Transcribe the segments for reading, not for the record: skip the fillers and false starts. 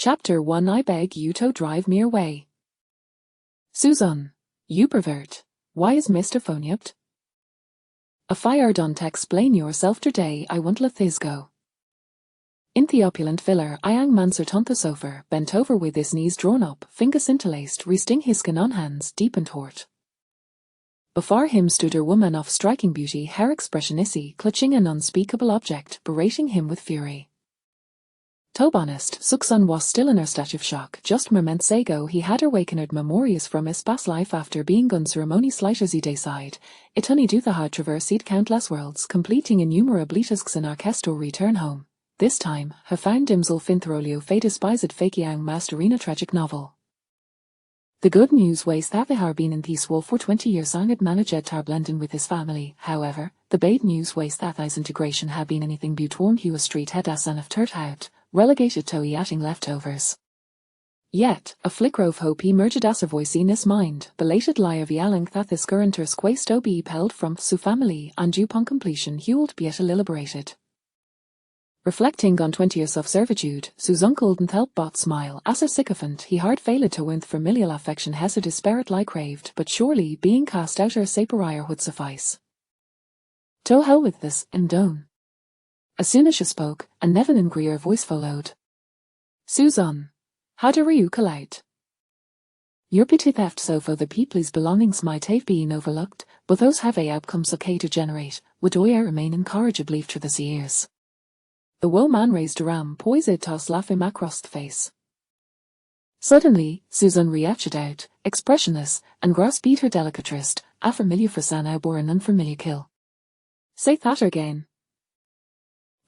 Chapter 1 I beg you to drive me away. Susan, you pervert. Why is Mr. Phoneupt? A fire don't explain yourself today, I won't let this go. In the opulent villa, I ang man sat on the sofa, bent over with his knees drawn up, fingers interlaced, resting his skin on hands, deep and taut. Before him stood a woman of striking beauty, her expression icy, clutching an unspeakable object, berating him with fury. To be honest, Susan was still in her state of shock. Just moments ago he had awakened memories from his past life after being unceremonious slighters he decide. It honey do the had traversed countless worlds, completing innumerable tasks in orchestral return home. This time, her found dimsel finthrolio fate despised fakiang masterina tragic novel. The good news was that they had been in this world for 20 years and had managed to blend in with his family. However, the bad news was that his integration had been anything but warm. He was street head as an of turt out, relegated to eating leftovers. Yet, a flicker of hope emerged as a voice in his mind, belated lie of yelling that this current quest to be held from su family, and upon completion he would be liberated. Reflecting on 20 years of servitude, Susan couldn't help but smile. As a sycophant, he hard failed to win familial affection has a disparate like craved, but surely being cast out or saporier would suffice. To hell with this, and done. As soon as she spoke, a Nevin and Greer voice followed. Susan, how do you collide? Your petty theft so for the people's belongings might have been overlooked, but those heavy outcomes okay to generate, would remain incorrigibly through the years. The woe man raised a ram, poised toss laughing across the face. Suddenly, Susan reached out, expressionless, and grasped her delicate wrist, a familiar fasana bore an unfamiliar kill. Say that again.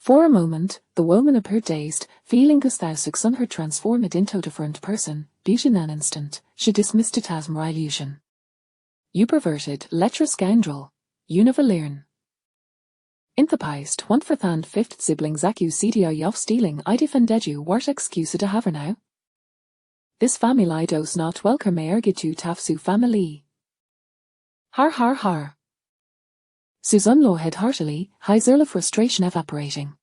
For a moment, the woman appeared dazed, feeling as though Susan had transformed into a different person, but in an instant, she dismissed it as mere illusion. You perverted, lecherous scoundrel. You never learn. In the past, one fourth and fifth siblings accused you of stealing. I defended you. What excuse to have her now? This family does not welcome get you tafsu family. Har har har. Susan laughed heartily, his early frustration evaporating.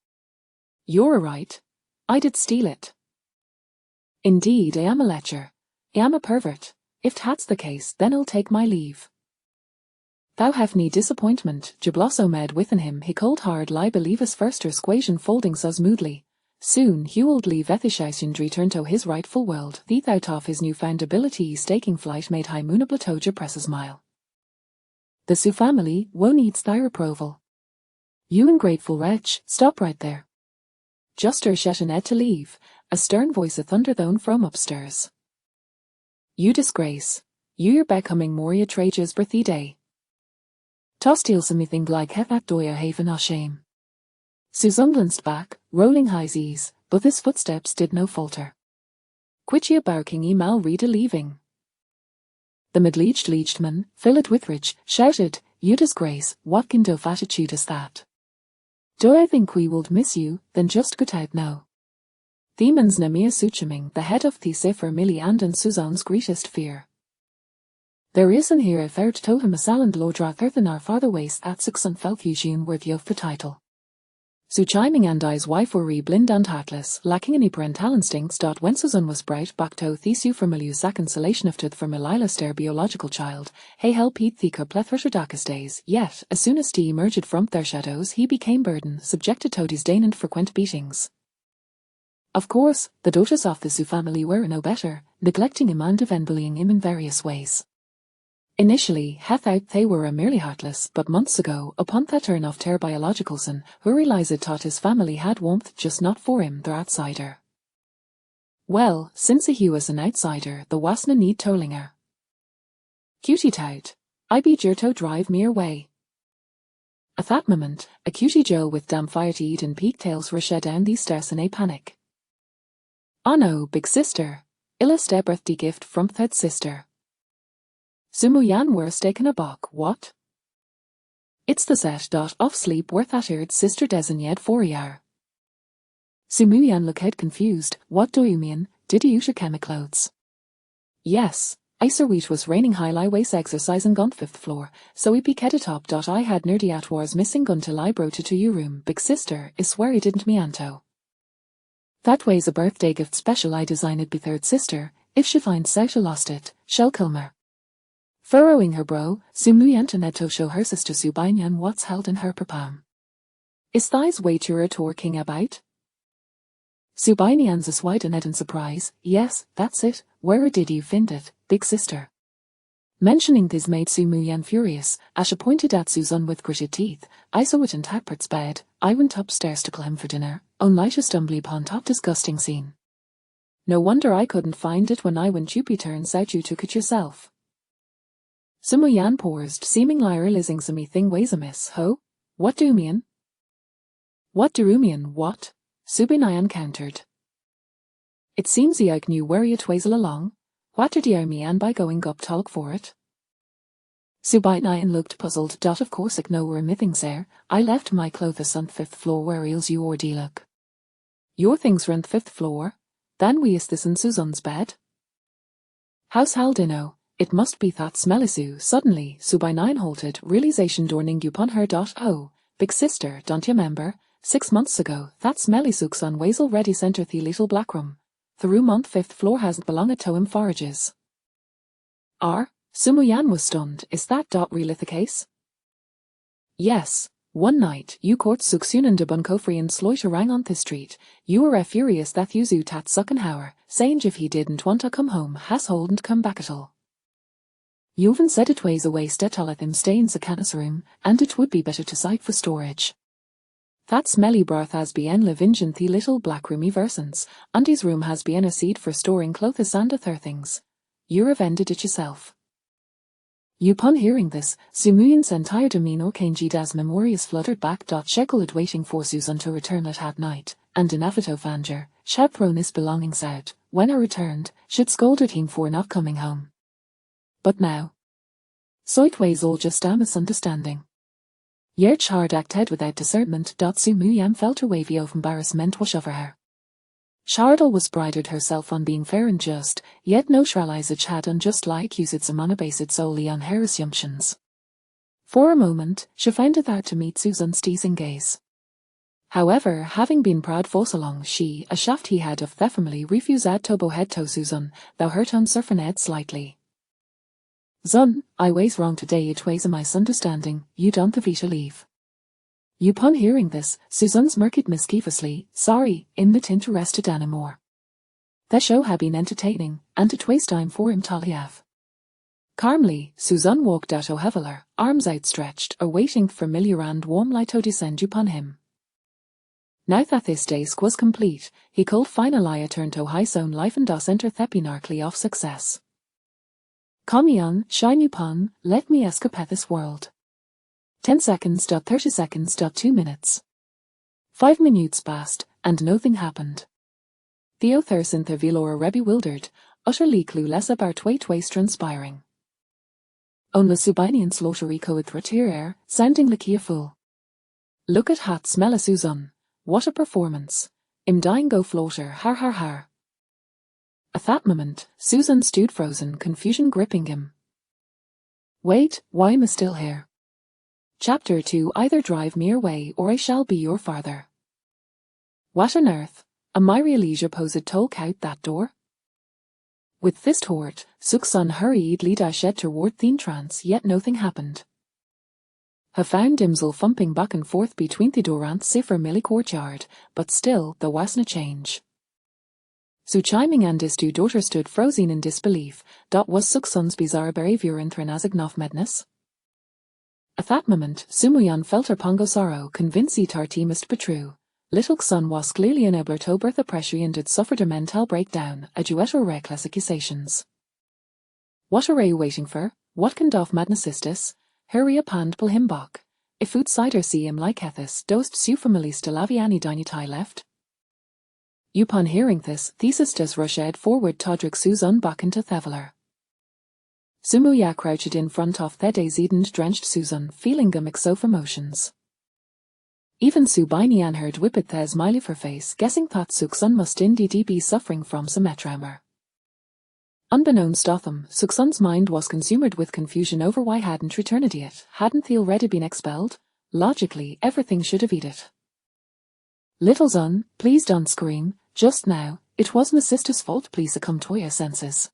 You're right. I did steal it. Indeed, I am a lecher. I am a pervert. If that's the case, then I'll take my leave. Thou have me disappointment, Jablosso med within him. He cold hard lie believe his first persuasion folding so smoothly. Soon he would leave Ethishais and return to his rightful world. The thought of his newfound ability staking flight made High Moonabla press a smile. The Sioux family woe needs thy approval. You ungrateful wretch, stop right there. Just shet Ed to leave, a stern voice of thunderthone from upstairs. You disgrace. You your becoming Moria Trajas birthday day. Ta steal something like that doya haven a shame. Susan glanced back, rolling his eyes, but his footsteps did no falter. Quitchia barking mal read leaving. The middle-aged man, filled with rage, shouted, You disgrace, what kind of attitude is that? Do I think we would miss you, then just get out now. Demons na mere suchaming, the head of the Sefer Millie and Susan's greatest fear. There isn't here a fair to him a salad lodrather than our father waste at Susan Felfusion worthy of the title. So chiming and I's wife were blind and heartless, lacking any parental instincts. When Susan was brought back to Thesu from a consolation of tooth from a their biological child, hey help eat the plethora darkest days, yet, as soon as he emerged from their shadows he became burden, subjected to disdain and frequent beatings. Of course, the daughters of the Sioux family were no better, neglecting him and even bullying him in various ways. Initially, he thought they were merely heartless, but months ago, upon that turn of their biological son, who realized that his family had warmth just not for him, the outsider. Well, since he was an outsider, the wasna need tolling her. Cutie tout, I be jer to drive me away. At that moment, a cutie Joe with damn fire to eat and pigtails rushed down these stairs in a panic. Oh no, big sister. Illa's birthday gift from third sister. Sumuyan were taken aback, what? It's the set of sleep worth at her sister designate for yar. Sumuyan looked confused, what do you mean, did you use your chemicals? Yes, I sir wheat was raining highways exercising on 5th floor, so we peeked at top. I had nerdy at wars missing gun till I brought it to your room, big sister, I swear I didn't me anto. That way's a birthday gift special I designed be third sister, if she finds out I lost it, she'll kill me. Furrowing her brow, Sumuyantanet to show her sister Subinyan what's held in her palm. Is thighs waiter talking about? Subinyan's a swidenet in surprise. Yes, that's it. Where did you find it, big sister? Mentioning this made Sumuyan furious, as she pointed at Susan with gritted teeth. I saw it in Tagpert's bed. I went upstairs to climb for dinner, only to stumble upon top disgusting scene. No wonder I couldn't find it when I went Chupi turns out you took it yourself. Sumuyan paused, seeming lyre lising some thing ways amiss. Ho? What do mean? What do you mean, what? Subinayan countered. It seems I knew where you twazel along. What did you mean by going up talk for it? Subinayan looked puzzled. Of course I know where mythings there. I left my clothes on the 5th floor where eels you or look. Your things were on the 5th floor? Then we is this in Susan's bed? How's Haldino? It must be that smelly Sue. Suddenly, Subinayan halted, realization dawning upon her. Oh, big sister, don't you remember? 6 months ago, that smelly Sue's on was already sent her the little black room. The room on the 5th floor hasn't belonged to him forages. Sumuyan was stunned. Is that really the case? Yes. One night, you caught Suksunan de Bunkofri and Sloiter rang on the street. You were furious that you zoo tat Suckenhauer, saying if he didn't want to come home, has holdn't come back at all. You even said it was a waste to let him stay in Sakana's room, and it would be better to site for storage. That smelly broth has been living in the little black roomy versants, and his room has been a seat for storing clothes and other things. You revended it yourself. Upon hearing this, Sumuyan's entire demeanor changed as memorias fluttered back. Shekeled waiting for Susan to return at night, and in Avitovanger, she'd thrown his belongings out. When I returned, she'd scolded him for not coming home. But now, so it was all just a misunderstanding. Yerch hard acted without discernment. Sumuyan felt a wavy of embarrassment wash over her. Shardal was prided herself on being fair and just, yet no shralizage had unjust like used Zamana based solely on her assumptions. For a moment, she found it hard to meet Susan's teasing gaze. However, having been proud for so long, she, a shaft he had of the family, refused to head to Susan, thou hurt on surfened slightly. Zun, I was wrong today, it was a misunderstanding, you don't have to leave. Upon hearing this, Susan smirked mischievously. Sorry, I'm not interested anymore. The show had been entertaining, and it was time for him to leave. Calmly, Susan walked out o' Heveler, arms outstretched, awaiting the familiar and warm light to descend upon him. Now that this task was complete, he could finally turn to his own life and thus enter thepinarchly of success. Come on, shine upon, let me escape this world. 10 seconds, 30 seconds, 2 minutes. 5 minutes passed, and nothing happened. Theo Thurston the Velor were bewildered, utterly clueless about what was transpiring. Only Subinian Slaughterico with retire, sounding like a fool. Look at hat smell Susan. What a performance. Im dying go floater, har har har. At that moment, Susan stood frozen, confusion gripping him. Wait, why am I still here? Chapter 2. Either drive me away or I shall be your father. What on earth? Am I really posed tolk out that door? With this thought, Suksun hurriedly dashed toward the entrance, yet nothing happened. I found Dimsel thumping back and forth between the door and cipher milli courtyard, but still there wasn't a change. So chiming and his two daughters stood frozen in disbelief. That was Suksun's bizarre behavior in Thranazignoff madness. At that moment, Sumuyan felt her pongo sorrow, convinced it her must be true. Little Xun was clearly unable to bear the pressure and had suffered a mental breakdown, a duet or reckless accusations. What are you waiting for? What kind of madness is this? Hurry up and pull him back. If outsider see him like Ethis, dost su families to laviani dinitai left? Upon hearing this, the sisters rushed forward to drag Susan back into Theveler. Sumuya crouched in front of the daisied and drenched Susan, feeling a mix of emotions. Even Subinian heard whippet the smile of her face, guessing that Suksun must indeed be suffering from some tremor. Unbeknownst to them, Suksun's mind was consumed with confusion over why hadn't returned yet. Hadn't he already been expelled? Logically, everything should have eaten it. Little Zun, please don't scream. Just now, it was my sister's fault, please come to your senses.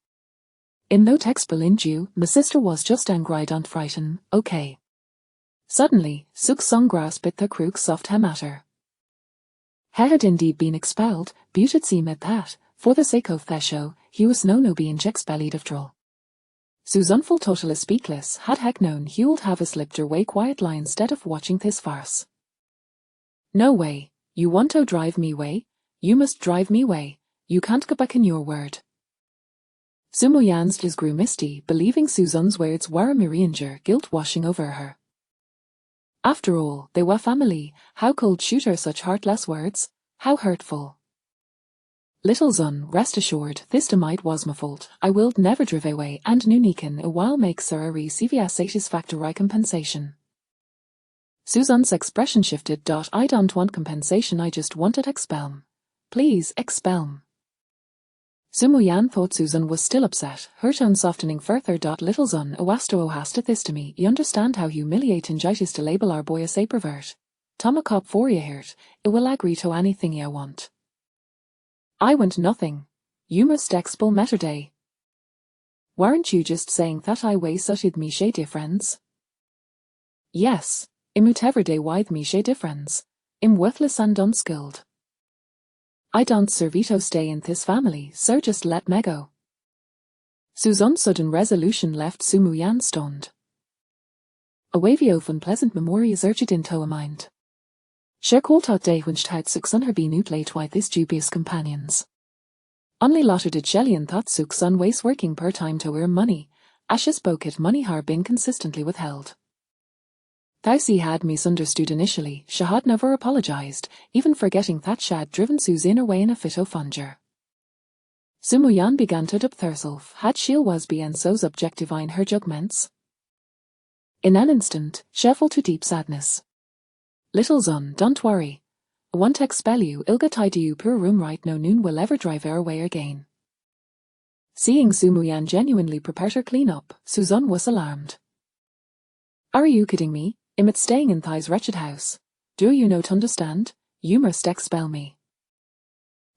In no text belind you, my sister was just angry, don't frighten, okay. Suddenly, Suk Sung grasped the crook soft matter. He had indeed been expelled, but it seemed that, for the sake of the show, he was no being expelled after all. Susan full totally speechless had heck known he would have slipped her way quietly instead of watching this farce. No way, you want to drive me way? You must drive me way, you can't go back in your word. Sumoyan's eyes grew misty, believing Susan's words were a mere guilt washing over her. After all, they were family, how could shoot her such heartless words? How hurtful. Little son, rest assured, this might was my fault. I willed never drive away, and nu neeken a while make sir receive a satisfactory compensation. Susan's expression shifted. I don't want compensation, I just wanted expelm. Please, expelm. Sumoyan thought Susan was still upset, her tone softening further. Little son, awasto ohasta this to me, you understand how humiliating it is to label our boy as a pervert. Tomahawk for you heard, it will agree to anything you want. I want nothing. You must expel Metterday. Weren't you just saying that I weigh such me shay difference? Yes, whatever day with me shay difference. Worthless and unskilled. I don't servito stay in this family, so just let me go. Susan's sudden resolution left Sumuyan stunned. A wavy of unpleasant memories urged into her mind. She called out day when she had Susan her been outlaid with his dubious companions. Only latter did Shellyan thought Susan was working per time to earn money, as she spoke it money had been consistently withheld. Though she had misunderstood initially, she had never apologized, even forgetting that she had driven Susan away in a fit of funger. Sumuyan began to doubt herself, had she was being so objectifying her judgments? In an instant, she fell to deep sadness. Little son, don't worry. I won't expel you, I'll get to you poor room right no noon will ever drive our way again. Seeing Sumuyan genuinely prepared her clean up, Susan was alarmed. Are you kidding me? I'm at staying in Thai's wretched house. Do you not understand? You must expel me.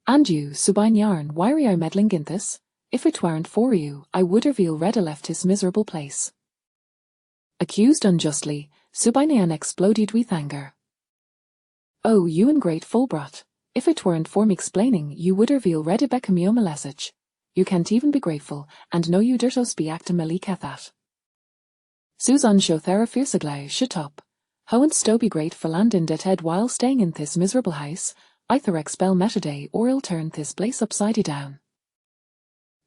And you, Subine Yarn, why are you meddling in this? If it weren't for you, I would have already left his miserable place. Accused unjustly, Subine exploded with anger. Oh, you ungrateful brat. If it weren't for me explaining, you would have already become your message. You can't even be grateful, and no you dirtos be acting malik at that. Susan Shothera Fierceglau, shut up. How and Stow be grateful and in debt head while staying in this miserable house, either expel Metterday or I'll turn this place upside down.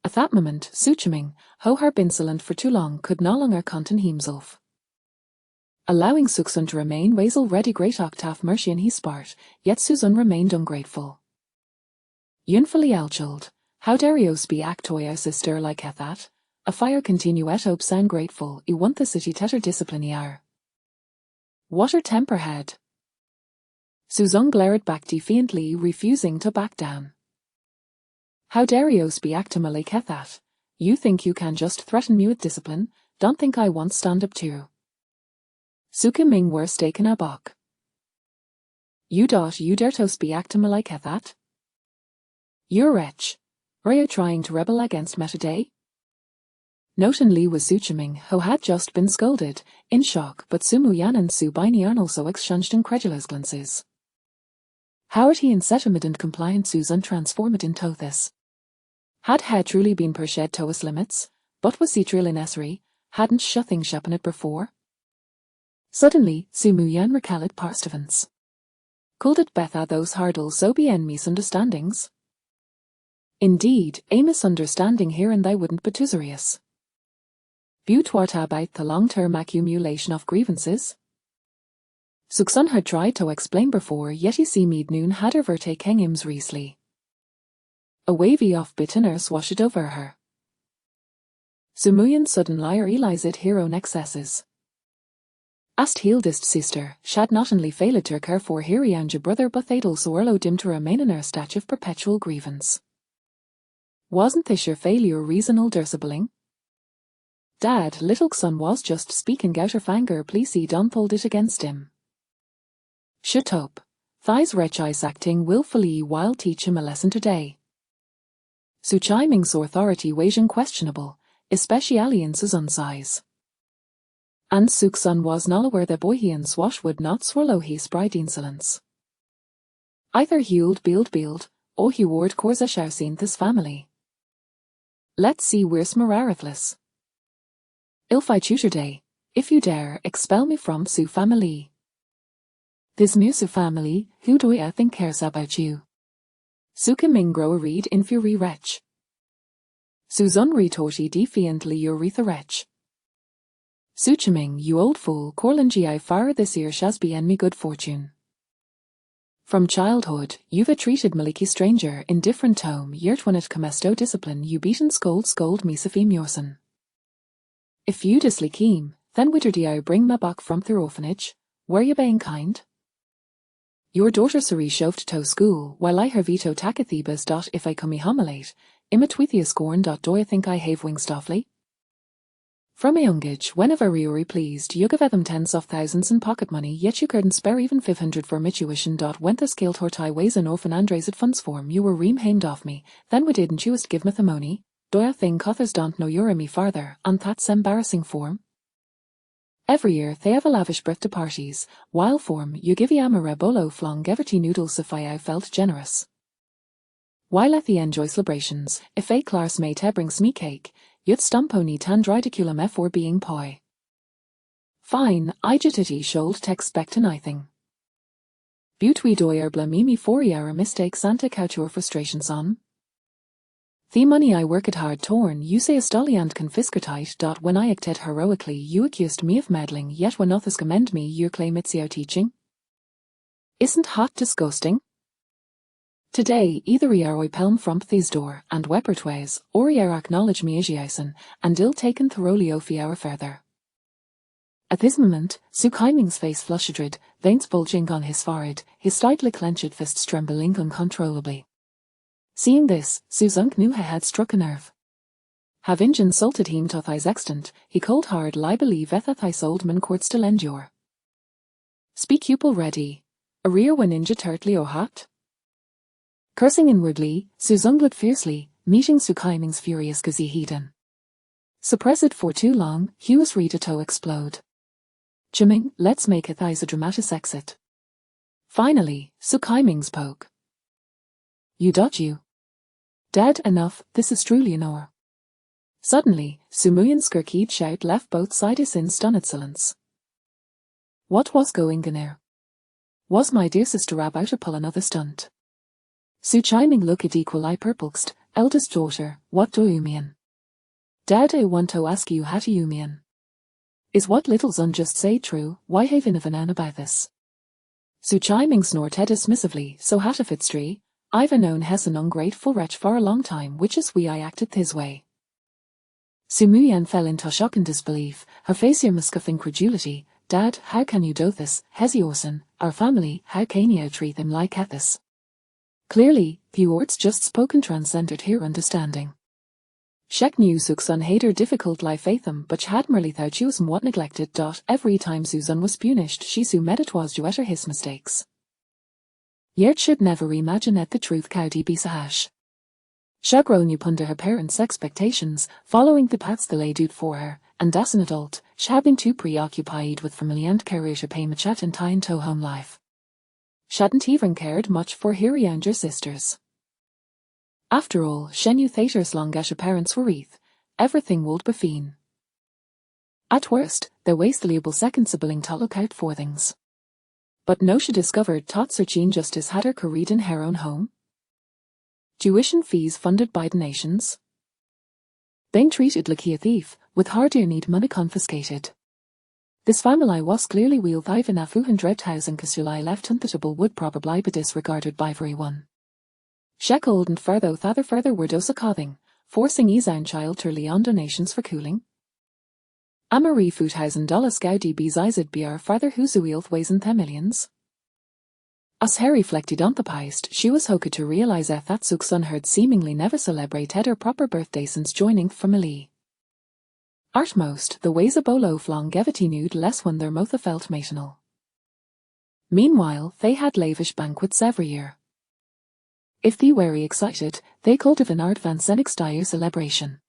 At that moment, Suchiming, ho har been silent for too long, could no longer contain himself. Allowing Susan to remain was already great octave mercy in his part, yet Susan remained ungrateful. Yunfully elchild, how dare you be act to your sister like that? A fire continue at hope sound grateful, you want the city tetter discipline yar. What her temper had. Susan glared back defiantly, refusing to back down. How dare you be act to me like that? You think you can just threaten me with discipline? Don't think I won't stand up to you. Suka Ming were taken aback. You dare to be act to me like that? You wretch. Are you trying to rebel against Metterday? Notingly was Suchiming, who had just been scolded, in shock, but Sumuyan and Subine also exchanged incredulous glances. How had he in settlement and compliant Susan transformed into this? Had he truly been pershed to his limits, but was he truly necessary, hadn't shutting shapen it before? Suddenly, Sumuyan recalled Parstavans. Could it betha those hardles so be en misunderstandings? Indeed, a misunderstanding here and they wouldn't be too serious. What about the long-term accumulation of grievances? Suxun had tried to explain before, yet he seemed noon had overtaken him's recently. A wavy of bitterness washed over her. Sumuyan sudden liar realized her own excesses. Ast heeldest sister, shad not only failed to care for her younger brother but they'd also allowed him to remain in her state of perpetual grievance. Wasn't this your failure reasonable disabling? Dad, little son was just speaking out of anger, please don't hold it against him. Shut up. Thighs rech ice acting willfully while teach him a lesson today. Su chiming's authority wasion questionable, especially in Suzanne's eyes. And Suksun was not aware that boy he and swash would not swallow his bride insolence. Either he'ld build, or he ward corsa shousin this family. Let's see where's Mararathless. Ilfi tutor day, if you dare, expel me from Su family. This Musu family, who do I think cares about you? Sukiming grow a reed in fury wretch. Suzun retorti defiantly uretha wretch. Suchiming, you old fool, Corlangi I fire this year shasby and me good fortune. From childhood, you've a treated Maliki stranger in different tome, yert when it comesto discipline you beaten scold me Safim Yorson. If you dislikim, then whither do I bring my back from the orphanage, were you being kind? Your daughter Suri shoved to school, while I her veto takathebas. If I come homelate, imatwithia scorn. Do I think I have wings staffly? From a youngage, whenever Riori pleased, you give them tens of thousands in pocket money, yet you couldn't spare even 500 for my tuition. When the skilled hortai ways an orphan Andres at funds form, you were ream hamed off me, then we didn't you give me the money? Do I think others don't know you're me farther, and that's embarrassing form? Every year they have a lavish birthday parties, while form you give amara bolo flong everty noodles if I felt generous. While at the enjoy celebrations, if a class mate brings me cake, you'd stumponi tan ridiculum for being poi. Fine, I jitity should expect anything. Butte we doyer blamimi for your mistakes and take out your frustrations on. The money I work at hard torn, you say a stolly and confiscatite. When I acted heroically, you accused me of meddling, yet when others commend me, you claim it's your teaching. Isn't hot disgusting? Today, either oi pelm from these door, and weppertways, or acknowledge me as and ill taken thoroughly our further. At this moment, Sukaiming's face flushedred, veins bulging on his forehead, his tightly clenched fists trembling uncontrollably. Seeing this, Suzunk knew he had struck a nerve. Having insulted him to thys extent, he cold hard lie believe thys old man court still endure. Speak you ready. A rear when ninja turtly or hot? Cursing inwardly, Suzunglet fiercely, meeting Sukaiming's furious gazihiden. Suppress it for too long, he was ready to explode. Chiming, let's make it a dramatis exit. Finally, Sukaiming spoke. You dodge you. Dead enough, this is truly Lenore. Suddenly, Sumuyan Skirkeed shout left both sides in stunned silence. What was going on there? Was my dear sister about to pull another stunt? Su chiming look at equal eye perplexed, eldest daughter, what do you mean? Dad, I want to ask you how do you mean? Is what little son just say true, why haven of an about this? Su chiming snorted dismissively, so hat if it's true, I've known hes an ungrateful wretch for a long time, which is we I acted this way. Sumuyan fell into shock and disbelief, her face your musk of incredulity. Dad, how can you do this, Hesi Orson, our family, how can you treat them like this? Clearly, the words just spoken transcended her understanding. Shek knew Suksun had her difficult life faithum, but had merely thought she was somewhat neglected. Every time Susan was punished, she so met it was due to his mistakes. Yet should never imagine at the truth cowdy be sahash. She grown up under her parents' expectations, following the paths they laid out for her, and as an adult, she had been too preoccupied with family and career to pay much attention to home life. She hadn't even cared much for her younger sisters. After all, she knew thaters long as her parents were wreath, everything would be fine. At worst, there was the label second sibling to look out for things. But no, she discovered tots her Jean Justice had her career in her own home. Tuition fees funded by donations. Being treated like a thief, with hard-earned money confiscated. This family was clearly wheeled even a 200,000 casulai left unputable would probably be disregarded by everyone. Shekold and further were dosa cothing, forcing his own child to rely on donations for cooling. Amari $4,000 Gaudi bezized br further huzuilt ways in the millions. As Harry reflected on the past, she was hoping to realize that Suksun had seemingly never celebrated her proper birthday since joining family. Artmost, the ways a bolo flong gevity nude less when their mother felt matinal. Meanwhile, they had lavish banquets every year. If they were excited, they called it an advanced style celebration.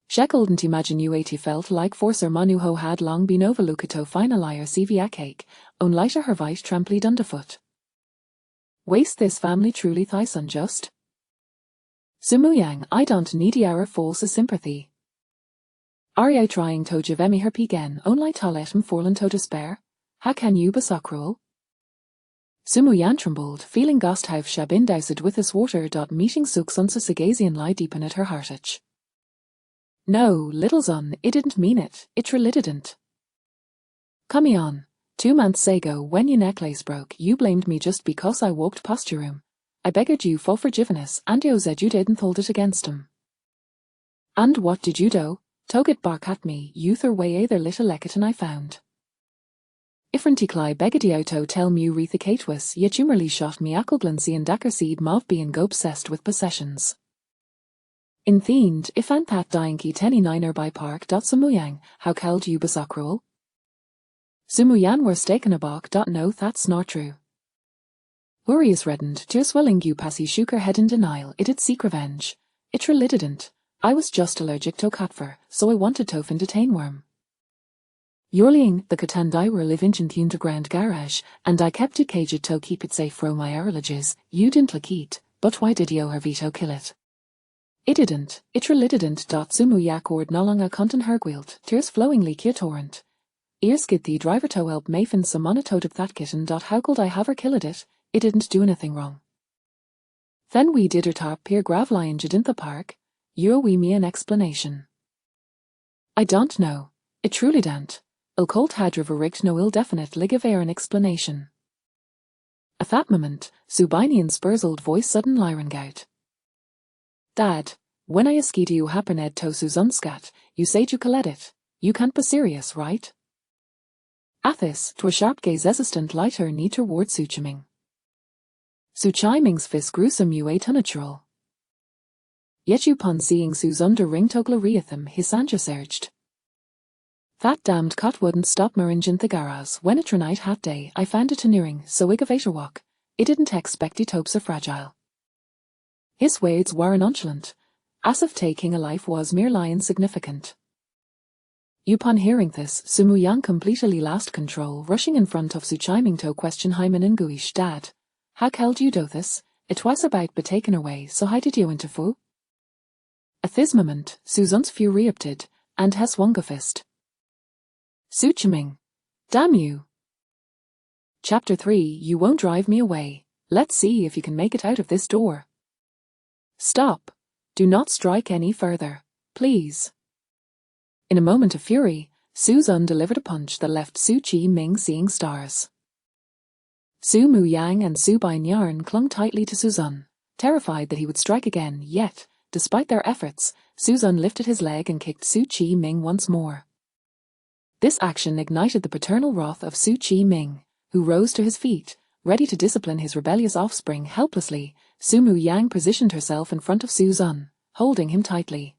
Shekelden imagine uati felt like forcer manuho had long been overlooked finalier cv cake, on lighter her vite trampled underfoot. Waste this family truly thrice unjust? Sumuyang, I don't need our false sympathy. Are I trying to javemi her pigen only to let him fallen to despair? How can you be so cruel? Sumuyan trembled, feeling ghost have shabin doused with his water. Meeting sooks unsa sagazian lie deepen at her heartach. No, little son, it didn't mean it, it really didn't. Come on. 2 months ago, when your necklace broke, you blamed me just because I walked past your room. I begged you for forgiveness, and you said you didn't hold it against him. And what did you do? Toget bark at me, you threw away either little lecketon I found. Ifranty cly begged you to tell me Retha Catewis, yet you merely shot me ackelglancy and dacker seed mov being go obsessed with possessions. In themed, if an pat dying ki tenny niner by park. Sumuyang, how called you besakruel? Sumuyan were staken aback. No, that's not true. Urias reddened, tears swelling you passy shook her head in denial. It did seek revenge. It really didn't. I was just allergic to catfur, so I wanted to find a tainworm. Yorling, the Katandai were live in the grand garage, and I kept it caged to keep it safe from my allergies. You didn't like it, but why did you Hervito kill it? It didn't, it really didn't. Sumu yak ord nalanga contin hergwilt, tears flowingly kia torrent. Earskid the driver to help Mafin some monotode of that kitten. How could I have her killed it? It didn't do anything wrong. Then we did her top pier gravlion in the park. You we me an explanation. I don't know. It truly don't. Il colt had rigged no ill definite ligaver an explanation. At that moment, Subinian's old voice sudden lyring out. Dad, when I asked you happened to Suzunskat, you said you collect it. You can't be serious, right? Athis, to a sharp gaze resistant lighter need toward Suchiming. Suchiming's fist gruesome you ate unnatural. Yet upon seeing Suzunder ring toglariatham his Sanja surged. That damned cot wouldn't stop Maringin the garas when it night hat day I found it nearing so igavator walk. It didn't expect it hopes are fragile. His words were nonchalant, as if taking a life was merely insignificant. Upon hearing this, Sumuyang completely lost control, rushing in front of Suchiming to question Hyman and Guish. Dad, how called you do this? It was about be taken away, so how did you interfere? At this moment, Susan's fury erupted, and has swung a fist. Suchiming, damn you! Chapter 3. You won't drive me away. Let's see if you can make it out of this door. Stop. Do not strike any further, please. In a moment of fury, Suzun delivered a punch that left Su Chi Ming seeing stars. Su Mu Yang and Su Bai Nyan clung tightly to Suzun, terrified that he would strike again, yet, despite their efforts, Suzun lifted his leg and kicked Su Chi Ming once more. This action ignited the paternal wrath of Su Chi Ming, who rose to his feet, ready to discipline his rebellious offspring helplessly. Su Mu Yang positioned herself in front of Suzun, holding him tightly.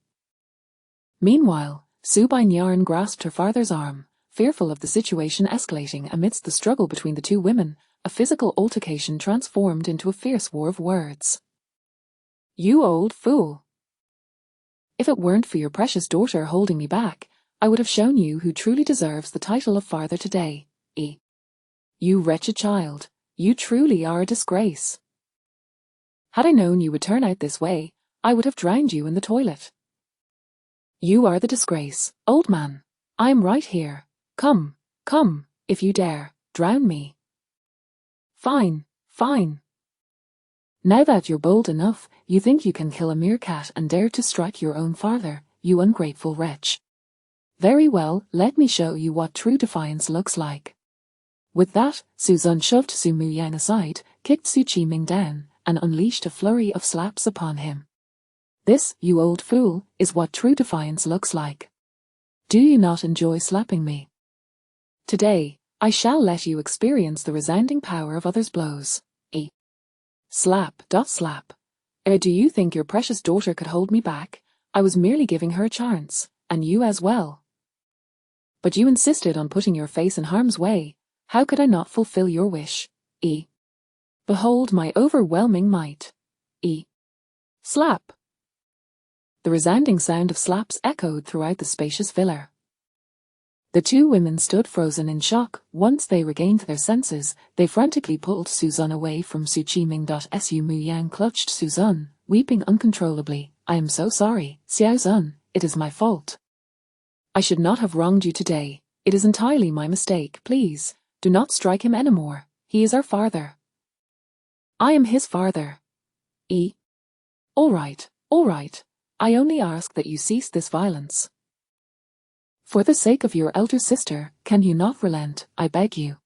Meanwhile, Su Bai Nyan grasped her father's arm, fearful of the situation escalating amidst the struggle between the two women. A physical altercation transformed into a fierce war of words. You old fool! If it weren't for your precious daughter holding me back, I would have shown you who truly deserves the title of father today. You wretched child, you truly are a disgrace. Had I known you would turn out this way, I would have drowned you in the toilet. You are the disgrace, old man. I am right here. Come, if you dare, drown me. Fine. Now that you're bold enough, you think you can kill a meerkat and dare to strike your own father, you ungrateful wretch. Very well, let me show you what true defiance looks like. With that, Suzun shoved Su Mu Yang aside, kicked Su Chi Ming down, and unleashed a flurry of slaps upon him. This, you old fool, is what true defiance looks like. Do you not enjoy slapping me? Today, I shall let you experience the resounding power of others' blows. Slap. Do you think your precious daughter could hold me back? I was merely giving her a chance, and you as well. But you insisted on putting your face in harm's way. How could I not fulfill your wish? Behold my overwhelming might. Slap. The resounding sound of slaps echoed throughout the spacious villa. The two women stood frozen in shock. Once they regained their senses, they frantically pulled Suzanne away from Su Qiming. Su Muyang clutched Suzanne, weeping uncontrollably. I am so sorry, Xiao Zun, it is my fault. I should not have wronged you today. It is entirely my mistake. Please, do not strike him anymore. He is our father. I am his father. All right. I only ask that you cease this violence. For the sake of your elder sister, can you not relent, I beg you?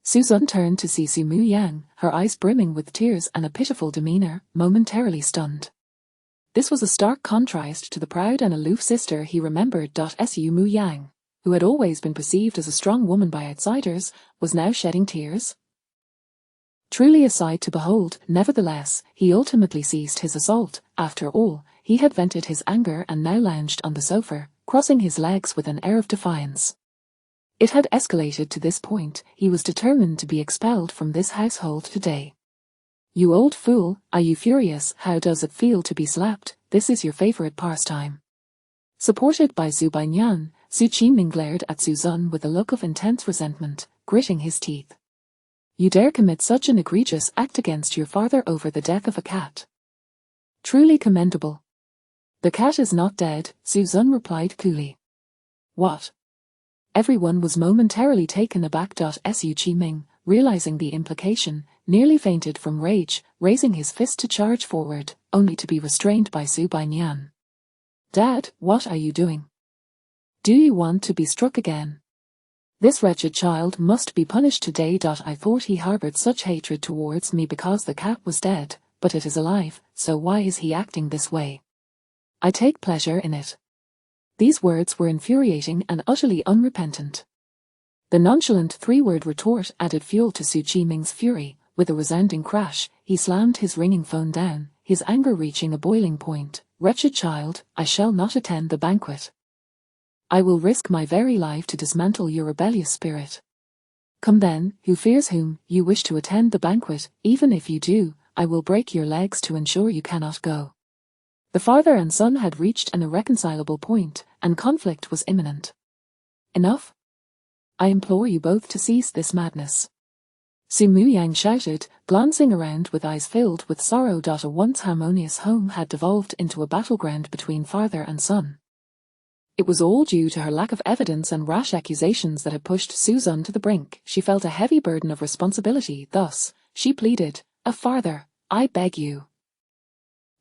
Suzanne turned to see Su Muyang, her eyes brimming with tears and a pitiful demeanor, momentarily stunned. This was a stark contrast to the proud and aloof sister he remembered. Su Muyang, who had always been perceived as a strong woman by outsiders, was now shedding tears. Truly a sight to behold. Nevertheless, he ultimately ceased his assault. After all, he had vented his anger and now lounged on the sofa, crossing his legs with an air of defiance. It had escalated to this point. He was determined to be expelled from this household today. You old fool, are you furious? How does it feel to be slapped? This is your favorite pastime. Supported by Zhu Baiyan, Su Qiming glared at Suzanne with a look of intense resentment, gritting his teeth. You dare commit such an egregious act against your father over the death of a cat. Truly commendable. The cat is not dead, Suzanne replied coolly. What? Everyone was momentarily taken aback. Su Qiming, realizing the implication, nearly fainted from rage, raising his fist to charge forward, only to be restrained by Zhu Baiyan. Dad, what are you doing? Do you want to be struck again? This wretched child must be punished today. I thought he harbored such hatred towards me because the cat was dead, but it is alive, so why is he acting this way? I take pleasure in it. These words were infuriating and utterly unrepentant. The nonchalant three-word retort added fuel to Su Qiming's fury. With a resounding crash, he slammed his ringing phone down, his anger reaching a boiling point. Wretched child, I shall not attend the banquet. I will risk my very life to dismantle your rebellious spirit. Come then, who fears whom? You wish to attend the banquet. Even if you do, I will break your legs to ensure you cannot go. The father and son had reached an irreconcilable point, and conflict was imminent. Enough? I implore you both to cease this madness. Su Muyang shouted, glancing around with eyes filled with sorrow. A once harmonious home had devolved into a battleground between father and son. It was all due to her lack of evidence and rash accusations that had pushed Suzanne to the brink. She felt a heavy burden of responsibility. Thus, she pleaded, Father, I beg you.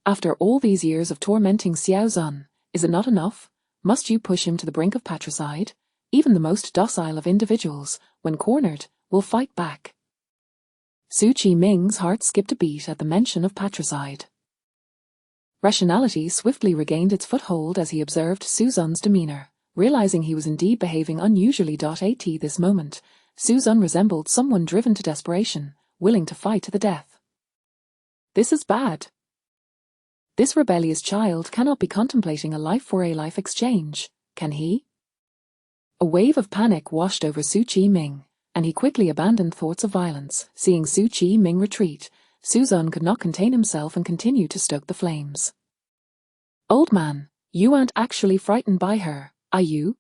After all these years of tormenting Xiao Zun, is it not enough? Must you push him to the brink of patricide? Even the most docile of individuals, when cornered, will fight back. Su Qiming's heart skipped a beat at the mention of patricide. Rationality swiftly regained its foothold as he observed Suzanne's demeanor, realizing he was indeed behaving unusually. At this moment, Suzanne resembled someone driven to desperation, willing to fight to the death. This is bad. This rebellious child cannot be contemplating a life-for-a-life exchange, can he? A wave of panic washed over Su Qiming, and he quickly abandoned thoughts of violence. Seeing Su Qiming retreat, Suzanne could not contain himself and continued to stoke the flames. Old man, you aren't actually frightened by her, are you?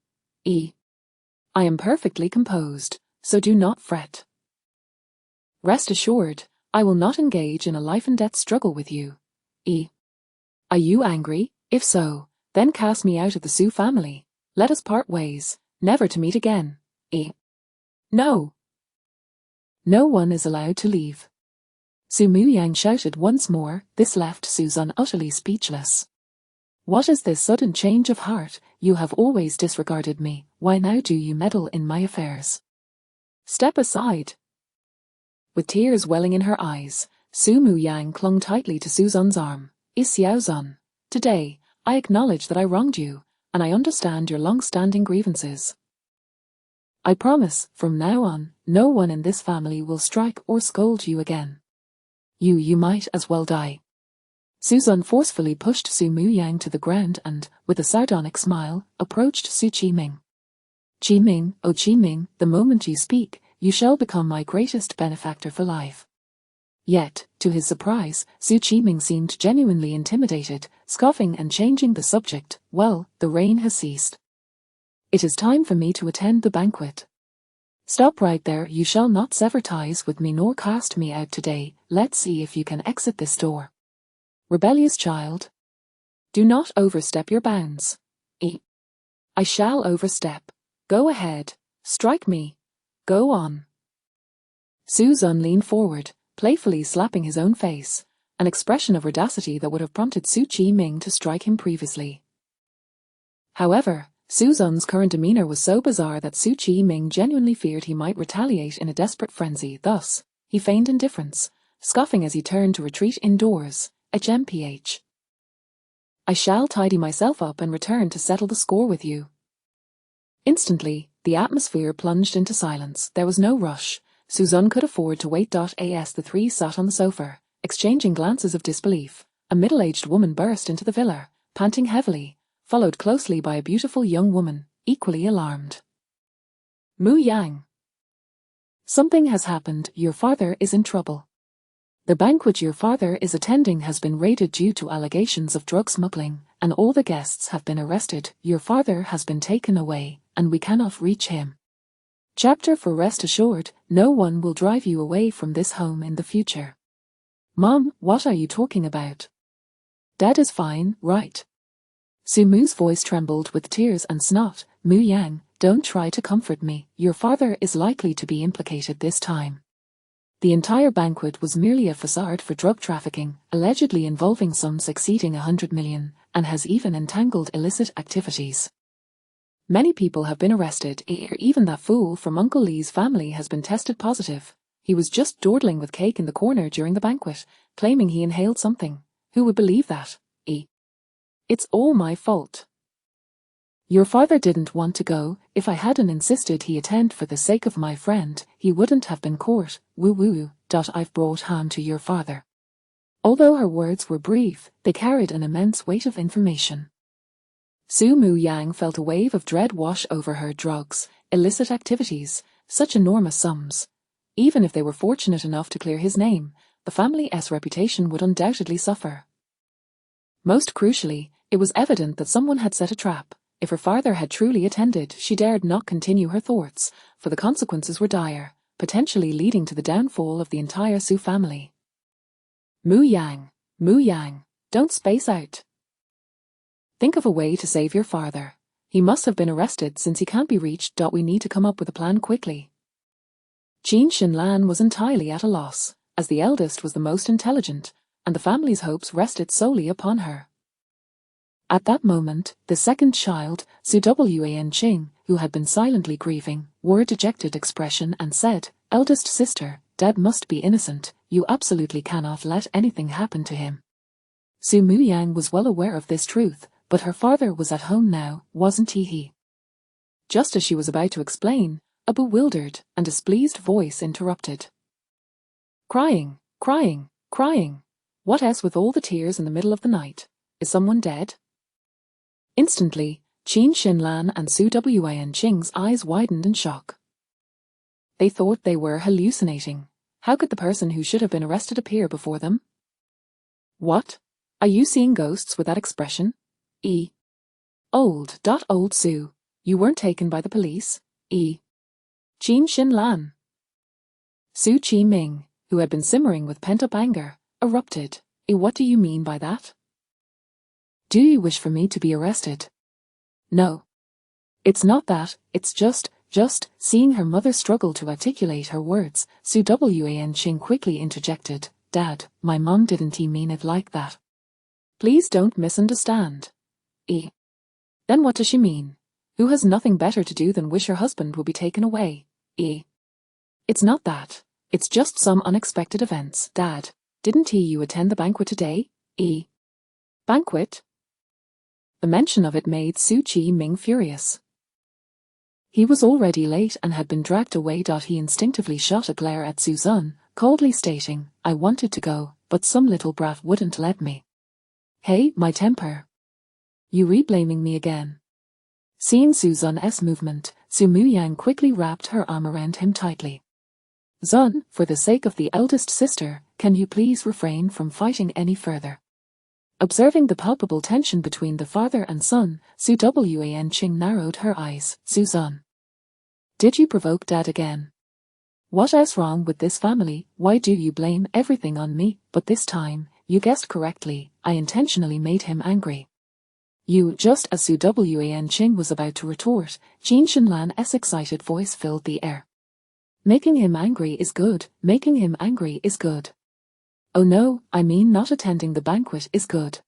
I am perfectly composed, so do not fret. Rest assured, I will not engage in a life-and-death struggle with you. Are you angry? If so, then cast me out of the Su family. Let us part ways, never to meet again. No. No one is allowed to leave. Su Muyang shouted once more. This left Suzanne utterly speechless. What is this sudden change of heart? You have always disregarded me. Why now do you meddle in my affairs? Step aside. With tears welling in her eyes, Su Muyang clung tightly to Suzanne's arm. Xiao Zun, today, I acknowledge that I wronged you, and I understand your long-standing grievances. I promise, from now on, no one in this family will strike or scold you again. You might as well die. Suzanne forcefully pushed Su Muyang to the ground and, with a sardonic smile, approached Su Qiming. Qiming, oh Qiming, the moment you speak, you shall become my greatest benefactor for life. Yet, to his surprise, Su Qiming seemed genuinely intimidated, scoffing and changing the subject. Well, the rain has ceased. It is time for me to attend the banquet. Stop right there, you shall not sever ties with me nor cast me out today. Let's see if you can exit this door. Rebellious child. Do not overstep your bounds. I shall overstep. Go ahead. Strike me. Go on. Su Zun leaned forward, playfully slapping his own face, an expression of audacity that would have prompted Su Qiming to strike him previously. However, Su Zun's current demeanor was so bizarre that Su Qiming genuinely feared he might retaliate in a desperate frenzy. Thus, he feigned indifference, scoffing as he turned to retreat indoors. HMPH. I shall tidy myself up and return to settle the score with you. Instantly, the atmosphere plunged into silence. There was no rush. Su Zun could afford to wait. As the three sat on the sofa, exchanging glances of disbelief, a middle-aged woman burst into the villa, panting heavily, followed closely by a beautiful young woman, equally alarmed. Mu Yang. Something has happened. Your father is in trouble. The banquet your father is attending has been raided due to allegations of drug smuggling, and all the guests have been arrested. Your father has been taken away, and we cannot reach him. Chapter 4. Rest assured, no one will drive you away from this home in the future. Mom, what are you talking about? Dad is fine, right? Su Mu's voice trembled with tears and snot. Mu Yang, don't try to comfort me. Your father is likely to be implicated this time. The entire banquet was merely a facade for drug trafficking, allegedly involving sums exceeding 100 million, and has even entangled illicit activities. Many people have been arrested. Even that fool from Uncle Lee's family has been tested positive. He was just dawdling with cake in the corner during the banquet, claiming he inhaled something. Who would believe that? It's all my fault. Your father didn't want to go. If I hadn't insisted he attend for the sake of my friend, he wouldn't have been caught. Woo. I've brought harm to your father. Although her words were brief, they carried an immense weight of information. Su Mu Yang felt a wave of dread wash over her. Drugs, illicit activities, such enormous sums. Even if they were fortunate enough to clear his name, the family's reputation would undoubtedly suffer. Most crucially, it was evident that someone had set a trap. If her father had truly attended, she dared not continue her thoughts, for the consequences were dire, potentially leading to the downfall of the entire Su family. Mu Yang, don't space out. Think of a way to save your father. He must have been arrested since he can't be reached. We need to come up with a plan quickly. Qin Xinlan was entirely at a loss, as the eldest was the most intelligent, and the family's hopes rested solely upon her. At that moment, the second child, Su Wanqing, who had been silently grieving, wore a dejected expression and said, Eldest sister, Dad must be innocent. You absolutely cannot let anything happen to him. Su Mu Yang was well aware of this truth, but her father was at home now, wasn't he? Just as she was about to explain, a bewildered and displeased voice interrupted. Crying. What else with all the tears in the middle of the night? Is someone dead? Instantly, Qin Xinlan and Su Wanqing's eyes widened in shock. They thought they were hallucinating. How could the person who should have been arrested appear before them? What? Are you seeing ghosts with that expression? Old Su. You weren't taken by the police? Qin Xinlan. Su Qiming, who had been simmering with pent-up anger, erupted. What do you mean by that? Do you wish for me to be arrested? No. It's not that, it's just, seeing her mother struggle to articulate her words, Su Wanqing quickly interjected, Dad, my mom didn't mean it like that. Please don't misunderstand. Then what does she mean? Who has nothing better to do than wish her husband will be taken away? It's not that. It's just some unexpected events. Dad, didn't you attend the banquet today? Banquet? The mention of it made Su Qiming furious. He was already late and had been dragged away. He instinctively shot a glare at Su Zun, coldly stating, I wanted to go, but some little brat wouldn't let me. Hey, my temper. You re-blaming me again. Seeing Su Zun's movement, Su Mu Yang quickly wrapped her arm around him tightly. Zun, for the sake of the eldest sister, can you please refrain from fighting any further? Observing the palpable tension between the father and son, Su Wan-ching narrowed her eyes. Zun. Did you provoke Dad again? What else wrong with this family? Why do you blame everything on me? But this time, you guessed correctly, I intentionally made him angry. You, just as Su Wan-ching was about to retort, Qin Shinlan's excited voice filled the air. Making him angry is good, making him angry is good. Oh no, I mean not attending the banquet is good.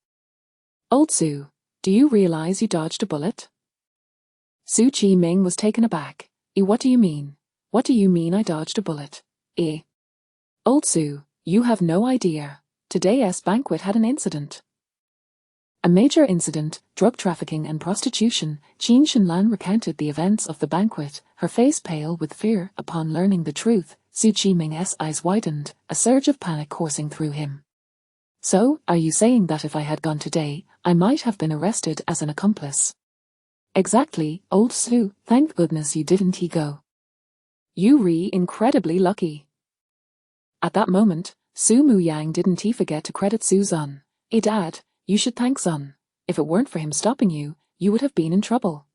Old Su, do you realize you dodged a bullet? Su Qiming was taken aback. What do you mean? What do you mean I dodged a bullet? Old Su, you have no idea. Today's banquet had an incident. A major incident, drug trafficking and prostitution. Qin Shinlan recounted the events of the banquet, her face pale with fear. Upon learning the truth, Su Qiming's eyes widened, a surge of panic coursing through him. So, are you saying that if I had gone today, I might have been arrested as an accomplice? Exactly, old Su, thank goodness you didn't go. You incredibly lucky. At that moment, Su Muyang didn't forget to credit Su Zun. Dad, you should thank Zun. If it weren't for him stopping you, you would have been in trouble.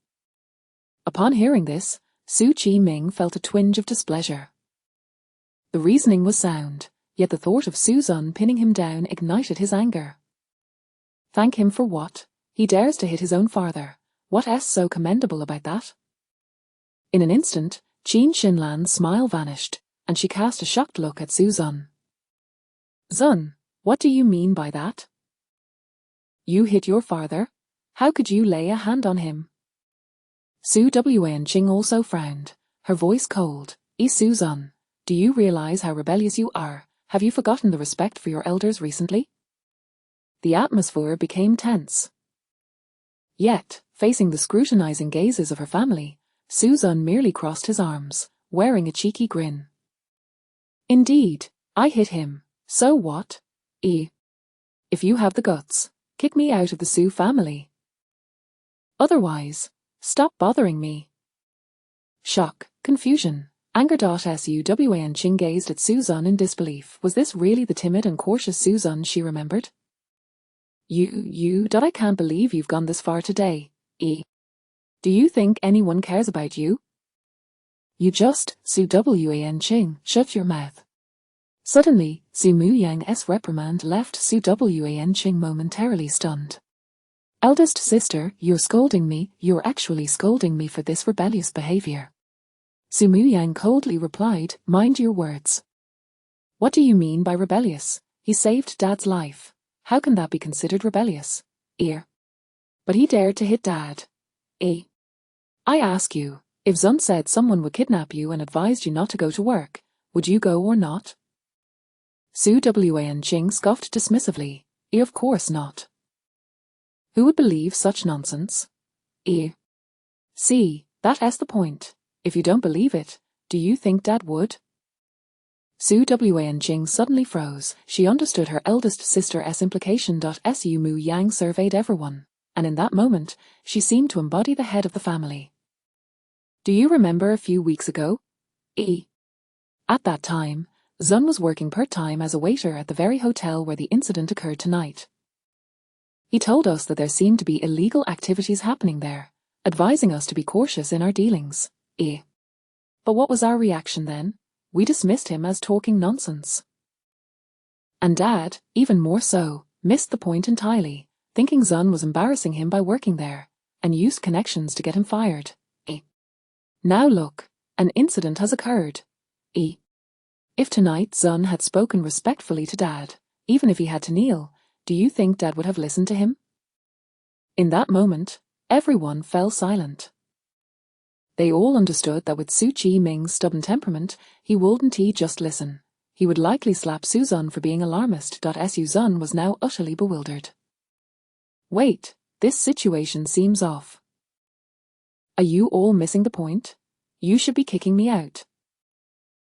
Upon hearing this, Su Qiming felt a twinge of displeasure. The reasoning was sound, yet the thought of Su Zun pinning him down ignited his anger. Thank him for what? He dares to hit his own father. What's so commendable about that? In an instant, Qin Shinlan's smile vanished, and she cast a shocked look at Su Zun. Zun, what do you mean by that? You hit your father? How could you lay a hand on him? Su Wan-ching also frowned, her voice cold. Su Zun, do you realize how rebellious you are? Have you forgotten the respect for your elders recently? The atmosphere became tense. Yet, facing the scrutinizing gazes of her family, Su Zun merely crossed his arms, wearing a cheeky grin. Indeed, I hit him. So what? If you have the guts, kick me out of the Su family. Otherwise, stop bothering me. Shock, confusion, anger. Su Wan-ching gazed at Su Zun in disbelief. Was this really the timid and cautious Su Zun she remembered? I can't believe you've gone this far today. Do you think anyone cares about you? You just, Su Wan-ching, shut your mouth. Suddenly, Su Muyang's reprimand left Su Wan-ching momentarily stunned. Eldest sister, you're scolding me, you're actually scolding me for this rebellious behavior. Su Muyang coldly replied, mind your words. What do you mean by rebellious? He saved Dad's life. How can that be considered rebellious? But he dared to hit Dad. I ask you, if Zun said someone would kidnap you and advised you not to go to work, would you go or not? Su Wan-ching scoffed dismissively. Of course not. Who would believe such nonsense? See, that's the point. If you don't believe it, do you think Dad would? Su Wan-ching suddenly froze. She understood her eldest sister's implication. Su Muyang surveyed everyone, and in that moment, she seemed to embody the head of the family. Do you remember a few weeks ago? At that time, Zun was working part-time as a waiter at the very hotel where the incident occurred tonight. He told us that there seemed to be illegal activities happening there, advising us to be cautious in our dealings. But what was our reaction then? We dismissed him as talking nonsense. And Dad, even more so, missed the point entirely, thinking Zun was embarrassing him by working there, and used connections to get him fired. Now look, an incident has occurred. If tonight Zun had spoken respectfully to Dad, even if he had to kneel, do you think Dad would have listened to him? In that moment, everyone fell silent. They all understood that with Su Qiming's stubborn temperament, he wouldn't just listen. He would likely slap Su Zun for being alarmist. Su Zun was now utterly bewildered. Wait, this situation seems off. Are you all missing the point? You should be kicking me out.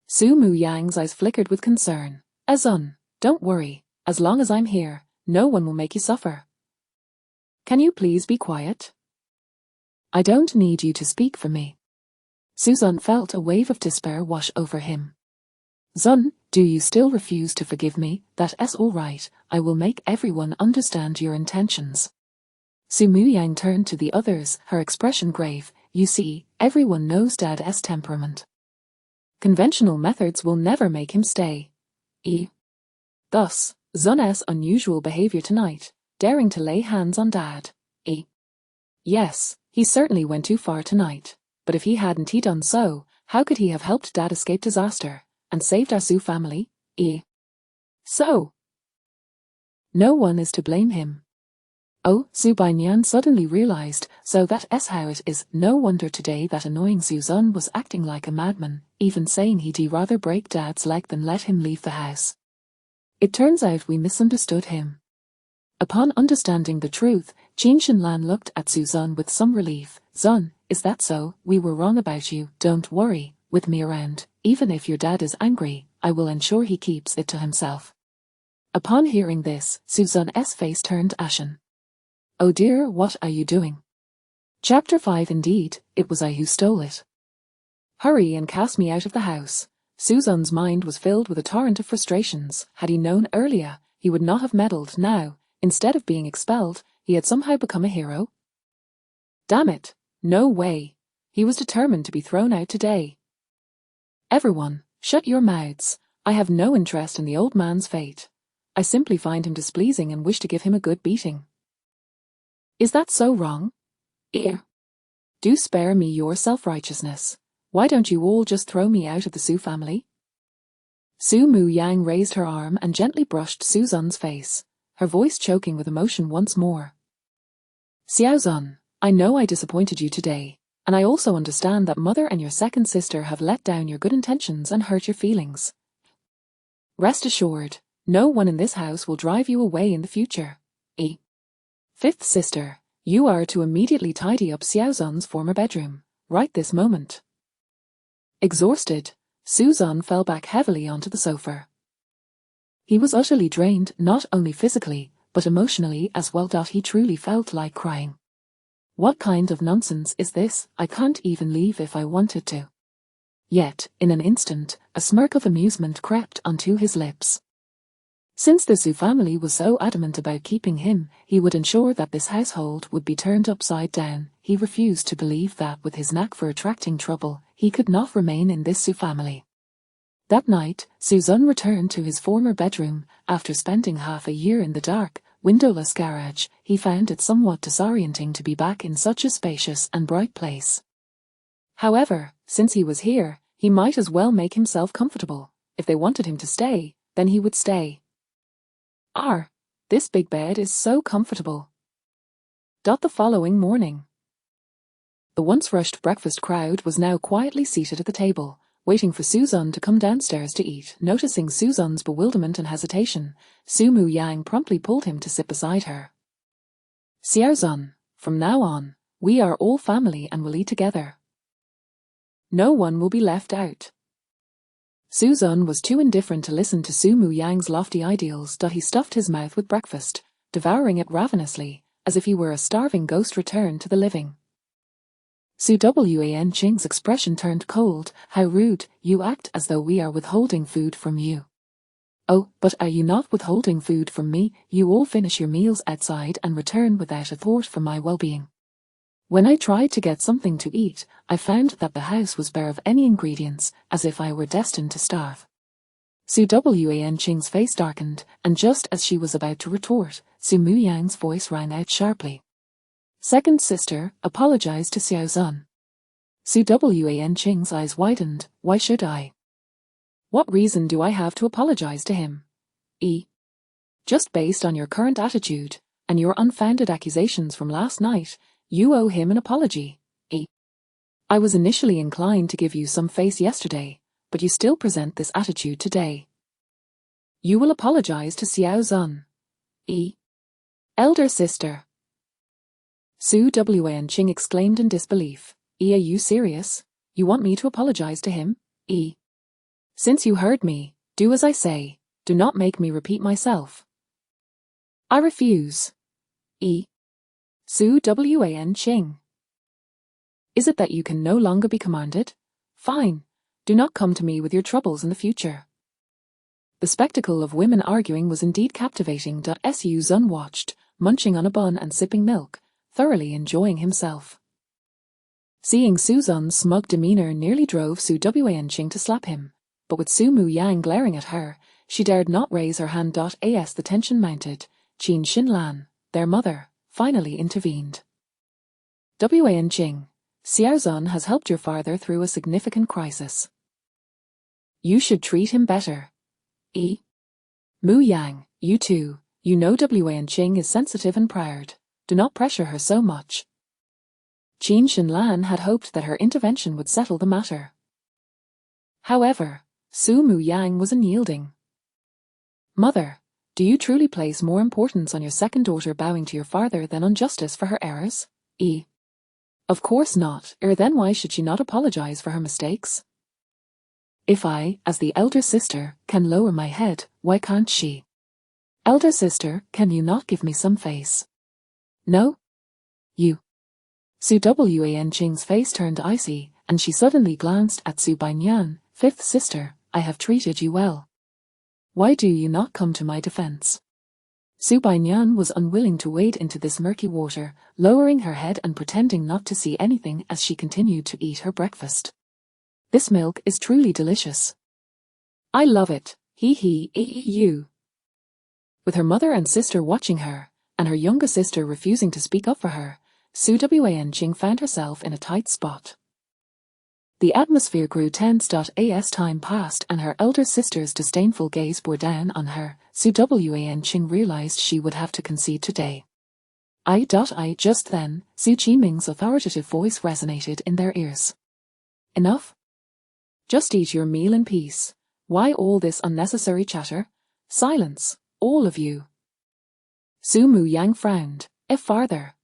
Su Muyang's eyes flickered with concern. Zun, don't worry. As long as I'm here, no one will make you suffer. Can you please be quiet? I don't need you to speak for me. Su Zun felt a wave of despair wash over him. Zun, do you still refuse to forgive me? That's all right, I will make everyone understand your intentions. Su Muyang turned to the others, her expression grave. You see, everyone knows Dad's temperament. Conventional methods will never make him stay. Thus, Zun's unusual behavior tonight, daring to lay hands on Dad. Yes, he certainly went too far tonight, but if he hadn't done so, how could he have helped Dad escape disaster, and saved our Su family? So, no one is to blame him. Oh, Su Baiyan suddenly realized, so that's how it is. No wonder today that annoying Su Zun was acting like a madman, even saying he'd rather break Dad's leg than let him leave the house. It turns out we misunderstood him. Upon understanding the truth, Qin Shinlan looked at Su Zun with some relief. Zun, is that so? We were wrong about you. Don't worry, with me around, even if your dad is angry, I will ensure he keeps it to himself. Upon hearing this, Su Zun's face turned ashen. Oh dear, what are you doing? Chapter 5. Indeed, it was I who stole it. Hurry and cast me out of the house. Su Zun's mind was filled with a torrent of frustrations. Had he known earlier, he would not have meddled. Now, instead of being expelled, he had somehow become a hero. Damn it, no way. He was determined to be thrown out today. Everyone, shut your mouths. I have no interest in the old man's fate. I simply find him displeasing and wish to give him a good beating. Is that so wrong? Do spare me your self-righteousness. Why don't you all just throw me out of the Su family? Su Muyang raised her arm and gently brushed Su Zun's face, her voice choking with emotion once more. Xiao Zun, I know I disappointed you today, and I also understand that Mother and your second sister have let down your good intentions and hurt your feelings. Rest assured, no one in this house will drive you away in the future. Fifth sister, you are to immediately tidy up Xiao Zun's former bedroom, right this moment. Exhausted, Su Zun fell back heavily onto the sofa. He was utterly drained, not only physically, but emotionally as well. He truly felt like crying. What kind of nonsense is this? I can't even leave if I wanted to. Yet, in an instant, a smirk of amusement crept onto his lips. Since the Su family was so adamant about keeping him, he would ensure that this household would be turned upside down. He refused to believe that with his knack for attracting trouble, he could not remain in this Su family. That night, Su Zun returned to his former bedroom. After spending half a year in the dark, windowless garage, he found it somewhat disorienting to be back in such a spacious and bright place. However, since he was here, he might as well make himself comfortable. If they wanted him to stay, then he would stay. This big bed is so comfortable. The following morning, the once rushed breakfast crowd was now quietly seated at the table, waiting for Su Zun to come downstairs to eat. Noticing Su Zun's bewilderment and hesitation, Su Muyang promptly pulled him to sit beside her. Xiao Zun, from now on, we are all family and will eat together. No one will be left out. Su Zun was too indifferent to listen to Su Muyang's lofty ideals. He stuffed his mouth with breakfast, devouring it ravenously, as if he were a starving ghost returned to the living. Su Wan Qing's expression turned cold. How rude, you act as though we are withholding food from you. Oh, but are you not withholding food from me? You all finish your meals outside and return without a thought for my well-being. When I tried to get something to eat, I found that the house was bare of any ingredients, as if I were destined to starve. Su Wan Qing's face darkened, and just as she was about to retort, Su Muyang's voice rang out sharply. Second sister, apologize to Xiao Zun. Su Wan Qing's eyes widened. Why should I? What reason do I have to apologize to him? Just based on your current attitude, and your unfounded accusations from last night, you owe him an apology. I was initially inclined to give you some face yesterday, but you still present this attitude today. You will apologize to Xiao Zun. Elder sister. Su Wan Qing exclaimed in disbelief. Are you serious? You want me to apologize to him? Since you heard me, do as I say. Do not make me repeat myself. I refuse. Su Wan Qing. Is it that you can no longer be commanded? Fine. Do not come to me with your troubles in the future. The spectacle of women arguing was indeed captivating. Su Zun watched, munching on a bun and sipping milk, thoroughly enjoying himself. Seeing Su Zun's smug demeanor nearly drove Su Wenqing to slap him, but with Su Mu Yang glaring at her, she dared not raise her hand. As the tension mounted, Qin Xinlan, their mother, finally intervened. Wenqing, Xiao Zun has helped your father through a significant crisis. You should treat him better. Mu Yang, you too, you know Wenqing is sensitive and proud. Do not pressure her so much. Qin Xinlan had hoped that her intervention would settle the matter. However, Su Mu Yang was unyielding. Mother, do you truly place more importance on your second daughter bowing to your father than on justice for her errors? Of course not. Then why should she not apologize for her mistakes? If I, as the elder sister, can lower my head, why can't she? Elder sister, can you not give me some face? No? You. Su Wenqing's face turned icy, and she suddenly glanced at Su Banyan. Fifth sister, I have treated you well. Why do you not come to my defense? Su Banyan was unwilling to wade into this murky water, lowering her head and pretending not to see anything as she continued to eat her breakfast. This milk is truly delicious. I love it, you. With her mother and sister watching her, and her younger sister refusing to speak up for her, Su Wenqing found herself in a tight spot. The atmosphere grew tense. As time passed and her elder sister's disdainful gaze bore down on her, Su Wenqing realized she would have to concede today. Just then, Su Qiming's authoritative voice resonated in their ears. Enough? Just eat your meal in peace. Why all this unnecessary chatter? Silence, all of you. Su Mu Yang frowned. Farther.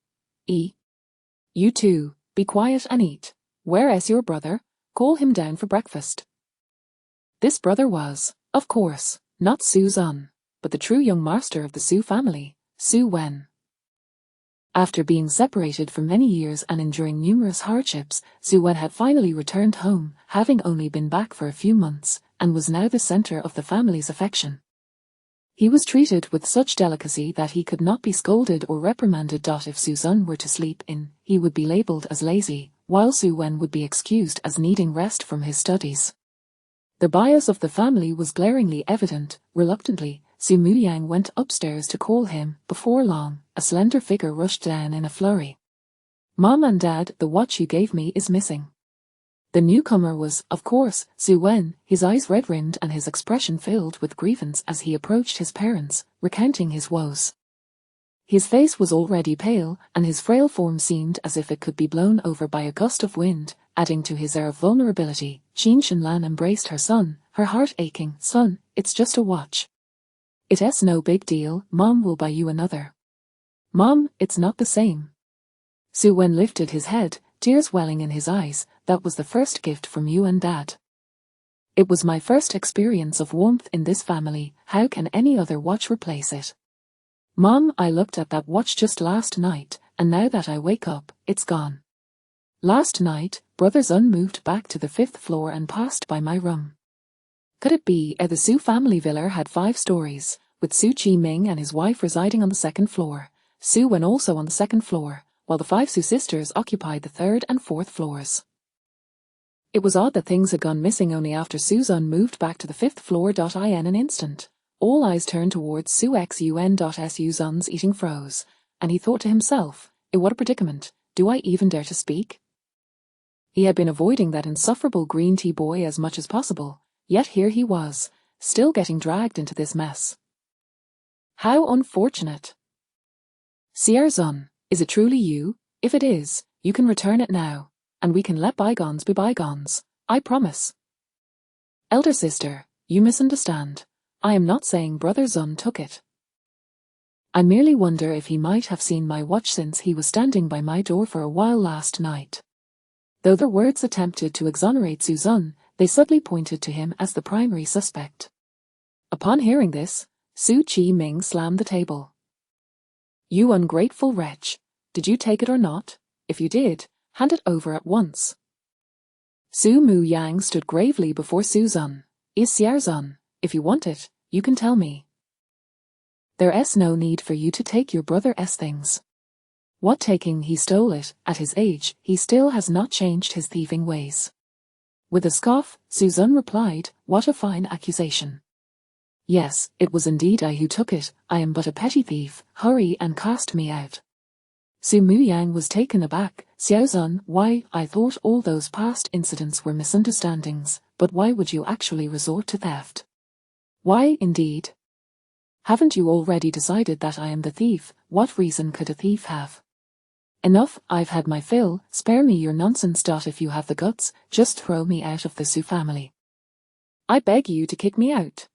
You too, be quiet and eat. Where is your brother? Call him down for breakfast. This brother was, of course, not Su Zun, but the true young master of the Su family, Su Wen. After being separated for many years and enduring numerous hardships, Su Wen had finally returned home, having only been back for a few months, and was now the center of the family's affection. He was treated with such delicacy that he could not be scolded or reprimanded. If Su Zun were to sleep in, he would be labeled as lazy, while Su Wen would be excused as needing rest from his studies. The bias of the family was glaringly evident. Reluctantly, Su Mu Yang went upstairs to call him. Before long, a slender figure rushed down in a flurry. Mom and Dad, the watch you gave me is missing. The newcomer was, of course, Su Wen, his eyes red-rimmed and his expression filled with grievance as he approached his parents, recounting his woes. His face was already pale, and his frail form seemed as if it could be blown over by a gust of wind, adding to his air of vulnerability. Qin Xinlan embraced her son, her heart aching. Son, it's just a watch. It's no big deal, Mom will buy you another. Mom, it's not the same. Su Wen lifted his head, tears welling in his eyes. That was the first gift from you and Dad. It was my first experience of warmth in this family. How can any other watch replace it? Mom, I looked at that watch just last night, and now that I wake up, it's gone. Last night, Brother Zun moved back to the 5th floor and passed by my room. Could it be the Su family villa had 5 stories, with Su Qiming and his wife residing on the 2nd floor, Su Wen also on the 2nd floor, while the 5 Su sisters occupied the 3rd and 4th floors. It was odd that things had gone missing only after Su Zun moved back to the 5th floor. In an instant, all eyes turned towards Su Xun. Su Zun's eating froze, and he thought to himself, what a predicament, do I even dare to speak? He had been avoiding that insufferable green tea boy as much as possible, yet here he was, still getting dragged into this mess. How unfortunate. Xiao Zun, is it truly you? If it is, you can return it now, and we can let bygones be bygones, I promise. Elder sister, you misunderstand. I am not saying Brother Zun took it. I merely wonder if he might have seen my watch since he was standing by my door for a while last night. Though their words attempted to exonerate Su Zun, they subtly pointed to him as the primary suspect. Upon hearing this, Su Qiming slammed the table. You ungrateful wretch, did you take it or not? If you did, hand it over at once. Su Mu Yang stood gravely before Su Zun. Is Xiao Zun, if you want it, you can tell me. There's no need for you to take your brother's things. What taking? He stole it. At his age, he still has not changed his thieving ways. With a scoff, Suzanne replied, what a fine accusation. Yes, it was indeed I who took it. I am but a petty thief. Hurry and cast me out. Su Muyang was taken aback. Xiaozun, why, I thought all those past incidents were misunderstandings, but why would you actually resort to theft? Why, indeed? Haven't you already decided that I am the thief? What reason could a thief have? Enough, I've had my fill. Spare me your nonsense. If you have the guts, just throw me out of the Su family. I beg you to kick me out.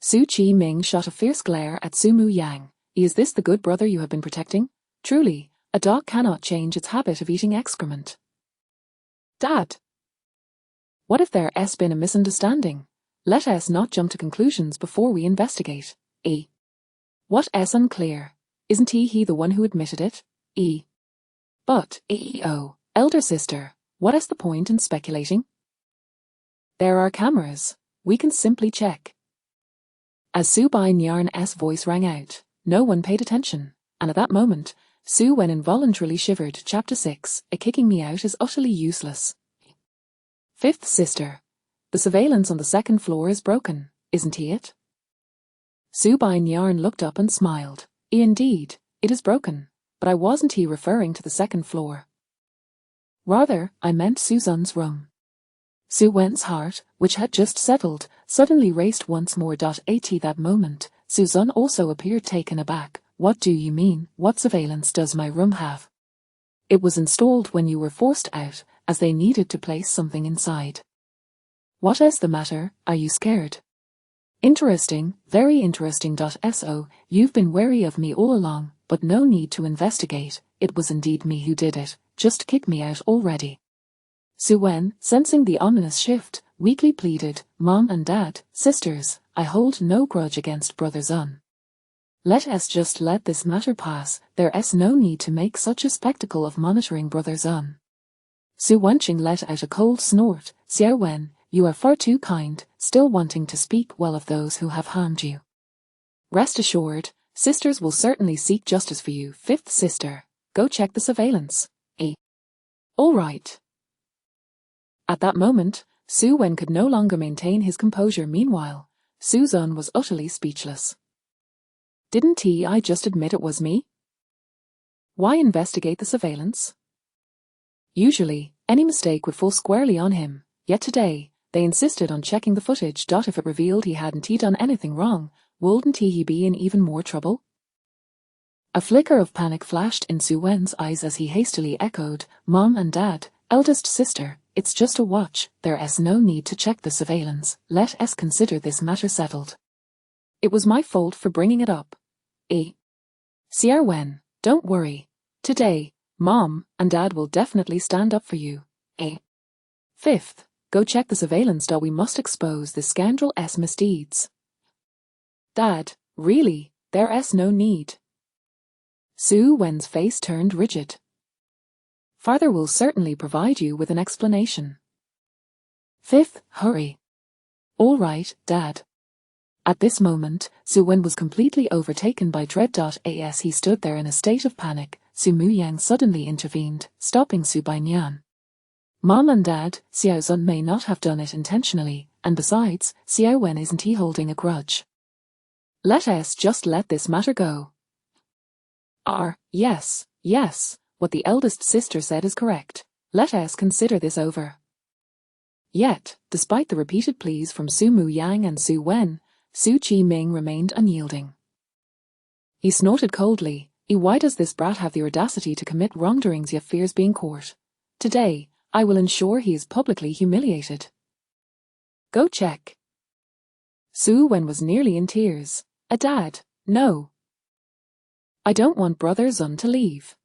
Su Qiming shot a fierce glare at Su Muyang. Is this the good brother you have been protecting? Truly, a dog cannot change its habit of eating excrement. Dad! What if there's been a misunderstanding? Let us not jump to conclusions before we investigate. What's unclear? Isn't he the one who admitted it? But, elder sister, what is the point in speculating? There are cameras. We can simply check. As Su Bainyan's voice rang out, no one paid attention, and at that moment, Su Wen involuntarily shivered. Chapter 6, A kicking me out is utterly useless. Fifth sister, the surveillance on the second floor is broken, isn't it? Su Bainyan looked up and smiled. Indeed, it is broken, but I wasn't referring to the second floor. Rather, I meant Suzanne's room. Su Wen's heart, which had just settled, suddenly raced once more. At that moment, Suzanne also appeared taken aback. What do you mean? What surveillance does my room have? It was installed when you were forced out, as they needed to place something inside. What is the matter? Are you scared? Interesting, very interesting. So, you've been wary of me all along, but no need to investigate. It was indeed me who did it. Just kick me out already. Su Wen, sensing the ominous shift, weakly pleaded, Mom and Dad, sisters, I hold no grudge against Brother Zun. Let us just let this matter pass. There's no need to make such a spectacle of monitoring Brother Zun. Su Wenqing let out a cold snort. Xiao Wen, you are far too kind, still wanting to speak well of those who have harmed you. Rest assured, sisters will certainly seek justice for you. Fifth sister, go check the surveillance. All right. At that moment, Su Wen could no longer maintain his composure. Meanwhile, Suzanne was utterly speechless. Didn't I just admit it was me? Why investigate the surveillance? Usually, any mistake would fall squarely on him, yet today, they insisted on checking the footage. If it revealed he hadn't done anything wrong, wouldn't he be in even more trouble? A flicker of panic flashed in Su Wen's eyes as he hastily echoed, Mom and Dad, eldest sister, it's just a watch. There's no need to check the surveillance. Let us consider this matter settled. It was my fault for bringing it up. Xiao Wen, don't worry. Today, Mom and Dad will definitely stand up for you. Fifth, go check the surveillance. We must expose this scoundrel's misdeeds. Dad, really, there's no need. Su Wen's face turned rigid. Father will certainly provide you with an explanation. Fifth, hurry. All right, Dad. At this moment, Su Wen was completely overtaken by dread. As he stood there in a state of panic, Su Muyang suddenly intervened, stopping Su Bainyan. Mom and Dad, Xiao Zun may not have done it intentionally, and besides, Xiao Wen isn't holding a grudge. Let us just let this matter go. Yes, what the eldest sister said is correct. Let us consider this over. Yet, despite the repeated pleas from Su Muyang and Su Wen, Su Qiming remained unyielding. He snorted coldly. Why does this brat have the audacity to commit wrongdoings yet fears being caught? Today, I will ensure he is publicly humiliated. Go check. Su Wen was nearly in tears. Dad, no. I don't want Brother Zun to leave.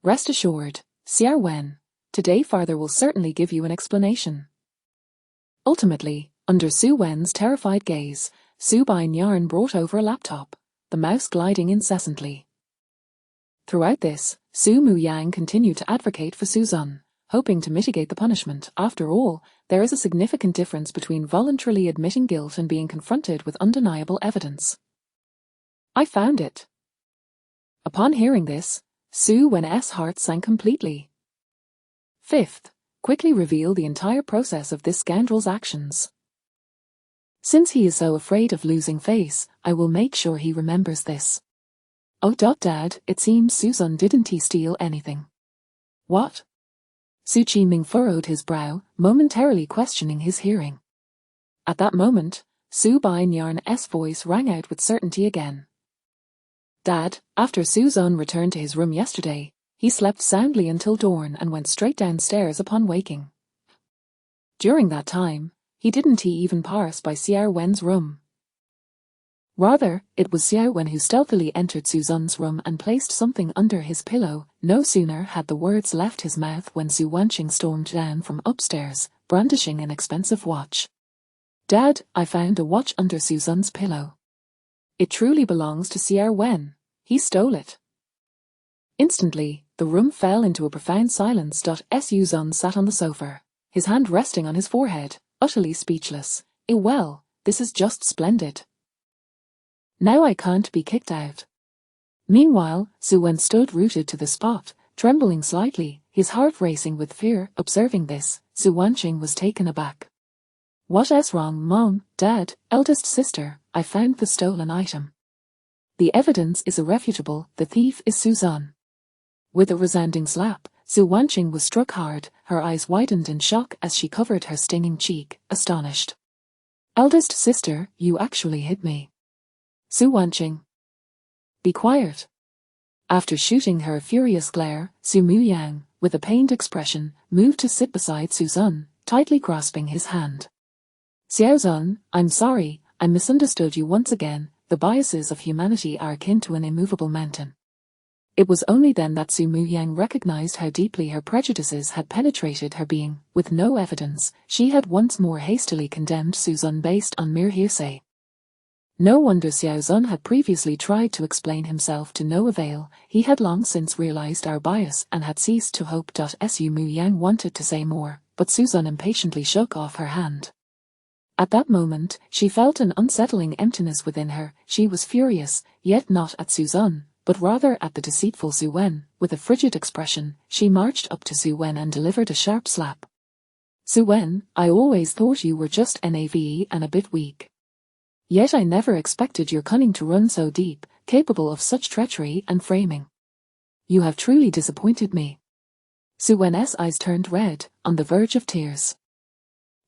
Rest assured, Xiao Wen, today Father will certainly give you an explanation. Ultimately, under Su Wen's terrified gaze, Su Bainyan brought over a laptop, the mouse gliding incessantly. Throughout this, Su Muyang continued to advocate for Suzanne, hoping to mitigate the punishment. After all, there is a significant difference between voluntarily admitting guilt and being confronted with undeniable evidence. I found it. Upon hearing this, Sue Wen's heart sank completely. Fifth, quickly reveal the entire process of this scoundrel's actions. Since he is so afraid of losing face, I will make sure he remembers this. Oh, Dad, it seems Susan didn't he steal anything? What? Su Qiming furrowed his brow, momentarily questioning his hearing. At that moment, Su Bainyan's voice rang out with certainty again. Dad, after Susan returned to his room yesterday, he slept soundly until dawn and went straight downstairs upon waking. During that time, he didn't even pass by Xiao Wen's room. Rather, it was Xiao Wen who stealthily entered Susan's room and placed something under his pillow. No sooner had the words left his mouth when Su Wanqing stormed down from upstairs, brandishing an expensive watch. Dad, I found a watch under Susan's pillow. It truly belongs to Xiao Wen. He stole it. Instantly, the room fell into a profound silence. Susan sat on the sofa, his hand resting on his forehead, utterly speechless. Well, this is just splendid. Now I can't be kicked out. Meanwhile, Su Wen stood rooted to the spot, trembling slightly, his heart racing with fear. Observing this, Su Wanqing was taken aback. What's wrong, Mom, Dad, eldest sister? I found the stolen item. The evidence is irrefutable. The thief is Susan. With a resounding slap, Su Wanqing was struck hard. Her eyes widened in shock as she covered her stinging cheek, astonished. Eldest sister, you actually hit me. Su Wanqing. Be quiet. After shooting her a furious glare, Su Muyang, with a pained expression, moved to sit beside Susan, tightly grasping his hand. Xiaozun, I'm sorry, I misunderstood you once again. The biases of humanity are akin to an immovable mountain. It was only then that Su Muyang recognized how deeply her prejudices had penetrated her being. With no evidence, she had once more hastily condemned Susan based on mere hearsay. No wonder Xiaozun had previously tried to explain himself to no avail. He had long since realized our bias and had ceased to hope. Su Muyang wanted to say more, but Susan impatiently shook off her hand. At that moment, she felt an unsettling emptiness within her. She was furious, yet not at Susan, but rather at the deceitful Su Wen. With a frigid expression, she marched up to Su Wen and delivered a sharp slap. Su Wen, I always thought you were just naive and a bit weak. Yet I never expected your cunning to run so deep, capable of such treachery and framing. You have truly disappointed me. Su Wen's eyes turned red, on the verge of tears.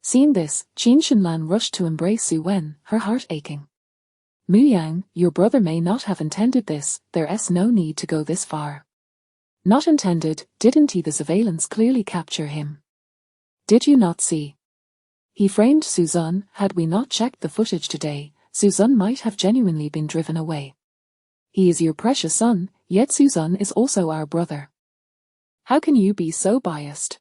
Seeing this, Qin Shinlan rushed to embrace Su Wen, her heart aching. Muyang, your brother may not have intended this. There's no need to go this far. Not intended, didn't he? The surveillance clearly capture him. Did you not see? He framed Susan. Had we not checked the footage today, Susan might have genuinely been driven away. He is your precious son, yet Susan is also our brother. How can you be so biased?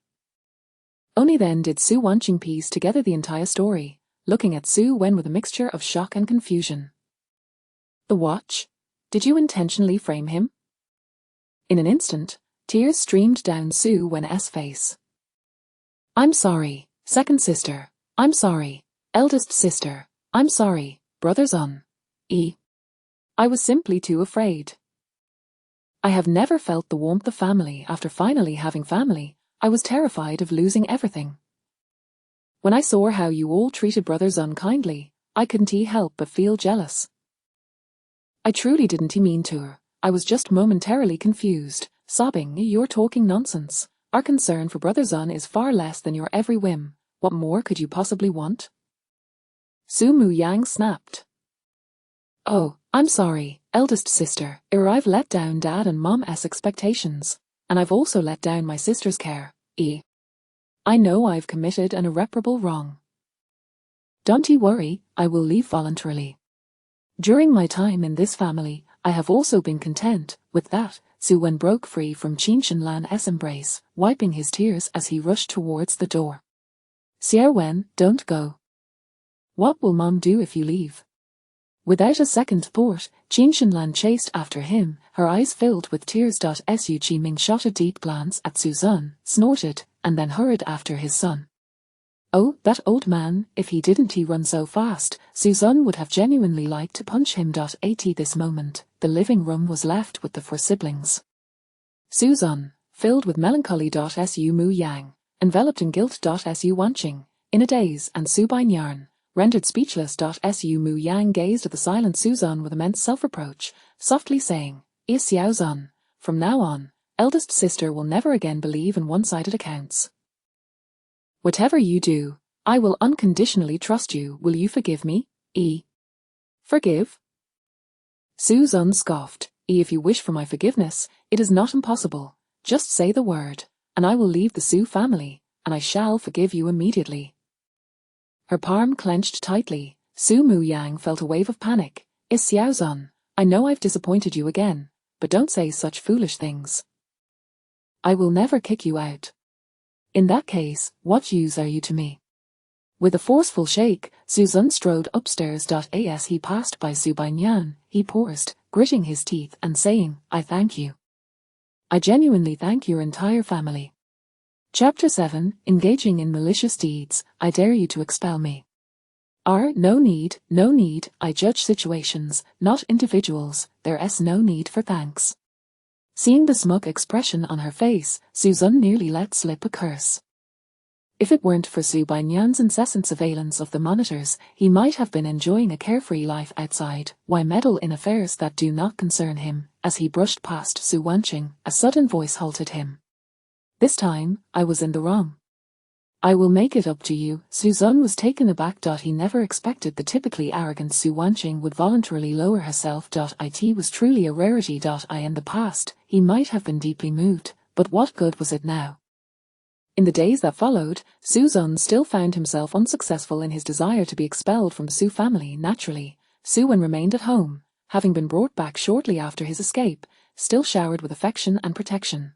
Only then did Su Wanqing piece together the entire story, looking at Su Wen with a mixture of shock and confusion. The watch? Did you intentionally frame him? In an instant, tears streamed down Su Wen's face. I'm sorry, second sister. I'm sorry, eldest sister. I'm sorry, brother Zun. I was simply too afraid. I have never felt the warmth of family. After finally having family, I was terrified of losing everything. When I saw how you all treated brother Zun kindly, I couldn't help but feel jealous. I truly didn't mean to her. I was just momentarily confused, sobbing. You're talking nonsense. Our concern for brother Zun is far less than your every whim. What more could you possibly want? Su Muyang snapped. Oh, I'm sorry, eldest sister. I've let down Dad and Mom's expectations. And I've also let down my sister's care. I know I've committed an irreparable wrong. Don't you worry, I will leave voluntarily. During my time in this family, I have also been content. With that, Su Wen broke free from Qin Shinlan's embrace, wiping his tears as he rushed towards the door. Xiao Wen, don't go. What will Mom do if you leave? Without a second thought, Qin Shinlan chased after him, her eyes filled with tears. Su Qiming shot a deep glance at Susan, snorted, and then hurried after his son. Oh, that old man, if he didn't he run so fast, Suzanne would have genuinely liked to punch him. At this moment, the living room was left with the four siblings. Suzanne, filled with melancholy. Su Mu Yang, enveloped in guilt. Su Wanqing, in a daze, and Su Bainyan, rendered speechless. Su Mu Yang gazed at the silent Suzanne with immense self-reproach, softly saying, Xiaozan, from now on, eldest sister will never again believe in one-sided accounts. Whatever you do, I will unconditionally trust you. Will you forgive me? Forgive? Suzanne scoffed. If you wish for my forgiveness, it is not impossible. Just say the word, and I will leave the Su family, and I shall forgive you immediately. Her palm clenched tightly. Su Mu Yang felt a wave of panic. Xiaozan, I know I've disappointed you again, but don't say such foolish things. I will never kick you out. In that case, what use are you to me? With a forceful shake, Suzanne strode upstairs. As he passed by Su Bainyan, he paused, gritting his teeth and saying, I thank you. I genuinely thank your entire family. Chapter 7, Engaging in Malicious Deeds, I dare you to expel me. No need, I judge situations, not individuals, there's no need for thanks. Seeing the smug expression on her face, Suzanne nearly let slip a curse. If it weren't for Su Bainyan's incessant surveillance of the monitors, he might have been enjoying a carefree life outside. Why meddle in affairs that do not concern him? As he brushed past Su Wanqing, a sudden voice halted him. This time, I was in the wrong. I will make it up to you. Suzanne was taken aback. He never expected the typically arrogant Su Wanqing would voluntarily lower herself. It was truly a rarity. In the past, he might have been deeply moved, but what good was it now? In the days that followed, Suzanne still found himself unsuccessful in his desire to be expelled from the Su family. Naturally, Su Wen remained at home, having been brought back shortly after his escape, still showered with affection and protection.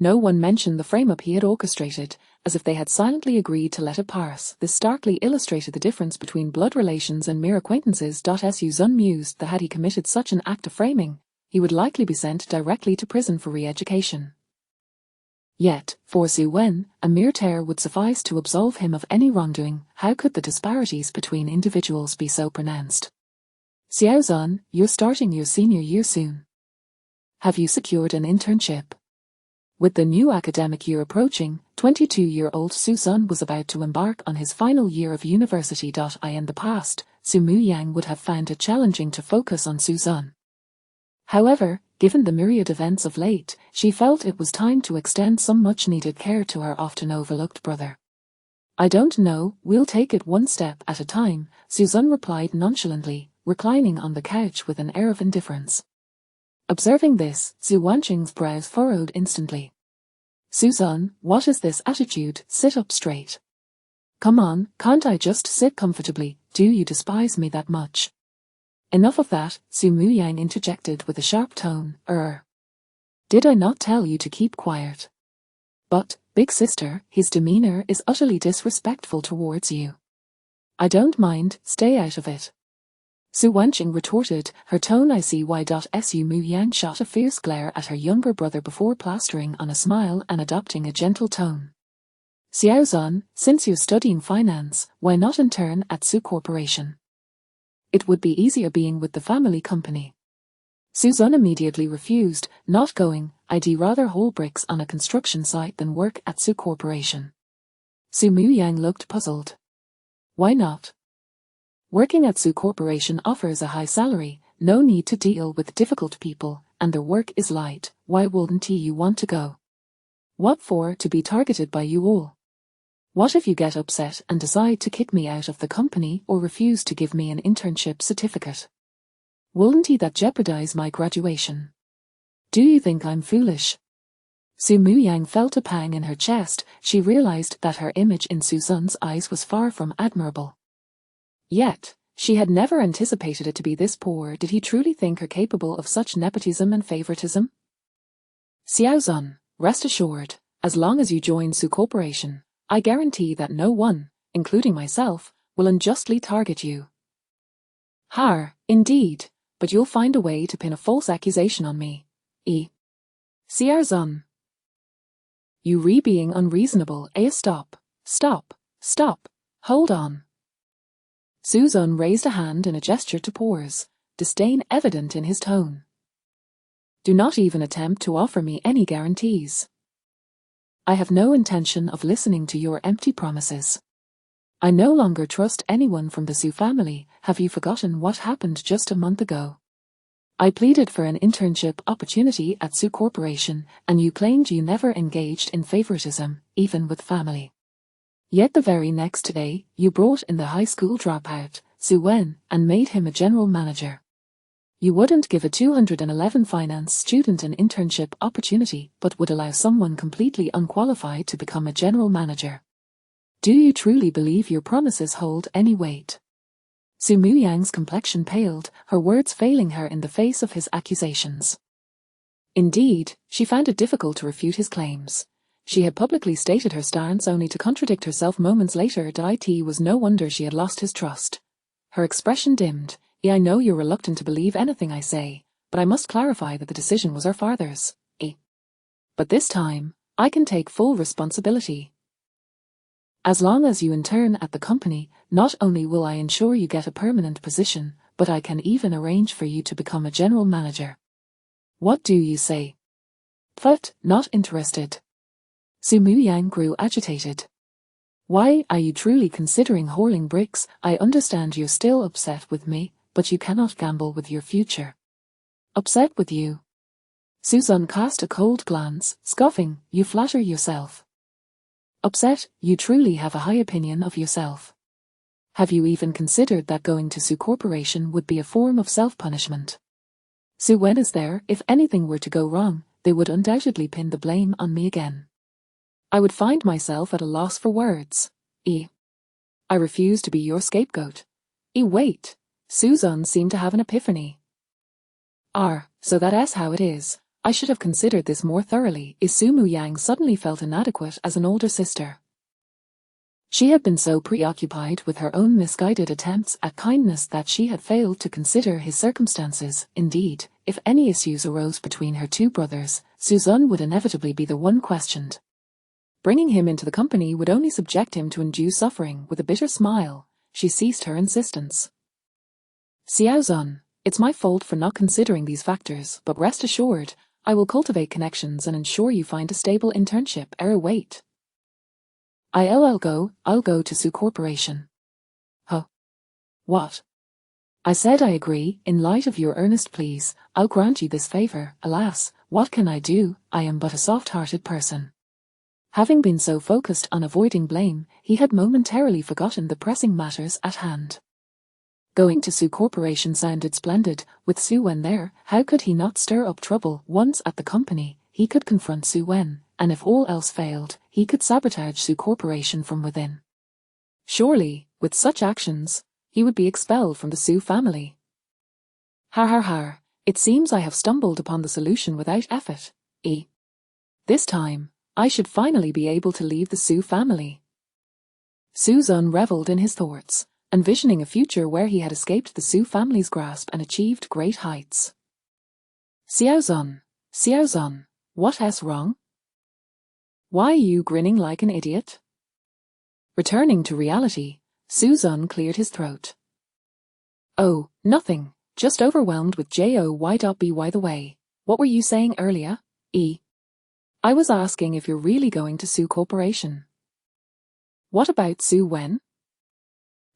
No one mentioned the frame-up he had orchestrated, as if they had silently agreed to let it pass. This starkly illustrated the difference between blood relations and mere acquaintances. Suzanne mused that had he committed such an act of framing, he would likely be sent directly to prison for re-education. Yet, for Su Wen, a mere tear would suffice to absolve him of any wrongdoing. How could the disparities between individuals be so pronounced? Xiaozan, you're starting your senior year soon. Have you secured an internship? With the new academic year approaching, 22-year-old Suzanne was about to embark on his final year of university. In the past, Su Mu Yang would have found it challenging to focus on Suzanne. However, given the myriad events of late, she felt it was time to extend some much-needed care to her often overlooked brother. I don't know, we'll take it one step at a time, Suzanne replied nonchalantly, reclining on the couch with an air of indifference. Observing this, Su Wanqing's brows furrowed instantly. Suzanne, what is this attitude? Sit up straight. Come on, can't I just sit comfortably? Do you despise me that much? Enough of that, Su Mu Yang interjected with a sharp tone. Did I not tell you to keep quiet? But, big sister, his demeanor is utterly disrespectful towards you. I don't mind, stay out of it. Su Wanqing retorted, her tone I see why. Su Mu Yang shot a fierce glare at her younger brother before plastering on a smile and adopting a gentle tone. Xiaozan, since you're studying finance, why not intern at Su Corporation? It would be easier being with the family company. Suzanne immediately refused, not going. I'd rather haul bricks on a construction site than work at Su Corporation. Su Mu Yang looked puzzled. Why not? Working at Su Corporation offers a high salary, no need to deal with difficult people, and their work is light. Why wouldn't you want to go? What for? To be targeted by you all? What if you get upset and decide to kick me out of the company or refuse to give me an internship certificate? Wouldn't that jeopardize my graduation? Do you think I'm foolish? Su Mu Yang felt a pang in her chest. She realized that her image in Suzanne's eyes was far from admirable. Yet, she had never anticipated it to be this poor. Did he truly think her capable of such nepotism and favoritism? Xiaozan, rest assured, as long as you join Su Corporation, I guarantee that no one, including myself, will unjustly target you. Indeed, but you'll find a way to pin a false accusation on me. Xiaozan. You being unreasonable, stop, stop, stop, hold on. Suzanne raised a hand in a gesture to pause, disdain evident in his tone. Do not even attempt to offer me any guarantees. I have no intention of listening to your empty promises. I no longer trust anyone from the Su family. Have you forgotten what happened just a month ago? I pleaded for an internship opportunity at Su Corporation, and you claimed you never engaged in favoritism, even with family. Yet the very next day, you brought in the high school dropout, Su Wen, and made him a general manager. You wouldn't give a 211 finance student an internship opportunity, but would allow someone completely unqualified to become a general manager. Do you truly believe your promises hold any weight? Su Muyang's complexion paled, her words failing her in the face of his accusations. Indeed, she found it difficult to refute his claims. She had publicly stated her stance only to contradict herself moments later. It was no wonder she had lost his trust. Her expression dimmed. I know you're reluctant to believe anything I say, but I must clarify that the decision was our father's. But this time, I can take full responsibility. As long as you intern at the company, not only will I ensure you get a permanent position, but I can even arrange for you to become a general manager. What do you say? But, not interested. Su Muyang grew agitated. Why are you truly considering hauling bricks? I understand you're still upset with me, but you cannot gamble with your future. Upset with you? Suzanne cast a cold glance, scoffing, you flatter yourself. Upset, you truly have a high opinion of yourself. Have you even considered that going to Su Corporation would be a form of self-punishment? Su Wen is there. If anything were to go wrong, they would undoubtedly pin the blame on me again. I would find myself at a loss for words. I refuse to be your scapegoat. Wait. Suzanne seemed to have an epiphany. So that's how it is. I should have considered this more thoroughly. Su Muyang suddenly felt inadequate as an older sister. She had been so preoccupied with her own misguided attempts at kindness that she had failed to consider his circumstances. Indeed, if any issues arose between her two brothers, Suzanne would inevitably be the one questioned. Bringing him into the company would only subject him to undue suffering. With a bitter smile, she ceased her insistence. Xiaozun, it's my fault for not considering these factors, but rest assured, I will cultivate connections and ensure you find a stable internship. Wait. I'll go to Su Corporation. Huh? What? I said I agree. In light of your earnest pleas, I'll grant you this favor. Alas, what can I do? I am but a soft-hearted person. Having been so focused on avoiding blame, he had momentarily forgotten the pressing matters at hand. Going to Su Corporation sounded splendid. With Su Wen there, how could he not stir up trouble? Once at the company, he could confront Su Wen, and if all else failed, he could sabotage Su Corporation from within. Surely, with such actions, he would be expelled from the Su family. Har. It seems I have stumbled upon the solution without effort. This time, I should finally be able to leave the Su family. Suzanne revelled in his thoughts, envisioning a future where he had escaped the Su family's grasp and achieved great heights. Xiaozun, what's wrong? Why are you grinning like an idiot? Returning to reality, Suzanne cleared his throat. Oh, nothing, just overwhelmed with joy. By the way, what were you saying earlier? I was asking if you're really going to Su Corporation. What about Su Wen?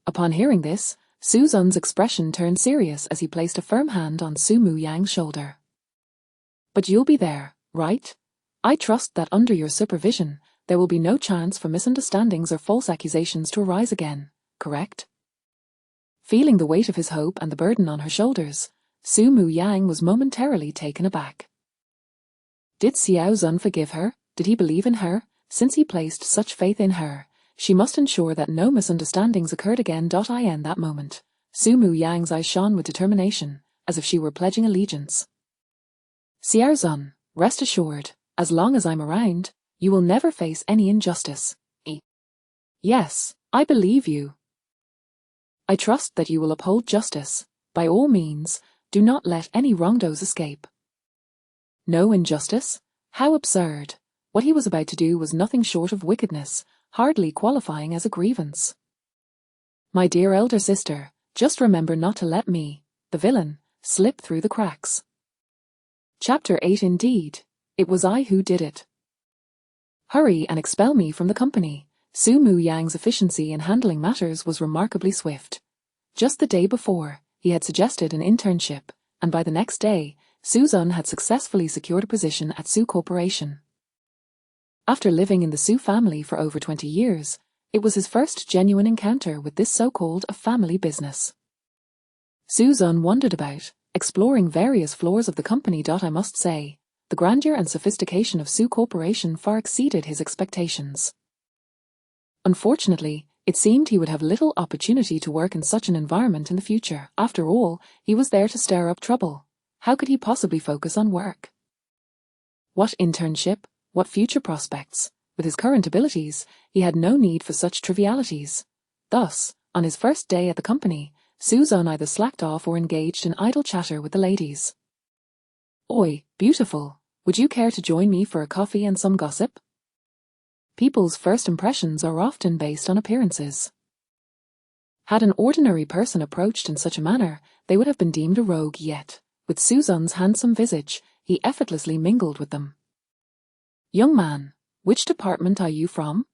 Upon hearing this, Suzanne's expression turned serious as he placed a firm hand on Su Muyang's shoulder. But you'll be there, right? I trust that under your supervision, there will be no chance for misunderstandings or false accusations to arise again, correct? Feeling the weight of his hope and the burden on her shoulders, Su Muyang was momentarily taken aback. Did Xiaozun forgive her? Did he believe in her? Since he placed such faith in her, she must ensure that no misunderstandings occurred again. In that moment, Su Muyang's eyes shone with determination, as if she were pledging allegiance. Xiaozun, rest assured, as long as I'm around, you will never face any injustice. Yes, I believe you. I trust that you will uphold justice. By all means, do not let any wrongdoers escape. No injustice? How absurd. What he was about to do was nothing short of wickedness, hardly qualifying as a grievance. My dear elder sister, just remember not to let me, the villain, slip through the cracks. Chapter 8. Indeed, it was I who did it. Hurry and expel me from the company. Su Mu Yang's efficiency in handling matters was remarkably swift. Just the day before, he had suggested an internship, and by the next day, Su Zun had successfully secured a position at Su Corporation. After living in the Su family for over 20 years, it was his first genuine encounter with this so-called a family business. Su Zun wandered about, exploring various floors of the company. I must say, the grandeur and sophistication of Su Corporation far exceeded his expectations. Unfortunately, it seemed he would have little opportunity to work in such an environment in the future. After all, he was there to stir up trouble. How could he possibly focus on work? What internship? What future prospects? With his current abilities, he had no need for such trivialities. Thus, on his first day at the company, Su Zun either slacked off or engaged in idle chatter with the ladies. Oi, beautiful, would you care to join me for a coffee and some gossip? People's first impressions are often based on appearances. Had an ordinary person approached in such a manner, they would have been deemed a rogue, yet, with Su Zun's handsome visage, he effortlessly mingled with them. Young man, which department are you from?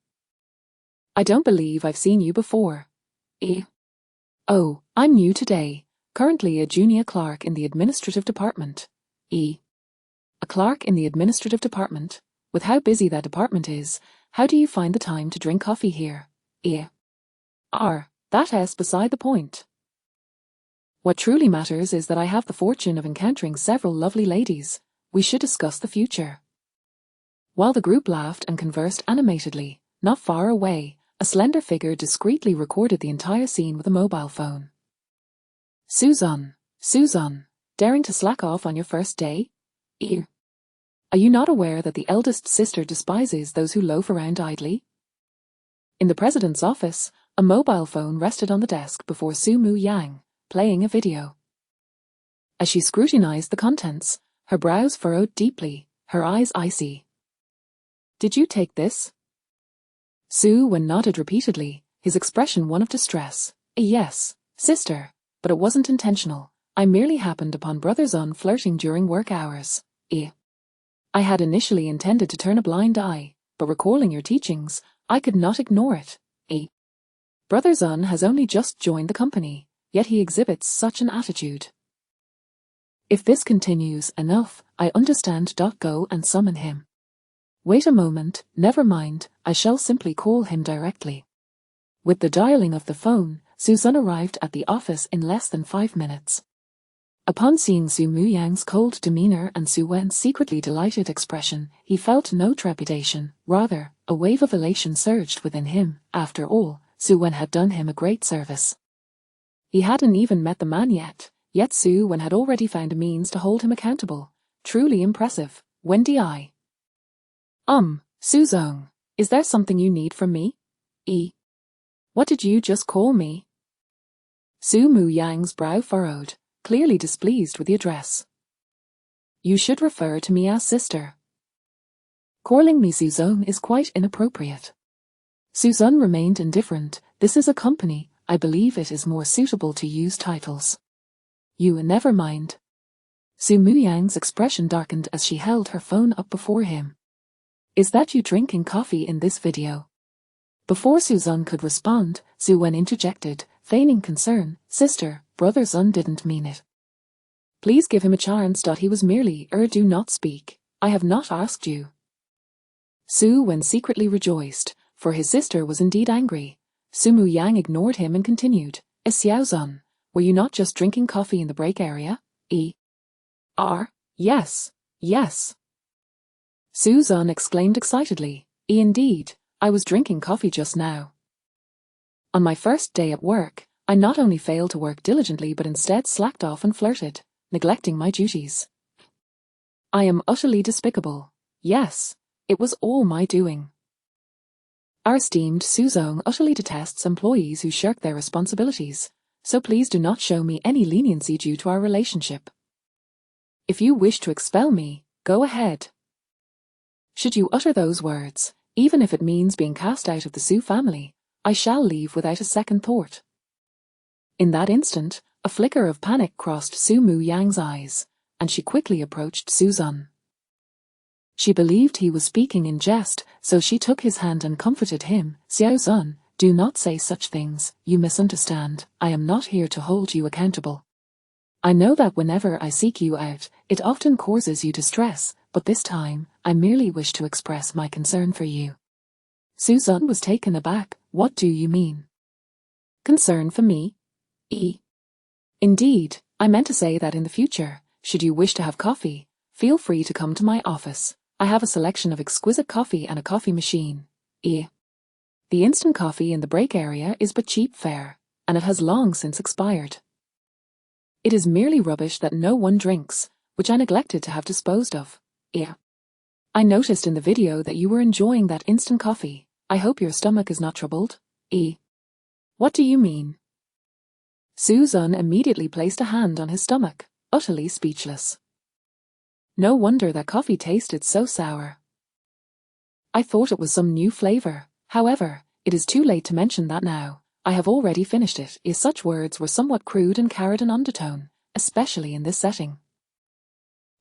I don't believe I've seen you before. Oh, I'm new today, currently a junior clerk in the administrative department. A clerk in the administrative department? With how busy that department is, how do you find the time to drink coffee here? That's beside the point. What truly matters is that I have the fortune of encountering several lovely ladies. We should discuss the future. While the group laughed and conversed animatedly, not far away, a slender figure discreetly recorded the entire scene with a mobile phone. Su Zun, daring to slack off on your first day? Are you not aware that the eldest sister despises those who loaf around idly? In the president's office, a mobile phone rested on the desk before Su Mu Yang, playing a video. As she scrutinized the contents, her brows furrowed deeply, her eyes icy. Did you take this? Su Wen nodded repeatedly, his expression one of distress. Yes, sister, but it wasn't intentional. I merely happened upon Brother Zun flirting during work hours. I had initially intended to turn a blind eye, but recalling your teachings, I could not ignore it. Brother Zun has only just joined the company, yet he exhibits such an attitude. If this continues, enough, I understand. Go and summon him. Wait a moment, never mind, I shall simply call him directly. With the dialing of the phone, Su Zun arrived at the office in less than 5 minutes. Upon seeing Su Mu Yang's cold demeanor and Su Wen's secretly delighted expression, he felt no trepidation, rather, a wave of elation surged within him. After all, Su Wen had done him a great service. He hadn't even met the man yet Su Wen had already found a means to hold him accountable. Truly impressive. Wendy I. Su Zun, is there something you need from me? What did you just call me? Su Mu Yang's brow furrowed, clearly displeased with the address. You should refer to me as sister. Calling me Su Zun is quite inappropriate. Su Zun remained indifferent. This is a company, I believe it is more suitable to use titles. You never mind. Su Mu Yang's expression darkened as she held her phone up before him. Is that you drinking coffee in this video? Before Su Zun could respond, Su Wen interjected, feigning concern. Sister, Brother Zun didn't mean it. Please give him a chance. He was merely, do not speak. I have not asked you. Su Wen secretly rejoiced, for his sister was indeed angry. Su Mu Yang ignored him and continued. Xiao Zun, were you not just drinking coffee in the break area? Yes. Su Zun exclaimed excitedly. Indeed, I was drinking coffee just now. On my first day at work, I not only failed to work diligently but instead slacked off and flirted, neglecting my duties. I am utterly despicable. Yes, it was all my doing. Our esteemed Su Zun utterly detests employees who shirk their responsibilities, so please do not show me any leniency due to our relationship. If you wish to expel me, go ahead. Should you utter those words, even if it means being cast out of the Su family, I shall leave without a second thought. In that instant, a flicker of panic crossed Su Mu Yang's eyes, and she quickly approached Suzun. She believed he was speaking in jest, so she took his hand and comforted him. Xiaozun, do not say such things, you misunderstand. I am not here to hold you accountable. I know that whenever I seek you out, it often causes you distress, but this time, I merely wish to express my concern for you. Suzun was taken aback. What do you mean? Concern for me? Indeed, I meant to say that in the future, should you wish to have coffee, feel free to come to my office. I have a selection of exquisite coffee and a coffee machine. The instant coffee in the break area is but cheap fare, and it has long since expired. It is merely rubbish that no one drinks, which I neglected to have disposed of. I noticed in the video that you were enjoying that instant coffee. I hope your stomach is not troubled. What do you mean? Suzun immediately placed a hand on his stomach, utterly speechless. No wonder that coffee tasted so sour. I thought it was some new flavor. However, it is too late to mention that now. I have already finished it. Such words were somewhat crude and carried an undertone, especially in this setting.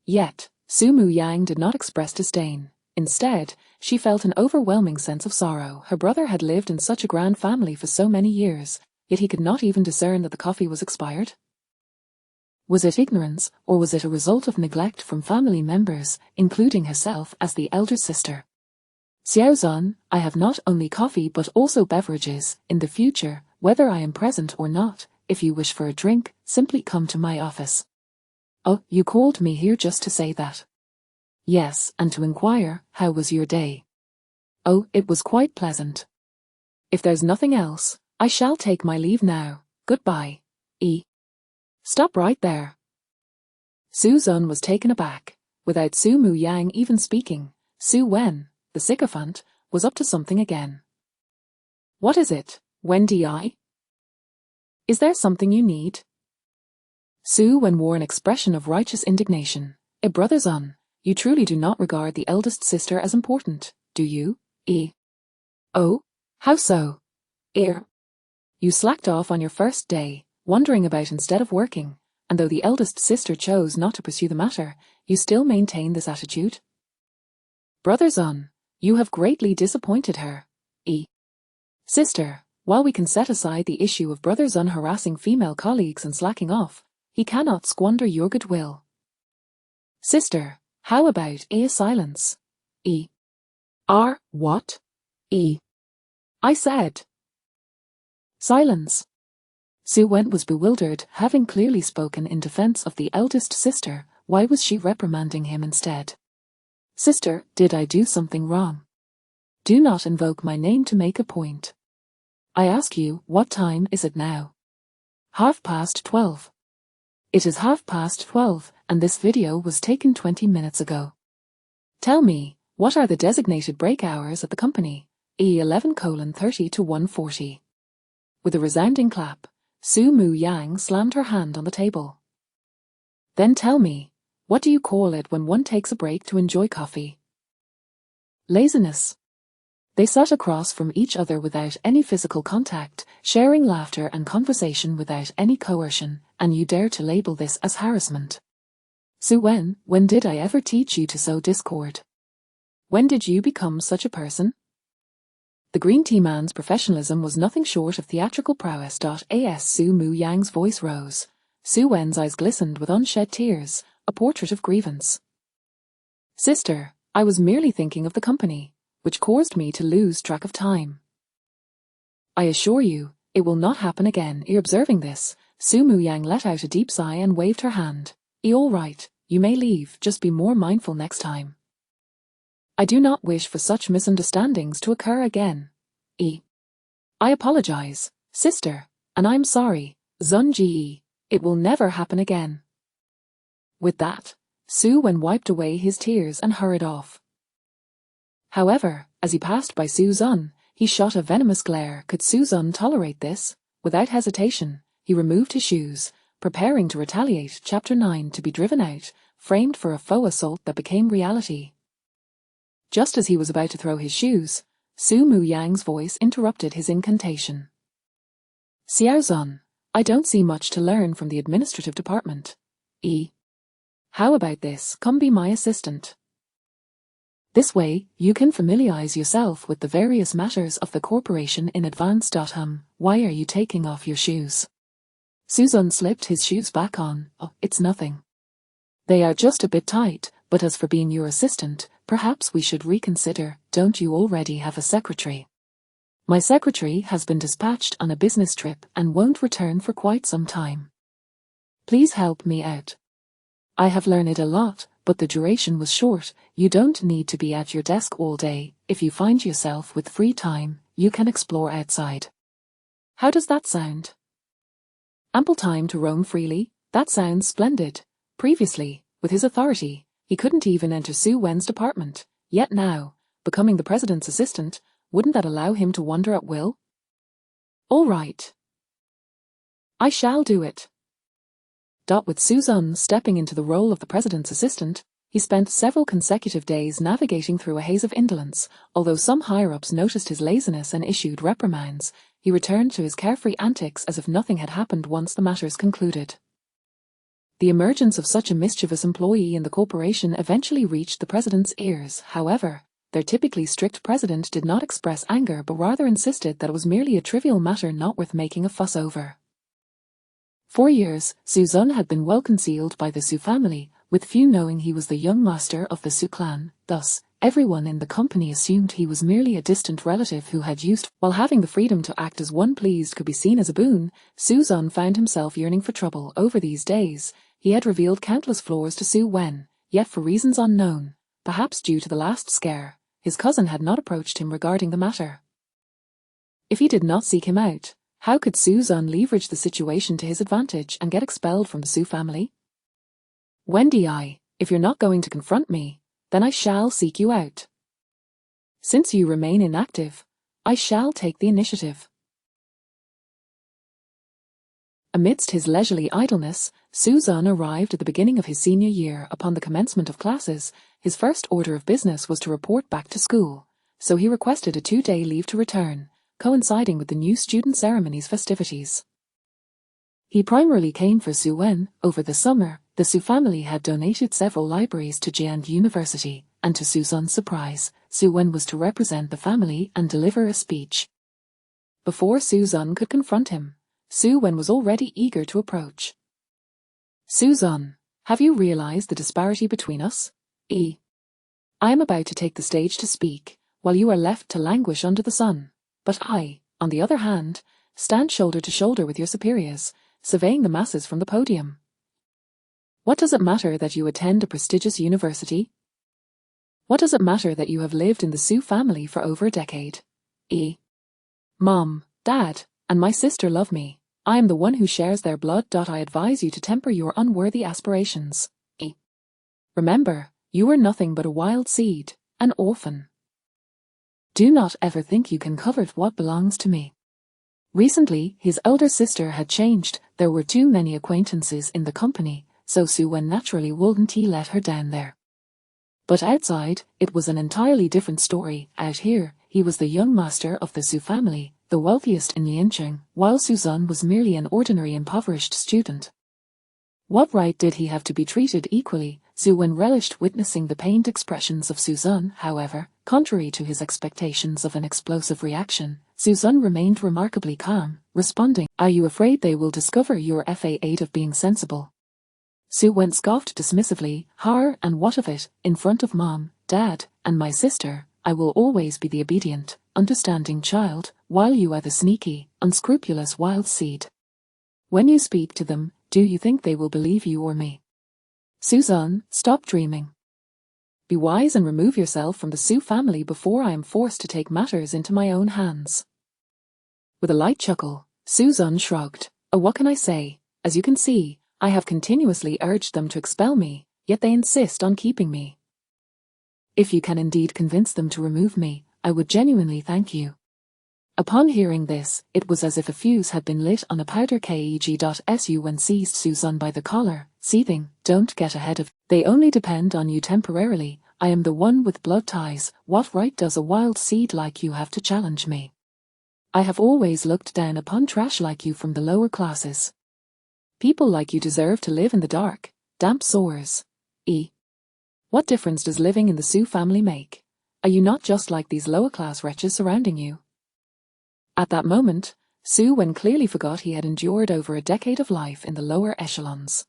Yet, Su Mu Yang did not express disdain. Instead, she felt an overwhelming sense of sorrow. Her brother had lived in such a grand family for so many years, yet he could not even discern that the coffee was expired. Was it ignorance, or was it a result of neglect from family members, including herself as the elder sister? Xiaozun, I have not only coffee but also beverages. In the future, whether I am present or not, if you wish for a drink, simply come to my office. Oh, you called me here just to say that? Yes, and to inquire, how was your day? Oh, it was quite pleasant. If there's nothing else, I shall take my leave now. Goodbye. Stop right there. Suzun was taken aback. Without Su Mu Yang even speaking, Su Wen, the sycophant, was up to something again. What is it, Wen Di? Is there something you need? Su Wen wore an expression of righteous indignation. Brother Zun, you truly do not regard the eldest sister as important, do you? Oh? How so? You slacked off on your first day, wandering about instead of working, and though the eldest sister chose not to pursue the matter, you still maintain this attitude? Brother Zun, you have greatly disappointed her. Sister, while we can set aside the issue of Brother Zun harassing female colleagues and slacking off, he cannot squander your goodwill. Sister, how about silence? What? I said. Silence. Su Wen was bewildered. Having clearly spoken in defense of the eldest sister, why was she reprimanding him instead? Sister, did I do something wrong? Do not invoke my name to make a point. I ask you, what time is it now? 12:30. It is 12:30, and this video was taken 20 minutes ago. Tell me, what are the designated break hours at the company? 11:30 to 1:40. With a resounding clap, Su Mu Yang slammed her hand on the table. Then tell me, what do you call it when one takes a break to enjoy coffee? Laziness. They sat across from each other without any physical contact, sharing laughter and conversation without any coercion, and you dare to label this as harassment. Su Wen, when did I ever teach you to sow discord? When did you become such a person? The green tea man's professionalism was nothing short of theatrical prowess. As Su Mu Yang's voice rose, Su Wen's eyes glistened with unshed tears, a portrait of grievance. Sister, I was merely thinking of the company, which caused me to lose track of time. I assure you, it will not happen again. Observing this, Su Mu Yang let out a deep sigh and waved her hand. All right, you may leave, just be more mindful next time. I do not wish for such misunderstandings to occur again. I apologize, sister, and I'm sorry, Zun Ji. It will never happen again. With that, Su Wen wiped away his tears and hurried off. However, as he passed by Suzun, he shot a venomous glare. Could Suzun tolerate this? Without hesitation, he removed his shoes, preparing to retaliate. Chapter 9 To be driven out, framed for a faux assault that became reality. Just as he was about to throw his shoes, Su Mu Yang's voice interrupted his incantation. Xiao Zun, I don't see much to learn from the administrative department. How about this? Come be my assistant. This way, you can familiarize yourself with the various matters of the corporation in advance. Why are you taking off your shoes? Su Zun slipped his shoes back on. Oh, it's nothing. They are just a bit tight, but as for being your assistant, perhaps we should reconsider. Don't you already have a secretary? My secretary has been dispatched on a business trip and won't return for quite some time. Please help me out. I have learned a lot, but the duration was short. You don't need to be at your desk all day. If you find yourself with free time, you can explore outside. How does that sound? Ample time to roam freely? That sounds splendid. Previously, with his authority, he couldn't even enter Su Wen's department. Yet now, becoming the president's assistant, wouldn't that allow him to wander at will? All right. I shall do it. With Su Zun stepping into the role of the president's assistant, he spent several consecutive days navigating through a haze of indolence. Although some higher-ups noticed his laziness and issued reprimands, he returned to his carefree antics as if nothing had happened once the matters concluded. The emergence of such a mischievous employee in the corporation eventually reached the president's ears. However, their typically strict president did not express anger but rather insisted that it was merely a trivial matter not worth making a fuss over. For years, Su Zun had been well concealed by the Su family, with few knowing he was the young master of the Su clan. Thus, everyone in the company assumed he was merely a distant relative who had used. While having the freedom to act as one pleased could be seen as a boon, Su Zun found himself yearning for trouble. Over these days, he had revealed countless flaws to Su Wen, yet for reasons unknown, perhaps due to the last scare, his cousin had not approached him regarding the matter. If he did not seek him out, how could Su Zun leverage the situation to his advantage and get expelled from the Su family? If you're not going to confront me, then I shall seek you out. Since you remain inactive, I shall take the initiative. Amidst his leisurely idleness, Su Zun arrived at the beginning of his senior year. Upon the commencement of classes, his first order of business was to report back to school, so he requested a 2-day leave to return, coinciding with the new student ceremony's festivities. He primarily came for Su Wen. Over the summer, the Su family had donated several libraries to Jian University, and to Su Zun's surprise, Su Wen was to represent the family and deliver a speech. Before Su Zun could confront him, Su Wen was already eager to approach. Su Zun, have you realized the disparity between us? I am about to take the stage to speak, while you are left to languish under the sun. But I, on the other hand, stand shoulder to shoulder with your superiors, surveying the masses from the podium. What does it matter that you attend a prestigious university? What does it matter that you have lived in the Su family for over a decade? Mom, Dad, and my sister love me. I am the one who shares their blood. I advise you to temper your unworthy aspirations. Remember, you are nothing but a wild seed, an orphan. Do not ever think you can covet what belongs to me. Recently, his elder sister had changed. There were too many acquaintances in the company, so Su Wen naturally wouldn't let her down there. But outside, it was an entirely different story. Out here, he was the young master of the Su family, the wealthiest in Liancheng, while Su Zun was merely an ordinary impoverished student. What right did he have to be treated equally? Su Wen relished witnessing the pained expressions of Su Zun. However, contrary to his expectations of an explosive reaction, Su Zun remained remarkably calm, responding, "Are you afraid they will discover your Fa8 of being sensible?" Su Wen scoffed dismissively, and what of it? In front of Mom, Dad, and my sister, I will always be the obedient, understanding child, while you are the sneaky, unscrupulous wild seed. When you speak to them, do you think they will believe you or me? Su Zun, stop dreaming. Be wise and remove yourself from the Su family before I am forced to take matters into my own hands. With a light chuckle, Su Zun shrugged. Oh, what can I say? As you can see, I have continuously urged them to expel me, yet they insist on keeping me. If you can indeed convince them to remove me, I would genuinely thank you. Upon hearing this, it was as if a fuse had been lit on a powder keg. Su Wen seized Su Zun by the collar, seething, "Don't get ahead of. They only depend on you temporarily. I am the one with blood ties. What right does a wild seed like you have to challenge me? I have always looked down upon trash like you from the lower classes. People like you deserve to live in the dark, damp sewers. What difference does living in the Sue family make? Are you not just like these lower-class wretches surrounding you? At that moment, Sue Wen clearly forgot he had endured over a decade of life in the lower echelons.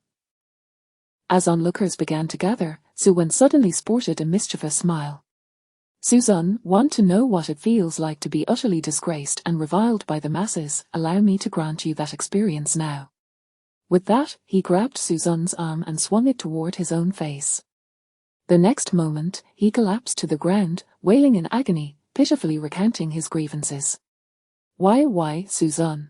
As onlookers began to gather, Sue Wen suddenly sported a mischievous smile. Suzanne, want to know what it feels like to be utterly disgraced and reviled by the masses? Allow me to grant you that experience now. With that, he grabbed Suzanne's arm and swung it toward his own face. The next moment, he collapsed to the ground, wailing in agony, pitifully recounting his grievances. Why, Suzanne?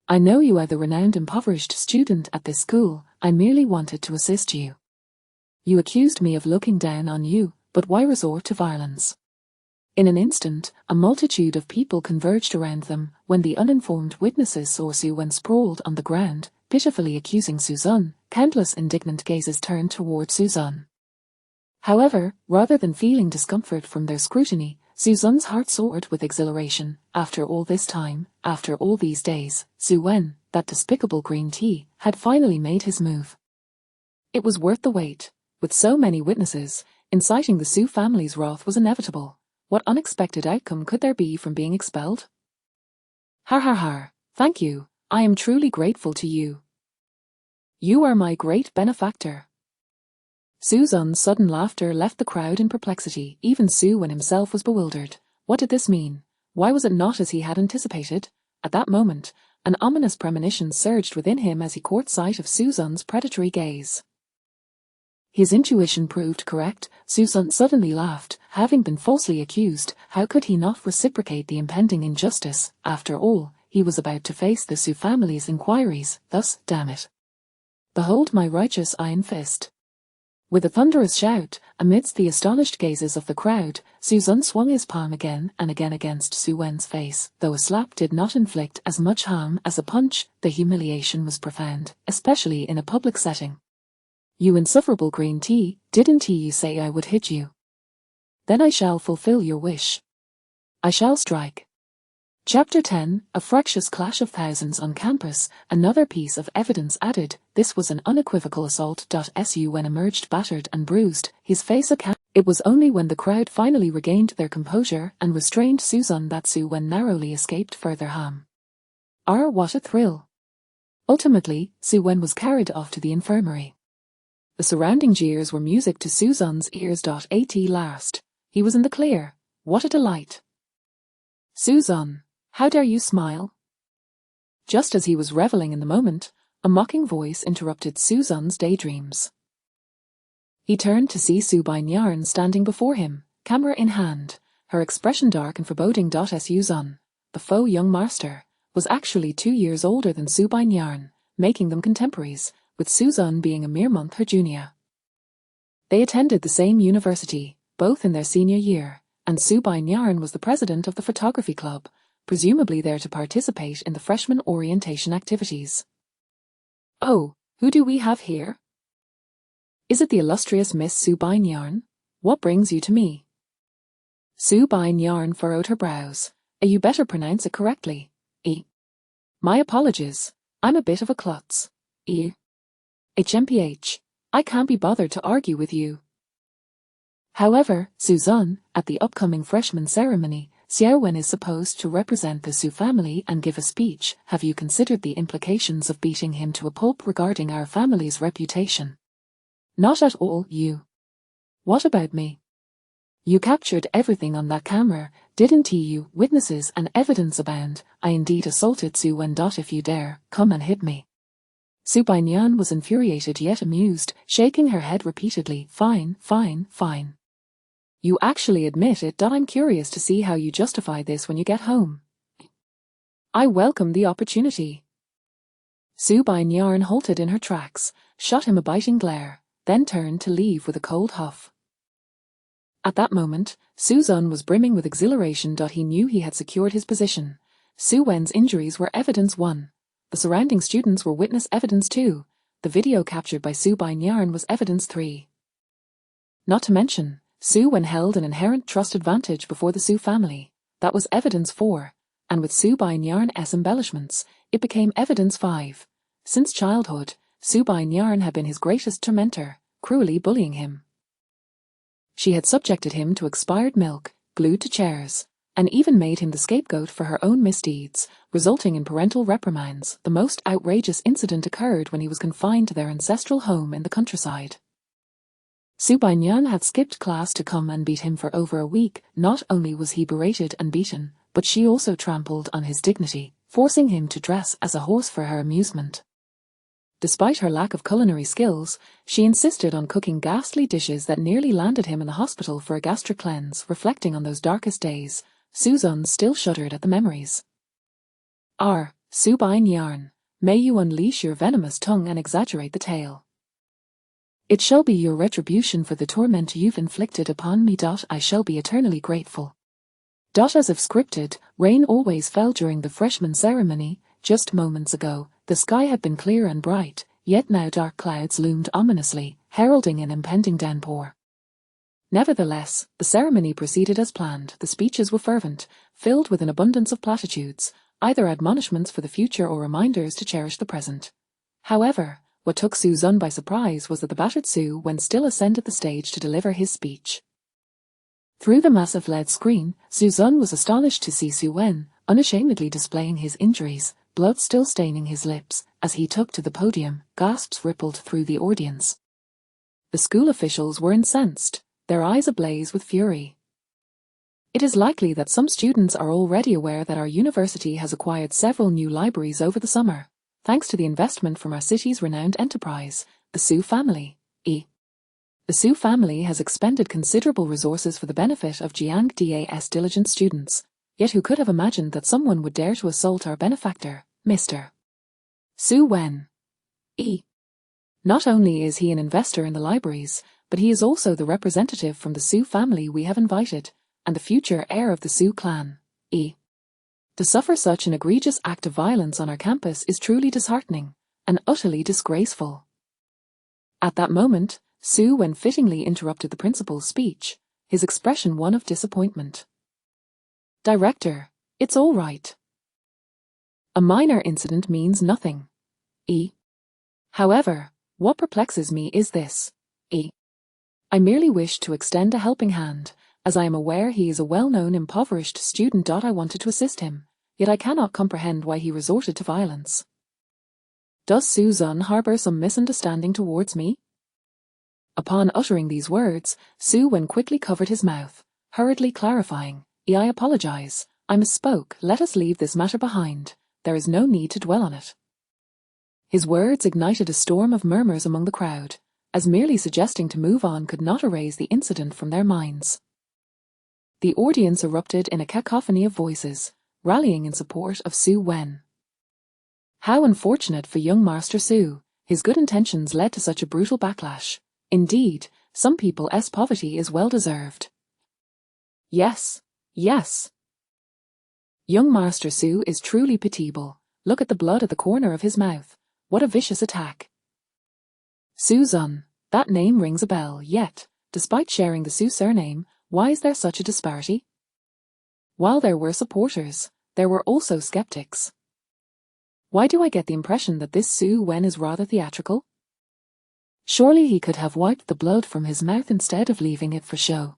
I know you are the renowned impoverished student at this school. I merely wanted to assist you. You accused me of looking down on you, but why resort to violence? In an instant, a multitude of people converged around them. When the uninformed witnesses saw Sue Wen sprawled on the ground, pitifully accusing Suzanne, countless indignant gazes turned toward Suzanne. However, rather than feeling discomfort from their scrutiny, Suzanne's heart soared with exhilaration. After all this time, after all these days, Sue Wen, that despicable green tea, had finally made his move. It was worth the wait. With so many witnesses, inciting the Sue family's wrath was inevitable. What unexpected outcome could there be from being expelled? Har har har, thank you, I am truly grateful to you. You are my great benefactor. Suzanne's sudden laughter left the crowd in perplexity. Even Sue Wen himself was bewildered. What did this mean? Why was it not as he had anticipated? At that moment, an ominous premonition surged within him as he caught sight of Suzanne's predatory gaze. His intuition proved correct. Suzanne suddenly laughed. Having been falsely accused, how could he not reciprocate the impending injustice? After all, he was about to face the Sue family's inquiries. Thus, damn it. Behold my righteous iron fist. With a thunderous shout, amidst the astonished gazes of the crowd, Suzanne swung his palm again and again against Sue Wen's face. Though a slap did not inflict as much harm as a punch, the humiliation was profound, especially in a public setting. You insufferable green tea, didn't you say I would hit you? Then I shall fulfill your wish. I shall strike. Chapter 10, A Fractious Clash of Thousands on Campus. Another piece of evidence added. This was an unequivocal assault. Sue Wen emerged battered and bruised, his face It was only when the crowd finally regained their composure and restrained Suzanne that Sue Wen narrowly escaped further harm. What a thrill. Ultimately, Sue Wen was carried off to the infirmary. The surrounding jeers were music to Suzanne's ears. At last, he was in the clear. What a delight. Suzanne, how dare you smile? Just as he was reveling in the moment, a mocking voice interrupted Suzanne's daydreams. He turned to see Sue Yarn standing before him, camera in hand, her expression dark and foreboding. Suzanne, the faux young master, was actually 2 years older than Sue Yarn, making them contemporaries, with Suzanne being a mere month her junior. They attended the same university, both in their senior year, and Sue Yarn was the president of the photography club, presumably there to participate in the freshman orientation activities. Oh, who do we have here? Is it the illustrious Miss Sue Yarn? What brings you to me? Sue Yarn furrowed her brows. You better pronounce it correctly. My apologies, I'm a bit of a klutz. HMPH, I can't be bothered to argue with you. However, Suzanne, at the upcoming freshman ceremony, Xiao Wen is supposed to represent the Sue family and give a speech. Have you considered the implications of beating him to a pulp regarding our family's reputation? Not at all, you. What about me? You captured everything on that camera, didn't you? Witnesses and evidence abound. I indeed assaulted Sue Wen. If you dare, come and hit me. Sue Yan was infuriated yet amused, shaking her head repeatedly. Fine, fine, fine. You actually admit it. I'm curious to see how you justify this when you get home. I welcome the opportunity. Sue Yarn halted in her tracks, shot him a biting glare, then turned to leave with a cold huff. At that moment, Suzanne was brimming with exhilaration. He knew he had secured his position. Sue Wen's injuries were evidence 1. The surrounding students were witness evidence 2. The video captured by Sue Yarn was evidence 3. Not to mention, Su Wen held an inherent trust advantage before the Su family. That was evidence 4, and with Su Bainyarn's embellishments, it became evidence 5. Since childhood, Su Bainyarn had been his greatest tormentor, cruelly bullying him. She had subjected him to expired milk, glued to chairs, and even made him the scapegoat for her own misdeeds, resulting in parental reprimands. The most outrageous incident occurred when he was confined to their ancestral home in the countryside. Su Bainyarn had skipped class to come and beat him for over a week. Not only was he berated and beaten, but she also trampled on his dignity, forcing him to dress as a horse for her amusement. Despite her lack of culinary skills, she insisted on cooking ghastly dishes that nearly landed him in the hospital for a gastric cleanse. Reflecting on those darkest days, Suzun still shuddered at the memories. Su Bainyarn, may you unleash your venomous tongue and exaggerate the tale. It shall be your retribution for the torment you've inflicted upon me. I shall be eternally grateful. As if scripted, rain always fell during the freshman ceremony. Just moments ago, the sky had been clear and bright, yet now dark clouds loomed ominously, heralding an impending downpour. Nevertheless, the ceremony proceeded as planned. The speeches were fervent, filled with an abundance of platitudes, either admonishments for the future or reminders to cherish the present. However, what took Suzun by surprise was that the battered Su Wen still ascended the stage to deliver his speech. Through the massive LED screen, Suzun was astonished to see Su Wen, unashamedly displaying his injuries, blood still staining his lips. As he took to the podium, gasps rippled through the audience. The school officials were incensed, their eyes ablaze with fury. It is likely that some students are already aware that our university has acquired several new libraries over the summer, thanks to the investment from our city's renowned enterprise, the Su family. The Su family has expended considerable resources for the benefit of Jiangda's diligent students, yet who could have imagined that someone would dare to assault our benefactor, Mr. Su Wen? Not only is he an investor in the libraries, but he is also the representative from the Su family we have invited, and the future heir of the Su clan. To suffer such an egregious act of violence on our campus is truly disheartening, and utterly disgraceful. At that moment, Su Wen fittingly interrupted the principal's speech, his expression one of disappointment. Director, it's all right. A minor incident means nothing. However, what perplexes me is this. I merely wished to extend a helping hand, as I am aware he is a well-known impoverished student. I wanted to assist him, yet I cannot comprehend why he resorted to violence. Does Suzun harbor some misunderstanding towards me? Upon uttering these words, Su Wen quickly covered his mouth, hurriedly clarifying, I apologize, I misspoke, let us leave this matter behind, there is no need to dwell on it. His words ignited a storm of murmurs among the crowd, as merely suggesting to move on could not erase the incident from their minds. The audience erupted in a cacophony of voices, rallying in support of Su Wen. How unfortunate for young Master Su, his good intentions led to such a brutal backlash. Indeed, some people's poverty is well deserved. Yes. Young Master Su is truly pitiable. Look at the blood at the corner of his mouth. What a vicious attack. Suzun, that name rings a bell, yet, despite sharing the Su surname, why is there such a disparity? While there were supporters, there were also skeptics. Why do I get the impression that this Su Wen is rather theatrical? Surely he could have wiped the blood from his mouth instead of leaving it for show.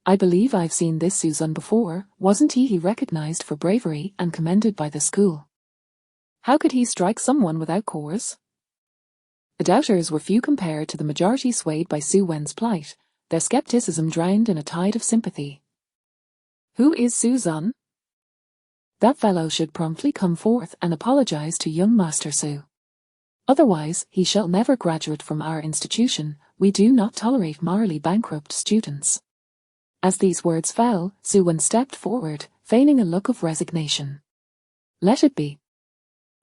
I believe I've seen this Suzun before. Wasn't he recognized for bravery and commended by the school? How could he strike someone without cause? The doubters were few compared to the majority swayed by Su Wen's plight, their skepticism drowned in a tide of sympathy. Who is Suzun? That fellow should promptly come forth and apologize to young Master Su. Otherwise, he shall never graduate from our institution. We do not tolerate morally bankrupt students. As these words fell, Su Wen stepped forward, feigning a look of resignation. Let it be.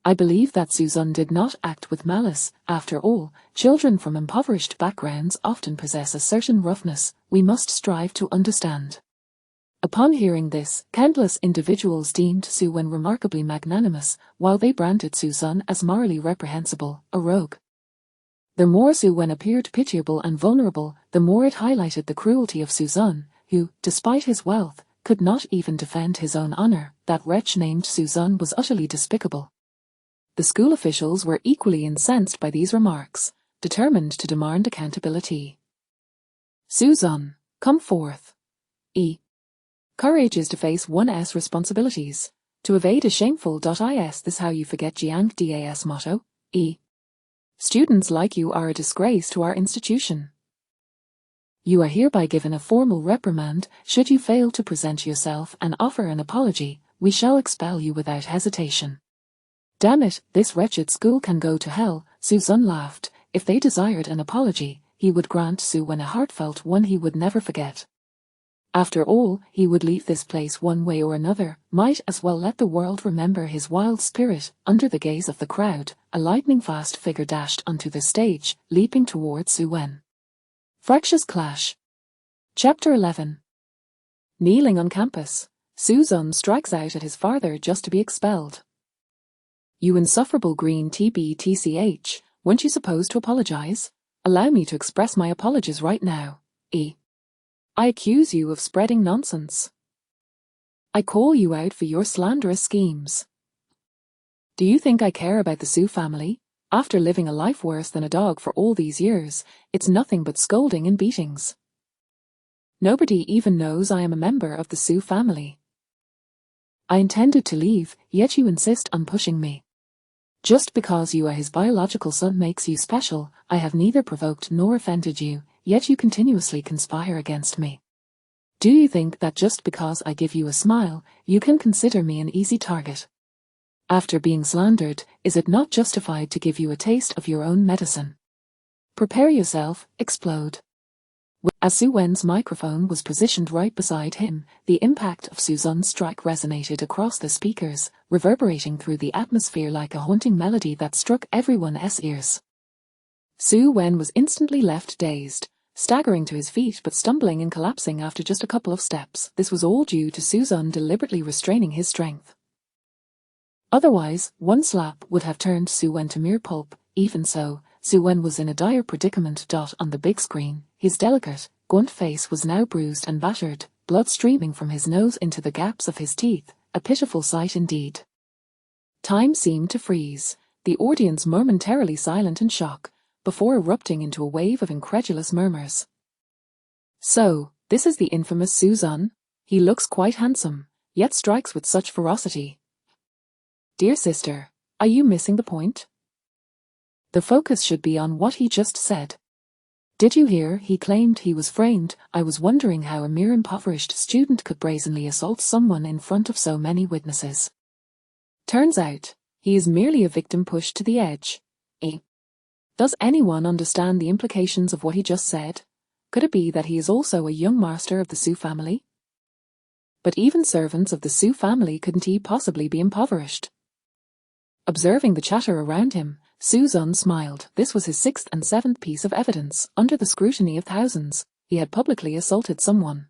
I believe that Suzun did not act with malice. After all, children from impoverished backgrounds often possess a certain roughness we must strive to understand. Upon hearing this, countless individuals deemed Su Wen remarkably magnanimous, while they branded Suzun as morally reprehensible, a rogue. The more Su Wen appeared pitiable and vulnerable, the more it highlighted the cruelty of Suzun, who, despite his wealth, could not even defend his own honor. That wretch named Suzun was utterly despicable. The school officials were equally incensed by these remarks, determined to demand accountability. Suzun, come forth. Courage is to face one's responsibilities. To evade is shameful. Is this how you forget Jiang Das motto? Students like you are a disgrace to our institution. You are hereby given a formal reprimand. Should you fail to present yourself and offer an apology, we shall expel you without hesitation. Damn it, this wretched school can go to hell. Suzun laughed. If they desired an apology, he would grant Su Wen a heartfelt one he would never forget. After all, he would leave this place one way or another, might as well let the world remember his wild spirit. Under the gaze of the crowd, a lightning-fast figure dashed onto the stage, leaping towards Su Wen. Fractious clash. Chapter 11. Kneeling on campus, Suzun strikes out at his father just to be expelled. You insufferable green TBTCH, weren't you supposed to apologize? Allow me to express my apologies right now. I accuse you of spreading nonsense. I call you out for your slanderous schemes. Do you think I care about the Su family? After living a life worse than a dog for all these years, it's nothing but scolding and beatings. Nobody even knows I am a member of the Su family. I intended to leave, yet you insist on pushing me. Just because you are his biological son makes you special. I have neither provoked nor offended you, yet you continuously conspire against me. Do you think that just because I give you a smile, you can consider me an easy target? After being slandered, is it not justified to give you a taste of your own medicine? Prepare yourself, explode. As Su Wen's microphone was positioned right beside him, the impact of Suzun's strike resonated across the speakers, reverberating through the atmosphere like a haunting melody that struck everyone's ears. Su Wen was instantly left dazed, staggering to his feet but stumbling and collapsing after just a couple of steps. This was all due to Suzun deliberately restraining his strength. Otherwise, one slap would have turned Su Wen to mere pulp. Even so, Su Wen was in a dire predicament. On the big screen, his delicate, gaunt face was now bruised and battered, blood streaming from his nose into the gaps of his teeth, a pitiful sight indeed. Time seemed to freeze, the audience momentarily silent in shock, before erupting into a wave of incredulous murmurs. So, this is the infamous Suzun? He looks quite handsome, yet strikes with such ferocity. Dear sister, are you missing the point? The focus should be on what he just said. Did you hear? He claimed he was framed. I was wondering how a mere impoverished student could brazenly assault someone in front of so many witnesses. Turns out, he is merely a victim pushed to the edge. Does anyone understand the implications of what he just said? Could it be that he is also a young master of the Su family? But even servants of the Su family couldn't he possibly be impoverished? Observing the chatter around him, Suzun smiled. This was his sixth and seventh piece of evidence. Under the scrutiny of thousands, he had publicly assaulted someone.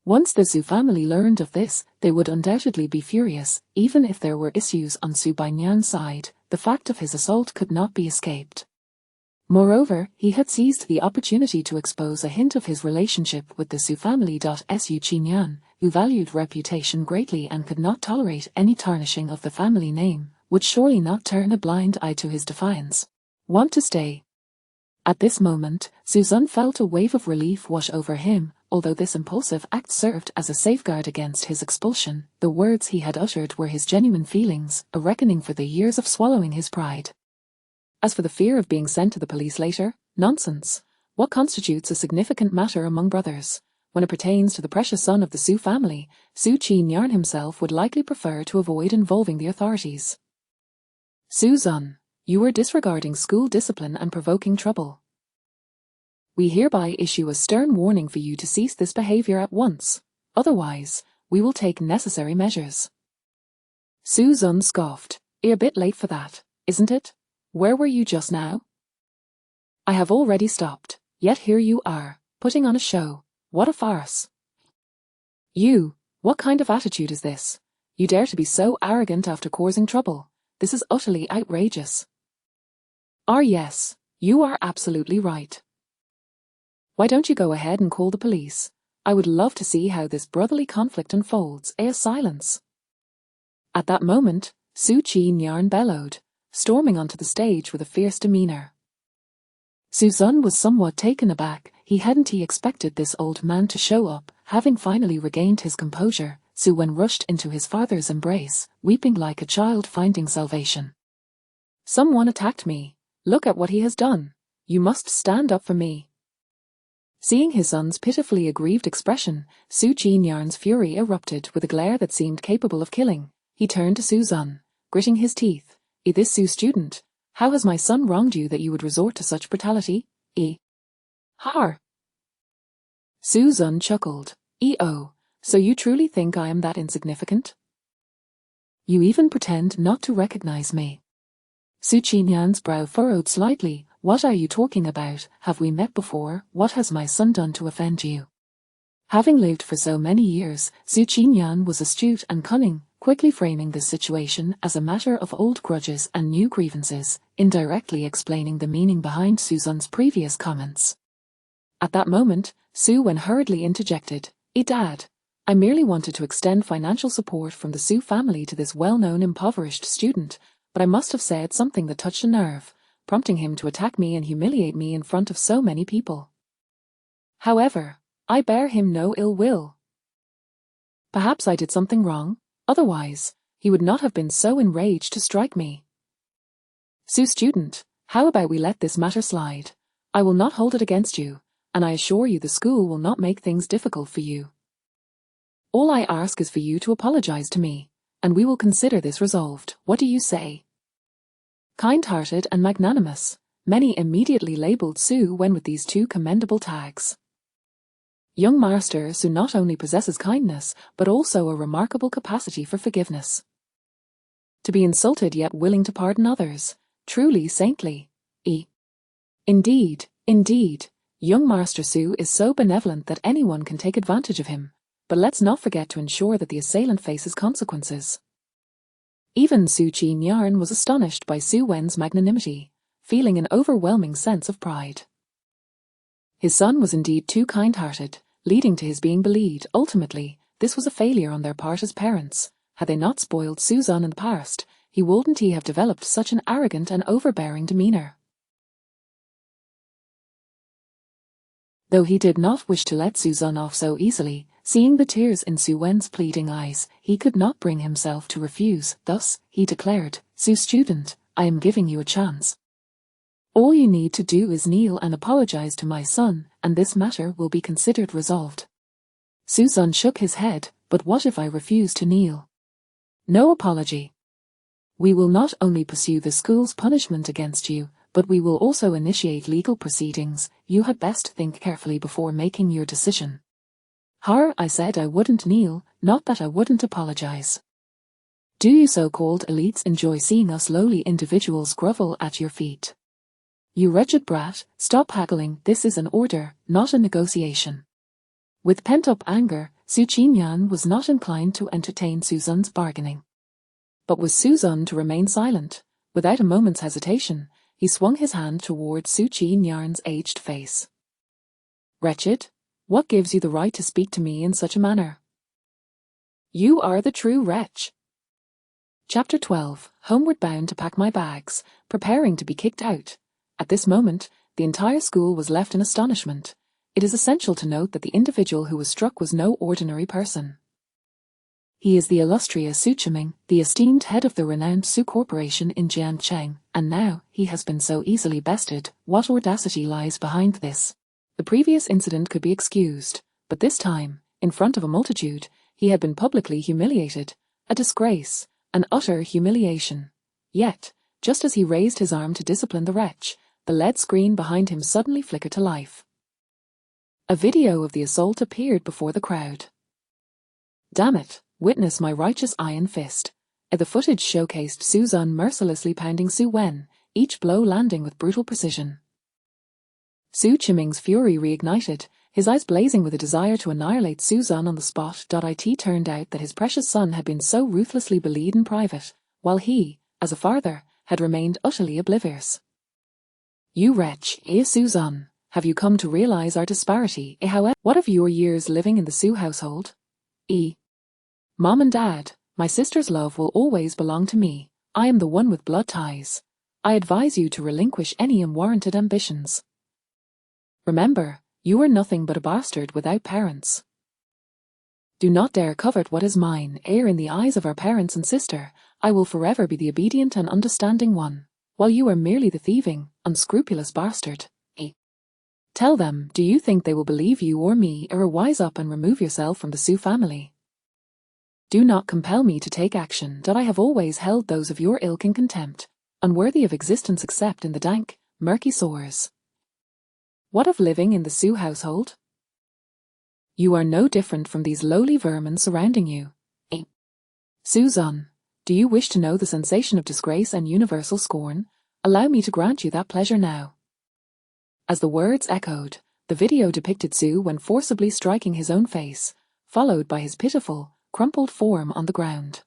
Once the Su family learned of this, they would undoubtedly be furious. Even if there were issues on Su Bainyan's side, the fact of his assault could not be escaped. Moreover, he had seized the opportunity to expose a hint of his relationship with the Su family. Su Qinyan, who valued reputation greatly and could not tolerate any tarnishing of the family name, would surely not turn a blind eye to his defiance. Want to stay? At this moment, Suzun felt a wave of relief wash over him. Although this impulsive act served as a safeguard against his expulsion, the words he had uttered were his genuine feelings, a reckoning for the years of swallowing his pride. As for the fear of being sent to the police later, nonsense. What constitutes a significant matter among brothers? When it pertains to the precious son of the Su family, Su Qinyan himself would likely prefer to avoid involving the authorities. Suzun, you are disregarding school discipline and provoking trouble. We hereby issue a stern warning for you to cease this behavior at once. Otherwise, we will take necessary measures. Suzun scoffed. A bit late for that, isn't it? Where were you just now? I have already stopped, yet here you are, putting on a show. What a farce. You, what kind of attitude is this? You dare to be so arrogant after causing trouble. This is utterly outrageous. Yes, You are absolutely right. Why don't you go ahead and call the police? I would love to see how this brotherly conflict unfolds. Silence. At that moment, Su Chi Nyan bellowed, storming onto the stage with a fierce demeanor. Suzanne was somewhat taken aback. He hadn't expected this old man to show up. Having finally regained his composure, Su Wen rushed into his father's embrace, weeping like a child finding salvation. Someone attacked me. Look at what he has done. You must stand up for me. Seeing his son's pitifully aggrieved expression, Su Chi Nyan's fury erupted with a glare that seemed capable of killing. He turned to Suzanne, gritting his teeth. This Su student, how has my son wronged you that you would resort to such brutality? Har. Suzanne chuckled. Oh, so you truly think I am that insignificant? You even pretend not to recognize me. Su Chi Nyan's brow furrowed slightly. What are you talking about? Have we met before? What has my son done to offend you? Having lived for so many years, Su Chi Nyan was astute and cunning, quickly framing this situation as a matter of old grudges and new grievances, indirectly explaining the meaning behind Suzanne's previous comments. At that moment, Su Wen hurriedly interjected, Dad, I merely wanted to extend financial support from the Su family to this well-known impoverished student, but I must have said something that touched a nerve, prompting him to attack me and humiliate me in front of so many people. However, I bear him no ill will. Perhaps I did something wrong, otherwise, he would not have been so enraged to strike me. Su student, how about we let this matter slide? I will not hold it against you, and I assure you the school will not make things difficult for you. All I ask is for you to apologize to me, and we will consider this resolved. What do you say? Kind-hearted and magnanimous, many immediately labeled Su Wen with these two commendable tags. Young Master Su not only possesses kindness, but also a remarkable capacity for forgiveness. To be insulted yet willing to pardon others, truly saintly. Indeed, young Master Su is so benevolent that anyone can take advantage of him, but let's not forget to ensure that the assailant faces consequences. Even Su Chi Nyan was astonished by Su Wen's magnanimity, feeling an overwhelming sense of pride. His son was indeed too kind-hearted, leading to his being bullied. Ultimately, this was a failure on their part as parents. Had they not spoiled Suzanne in the past, he wouldn't have developed such an arrogant and overbearing demeanor. Though he did not wish to let Suzanne off so easily, seeing the tears in Su Wen's pleading eyes, he could not bring himself to refuse. Thus, he declared, Su student, I am giving you a chance. All you need to do is kneel and apologize to my son, and this matter will be considered resolved. Suzanne shook his head, but what if I refuse to kneel? No apology. We will not only pursue the school's punishment against you, but we will also initiate legal proceedings. You had best think carefully before making your decision. I said I wouldn't kneel, not that I wouldn't apologize. Do you so-called elites enjoy seeing us lowly individuals grovel at your feet? You wretched brat, stop haggling. This is an order, not a negotiation. With pent-up anger, Su Chi Nyan was not inclined to entertain Suzanne's bargaining. But was Suzanne to remain silent? Without a moment's hesitation, he swung his hand towards Su Chi Nyan's aged face. Wretched, what gives you the right to speak to me in such a manner? You are the true wretch. Chapter 12. Homeward bound to pack my bags, preparing to be kicked out. At this moment, the entire school was left in astonishment. It is essential to note that the individual who was struck was no ordinary person. He is the illustrious Su Chiming, the esteemed head of the renowned Su Corporation in Jiancheng, and now he has been so easily bested. What audacity lies behind this? The previous incident could be excused, but this time, in front of a multitude, he had been publicly humiliated. A disgrace, an utter humiliation. Yet, just as he raised his arm to discipline the wretch, the LED screen behind him suddenly flickered to life. A video of the assault appeared before the crowd. Damn it, witness my righteous iron fist. The footage showcased Suzanne mercilessly pounding Su Wen, each blow landing with brutal precision. Su Chiming's fury reignited, his eyes blazing with a desire to annihilate Suzanne on the spot. It turned out that his precious son had been so ruthlessly bullied in private, while he, as a father, had remained utterly oblivious. You wretch, Susan, have you come to realize our disparity? However, what of your years living in the Sue household? Mom and Dad, my sister's love will always belong to me. I am the one with blood ties. I advise you to relinquish any unwarranted ambitions. Remember, you are nothing but a bastard without parents. Do not dare covet what is mine, ere in the eyes of our parents and sister, I will forever be the obedient and understanding one, while you are merely the thieving, unscrupulous bastard. Tell them, do you think they will believe you or me, or wise up and remove yourself from the Sue family? Do not compel me to take action that I have always held those of your ilk in contempt, unworthy of existence except in the dank, murky sores. What of living in the Sue household? You are no different from these lowly vermin surrounding you. Susan, do you wish to know the sensation of disgrace and universal scorn? Allow me to grant you that pleasure now. As the words echoed, the video depicted Sue when forcibly striking his own face, followed by his pitiful, crumpled form on the ground.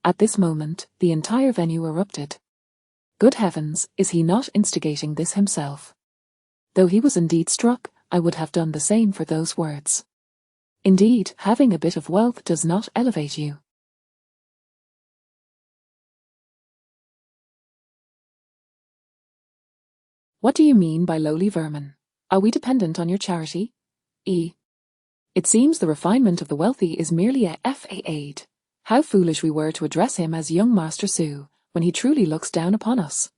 At this moment, the entire venue erupted. Good heavens, is he not instigating this himself? Though he was indeed struck, I would have done the same for those words. Indeed, having a bit of wealth does not elevate you. What do you mean by lowly vermin? Are we dependent on your charity? It seems the refinement of the wealthy is merely a aid. How foolish we were to address him as young Master Sue, when he truly looks down upon us.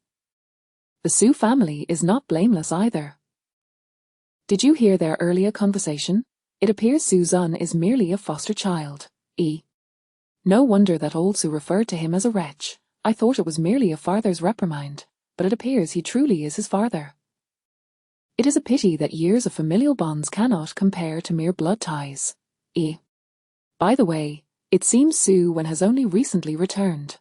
The Sue family is not blameless either. Did you hear their earlier conversation? It appears Susan is merely a foster child. No wonder that old Sue referred to him as a wretch. I thought it was merely a father's reprimand, but it appears he truly is his father. It is a pity that years of familial bonds cannot compare to mere blood ties. By the way, it seems Sue has only recently returned.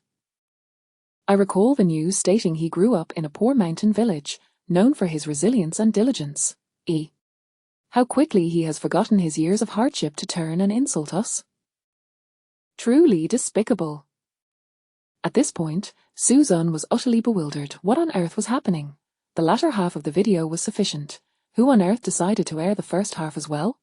I recall the news stating he grew up in a poor mountain village, known for his resilience and diligence. How quickly he has forgotten his years of hardship to turn and insult us. Truly despicable. At this point, Susan was utterly bewildered. What on earth was happening? The latter half of the video was sufficient. Who on earth decided to air the first half as well?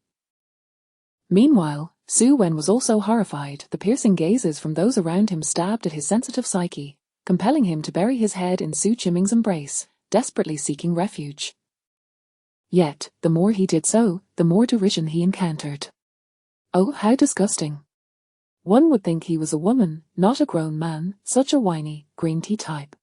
Meanwhile, Sue was also horrified. The piercing gazes from those around him stabbed at his sensitive psyche, compelling him to bury his head in Sue Chimming's embrace, desperately seeking refuge. Yet, the more he did so, the more derision he encountered. Oh, how disgusting. One would think he was a woman, not a grown man, such a whiny, green tea type.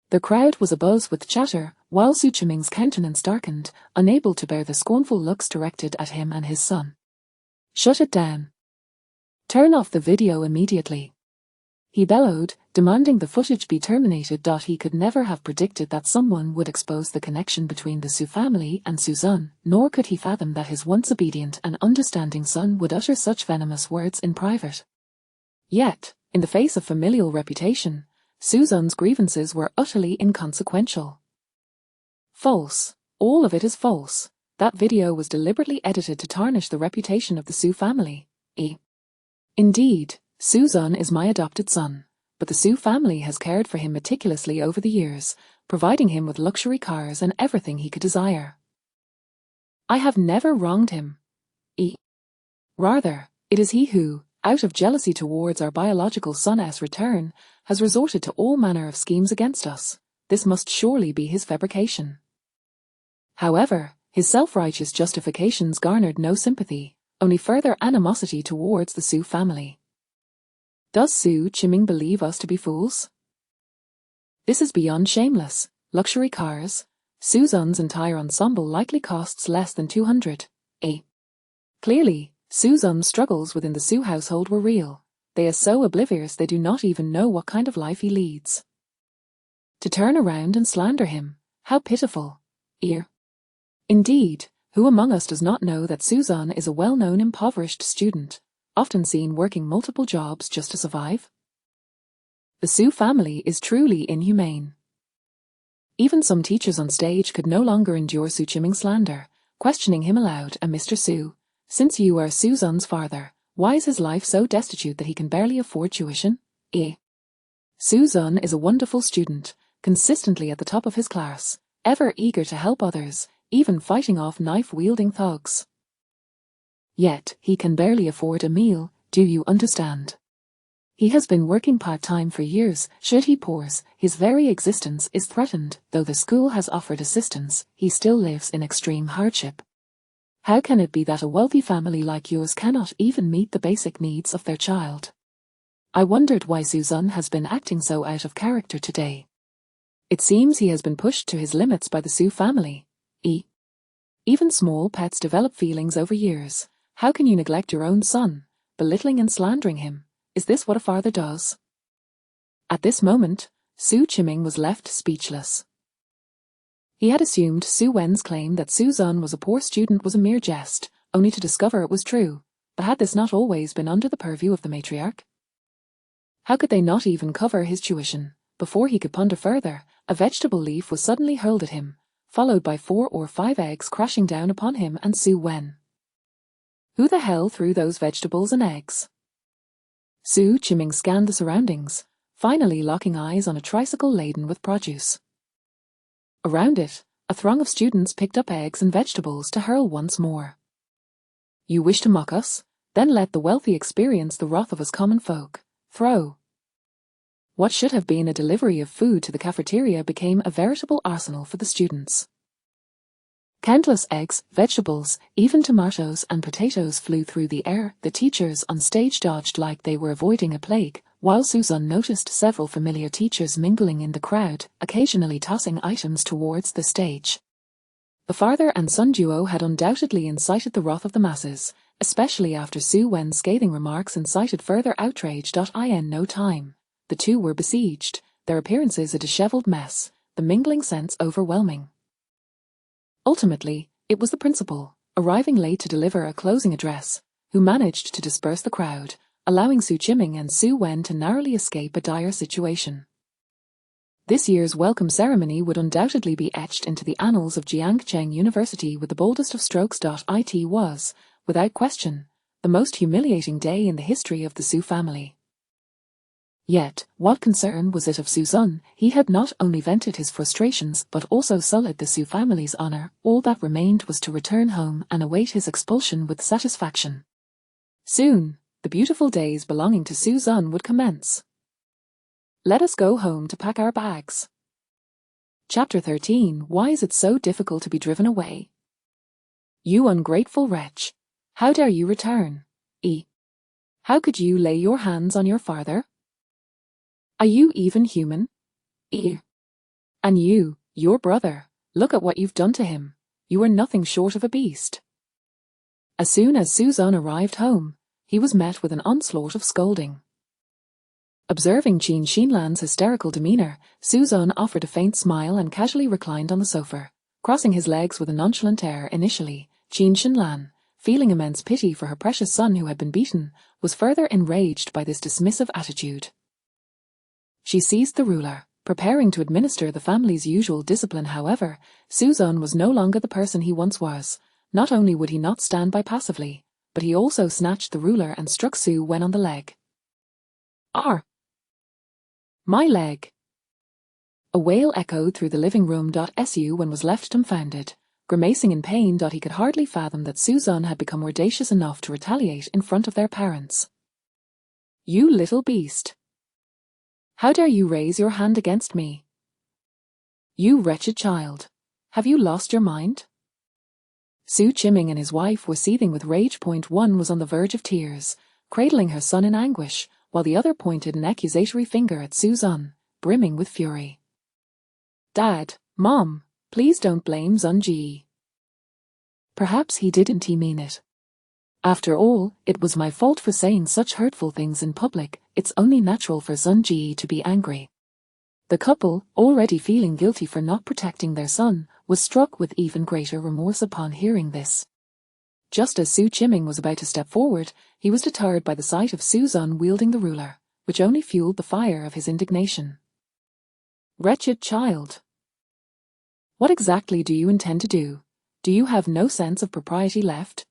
The crowd was abuzz with chatter, while Sue Chimming's countenance darkened, unable to bear the scornful looks directed at him and his son. Shut it down. Turn off the video immediately. He bellowed, demanding the footage be terminated. He could never have predicted that someone would expose the connection between the Sue family and Susan, nor could he fathom that his once obedient and understanding son would utter such venomous words in private. Yet, in the face of familial reputation, Susan's grievances were utterly inconsequential. False. All of it is false. That video was deliberately edited to tarnish the reputation of the Sue family. Indeed, Susan is my adopted son, but the Sue family has cared for him meticulously over the years, providing him with luxury cars and everything he could desire. I have never wronged him. Rather, it is he who, out of jealousy towards our biological son's return, has resorted to all manner of schemes against us. This must surely be his fabrication. However, his self-righteous justifications garnered no sympathy, only further animosity towards the Sue family. Does Sue Chimming believe us to be fools? This is beyond shameless. Luxury cars. Susan's entire ensemble likely costs less than 200. Clearly, Susan's struggles within the Sue household were real. They are so oblivious they do not even know what kind of life he leads. To turn around and slander him, how pitiful. Indeed, who among us does not know that Susan is a well-known impoverished student, often seen working multiple jobs just to survive? The Sue family is truly inhumane. Even some teachers on stage could no longer endure Sue Chimming's slander, questioning him aloud. And Mr. Sue, since you are Susan's father, why is his life so destitute that he can barely afford tuition? Susan is a wonderful student. consistently at the top of his class, ever eager to help others, even fighting off knife-wielding thugs. Yet, he can barely afford a meal, do you understand? He has been working part-time for years. Should he pause, his very existence is threatened. Though the school has offered assistance, he still lives in extreme hardship. How can it be that a wealthy family like yours cannot even meet the basic needs of their child? I wondered why Suzanne has been acting so out of character today. It seems he has been pushed to his limits by the Sue family. Even small pets develop feelings over years. How can you neglect your own son, belittling and slandering him? Is this what a father does? At this moment, Su Chiming was left speechless. He had assumed Su Wen's claim that Suzanne was a poor student was a mere jest, only to discover it was true. But had this not always been under the purview of the matriarch? How could they not even cover his tuition? Before he could ponder further, a vegetable leaf was suddenly hurled at him, followed by 4 or 5 eggs crashing down upon him and Su Wen. Who the hell threw those vegetables and eggs? Su Chiming scanned the surroundings, finally locking eyes on a tricycle laden with produce. Around it, a throng of students picked up eggs and vegetables to hurl once more. You wish to mock us? Then let the wealthy experience the wrath of us common folk. Throw. What should have been a delivery of food to the cafeteria became a veritable arsenal for the students. Countless eggs, vegetables, even tomatoes and potatoes flew through the air. The teachers on stage dodged like they were avoiding a plague, while Suzanne noticed several familiar teachers mingling in the crowd, occasionally tossing items towards the stage. The father and son duo had undoubtedly incited the wrath of the masses, especially after Su Wen's scathing remarks incited further outrage. In no time, the two were besieged, their appearances a dishevelled mess, the mingling sense overwhelming. Ultimately, it was the principal, arriving late to deliver a closing address, who managed to disperse the crowd, allowing Su Chiming and Su Wen to narrowly escape a dire situation. This year's welcome ceremony would undoubtedly be etched into the annals of Jiangcheng University with the boldest of strokes. It was, without question, the most humiliating day in the history of the Su family. Yet, what concern was it of Suzanne? He had not only vented his frustrations but also sullied the Su family's honor. All that remained was to return home and await his expulsion with satisfaction. Soon, the beautiful days belonging to Suzanne would commence. Let us go home to pack our bags. Chapter 13. Why is it so difficult to be driven away? You ungrateful wretch! How dare you return? How could you lay your hands on your father? Are you even human? And you, your brother, look at what you've done to him. You are nothing short of a beast. As soon as Suzanne arrived home, he was met with an onslaught of scolding. Observing Qin Xinlan's hysterical demeanor, Suzanne offered a faint smile and casually reclined on the sofa, crossing his legs with a nonchalant air. Initially, Qin Xinlan, feeling immense pity for her precious son who had been beaten, was further enraged by this dismissive attitude. She seized the ruler, preparing to administer the family's usual discipline. However, Suzanne was no longer the person he once was. Not only would he not stand by passively, but he also snatched the ruler and struck Su Wen on the leg. My leg! A wail echoed through the living room. Su Wen was left dumbfounded, grimacing in pain. He could hardly fathom that Suzanne had become audacious enough to retaliate in front of their parents. You little beast! How dare you raise your hand against me? You wretched child! Have you lost your mind? Su Chiming and his wife were seething with rage. One was on the verge of tears, cradling her son in anguish, while the other pointed an accusatory finger at Suzanne, brimming with fury. Dad, Mom, please don't blame Zunji. Perhaps he didn't mean it. After all, it was my fault for saying such hurtful things in public. It's only natural for Zunji to be angry. The couple, already feeling guilty for not protecting their son, was struck with even greater remorse upon hearing this. Just as Su Chiming was about to step forward, he was deterred by the sight of Suzanne wielding the ruler, which only fueled the fire of his indignation. Wretched child! What exactly do you intend to do? Do you have no sense of propriety left?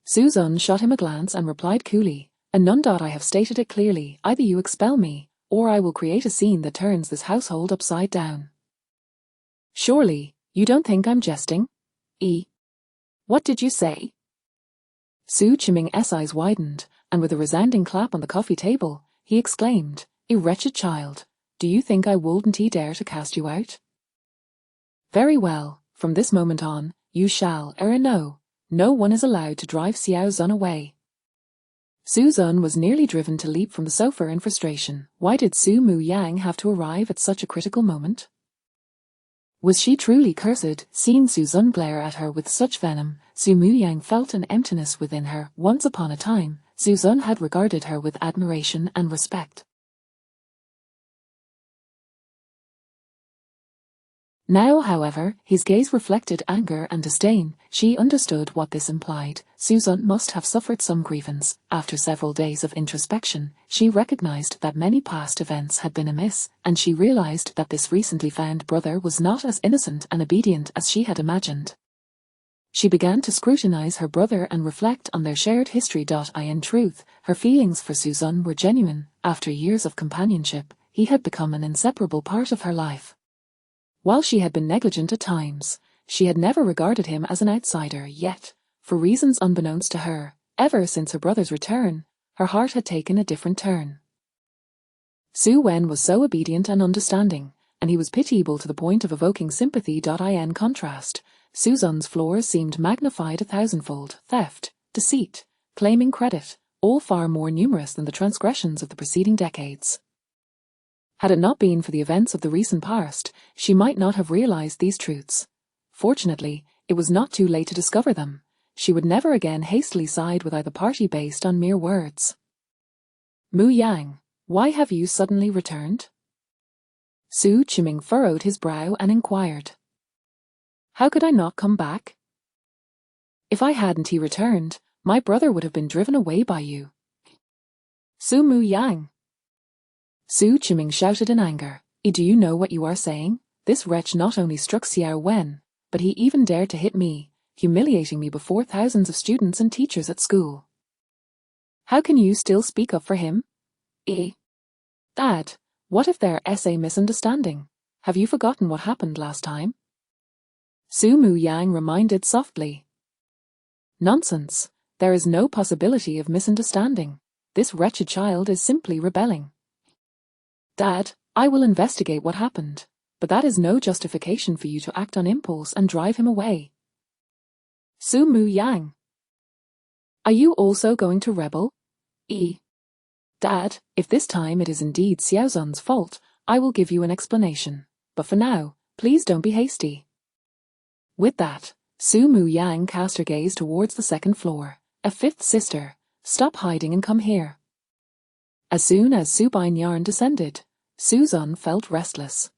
Suzanne shot him a glance and replied coolly, "None. I have stated it clearly, either you expel me, or I will create a scene that turns this household upside down. Surely, you don't think I'm jesting? What did you say? Su Chiming's eyes widened, and with a resounding clap on the coffee table, he exclaimed, "A wretched child, do you think I wouldn't dare to cast you out? Very well, from this moment on, you shall, no one is allowed to drive Xiao Zun away." Su Zun was nearly driven to leap from the sofa in frustration. Why did Su Mu Yang have to arrive at such a critical moment? Was she truly cursed? Seeing Su Zun glare at her with such venom, Su Mu Yang felt an emptiness within her. Once upon a time, Su Zun had regarded her with admiration and respect. Now, however, his gaze reflected anger and disdain. She understood what this implied. Su Zun must have suffered some grievance. After several days of introspection, she recognized that many past events had been amiss, and she realized that this recently found brother was not as innocent and obedient as she had imagined. She began to scrutinize her brother and reflect on their shared history. In truth, her feelings for Su Zun were genuine. After years of companionship, he had become an inseparable part of her life. While she had been negligent at times, she had never regarded him as an outsider. Yet, for reasons unbeknownst to her, ever since her brother's return, her heart had taken a different turn. Su Wen was so obedient and understanding, and he was pitiable to the point of evoking sympathy. In contrast, Su Zun's flaws seemed magnified 1,000-fold: theft, deceit, claiming credit, all far more numerous than the transgressions of the preceding decades. Had it not been for the events of the recent past, she might not have realized these truths. Fortunately, it was not too late to discover them. She would never again hastily side with either party based on mere words. "Mu Yang, why have you suddenly returned?" Su Chiming furrowed his brow and inquired. "How could I not come back? If I hadn't returned, my brother would have been driven away by you." "Su Mu Yang!" Su Chiming shouted in anger. "Do you know what you are saying? This wretch not only struck Xiao Wen, but he even dared to hit me, humiliating me before thousands of students and teachers at school. How can you still speak up for him? Dad, what if there's a misunderstanding? Have you forgotten what happened last time?" Su Mu Yang reminded softly. "Nonsense. There is no possibility of misunderstanding. This wretched child is simply rebelling. Dad, I will investigate what happened, but that is no justification for you to act on impulse and drive him away." "Su Mu Yang, are you also going to rebel?" "Dad, if this time it is indeed Xiao Zun's fault, I will give you an explanation, but for now, please don't be hasty." With that, Su Mu Yang cast her gaze towards the second floor. "A fifth sister, stop hiding and come here." As soon as Su Bainyarn descended, Su Zun felt restless.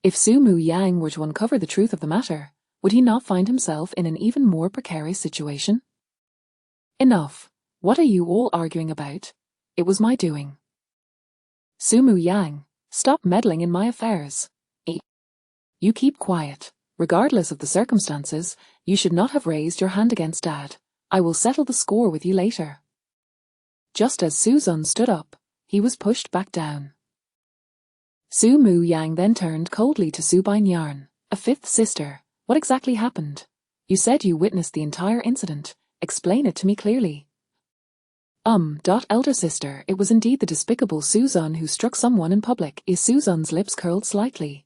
If Su Mu Yang were to uncover the truth of the matter, would he not find himself in an even more precarious situation? "Enough. What are you all arguing about? It was my doing." "Su Mu Yang, stop meddling in my affairs." "You keep quiet. Regardless of the circumstances, you should not have raised your hand against Dad. I will settle the score with you later." Just as Su Zun stood up, he was pushed back down. Su Mu Yang then turned coldly to Su Bainyarn. "A fifth sister, what exactly happened? You said you witnessed the entire incident. Explain it to me clearly." Elder sister, it was indeed the despicable Su Zun who struck someone in public." Su Zun's lips curled slightly.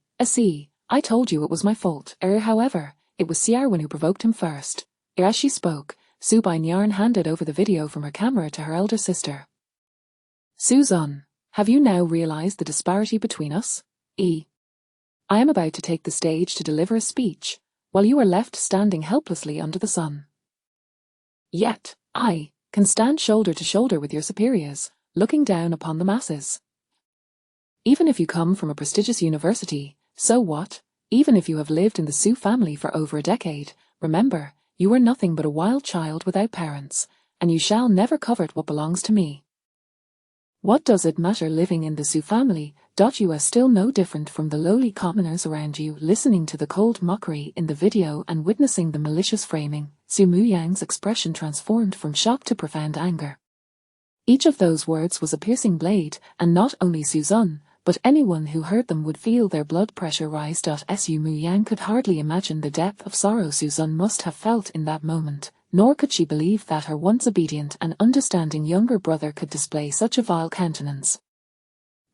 I told you it was my fault. However, it was Xiaowen who provoked him first." As she spoke, Su Bainyarn handed over the video from her camera to her elder sister. "Su Zun, have you now realized the disparity between us? I am about to take the stage to deliver a speech, while you are left standing helplessly under the sun. Yet, I can stand shoulder to shoulder with your superiors, looking down upon the masses. Even if you come from a prestigious university, so what? Even if you have lived in the Su family for over a decade, remember, you are nothing but a wild child without parents, and you shall never covet what belongs to me. What does it matter living in the Su family? You are still no different from the lowly commoners around you." Listening to the cold mockery in the video and witnessing the malicious framing, Su Mu Yang's expression transformed from shock to profound anger. Each of those words was a piercing blade, and not only Suzanne, but anyone who heard them would feel their blood pressure rise. Su Muyang could hardly imagine the depth of sorrow Suzanne must have felt in that moment, nor could she believe that her once obedient and understanding younger brother could display such a vile countenance.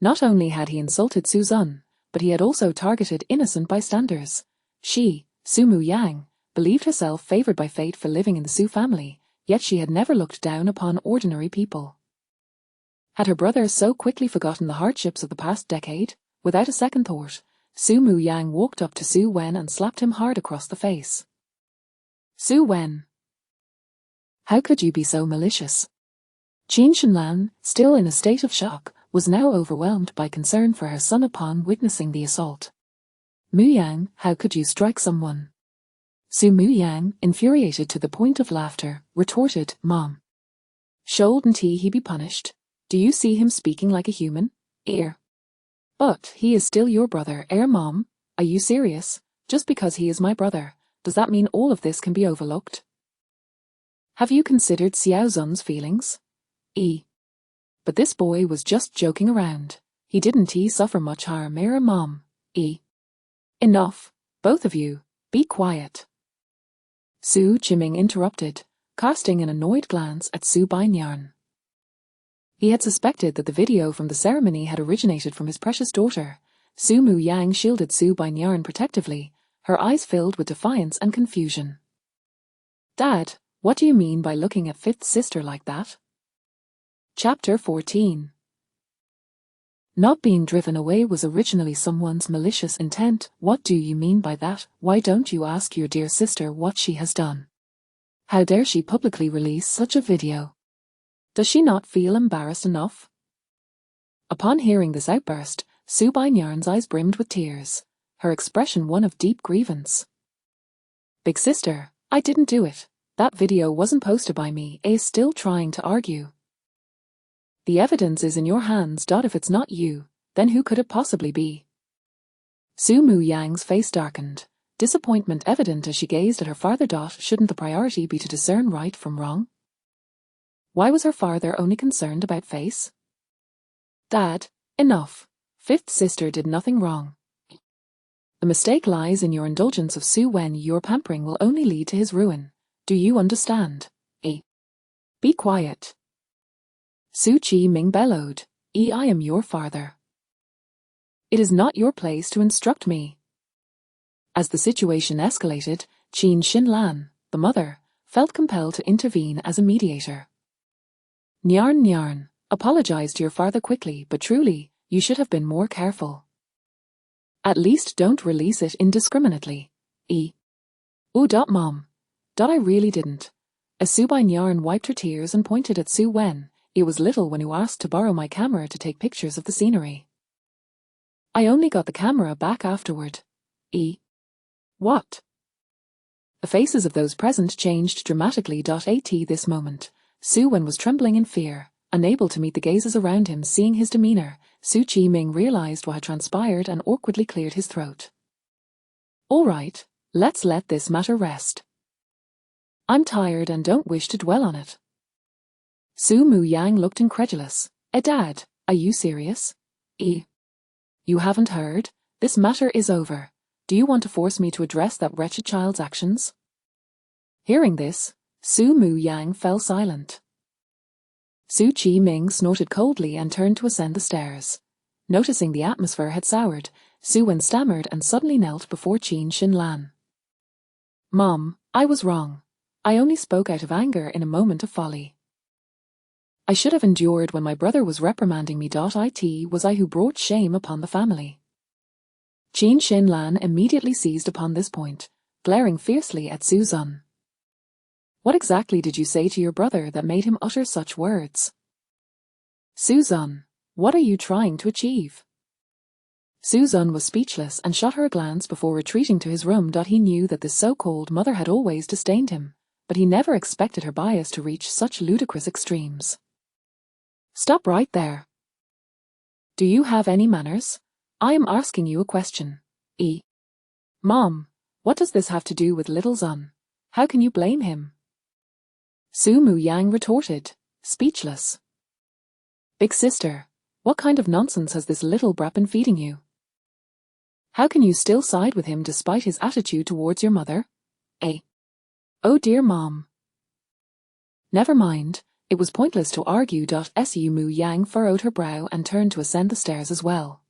Not only had he insulted Suzanne, but he had also targeted innocent bystanders. She, Su Muyang, believed herself favored by fate for living in the Su family, yet she had never looked down upon ordinary people. Had her brother so quickly forgotten the hardships of the past decade? Without a second thought, Su Muyang walked up to Su Wen and slapped him hard across the face. Su Wen! How could you be so malicious? Qin Shenlan, still in a state of shock, was now overwhelmed by concern for her son upon witnessing the assault. Muyang, how could you strike someone? Su Muyang, infuriated to the point of laughter, retorted, Mom. Shouldn't he be punished? Do you see him speaking like a human? But he is still your brother, Mom. Are you serious? Just because he is my brother, does that mean all of this can be overlooked? Have you considered Xiao Zun's feelings? But this boy was just joking around. He didn't suffer much harm, Mom. Enough, both of you, be quiet. Su Qiming interrupted, casting an annoyed glance at Su Bainyarn. He had suspected that the video from the ceremony had originated from his precious daughter. Su Muyang shielded Su Bainyarn protectively, her eyes filled with defiance and confusion. Dad, what do you mean by looking at fifth sister like that? Chapter 14. Not being driven away was originally someone's malicious intent. What do you mean by that? Why don't you ask your dear sister what she has done? How dare she publicly release such a video? Does she not feel embarrassed enough? Upon hearing this outburst, Su Bainyarn's eyes brimmed with tears, her expression one of deep grievance. Big sister, I didn't do it. That video wasn't posted by me. Still trying to argue. The evidence is in your hands. If it's not you, then who could it possibly be? Su Muyang's face darkened, disappointment evident as she gazed at her father. Shouldn't the priority be to discern right from wrong? Why was her father only concerned about face? Dad, enough. Fifth sister did nothing wrong. The mistake lies in your indulgence of Su Wen. Your pampering will only lead to his ruin. Do you understand? Be quiet. Su Qiming bellowed. I am your father. It is not your place to instruct me. As the situation escalated, Qin Shenlan, the mother, felt compelled to intervene as a mediator. Nyan, apologize to your father quickly, but truly, you should have been more careful. At least don't release it indiscriminately. Mom. I really didn't. As Su Bainyarn wiped her tears and pointed at Su Wen, it was little when who asked to borrow my camera to take pictures of the scenery. I only got the camera back afterward. What? The faces of those present changed dramatically. At this moment, Su Wen was trembling in fear, unable to meet the gazes around him. Seeing his demeanor, Su Qiming realized what had transpired and awkwardly cleared his throat. All right, let's let this matter rest. I'm tired and don't wish to dwell on it. Su Muyang looked incredulous. Dad, are you serious? You haven't heard? This matter is over. Do you want to force me to address that wretched child's actions? Hearing this, Su Muyang fell silent. Su Qiming snorted coldly and turned to ascend the stairs. Noticing the atmosphere had soured, Su Wen stammered and suddenly knelt before Qin Shenlan. Mom, I was wrong. I only spoke out of anger in a moment of folly. I should have endured when my brother was reprimanding me. It was I who brought shame upon the family. Qin Shenlan immediately seized upon this point, glaring fiercely at Suzanne. What exactly did you say to your brother that made him utter such words? Suzanne, what are you trying to achieve? Suzanne was speechless and shot her a glance before retreating to his room. He knew that this so-called mother had always disdained him, but he never expected her bias to reach such ludicrous extremes. Stop right there. Do you have any manners? I am asking you a question. Mom, what does this have to do with little Zun? How can you blame him? Su Muyang retorted, speechless. Big sister, what kind of nonsense has this little brat been feeding you? How can you still side with him despite his attitude towards your mother? Eh? Oh dear, Mom. Never mind, it was pointless to argue. Su Mu Yang furrowed her brow and turned to ascend the stairs as well.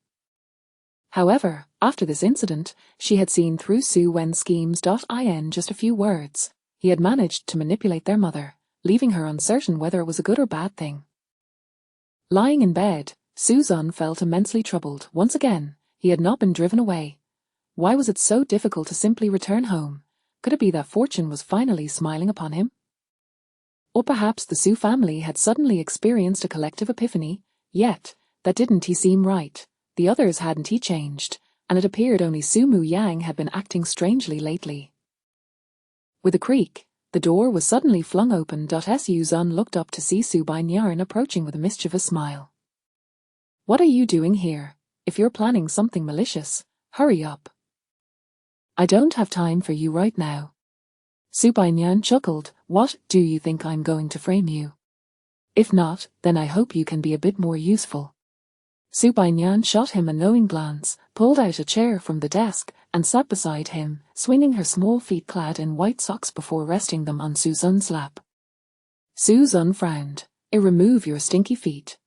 However, after this incident, she had seen through Su Wen's schemes. In just a few words, he had managed to manipulate their mother, leaving her uncertain whether it was a good or bad thing. Lying in bed, Suzanne felt immensely troubled. Once again, he had not been driven away. Why was it so difficult to simply return home? Could it be that fortune was finally smiling upon him? Or perhaps the Su family had suddenly experienced a collective epiphany, yet that didn't seem right. The others hadn't changed, and it appeared only Su Mu Yang had been acting strangely lately. With a creak, the door was suddenly flung open. Suzanne looked up to see Su Bainyarn approaching with a mischievous smile. What are you doing here? If you're planning something malicious, hurry up. I don't have time for you right now. Su Bainyarn chuckled. What, do you think I'm going to frame you? If not, then I hope you can be a bit more useful. Su Bainyarn shot him a knowing glance, pulled out a chair from the desk, and sat beside him, swinging her small feet clad in white socks before resting them on Suzanne's lap. Suzanne frowned. Remove your stinky feet.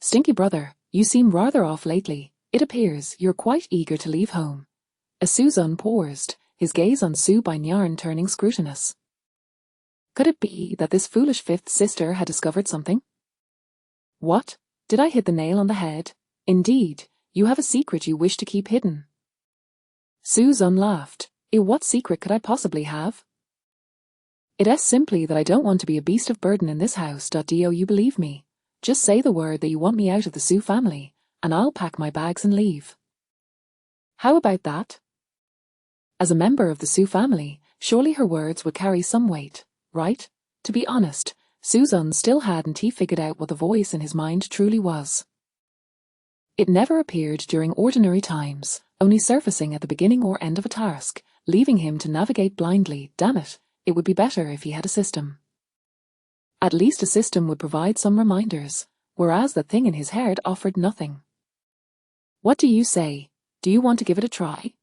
Stinky brother, you seem rather off lately. It appears you're quite eager to leave home. As Suzanne paused, his gaze on Su Bainyarn turning scrutinous. Could it be that this foolish fifth sister had discovered something? What? Did I hit the nail on the head? Indeed, you have a secret you wish to keep hidden. Suzanne laughed. What secret could I possibly have? It is simply that I don't want to be a beast of burden in this house. Do you believe me? Just say the word that you want me out of the Su family, and I'll pack my bags and leave. How about that? As a member of the Su family, surely her words would carry some weight, right? To be honest, Suzanne still hadn't figured out what the voice in his mind truly was. It never appeared during ordinary times, only surfacing at the beginning or end of a task, leaving him to navigate blindly. Damn it, it would be better if he had a system. At least a system would provide some reminders, whereas the thing in his head offered nothing. What do you say? Do you want to give it a try?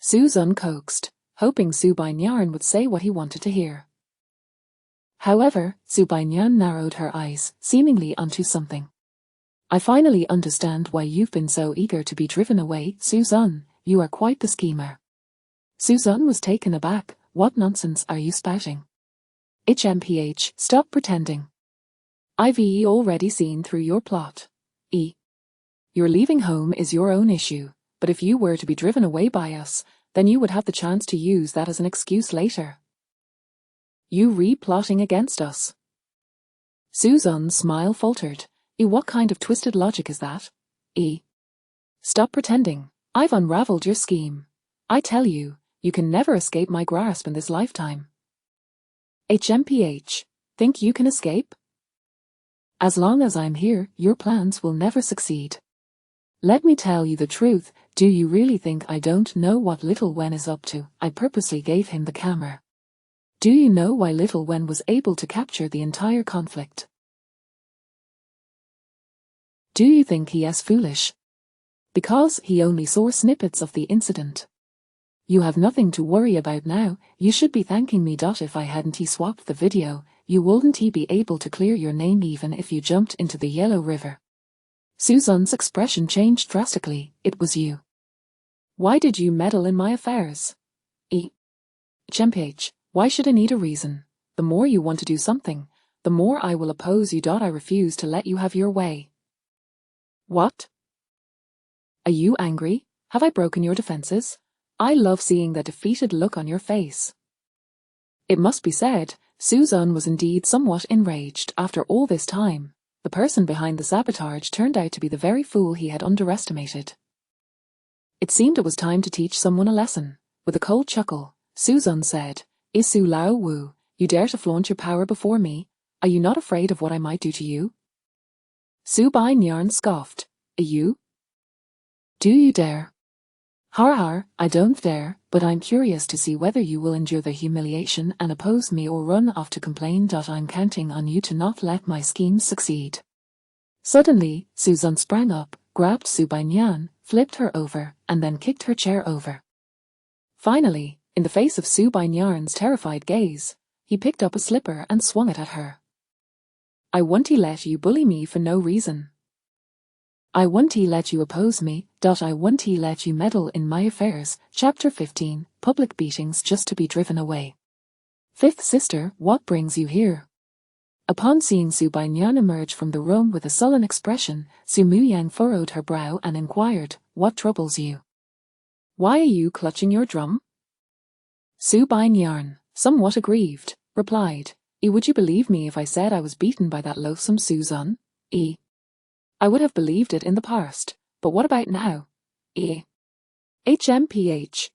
Suzanne coaxed, hoping Su Bainyarn would say what he wanted to hear. However, Su Bainyarn narrowed her eyes, seemingly onto something. I finally understand why you've been so eager to be driven away, Suzanne. You are quite the schemer. Suzanne was taken aback. What nonsense are you spouting? HMPH, stop pretending. I've already seen through your plot. Your leaving home is your own issue, but if you were to be driven away by us, then you would have the chance to use that as an excuse later. You re-plotting against us. Suzanne's smile faltered. What kind of twisted logic is that? Stop pretending. I've unraveled your scheme. I tell you, you can never escape my grasp in this lifetime. HMPH, think you can escape? As long as I'm here, your plans will never succeed. Let me tell you the truth, do you really think I don't know what little Wen is up to? I purposely gave him the camera. Do you know why little Wen was able to capture the entire conflict? Do you think he is foolish? Because he only saw snippets of the incident. You have nothing to worry about now. You should be thanking me. If I hadn't swapped the video, you wouldn't be able to clear your name even if you jumped into the Yellow River. Suzanne's expression changed drastically. It was you. Why did you meddle in my affairs? HMPH, why should I need a reason? The more you want to do something, the more I will oppose you. I refuse to let you have your way. What? Are you angry? Have I broken your defenses? I love seeing that defeated look on your face. It must be said, Suzanne was indeed somewhat enraged. After all this time, the person behind the sabotage turned out to be the very fool he had underestimated. It seemed it was time to teach someone a lesson. With a cold chuckle, Suzanne said, Isu Lao Wu, you dare to flaunt your power before me? Are you not afraid of what I might do to you? Su Bainyarn scoffed. You? Do you dare? Har har, I don't dare, but I'm curious to see whether you will endure the humiliation and oppose me or run off to complain. I'm counting on you to not let my schemes succeed." Suddenly, Suzanne sprang up, grabbed Su Baiyan, flipped her over, and then kicked her chair over. Finally, in the face of Su Baiyan's terrified gaze, he picked up a slipper and swung it at her. "I won't let you bully me for no reason. I won't let you oppose me. I won't let you meddle in my affairs." Chapter 15, Public Beatings Just to be Driven Away. "Fifth sister, what brings you here?" Upon seeing Su Baiyan emerge from the room with a sullen expression, Su Muyang furrowed her brow and inquired, "What troubles you? Why are you clutching your drum?" Su Baiyan, somewhat aggrieved, replied, Would you believe me if I said I was beaten by that loathsome Suzanne? I would have believed it in the past, but what about now? HMPH.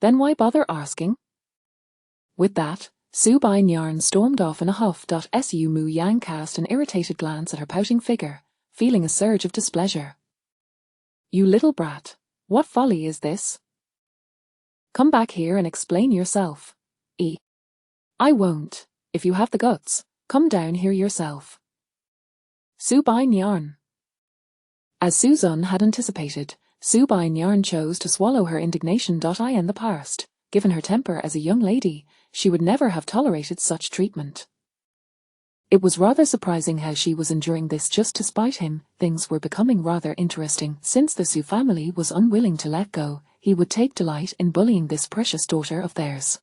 Then why bother asking?" With that, Su Baiyan stormed off in a huff. Su Muyang cast an irritated glance at her pouting figure, feeling a surge of displeasure. "You little brat, what folly is this? Come back here and explain yourself." "I won't. If you have the guts, come down here yourself." Su Baiyan. As Suzanne had anticipated, Su Baiyan chose to swallow her indignation. In the past, given her temper as a young lady, she would never have tolerated such treatment. It was rather surprising how she was enduring this just to spite him. Things were becoming rather interesting. Since the Su family was unwilling to let go, he would take delight in bullying this precious daughter of theirs.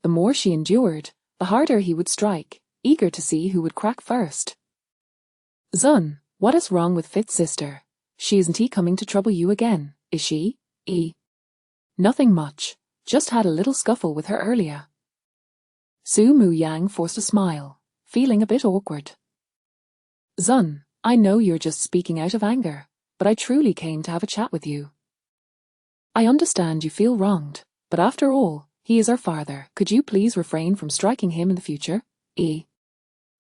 The more she endured, the harder he would strike, eager to see who would crack first. "Zun, what is wrong with fifth sister? She isn't coming to trouble you again, is she?" "Nothing much, just had a little scuffle with her earlier." Su Muyang forced a smile, feeling a bit awkward. "Zun, I know you're just speaking out of anger, but I truly came to have a chat with you. I understand you feel wronged, but after all, he is our father. Could you please refrain from striking him in the future?"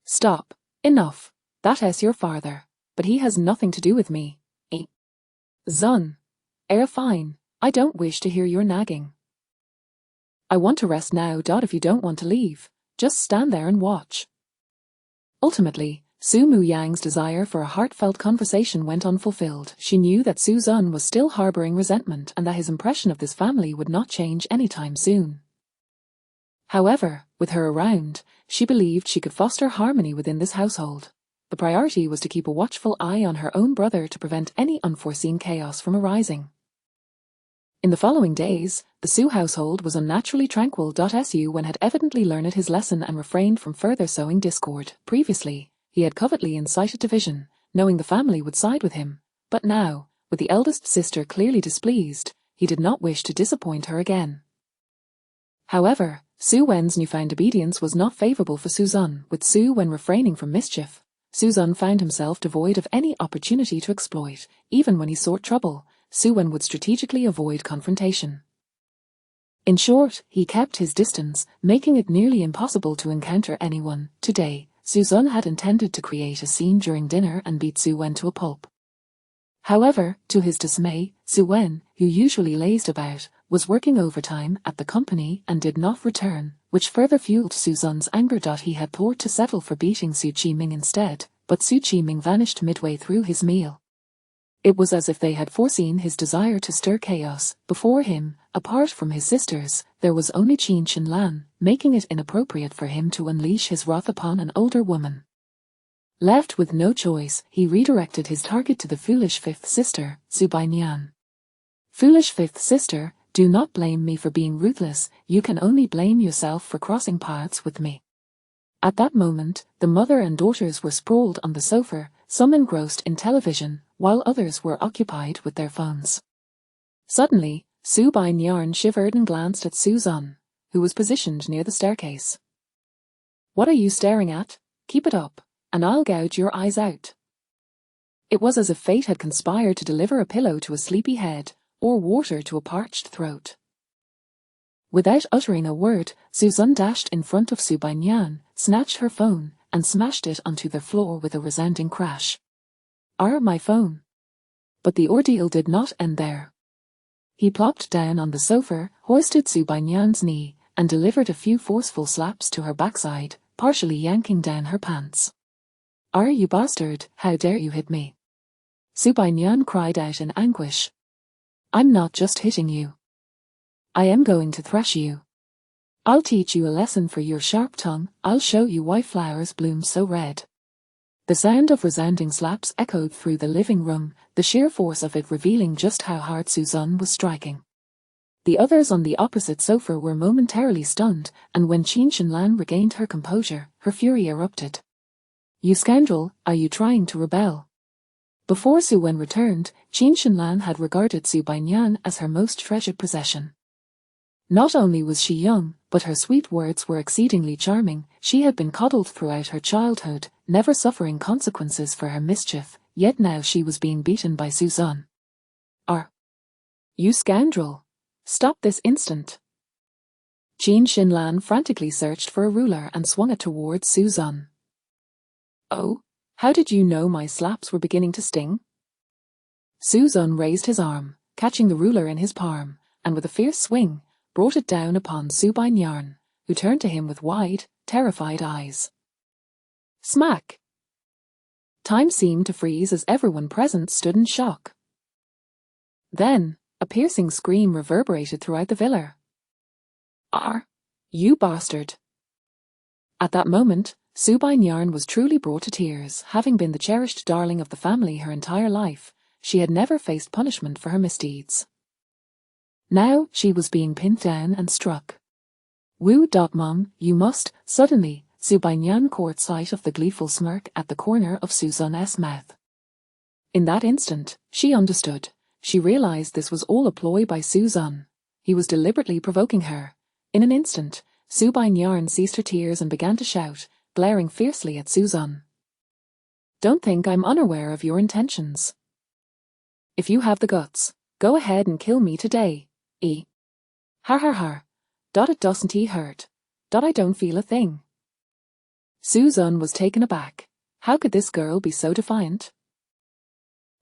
"Stop, enough. That is your father, but he has nothing to do with me." "Zun, fine, I don't wish to hear your nagging. I want to rest now. If you don't want to leave, just stand there and watch." Ultimately, Su Muyang's desire for a heartfelt conversation went unfulfilled. She knew that Suzanne was still harboring resentment and that his impression of this family would not change anytime soon. However, with her around, she believed she could foster harmony within this household. The priority was to keep a watchful eye on her own brother to prevent any unforeseen chaos from arising. In the following days, the Su household was unnaturally tranquil. Su Wen had evidently learned his lesson and refrained from further sowing discord. Previously, he had covertly incited division, knowing the family would side with him, but now, with the eldest sister clearly displeased, he did not wish to disappoint her again. However, Su Wen's newfound obedience was not favorable for Suzanne. With Su Wen refraining from mischief, Suzanne found himself devoid of any opportunity to exploit. Even when he sought trouble, Su Wen would strategically avoid confrontation. In short, he kept his distance, making it nearly impossible to encounter anyone. Today, Suzanne had intended to create a scene during dinner and beat Su Wen to a pulp. However, to his dismay, Su Wen, who usually lazed about, was working overtime at the company and did not return, which further fueled Suzanne's anger. He had thought to settle for beating Su Qiming instead, but Su Qiming vanished midway through his meal. It was as if they had foreseen his desire to stir chaos. Before him, apart from his sisters, there was only Qin Shinlan, making it inappropriate for him to unleash his wrath upon an older woman. Left with no choice, he redirected his target to the foolish fifth sister, Su Baiyan. "Foolish fifth sister, do not blame me for being ruthless, you can only blame yourself for crossing paths with me." At that moment, the mother and daughters were sprawled on the sofa, some engrossed in television, while others were occupied with their phones. Suddenly, Su Baiyan shivered and glanced at Suzanne, who was positioned near the staircase. "What are you staring at? Keep it up, and I'll gouge your eyes out." It was as if fate had conspired to deliver a pillow to a sleepy head, or water to a parched throat. Without uttering a word, Suzanne dashed in front of Su Baiyan, snatched her phone, and smashed it onto the floor with a resounding crash. My phone." But the ordeal did not end there. He plopped down on the sofa, hoisted Su Banyan's knee, and delivered a few forceful slaps to her backside, partially yanking down her pants. You bastard, how dare you hit me? Su Banyan cried out in anguish. I'm not just hitting you. I am going to thrash you. I'll teach you a lesson for your sharp tongue. I'll show you why flowers bloom so red. The sound of resounding slaps echoed through the living room, the sheer force of it revealing just how hard Suzanne was striking. The others on the opposite sofa were momentarily stunned, and when Qin Shinlan regained her composure, her fury erupted. You scoundrel, are you trying to rebel? Before Su Wen returned, Qin Shinlan had regarded Su Banyan as her most treasured possession. Not only was she young, but her sweet words were exceedingly charming. She had been coddled throughout her childhood, never suffering consequences for her mischief, yet now she was being beaten by Suzanne. You scoundrel! Stop this instant! Qin Shinlan frantically searched for a ruler and swung it towards Suzanne. Oh, how did you know my slaps were beginning to sting? Suzanne raised his arm, catching the ruler in his palm, and with a fierce swing, brought it down upon Su Banyan, who turned to him with wide, terrified eyes. Smack! Time seemed to freeze as everyone present stood in shock. Then, a piercing scream reverberated throughout the villa. You bastard! At that moment, Su Banyan was truly brought to tears. Having been the cherished darling of the family her entire life, she had never faced punishment for her misdeeds. Now she was being pinned down and struck. Mom, you must. Suddenly, Su Banyan caught sight of the gleeful smirk at the corner of Suzanne's mouth. In that instant, she understood. She realized this was all a ploy by Suzanne. He was deliberately provoking her. In an instant, Su Banyan ceased her tears and began to shout, glaring fiercely at Suzanne. Don't think I'm unaware of your intentions. If you have the guts, go ahead and kill me today. Har. It doesn't hurt. I don't feel a thing. Suzanne was taken aback. How could this girl be so defiant?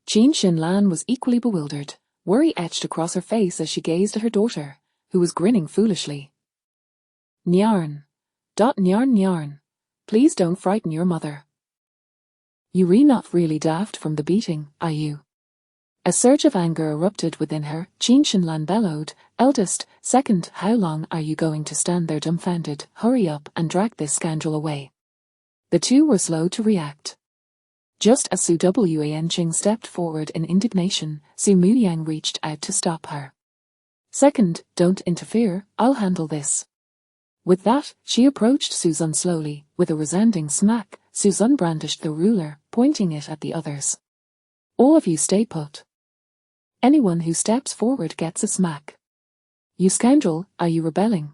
Qin Shinlan was equally bewildered. Worry etched across her face as she gazed at her daughter, who was grinning foolishly. Nyan. Nyan. Please don't frighten your mother. You're not really daft from the beating, are you? A surge of anger erupted within her. Qin Shinlan bellowed, Eldest, second, how long are you going to stand there dumbfounded? Hurry up and drag this scoundrel away. The two were slow to react. Just as Su Wanqing stepped forward in indignation, Su Muyang reached out to stop her. Second, don't interfere, I'll handle this. With that, she approached Suzanne slowly. With a resounding smack, Suzanne brandished the ruler, pointing it at the others. All of you stay put. Anyone who steps forward gets a smack. You scoundrel, are you rebelling?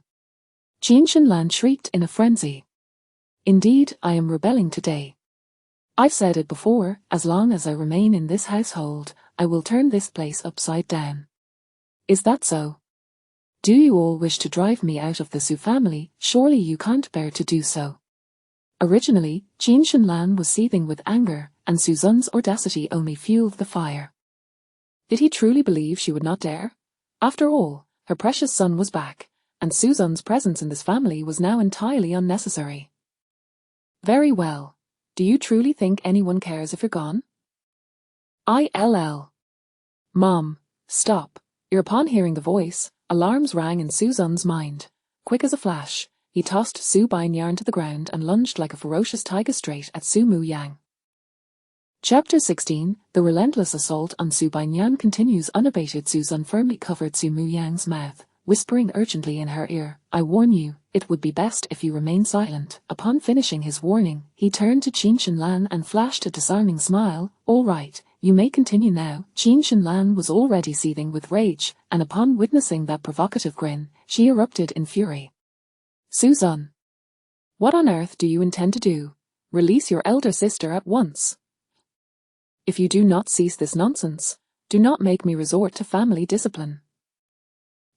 Qin Shinlan shrieked in a frenzy. Indeed, I am rebelling today. I've said it before, as long as I remain in this household, I will turn this place upside down. Is that so? Do you all wish to drive me out of the Su family? Surely you can't bear to do so. Originally, Qin Shinlan was seething with anger, and Suzanne's audacity only fueled the fire. Did he truly believe she would not dare? After all, her precious son was back, and Suzanne's presence in this family was now entirely unnecessary. Very well. Do you truly think anyone cares if you're gone? Mom, stop. Upon hearing the voice, alarms rang in Suzanne's mind. Quick as a flash, he tossed Su Banyan to the ground and lunged like a ferocious tiger straight at Su Muyang. Chapter 16, The Relentless Assault on Su Banyan continues unabated. Suzanne firmly covered Su Muyang's mouth, whispering urgently in her ear, I warn you, it would be best if you remain silent. Upon finishing his warning, he turned to Qin Shinlan and flashed a disarming smile. All right, you may continue now. Qin Shinlan was already seething with rage, and upon witnessing that provocative grin, she erupted in fury. Suzanne! What on earth do you intend to do? Release your elder sister at once. If you do not cease this nonsense, do not make me resort to family discipline.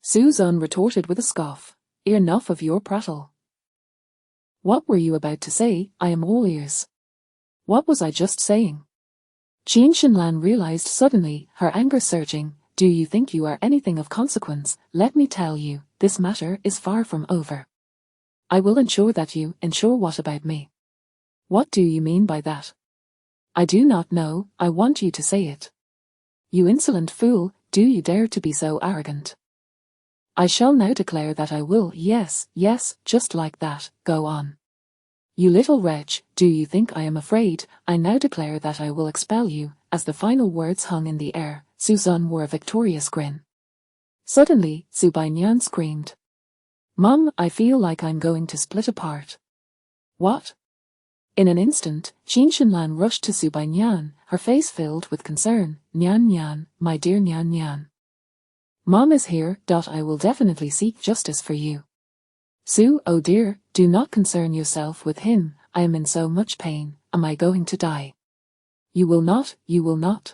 Suzanne retorted with a scoff, enough of your prattle. What were you about to say? I am all ears. What was I just saying? Qin Shinlan realized suddenly, her anger surging, do you think you are anything of consequence? Let me tell you, this matter is far from over. I will ensure that you ensure what about me? What do you mean by that? I do not know, I want you to say it. You insolent fool, do you dare to be so arrogant? I shall now declare that I will, yes, just like that, go on. You little wretch, do you think I am afraid? I now declare that I will expel you. As the final words hung in the air, Suzanne wore a victorious grin. Suddenly, Su Baiyan screamed. Mom, I feel like I'm going to split apart. What? In an instant, Qin Shinlan rushed to Su Baiyan, her face filled with concern. Nyan Nyan, my dear Nyan Nyan. Mom is here. I will definitely seek justice for you. Su, oh dear, do not concern yourself with him. I am in so much pain. Am I going to die? You will not, you will not.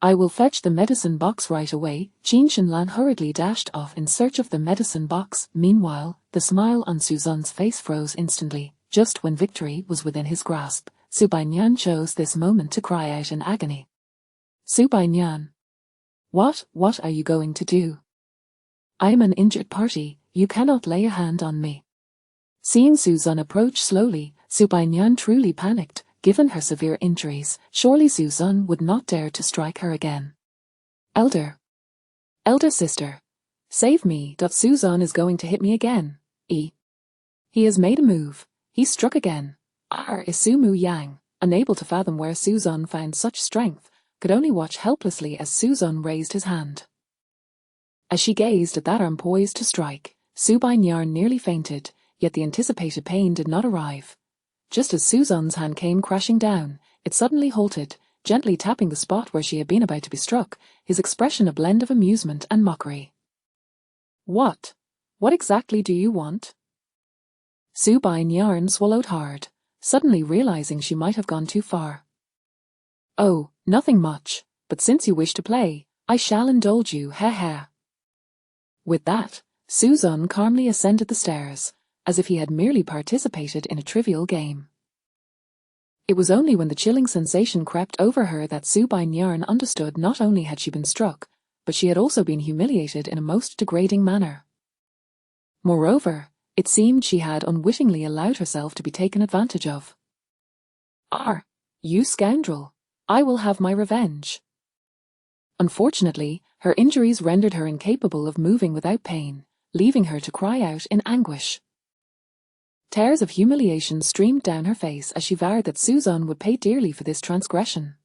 I will fetch the medicine box right away. Qin Shinlan hurriedly dashed off in search of the medicine box. Meanwhile, the smile on Suzanne's face froze instantly. Just when victory was within his grasp, Su Baiyan chose this moment to cry out in agony. Su Baiyan. What are you going to do? I am an injured party, you cannot lay a hand on me. Seeing Suzanne approach slowly, Su Baiyan truly panicked. Given her severe injuries, surely Suzanne would not dare to strike her again. Elder sister. Save me. Suzanne is going to hit me again. He has made a move. He struck again. Is Su Mu Yang, unable to fathom where Suzanne found such strength, could only watch helplessly as Suzanne raised his hand. As she gazed at that arm poised to strike, Su Baiyan nearly fainted, yet the anticipated pain did not arrive. Just as Suzanne's hand came crashing down, it suddenly halted, gently tapping the spot where she had been about to be struck, his expression a blend of amusement and mockery. What exactly do you want? Su Baiyan swallowed hard, suddenly realizing she might have gone too far. Oh, nothing much, but since you wish to play, I shall indulge you, ha. With that, Suzanne calmly ascended the stairs, as if he had merely participated in a trivial game. It was only when the chilling sensation crept over her that Su Baiyan understood not only had she been struck, but she had also been humiliated in a most degrading manner. Moreover, it seemed she had unwittingly allowed herself to be taken advantage of. You scoundrel! I will have my revenge. Unfortunately, her injuries rendered her incapable of moving without pain, leaving her to cry out in anguish. Tears of humiliation streamed down her face as she vowed that Suzanne would pay dearly for this transgression.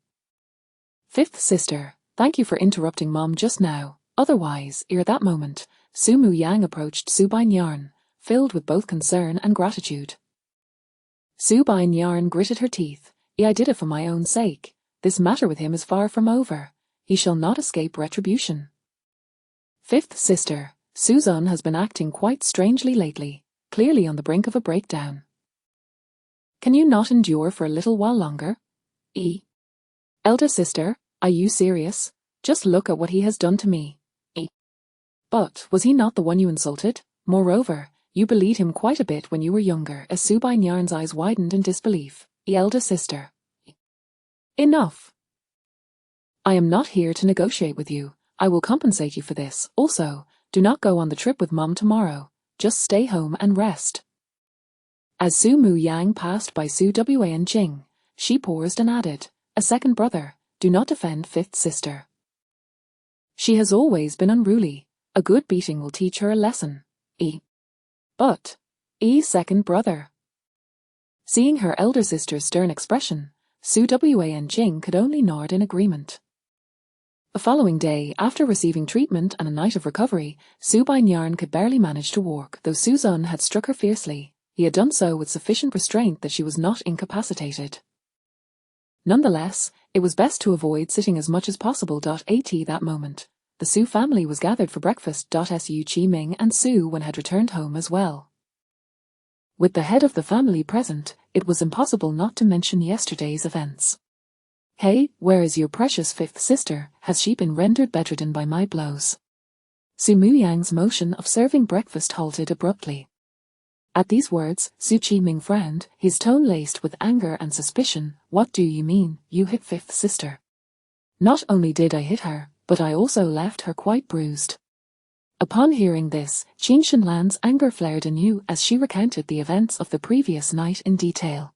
Fifth sister, thank you for interrupting Mom just now. Otherwise, ere that moment, Su Mu Yang approached Su Baiyan, filled with both concern and gratitude. Su Baiyan gritted her teeth. I did it for my own sake. This matter with him is far from over. He shall not escape retribution. Fifth sister, Suzanne has been acting quite strangely lately, clearly on the brink of a breakdown. Can you not endure for a little while longer? Elder sister, are you serious? Just look at what he has done to me. But was he not the one you insulted? Moreover, you bullied him quite a bit when you were younger. As Su Baiyan's eyes widened in disbelief. Elder sister. Enough. I am not here to negotiate with you. I will compensate you for this. Also, do not go on the trip with Mom tomorrow. Just stay home and rest. As Su Mu Yang passed by Su Wan Jing, she paused and added, a second brother, do not defend fifth sister. She has always been unruly. A good beating will teach her a lesson. But, second brother. Seeing her elder sister's stern expression, Su Wan Jing could only nod in agreement. The following day, after receiving treatment and a night of recovery, Su Baiyan could barely manage to walk. Though Suzanne had struck her fiercely, he had done so with sufficient restraint that she was not incapacitated. Nonetheless, it was best to avoid sitting as much as possible. At that moment, the Su family was gathered for breakfast. Su Qiming and Su Wen had returned home as well. With the head of the family present, it was impossible not to mention yesterday's events. Hey, where is your precious fifth sister? Has she been rendered bedridden by my blows? Su Mu Yang's motion of serving breakfast halted abruptly. At these words, Su Qiming frowned, his tone laced with anger and suspicion. What do you mean, you hit fifth sister? Not only did I hit her, but I also left her quite bruised. Upon hearing this, Qin Shenlan's anger flared anew as she recounted the events of the previous night in detail.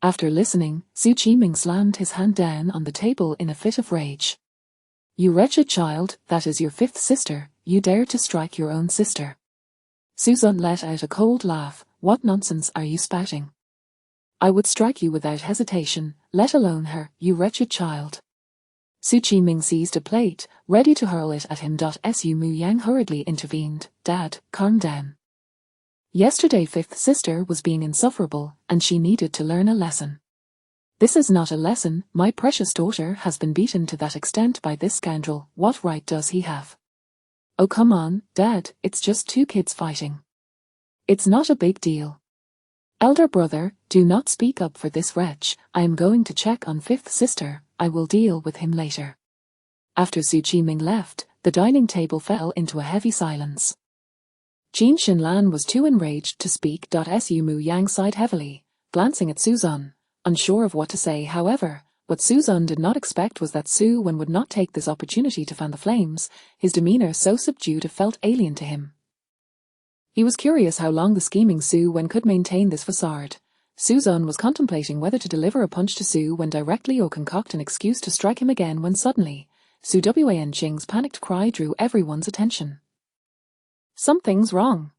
After listening, Su Qiming slammed his hand down on the table in a fit of rage. "You wretched child, that is your fifth sister, you dare to strike your own sister." Suzan let out a cold laugh. "What nonsense are you spouting? I would strike you without hesitation, let alone her, you wretched child." Su Qiming seized a plate, ready to hurl it at him. Su Mu Yang hurriedly intervened. "Dad, calm down. Yesterday fifth sister was being insufferable, and she needed to learn a lesson. This is not a lesson, my precious daughter has been beaten to that extent by this scoundrel, what right does he have?" "Oh come on, Dad, it's just two kids fighting. It's not a big deal. Elder brother, do not speak up for this wretch, I am going to check on fifth sister, I will deal with him later." After Su Qiming left, the dining table fell into a heavy silence. Qin Shenlan was too enraged to speak. Su Mu Yang sighed heavily, glancing at Suzan, unsure of what to say. However, what Suzan did not expect was that Su Wen would not take this opportunity to fan the flames, his demeanor so subdued it felt alien to him. He was curious how long the scheming Su Wen could maintain this facade. Suzan was contemplating whether to deliver a punch to Su Wen directly or concoct an excuse to strike him again when suddenly, Su Wanqing's panicked cry drew everyone's attention. "Something's wrong.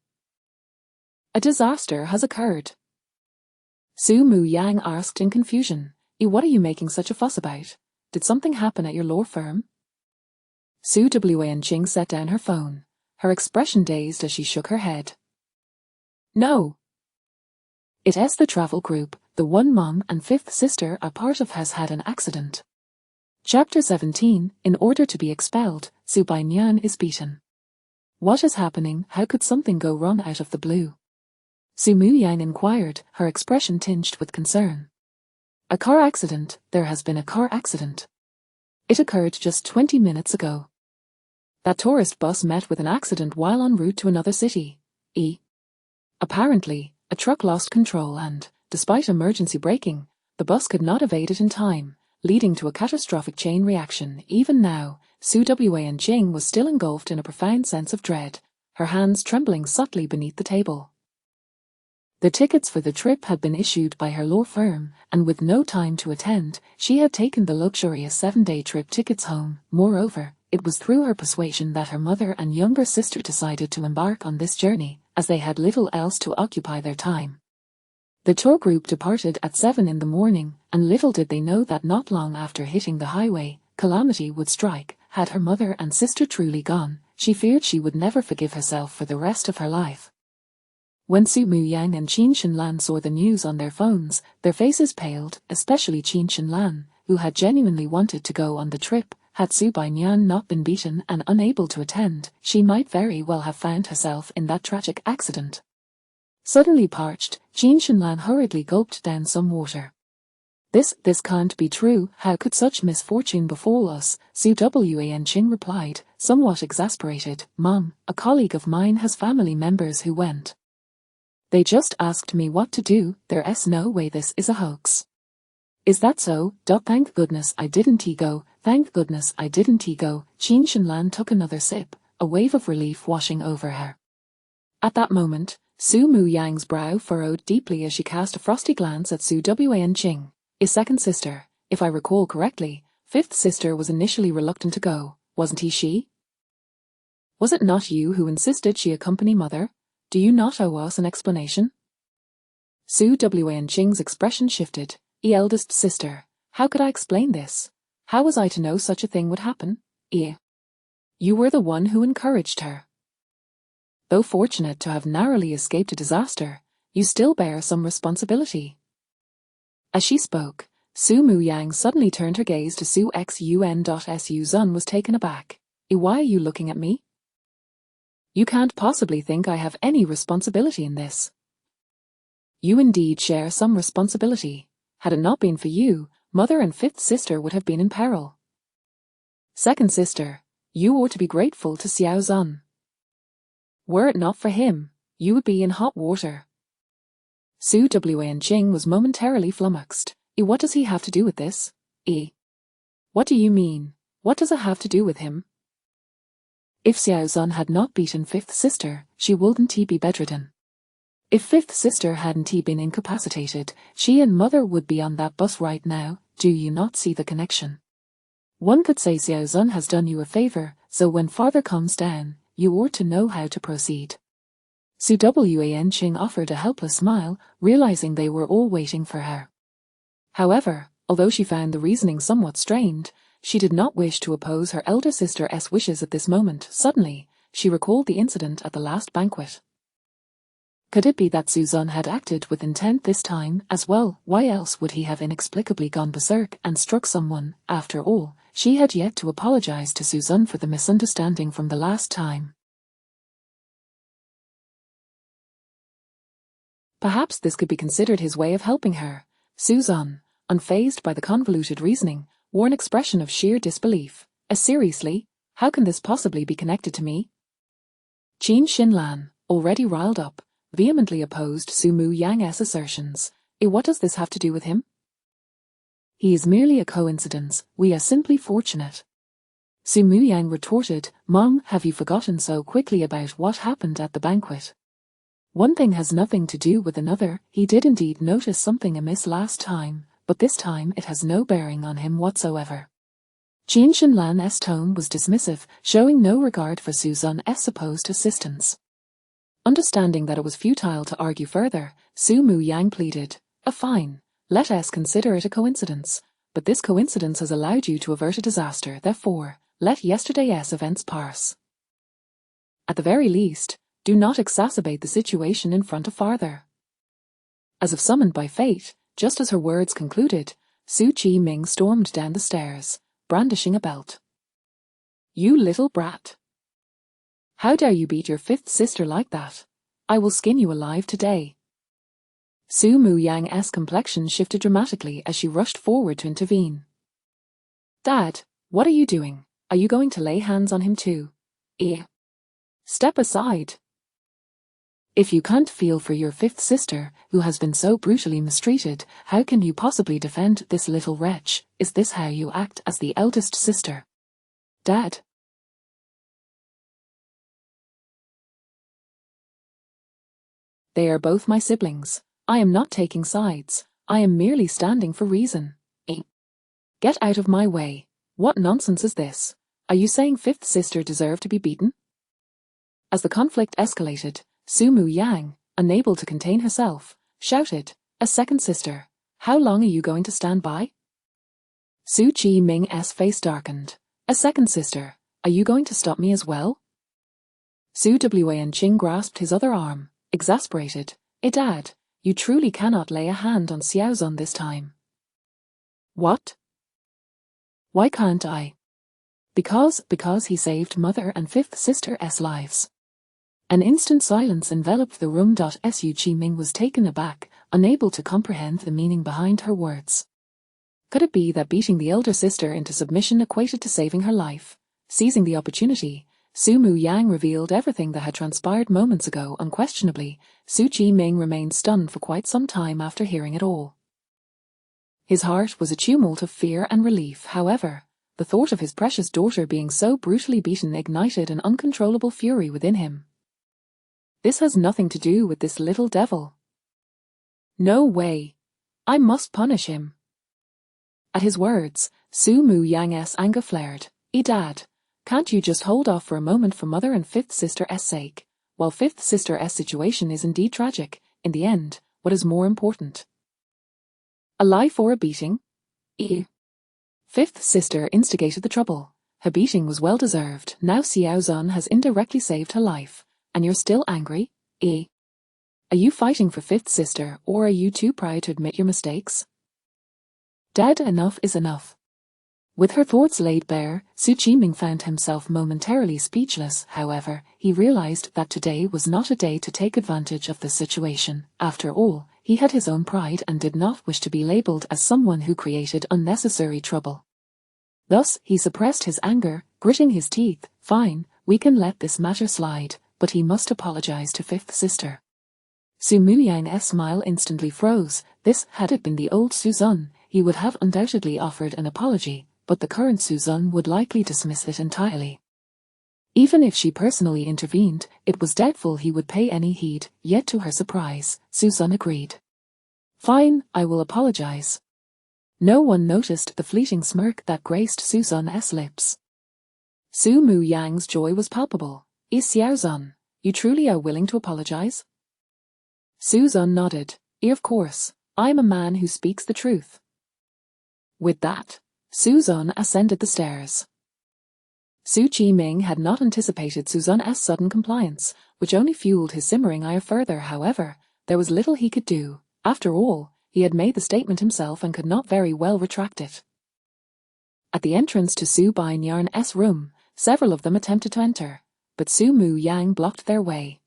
A disaster has occurred." Su Mu Yang asked in confusion. "What are you making such a fuss about? Did something happen at your law firm?" Su Wanqing set down her phone, her expression dazed as she shook her head. "No. It's the travel group, the one mom and fifth sister are part of has had an accident." Chapter 17, In order to be expelled, Su Bainian is beaten. "What is happening? How could something go wrong out of the blue?" Su Mu Yang inquired, her expression tinged with concern. "A car accident, there has been a car accident. It occurred just 20 minutes ago. That tourist bus met with an accident while en route to another city. Apparently, a truck lost control and, despite emergency braking, the bus could not evade it in time, leading to a catastrophic chain reaction. Even now, Su Wanqing was still engulfed in a profound sense of dread, her hands trembling subtly beneath the table. The tickets for the trip had been issued by her law firm, and with no time to attend, she had taken the luxurious 7-day trip tickets home. Moreover, it was through her persuasion that her mother and younger sister decided to embark on this journey, as they had little else to occupy their time. The tour group departed at 7 in the morning, and little did they know that not long after hitting the highway, calamity would strike. Had her mother and sister truly gone, she feared she would never forgive herself for the rest of her life. When Su Mu Yang and Qin Shenlan saw the news on their phones, their faces paled, especially Qin Shenlan, who had genuinely wanted to go on the trip. Had Su Bainian not been beaten and unable to attend, she might very well have found herself in that tragic accident. Suddenly parched, Qin Shenlan hurriedly gulped down some water. This can't be true, how could such misfortune befall us?" Su Wanqing replied, somewhat exasperated. "Mom, a colleague of mine has family members who went. They just asked me what to do, there's no way this is a hoax." "Is that so? Thank goodness I didn't go, thank goodness I didn't go." Qin Shenlan took another sip, a wave of relief washing over her. At that moment, Su Mu Yang's brow furrowed deeply as she cast a frosty glance at Su Wanqing. "His second sister, if I recall correctly, fifth sister was initially reluctant to go, wasn't she? Was it not you who insisted she accompany mother? Do you not owe us an explanation?" Su Wanqing's expression shifted. Eldest sister, how could I explain this? How was I to know such a thing would happen? You were the one who encouraged her. Though fortunate to have narrowly escaped a disaster, you still bear some responsibility." As she spoke, Su Mu Yang suddenly turned her gaze to Su Xun. Zun was taken aback. "Why are you looking at me? You can't possibly think I have any responsibility in this." "You indeed share some responsibility. Had it not been for you, mother and fifth sister would have been in peril. Second sister, you ought to be grateful to Xiao Zun. Were it not for him, you would be in hot water." Su Wanqing was momentarily flummoxed. What does he have to do with this? What do you mean? What does it have to do with him? If Xiao Zun had not beaten fifth sister, she wouldn't be bedridden. If fifth sister hadn't been incapacitated, she and mother would be on that bus right now. Do you not see the connection? One could say Xiao Zun has done you a favor, so when father comes down, you ought to know how to proceed. Su Wanqing offered a helpless smile, realizing they were all waiting for her. However, although she found the reasoning somewhat strained, she did not wish to oppose her elder sister's wishes at this moment. Suddenly, she recalled the incident at the last banquet. Could it be that Su Zun had acted with intent this time as well? Why else would he have inexplicably gone berserk and struck someone? After all, she had yet to apologize to Su Zun for the misunderstanding from the last time. Perhaps this could be considered his way of helping her. Su Zun, unfazed by the convoluted reasoning, wore an expression of sheer disbelief. Seriously? How can this possibly be connected to me? Qin Xinlan, already riled up, vehemently opposed Su Muyang's assertions. What does this have to do with him? He is merely a coincidence. We are simply fortunate. Su Muyang retorted. Mom, have you forgotten so quickly about what happened at the banquet? One thing has nothing to do with another. He did indeed notice something amiss last time, but this time it has no bearing on him whatsoever. Qin Xinlan's tone was dismissive, showing no regard for Su Zun's supposed assistance. Understanding that it was futile to argue further, Su Muyang pleaded, fine, let us consider it a coincidence, but this coincidence has allowed you to avert a disaster, therefore, let yesterday's events pass. At the very least, do not exacerbate the situation in front of father. As if summoned by fate, just as her words concluded, Su Qiming stormed down the stairs, brandishing a belt. You little brat! How dare you beat your fifth sister like that? I will skin you alive today. Su Muyang's complexion shifted dramatically as she rushed forward to intervene. Dad, what are you doing? Are you going to lay hands on him too? Step aside. If you can't feel for your fifth sister, who has been so brutally mistreated, how can you possibly defend this little wretch? Is this how you act as the eldest sister? Dad. They are both my siblings. I am not taking sides. I am merely standing for reason. Get out of my way. What nonsense is this? Are you saying fifth sister deserved to be beaten? As the conflict escalated, Su Muyang, unable to contain herself, shouted, a second sister. How long are you going to stand by? Su Qiming's face darkened. A second sister. Are you going to stop me as well? Su Wanqing grasped his other arm, exasperated. Dad, you truly cannot lay a hand on Xiao Zun this time. What? Why can't I? Because he saved mother and fifth sister's lives. An instant silence enveloped the room. Su Qiming was taken aback, unable to comprehend the meaning behind her words. Could it be that beating the elder sister into submission equated to saving her life? Seizing the opportunity, Su Muyang revealed everything that had transpired moments ago. Unquestionably, Su Qiming remained stunned for quite some time after hearing it all. His heart was a tumult of fear and relief. However, the thought of his precious daughter being so brutally beaten ignited an uncontrollable fury within him. This has nothing to do with this little devil. No way. I must punish him. At his words, Su Muyang's anger flared. Dad, can't you just hold off for a moment for mother and fifth sister's sake? While fifth sister's situation is indeed tragic, in the end, what is more important? A life or a beating? Fifth sister instigated the trouble. Her beating was well deserved. Now Xiao Zun has indirectly saved her life. And you're still angry? Are you fighting for fifth sister, or are you too proud to admit your mistakes? Dad, enough is enough. With her thoughts laid bare, Su Qiming found himself momentarily speechless. However, he realized that today was not a day to take advantage of the situation. After all, he had his own pride and did not wish to be labeled as someone who created unnecessary trouble. Thus, he suppressed his anger, gritting his teeth. Fine, we can let this matter slide, but he must apologize to fifth sister. Su Muyang's smile instantly froze. This, had it been the old Su Zun, he would have undoubtedly offered an apology, but the current Suzanne would likely dismiss it entirely. Even if she personally intervened, it was doubtful he would pay any heed, yet to her surprise, Suzanne agreed. Fine, I will apologize. No one noticed the fleeting smirk that graced Suzanne's lips. Su Mu Yang's joy was palpable. Is Xiaozan, you truly are willing to apologize? Suzanne nodded. Of course, I am a man who speaks the truth. With that, Suzanne ascended the stairs. Su Qiming had not anticipated Suzanne's sudden compliance, which only fueled his simmering ire further. However, there was little he could do. After all, he had made the statement himself and could not very well retract it. At the entrance to Su Bainyan's room, several of them attempted to enter, but Su Mu Yang blocked their way.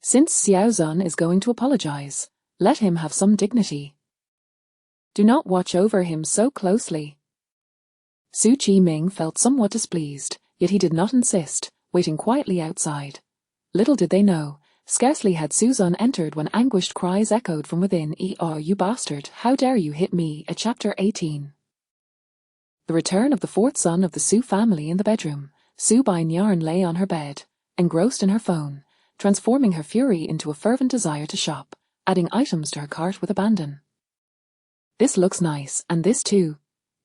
Since Xiaozan is going to apologize, let him have some dignity. Do not watch over him so closely. Su Qiming felt somewhat displeased, yet he did not insist, waiting quietly outside. Little did they know, scarcely had Suzanne entered when anguished cries echoed from within. You bastard, how dare you hit me? Chapter 18. The return of the fourth son of the Su family in the bedroom. Su Bainyan lay on her bed, engrossed in her phone, transforming her fury into a fervent desire to shop, adding items to her cart with abandon. This looks nice, and this too.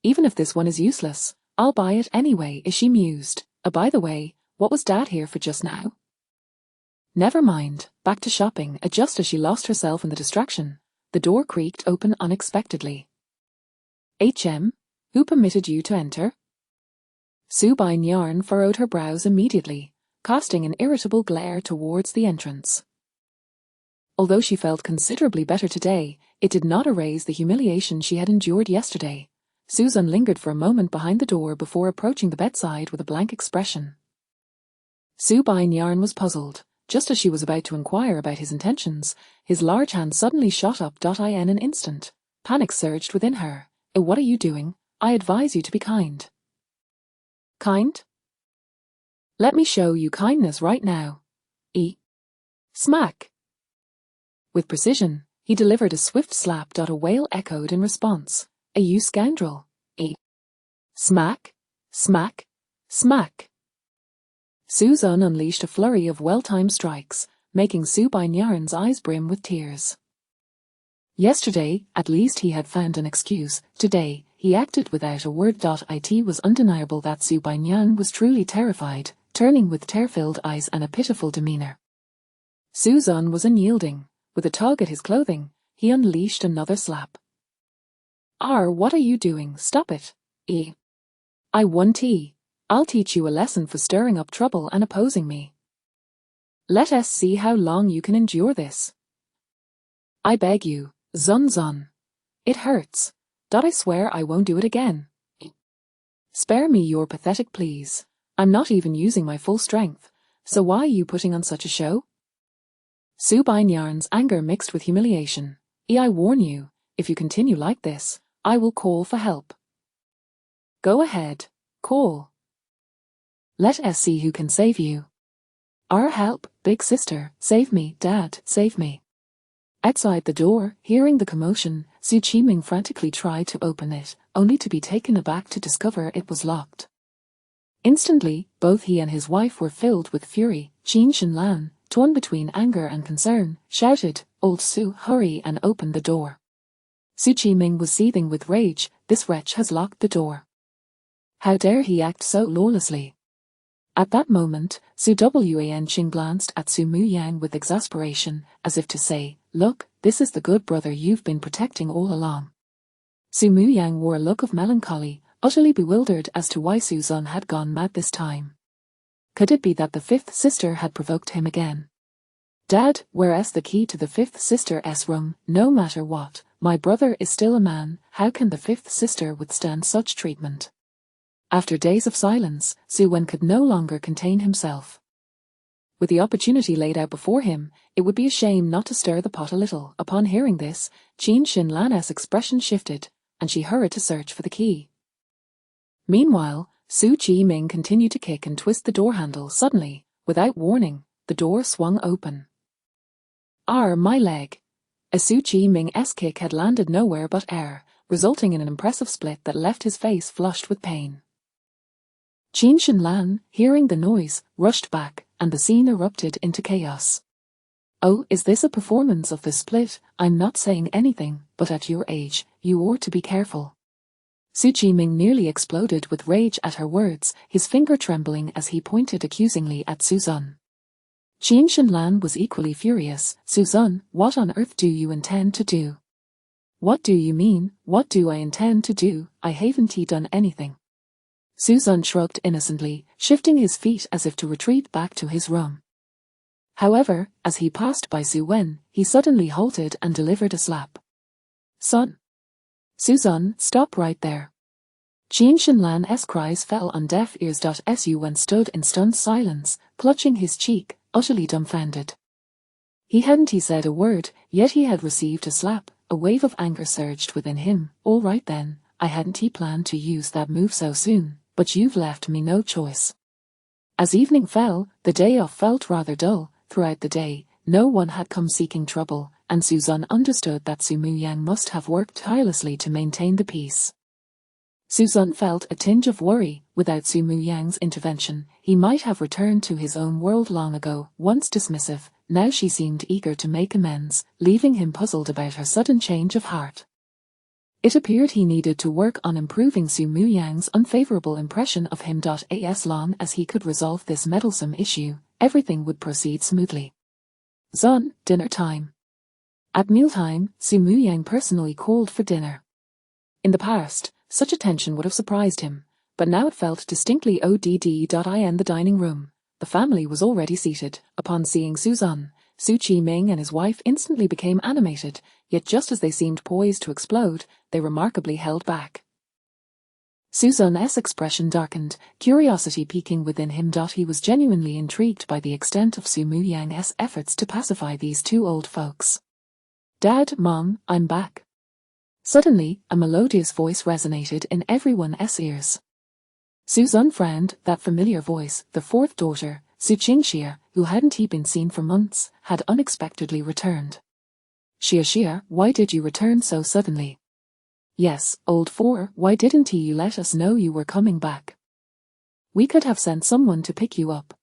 Even if this one is useless, I'll buy it anyway, she mused. By the way, what was Dad here for just now? Never mind, back to shopping. Just as she lost herself in the distraction, the door creaked open unexpectedly. Who permitted you to enter? Su Bainyan furrowed her brows immediately, casting an irritable glare towards the entrance. Although she felt considerably better today, it did not erase the humiliation she had endured yesterday. Suzanne lingered for a moment behind the door before approaching the bedside with a blank expression. Su Bainyan was puzzled. Just as she was about to inquire about his intentions, his large hand suddenly shot up. In an instant, panic surged within her. What are you doing? I advise you to be kind. Kind? Let me show you kindness right now. Smack. With precision, he delivered a swift slap. A wail echoed in response. You scoundrel. Smack, smack, smack. Suzanne unleashed a flurry of well-timed strikes, making Su Bainyan's eyes brim with tears. Yesterday, at least he had found an excuse. Today, he acted without a word. It was undeniable that Su Bainyan was truly terrified, turning with tear-filled eyes and a pitiful demeanor. Suzanne was unyielding. With a tug at his clothing, he unleashed another slap. What are you doing? Stop it. I won tea. I'll teach you a lesson for stirring up trouble and opposing me. Let us see how long you can endure this. I beg you, Zun. It hurts. I swear I won't do it again. Spare me your pathetic pleas. I'm not even using my full strength, so why are you putting on such a show? Su Bainyan's anger mixed with humiliation. I warn you, if you continue like this, I will call for help. Go ahead, call. Let us see who can save you. Our help, big sister, save me, Dad, save me. Outside the door, hearing the commotion, Su Qiming frantically tried to open it, only to be taken aback to discover it was locked. Instantly, both he and his wife were filled with fury. Qin Shinlan, torn between anger and concern, shouted, Old Su, hurry and open the door. Su Qiming was seething with rage. This wretch has locked the door. How dare he act so lawlessly? At that moment, Su Wanqing glanced at Su Mu Yang with exasperation, as if to say, Look, this is the good brother you've been protecting all along. Su Mu Yang wore a look of melancholy, utterly bewildered as to why Suzanne had gone mad this time. Could it be that the fifth sister had provoked him again? Dad, where's the key to the fifth sister's room? No matter what, my brother is still a man. How can the fifth sister withstand such treatment? After days of silence, Su Wen could no longer contain himself. With the opportunity laid out before him, it would be a shame not to stir the pot a little. Upon hearing this, Qin Shinlan's expression shifted, and she hurried to search for the key. Meanwhile, Su Qiming continued to kick and twist the door handle. Suddenly, without warning, the door swung open. My leg. A Su Qiming's kick had landed nowhere but air, resulting in an impressive split that left his face flushed with pain. Qin Shinlan, hearing the noise, rushed back, and the scene erupted into chaos. "Oh, is this a performance of the split? I'm not saying anything, but at your age, you ought to be careful." Su Qiming nearly exploded with rage at her words, his finger trembling as he pointed accusingly at Suzun. Qin Shinlan was equally furious. "Suzun, what on earth do you intend to do?" "What do you mean, what do I intend to do? I haven't done anything." Suzun shrugged innocently, shifting his feet as if to retreat back to his room. However, as he passed by Su Wen, he suddenly halted and delivered a slap. "Son!" "Suzun, stop right there." Qin Shinlan's cries fell on deaf ears. Su Wen stood in stunned silence, clutching his cheek, utterly dumbfounded. He hadn't said a word, yet he had received a slap. A wave of anger surged within him. "All right then, I hadn't planned to use that move so soon, but you've left me no choice." As evening fell, the day off felt rather dull. Throughout the day, no one had come seeking trouble, and Suzun understood that Su Muyang must have worked tirelessly to maintain the peace. Suzun felt a tinge of worry. Without Su Muyang's intervention, he might have returned to his own world long ago. Once dismissive, now she seemed eager to make amends, leaving him puzzled about her sudden change of heart. It appeared he needed to work on improving Su Muyang's unfavorable impression of him. As long as he could resolve this meddlesome issue, everything would proceed smoothly. Zun, dinner time. At mealtime, Su Muyang personally called for dinner. In the past, such attention would have surprised him, but now it felt distinctly odd. In the dining room, the family was already seated. Upon seeing Suzun, Su Qiming and his wife instantly became animated, yet just as they seemed poised to explode, they remarkably held back. Suzun's expression darkened, curiosity peaking within him. He was genuinely intrigued by the extent of Su Muyang's efforts to pacify these two old folks. "Dad, Mom, I'm back." Suddenly, a melodious voice resonated in everyone's ears. Suzun frowned. That familiar voice, the fourth daughter, Su Qingxia, who hadn't been seen for months, had unexpectedly returned. "Xia, why did you return so suddenly?" "Yes, old four, why didn't you let us know you were coming back? We could have sent someone to pick you up."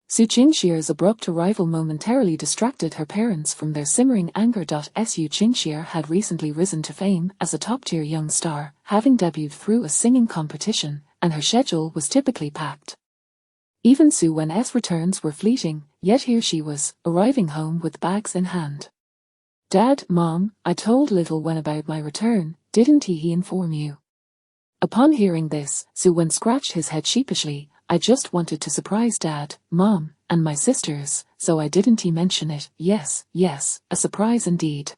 Su Qingxia's abrupt arrival momentarily distracted her parents from their simmering anger. Su Qingxia had recently risen to fame as a top-tier young star, having debuted through a singing competition, and her schedule was typically packed. Even Su Wen's returns were fleeting, yet here she was, arriving home with bags in hand. "Dad, Mom, I told little Wen about my return, didn't he inform you?" Upon hearing this, Su Wen scratched his head sheepishly. "I just wanted to surprise Dad, Mom, and my sisters, so I didn't mention it." Yes, a surprise indeed.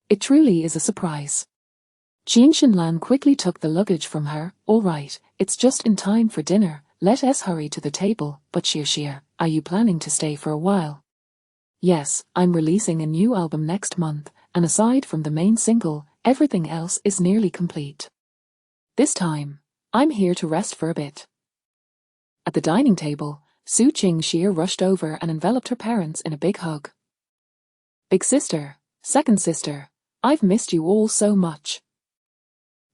It truly is a surprise." Qin Shinlan quickly took the luggage from her. "All right, it's just in time for dinner, let us hurry to the table." "But Xia, are you planning to stay for a while?" "Yes, I'm releasing a new album next month, and aside from the main single, everything else is nearly complete. This time, I'm here to rest for a bit." At the dining table, Su Qingxia rushed over and enveloped her parents in a big hug. "Big sister, second sister, I've missed you all so much."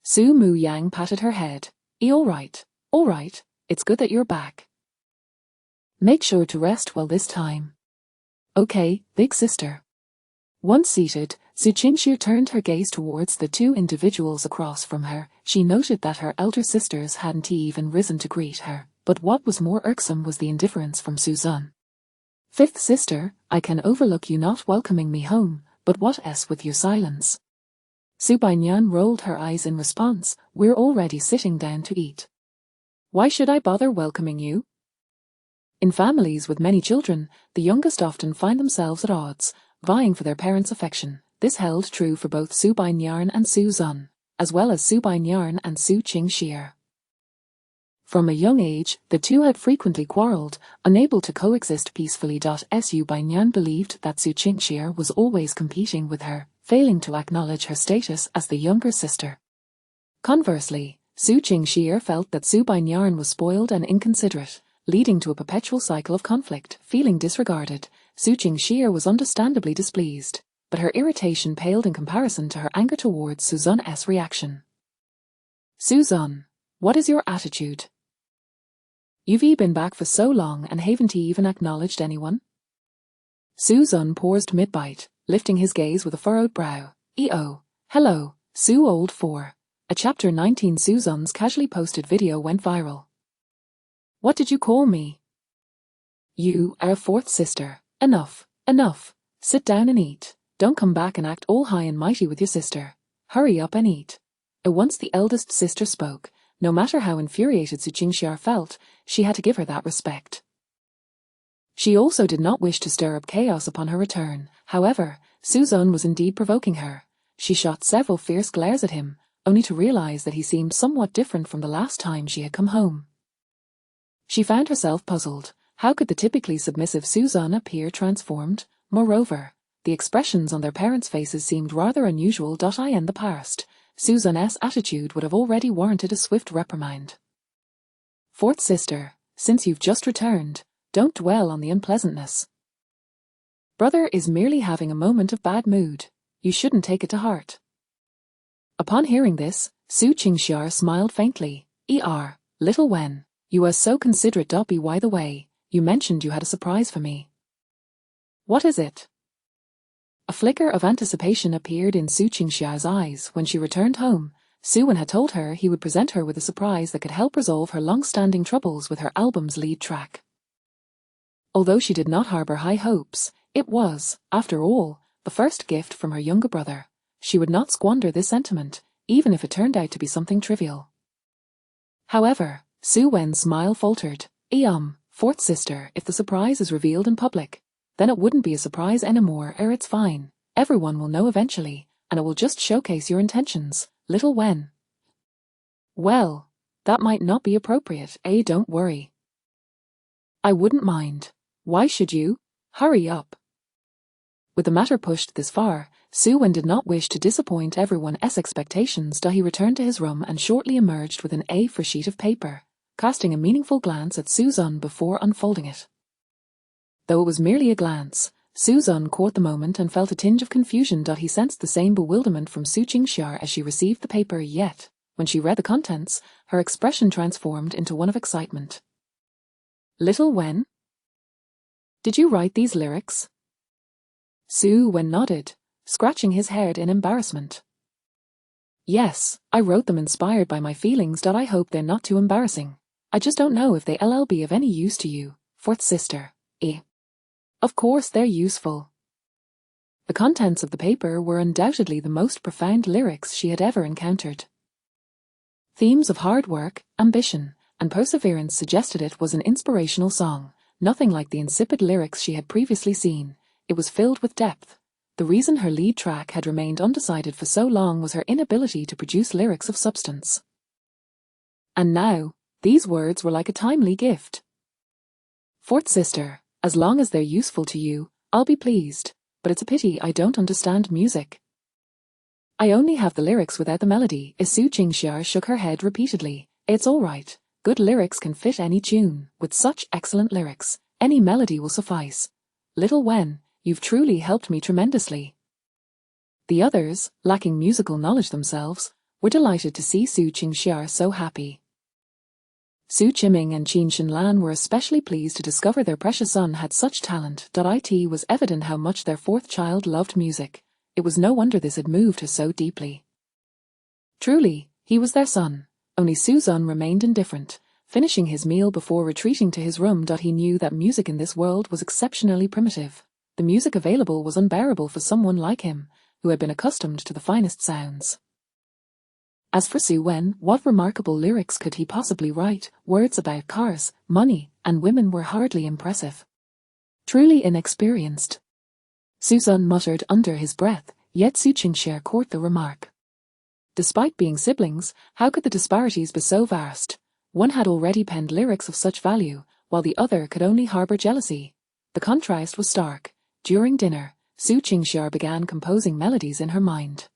Su Muyang patted her head. All right, it's good that you're back. Make sure to rest well this time." "Okay, big sister." Once seated, Su Qingxia turned her gaze towards the two individuals across from her. She noted that her elder sisters hadn't even risen to greet her, but what was more irksome was the indifference from Suzun. "Fifth sister, I can overlook you not welcoming me home, but what with your silence?" Su Bainyan rolled her eyes in response. "We're already sitting down to eat. Why should I bother welcoming you?" In families with many children, the youngest often find themselves at odds, vying for their parents' affection. This held true for both Su Bainyan and Suzun, as well as Su Bainyan and Su Qingxia. From a young age, the two had frequently quarreled, unable to coexist peacefully. Su Bainyan believed that Su Qingxia was always competing with her, failing to acknowledge her status as the younger sister. Conversely, Su Qingxia felt that Su Bainyan was spoiled and inconsiderate, leading to a perpetual cycle of conflict. Feeling disregarded, Su Qingxia was understandably displeased. but her irritation paled in comparison to her anger towards Suzanne's reaction. Suzanne, what is your attitude? You've been back for so long and haven't even acknowledged anyone? Suzanne paused mid-bite, lifting his gaze with a furrowed brow. Hello, Sue old 4. A chapter 19 Suzanne's casually posted video went viral. What did you call me? You are a fourth sister. Enough. Sit down and eat. Don't come back and act all high and mighty with your sister. Hurry up and eat. Once the eldest sister spoke, no matter how infuriated Su Qingxiar felt, she had to give her that respect. She also did not wish to stir up chaos upon her return. However, Suzanne was indeed provoking her. She shot several fierce glares at him, only to realize that he seemed somewhat different from the last time she had come home. She found herself puzzled. How could the typically submissive Suzanne appear transformed? Moreover, the expressions on their parents' faces seemed rather unusual. In the past, Suzanne's attitude would have already warranted a swift reprimand. Fourth sister, since you've just returned, don't dwell on the unpleasantness. Brother is merely having a moment of bad mood. You shouldn't take it to heart. Upon hearing this, Su Qingxiar smiled faintly. Little Wen, you are so considerate. By the way, you mentioned you had a surprise for me. What is it? A flicker of anticipation appeared in Su Qingxiar's eyes when she returned home. Su Wen had told her he would present her with a surprise that could help resolve her long-standing troubles with her album's lead track. Although she did not harbor high hopes, it was, after all, the first gift from her younger brother. She would not squander this sentiment, even if it turned out to be something trivial. However, Su Wen's smile faltered. Fourth sister, if the surprise is revealed in public, then it wouldn't be a surprise anymore. It's fine. Everyone will know eventually, and it will just showcase your intentions, little Wen. Well, that might not be appropriate. Don't worry. I wouldn't mind. Why should you? Hurry up. With the matter pushed this far, Su Wen did not wish to disappoint everyone's expectations. He returned to his room and shortly emerged with an A4 sheet of paper, casting a meaningful glance at Suzanne before unfolding it. Though it was merely a glance, Suzanne caught the moment and felt a tinge of confusion. He sensed the same bewilderment from Su Qingxiar as she received the paper, yet, when she read the contents, her expression transformed into one of excitement. Little Wen? Did you write these lyrics? Su Wen nodded, scratching his head in embarrassment. Yes, I wrote them inspired by my feelings. I hope they're not too embarrassing. I just don't know if they'll be of any use to you, fourth sister. Of course they're useful. The contents of the paper were undoubtedly the most profound lyrics she had ever encountered. Themes of hard work, ambition, and perseverance suggested it was an inspirational song, nothing like the insipid lyrics she had previously seen. It was filled with depth. The reason her lead track had remained undecided for so long was her inability to produce lyrics of substance. And now, these words were like a timely gift. Fourth sister, as long as they're useful to you, I'll be pleased, but it's a pity I don't understand music. I only have the lyrics without the melody. Su Qingxiar shook her head repeatedly. It's all right. Good lyrics can fit any tune. With such excellent lyrics, any melody will suffice. Little Wen, you've truly helped me tremendously. The others, lacking musical knowledge themselves, were delighted to see Su Qingxiar so happy. Su Qiming and Qin Shinlan were especially pleased to discover their precious son had such talent. It was evident how much their fourth child loved music. It was no wonder this had moved her so deeply. Truly, he was their son. Only Suzanne remained indifferent, finishing his meal before retreating to his room. He knew that music in this world was exceptionally primitive. The music available was unbearable for someone like him, who had been accustomed to the finest sounds. As for Su Wen, what remarkable lyrics could he possibly write? Words about cars, money, and women were hardly impressive. Truly inexperienced. Suzanne muttered under his breath, yet Su Qingxiar caught the remark. Despite being siblings, how could the disparities be so vast? One had already penned lyrics of such value, while the other could only harbor jealousy. The contrast was stark. During dinner, Su Qingxiar began composing melodies in her mind.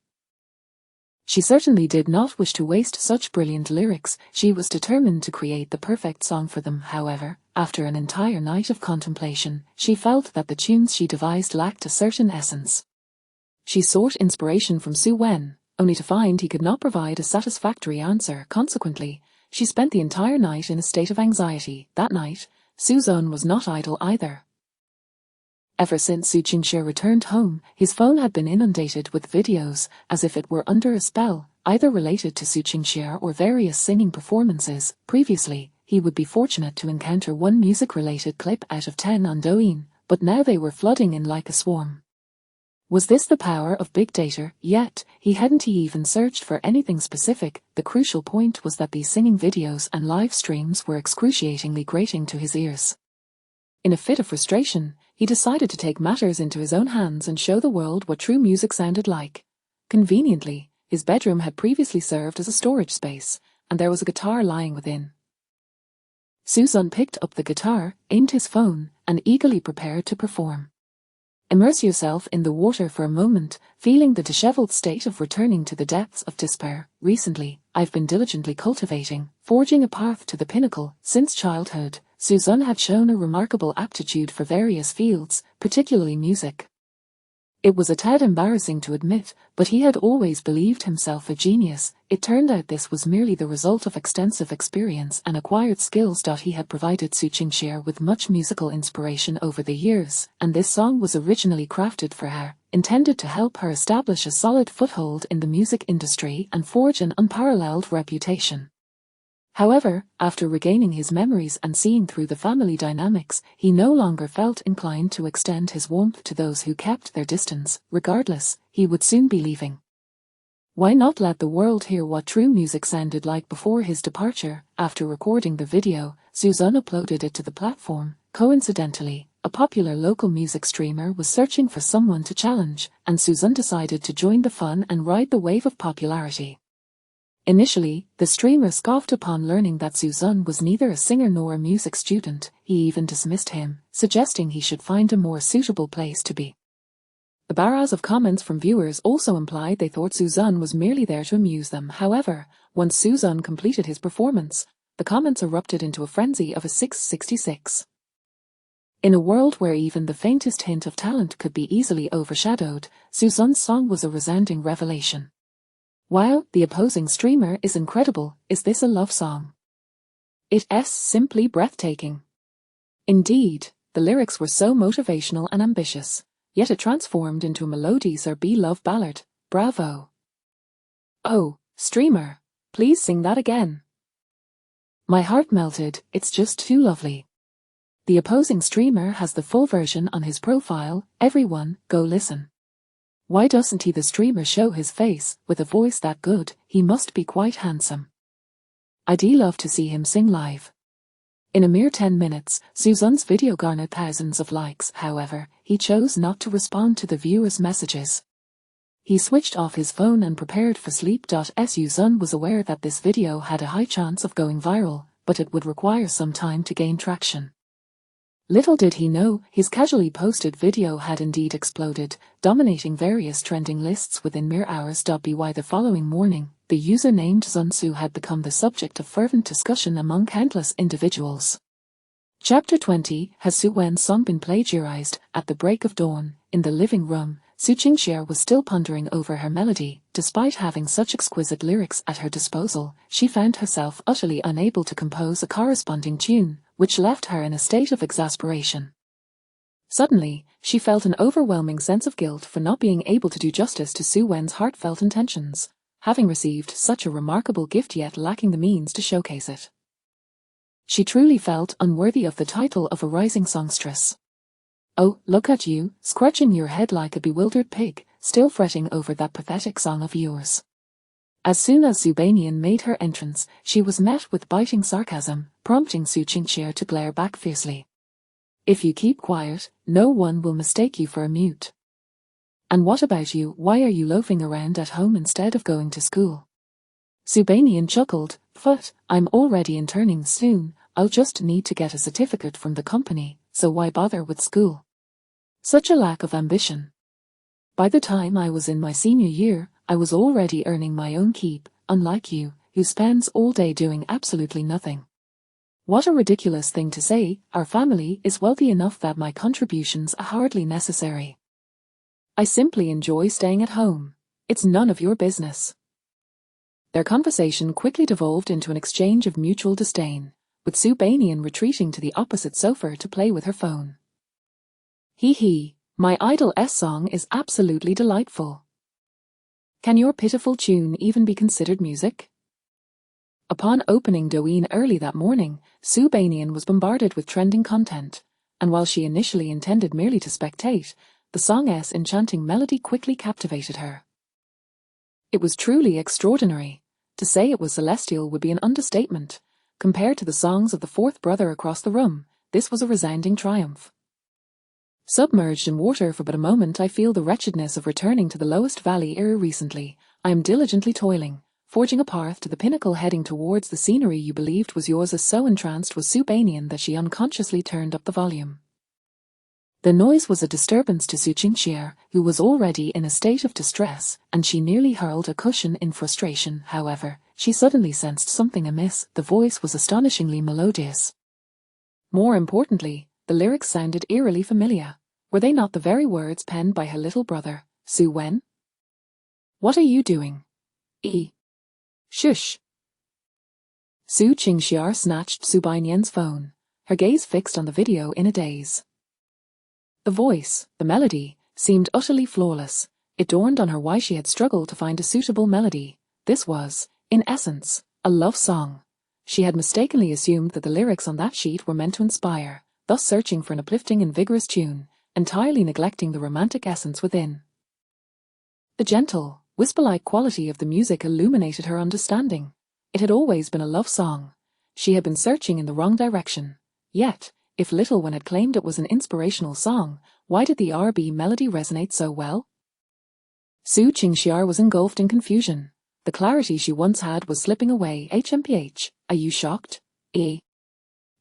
She certainly did not wish to waste such brilliant lyrics. She was determined to create the perfect song for them. However, after an entire night of contemplation, she felt that the tunes she devised lacked a certain essence. She sought inspiration from Su Wen, only to find he could not provide a satisfactory answer. Consequently, she spent the entire night in a state of anxiety. That night, Su Zun was not idle either. Ever since Su Qingxue returned home, his phone had been inundated with videos, as if it were under a spell, either related to Su Qingxue or various singing performances. Previously, he would be fortunate to encounter one music-related clip out of 10 on Douyin, but now they were flooding in like a swarm. Was this the power of big data? Yet, he hadn't even searched for anything specific. The crucial point was that these singing videos and live streams were excruciatingly grating to his ears. In a fit of frustration, he decided to take matters into his own hands and show the world what true music sounded like. Conveniently, his bedroom had previously served as a storage space, and there was a guitar lying within. Su Zun picked up the guitar, aimed his phone, and eagerly prepared to perform. Immerse yourself in the water for a moment, feeling the disheveled state of returning to the depths of despair. Recently, I've been diligently cultivating, forging a path to the pinnacle. Since childhood, Su Zun had shown a remarkable aptitude for various fields, particularly music. It was a tad embarrassing to admit, but he had always believed himself a genius. It turned out this was merely the result of extensive experience and acquired skills. He had provided Su Qingxue with much musical inspiration over the years, and this song was originally crafted for her, intended to help her establish a solid foothold in the music industry and forge an unparalleled reputation. However, after regaining his memories and seeing through the family dynamics, he no longer felt inclined to extend his warmth to those who kept their distance. Regardless, he would soon be leaving. Why not let the world hear what true music sounded like before his departure? After recording the video, Su Zun uploaded it to the platform. Coincidentally, a popular local music streamer was searching for someone to challenge, and Su Zun decided to join the fun and ride the wave of popularity. Initially, the streamer scoffed upon learning that Su Zun was neither a singer nor a music student. He even dismissed him, suggesting he should find a more suitable place to be. The barrage of comments from viewers also implied they thought Su Zun was merely there to amuse them. However, once Su Zun completed his performance, the comments erupted into a frenzy of a 666. In a world where even the faintest hint of talent could be easily overshadowed, Su Zun's song was a resounding revelation. Wow, the opposing streamer is incredible. Is this a love song? It's simply breathtaking. Indeed, the lyrics were so motivational and ambitious, yet it transformed into a melodious R&B love ballad. Bravo! Oh, streamer, please sing that again. My heart melted. It's just too lovely. The opposing streamer has the full version on his profile. Everyone, go listen. Why doesn't the streamer show his face? With a voice that good, he must be quite handsome. I'd love to see him sing live. In a mere 10 minutes, Su Zun's video garnered thousands of likes. However, he chose not to respond to the viewers' messages. He switched off his phone and prepared for sleep. Su Zun was aware that this video had a high chance of going viral, but it would require some time to gain traction. Little did he know, his casually posted video had indeed exploded, dominating various trending lists within mere hours. By the following morning, the user named Zunsu had become the subject of fervent discussion among countless individuals. Chapter 20. Has Su Wen's song been plagiarized? At the break of dawn, in the living room, Su Qingxue was still pondering over her melody. Despite having such exquisite lyrics at her disposal, she found herself utterly unable to compose a corresponding tune, which left her in a state of exasperation. Suddenly, she felt an overwhelming sense of guilt for not being able to do justice to Su Wen's heartfelt intentions, having received such a remarkable gift yet lacking the means to showcase it. She truly felt unworthy of the title of a rising songstress. Oh, look at you, scratching your head like a bewildered pig, still fretting over that pathetic song of yours. As soon as Su Banian made her entrance, she was met with biting sarcasm, prompting Su Qingxue to glare back fiercely. If you keep quiet, no one will mistake you for a mute. And what about you? Why are you loafing around at home instead of going to school? Su Banian chuckled. But I'm already interning soon, I'll just need to get a certificate from the company, so why bother with school? Such a lack of ambition. By the time I was in my senior year, I was already earning my own keep, unlike you, who spends all day doing absolutely nothing. What a ridiculous thing to say. Our family is wealthy enough that my contributions are hardly necessary. I simply enjoy staying at home. It's none of your business. Their conversation quickly devolved into an exchange of mutual disdain, with Sue Banian retreating to the opposite sofa to play with her phone. Hee, my Idol-S song is absolutely delightful. Can your pitiful tune even be considered music? Upon opening Douyin early that morning, Sue Banian was bombarded with trending content, and while she initially intended merely to spectate, the song's enchanting melody quickly captivated her. It was truly extraordinary. To say it was celestial would be an understatement. Compared to the songs of the fourth brother across the room, this was a resounding triumph. Submerged in water for but a moment, I feel the wretchedness of returning to the lowest valley ere recently. I am diligently toiling, forging a path to the pinnacle heading towards the scenery you believed was yours. As so entranced was Sue Banian that she unconsciously turned up the volume. The noise was a disturbance to Su Qingxia, who was already in a state of distress, and she nearly hurled a cushion in frustration. However, she suddenly sensed something amiss. The voice was astonishingly melodious. More importantly, the lyrics sounded eerily familiar. Were they not the very words penned by her little brother, Su Wen? What are you doing? Shush! Su Qingxia snatched Su Banian's phone, her gaze fixed on the video in a daze. The voice, the melody, seemed utterly flawless. It dawned on her why she had struggled to find a suitable melody. This was, in essence, a love song. She had mistakenly assumed that the lyrics on that sheet were meant to inspire, thus searching for an uplifting and vigorous tune, entirely neglecting the romantic essence within. The gentle, whisper-like quality of the music illuminated her understanding. It had always been a love song. She had been searching in the wrong direction. Yet, if Little One had claimed it was an inspirational song, why did the RB melody resonate so well? Su Qingxia was engulfed in confusion. The clarity she once had was slipping away. HMPH, are you shocked?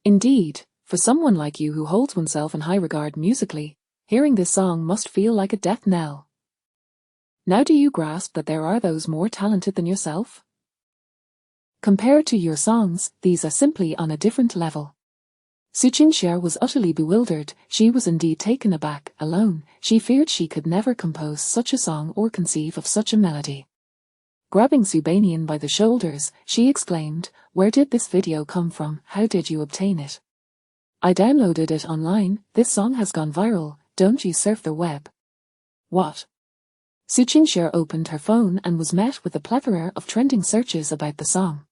Indeed, for someone like you who holds oneself in high regard musically, hearing this song must feel like a death knell. Now do you grasp that there are those more talented than yourself? Compared to your songs, these are simply on a different level. Su Qingxia was utterly bewildered. She was indeed taken aback. Alone, she feared she could never compose such a song or conceive of such a melody. Grabbing Su Banian by the shoulders, she exclaimed, "Where did this video come from? How did you obtain it?" "I downloaded it online. This song has gone viral. Don't you surf the web?" "What?" Su Qingxia opened her phone and was met with a plethora of trending searches about the song.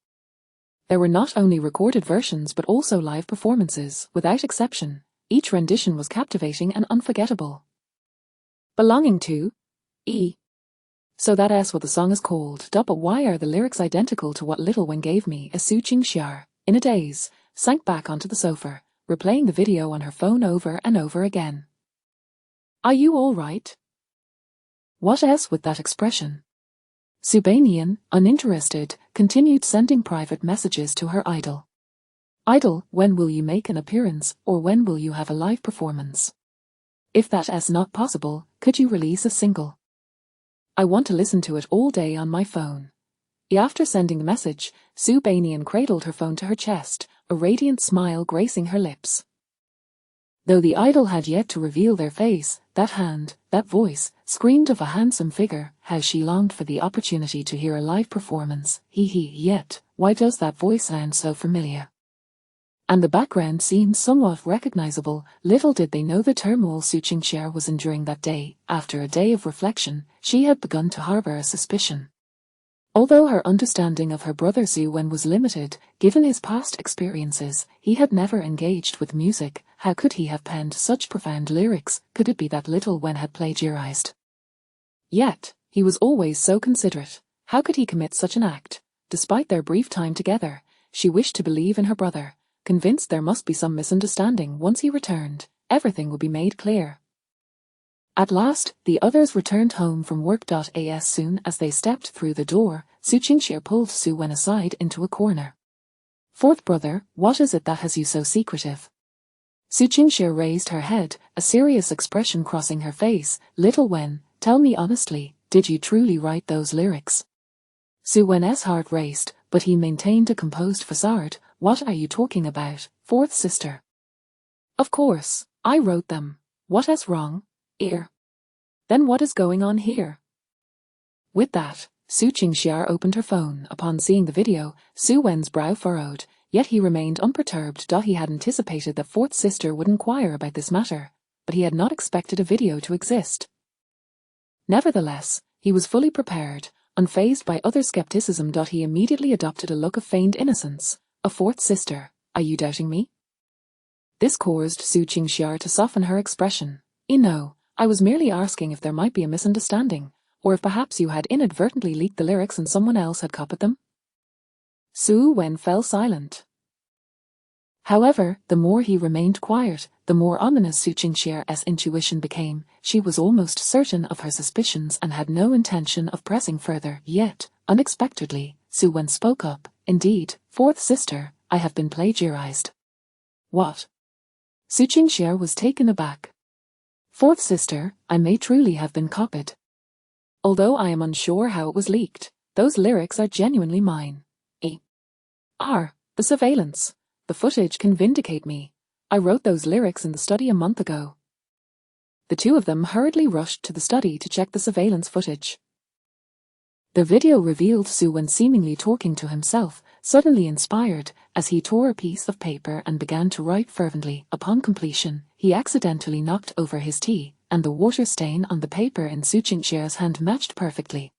There were not only recorded versions but also live performances. Without exception, each rendition was captivating and unforgettable. Belonging to So that's what the song is called. But why are the lyrics identical to what Little One gave me? Su Qingxia, in a daze, sank back onto the sofa, replaying the video on her phone over and over again. Are you all right? What else with that expression? Su Banian, uninterested, continued sending private messages to her idol. Idol, when will you make an appearance, or when will you have a live performance? If that is not possible, could you release a single? I want to listen to it all day on my phone. After sending the message, Su Banian cradled her phone to her chest, a radiant smile gracing her lips. Though the idol had yet to reveal their face, that hand, that voice, screamed of a handsome figure. How she longed for the opportunity to hear a live performance. Yet, why does that voice sound so familiar? And the background seemed somewhat recognizable. Little did they know the turmoil Su Qingxia was enduring that day. After a day of reflection, she had begun to harbor a suspicion. Although her understanding of her brother Su Wen was limited, given his past experiences, he had never engaged with music. How could he have penned such profound lyrics? Could it be that Little Wen had plagiarized? Yet, he was always so considerate. How could he commit such an act? Despite their brief time together, she wished to believe in her brother, convinced there must be some misunderstanding. Once he returned, everything would be made clear. At last, the others returned home from work. As soon as they stepped through the door, Su Qingxia pulled Su Wen aside into a corner. "Fourth brother, what is it that has you so secretive?" Su Qingxia raised her head, a serious expression crossing her face. "Little Wen, tell me honestly, did you truly write those lyrics?" Su Wen's heart raced, but he maintained a composed facade. "What are you talking about, fourth sister?" "Of course, I wrote them. What is wrong? Then what is going on here? With that, Su Qingxiar opened her phone. Upon seeing the video, Su Wen's brow furrowed, yet he remained unperturbed. He had anticipated that fourth sister would inquire about this matter, but he had not expected a video to exist. Nevertheless, he was fully prepared, unfazed by other skepticism. He immediately adopted a look of feigned innocence. A fourth sister, are you doubting me? This caused Su Qingxiar to soften her expression. No, I was merely asking if there might be a misunderstanding, or if perhaps you had inadvertently leaked the lyrics and someone else had copied them. Su Wen fell silent. However, the more he remained quiet, the more ominous Su Qingxiar's intuition became. She was almost certain of her suspicions and had no intention of pressing further. Yet, unexpectedly, Su Wen spoke up. Indeed, fourth sister, I have been plagiarized. What? Su Qingxiar was taken aback. Fourth sister, I may truly have been copied. Although I am unsure how it was leaked, those lyrics are genuinely mine. The surveillance. The footage can vindicate me. I wrote those lyrics in the study a month ago. The two of them hurriedly rushed to the study to check the surveillance footage. The video revealed Su Wen seemingly talking to himself, suddenly inspired, as he tore a piece of paper and began to write fervently. Upon completion, he accidentally knocked over his tea, and the water stain on the paper in Su Qingxiar's hand matched perfectly.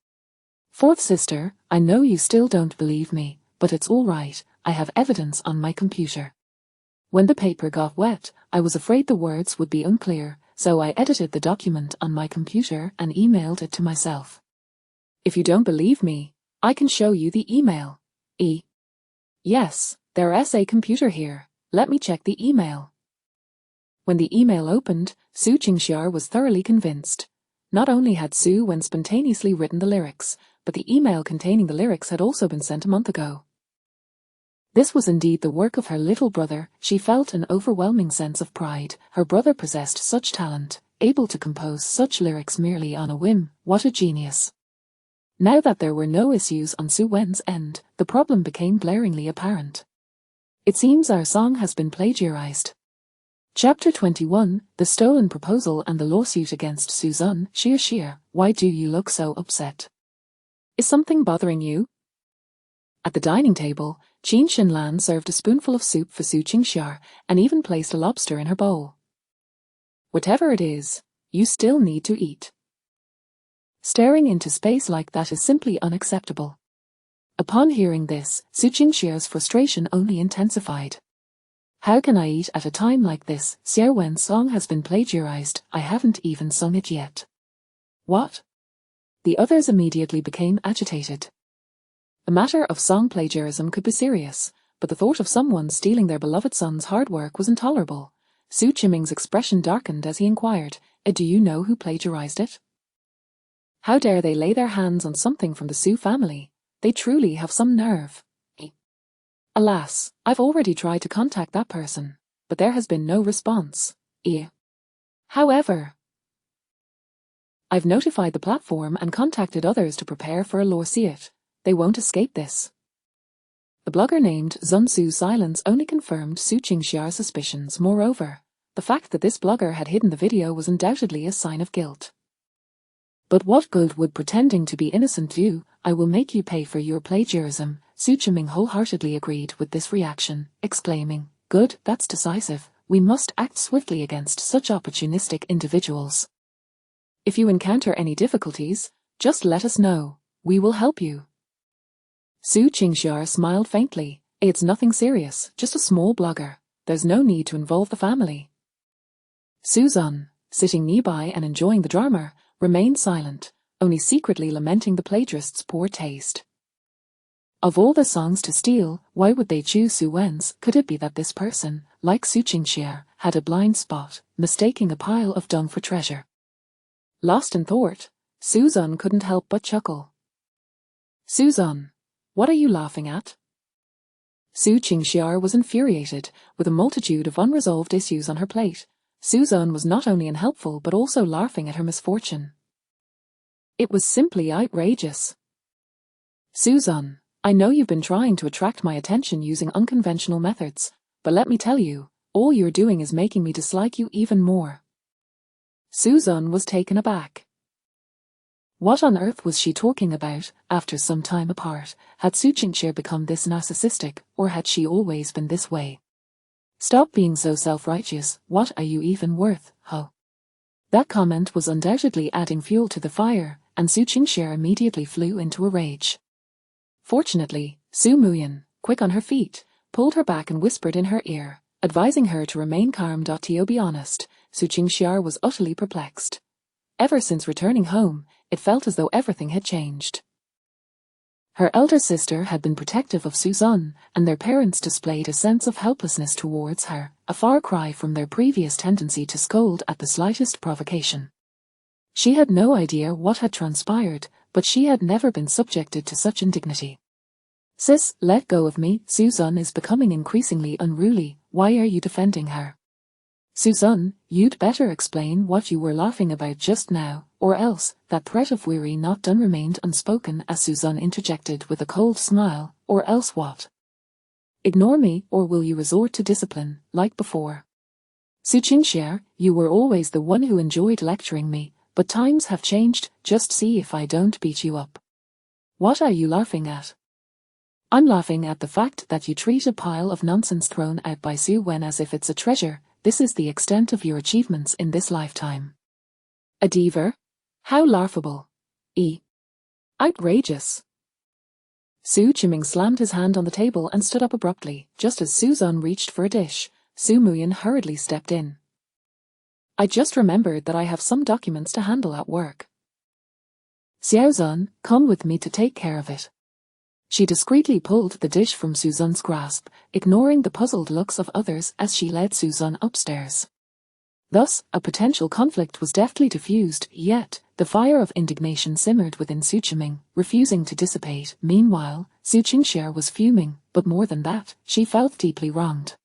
Fourth sister, I know you still don't believe me, but it's all right, I have evidence on my computer. When the paper got wet, I was afraid the words would be unclear, so I edited the document on my computer and emailed it to myself. If you don't believe me, I can show you the email. Yes, there's a computer here. Let me check the email. When the email opened, Su Qingxiar was thoroughly convinced. Not only had Su Wen spontaneously written the lyrics, but the email containing the lyrics had also been sent a month ago. This was indeed the work of her little brother. She felt an overwhelming sense of pride. Her brother possessed such talent, able to compose such lyrics merely on a whim. What a genius! Now that there were no issues on Su Wen's end, the problem became glaringly apparent. It seems our song has been plagiarized. Chapter 21, The Stolen Proposal and the Lawsuit Against Suzanne. Xia, why do you look so upset? Is something bothering you? At the dining table, Qin Xinlan served a spoonful of soup for Su Qingxiar and even placed a lobster in her bowl. Whatever it is, you still need to eat. Staring into space like that is simply unacceptable. Upon hearing this, Su Qingxiar's frustration only intensified. How can I eat at a time like this? Xiao Wen's song has been plagiarized. I haven't even sung it yet. What? The others immediately became agitated. The matter of song plagiarism could be serious, but the thought of someone stealing their beloved son's hard work was intolerable. Su Qiming's expression darkened as he inquired, do you know who plagiarized it? How dare they lay their hands on something from the Su family? They truly have some nerve. Alas, I've already tried to contact that person, but there has been no response. However, I've notified the platform and contacted others to prepare for a lawsuit. They won't escape this. The blogger named Zunsu's silence only confirmed Su Qingxiar's suspicions. Moreover, the fact that this blogger had hidden the video was undoubtedly a sign of guilt. But what good would pretending to be innocent do? I will make you pay for your plagiarism. Su Qiming wholeheartedly agreed with this reaction, exclaiming, good, that's decisive. We must act swiftly against such opportunistic individuals. If you encounter any difficulties, just let us know. We will help you. Su Qingxiar smiled faintly. It's nothing serious, just a small blogger. There's no need to involve the family. Suzanne, sitting nearby and enjoying the drama, remained silent, only secretly lamenting the plagiarist's poor taste. Of all the songs to steal, why would they choose Su Wen's? Could it be that this person, like Su Qingxiar, had a blind spot, mistaking a pile of dung for treasure? Lost in thought, Suzanne couldn't help but chuckle. Suzanne, what are you laughing at? Su Qingxiar was infuriated, with a multitude of unresolved issues on her plate. Suzanne was not only unhelpful but also laughing at her misfortune. It was simply outrageous. Suzanne, I know you've been trying to attract my attention using unconventional methods, but let me tell you, all you're doing is making me dislike you even more. Suzanne was taken aback. What on earth was she talking about? After some time apart, had Su Qingxie become this narcissistic, or had she always been this way? Stop being so self-righteous, what are you even worth, ho? That comment was undoubtedly adding fuel to the fire, and Su Qingxie immediately flew into a rage. Fortunately, Su Muyan, quick on her feet, pulled her back and whispered in her ear, advising her to remain calm. To be honest, Su Qingxie was utterly perplexed. Ever since returning home, it felt as though everything had changed. Her elder sister had been protective of Suzanne, and their parents displayed a sense of helplessness towards her, a far cry from their previous tendency to scold at the slightest provocation. She had no idea what had transpired, but she had never been subjected to such indignity. Sis, let go of me. Suzanne is becoming increasingly unruly. Why are you defending her? Suzanne, you'd better explain what you were laughing about just now, or else. That threat of weary not done remained unspoken as Suzanne interjected with a cold smile, or else what? Ignore me, or will you resort to discipline, like before? Su Qingxie, you were always the one who enjoyed lecturing me, but times have changed. Just see if I don't beat you up. What are you laughing at? I'm laughing at the fact that you treat a pile of nonsense thrown out by Su Wen as if it's a treasure. This is the extent of your achievements in this lifetime. A diva? How laughable. Outrageous. Su Qiming slammed his hand on the table and stood up abruptly. Just as Suzanne reached for a dish, Su Muyan hurriedly stepped in. I just remembered that I have some documents to handle at work. Xiaozan, come with me to take care of it. She discreetly pulled the dish from Suzanne's grasp, ignoring the puzzled looks of others as she led Suzanne upstairs. Thus, a potential conflict was deftly diffused, yet, the fire of indignation simmered within Su Qiming, refusing to dissipate. Meanwhile, Su Qingxie was fuming, but more than that, she felt deeply wronged.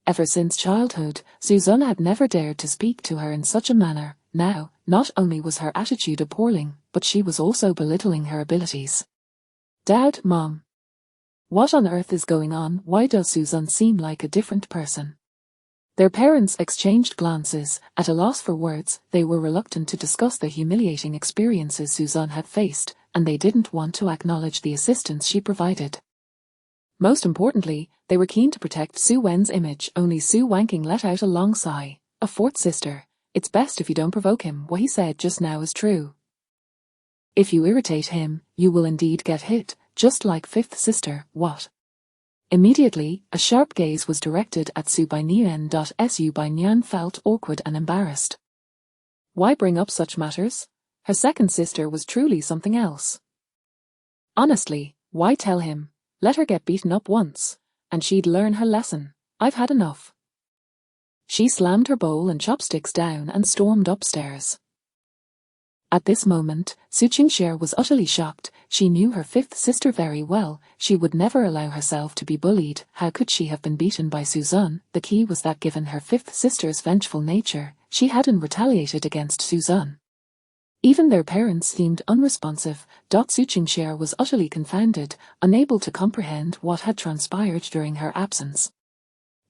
Ever since childhood, Suzanne had never dared to speak to her in such a manner. Now, not only was her attitude appalling, but she was also belittling her abilities. Dad, Mom. What on earth is going on? Why does Suzanne seem like a different person? Their parents exchanged glances. At a loss for words, they were reluctant to discuss the humiliating experiences Suzanne had faced, and they didn't want to acknowledge the assistance she provided. Most importantly, they were keen to protect Su Wen's image. Only Su Wanking let out a long sigh. A fourth sister. It's best if you don't provoke him. What he said just now is true. If you irritate him, you will indeed get hit, just like fifth sister. What? Immediately, a sharp gaze was directed at Su Bainian. Su Bainian felt awkward and embarrassed. Why bring up such matters? Her second sister was truly something else. Honestly, why tell him? Let her get beaten up once, and she'd learn her lesson. I've had enough. She slammed her bowl and chopsticks down and stormed upstairs. At this moment, Su Qingxie was utterly shocked. She knew her fifth sister very well. She would never allow herself to be bullied. How could she have been beaten by Suzanne? The key was that given her fifth sister's vengeful nature, she hadn't retaliated against Suzanne. Even their parents seemed unresponsive. Su Qingxie was utterly confounded, unable to comprehend what had transpired during her absence.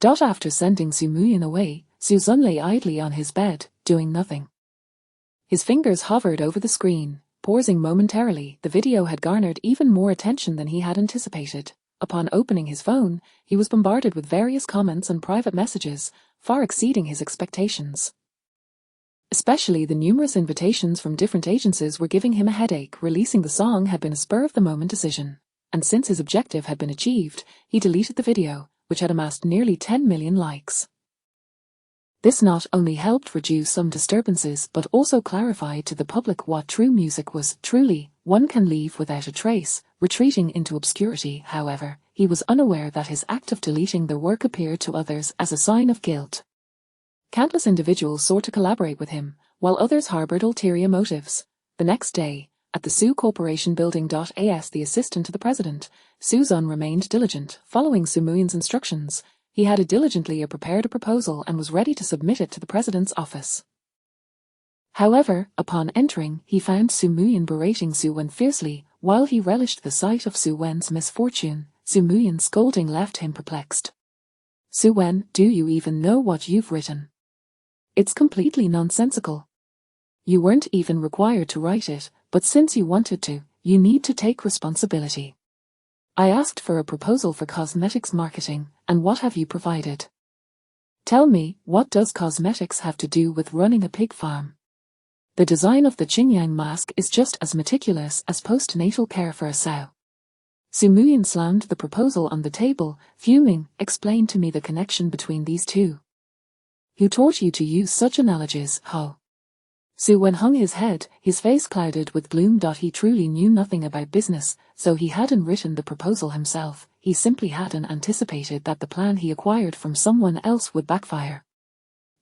After sending Su Muyan away, Suzanne lay idly on his bed, doing nothing. His fingers hovered over the screen, pausing momentarily. The video had garnered even more attention than he had anticipated. Upon opening his phone, he was bombarded with various comments and private messages, far exceeding his expectations. Especially the numerous invitations from different agencies were giving him a headache. Releasing the song had been a spur-of-the-moment decision, and since his objective had been achieved, he deleted the video, which had amassed nearly 10 million likes. This not only helped reduce some disturbances but also clarified to the public what true music was. Truly, one can leave without a trace. Retreating into obscurity, however, he was unaware that his act of deleting the work appeared to others as a sign of guilt. Countless individuals sought to collaborate with him, while others harbored ulterior motives. The next day, at the Su Corporation building. As the assistant to the president, Suzanne remained diligent, following Su Muyan's instructions. He had diligently prepared a proposal and was ready to submit it to the president's office. However, upon entering, he found Su Muyan berating Su Wen fiercely. While he relished the sight of Su Wen's misfortune, Su Muyan's scolding left him perplexed. Su Wen, do you even know what you've written? It's completely nonsensical. You weren't even required to write it. But since you wanted to, you need to take responsibility. I asked for a proposal for cosmetics marketing, and what have you provided? Tell me, what does cosmetics have to do with running a pig farm? The design of the Qingyang mask is just as meticulous as postnatal care for a sow. Su Muyin slammed the proposal on the table, fuming. Explain to me the connection between these two. Who taught you to use such analogies, Ho? Su Wen hung his head, his face clouded with gloom. He truly knew nothing about business, so he hadn't written the proposal himself. He simply hadn't anticipated that the plan he acquired from someone else would backfire.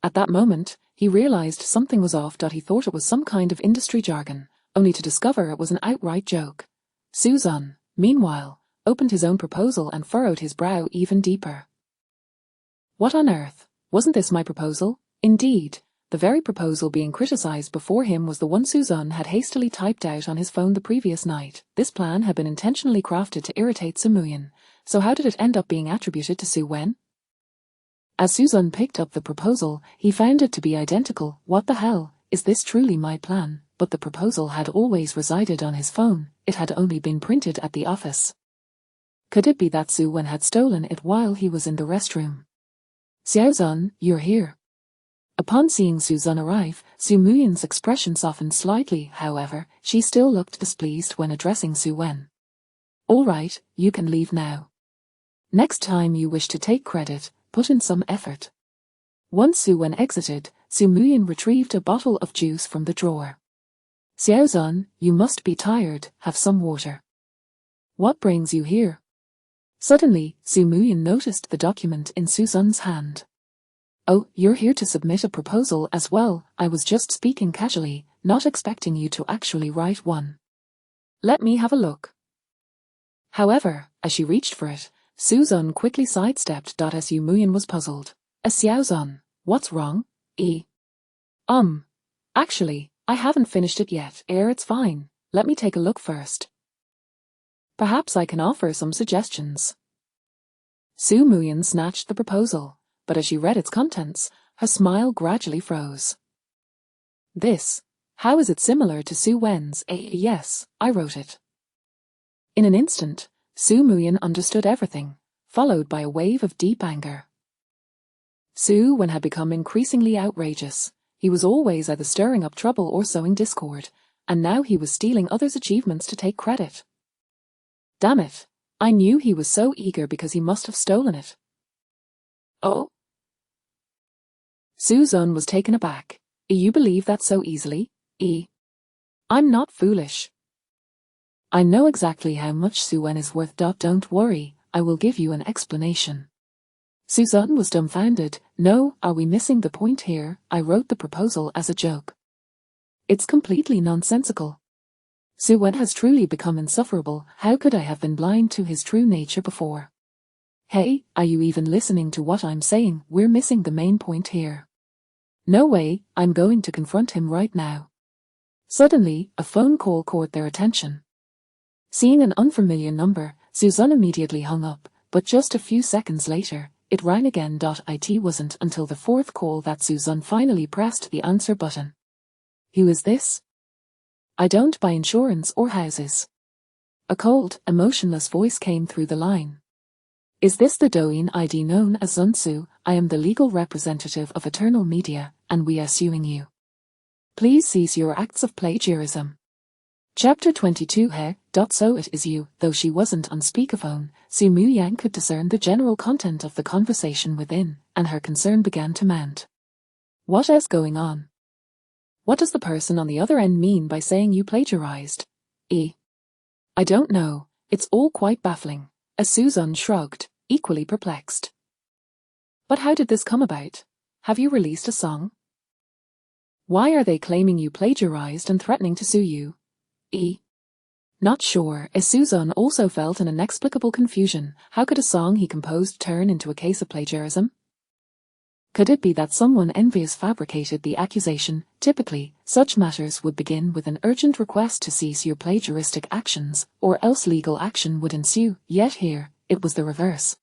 At that moment, he realized something was off. He thought it was some kind of industry jargon, only to discover it was an outright joke. Su Zun, meanwhile, opened his own proposal and furrowed his brow even deeper. What on earth? Wasn't this my proposal? Indeed, the very proposal being criticized before him was the one Su Zun had hastily typed out on his phone the previous night. This plan had been intentionally crafted to irritate Su Muyin, so how did it end up being attributed to Su Wen? As Su Zun picked up the proposal, he found it to be identical. What the hell, is this truly my plan? But the proposal had always resided on his phone, it had only been printed at the office. Could it be that Su Wen had stolen it while he was in the restroom? Xiao Zun, you're here. Upon seeing Su Zun arrive, Su Muyin's expression softened slightly. However, she still looked displeased when addressing Su Wen. All right, you can leave now. Next time you wish to take credit, put in some effort. Once Su Wen exited, Su Muyin retrieved a bottle of juice from the drawer. Xiao Zun, you must be tired, have some water. What brings you here? Suddenly, Su Muyin noticed the document in Su Zun's hand. Oh, you're here to submit a proposal as well. I was just speaking casually, not expecting you to actually write one. Let me have a look. However, as she reached for it, Su Zun quickly sidestepped. Su Muyin was puzzled. Xiao Zun, what's wrong? Actually, I haven't finished it yet. It's fine. Let me take a look first. Perhaps I can offer some suggestions. Su Muyin snatched the proposal, but as she read its contents, her smile gradually froze. This, how is it similar to Su Wen's? Yes, I wrote it. In an instant, Su Muyin understood everything, followed by a wave of deep anger. Su Wen had become increasingly outrageous. He was always either stirring up trouble or sowing discord, and now he was stealing others' achievements to take credit. Damn it, I knew he was so eager because he must have stolen it. Oh? Su Zun was taken aback. You believe that so easily? I'm not foolish. I know exactly how much Su Wen is worth. Don't worry, I will give you an explanation. Su Zun was dumbfounded. No, are we missing the point here? I wrote the proposal as a joke. It's completely nonsensical. Su Wen has truly become insufferable. How could I have been blind to his true nature before? Hey, are you even listening to what I'm saying? We're missing the main point here. No way, I'm going to confront him right now. Suddenly, a phone call caught their attention. Seeing an unfamiliar number, Su Zun immediately hung up, but just a few seconds later, it rang again. It wasn't until the fourth call that Su Zun finally pressed the answer button. Who is this? I don't buy insurance or houses. A cold, emotionless voice came through the line. Is this the Douyin ID known as Zun Su? I am the legal representative of Eternal Media, and we are suing you. Please cease your acts of plagiarism. Chapter 22. So it is you. Though she wasn't on speakerphone, Su Muyang could discern the general content of the conversation within, and her concern began to mount. What is going on? What does the person on the other end mean by saying you plagiarized? I don't know, it's all quite baffling. Su Zun shrugged, equally perplexed. But how did this come about? Have you released a song? Why are they claiming you plagiarized and threatening to sue you? Not sure. Su Zun also felt an inexplicable confusion. How could a song he composed turn into a case of plagiarism? Could it be that someone envious fabricated the accusation? Typically, such matters would begin with an urgent request to cease your plagiaristic actions, or else legal action would ensue. Yet here, it was the reverse.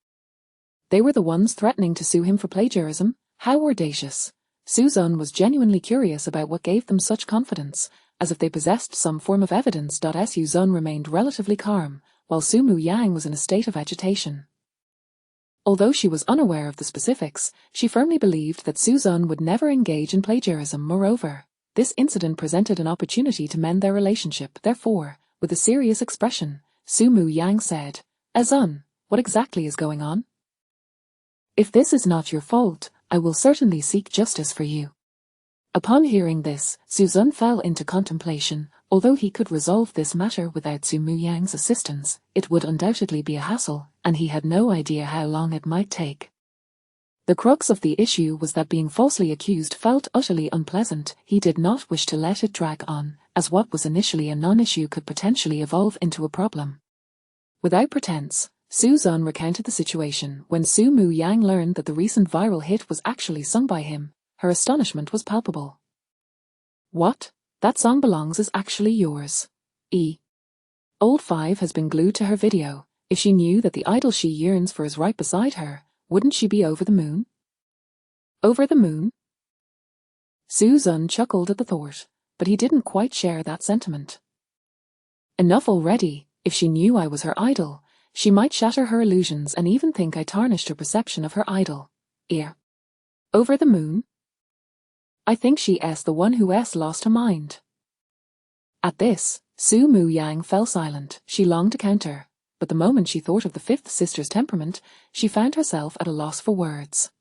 They were the ones threatening to sue him for plagiarism? How audacious! Su Zun was genuinely curious about what gave them such confidence, as if they possessed some form of evidence. Su Zun remained relatively calm, while Su Mu Yang was in a state of agitation. Although she was unaware of the specifics, she firmly believed that Su Zun would never engage in plagiarism. Moreover, this incident presented an opportunity to mend their relationship. Therefore, with a serious expression, Su Mu Yang said, Zun, what exactly is going on? If this is not your fault, I will certainly seek justice for you. Upon hearing this, Su Zun fell into contemplation. Although he could resolve this matter without Su Mu Yang's assistance, it would undoubtedly be a hassle, and he had no idea how long it might take. The crux of the issue was that being falsely accused felt utterly unpleasant. He did not wish to let it drag on, as what was initially a non-issue could potentially evolve into a problem. Without pretense, Su Zun recounted the situation. When Su Mu Yang learned that the recent viral hit was actually sung by him, her astonishment was palpable. What? That song belongs is actually yours. Old 5 has been glued to her video. If she knew that the idol she yearns for is right beside her, wouldn't she be over the moon? Over the moon? Su Zun chuckled at the thought, but he didn't quite share that sentiment. Enough already. If she knew I was her idol, she might shatter her illusions and even think I tarnished her perception of her idol. Over the moon? I think she's the one who's lost her mind. At this, Su Mu Yang fell silent. She longed to counter, but the moment she thought of the fifth sister's temperament, she found herself at a loss for words.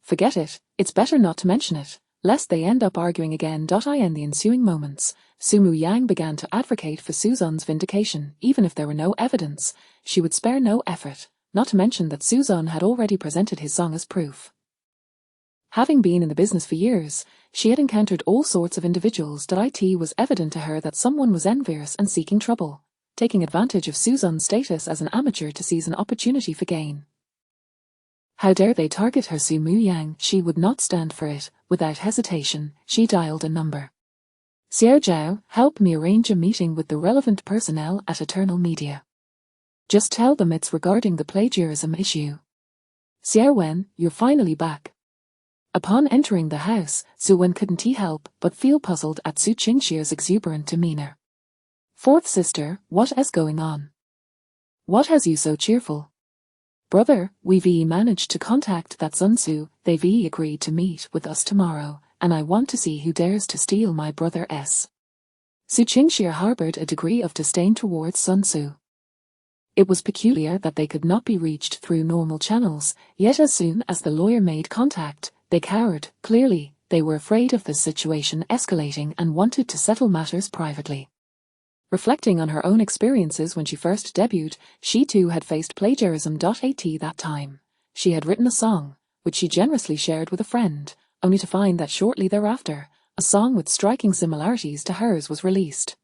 Forget it, it's better not to mention it, lest they end up arguing again. In the ensuing moments, Su Mu Yang began to advocate for Su Zun's vindication. Even if there were no evidence, she would spare no effort, not to mention that Su Zun had already presented his song as proof. Having been in the business for years, she had encountered all sorts of individuals. It was evident to her that someone was envious and seeking trouble, taking advantage of Su Zun's status as an amateur to seize an opportunity for gain. How dare they target her? Su Mu Yang, she would not stand for it. Without hesitation, she dialed a number. Xiao Zhao, help me arrange a meeting with the relevant personnel at Eternal Media. Just tell them it's regarding the plagiarism issue. Xiao Wen, you're finally back. Upon entering the house, Su Wen couldn't help but feel puzzled at Su Qingxia's exuberant demeanor. Fourth sister, what is going on? What has you so cheerful? Brother, we've managed to contact that Sun Tzu. They've agreed to meet with us tomorrow, and I want to see who dares to steal my brother's. Su Qingxia harbored a degree of disdain towards Sun Tzu. It was peculiar that they could not be reached through normal channels, yet as soon as the lawyer made contact, they cowered. Clearly, they were afraid of the situation escalating and wanted to settle matters privately. Reflecting on her own experiences when she first debuted, she too had faced plagiarism. At that time, she had written a song, which she generously shared with a friend, only to find that shortly thereafter, a song with striking similarities to hers was released.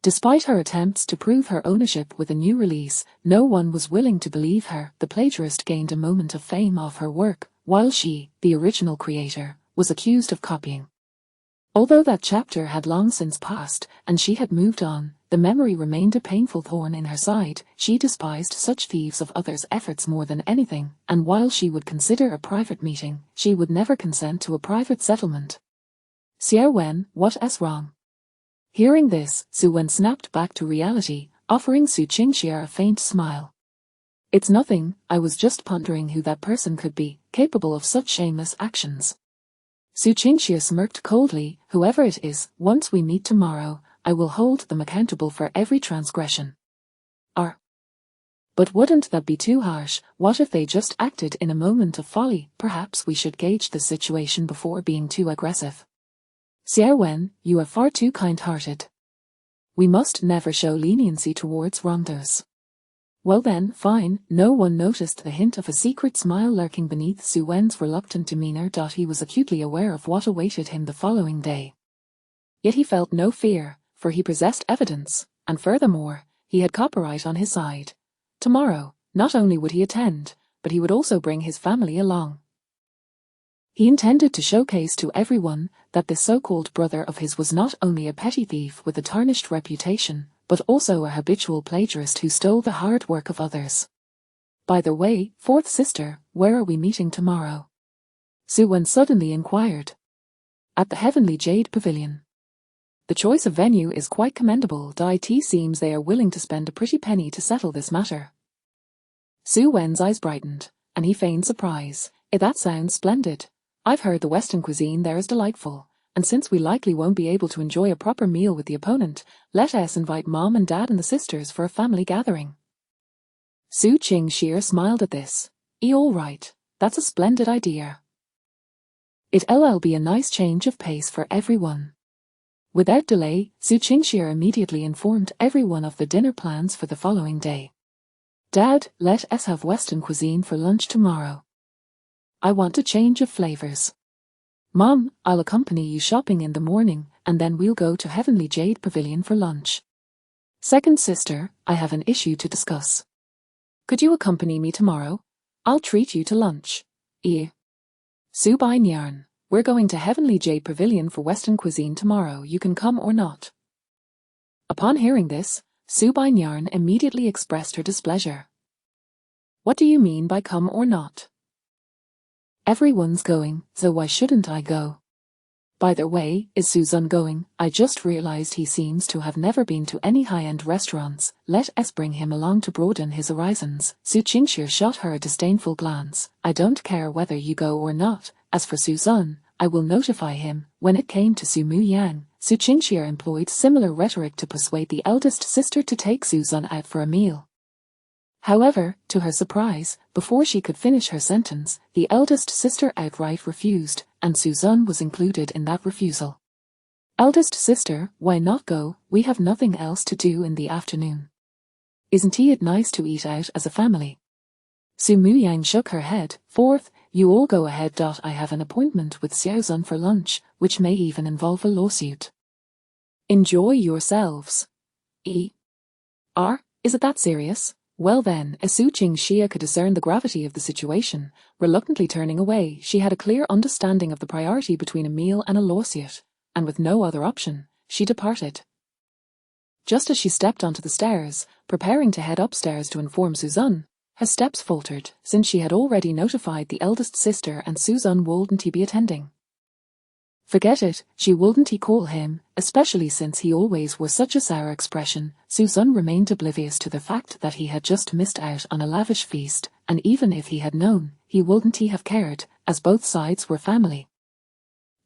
Despite her attempts to prove her ownership with a new release, no one was willing to believe her. The plagiarist gained a moment of fame off her work, while she, the original creator, was accused of copying. Although that chapter had long since passed, and she had moved on, the memory remained a painful thorn in her side. She despised such thieves of others' efforts more than anything, and while she would consider a private meeting, she would never consent to a private settlement. Xiao Wen, what's wrong? Hearing this, Su Wen snapped back to reality, offering Su Qingxia a faint smile. It's nothing, I was just pondering who that person could be, capable of such shameless actions. Su Qingxia smirked coldly, whoever it is, once we meet tomorrow, I will hold them accountable for every transgression. But wouldn't that be too harsh? What if they just acted in a moment of folly? Perhaps we should gauge the situation before being too aggressive. Xiao Wen, you are far too kind-hearted. We must never show leniency towards wrongdoers. Well then, fine. No one noticed the hint of a secret smile lurking beneath Su Wen's reluctant demeanor. He was acutely aware of what awaited him the following day. Yet he felt no fear, for he possessed evidence, and furthermore, he had copyright on his side. Tomorrow, not only would he attend, but he would also bring his family along. He intended to showcase to everyone that this so-called brother of his was not only a petty thief with a tarnished reputation, but also a habitual plagiarist who stole the hard work of others. By the way, fourth sister, where are we meeting tomorrow? Su Wen suddenly inquired. At the Heavenly Jade Pavilion. The choice of venue is quite commendable. It seems they are willing to spend a pretty penny to settle this matter. Su Wen's eyes brightened, and he feigned surprise. That sounds splendid. I've heard the Western cuisine there is delightful, and since we likely won't be able to enjoy a proper meal with the opponent, let us invite Mom and Dad and the sisters for a family gathering. Su Qingxia smiled at this. All right, that's a splendid idea. It'll be a nice change of pace for everyone. Without delay, Su Qingxia immediately informed everyone of the dinner plans for the following day. Dad, let us have Western cuisine for lunch tomorrow. I want a change of flavors. Mom, I'll accompany you shopping in the morning, and then we'll go to Heavenly Jade Pavilion for lunch. Second sister, I have an issue to discuss. Could you accompany me tomorrow? I'll treat you to lunch. Su Bai Nyan, we're going to Heavenly Jade Pavilion for Western cuisine tomorrow. You can come or not. Upon hearing this, Su Bai Nyan immediately expressed her displeasure. What do you mean by come or not? Everyone's going, so why shouldn't I go? By the way, is Suzun going? I just realized he seems to have never been to any high-end restaurants. Let us bring him along to broaden his horizons. Su Qingxia shot her a disdainful glance. I don't care whether you go or not. As for Suzun, I will notify him. When it came to Su Muyang, Su Qingxia employed similar rhetoric to persuade the eldest sister to take Suzun out for a meal. However, to her surprise, before she could finish her sentence, the eldest sister outright refused, and Suzun was included in that refusal. Eldest sister, why not go? We have nothing else to do in the afternoon. Isn't it nice to eat out as a family? Su Muyang shook her head. Fourth, you all go ahead. I have an appointment with Xiaozun for lunch, which may even involve a lawsuit. Enjoy yourselves. Is it that serious? Well then, as Su Qingxia could discern the gravity of the situation, reluctantly turning away, she had a clear understanding of the priority between a meal and a lawsuit, and with no other option, she departed. Just as she stepped onto the stairs, preparing to head upstairs to inform Suzun, her steps faltered, since she had already notified the eldest sister and Suzun wouldn't be attending. Forget it, she wouldn't call him, especially since he always wore such a sour expression. Suzun remained oblivious to the fact that he had just missed out on a lavish feast, and even if he had known, he wouldn't have cared, as both sides were family.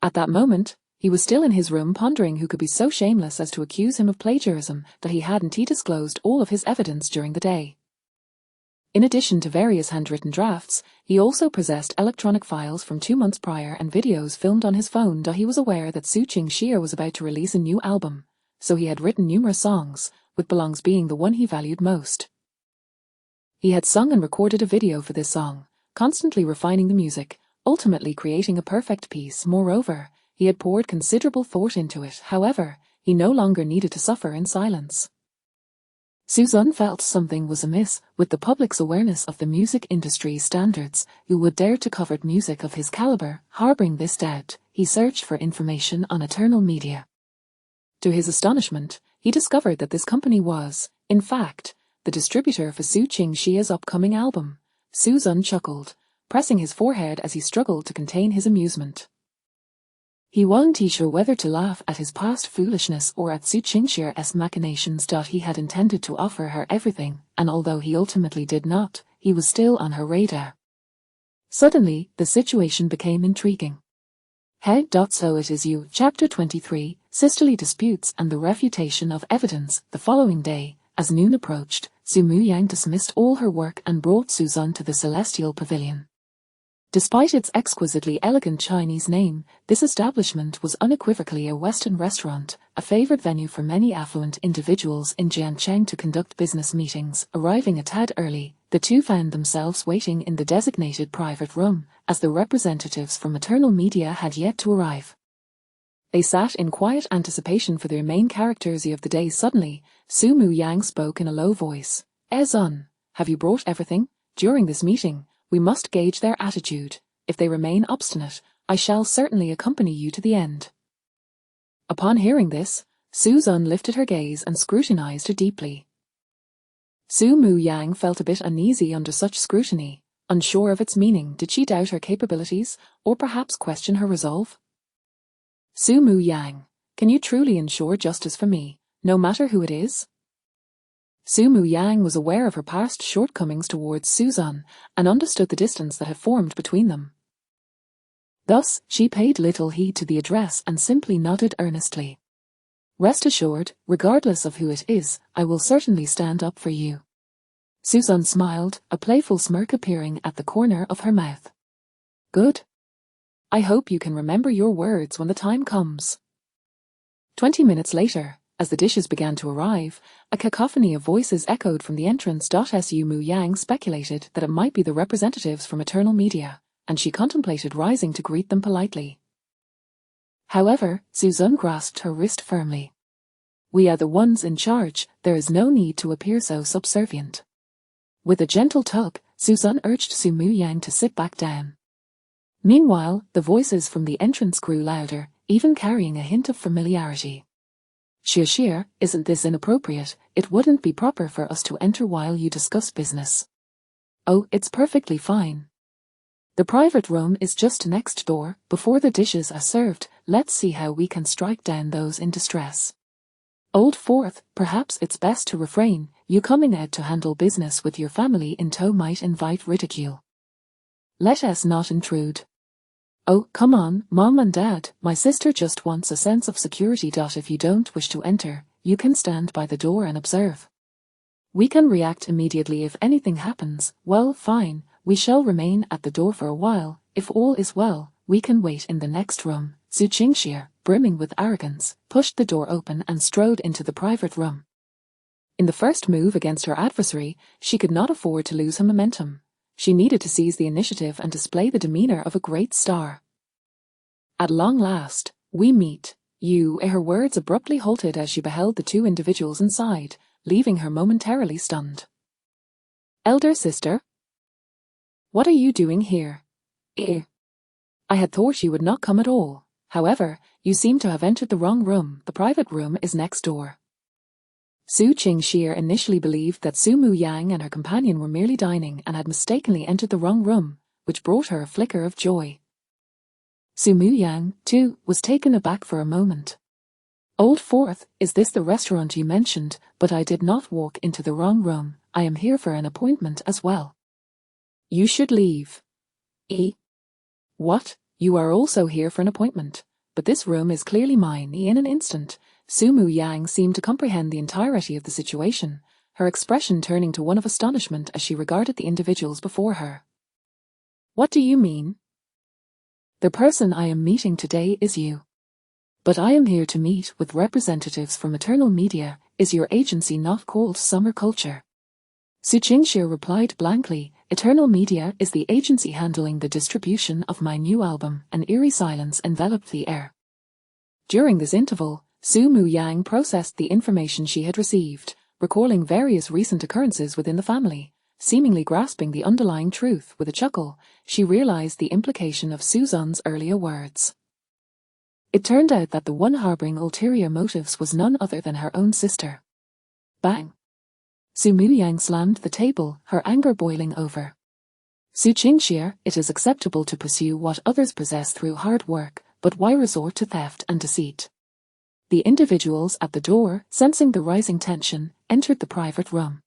At that moment, he was still in his room pondering who could be so shameless as to accuse him of plagiarism that he hadn't disclosed all of his evidence during the day. In addition to various handwritten drafts, he also possessed electronic files from 2 months prior and videos filmed on his phone. He was aware that Su Qingxia was about to release a new album, so he had written numerous songs, with Belongs being the one he valued most. He had sung and recorded a video for this song, constantly refining the music, ultimately creating a perfect piece. Moreover, he had poured considerable thought into it. However, he no longer needed to suffer in silence. Suzun felt something was amiss with the public's awareness of the music industry's standards. Who would dare to cover music of his caliber? Harboring this doubt, he searched for information on Eternal Media. To his astonishment, he discovered that this company was, in fact, the distributor for Su Qingxia's upcoming album. Suzun chuckled, pressing his forehead as he struggled to contain his amusement. He wasn't sure whether to laugh at his past foolishness or at Su Qingxia's machinations. He had intended to offer her everything, and although he ultimately did not, he was still on her radar. Suddenly, the situation became intriguing. Hey. So it is you. Chapter 23, Sisterly Disputes and the Refutation of Evidence. The following day, as noon approached, Su Muyang dismissed all her work and brought Suzun to the Celestial Pavilion. Despite its exquisitely elegant Chinese name, this establishment was unequivocally a Western restaurant, a favored venue for many affluent individuals in Jiancheng to conduct business meetings. Arriving a tad early, the two found themselves waiting in the designated private room, as the representatives from Eternal Media had yet to arrive. They sat in quiet anticipation for their main characters of the day. Suddenly, Su Muyang spoke in a low voice. Zun, have you brought everything? During this meeting, we must gauge their attitude. If they remain obstinate, I shall certainly accompany you to the end. Upon hearing this, Suzun lifted her gaze and scrutinized her deeply. Su Muyang felt a bit uneasy under such scrutiny, unsure of its meaning. Did she doubt her capabilities, or perhaps question her resolve? Su Muyang, Can you truly ensure justice for me, no matter who it is? Su Mu Yang was aware of her past shortcomings towards Suzan and understood the distance that had formed between them. Thus, she paid little heed to the address and simply nodded earnestly. Rest assured, regardless of who it is, I will certainly stand up for you. Suzan smiled, a playful smirk appearing at the corner of her mouth. Good. I hope you can remember your words when the time comes. 20 minutes later, as the dishes began to arrive, a cacophony of voices echoed from the entrance. Su Mu Yang speculated that it might be the representatives from Eternal Media, and she contemplated rising to greet them politely. However, Suzan grasped her wrist firmly. We are the ones in charge, there is no need to appear so subservient. With a gentle tug, Suzan urged Su Mu Yang to sit back down. Meanwhile, the voices from the entrance grew louder, even carrying a hint of familiarity. Shir, isn't this inappropriate? It wouldn't be proper for us to enter while you discuss business. Oh, it's perfectly fine. The private room is just next door. Before the dishes are served, let's see how we can strike down those in distress. Old Fourth, perhaps it's best to refrain. You coming out to handle business with your family in tow might invite ridicule. Let us not intrude. Oh, come on, Mom and Dad, my sister just wants a sense of security. If you don't wish to enter, you can stand by the door and observe. We can react immediately if anything happens. Well, fine, we shall remain at the door for a while. If all is well, we can wait in the next room. Su Qingxie, brimming with arrogance, pushed the door open and strode into the private room. In the first move against her adversary, she could not afford to lose her momentum. She needed to seize the initiative and display the demeanor of a great star. At long last, we meet. Her words abruptly halted as she beheld the two individuals inside, leaving her momentarily stunned. Elder sister? What are you doing here? I had thought you would not come at all. However, you seem to have entered the wrong room. The private room is next door. Su Qingxie initially believed that Su Mu Yang and her companion were merely dining and had mistakenly entered the wrong room, which brought her a flicker of joy. Su Mu Yang, too, was taken aback for a moment. Old Fourth, is this the restaurant you mentioned? But I did not walk into the wrong room. I am here for an appointment as well. You should leave. What? You are also here for an appointment? But this room is clearly mine. In an instant, Su Mu Yang seemed to comprehend the entirety of the situation, her expression turning to one of astonishment as she regarded the individuals before her. What do you mean? The person I am meeting today is you. But I am here to meet with representatives from Eternal Media. Is your agency not called Summer Culture? Su Qingxie replied blankly. Eternal Media is the agency handling the distribution of my new album. An eerie silence enveloped the air. During this interval, Su Mu Yang processed the information she had received, recalling various recent occurrences within the family. Seemingly grasping the underlying truth with a chuckle, she realized the implication of Suzan's earlier words. It turned out that the one harboring ulterior motives was none other than her own sister. Bang! Su Mu Yang slammed the table, her anger boiling over. Su Qingxie, it is acceptable to pursue what others possess through hard work, but why resort to theft and deceit? The individuals at the door, sensing the rising tension, entered the private room.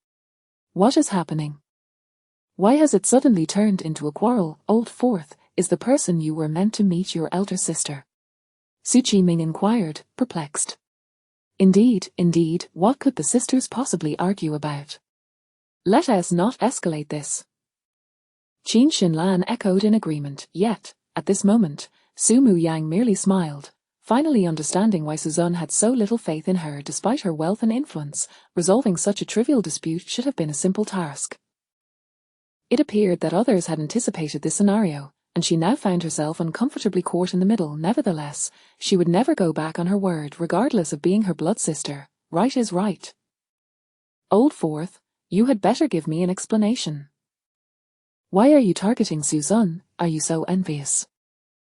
What is happening? Why has it suddenly turned into a quarrel? Old Fourth, is the person you were meant to meet your elder sister? Su Qiming inquired, perplexed. Indeed, what could the sisters possibly argue about? Let us not escalate this. Qin Xinlan echoed in agreement, yet, at this moment, Su Mu Yang merely smiled, finally understanding why Suzanne had so little faith in her despite her wealth and influence. Resolving such a trivial dispute should have been a simple task. It appeared that others had anticipated this scenario, and she now found herself uncomfortably caught in the middle. Nevertheless, she would never go back on her word regardless of being her blood sister. Right is right. Old Fourth, you had better give me an explanation. Why are you targeting Suzanne? Are you so envious?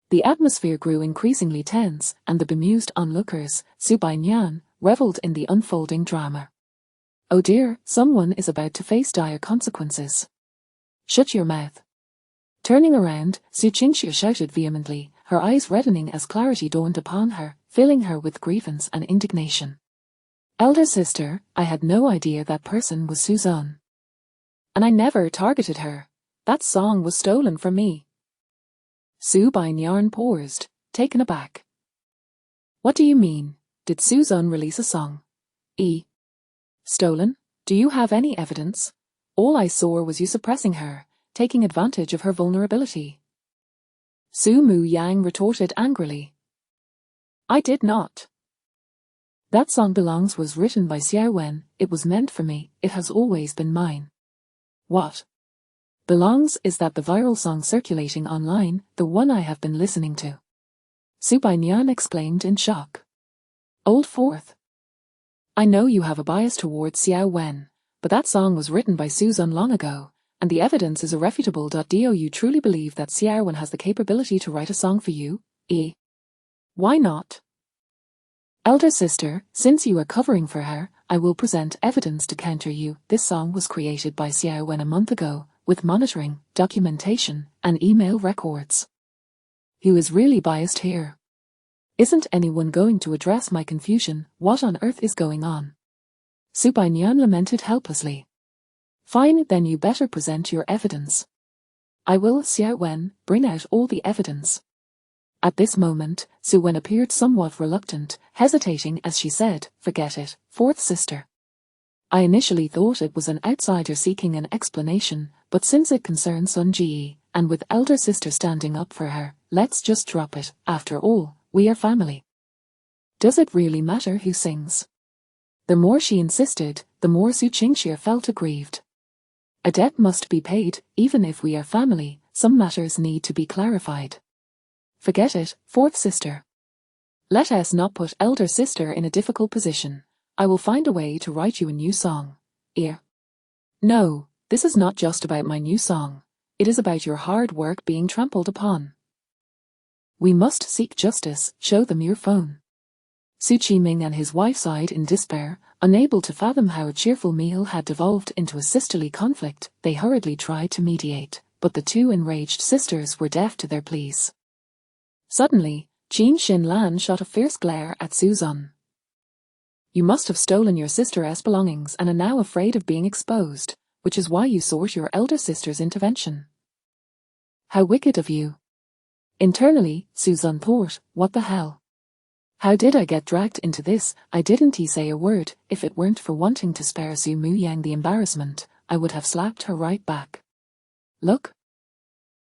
The atmosphere grew increasingly tense, and the bemused onlookers, Su Bainyan, reveled in the unfolding drama. Oh dear, someone is about to face dire consequences. Shut your mouth. Turning around, Su Qingxie shouted vehemently, her eyes reddening as clarity dawned upon her. filling her with grievance and indignation. Elder sister, I had no idea that person was Suzanne. And I never targeted her. That song was stolen from me. Sue by Nyan paused, taken aback. What do you mean? Did Suzanne release a song? Stolen? Do you have any evidence? All I saw was you suppressing her, taking advantage of her vulnerability. Su Mu Yang retorted angrily. I did not. That song Belongs was written by Xiao Wen. It was meant for me. It has always been mine. What? Belongs is that the viral song circulating online, the one I have been listening to. Su Bainyan exclaimed in shock. Old Fourth. I know you have a bias towards Xiao Wen, but that song was written by Suzanne long ago, and the evidence is irrefutable. Do you truly believe that Xiao Wen has the capability to write a song for you? Why not? Elder sister, since you are covering for her, I will present evidence to counter you. This song was created by Xiao Wen a month ago, with monitoring, documentation, and email records. Who is really biased here? Isn't anyone going to address my confusion? What on earth is going on? Su Bainyan lamented helplessly. Fine, then you better present your evidence. I will. Xiao Wen, bring out all the evidence. At this moment, Su Wen appeared somewhat reluctant, hesitating as she said, Forget it, fourth sister. I initially thought it was an outsider seeking an explanation, but since it concerns Sun Ji, and with elder sister standing up for her, let's just drop it. After all, we are family. Does it really matter who sings? The more she insisted, the more Su Qingxie felt aggrieved. A debt must be paid, even if we are family. Some matters need to be clarified. Forget it, fourth sister. Let us not put elder sister in a difficult position. I will find a way to write you a new song. No, this is not just about my new song. It is about your hard work being trampled upon. We must seek justice. Show them your phone. Su Qiming and his wife sighed in despair, unable to fathom how a cheerful meal had devolved into a sisterly conflict. They hurriedly tried to mediate, but the two enraged sisters were deaf to their pleas. Suddenly, Qin Xinlan shot a fierce glare at Suzanne. You must have stolen your sister's belongings and are now afraid of being exposed, which is why you sought your elder sister's intervention. How wicked of you. Internally, Suzanne thought, what the hell? How did I get dragged into this? I didn't say a word. If it weren't for wanting to spare Su Mu Yang the embarrassment, I would have slapped her right back. Look.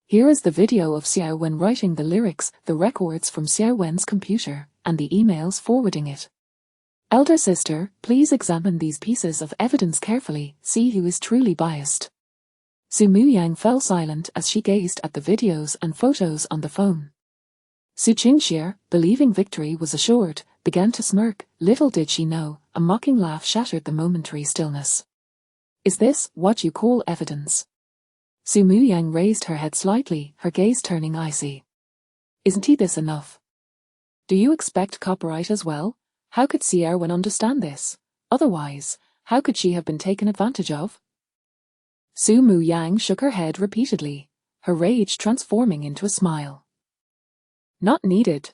Here is the video of Xiao Wen writing the lyrics, the records from Xiao Wen's computer, and the emails forwarding it. Elder sister, please examine these pieces of evidence carefully, see who is truly biased. Su Mu Yang fell silent as she gazed at the videos and photos on the phone. Su Qingxie, believing victory was assured, began to smirk. Little did she know, a mocking laugh shattered the momentary stillness. Is this what you call evidence? Su Mu Yang raised her head slightly, her gaze turning icy. Isn't this enough? Do you expect copyright as well? How could Xiao Wen understand this? Otherwise, how could she have been taken advantage of? Su Mu Yang shook her head repeatedly, her rage transforming into a smile. Not needed.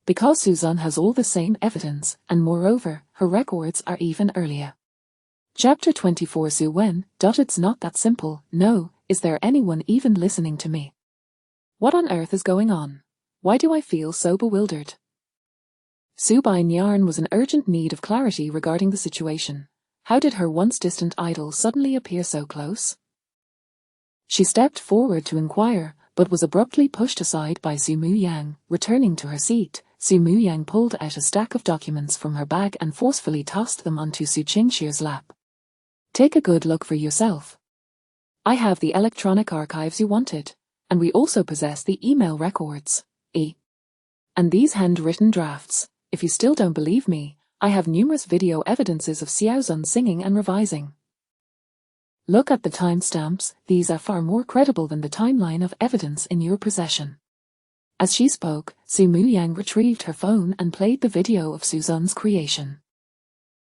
Because Suzanne has all the same evidence, and moreover, her records are even earlier. Chapter 24 Su Wen, It's not that simple. No, is there anyone even listening to me? What on earth is going on? Why do I feel so bewildered? Su Bainyan was in urgent need of clarity regarding the situation. How did her once distant idol suddenly appear so close? She stepped forward to inquire, but was abruptly pushed aside by Su Mu Yang. Returning to her seat, Su Mu Yang pulled out a stack of documents from her bag and forcefully tossed them onto Su Qingxie's lap. Take a good look for yourself. I have the electronic archives you wanted, and we also possess the email records. And these handwritten drafts. If you still don't believe me, I have numerous video evidences of Xiao Zun singing and revising. Look at the timestamps, these are far more credible than the timeline of evidence in your possession. As she spoke, Su Mu Yang retrieved her phone and played the video of Suzanne's creation.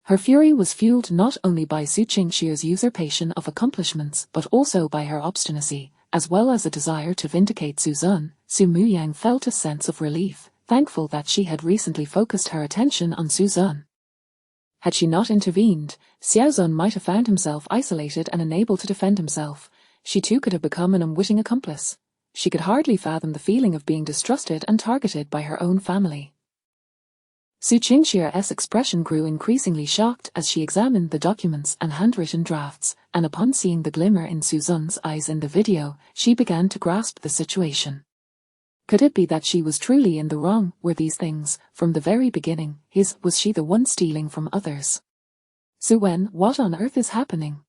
Her fury was fueled not only by Su Qingxie's usurpation of accomplishments but also by her obstinacy, as well as a desire to vindicate Suzanne. Su Mu Yang felt a sense of relief. thankful that she had recently focused her attention on Su Zun. Had she not intervened, Xiao Zun might have found himself isolated and unable to defend himself. She too could have become an unwitting accomplice. She could hardly fathom the feeling of being distrusted and targeted by her own family. Su Qingxie's expression grew increasingly shocked as she examined the documents and handwritten drafts, and upon seeing the glimmer in Su Zun's eyes in the video, she began to grasp the situation. Could it be that she was truly in the wrong? Were these things, from the very beginning, his? Was she the one stealing from others? Su Wen, what on earth is happening?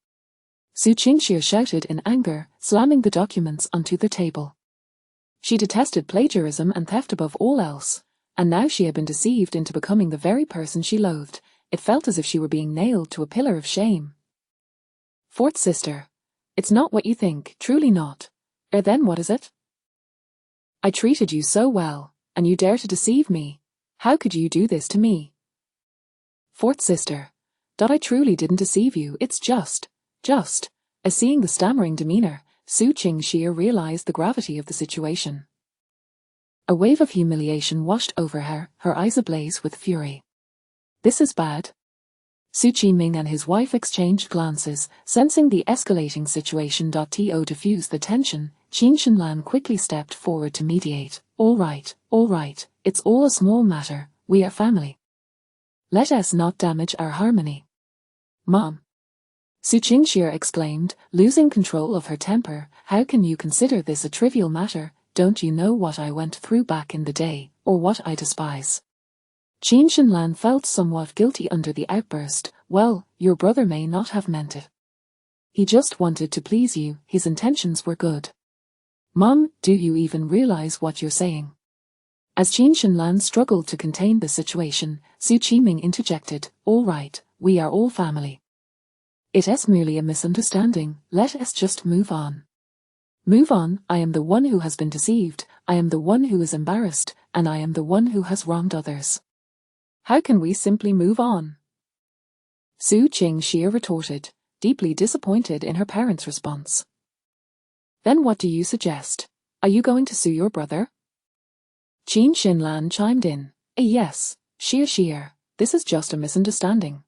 Su Qingxie shouted in anger, slamming the documents onto the table. She detested plagiarism and theft above all else, and now she had been deceived into becoming the very person she loathed. It felt as if she were being nailed to a pillar of shame. Fourth sister. It's not what you think, truly not. Then what is it? I treated you so well, and you dare to deceive me. How could you do this to me? Fourth sister. I truly didn't deceive you, it's just. As seeing the stammering demeanor, Su Qingxie realized the gravity of the situation. A wave of humiliation washed over her, her eyes ablaze with fury. This is bad. Su Qiming and his wife exchanged glances, sensing the escalating situation. To diffuse the tension, Qin Shenlan quickly stepped forward to mediate. All right, it's all a small matter, we are family. Let us not damage our harmony. Mom. Su Qingxie exclaimed, losing control of her temper, how can you consider this a trivial matter? Don't you know what I went through back in the day, or what I despise? Qin Shenlan felt somewhat guilty under the outburst. Well, your brother may not have meant it. He just wanted to please you, his intentions were good. Mom, do you even realize what you're saying? As Qin Shenlan struggled to contain the situation, Su Qiming interjected, all right, we are all family. It is merely a misunderstanding, let us just move on. Move on, I am the one who has been deceived, I am the one who is embarrassed, and I am the one who has wronged others. How can we simply move on? Su Qingxie retorted, deeply disappointed in her parents' response. Then what do you suggest? Are you going to sue your brother? Qin Shenlan chimed in. Yes, Xie, this is just a misunderstanding.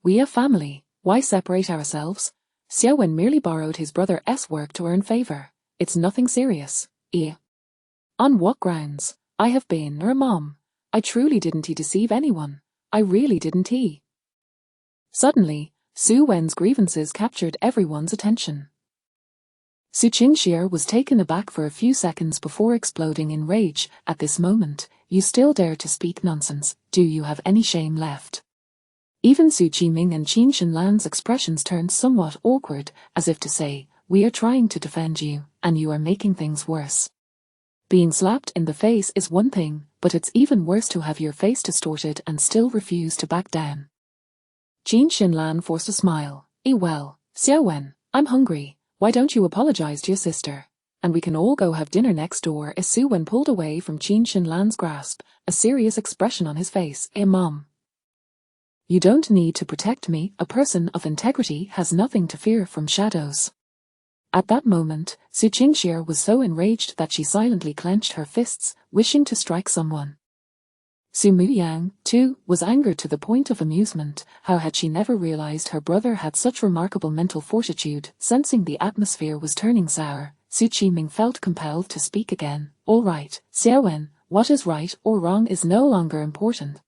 We are family, why separate ourselves? Xiao Wen merely borrowed his brother's work to earn favor. It's nothing serious. On what grounds? I have been her mom. I truly didn't deceive anyone. I really didn't. Suddenly, Su Wen's grievances captured everyone's attention. Su Qingxie was taken aback for a few seconds before exploding in rage. At this moment, you still dare to speak nonsense. Do you have any shame left? Even Su Qiming and Qin Shenlan's expressions turned somewhat awkward, as if to say, we are trying to defend you, and you are making things worse. Being slapped in the face is one thing, but it's even worse to have your face distorted and still refuse to back down. Qin Shenlan forced a smile. Well, Xiao Wen, I'm hungry, why don't you apologize to your sister? And we can all go have dinner next door. As Su Wen pulled away from Qin Shenlan's grasp, a serious expression on his face. Mom. You don't need to protect me, a person of integrity has nothing to fear from shadows. At that moment, Su Qingxie was so enraged that she silently clenched her fists, wishing to strike someone. Su Muyang, too, was angered to the point of amusement. How had she never realized her brother had such remarkable mental fortitude? Sensing the atmosphere was turning sour, Su Qiming felt compelled to speak again. All right, Xiao Wen, what is right or wrong is no longer important.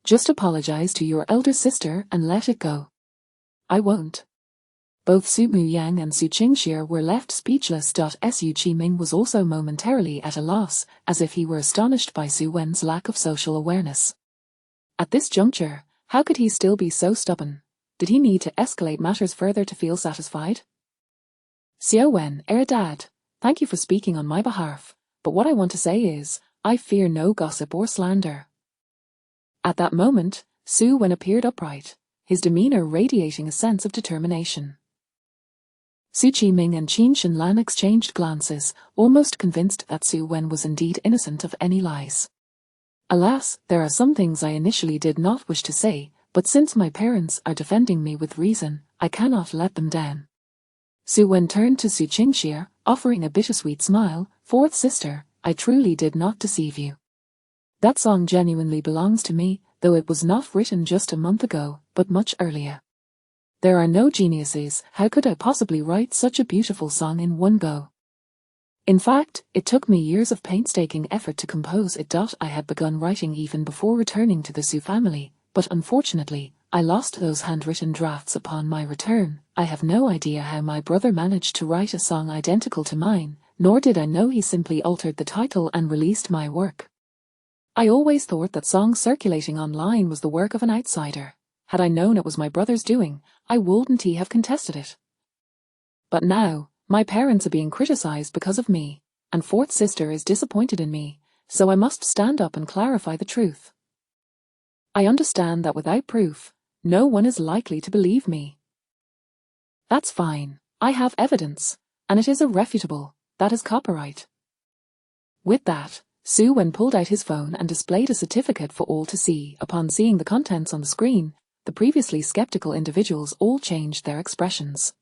Just apologize to your elder sister and let it go. I won't. Both Su Muyang and Su Qingxie were left speechless. Su Qiming was also momentarily at a loss, as if he were astonished by Su Wen's lack of social awareness. At this juncture, how could he still be so stubborn? Did he need to escalate matters further to feel satisfied? Xiao Wen, Dad, thank you for speaking on my behalf, but what I want to say is, I fear no gossip or slander. At that moment, Su Wen appeared upright, his demeanor radiating a sense of determination. Su Qiming and Qin Shenlan exchanged glances, almost convinced that Su Wen was indeed innocent of any lies. Alas, there are some things I initially did not wish to say, but since my parents are defending me with reason, I cannot let them down. Su Wen turned to Su Qingxie, offering a bittersweet smile. Fourth sister, I truly did not deceive you. That song genuinely belongs to me, though it was not written just a month ago, but much earlier. There are no geniuses. How could I possibly write such a beautiful song in one go? In fact, it took me years of painstaking effort to compose it. I had begun writing even before returning to the Su family, but unfortunately, I lost those handwritten drafts upon my return. I have no idea how my brother managed to write a song identical to mine, nor did I know he simply altered the title and released my work. I always thought that songs circulating online was the work of an outsider. Had I known it was my brother's doing, I wouldn't have contested it. But now, my parents are being criticized because of me, and fourth sister is disappointed in me, so I must stand up and clarify the truth. I understand that without proof, no one is likely to believe me. That's fine. I have evidence, and it is irrefutable. That is copyright. With that, Su Wen pulled out his phone and displayed a certificate for all to see. Upon seeing the contents on the screen, the previously skeptical individuals all changed their expressions.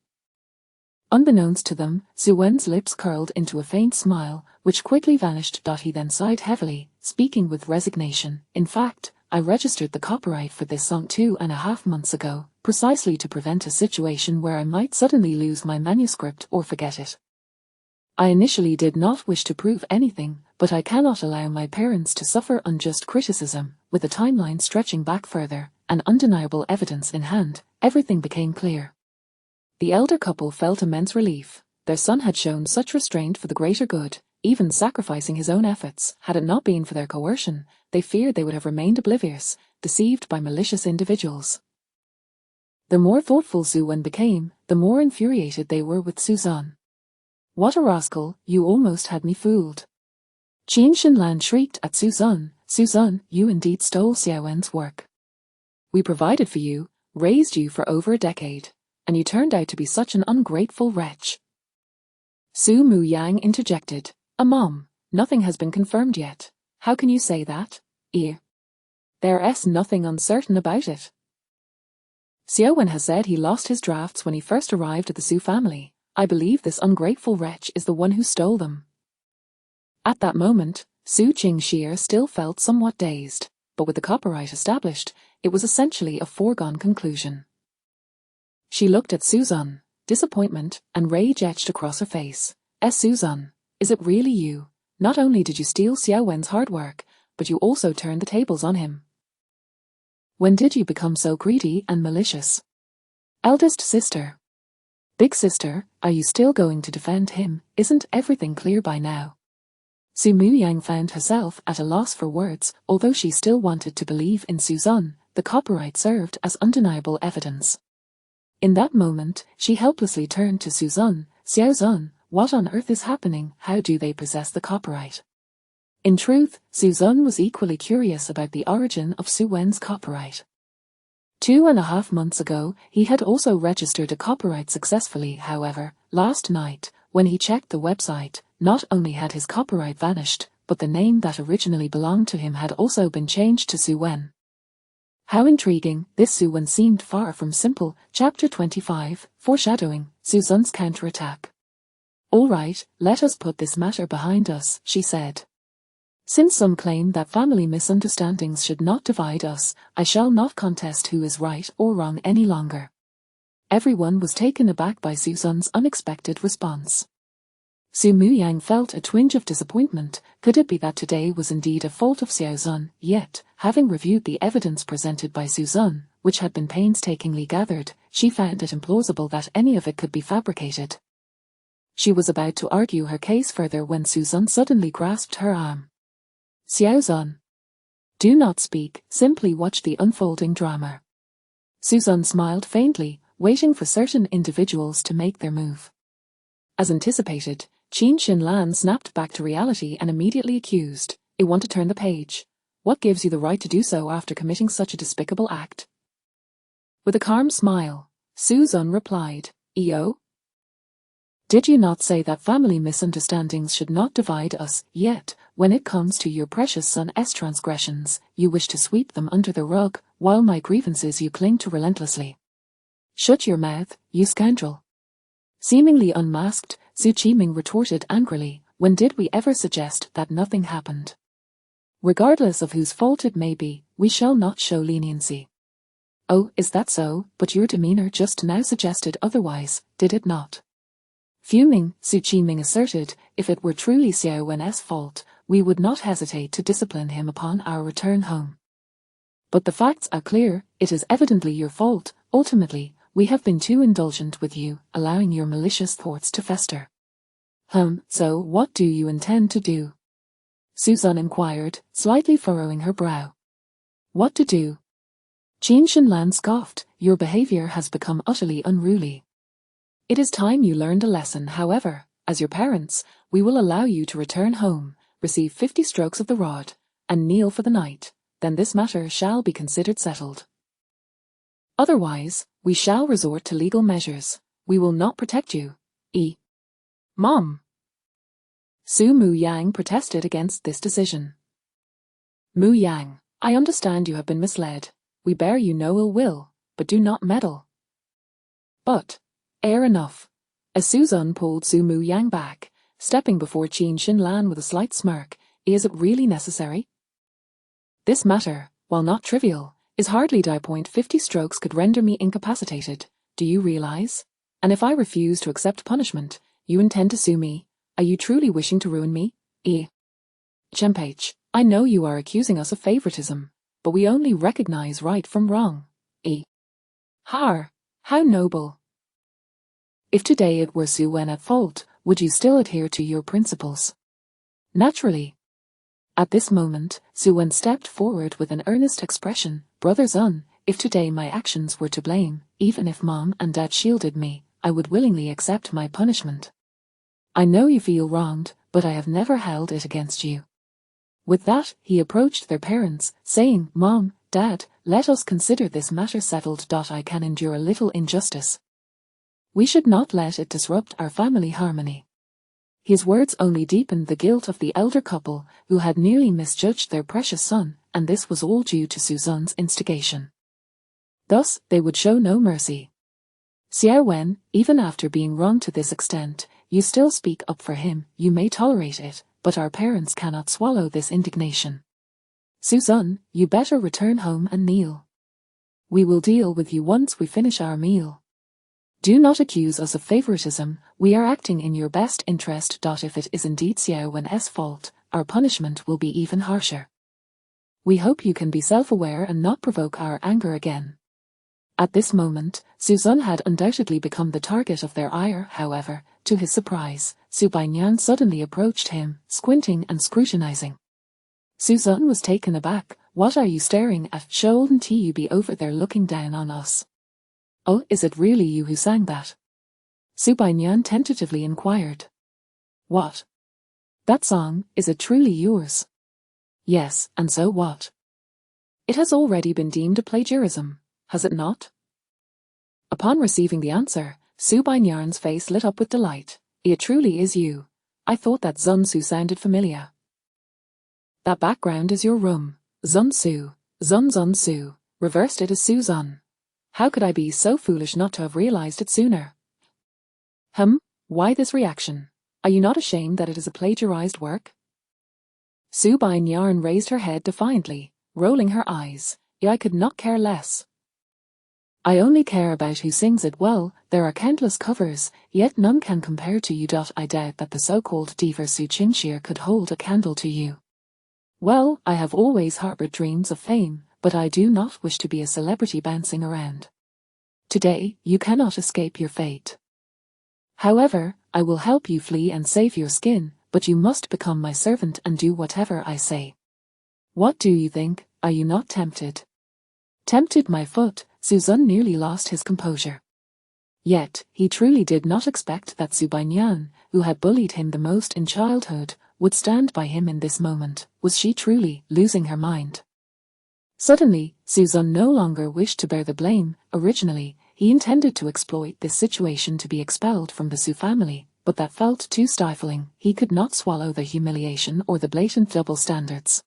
Unbeknownst to them, Su Wen's lips curled into a faint smile, which quickly vanished. He then sighed heavily, speaking with resignation. In fact, I registered the copyright for this song 2.5 months ago, precisely to prevent a situation where I might suddenly lose my manuscript or forget it. I initially did not wish to prove anything, but I cannot allow my parents to suffer unjust criticism. With the timeline stretching back further, and undeniable evidence in hand, everything became clear. The elder couple felt immense relief. Their son had shown such restraint for the greater good, even sacrificing his own efforts. Had it not been for their coercion, they feared they would have remained oblivious, deceived by malicious individuals. The more thoughtful Su Wen became, the more infuriated they were with Suzanne. What a rascal, you almost had me fooled. Qin Shinlan shrieked at Suzanne. Suzanne, you indeed stole Xiao Wen's work. We provided for you, raised you for over a decade, and you turned out to be such an ungrateful wretch. Su Mu Yang interjected. Mom, nothing has been confirmed yet. How can you say that? There's nothing uncertain about it. Xiao Wen has said he lost his drafts when he first arrived at the Su family. I believe this ungrateful wretch is the one who stole them. At that moment, Su Qingxie still felt somewhat dazed, but with the copyright established, it was essentially a foregone conclusion. She looked at Suzanne, disappointment and rage etched across her face. Suzanne, is it really you? Not only did you steal Xiao Wen's hard work, but you also turned the tables on him. When did you become so greedy and malicious? Eldest sister. Big sister, are you still going to defend him? Isn't everything clear by now? Su Mu Yang found herself at a loss for words. Although she still wanted to believe in Suzanne, the copyright served as undeniable evidence. In that moment, she helplessly turned to Suzanne. Xiaozan, what on earth is happening? How do they possess the copyright? In truth, Suzanne was equally curious about the origin of Su Wen's copyright. 2.5 months ago, he had also registered a copyright successfully. However, last night, when he checked the website, not only had his copyright vanished, but the name that originally belonged to him had also been changed to Su Wen. How intriguing. This Su Wen seemed far from simple. Chapter 25, Foreshadowing, Suzanne's counterattack. All right, let us put this matter behind us, she said. Since some claim that family misunderstandings should not divide us, I shall not contest who is right or wrong any longer. Everyone was taken aback by Suzanne's unexpected response. Su Mu Yang felt a twinge of disappointment. Could it be that today was indeed a fault of Xiaozan? Yet, having reviewed the evidence presented by Suzanne, which had been painstakingly gathered, she found it implausible that any of it could be fabricated. She was about to argue her case further when Suzanne suddenly grasped her arm. Xiaozan. Do not speak, simply watch the unfolding drama. Suzanne smiled faintly, waiting for certain individuals to make their move. As anticipated, Qin Shinlan snapped back to reality and immediately accused, "You want to turn the page. What gives you the right to do so after committing such a despicable act?" With a calm smile, Suzanne replied, "EO? Did you not say that family misunderstandings should not divide us? Yet, when it comes to your precious son's transgressions, you wish to sweep them under the rug, while my grievances you cling to relentlessly. Shut your mouth, you scoundrel." Seemingly unmasked, Su Qiming retorted angrily, When did we ever suggest that nothing happened? Regardless of whose fault it may be, we shall not show leniency. Oh, is that so? But your demeanor just now suggested otherwise, did it not? Fuming, Su Qiming asserted, if it were truly Xiao Wen's fault, we would not hesitate to discipline him upon our return home. But the facts are clear, it is evidently your fault. Ultimately, we have been too indulgent with you, allowing your malicious thoughts to fester. So what do you intend to do? Su Zun inquired, slightly furrowing her brow. What to do? Qin Shinlan scoffed, your behavior has become utterly unruly. It is time you learned a lesson. However, as your parents, we will allow you to return home, receive 50 strokes of the rod, and kneel for the night, then this matter shall be considered settled. Otherwise, we shall resort to legal measures. We will not protect you. Mom. Su Mu Yang protested against this decision. Mu Yang, I understand you have been misled. We bear you no ill will, but do not meddle. But, enough. As Su Zun pulled Su Mu Yang back, stepping before Qin Shinlan with a slight smirk, is it really necessary? This matter, while not trivial, is hardly die. 50 strokes could render me incapacitated, do you realize? And if I refuse to accept punishment, you intend to sue me. Are you truly wishing to ruin me? Chempage, I know you are accusing us of favoritism, but we only recognize right from wrong. How noble. If today it were Su Wen at fault, would you still adhere to your principles? Naturally. At this moment, Su Wen stepped forward with an earnest expression. Brother Zun, if today my actions were to blame, even if Mom and Dad shielded me, I would willingly accept my punishment. I know you feel wronged, but I have never held it against you. With that, he approached their parents, saying, Mom, Dad, let us consider this matter settled. I can endure a little injustice. We should not let it disrupt our family harmony. His words only deepened the guilt of the elder couple, who had nearly misjudged their precious son, and this was all due to Su Zun's instigation. Thus, they would show no mercy. Xiao Wen, even after being wronged to this extent, you still speak up for him. You may tolerate it, but our parents cannot swallow this indignation. Su Zun, you better return home and kneel. We will deal with you once we finish our meal. Do not accuse us of favoritism, we are acting in your best interest. If it is indeed Xiao Wen's fault, our punishment will be even harsher. We hope you can be self-aware and not provoke our anger again. At this moment, Su Zun had undoubtedly become the target of their ire. However, to his surprise, Su Bainyan suddenly approached him, squinting and scrutinizing. Su Zun was taken aback. What are you staring at? Shouldn't you be over there looking down on us? Oh, is it really you who sang that? Su Bainyan tentatively inquired. What? That song, is it truly yours? Yes, and so what? It has already been deemed a plagiarism, has it not? Upon receiving the answer, Su Bainyan's face lit up with delight. It truly is you. I thought that Zun Su sounded familiar. That background is your room. Zun Su, Zun Su, reversed it as Su Zun. How could I be so foolish not to have realized it sooner? Why this reaction? Are you not ashamed that it is a plagiarized work? Su Bainyan raised her head defiantly, rolling her eyes. I could not care less. I only care about who sings it well. There are countless covers, yet none can compare to you. I doubt that the so-called diva Su Qinxia could hold a candle to you. Well, I have always harbored dreams of fame, but I do not wish to be a celebrity bouncing around. Today, you cannot escape your fate. However, I will help you flee and save your skin, but you must become my servant and do whatever I say. What do you think? Are you not tempted? Tempted, my foot. Su Zun nearly lost his composure. Yet, he truly did not expect that Su Bainyan, who had bullied him the most in childhood, would stand by him in this moment. Was she truly losing her mind? Suddenly, Su Zun no longer wished to bear the blame. Originally, he intended to exploit this situation to be expelled from the Su family, but that felt too stifling. He could not swallow the humiliation or the blatant double standards.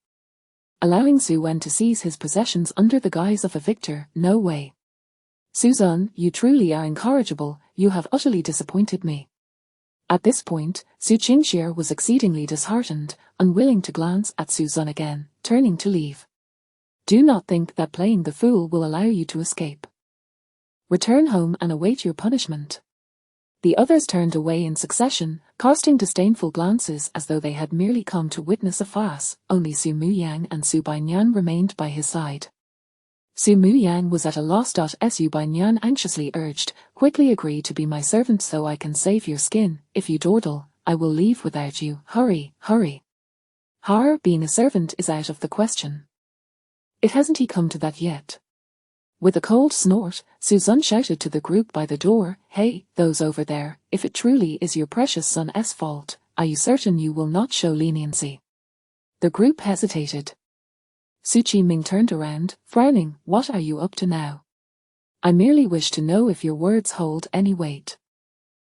Allowing Su Wen to seize his possessions under the guise of a victor, no way. Su Zun, you truly are incorrigible. You have utterly disappointed me. At this point, Su Qingxie was exceedingly disheartened, unwilling to glance at Suzun again, turning to leave. Do not think that playing the fool will allow you to escape. Return home and await your punishment. The others turned away in succession, casting disdainful glances as though they had merely come to witness a farce. Only Su Muyang and Su Bainyan remained by his side. Su Muyang was at a loss. Su Bainyan anxiously urged, quickly agree to be my servant so I can save your skin. If you dawdle, I will leave without you. Hurry, hurry. Being a servant is out of the question. It hasn't he come to that yet. With a cold snort, Suzun shouted to the group by the door, hey, those over there, if it truly is your precious son's fault, are you certain you will not show leniency? The group hesitated. Su Qiming turned around, frowning, what are you up to now? I merely wish to know if your words hold any weight.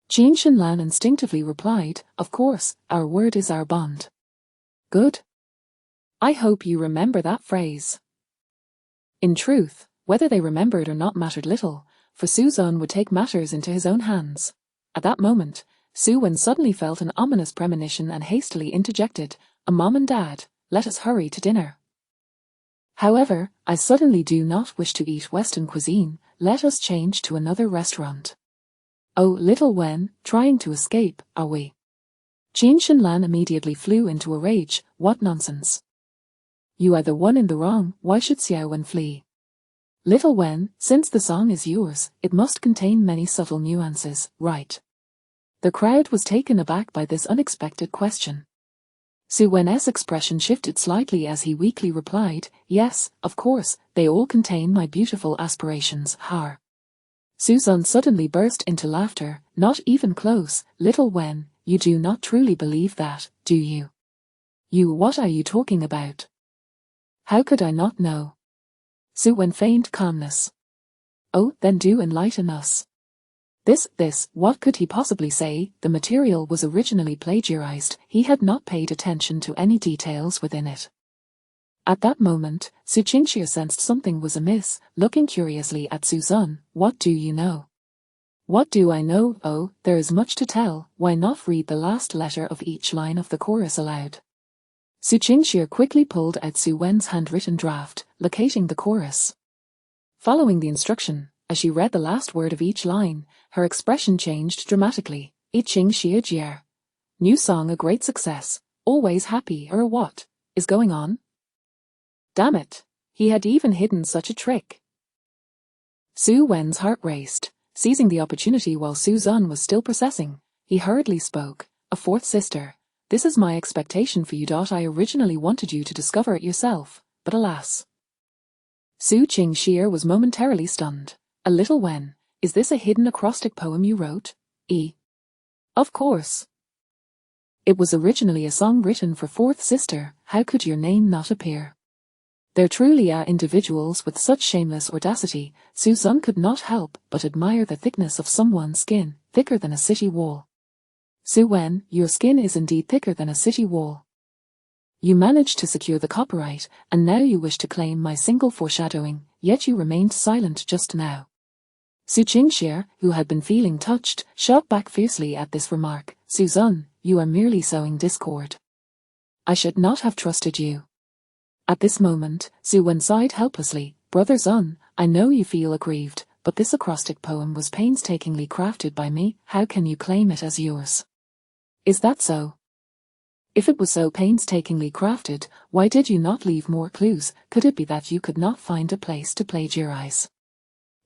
Qin Shinlan instinctively replied, of course, our word is our bond. Good. I hope you remember that phrase. In truth, whether they remembered or not mattered little, for Suzun would take matters into his own hands. At that moment, Su Wen suddenly felt an ominous premonition and hastily interjected, Mom and Dad, let us hurry to dinner. However, I suddenly do not wish to eat Western cuisine, let us change to another restaurant. Oh, little Wen, trying to escape, are we? Qin Shinlan immediately flew into a rage, what nonsense. You are the one in the wrong, why should Xiao Wen flee? Little Wen, since the song is yours, it must contain many subtle nuances, right? The crowd was taken aback by this unexpected question. Su Wen's expression shifted slightly as he weakly replied, yes, of course, they all contain my beautiful aspirations, har. Suzun suddenly burst into laughter, not even close, little Wen, you do not truly believe that, do you? You, what are you talking about? How could I not know? Su Wen feigned calmness. Oh, then do enlighten us. This, what could he possibly say? The material was originally plagiarized, he had not paid attention to any details within it. At that moment, Su Qingxie sensed something was amiss, looking curiously at Suzun, what do you know? What do I know? Oh, there is much to tell, why not read the last letter of each line of the chorus aloud? Su Qingxie quickly pulled out Su Wen's handwritten draft, locating the chorus. Following the instruction, as she read the last word of each line, her expression changed dramatically. I Qing Xie Jier. New song a great success, always happy or what is going on? Damn it, he had even hidden such a trick. Su Wen's heart raced, seizing the opportunity while Suzun was still processing, he hurriedly spoke, a fourth sister, this is my expectation for you. I originally wanted you to discover it yourself, but alas. Su Qingxie was momentarily stunned. A little Wen, is this a hidden acrostic poem you wrote? Of course. It was originally a song written for fourth sister, how could your name not appear? There truly are individuals with such shameless audacity, Suzun could not help but admire the thickness of someone's skin, thicker than a city wall. Su Wen, your skin is indeed thicker than a city wall. You managed to secure the copyright, and now you wish to claim my single foreshadowing, yet you remained silent just now. Su Qingxie, who had been feeling touched, shot back fiercely at this remark, Suzun, you are merely sowing discord. I should not have trusted you. At this moment, Su Wen sighed helplessly, Brother Zun, I know you feel aggrieved, but this acrostic poem was painstakingly crafted by me, how can you claim it as yours? Is that so? If it was so painstakingly crafted, why did you not leave more clues? Could it be that you could not find a place to plagiarize?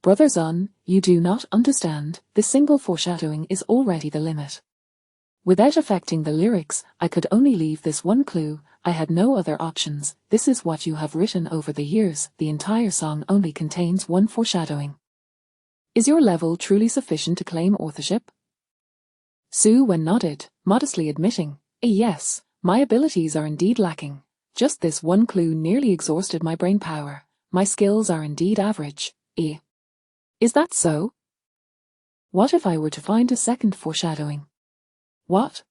Brother Zun, you do not understand, this single foreshadowing is already the limit. Without affecting the lyrics, I could only leave this one clue, I had no other options, this is what you have written over the years, the entire song only contains one foreshadowing. Is your level truly sufficient to claim authorship? Su Wen nodded, modestly admitting, yes, my abilities are indeed lacking. Just this one clue nearly exhausted my brain power. My skills are indeed average. Is that so? What if I were to find a second foreshadowing? What?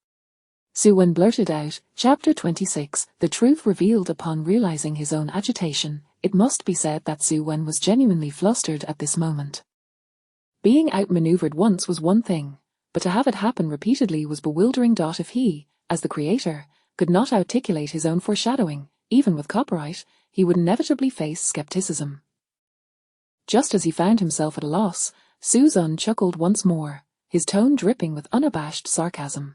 Su Wen blurted out, Chapter 26, the truth revealed upon realizing his own agitation. It must be said that Su Wen was genuinely flustered at this moment. Being outmaneuvered once was one thing, but to have it happen repeatedly was bewildering. If he, as the creator, could not articulate his own foreshadowing, even with copyright, he would inevitably face skepticism. Just as he found himself at a loss, Suzanne chuckled once more, his tone dripping with unabashed sarcasm.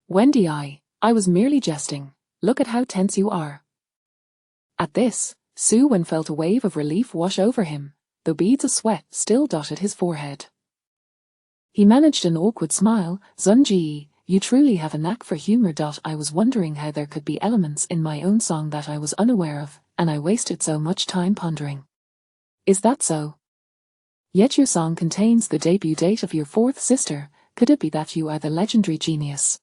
"Wendy, I was merely jesting. Look at how tense you are." At this, Suzanne felt a wave of relief wash over him, though beads of sweat still dotted his forehead. He managed an awkward smile. "Zunji, you truly have a knack for humor. I was wondering how there could be elements in my own song that I was unaware of, and I wasted so much time pondering." "Is that so? Yet your song contains the debut date of your fourth sister. Could it be that you are the legendary genius?"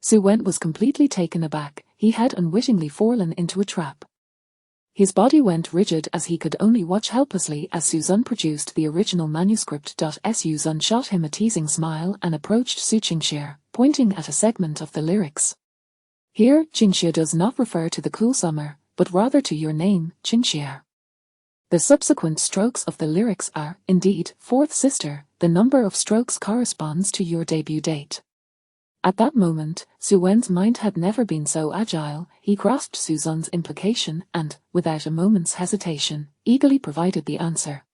Suzanne was completely taken aback. He had unwittingly fallen into a trap. His body went rigid as he could only watch helplessly as Suzanne produced the original manuscript. Suzanne shot him a teasing smile and approached Su Qingxie, pointing at a segment of the lyrics. "Here, Qingxie does not refer to the cool summer, but rather to your name, Qingxie. The subsequent strokes of the lyrics are, indeed, fourth sister. The number of strokes corresponds to your debut date." At that moment, Suzanne's mind had never been so agile. He grasped Suzanne's implication and, without a moment's hesitation, eagerly provided the answer.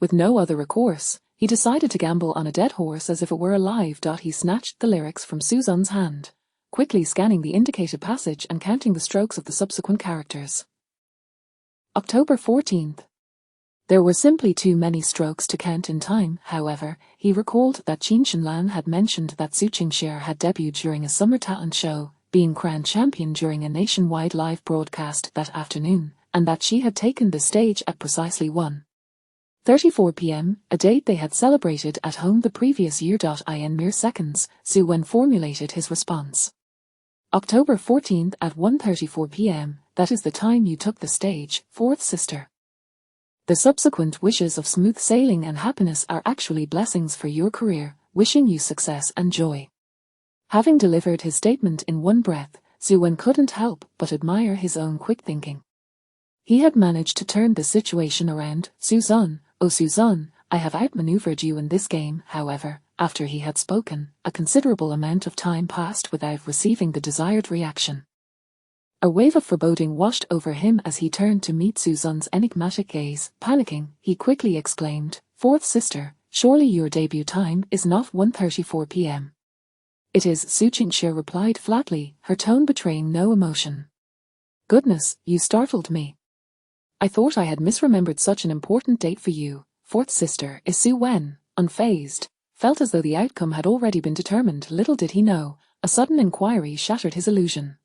With no other recourse, he decided to gamble on a dead horse as if it were alive. He snatched the lyrics from Suzanne's hand, quickly scanning the indicated passage and counting the strokes of the subsequent characters. October 14th. There were simply too many strokes to count in time. However, he recalled that Qin Shenlan had mentioned that Su Qingxie had debuted during a summer talent show, being crowned champion during a nationwide live broadcast that afternoon, and that she had taken the stage at precisely 1:34 p.m., a date they had celebrated at home the previous year. In mere seconds, Suzanne formulated his response. "October 14th at 1:34 p.m, that is the time you took the stage, fourth sister. The subsequent wishes of smooth sailing and happiness are actually blessings for your career, wishing you success and joy." Having delivered his statement in one breath, Suzanne couldn't help but admire his own quick thinking. He had managed to turn the situation around. "Suzanne, oh Suzanne, I have outmaneuvered you in this game." However, after he had spoken, a considerable amount of time passed without receiving the desired reaction. A wave of foreboding washed over him as he turned to meet Suzanne's enigmatic gaze. Panicking, he quickly exclaimed, "Fourth sister, surely your debut time is not 1:34 p.m. "It is," Su Qingxie replied flatly, her tone betraying no emotion. "Goodness, you startled me. I thought I had misremembered such an important date for you." Fourth sister is Suzanne, unfazed, felt as though the outcome had already been determined. Little did he know, a sudden inquiry shattered his illusion.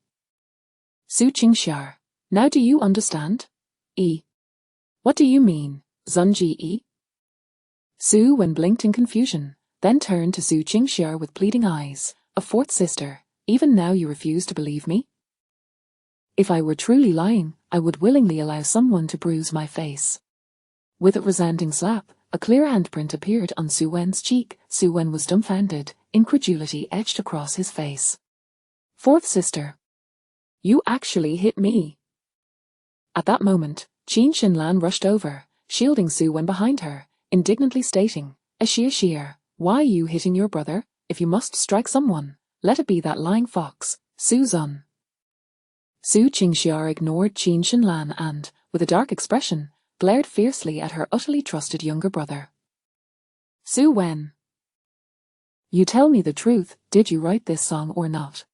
"Su Qingxie, now do you understand?" "What do you mean, Zunji?" Suzanne blinked in confusion, then turned to Su Qingxie with pleading eyes. "A fourth sister, even now you refuse to believe me?" "If I were truly lying, I would willingly allow someone to bruise my face." With a resounding slap, a clear handprint appeared on Suzanne's cheek. Suzanne was dumbfounded, incredulity etched across his face. "Fourth sister, you actually hit me." At that moment, Qin Shenlan rushed over, shielding Suzanne behind her, indignantly stating, "Ashir, why are you hitting your brother? If you must strike someone, let it be that lying fox, Suzanne." Su Qingxie ignored Qin Shenlan and, with a dark expression, glared fiercely at her utterly trusted younger brother. "Suzanne, you tell me the truth, did you write this song or not?"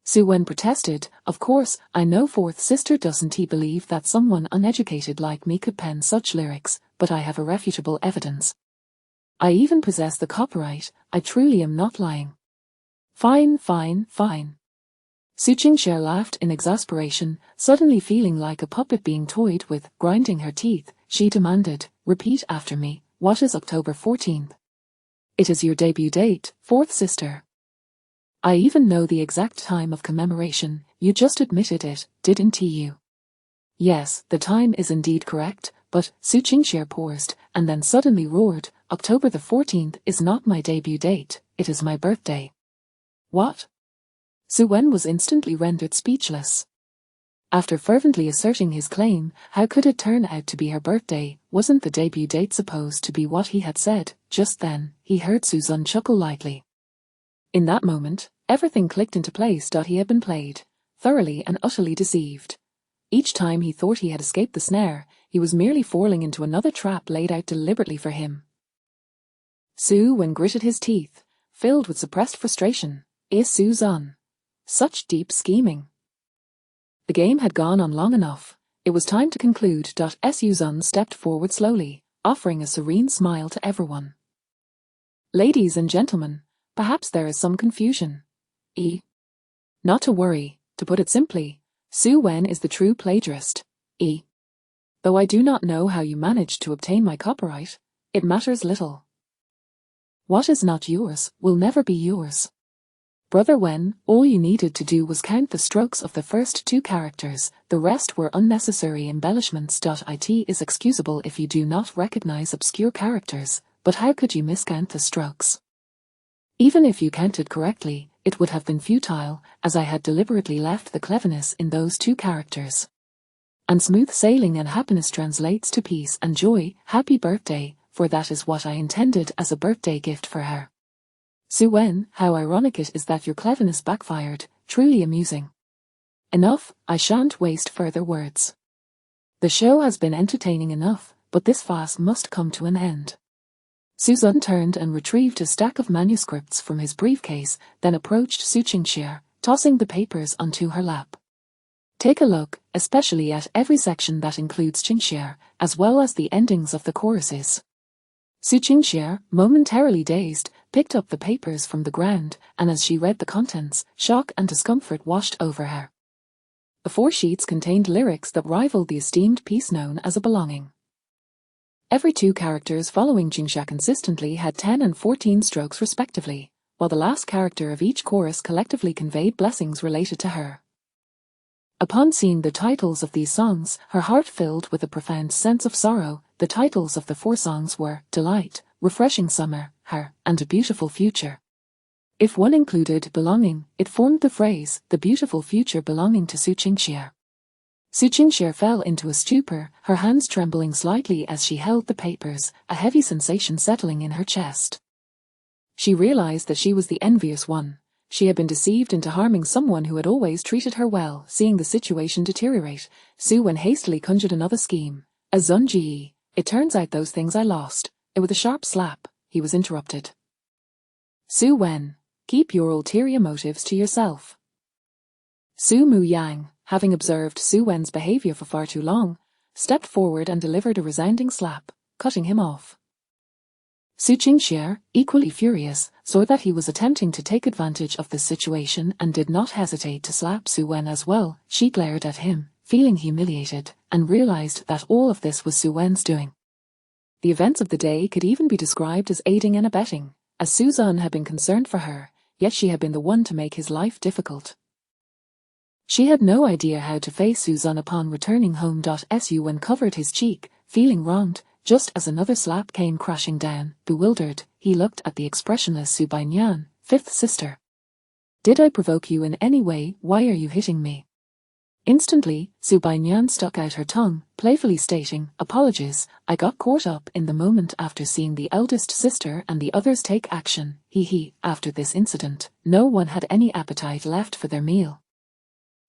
Suzanne protested, "Of course, I know fourth sister, doesn't he believe that someone uneducated like me could pen such lyrics, but I have irrefutable evidence. I even possess the copyright, I truly am not lying." Fine. Su Qingxie laughed in exasperation, suddenly feeling like a puppet being toyed with. Grinding her teeth, she demanded, "Repeat after me, what is October 14th? "It is your debut date, fourth sister. I even know the exact time of commemoration, you just admitted it, didn't you?" "Yes, the time is indeed correct, but," Su Qingxie paused, and then suddenly roared, "October the 14th is not my debut date, it is my birthday." "What?" Suzanne was instantly rendered speechless. After fervently asserting his claim, how could it turn out to be her birthday? Wasn't the debut date supposed to be what he had said? Just then, he heard Suzanne chuckle lightly. In that moment, everything clicked into place. He had been played, thoroughly and utterly deceived. Each time he thought he had escaped the snare, he was merely falling into another trap laid out deliberately for him. Suzanne gritted his teeth, filled with suppressed frustration. Suzanne. Such deep scheming. The game had gone on long enough. It was time to conclude. Suzanne stepped forward slowly, offering a serene smile to everyone. Ladies and gentlemen, perhaps there is some confusion. Not to worry, to put it simply, Suzanne is the true plagiarist. Though I do not know how you managed to obtain my copyright, it matters little. What is not yours will never be yours. Brother Wen, all you needed to do was count the strokes of the first 2 characters, the rest were unnecessary embellishments. It is excusable if you do not recognize obscure characters, but how could you miscount the strokes? Even if you counted correctly, it would have been futile, as I had deliberately left the cleverness in those 2 characters. And smooth sailing and happiness translates to peace and joy. Happy birthday, for that is what I intended as a birthday gift for her. Suzanne, how ironic it is that your cleverness backfired, truly amusing. Enough, I shan't waste further words. The show has been entertaining enough, but this farce must come to an end. Suzanne turned and retrieved a stack of manuscripts from his briefcase, then approached Su Qingxie, tossing the papers onto her lap. Take a look, especially at every section that includes Qingxie, as well as the endings of the choruses. Su Qingxie, momentarily dazed, picked up the papers from the ground, and as she read the contents, shock and discomfort washed over her. The 4 sheets contained lyrics that rivaled the esteemed piece known as a belonging. Every 2 characters following Qingxie consistently had 10 and 14 strokes respectively, while the last character of each chorus collectively conveyed blessings related to her. Upon seeing the titles of these songs, her heart filled with a profound sense of sorrow. The titles of the 4 songs were Delight, Refreshing Summer, Her, and A Beautiful Future. If one included belonging, it formed the phrase, the beautiful future belonging to Su Qingxie. Su Qingxie fell into a stupor, her hands trembling slightly as she held the papers, a heavy sensation settling in her chest. She realized that she was the envious one. She had been deceived into harming someone who had always treated her well. Seeing the situation deteriorate, Suzanne hastily conjured another scheme. Azunji, it turns out those things I lost. With a sharp slap, he was interrupted. Suzanne, keep your ulterior motives to yourself. Su Muyang, having observed Suzanne's behavior for far too long, stepped forward and delivered a resounding slap, cutting him off. Su Qingxie, equally furious, saw that he was attempting to take advantage of the situation and did not hesitate to slap Suzanne as well. She glared at him, feeling humiliated, and realized that all of this was Suzanne's doing. The events of the day could even be described as aiding and abetting, as Suzanne had been concerned for her, yet she had been the one to make his life difficult. She had no idea how to face Suzanne upon returning home. Suzanne covered his cheek, feeling wronged, just as another slap came crashing down. Bewildered, he looked at the expressionless Su Baiyan, 5th sister. Did I provoke you in any way? Why are you hitting me? Instantly, Su Baiyan stuck out her tongue, playfully stating, apologies, I got caught up in the moment after seeing the eldest sister and the others take action. After this incident, no one had any appetite left for their meal.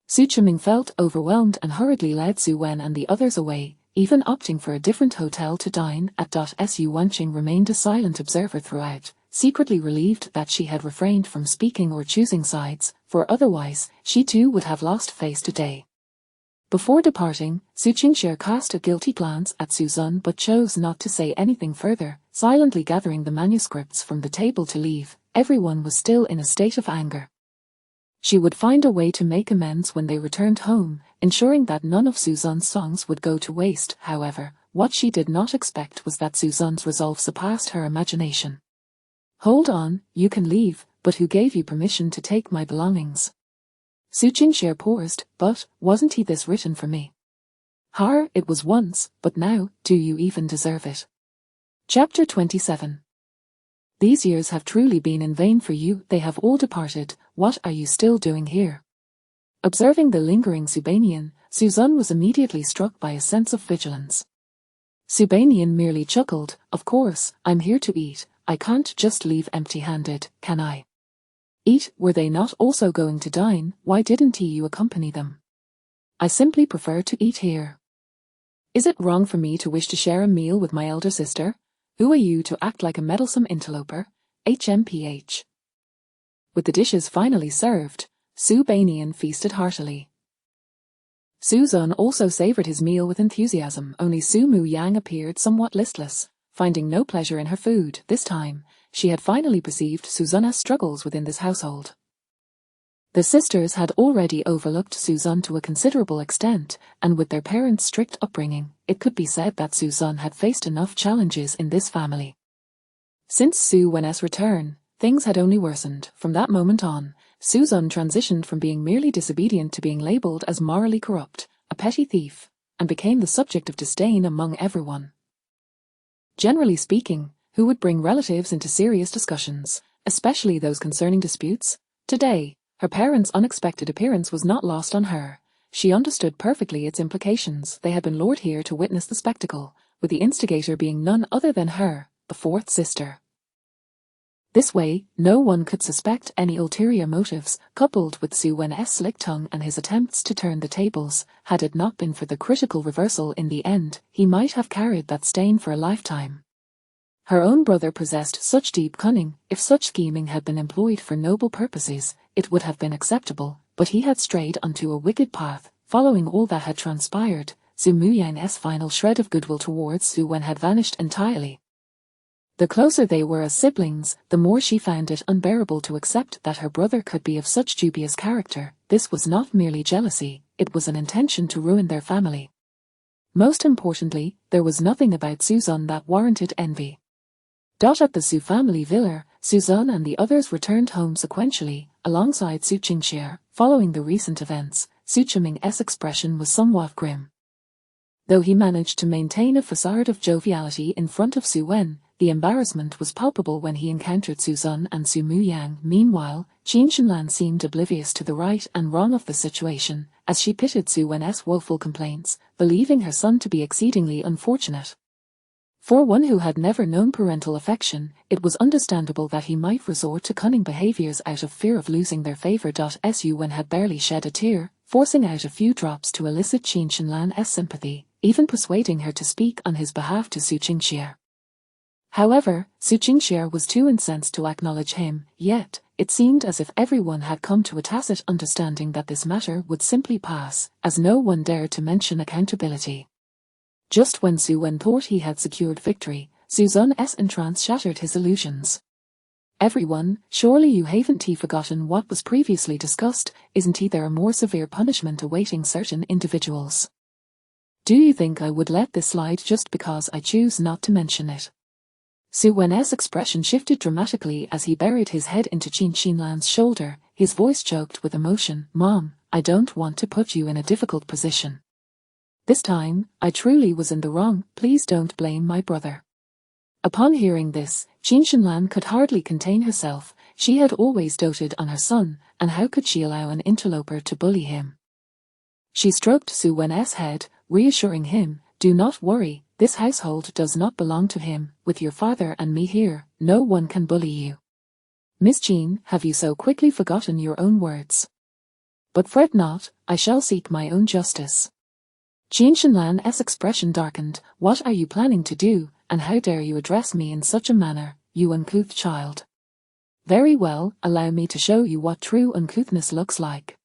Su Qiming felt overwhelmed and hurriedly led Su Wen and the others away, even opting for a different hotel to dine at. Su Wenqing remained a silent observer throughout, secretly relieved that she had refrained from speaking or choosing sides, for otherwise, she too would have lost face today. Before departing, Su Qingxie cast a guilty glance at Suzanne but chose not to say anything further, silently gathering the manuscripts from the table to leave. Everyone was still in a state of anger. She would find a way to make amends when they returned home, ensuring that none of Suzanne's songs would go to waste. However, what she did not expect was that Suzanne's resolve surpassed her imagination. Hold on, you can leave, but who gave you permission to take my belongings? Su Qingxie paused, but wasn't this written for me? It was once, but now, do you even deserve it? Chapter 27. These years have truly been in vain for you, they have all departed. What are you still doing here? Observing the lingering Subanian, Suzanne was immediately struck by a sense of vigilance. Subanian merely chuckled, "Of course, I'm here to eat. I can't just leave empty-handed, can I?" Eat? Were they not also going to dine? Why didn't you accompany them? I simply prefer to eat here. Is it wrong for me to wish to share a meal with my elder sister? Who are you to act like a meddlesome interloper? HMPH. With the dishes finally served, Subanian feasted heartily. Suzan also savoured his meal with enthusiasm, only Su Mu Yang appeared somewhat listless, finding no pleasure in her food. This time, she had finally perceived Suzanne's struggles within this household. The sisters had already overlooked Suzanne to a considerable extent, and with their parents' strict upbringing, it could be said that Suzanne had faced enough challenges in this family. Since Su Wen's return, things had only worsened. From that moment on, Suzanne transitioned from being merely disobedient to being labelled as morally corrupt, a petty thief, and became the subject of disdain among everyone. Generally speaking, who would bring relatives into serious discussions, especially those concerning disputes? Today, her parents' unexpected appearance was not lost on her. She understood perfectly its implications. They had been lured here to witness the spectacle, with the instigator being none other than her, the fourth sister. This way, no one could suspect any ulterior motives, coupled with Su Wen's slick tongue and his attempts to turn the tables. Had it not been for the critical reversal in the end, he might have carried that stain for a lifetime. Her own brother possessed such deep cunning. If such scheming had been employed for noble purposes, it would have been acceptable, but he had strayed onto a wicked path. Following all that had transpired, Su Mu Yang's final shred of goodwill towards Su Wen had vanished entirely. The closer they were as siblings, the more she found it unbearable to accept that her brother could be of such dubious character. This was not merely jealousy, it was an intention to ruin their family. Most importantly, there was nothing about Suzanne that warranted envy. At the Su family villa, Suzanne and the others returned home sequentially, alongside Su Qingxie. Following the recent events, Su Qiming's expression was somewhat grim. Though he managed to maintain a facade of joviality in front of Su Wen, the embarrassment was palpable when he encountered Suzanne and Su Mu Yang. Meanwhile, Qin Shenlan seemed oblivious to the right and wrong of the situation, as she pitied Su Wen's woeful complaints, believing her son to be exceedingly unfortunate. For one who had never known parental affection, it was understandable that he might resort to cunning behaviors out of fear of losing their favor. Su Wen had barely shed a tear, forcing out a few drops to elicit Qin Shenlan's sympathy, even persuading her to speak on his behalf to Su Qingxie. However, Su Qingxie was too incensed to acknowledge him, yet, it seemed as if everyone had come to a tacit understanding that this matter would simply pass, as no one dared to mention accountability. Just when Su Wen thought he had secured victory, Suzanne's entrance shattered his illusions. "Everyone, surely you haven't forgotten what was previously discussed? Isn't there a more severe punishment awaiting certain individuals? Do you think I would let this slide just because I choose not to mention it?" Su Wen's expression shifted dramatically as he buried his head into Qin Shenlan's shoulder, his voice choked with emotion. "Mom, I don't want to put you in a difficult position. This time, I truly was in the wrong. Please don't blame my brother." Upon hearing this, Qin Shenlan could hardly contain herself. She had always doted on her son, and how could she allow an interloper to bully him? She stroked Su Wen's head, reassuring him, "Do not worry, this household does not belong to him. With your father and me here, no one can bully you." "Miss Qin, have you so quickly forgotten your own words? But fret not, I shall seek my own justice." Qin Shenlan's expression darkened. "What are you planning to do, and how dare you address me in such a manner, you uncouth child?" "Very well, allow me to show you what true uncouthness looks like."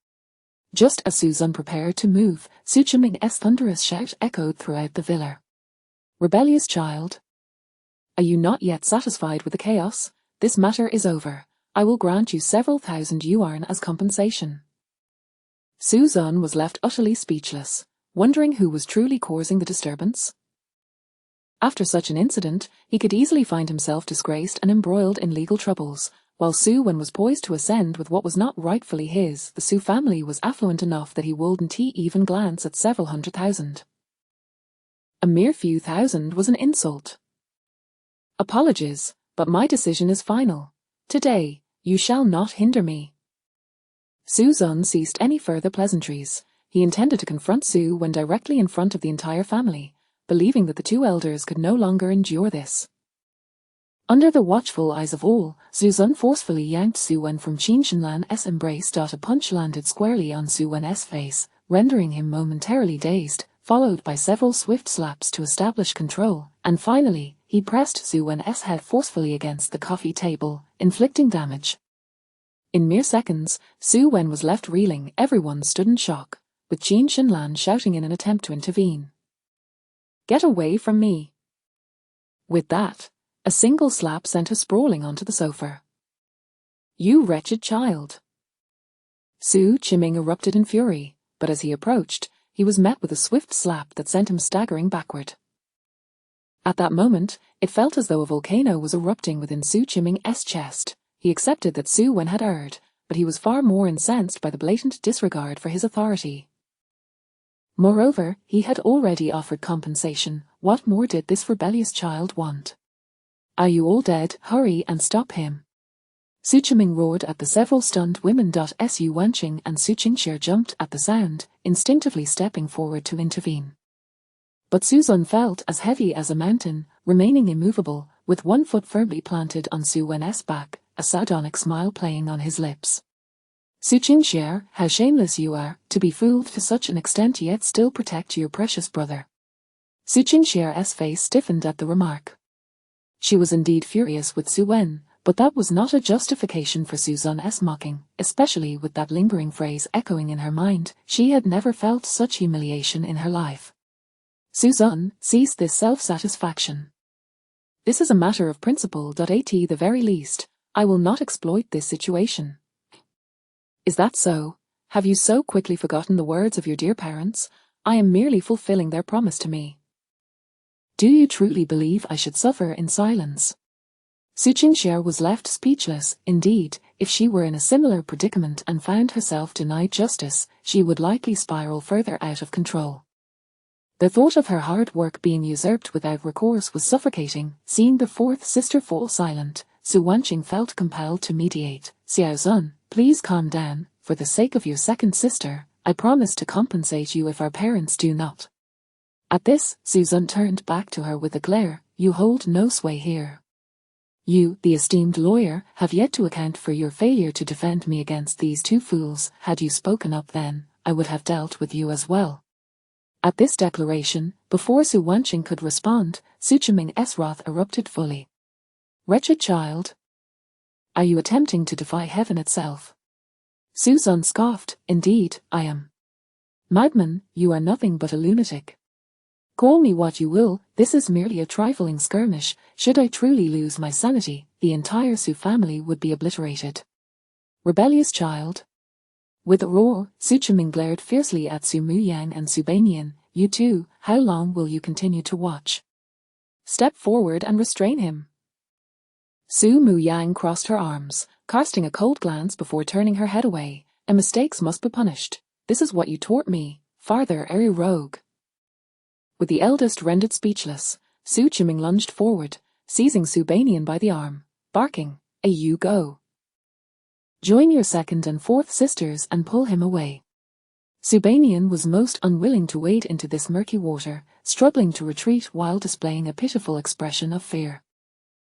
Just as Suzanne prepared to move, Su Qiming's thunderous shout echoed throughout the villa. "Rebellious child! Are you not yet satisfied with the chaos? This matter is over. I will grant you several thousand yuan as compensation." Suzanne was left utterly speechless, wondering who was truly causing the disturbance. After such an incident, he could easily find himself disgraced and embroiled in legal troubles. While Su Wen was poised to ascend with what was not rightfully his, the Su family was affluent enough that he wouldn't even glance at several 100,000. A mere few thousand was an insult. "Apologies, but my decision is final. Today, you shall not hinder me." Su Zun ceased any further pleasantries. He intended to confront Su Wen directly in front of the entire family, believing that the two elders could no longer endure this. Under the watchful eyes of all, Su Zun forcefully yanked Su Wen from Qin Shenlan's embrace. A punch landed squarely on Su Wen's face, rendering him momentarily dazed, followed by several swift slaps to establish control, and finally, he pressed Su Wen's head forcefully against the coffee table, inflicting damage. In mere seconds, Su Wen was left reeling. Everyone stood in shock, with Qin Shenlan shouting in an attempt to intervene. "Get away from me!" With that, a single slap sent her sprawling onto the sofa. "You wretched child!" Su Qiming erupted in fury, but as he approached, he was met with a swift slap that sent him staggering backward. At that moment, it felt as though a volcano was erupting within Su Qiming's chest. He accepted that Su Wen had erred, but he was far more incensed by the blatant disregard for his authority. Moreover, he had already offered compensation. What more did this rebellious child want? "Are you all dead? Hurry and stop him!" Su Qiming roared at the several stunned women. Su Wanqing and Su Qingxie jumped at the sound, instinctively stepping forward to intervene. But Su Zun felt as heavy as a mountain, remaining immovable, with one foot firmly planted on Su Wen's back, a sardonic smile playing on his lips. "Su Qingxie, how shameless you are, to be fooled to such an extent yet still protect your precious brother." Su Qingxie's face stiffened at the remark. She was indeed furious with Su Wen, but that was not a justification for Su Zun's mocking, especially with that lingering phrase echoing in her mind. She had never felt such humiliation in her life. Su Zun, cease this self-satisfaction. This is a matter of principle. At the very least, I will not exploit this situation. Is that so? Have you so quickly forgotten the words of your dear parents? I am merely fulfilling their promise to me. Do you truly believe I should suffer in silence? Su Qingxie was left speechless. Indeed, if she were in a similar predicament and found herself denied justice, she would likely spiral further out of control. The thought of her hard work being usurped without recourse was suffocating. Seeing the fourth sister fall silent, Su Wanqing felt compelled to mediate. "Xiao Zun, please calm down. For the sake of your second sister, I promise to compensate you if our parents do not." At this, Su Zun turned back to her with a glare. "You hold no sway here. You, the esteemed lawyer, have yet to account for your failure to defend me against these two fools. Had you spoken up then, I would have dealt with you as well." At this declaration, before Su Wanqing could respond, Su Qiming's wrath erupted fully. "Wretched child! Are you attempting to defy heaven itself?" Su Zun scoffed. "Indeed, I am." "Madman, you are nothing but a lunatic. Call me what you will, this is merely a trifling skirmish. Should I truly lose my sanity, the entire Su family would be obliterated." "Rebellious child!" With a roar, Su Qiming glared fiercely at Su Muyang and Su Banyan. "You two, how long will you continue to watch? Step forward and restrain him." Su Muyang crossed her arms, casting a cold glance before turning her head away. "Mistakes must be punished. This is what you taught me. Farther, ere rogue." With the eldest rendered speechless, Su Qiming lunged forward, seizing Su Banyan by the arm, barking, "You go. Join your second and fourth sisters and pull him away." Su Banyan was most unwilling to wade into this murky water, struggling to retreat while displaying a pitiful expression of fear.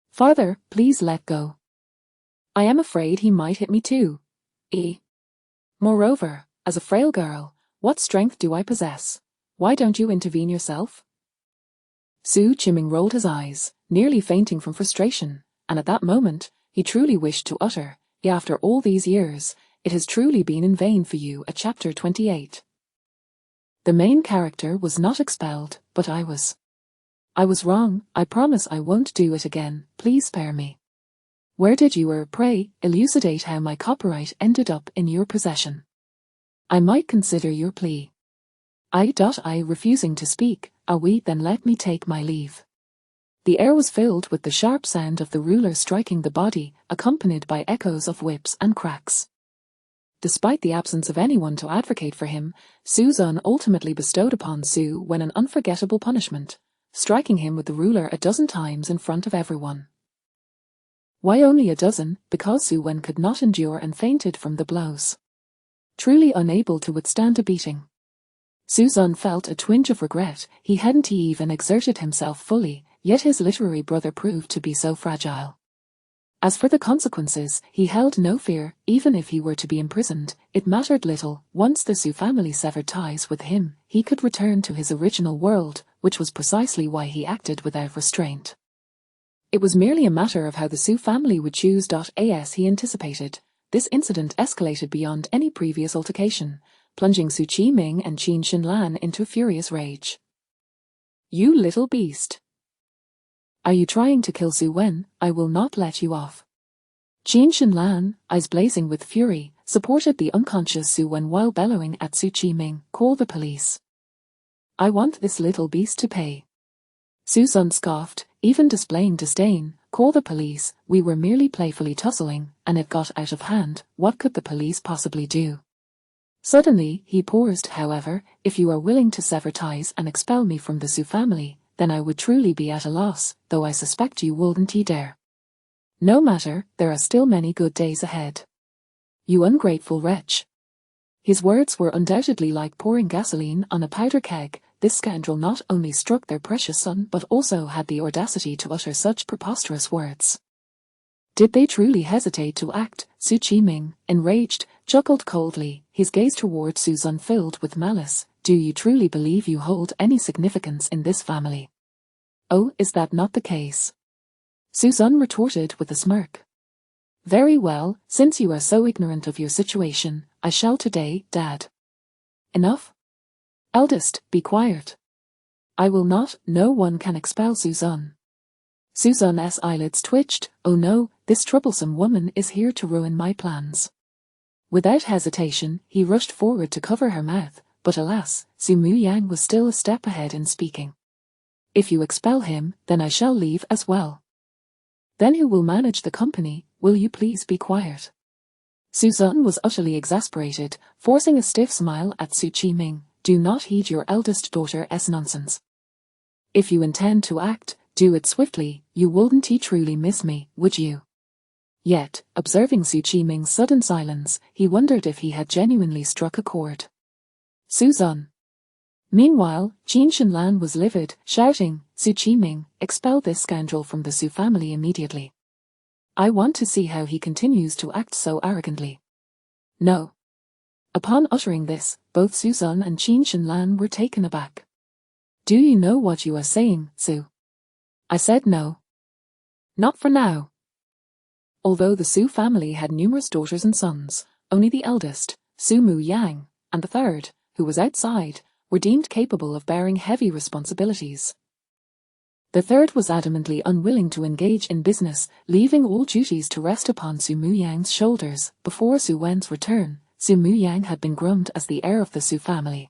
"Father, please let go. I am afraid he might hit me too. Moreover, as a frail girl, what strength do I possess? Why don't you intervene yourself?" Su Qiming rolled his eyes, nearly fainting from frustration, and at that moment, he truly wished to utter, "After all these years, it has truly been in vain for you." At chapter 28. The main character was not expelled, but I was. "I was wrong. I promise I won't do it again. Please spare me." "Where did you pray, elucidate how my copyright ended up in your possession. I might consider your plea." I refusing to speak. Then let me take my leave." The air was filled with the sharp sound of the ruler striking the body, accompanied by echoes of whips and cracks. Despite the absence of anyone to advocate for him, Su Zun ultimately bestowed upon Su Wen an unforgettable punishment, striking him with the ruler a dozen times in front of everyone. Why only a dozen? Because Su Wen could not endure and fainted from the blows. truly unable to withstand a beating. Suzanne felt a twinge of regret. He hadn't even exerted himself fully, yet his literary brother proved to be so fragile. As for the consequences, he held no fear. Even if he were to be imprisoned, it mattered little. Once the Sue family severed ties with him, he could return to his original world, which was precisely why he acted without restraint. It was merely a matter of how the Sue family would choose. As he anticipated, this incident escalated beyond any previous altercation, plunging Su Qiming and Qin Xinlan into furious rage. "You little beast! Are you trying to kill Su Wen? I will not let you off." Qin Xinlan, eyes blazing with fury, supported the unconscious Su Wen while bellowing at Su Qiming, "Call the police. I want this little beast to pay." Suzanne scoffed, even displaying disdain. "Call the police, we were merely playfully tussling, and it got out of hand. What could the police possibly do?" Suddenly, he paused. "However, if you are willing to sever ties and expel me from the Su family, then I would truly be at a loss, though I suspect you wouldn't dare. No matter, there are still many good days ahead. You ungrateful wretch." His words were undoubtedly like pouring gasoline on a powder keg. This scoundrel not only struck their precious son but also had the audacity to utter such preposterous words. Did they truly hesitate to act? Su Qiming, enraged, chuckled coldly, his gaze toward Suzanne filled with malice. "Do you truly believe you hold any significance in this family?" "Oh, is that not the case?" Suzanne retorted with a smirk. "Very well, since you are so ignorant of your situation, I shall today, Dad." "Enough. Eldest, be quiet." "I will not. No one can expel Suzanne." Suzanne's eyelids twitched. "Oh no, this troublesome woman is here to ruin my plans." Without hesitation, he rushed forward to cover her mouth, but alas, Su Muyang was still a step ahead in speaking. "If you expel him, then I shall leave as well." "Then who will manage the company? Will you please be quiet?" Suzanne was utterly exasperated, forcing a stiff smile at Su Qiming. "Do not heed your eldest daughter's nonsense. If you intend to act, do it swiftly. You wouldn't truly miss me, would you?" Yet, observing Su Qiming's sudden silence, he wondered if he had genuinely struck a chord. "Suzanne." Meanwhile, Qin Xinlan was livid, shouting, "Su Qiming, expel this scoundrel from the Su family immediately. I want to see how he continues to act so arrogantly." "No." Upon uttering this, both Suzanne and Qin Xinlan were taken aback. "Do you know what you are saying, Su?" "I said no. Not for now." Although the Su family had numerous daughters and sons, only the eldest, Su Muyang, and the third, who was outside, were deemed capable of bearing heavy responsibilities. The third was adamantly unwilling to engage in business, leaving all duties to rest upon Su Muyang's shoulders. Before Su Wen's return, Su Muyang had been groomed as the heir of the Su family.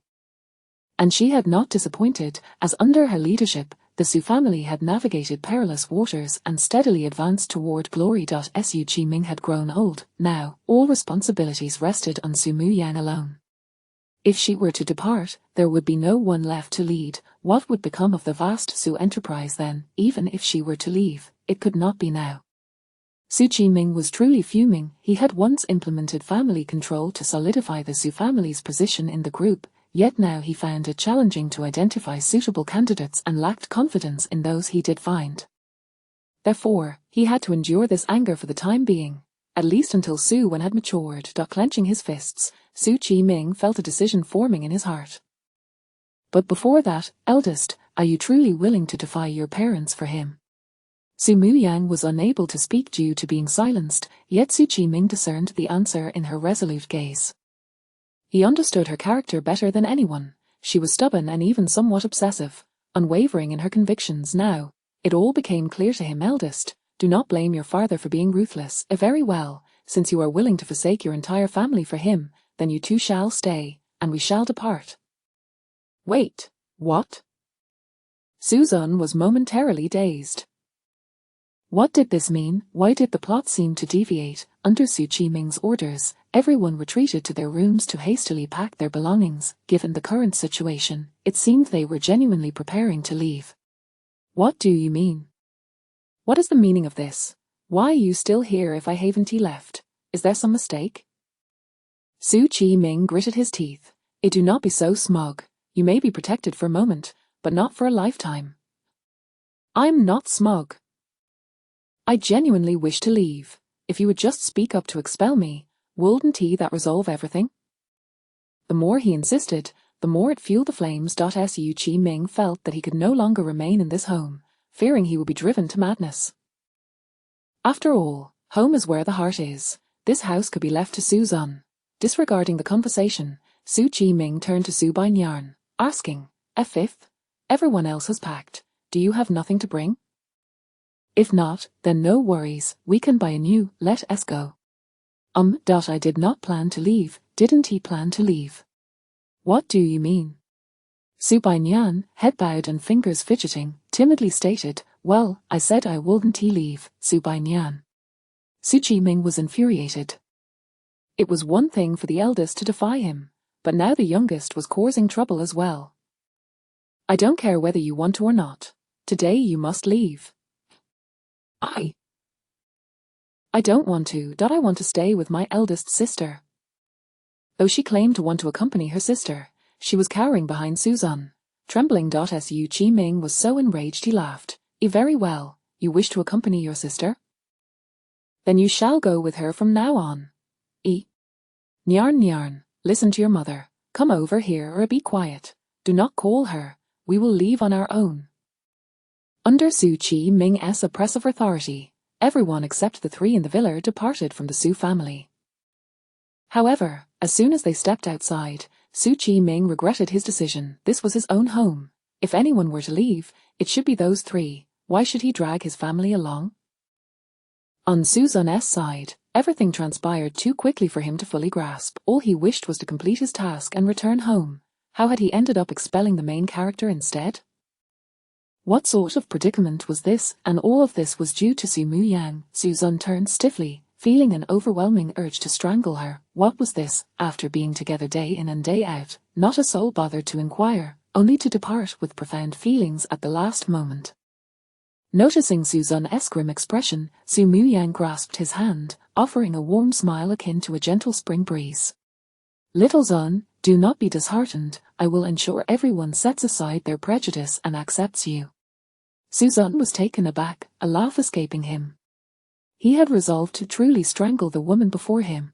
And she had not disappointed, as under her leadership, the Su family had navigated perilous waters and steadily advanced toward glory. Su Qiming had grown old. Now, all responsibilities rested on Su Muyang alone. If she were to depart, there would be no one left to lead. What would become of the vast Su enterprise then? Even if she were to leave, it could not be now. Su Qiming was truly fuming. He had once implemented family control to solidify the Su family's position in the group, yet now he found it challenging to identify suitable candidates and lacked confidence in those he did find. Therefore, he had to endure this anger for the time being, at least until Su Wen had matured. Clenching his fists, Su Qiming felt a decision forming in his heart. "But before that, eldest, are you truly willing to defy your parents for him?" Su Muyang was unable to speak due to being silenced, yet Su Qiming discerned the answer in her resolute gaze. He understood her character better than anyone. She was stubborn and even somewhat obsessive, unwavering in her convictions. Now, it all became clear to him. "Eldest, do not blame your father for being ruthless. Very well, since you are willing to forsake your entire family for him, then you two shall stay, and we shall depart." "Wait, what?" Suzanne was momentarily dazed. What did this mean? Why did the plot seem to deviate? Under Su Qiming's orders, everyone retreated to their rooms to hastily pack their belongings. Given the current situation, it seemed they were genuinely preparing to leave. "What do you mean? What is the meaning of this? Why are you still here if I haven't left? Is there some mistake?" Su Chi-ming gritted his teeth. Do not be so smug. You may be protected for a moment, but not for a lifetime. I'm not smug. I genuinely wish to leave. If you would just speak up to expel me, wouldn't that resolve everything? The more he insisted, the more it fueled the flames. Su Chi-ming felt that he could no longer remain in this home, fearing he would be driven to madness. After all, home is where the heart is. This house could be left to Suzan. Disregarding the conversation, Su Chi-ming turned to Su Bainyan, asking, "Fifth, everyone else has packed. Do you have nothing to bring? If not, then no worries, we can buy a new, let us go." I did not plan to leave. Didn't he plan to leave? What do you mean? Su Bainyan, head bowed and fingers fidgeting, timidly stated, "Well, I said I wouldn't leave, Su Bainyan." Su Chi-ming was infuriated. It was one thing for the eldest to defy him, but now the youngest was causing trouble as well. "I don't care whether you want to or not. Today you must leave." I don't want to. I want to stay with my eldest sister." Though she claimed to want to accompany her sister, she was cowering behind Suzan, trembling. Su Chi-ming was so enraged he laughed. Very well, you wish to accompany your sister? Then you shall go with her from now on." Nyan, listen to your mother. Come over here or be quiet. Do not call her. We will leave on our own." Under Su Chi-ming's oppressive authority, everyone except the three in the villa departed from the Su family. However, as soon as they stepped outside, Su Chi-ming regretted his decision. This was his own home. If anyone were to leave, it should be those three. Why should he drag his family along? On Suzan's side, everything transpired too quickly for him to fully grasp. All he wished was to complete his task and return home. How had he ended up expelling the main character instead? What sort of predicament was this? And all of this was due to Su Muyang. Suzan turned stiffly, feeling an overwhelming urge to strangle her. What was this? After being together day in and day out, not a soul bothered to inquire, only to depart with profound feelings at the last moment. Noticing Suzan's grim expression, Su Muyang grasped his hand, offering a warm smile akin to a gentle spring breeze. "Little Zun, do not be disheartened. I will ensure everyone sets aside their prejudice and accepts you." Suzan was taken aback, a laugh escaping him. He had resolved to truly strangle the woman before him.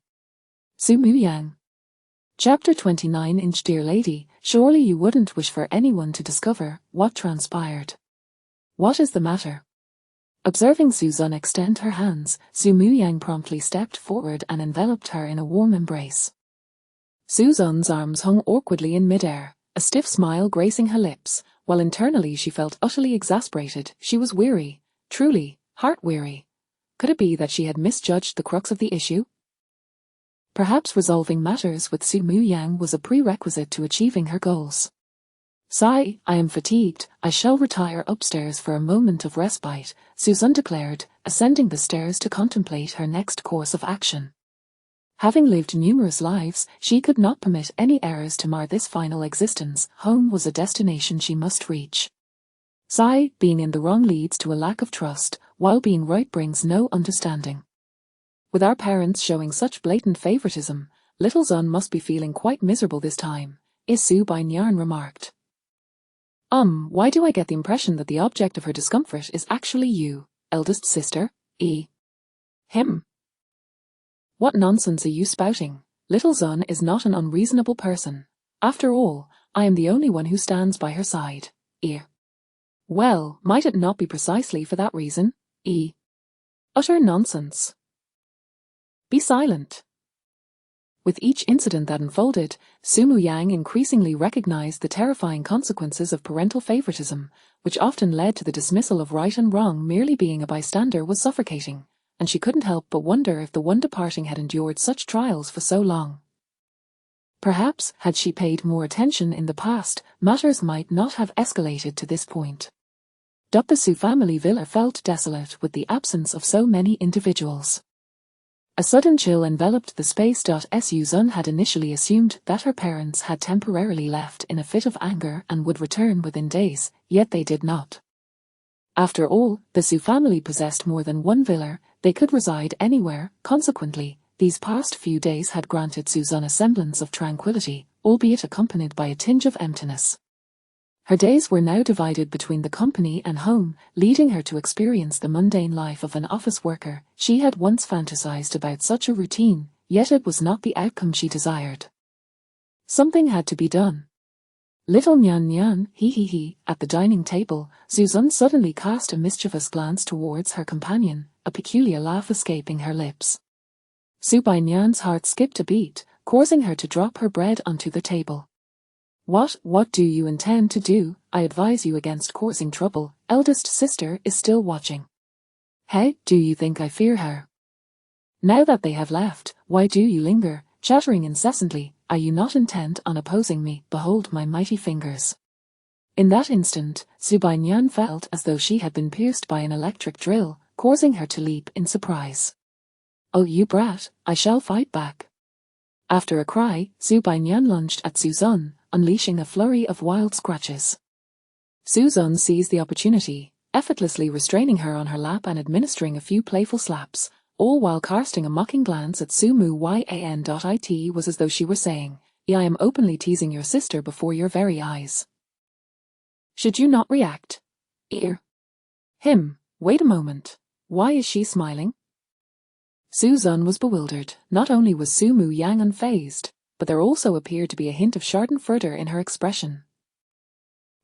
Su Muyang. Chapter 29. Dear lady, surely you wouldn't wish for anyone to discover what transpired. What is the matter? Observing Suzan extend her hands, Su Muyang promptly stepped forward and enveloped her in a warm embrace. Suzan's arms hung awkwardly in midair, a stiff smile gracing her lips, while internally she felt utterly exasperated. She was weary, truly, heart-weary. Could it be that she had misjudged the crux of the issue? Perhaps resolving matters with Su Muyang was a prerequisite to achieving her goals. "Sigh, I am fatigued. I shall retire upstairs for a moment of respite," Suzan declared, ascending the stairs to contemplate her next course of action. Having lived numerous lives, she could not permit any errors to mar this final existence. Home was a destination she must reach. Sigh, being in the wrong leads to a lack of trust, while being right brings no understanding. With our parents showing such blatant favoritism, little Zun must be feeling quite miserable this time, Su Bainyan remarked. Why do I get the impression that the object of her discomfort is actually you, eldest sister, him? What nonsense are you spouting? Little Zun is not an unreasonable person. After all, I am the only one who stands by her side, Well, might it not be precisely for that reason, Utter nonsense. Be silent. With each incident that unfolded, Su Muyang increasingly recognized the terrifying consequences of parental favoritism, which often led to the dismissal of right and wrong. Merely being a bystander was suffocating, and she couldn't help but wonder if the one departing had endured such trials for so long. Perhaps, had she paid more attention in the past, matters might not have escalated to this point. The Su family villa felt desolate with the absence of so many individuals. A sudden chill enveloped the space. Suzun had initially assumed that her parents had temporarily left in a fit of anger and would return within days, yet they did not. After all, the Su family possessed more than one villa, they could reside anywhere. Consequently, These past few days had granted Suzanne a semblance of tranquility, albeit accompanied by a tinge of emptiness. Her days were now divided between the company and home, leading her to experience the mundane life of an office worker. She had once fantasized about such a routine, yet it was not the outcome she desired. Something had to be done. Little Nyan Nyan, he, at the dining table, Suzanne suddenly cast a mischievous glance towards her companion, a peculiar laugh escaping her lips. Su Bai Nyan's heart skipped a beat, causing her to drop her bread onto the table. What do you intend to do? I advise you against causing trouble. Eldest sister is still watching. Hey, do you think I fear her? Now that they have left, why do you linger, chattering incessantly? Are you not intent on opposing me? Behold my mighty fingers. In that instant, Su Bai Nyan felt as though she had been pierced by an electric drill, causing her to leap in surprise. Oh, you brat, I shall fight back. After a cry, Su Bai Nyan lunged at Suzanne, unleashing a flurry of wild scratches. Suzanne seized the opportunity, effortlessly restraining her on her lap and administering a few playful slaps, all while casting a mocking glance at Sumu Yan. It was as though she were saying, I am openly teasing your sister before your very eyes. Should you not react? Him, wait a moment. Why is she smiling? Suzanne was bewildered. Not only was Sumu Yang unfazed, but there also appeared to be a hint of schadenfreude in her expression.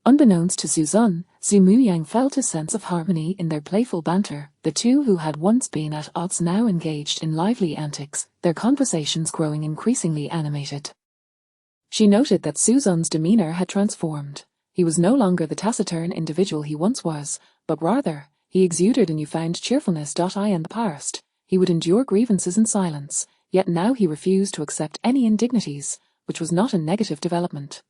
Unbeknownst to Suzanne, Sumu Yang felt a sense of harmony in their playful banter. The two who had once been at odds now engaged in lively antics, their conversations growing increasingly animated. She noted that Suzanne's demeanor had transformed. He was no longer the taciturn individual he once was, but rather, he exuded a newfound cheerfulness. In the past, he would endure grievances in silence, yet now he refused to accept any indignities, which was not a negative development.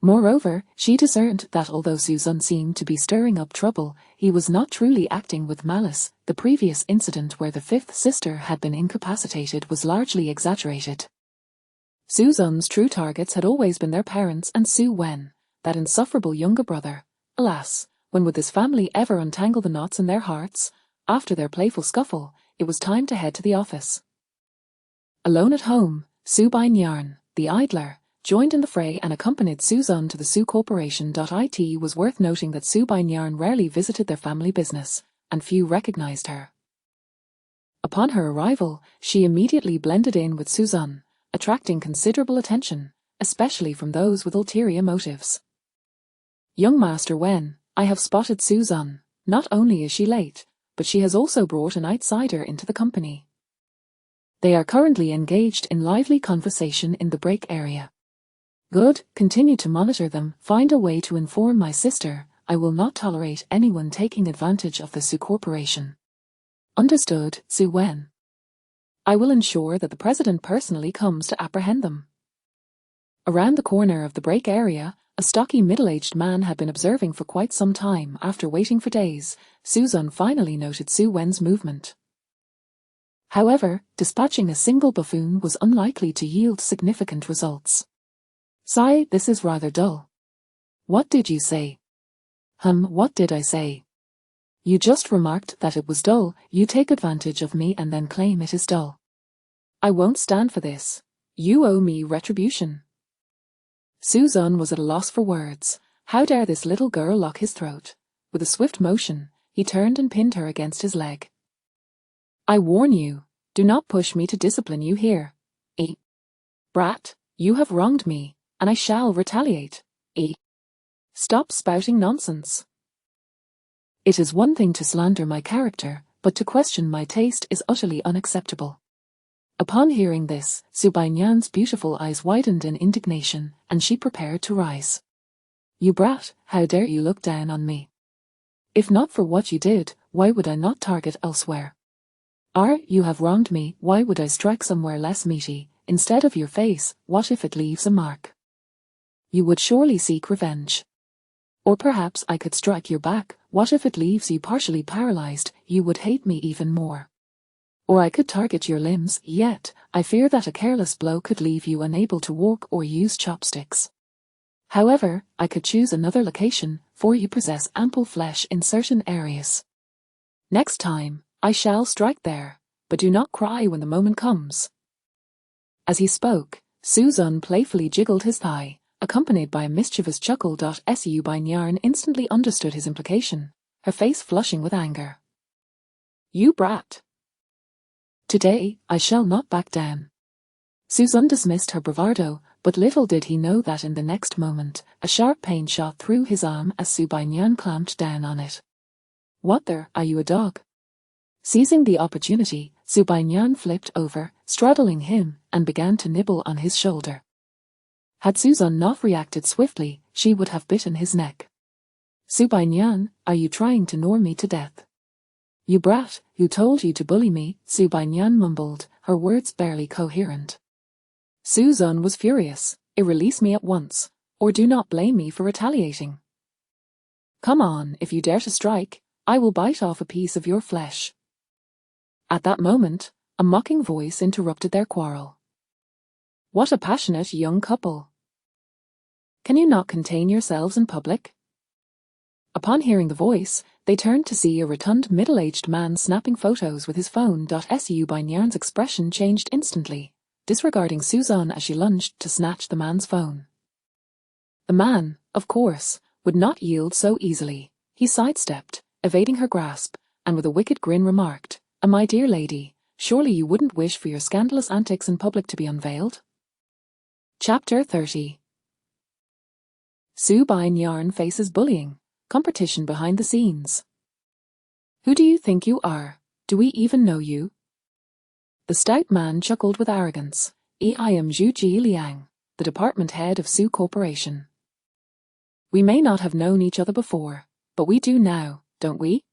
Moreover, she discerned that although Suzanne seemed to be stirring up trouble, he was not truly acting with malice. The previous incident where the fifth sister had been incapacitated was largely exaggerated. Suzanne's true targets had always been their parents and Su Wen, that insufferable younger brother. Alas, when would this family ever untangle the knots in their hearts? After their playful scuffle, it was time to head to the office. Alone at home, Su Bai Nyan, the idler, joined in the fray and accompanied Suzanne to the Su Corporation. It was worth noting that Su Bai Nyan rarely visited their family business, and few recognized her. Upon her arrival, she immediately blended in with Suzanne, attracting considerable attention, especially from those with ulterior motives. Young Master Wen, I have spotted Suzanne. Not only is she late, but she has also brought an outsider into the company. They are currently engaged in lively conversation in the break area. Good, continue to monitor them, find a way to inform my sister. I will not tolerate anyone taking advantage of the Su Corporation. Understood, Su Wen. I will ensure that the president personally comes to apprehend them. Around the corner of the break area, a stocky middle-aged man had been observing for quite some time. After waiting for days, Suzanne finally noted Su Wen's movement. However, dispatching a single buffoon was unlikely to yield significant results. Sigh, this is rather dull. What did you say? What did I say? You just remarked that it was dull. You take advantage of me and then claim it is dull. I won't stand for this. You owe me retribution. Suzanne was at a loss for words. How dare this little girl lock his throat? With a swift motion, he turned and pinned her against his leg. I warn you, do not push me to discipline you here. Brat, you have wronged me, and I shall retaliate. Stop spouting nonsense. It is one thing to slander my character, but to question my taste is utterly unacceptable. Upon hearing this, Su Bai Nyan's beautiful eyes widened in indignation, and she prepared to rise. You brat, how dare you look down on me? If not for what you did, why would I not target elsewhere? You have wronged me, why would I strike somewhere less meaty, instead of your face? What if it leaves a mark? You would surely seek revenge. Or perhaps I could strike your back. What if it leaves you partially paralyzed? You would hate me even more. Or I could target your limbs, yet I fear that a careless blow could leave you unable to walk or use chopsticks. However, I could choose another location, for you possess ample flesh in certain areas. Next time, I shall strike there. but do not cry when the moment comes." As he spoke, Susan playfully jiggled his thigh, accompanied by a mischievous chuckle. Subinyan instantly understood his implication, her face flushing with anger. "You brat! Today, I shall not back down." Susan dismissed her bravado, but little did he know that in the next moment, a sharp pain shot through his arm as Subinyan clamped down on it. "What there, are you a dog?" Seizing the opportunity, Subinyan flipped over, straddling him, and began to nibble on his shoulder. Had Susan not reacted swiftly, she would have bitten his neck. "Subinyan, are you trying to gnaw me to death?" "You brat, who told you to bully me?" Subinyan mumbled, her words barely coherent. Susan was furious. "Release me at once, or do not blame me for retaliating. Come on, if you dare to strike, I will bite off a piece of your flesh." At that moment, a mocking voice interrupted their quarrel. "What a passionate young couple! Can you not contain yourselves in public?" Upon hearing the voice, they turned to see a rotund middle-aged man snapping photos with his phone. Subinyan's expression changed instantly, disregarding Susan as she lunged to snatch the man's phone. The man, of course, would not yield so easily. He sidestepped, evading her grasp, and with a wicked grin remarked, "My dear lady, surely you wouldn't wish for your scandalous antics in public to be unveiled?" Chapter 30. Subinyan faces bullying, competition behind the scenes. "Who do you think you are? Do we even know you?" The stout man chuckled with arrogance. "I am Zhu Liang, the department head of Su Corporation. We may not have known each other before, but we do now, don't we?"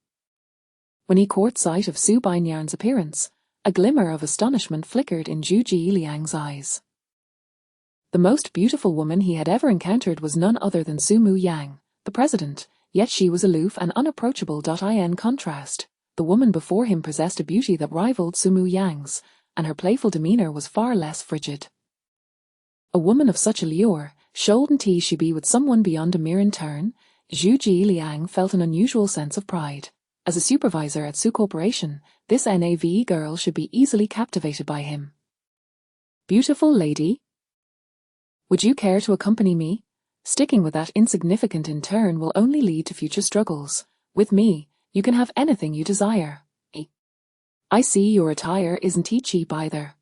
When he caught sight of Subinyan's appearance, a glimmer of astonishment flickered in Zhu Liang's eyes. The most beautiful woman he had ever encountered was none other than Sumu Yang, the president, yet she was aloof and unapproachable. In contrast, the woman before him possessed a beauty that rivaled Sumu Yang's, and her playful demeanor was far less frigid. A woman of such allure, shouldn't she be with someone beyond a mere intern? Zhu Liang felt an unusual sense of pride. As a supervisor at Su Corporation, this NAV girl should be easily captivated by him. "Beautiful lady, would you care to accompany me? Sticking with that insignificant intern will only lead to future struggles. With me, you can have anything you desire." "I see your attire isn't cheap either.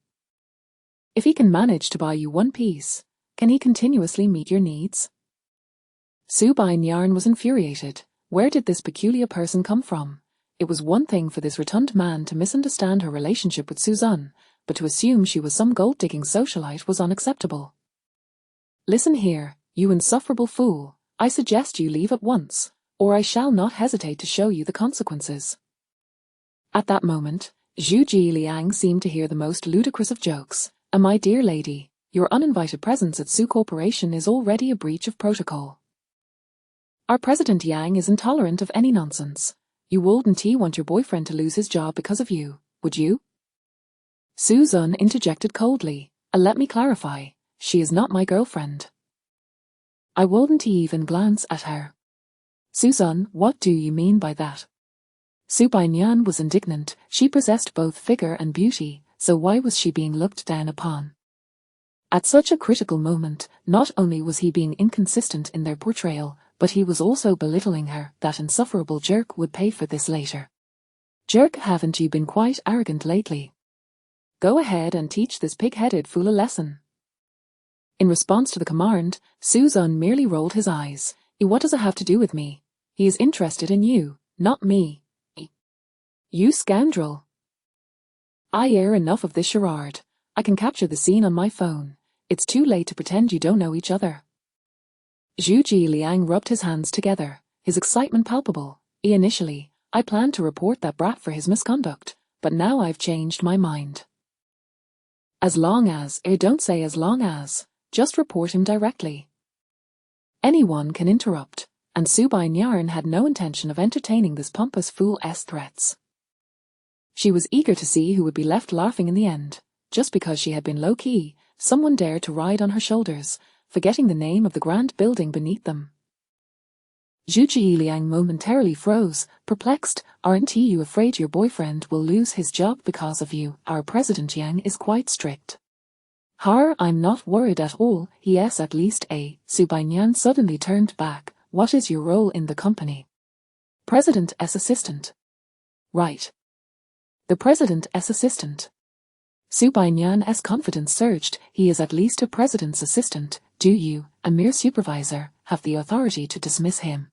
If he can manage to buy you one piece, can he continuously meet your needs?" Subinyan was infuriated. Where did this peculiar person come from? It was one thing for this rotund man to misunderstand her relationship with Susan, but to assume she was some gold-digging socialite was unacceptable. "Listen here, you insufferable fool, I suggest you leave at once, or I shall not hesitate to show you the consequences." At that moment, Zhu Liang seemed to hear the most ludicrous of jokes. "My dear lady, your uninvited presence at Su Corporation is already a breach of protocol. Our President Yang is intolerant of any nonsense. You wouldn't want your boyfriend to lose his job because of you, would you?" Susan interjected coldly. "Let me clarify, she is not my girlfriend. I wouldn't even glance at her." "Susan, what do you mean by that?" Subinyan was indignant. She possessed both figure and beauty, so why was she being looked down upon? At such a critical moment, not only was he being inconsistent in their portrayal, but he was also belittling her. That insufferable jerk would pay for this later. "Jerk, haven't you been quite arrogant lately? Go ahead and teach this pig-headed fool a lesson." In response to the command, Susan merely rolled his eyes. "What does it have to do with me? He is interested in you, not me." "You scoundrel! I hear enough of this charade. I can capture the scene on my phone. It's too late to pretend you don't know each other." Zhu Liang rubbed his hands together, his excitement palpable. "Initially, I planned to report that brat for his misconduct, but now I've changed my mind. As long as, don't say as long as, just report him directly." Anyone can interrupt, and Subinyan had no intention of entertaining this pompous fool's threats. She was eager to see who would be left laughing in the end. Just because she had been low-key, someone dared to ride on her shoulders, forgetting the name of the grand building beneath them. Zhu Jiliang momentarily froze, perplexed. Aren't you afraid your boyfriend will lose his job because of you? Our President Yang is quite strict. I'm not worried at all, yes at least Su Baiyan suddenly turned back. What is your role in the company? President's assistant. Right. The President's assistant. Su Baiyan's confidence surged. He is at least a president's assistant. Do you, a mere supervisor, have the authority to dismiss him?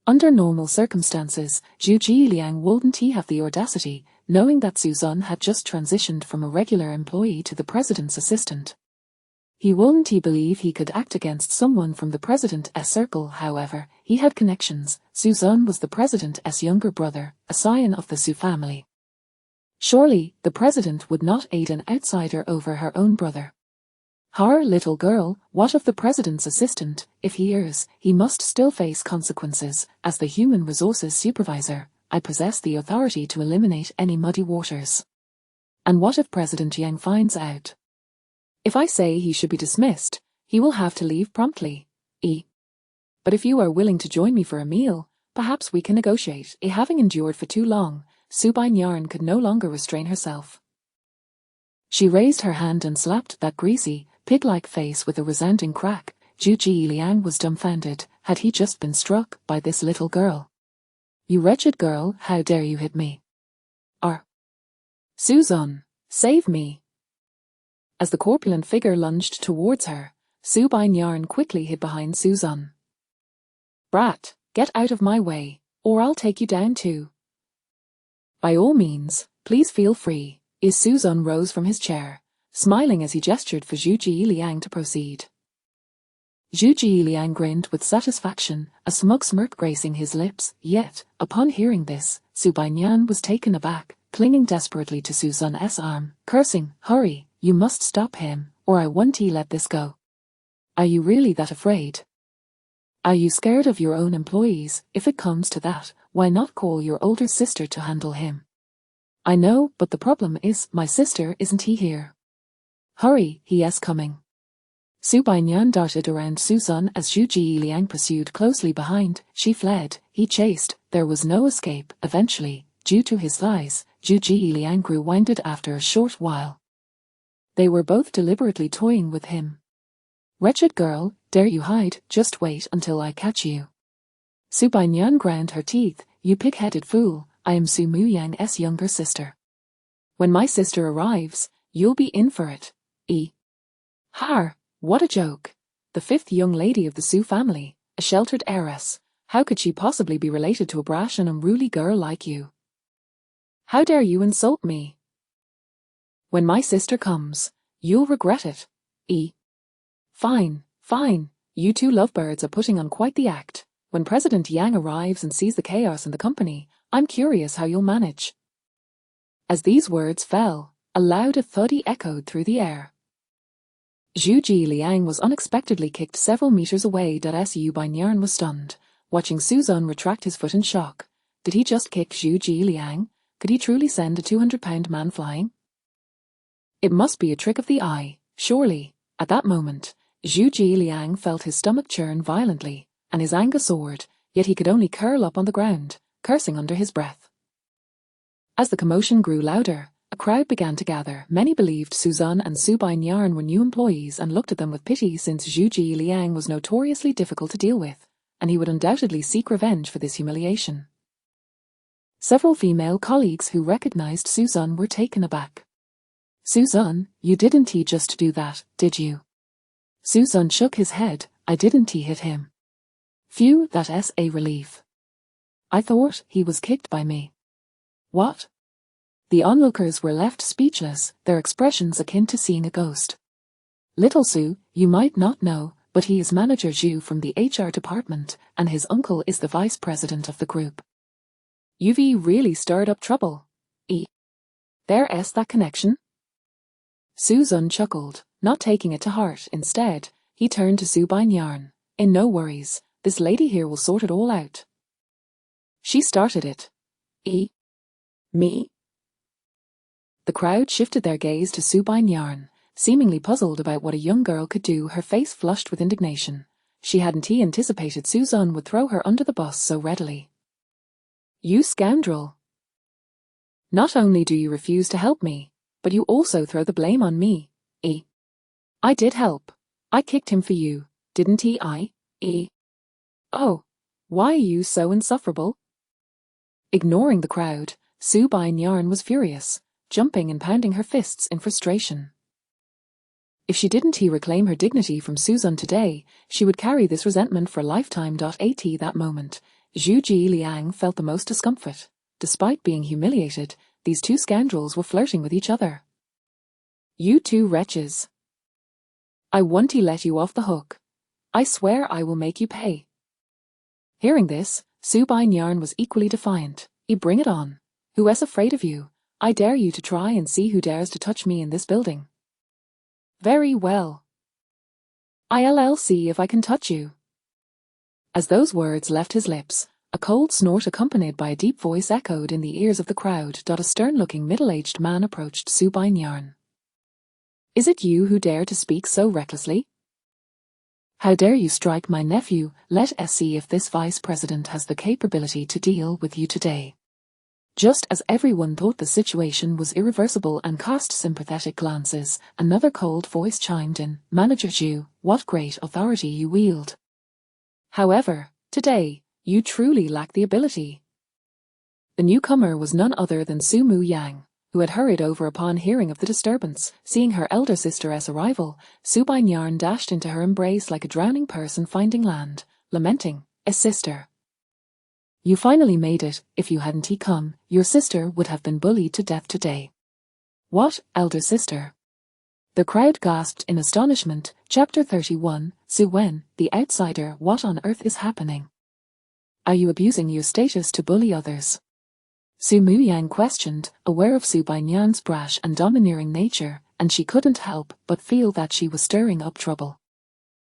Under normal circumstances, Zhu Jiliang wouldn't he have the audacity, knowing that Suzanne had just transitioned from a regular employee to the president's assistant. He wouldn't he believe he could act against someone from the president's circle. However, he had connections. Suzanne was the president's younger brother, a scion of the Su family. Surely, the president would not aid an outsider over her own brother. Little girl, what of the president's assistant? If he errs, he must still face consequences. As the human resources supervisor, I possess the authority to eliminate any muddy waters. And what if President Yang finds out? If I say he should be dismissed, he will have to leave promptly. But if you are willing to join me for a meal, perhaps we can negotiate. Having endured for too long, Su Baiyan could no longer restrain herself. She raised her hand and slapped that greasy, pig-like face with a resounding crack. Zhu Jiliang was dumbfounded. Had he just been struck by this little girl? You wretched girl, how dare you hit me? Suzanne, save me! As the corpulent figure lunged towards her, Su Baiyan quickly hid behind Suzanne. Brat, get out of my way, or I'll take you down too. By all means, please feel free. Suzanne rose from his chair, smiling as he gestured for Zhu Jiliang to proceed. Zhu Jiliang grinned with satisfaction, a smug smirk gracing his lips. Yet, upon hearing this, Su Baiyan was taken aback, clinging desperately to Suzanne's arm, cursing. Hurry, you must stop him, or I won't let this go. Are you really that afraid? Are you scared of your own employees? If it comes to that, why not call your older sister to handle him? I know, but the problem is, my sister isn't here. Hurry, he is coming. Su Baiyan darted around Suzanne as Zhu Jiliang pursued closely behind. She fled, he chased, there was no escape. Eventually, due to his lies, Zhu Jiliang grew winded after a short while. They were both deliberately toying with him. Wretched girl, dare you hide? Just wait until I catch you. Su Baiyan ground her teeth. You pig-headed fool, I am Su Muyang's younger sister. When my sister arrives, you'll be in for it. What a joke. The fifth young lady of the Su family, a sheltered heiress. How could she possibly be related to a brash and unruly girl like you? How dare you insult me? When my sister comes, you'll regret it. Fine. You two lovebirds are putting on quite the act. When President Yang arrives and sees the chaos in the company, I'm curious how you'll manage. As these words fell, a loud thuddy echoed through the air. Zhu Jiliang was unexpectedly kicked several meters away. Su Baiyan was stunned, watching Suzanne retract his foot in shock. Did he just kick Zhu Jiliang? Could he truly send a 200-pound man flying? It must be a trick of the eye, surely. At that moment, Zhu Jiliang felt his stomach churn violently, and his anger soared, yet he could only curl up on the ground, cursing under his breath. As the commotion grew louder, a crowd began to gather. Many believed Suzanne and Su Baiyan were new employees and looked at them with pity, since Zhu Jiliang was notoriously difficult to deal with, and he would undoubtedly seek revenge for this humiliation. Several female colleagues who recognized Suzanne were taken aback. Suzanne, you didn't just do that, did you? Suzanne shook his head. I didn't hit him. Phew, that's a relief. I thought he was kicked by me. What? The onlookers were left speechless, their expressions akin to seeing a ghost. Little Su, you might not know, but he is Manager Zhu from the HR department, and his uncle is the vice president of the group. You've really stirred up trouble. There's that connection? Suzanne chuckled, not taking it to heart. Instead, he turned to Su Baiyan. No worries, this lady here will sort it all out. She started it. Me? The crowd shifted their gaze to Su Baiyan, seemingly puzzled about what a young girl could do. Her face flushed with indignation. She hadn't anticipated Suzanne would throw her under the bus so readily. You scoundrel! Not only do you refuse to help me, but you also throw the blame on me. I did help. I kicked him for you, didn't I? Oh, why are you so insufferable? Ignoring the crowd, Su Bai-Nyan was furious, jumping and pounding her fists in frustration. If she didn't reclaim her dignity from Suzanne today, she would carry this resentment for a lifetime. At that moment, Zhu Jiliang felt the most discomfort. Despite being humiliated, these two scoundrels were flirting with each other. You two wretches! I want to let you off the hook. I swear I will make you pay. Hearing this, Su Bai-Nyan was equally defiant. Bring it on. Who is afraid of you? I dare you to try and see who dares to touch me in this building. Very well. I'll see if I can touch you. As those words left his lips, a cold snort accompanied by a deep voice echoed in the ears of the crowd. A stern-looking middle-aged man approached Su Bai-Nyan. Is it you who dare to speak so recklessly? How dare you strike my nephew? Let us see if this vice president has the capability to deal with you today. Just as everyone thought the situation was irreversible and cast sympathetic glances, another cold voice chimed in. Manager Zhu, what great authority you wield. However, today, you truly lack the ability. The newcomer was none other than Su Mu Yang, who had hurried over upon hearing of the disturbance. Seeing her elder sister's arrival, Su Bai-Nyan dashed into her embrace like a drowning person finding land, lamenting, "A sister. You finally made it. If you hadn't come, your sister would have been bullied to death today." What, elder sister? The crowd gasped in astonishment. Chapter 31, Su Wen, the outsider. What on earth is happening? Are you abusing your status to bully others? Su Mu Yang questioned, aware of Su Bai-Nyan's brash and domineering nature, and she couldn't help but feel that she was stirring up trouble.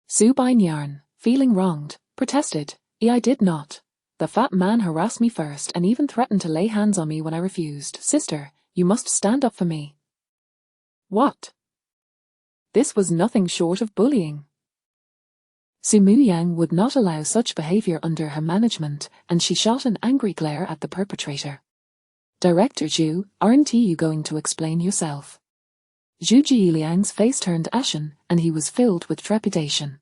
Su Bai-Nyan, feeling wronged, protested, I did not. The fat man harassed me first and even threatened to lay hands on me when I refused. Sister, you must stand up for me. What? This was nothing short of bullying. Su Mu Yang would not allow such behavior under her management, and she shot an angry glare at the perpetrator. Director Zhu, aren't you going to explain yourself? Zhu Jiliang's face turned ashen, and he was filled with trepidation.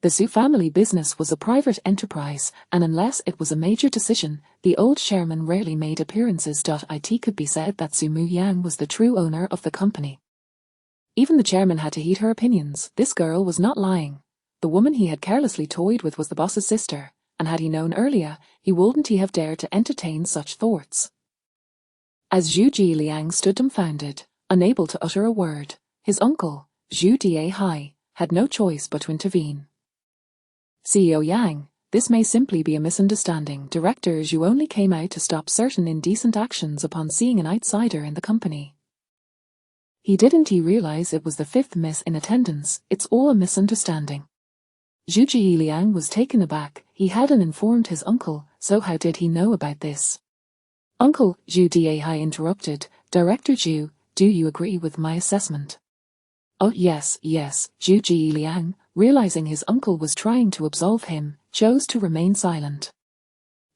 The Su family business was a private enterprise, and unless it was a major decision, the old chairman rarely made appearances. It could be said that Su Mu Yang was the true owner of the company. Even the chairman had to heed her opinions. This girl was not lying. The woman he had carelessly toyed with was the boss's sister, and had he known earlier, he wouldn't have dared to entertain such thoughts. As Zhu Jiliang stood dumbfounded, unable to utter a word, his uncle, Zhu Dihai, had no choice but to intervene. CEO Yang, this may simply be a misunderstanding. Director Zhu only came out to stop certain indecent actions upon seeing an outsider in the company. He didn't realize it was the fifth miss in attendance. It's all a misunderstanding. Zhu Jiliang was taken aback. He hadn't informed his uncle, so how did he know about this? Uncle, Zhu Dihai interrupted. Director Zhu, do you agree with my assessment? Oh yes, Zhu Jiliang, realizing his uncle was trying to absolve him, chose to remain silent.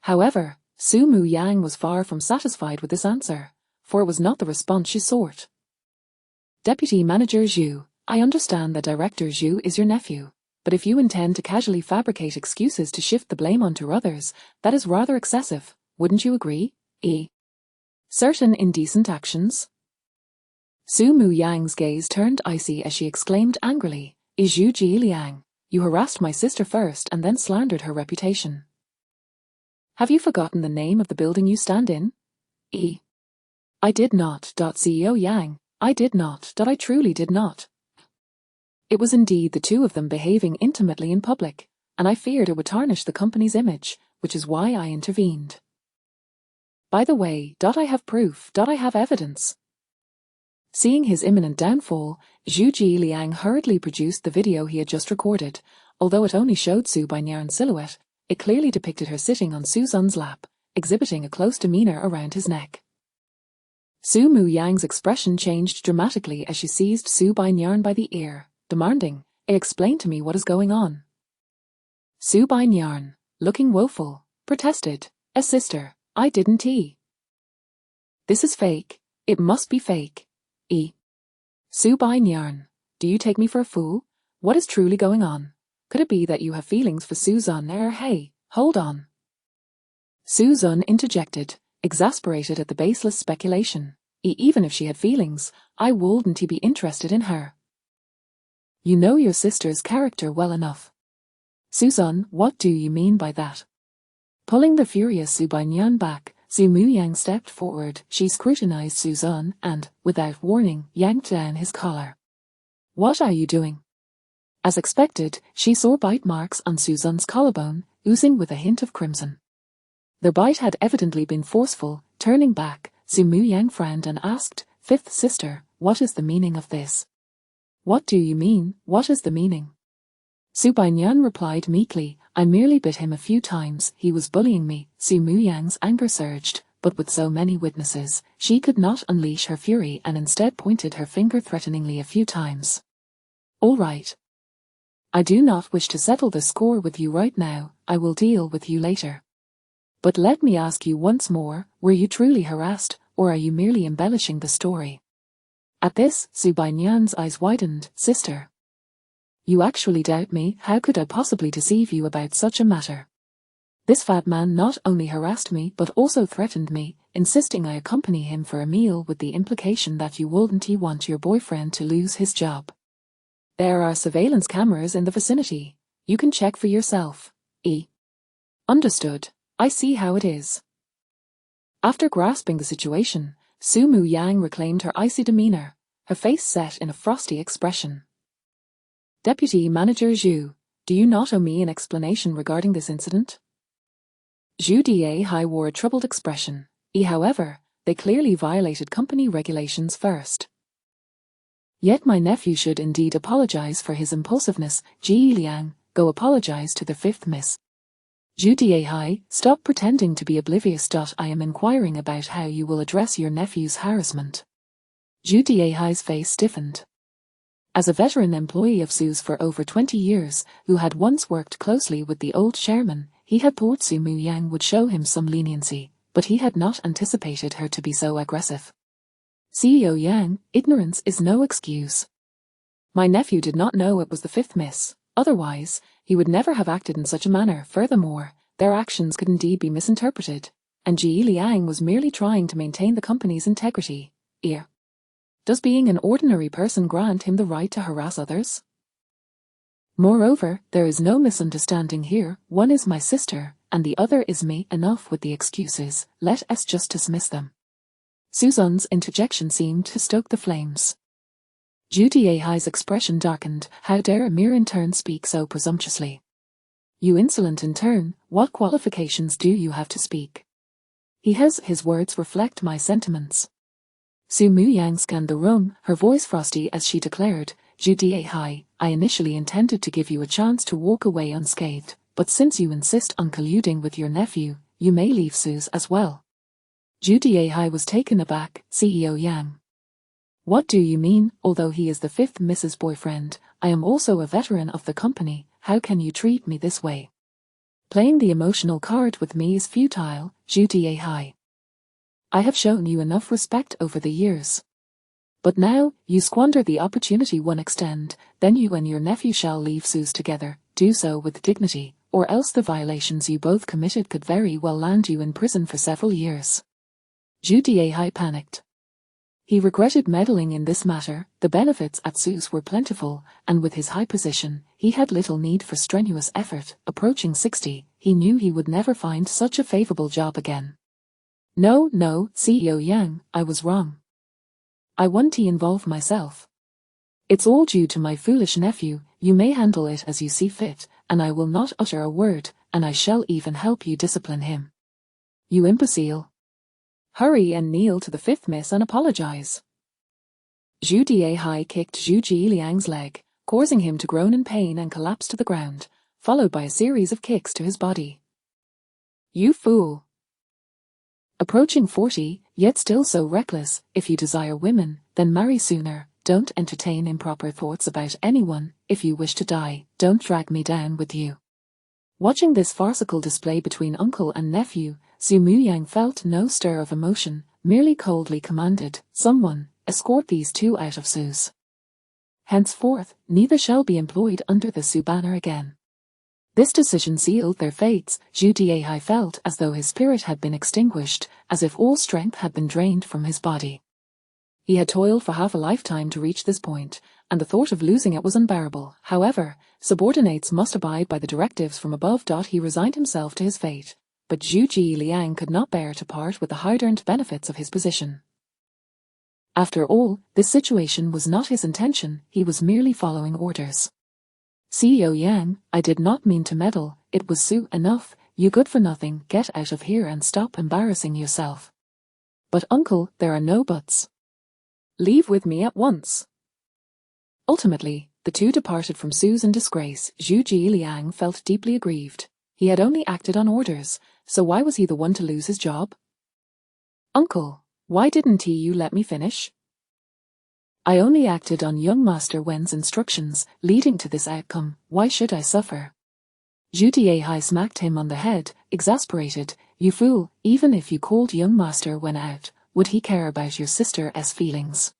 However, Su Mu Yang was far from satisfied with this answer, for it was not the response she sought. Deputy Manager Zhu, I understand that Director Zhu is your nephew, but if you intend to casually fabricate excuses to shift the blame onto others, that is rather excessive, wouldn't you agree? Certain indecent actions? Su Mu Yang's gaze turned icy as she exclaimed angrily, Zhu Jiliang, you harassed my sister first and then slandered her reputation. Have you forgotten the name of the building you stand in? I did not. CEO Yang, I did not. I truly did not. It was indeed the two of them behaving intimately in public, and I feared it would tarnish the company's image, which is why I intervened. By the way, I have proof. I have evidence. Seeing his imminent downfall, Zhu Jiliang hurriedly produced the video he had just recorded. Although it only showed Su Bai-Nyan's silhouette, it clearly depicted her sitting on Suzanne's lap, exhibiting a close demeanor around his neck. Su Mu Yang's expression changed dramatically as she seized Su Bai-Nyan by the ear, demanding, explain to me what is going on. Su Bai Nyan, looking woeful, protested, sister, I didn't This is fake. It must be fake. Su Bai Nyan, do you take me for a fool? What is truly going on? Could it be that you have feelings for Suzan hey, hold on. Suzan interjected, exasperated at the baseless speculation. Even if she had feelings, I wouldn't be interested in her. You know your sister's character well enough. Suzan, what do you mean by that? Pulling the furious Su Bai Nyan back, Su Muyang stepped forward. She scrutinized Suzan and, without warning, yanked down his collar. What are you doing? As expected, she saw bite marks on Suzan's collarbone, oozing with a hint of crimson. The bite had evidently been forceful. Turning back, Su Muyang frowned and asked, Fifth sister, what is the meaning of this? What do you mean, what is the meaning? Su Bai Nyan replied meekly, I merely bit him a few times, he was bullying me. Su Muyang's anger surged, but with so many witnesses, she could not unleash her fury and instead pointed her finger threateningly a few times. All right. I do not wish to settle the score with you right now, I will deal with you later. But let me ask you once more, were you truly harassed, or are you merely embellishing the story? At this, Su Bai Nyan's eyes widened, sister. You actually doubt me, how could I possibly deceive you about such a matter? This fat man not only harassed me but also threatened me, insisting I accompany him for a meal with the implication that you wouldn't want your boyfriend to lose his job. There are surveillance cameras in the vicinity. You can check for yourself. Understood. I see how it is. After grasping the situation, Su Muyang reclaimed her icy demeanor, her face set in a frosty expression. Deputy Manager Zhu, do you not owe me an explanation regarding this incident? Zhu Dai wore a troubled expression. However, they clearly violated company regulations first. Yet my nephew should indeed apologize for his impulsiveness. Ji Liang, go apologize to the fifth miss. Zhu Dai, stop pretending to be oblivious. I am inquiring about how you will address your nephew's harassment. Zhu Dai's face stiffened. As a veteran employee of Su's for over 20 years, who had once worked closely with the old chairman, he had thought Su Muyang would show him some leniency, but he had not anticipated her to be so aggressive. CEO Yang, ignorance is no excuse. My nephew did not know it was the fifth miss, otherwise, he would never have acted in such a manner. Furthermore, their actions could indeed be misinterpreted, and Ji Liang was merely trying to maintain the company's integrity. Does being an ordinary person grant him the right to harass others? Moreover, there is no misunderstanding here. One is my sister, and the other is me. Enough with the excuses, let us just dismiss them. Suzan's interjection seemed to stoke the flames. Zhu Dai's expression darkened. How dare Amir in turn speak so presumptuously? You insolent in turn, what qualifications do you have to speak? His words reflect my sentiments. Su Muyang scanned the room, her voice frosty as she declared, Zhu Dai, I initially intended to give you a chance to walk away unscathed, but since you insist on colluding with your nephew, you may leave Su's as well. Zhu Dai was taken aback. CEO Yang. What do you mean? Although he is the fifth Mrs. Boyfriend, I am also a veteran of the company. How can you treat me this way? Playing the emotional card with me is futile, Zhu Dai. I have shown you enough respect over the years. But now, you squander the opportunity one extend, then you and your nephew shall leave Su's together, do so with dignity, or else the violations you both committed could very well land you in prison for several years. Zhu Dai panicked. He regretted meddling in this matter. The benefits at Su's were plentiful, and with his high position, he had little need for strenuous effort. Approaching 60, he knew he would never find such a favorable job again. No, CEO Yang, I was wrong. I want to involve myself. It's all due to my foolish nephew. You may handle it as you see fit, and I will not utter a word, and I shall even help you discipline him. You imbecile. Hurry and kneel to the fifth miss and apologize. Zhu Dai kicked Zhu Liang's leg, causing him to groan in pain and collapse to the ground, followed by a series of kicks to his body. You fool. Approaching 40, yet still so reckless. If you desire women, then marry sooner. Don't entertain improper thoughts about anyone. If you wish to die, don't drag me down with you. Watching this farcical display between uncle and nephew, Su Muyang felt no stir of emotion, merely coldly commanded, "Someone, escort these two out of Su's. Henceforth, neither shall be employed under the Su banner again." This decision sealed their fates. Zhu Diehai felt as though his spirit had been extinguished, as if all strength had been drained from his body. He had toiled for half a lifetime to reach this point, and the thought of losing it was unbearable. However, subordinates must abide by the directives from above. He resigned himself to his fate, but Zhu Liang could not bear to part with the hard-earned benefits of his position. After all, this situation was not his intention, he was merely following orders. "CEO Yang, I did not mean to meddle, it was Su. Enough, you good for nothing, get out of here and stop embarrassing yourself." "But uncle, there are no buts. Leave with me at once." Ultimately, the two departed from Su's in disgrace. Zhu Liang felt deeply aggrieved. He had only acted on orders, so why was he the one to lose his job? "Uncle, why didn't you let me finish?" "I only acted on young Master Wen's instructions, leading to this outcome. Why should I suffer?" Zhu Diehai smacked him on the head, exasperated. "You fool, even if you called young Master Wen out, would he care about your sister's feelings?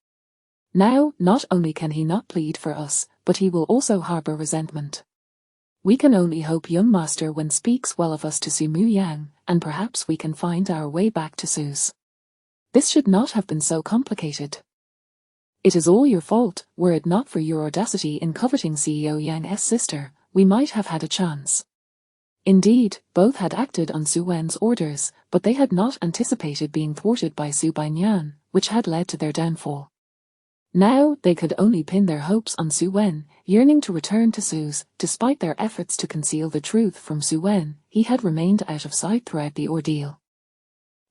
Now, not only can he not plead for us, but he will also harbor resentment. We can only hope young Master Wen speaks well of us to Su Muyang, and perhaps we can find our way back to Su's. This should not have been so complicated. It is all your fault. Were it not for your audacity in coveting CEO Yang's sister, we might have had a chance." Indeed, both had acted on Su Wen's orders, but they had not anticipated being thwarted by Su Baiyan, which had led to their downfall. Now they could only pin their hopes on Su Wen, yearning to return to Su's. Despite their efforts to conceal the truth from Su Wen, he had remained out of sight throughout the ordeal.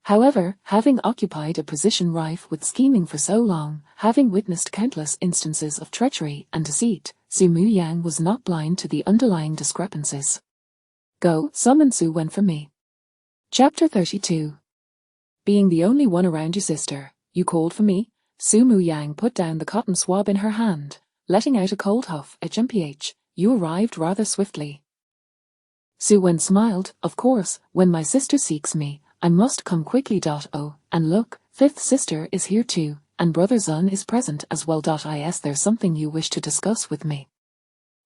However, having occupied a position rife with scheming for so long, having witnessed countless instances of treachery and deceit, Su Muyang was not blind to the underlying discrepancies. "Go, summon Su Wen for me." Chapter 32. Being the only one around your sister, you called for me? Su Muyang put down the cotton swab in her hand, letting out a cold huff. "HMPH, you arrived rather swiftly." Su Wen smiled. "Of course, when my sister seeks me, I must come quickly. Oh, and look, fifth sister is here too, and brother Zun is present as well. Is there something you wish to discuss with me?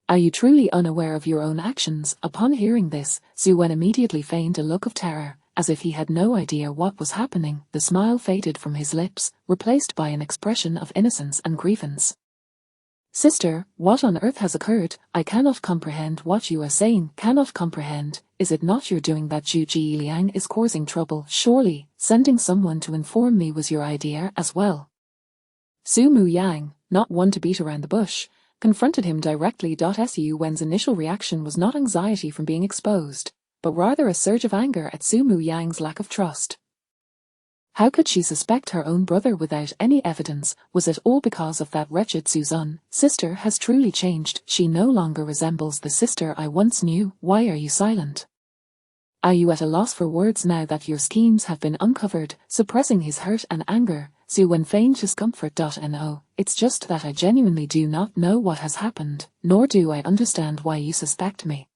Are you truly unaware of your own actions?" Upon hearing this, Su Wen immediately feigned a look of terror, as if he had no idea what was happening. The smile faded from his lips, replaced by an expression of innocence and grievance. "Sister, what on earth has occurred? I cannot comprehend what you are saying." "Cannot comprehend? Is it not your doing that Zhu Liang is causing trouble? Surely, sending someone to inform me was your idea as well." Su Muyang, not one to beat around the bush, confronted him directly. Su Wen's initial reaction was not anxiety from being exposed, but rather a surge of anger at Su Muyang's lack of trust. How could she suspect her own brother without any evidence? Was it all because of that wretched Suzanne? "Sister has truly changed. She no longer resembles the sister I once knew. Why are you silent? Are you at a loss for words now that your schemes have been uncovered?" Suppressing his hurt and anger, Su Wen feigned discomfort. "No, it's just that I genuinely do not know what has happened, nor do I understand why you suspect me.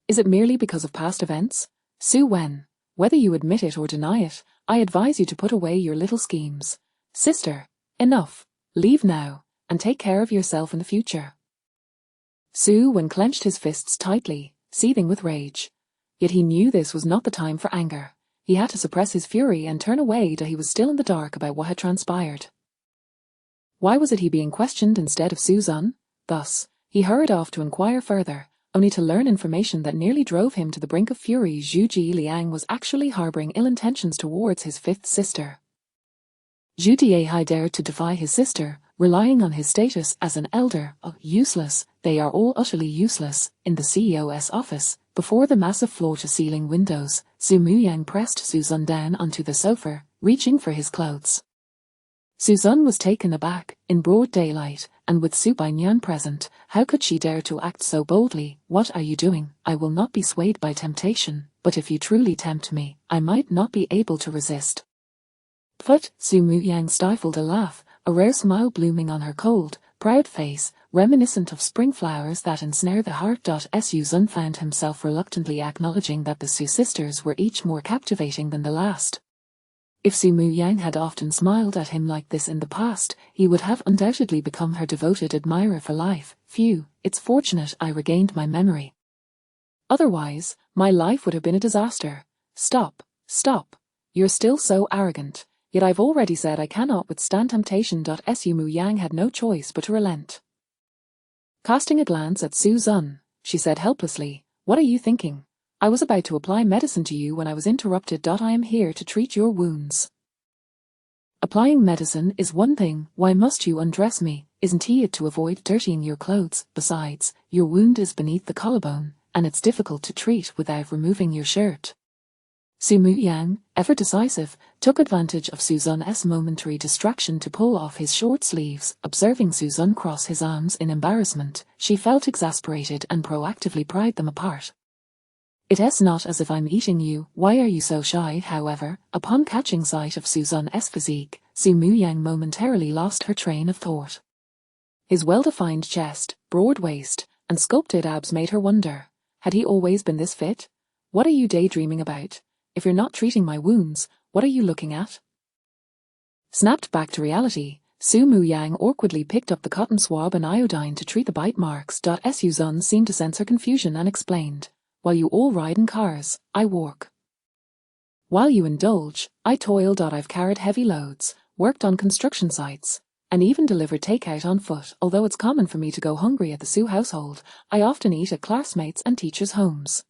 Is it merely because of past events? Su Wen, whether you admit it or deny it, I advise you to put away your little schemes. Sister, enough. Leave now, and take care of yourself in the future." Su Wen clenched his fists tightly, seething with rage. Yet he knew this was not the time for anger. He had to suppress his fury and turn away. He was still in the dark about what had transpired. Why was it he being questioned instead of Suzanne? Thus, he hurried off to inquire further, only to learn information that nearly drove him to the brink of fury. Zhu Liang was actually harboring ill intentions towards his fifth sister. Zhu Diehai dared to defy his sister, relying on his status as an elder. Oh, useless, they are all utterly useless. In the CEO's office, before the massive floor-to-ceiling windows, Su Muyang pressed Suzanne down onto the sofa, reaching for his clothes. Suzanne was taken aback, in broad daylight, and with Su Baiyan present. How could she dare to act so boldly? "What are you doing? I will not be swayed by temptation, but if you truly tempt me, I might not be able to resist." But Su Muyang stifled a laugh, a rare smile blooming on her cold, proud face, reminiscent of spring flowers that ensnare the heart. Suzun found himself reluctantly acknowledging that the Su sisters were each more captivating than the last. If Su Muyang had often smiled at him like this in the past, he would have undoubtedly become her devoted admirer for life. Phew, it's fortunate I regained my memory. Otherwise, my life would have been a disaster. Stop, stop. You're still so arrogant. Yet I've already said I cannot withstand temptation. Su Muyang had no choice but to relent. Casting a glance at Suzun, she said helplessly, "What are you thinking? I was about to apply medicine to you when I was interrupted. I am here to treat your wounds." Applying medicine is one thing, why must you undress me? Isn't it to avoid dirtying your clothes? Besides, your wound is beneath the collarbone, and it's difficult to treat without removing your shirt. Su Muyang, ever decisive, took advantage of Suzun's momentary distraction to pull off his short sleeves. Observing Suzun cross his arms in embarrassment, she felt exasperated and proactively pried them apart. "It's not as if I'm eating you, why are you so shy?" However, upon catching sight of Suzun's physique, Su Muyang momentarily lost her train of thought. His well-defined chest, broad waist, and sculpted abs made her wonder, had he always been this fit? "What are you daydreaming about? If you're not treating my wounds, what are you looking at?" Snapped back to reality, Su Muyang awkwardly picked up the cotton swab and iodine to treat the bite marks. Suzun seemed to sense her confusion and explained, "While you all ride in cars, I walk. While you indulge, I toil. I've carried heavy loads, worked on construction sites, and even delivered takeout on foot. Although it's common for me to go hungry at the Su household, I often eat at classmates' and teachers' homes.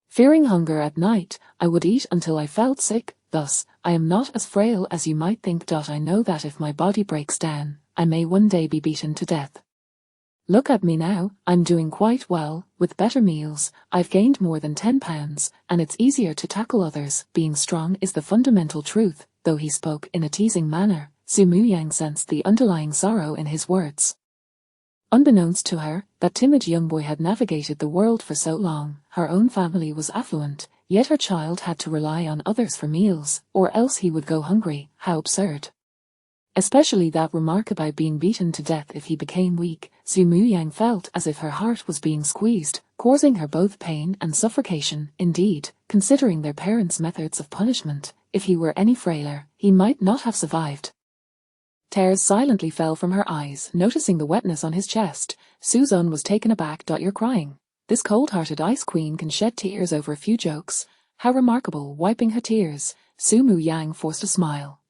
Fearing hunger at night, I would eat until I felt sick. Thus, I am not as frail as you might think. I know that if my body breaks down, I may one day be beaten to death. Look at me now, I'm doing quite well. With better meals, I've gained more than 10 pounds, and it's easier to tackle others. Being strong is the fundamental truth." Though he spoke in a teasing manner, Su Muyang sensed the underlying sorrow in his words. Unbeknownst to her, that timid young boy had navigated the world for so long. Her own family was affluent, yet her child had to rely on others for meals, or else he would go hungry. How absurd. Especially that remark about being beaten to death if he became weak. Su Muyang felt as if her heart was being squeezed, causing her both pain and suffocation. Indeed, considering their parents' methods of punishment, if he were any frailer, he might not have survived. Tears silently fell from her eyes. Noticing the wetness on his chest, Suzun was taken aback. "You're crying. This cold-hearted ice queen can shed tears over a few jokes. How remarkable." Wiping her tears, Su Muyang forced a smile.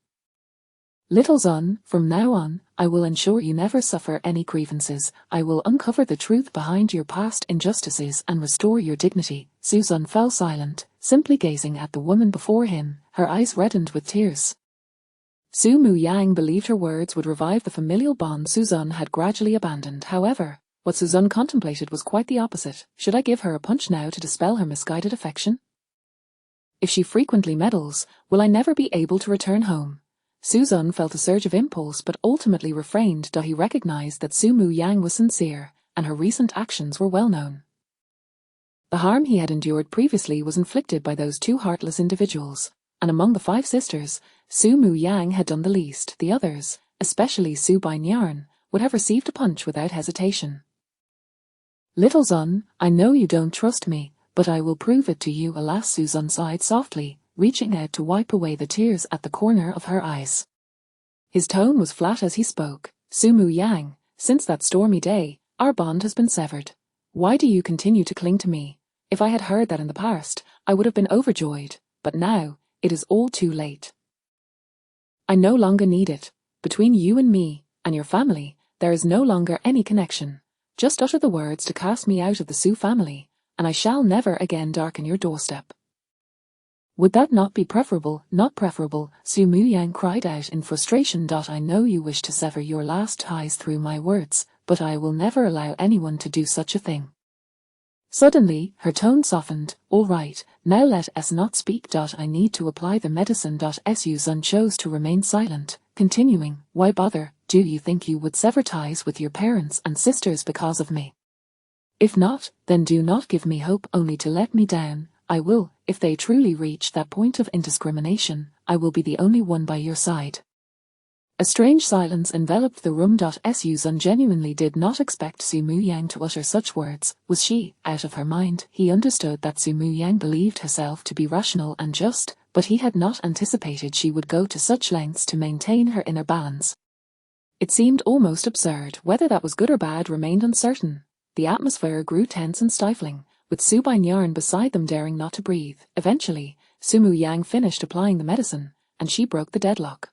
"Little Zun, from now on, I will ensure you never suffer any grievances. I will uncover the truth behind your past injustices and restore your dignity." Suzun fell silent, simply gazing at the woman before him, her eyes reddened with tears. Su Muyang believed her words would revive the familial bond Suzun had gradually abandoned. However, what Suzun contemplated was quite the opposite. Should I give her a punch now to dispel her misguided affection? If she frequently meddles, will I never be able to return home? Suzun felt a surge of impulse but ultimately refrained. He recognized that Su Muyang was sincere, and her recent actions were well known. The harm he had endured previously was inflicted by those two heartless individuals, and among the 5 sisters, Su Muyang had done the least. The others, especially Su Bainyan, would have received a punch without hesitation. "Little Zun, I know you don't trust me, but I will prove it to you." Alas, Suzun sighed softly, reaching out to wipe away the tears at the corner of her eyes. His tone was flat as he spoke. "Su Muyang, since that stormy day, our bond has been severed. Why do you continue to cling to me? If I had heard that in the past, I would have been overjoyed, but now, it is all too late. I no longer need it. Between you and me, and your family, there is no longer any connection. Just utter the words to cast me out of the Su family, and I shall never again darken your doorstep." "Would that not be preferable?" "Not preferable," Su Muyang cried out in frustration. "I know you wish to sever your last ties through my words, but I will never allow anyone to do such a thing." Suddenly, her tone softened. "All right, now let us not speak. I need to apply the medicine." Suzun chose to remain silent, continuing, "Why bother? Do you think you would sever ties with your parents and sisters because of me? If not, then do not give me hope only to let me down. I will, if they truly reach that point of indiscrimination, I will be the only one by your side." A strange silence enveloped the room. Suzan genuinely did not expect Su Muyang to utter such words. Was she out of her mind? He understood that Su Muyang believed herself to be rational and just, but he had not anticipated she would go to such lengths to maintain her inner balance. It seemed almost absurd. Whether that was good or bad remained uncertain. The atmosphere grew tense and stifling, with Su Bainyarn beside them daring not to breathe. Eventually, Su Muyang finished applying the medicine, and she broke the deadlock.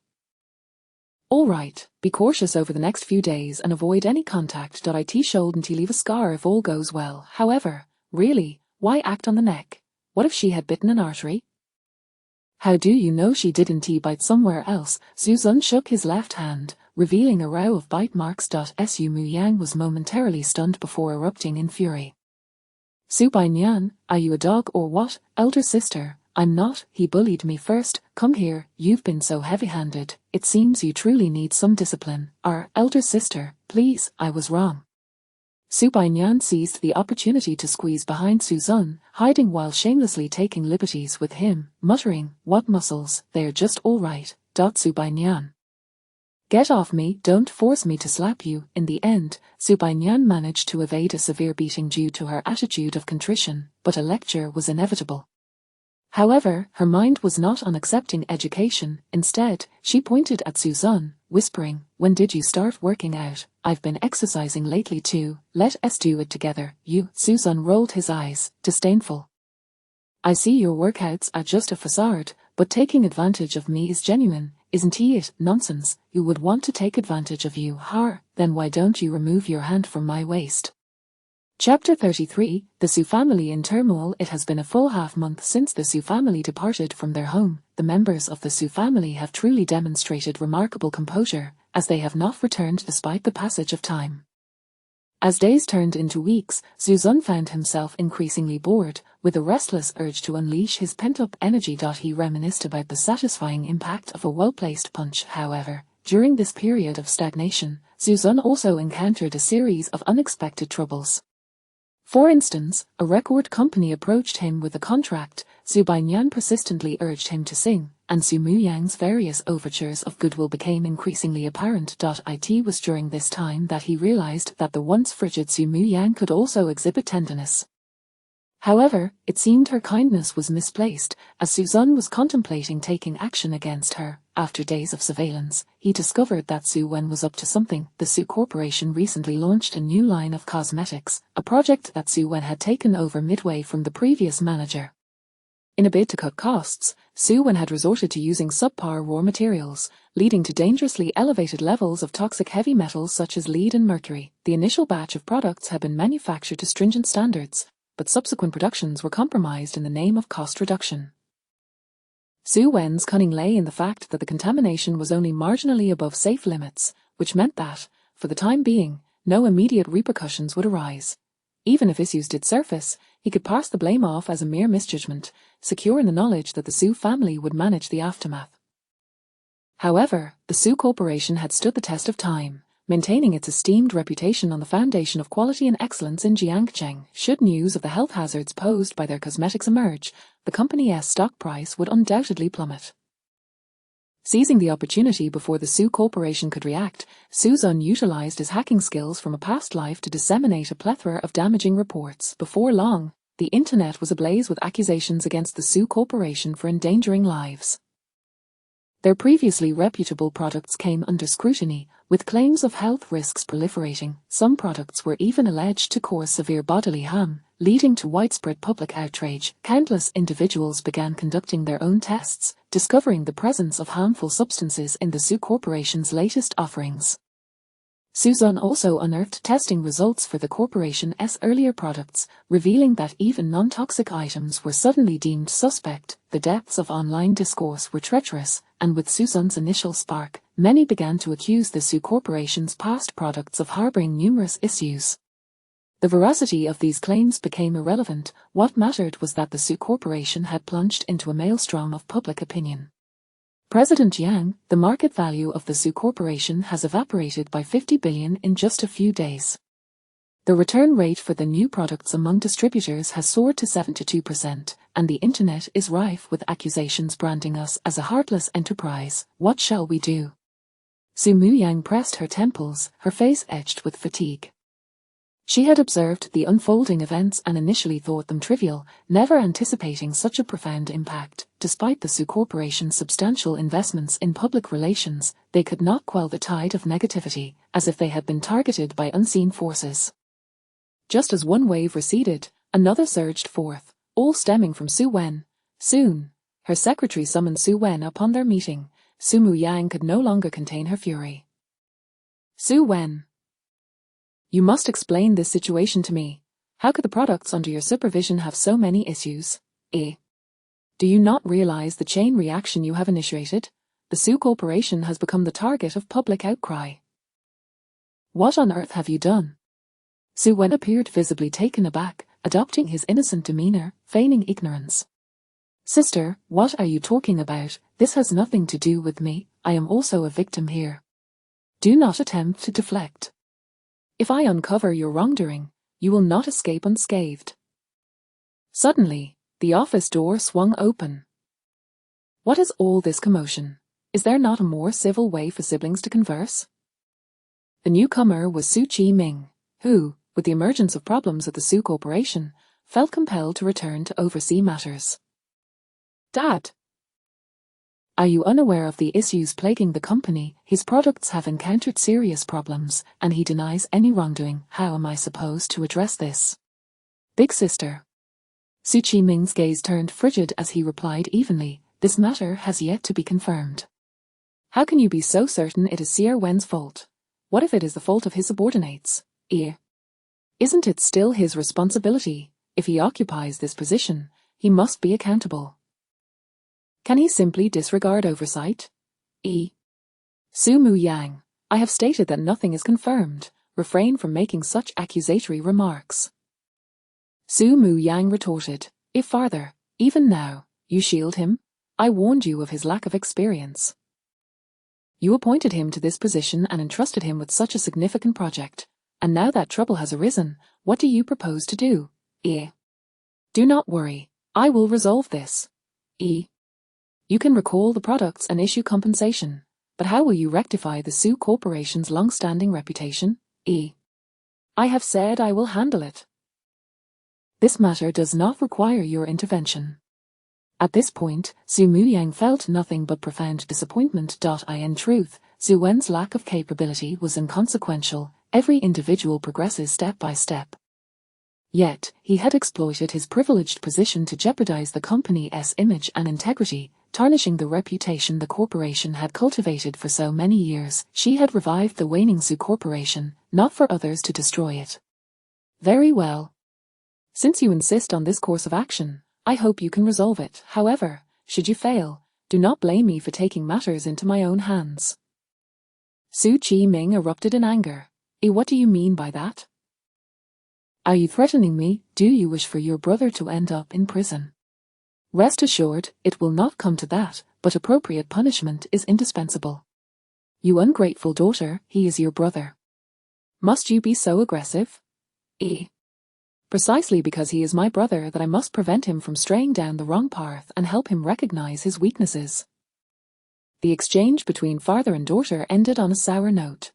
All right, be cautious over the next few days and avoid any contact. It shouldn't leave a scar if all goes well. However, really, why act on the neck? What if she had bitten an artery? How do you know she didn't bite somewhere else? Suzun shook his left hand, revealing a row of bite marks. Su Muyang was momentarily stunned before erupting in fury. Su Bainyarn, are you a dog or what? Elder sister, I'm not. He bullied me first. Come here, you've been so heavy-handed. It seems you truly need some discipline. Our elder sister, please, I was wrong. Su Bainyarn seized the opportunity to squeeze behind Suzun, hiding while shamelessly taking liberties with him, muttering, what muscles, they're just all right. Su Bainyarn. Get off me, don't force me to slap you. In the end, Su Bainyarn managed to evade a severe beating due to her attitude of contrition, but a lecture was inevitable. However, her mind was not on accepting education. Instead, she pointed at Suzun, whispering, when did you start working out? I've been exercising lately too. Let us do it together. You. Suzun rolled his eyes, disdainful. I see your workouts are just a facade, but taking advantage of me is genuine, isn't it? Nonsense. You would want to take advantage of you. Then why don't you remove your hand from my waist? Chapter 33, The Su family in turmoil. It has been a full half-month since the Su family departed from their home. The members of the Su family have truly demonstrated remarkable composure, as they have not returned despite the passage of time. As days turned into weeks, Suzun found himself increasingly bored, with a restless urge to unleash his pent-up energy. He reminisced about the satisfying impact of a well-placed punch. However, during this period of stagnation, Suzun also encountered a series of unexpected troubles. For instance, a record company approached him with a contract. Su Bainyarn persistently urged him to sing, and Su Muyang's various overtures of goodwill became increasingly apparent. It was during this time that he realized that the once frigid Su Muyang could also exhibit tenderness. However, it seemed her kindness was misplaced, as Suzun was contemplating taking action against her. After days of surveillance, he discovered that Su Wen was up to something. The Su Corporation recently launched a new line of cosmetics, a project that Su Wen had taken over midway from the previous manager. In a bid to cut costs, Su Wen had resorted to using subpar raw materials, leading to dangerously elevated levels of toxic heavy metals such as lead and mercury. The initial batch of products had been manufactured to stringent standards, but subsequent productions were compromised in the name of cost reduction. Su Wen's cunning lay in the fact that the contamination was only marginally above safe limits, which meant that, for the time being, no immediate repercussions would arise. Even if issues did surface, he could pass the blame off as a mere misjudgment, secure in the knowledge that the Su family would manage the aftermath. However, the Su Corporation had stood the test of time, maintaining its esteemed reputation on the foundation of quality and excellence in Jiangcheng. Should news of the health hazards posed by their cosmetics emerge, the company's stock price would undoubtedly plummet. Seizing the opportunity before the Su Corporation could react, Suzun utilized his hacking skills from a past life to disseminate a plethora of damaging reports. Before long, the internet was ablaze with accusations against the Su Corporation for endangering lives. Their previously reputable products came under scrutiny, with claims of health risks proliferating. Some products were even alleged to cause severe bodily harm, leading to widespread public outrage. Countless individuals began conducting their own tests, discovering the presence of harmful substances in the Su Corporation's latest offerings. Suzun also unearthed testing results for the corporation's earlier products, revealing that even non-toxic items were suddenly deemed suspect. The depths of online discourse were treacherous, and with Suzun's initial spark, many began to accuse the Su Corporation's past products of harboring numerous issues. The veracity of these claims became irrelevant. What mattered was that the Su Corporation had plunged into a maelstrom of public opinion. President Yang, the market value of the Su Corporation has evaporated by 50 billion in just a few days. The return rate for the new products among distributors has soared to 72%, and the internet is rife with accusations branding us as a heartless enterprise. What shall we do? Su Muyang pressed her temples, her face etched with fatigue. She had observed the unfolding events and initially thought them trivial, never anticipating such a profound impact. Despite the Su Corporation's substantial investments in public relations, they could not quell the tide of negativity, as if they had been targeted by unseen forces. Just as one wave receded, another surged forth, all stemming from Su Wen. Soon, her secretary summoned Su Wen upon their meeting. Su Muyang could no longer contain her fury. Su Wen. You must explain this situation to me. How could the products under your supervision have so many issues? Do you not realize the chain reaction you have initiated? The Su Corporation has become the target of public outcry. What on earth have you done? Su Wen appeared visibly taken aback, adopting his innocent demeanor, feigning ignorance. Sister, what are you talking about? This has nothing to do with me. I am also a victim here. Do not attempt to deflect. If I uncover your wrongdoing, you will not escape unscathed. Suddenly, the office door swung open. What is all this commotion? Is there not a more civil way for siblings to converse? The newcomer was Su Chi-ming, who, with the emergence of problems at the Su Corporation, felt compelled to return to oversee matters. Dad! Are you unaware of the issues plaguing the company? His products have encountered serious problems, and he denies any wrongdoing. How am I supposed to address this? Big sister. Su Chi-ming's gaze turned frigid as he replied evenly, this matter has yet to be confirmed. How can you be so certain it is Sierra Wen's fault? What if it is the fault of his subordinates? Isn't it still his responsibility? If he occupies this position, he must be accountable. Can he simply disregard oversight? Su Muyang, I have stated that nothing is confirmed. Refrain from making such accusatory remarks. Su Muyang retorted, if farther, even now, you shield him. I warned you of his lack of experience. You appointed him to this position and entrusted him with such a significant project, and now that trouble has arisen, what do you propose to do? Do not worry, I will resolve this. You can recall the products and issue compensation, but how will you rectify the Su Corporation's long-standing reputation? I have said I will handle it. This matter does not require your intervention. At this point, Su Muyang felt nothing but profound disappointment. In truth, Su Wen's lack of capability was inconsequential. Every individual progresses step by step. Yet, he had exploited his privileged position to jeopardize the company's image and integrity, tarnishing the reputation the corporation had cultivated for so many years. She had revived the waning Su Corporation, not for others to destroy it. Very well. Since you insist on this course of action, I hope you can resolve it. However, should you fail, do not blame me for taking matters into my own hands. Su Chi-ming erupted in anger. What do you mean by that? Are you threatening me? Do you wish for your brother to end up in prison? Rest assured, it will not come to that, but appropriate punishment is indispensable. You ungrateful daughter, he is your brother. Must you be so aggressive? Precisely because he is my brother that I must prevent him from straying down the wrong path and help him recognize his weaknesses. The exchange between father and daughter ended on a sour note.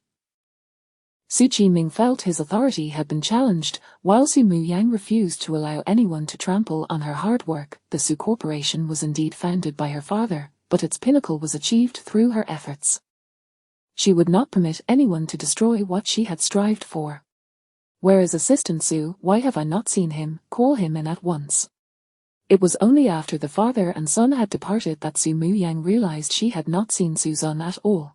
Su Chi-ming felt his authority had been challenged, while Su Muyang refused to allow anyone to trample on her hard work. The Su Corporation was indeed founded by her father, but its pinnacle was achieved through her efforts. She would not permit anyone to destroy what she had strived for. Where is Assistant Su? Why have I not seen him? Call him in at once. It was only after the father and son had departed that Su Muyang realized she had not seen Suzun at all.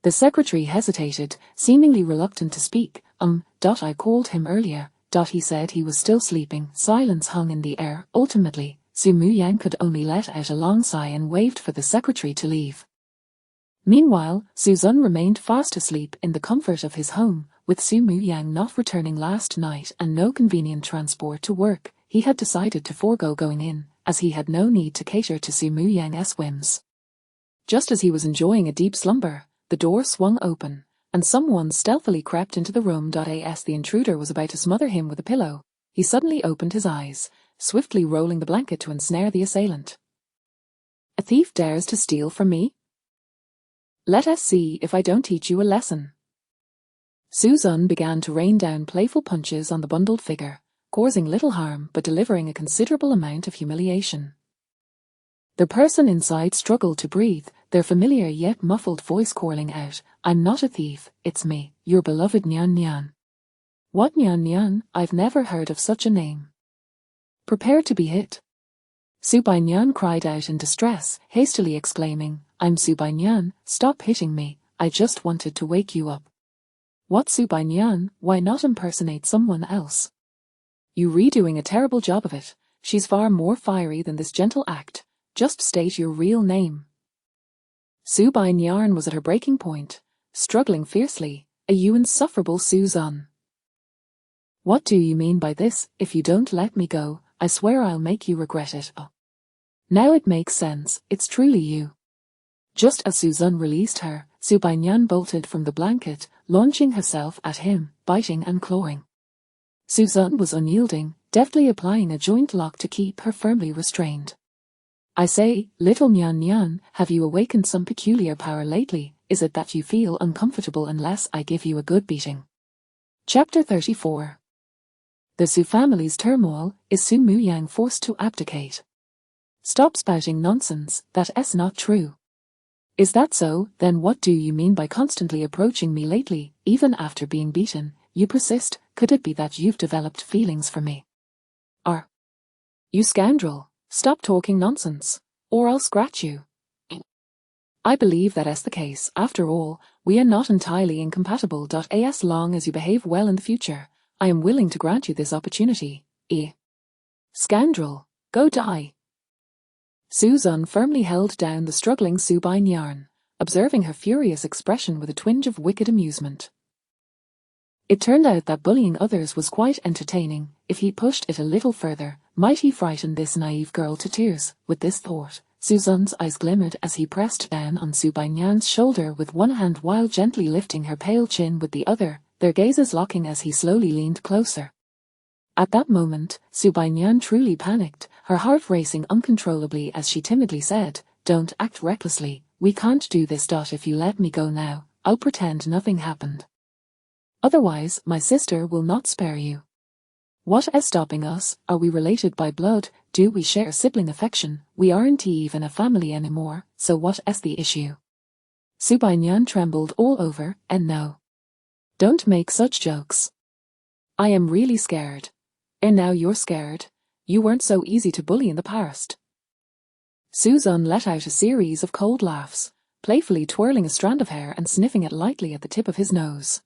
The secretary hesitated, seemingly reluctant to speak. I called him earlier. He said he was still sleeping. Silence hung in the air. Ultimately, Su Muyang could only let out a long sigh and waved for the secretary to leave. Meanwhile, Suzun remained fast asleep in the comfort of his home. With Su Muyang not returning last night and no convenient transport to work, he had decided to forego going in, as he had no need to cater to Su Muyang's whims. Just as he was enjoying a deep slumber, the door swung open, and someone stealthily crept into the room. As the intruder was about to smother him with a pillow, he suddenly opened his eyes, swiftly rolling the blanket to ensnare the assailant. A thief dares to steal from me? Let us see if I don't teach you a lesson. Susan began to rain down playful punches on the bundled figure, causing little harm but delivering a considerable amount of humiliation. The person inside struggled to breathe, their familiar yet muffled voice calling out, "I'm not a thief, it's me, your beloved Nyan Nyan." What Nyan Nyan? I've never heard of such a name. Prepare to be hit. Subai Nyan cried out in distress, hastily exclaiming, "I'm Subai Nyan, stop hitting me, I just wanted to wake you up." What Subai Nyan? Why not impersonate someone else? You're redoing a terrible job of it. She's far more fiery than this gentle act. Just state your real name. Subai Nyan was at her breaking point, struggling fiercely. You insufferable Susan. What do you mean by this? If you don't let me go, I swear I'll make you regret it. Oh. Now it makes sense, it's truly you. Just as Susan released her, Subai Nyan bolted from the blanket, launching herself at him, biting and clawing. Susan was unyielding, deftly applying a joint lock to keep her firmly restrained. I say, little Nyan Nyan, have you awakened some peculiar power lately? Is it that you feel uncomfortable unless I give you a good beating? Chapter 34. The Su family's turmoil. Is Su Muyang forced to abdicate? Stop spouting nonsense, that's not true. Is that so? Then what do you mean by constantly approaching me lately, even after being beaten? You persist. Could it be that you've developed feelings for me? You scoundrel, stop talking nonsense, or I'll scratch you. I believe that's the case. After all, we are not entirely incompatible. As long as you behave well in the future, I am willing to grant you this opportunity. Scoundrel, go die. Susan firmly held down the struggling Subai Nyan, observing her furious expression with a twinge of wicked amusement. It turned out that bullying others was quite entertaining. If he pushed it a little further, might he frighten this naive girl to tears? With this thought, Susan's eyes glimmered as he pressed down on Subai Nyan's shoulder with one hand while gently lifting her pale chin with the other, their gazes locking as he slowly leaned closer. At that moment, Subai Nyan truly panicked, her heart racing uncontrollably as she timidly said, "Don't act recklessly, we can't do this. If you let me go now, I'll pretend nothing happened. Otherwise, my sister will not spare you." What is stopping us? Are we related by blood? Do we share sibling affection? We aren't even a family anymore, so what is the issue? Subai Nyan trembled all over, and no. Don't make such jokes. I am really scared. And now you're scared. You weren't so easy to bully in the past. Susan let out a series of cold laughs, playfully twirling a strand of hair and sniffing it lightly at the tip of his nose.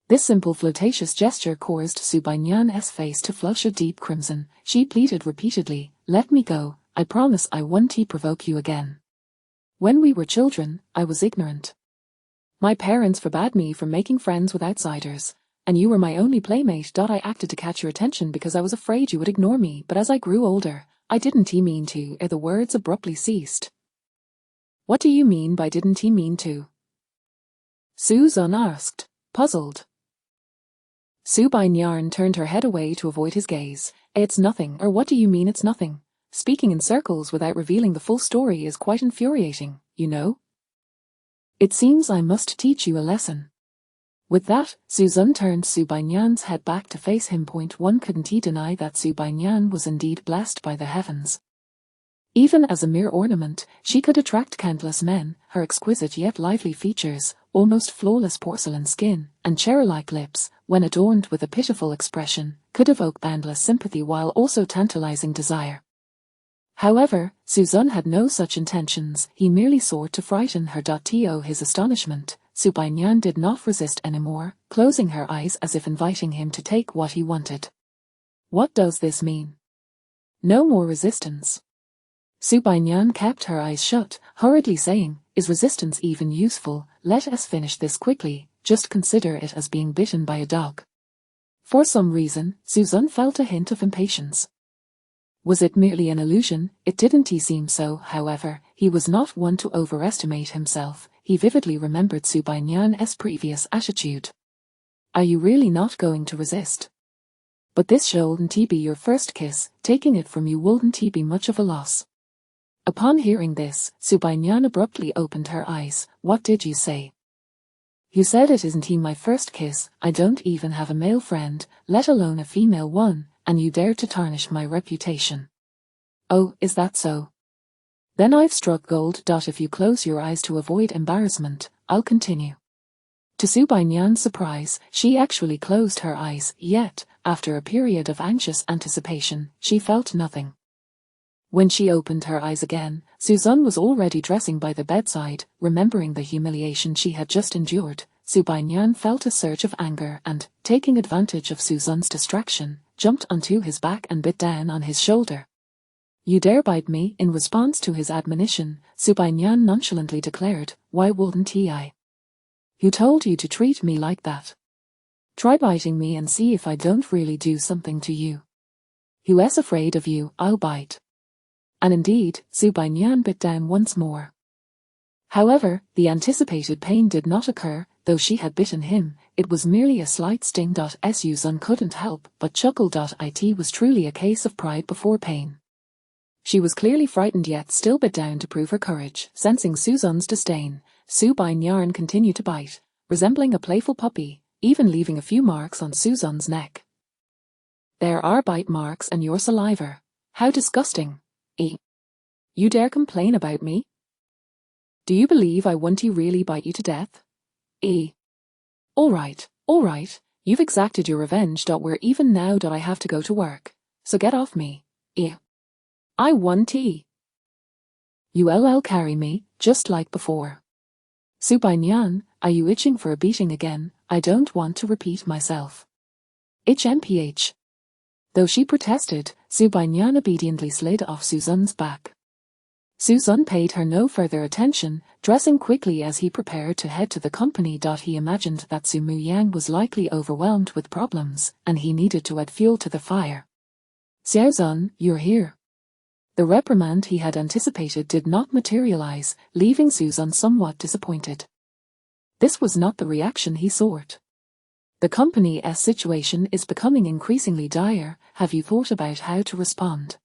This simple flirtatious gesture caused Subai Nyan's face to flush a deep crimson. She pleaded repeatedly, "Let me go, I promise I won't provoke you again. When we were children, I was ignorant. My parents forbade me from making friends with outsiders, and you were my only playmate. I acted to catch your attention because I was afraid you would ignore me, but as I grew older, I didn't mean to." The words abruptly ceased. What do you mean by didn't he mean to? Susan asked, puzzled. Subai Nyan turned her head away to avoid his gaze. It's nothing. Or what do you mean it's nothing? Speaking in circles without revealing the full story is quite infuriating, you know? It seems I must teach you a lesson. With that, Susan turned Subai Nyan's head back to face him. One couldn't he deny that Subai Nyan was indeed blessed by the heavens. Even as a mere ornament, she could attract countless men. Her exquisite yet lively features, almost flawless porcelain skin, and cherry-like lips, when adorned with a pitiful expression, could evoke boundless sympathy while also tantalizing desire. However, Susan had no such intentions. He merely sought to frighten her. To his astonishment, Subai Nyan did not resist anymore, closing her eyes as if inviting him to take what he wanted. What does this mean? No more resistance. Subai Nyan kept her eyes shut, hurriedly saying, "Is resistance even useful? Let us finish this quickly, just consider it as being bitten by a dog." For some reason, Susan felt a hint of impatience. Was it merely an illusion? It didn't seem so. However, he was not one to overestimate himself. He vividly remembered Subai Nyan's previous attitude. "Are you really not going to resist? But this shouldn't be your first kiss. Taking it from you wouldn't be much of a loss. Upon hearing this, Su Bainyan abruptly opened her eyes. What did you say? You said it isn't he my first kiss, I don't even have a male friend, let alone a female one, and you dared to tarnish my reputation. Oh, is that so? Then I've struck gold. If you close your eyes to avoid embarrassment, I'll continue. To Su Bainyan's surprise, she actually closed her eyes, yet, after a period of anxious anticipation, she felt nothing. When she opened her eyes again, Suzanne was already dressing by the bedside. Remembering the humiliation she had just endured, Su Bainyan felt a surge of anger and, taking advantage of Suzanne's distraction, jumped onto his back and bit down on his shoulder. You dare bite me? In response to his admonition, Su Bainyan nonchalantly declared, why wouldn't I? Who told you to treat me like that? Try biting me and see if I don't really do something to you. Who's afraid of you, I'll bite. And indeed, Su Bainyan bit down once more. However, the anticipated pain did not occur. Though she had bitten him, it was merely a slight sting. Suzanne couldn't help but chuckle. It was truly a case of pride before pain. She was clearly frightened yet still bit down to prove her courage. Sensing Suzanne's disdain, Su Bainyan continued to bite, resembling a playful puppy, even leaving a few marks on Suzanne's neck. There are bite marks and your saliva. How disgusting. You dare complain about me? Do you believe I want to really bite you to death? All right, you've exacted your revenge. We're even now. I have to go to work, so get off me. I want tea. You'll carry me, just like before. Su Bainyan, are you itching for a beating again? I don't want to repeat myself. HMPH. Though she protested, Su Bainyan obediently slid off Suzanne's back. Suzanne paid her no further attention, dressing quickly as he prepared to head to the company. He imagined that Su Muyang was likely overwhelmed with problems, and he needed to add fuel to the fire. Xiaozun, you're here. The reprimand he had anticipated did not materialize, leaving Suzanne somewhat disappointed. This was not the reaction he sought. The company's situation is becoming increasingly dire. Have you thought about how to respond?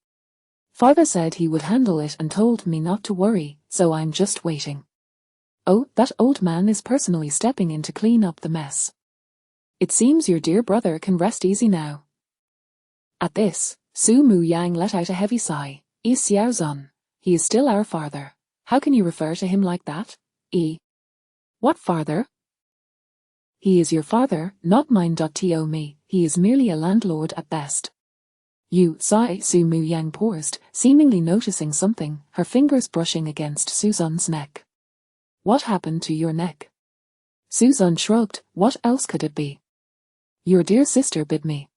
Father said he would handle it and told me not to worry, so I'm just waiting. Oh, that old man is personally stepping in to clean up the mess. It seems your dear brother can rest easy now. At this, Su Muyang let out a heavy sigh. Xiaozun, he is still our father. How can you refer to him like that? What father? He is your father, not mine. Me, he is merely a landlord at best. You sigh. Su Muyang paused, seemingly noticing something, her fingers brushing against Suzanne's neck. What happened to your neck? Suzanne shrugged. What else could it be? Your dear sister bit me.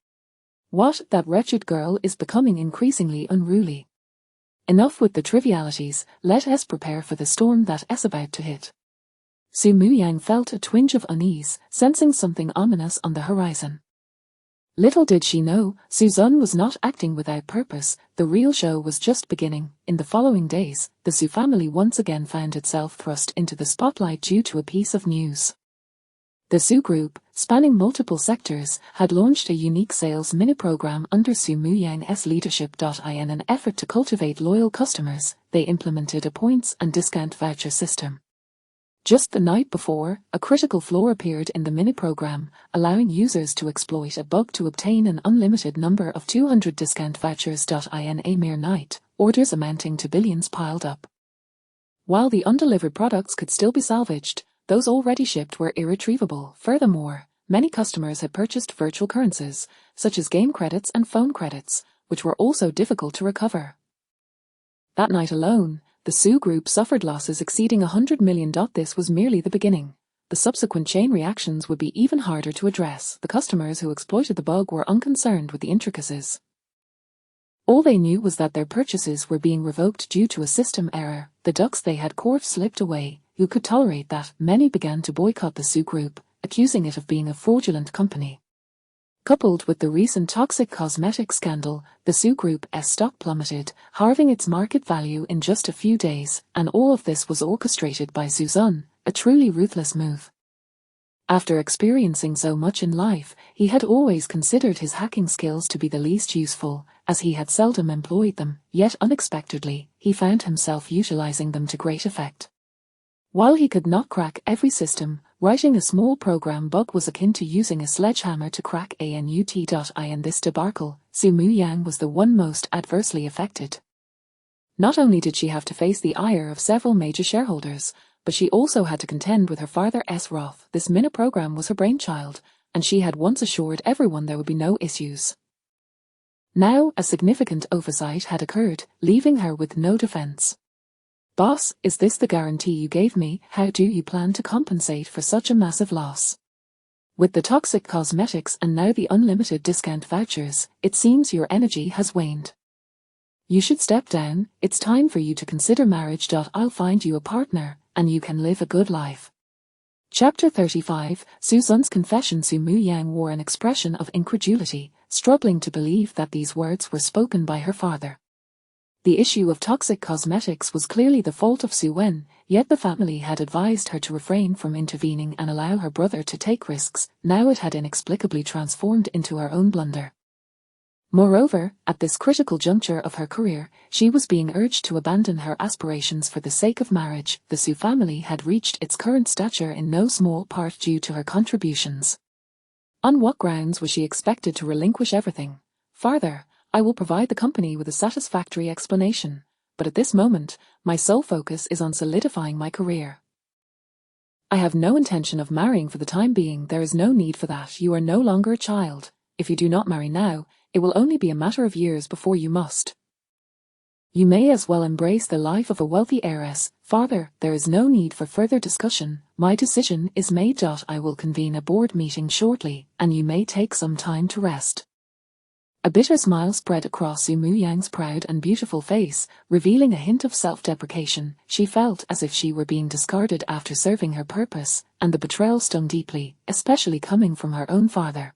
What? That wretched girl is becoming increasingly unruly. Enough with the trivialities, let us prepare for the storm that is about to hit. Su Muyang felt a twinge of unease, sensing something ominous on the horizon. Little did she know, Suzanne was not acting without purpose. The real show was just beginning. In the following days, the Su family once again found itself thrust into the spotlight due to a piece of news. The Su Group, spanning multiple sectors, had launched a unique sales mini-program under Su Muyang's leadership. In an effort to cultivate loyal customers, they implemented a points and discount voucher system. Just the night before, a critical flaw appeared in the mini-program, allowing users to exploit a bug to obtain an unlimited number of 200 discount vouchers. In a mere night, orders amounting to billions piled up. While the undelivered products could still be salvaged, those already shipped were irretrievable. Furthermore, many customers had purchased virtual currencies, such as game credits and phone credits, which were also difficult to recover. That night alone, the Su Group suffered losses exceeding $100 million. This was merely the beginning. The subsequent chain reactions would be even harder to address. The customers who exploited the bug were unconcerned with the intricacies. All they knew was that their purchases were being revoked due to a system error. The ducks they had caught slipped away. Who could tolerate that? Many began to boycott the Su Group, accusing it of being a fraudulent company. Coupled with the recent toxic cosmetic scandal, the Su Group's stock plummeted, halving its market value in just a few days, and all of this was orchestrated by Suzanne, a truly ruthless move. After experiencing so much in life, he had always considered his hacking skills to be the least useful. as he had seldom employed them, yet unexpectedly, he found himself utilizing them to great effect. While he could not crack every system, writing a small program bug was akin to using a sledgehammer to crack a nut. In this debacle, Su Mu-yang was the one most adversely affected. Not only did she have to face the ire of several major shareholders, but she also had to contend with her father's wrath. This mini program was her brainchild, and she had once assured everyone there would be no issues. Now, a significant oversight had occurred, leaving her with no defense. "Boss, is this the guarantee you gave me? How do you plan to compensate for such a massive loss? With the toxic cosmetics and now the unlimited discount vouchers, it seems your energy has waned. You should step down. It's time for you to consider marriage. I'll find you a partner, and you can live a good life." Chapter 35, Suzanne's confession. Su Mu-yang wore an expression of incredulity, struggling to believe that these words were spoken by her father. The issue of toxic cosmetics was clearly the fault of Su Wen, yet the family had advised her to refrain from intervening and allow her brother to take risks. Now it had inexplicably transformed into her own blunder. Moreover, at this critical juncture of her career, she was being urged to abandon her aspirations for the sake of marriage. The Su family had reached its current stature in no small part due to her contributions. On what grounds was she expected to relinquish everything? Farther, I will provide the company with a satisfactory explanation, but at this moment, my sole focus is on solidifying my career. I have no intention of marrying for the time being. There is no need for that. You are no longer a child. If you do not marry now, it will only be a matter of years before you must. You may as well embrace the life of a wealthy heiress. Farther, there is no need for further discussion. My decision is made. I will convene a board meeting shortly, and you may take some time to rest. A bitter smile spread across Su Mu-yang's proud and beautiful face, revealing a hint of self-deprecation. She felt as if she were being discarded after serving her purpose, and the betrayal stung deeply, especially coming from her own father.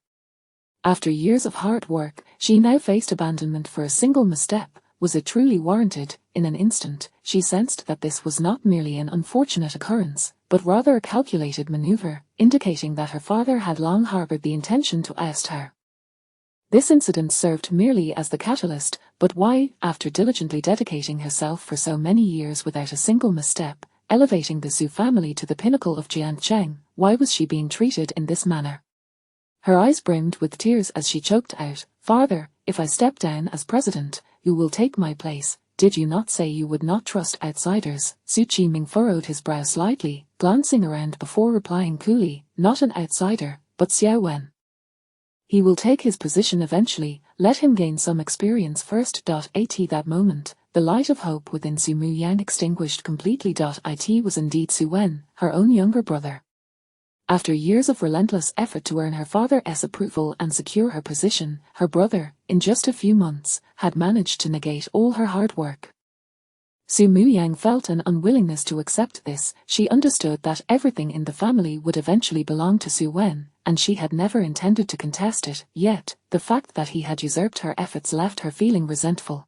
After years of hard work, she now faced abandonment for a single misstep. Was it truly warranted? In an instant, she sensed that this was not merely an unfortunate occurrence, but rather a calculated maneuver, indicating that her father had long harbored the intention to oust her. This incident served merely as the catalyst, but why, after diligently dedicating herself for so many years without a single misstep, elevating the Su family to the pinnacle of Jiancheng, why was she being treated in this manner? Her eyes brimmed with tears as she choked out, "Father, if I step down as president, who will take my place? Did you not say you would not trust outsiders?" Su Qiming furrowed his brow slightly, glancing around before replying coolly, "Not an outsider, but Xiao Wen. He will take his position eventually, let him gain some experience first." At that moment, the light of hope within Su Mu-yang extinguished completely. It was indeed Su Wen, her own younger brother. After years of relentless effort to earn her father's approval and secure her position, her brother, in just a few months, had managed to negate all her hard work. Su Mu-yang felt an unwillingness to accept this. She understood that everything in the family would eventually belong to Su Wen, and she had never intended to contest it, yet, the fact that he had usurped her efforts left her feeling resentful.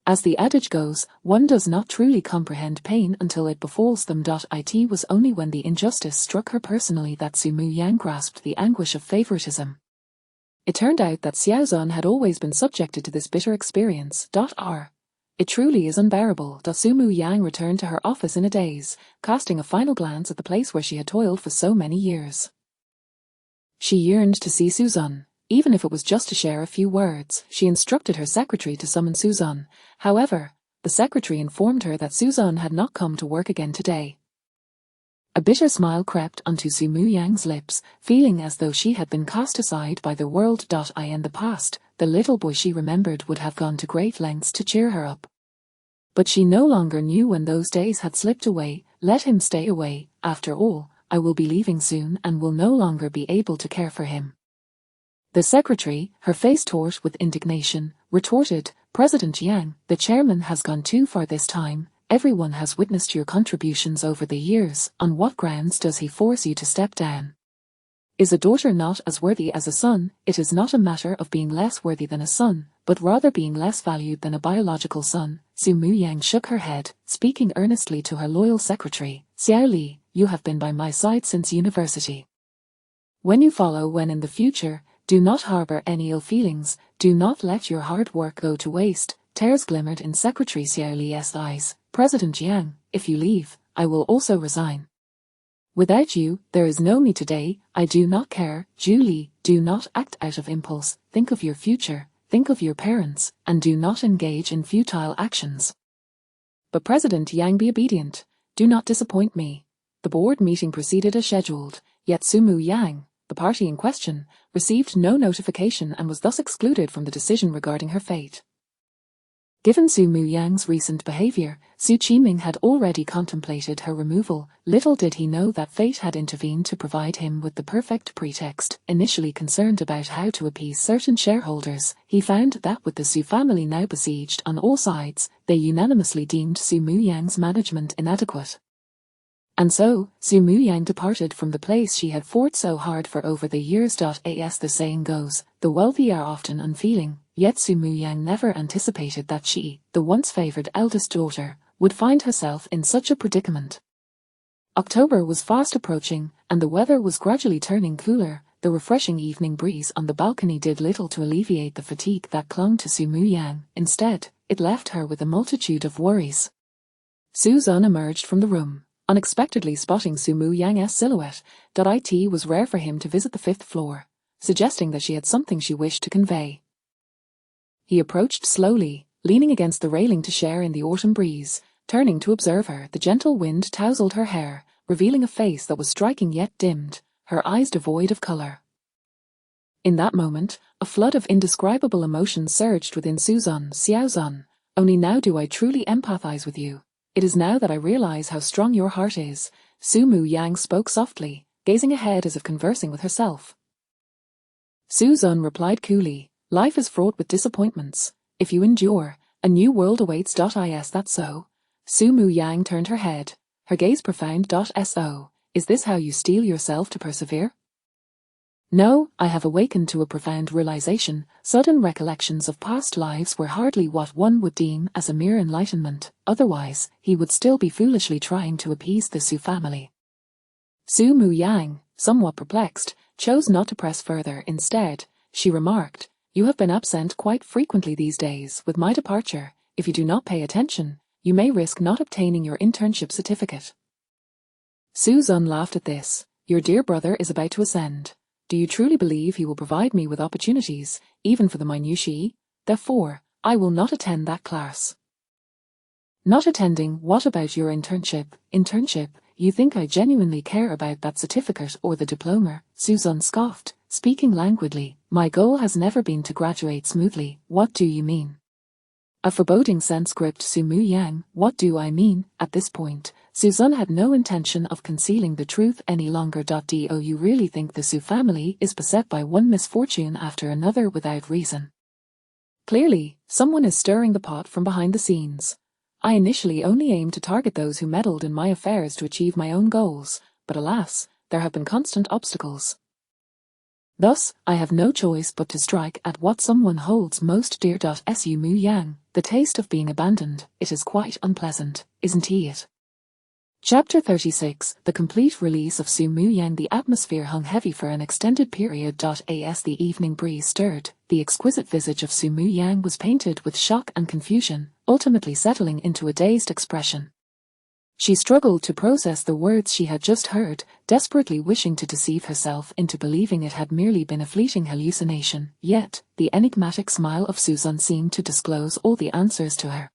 As the adage goes, one does not truly comprehend pain until it befalls them. It was only when the injustice struck her personally that Su Mu-yang grasped the anguish of favoritism. It turned out that Xiaozun had always been subjected to this bitter experience. It truly is unbearable. Su Mu-yang returned to her office in a daze, casting a final glance at the place where she had toiled for so many years. She yearned to see Suzanne, even if it was just to share a few words. She instructed her secretary to summon Suzanne. However, the secretary informed her that Suzanne had not come to work again today. A bitter smile crept onto Su Mu-yang's lips, feeling as though she had been cast aside by the world. In the past, the little boy she remembered would have gone to great lengths to cheer her up. But she no longer knew when those days had slipped away. Let him stay away. After all, I will be leaving soon and will no longer be able to care for him. The secretary, her face taut with indignation, retorted, "President Yang, the chairman has gone too far this time. Everyone has witnessed your contributions over the years. On what grounds does he force you to step down? Is a daughter not as worthy as a son? It is not a matter of being less worthy than a son, but rather being less valued than a biological son." Su Mu-yang shook her head, speaking earnestly to her loyal secretary, "Xiao Li, you have been by my side since university. When you follow Wen in the future, Do not harbor any ill feelings, do not let your hard work go to waste. Tears glimmered in Secretary Xiao Li's eyes. President Yang, if you leave, I will also resign. Without you, there is no me today. I do not care. Julie, do not act out of impulse. Think of your future, think of your parents, and do not engage in futile actions. But President Yang, be obedient. Do not disappoint me. The board meeting proceeded as scheduled, yet Sumu Yang, the party in question, received no notification and was thus excluded from the decision regarding her fate. Given Sumu Yang's recent behavior, Su Qiming had already contemplated her removal. Little did he know that fate had intervened to provide him with the perfect pretext. Initially concerned about how to appease certain shareholders, he found that with the Su family now besieged on all sides, they unanimously deemed Sumu Yang's management inadequate. And so, Sumu Yang departed from the place she had fought so hard for over the years. As the saying goes, the wealthy are often unfeeling, yet Sumu Yang never anticipated that she, the once favored eldest daughter, would find herself in such a predicament. October was fast approaching, and the weather was gradually turning cooler. The refreshing evening breeze on the balcony did little to alleviate the fatigue that clung to Sumu Yang. Instead, it left her with a multitude of worries. Suzan emerged from the room, unexpectedly spotting Sumu Yang's silhouette. It was rare for him to visit the 5th floor, suggesting that she had something she wished to convey. He approached slowly, leaning against the railing to share in the autumn breeze. Turning to observe her, the gentle wind tousled her hair, revealing a face that was striking yet dimmed, her eyes devoid of color. In that moment, a flood of indescribable emotion surged within Suzan. Xiaozan, only now do I truly empathize with you. It is now that I realize how strong your heart is. Sumu Yang spoke softly, gazing ahead as if conversing with herself. Suzan replied coolly, life is fraught with disappointments. If you endure, a new world awaits. Is that so? Sumu Yang turned her head, her gaze profound. So, is this how you steel yourself to persevere? No, I have awakened to a profound realization. Sudden recollections of past lives were hardly what one would deem as a mere enlightenment. Otherwise, he would still be foolishly trying to appease the Su family. Sumu Yang, somewhat perplexed, chose not to press further. Instead, she remarked, you have been absent quite frequently these days. With my departure, if you do not pay attention, you may risk not obtaining your internship certificate. Suzan laughed at this. Your dear brother is about to ascend. Do you truly believe he will provide me with opportunities, even for the minutiae? Therefore, I will not attend that class. Not attending? What about your internship? Internship? You think I genuinely care about that certificate or the diploma? Suzan scoffed, speaking languidly. My goal has never been to graduate smoothly. What do you mean? A foreboding sense gripped Sumu Yang. What do I mean? At this point, Suzan had no intention of concealing the truth any longer. Do you really think the Su family is beset by one misfortune after another without reason? Clearly, someone is stirring the pot from behind the scenes. I initially only aimed to target those who meddled in my affairs to achieve my own goals, but alas, there have been constant obstacles. Thus, I have no choice but to strike at what someone holds most dear. Sumu Yang, the taste of being abandoned, it is quite unpleasant, isn't it? Chapter 36, The Complete Release of Sumu Yang. The atmosphere hung heavy for an extended period. As the evening breeze stirred, the exquisite visage of Sumu Yang was painted with shock and confusion, ultimately settling into a dazed expression. She struggled to process the words she had just heard, desperately wishing to deceive herself into believing it had merely been a fleeting hallucination. Yet, the enigmatic smile of Suzan seemed to disclose all the answers to her.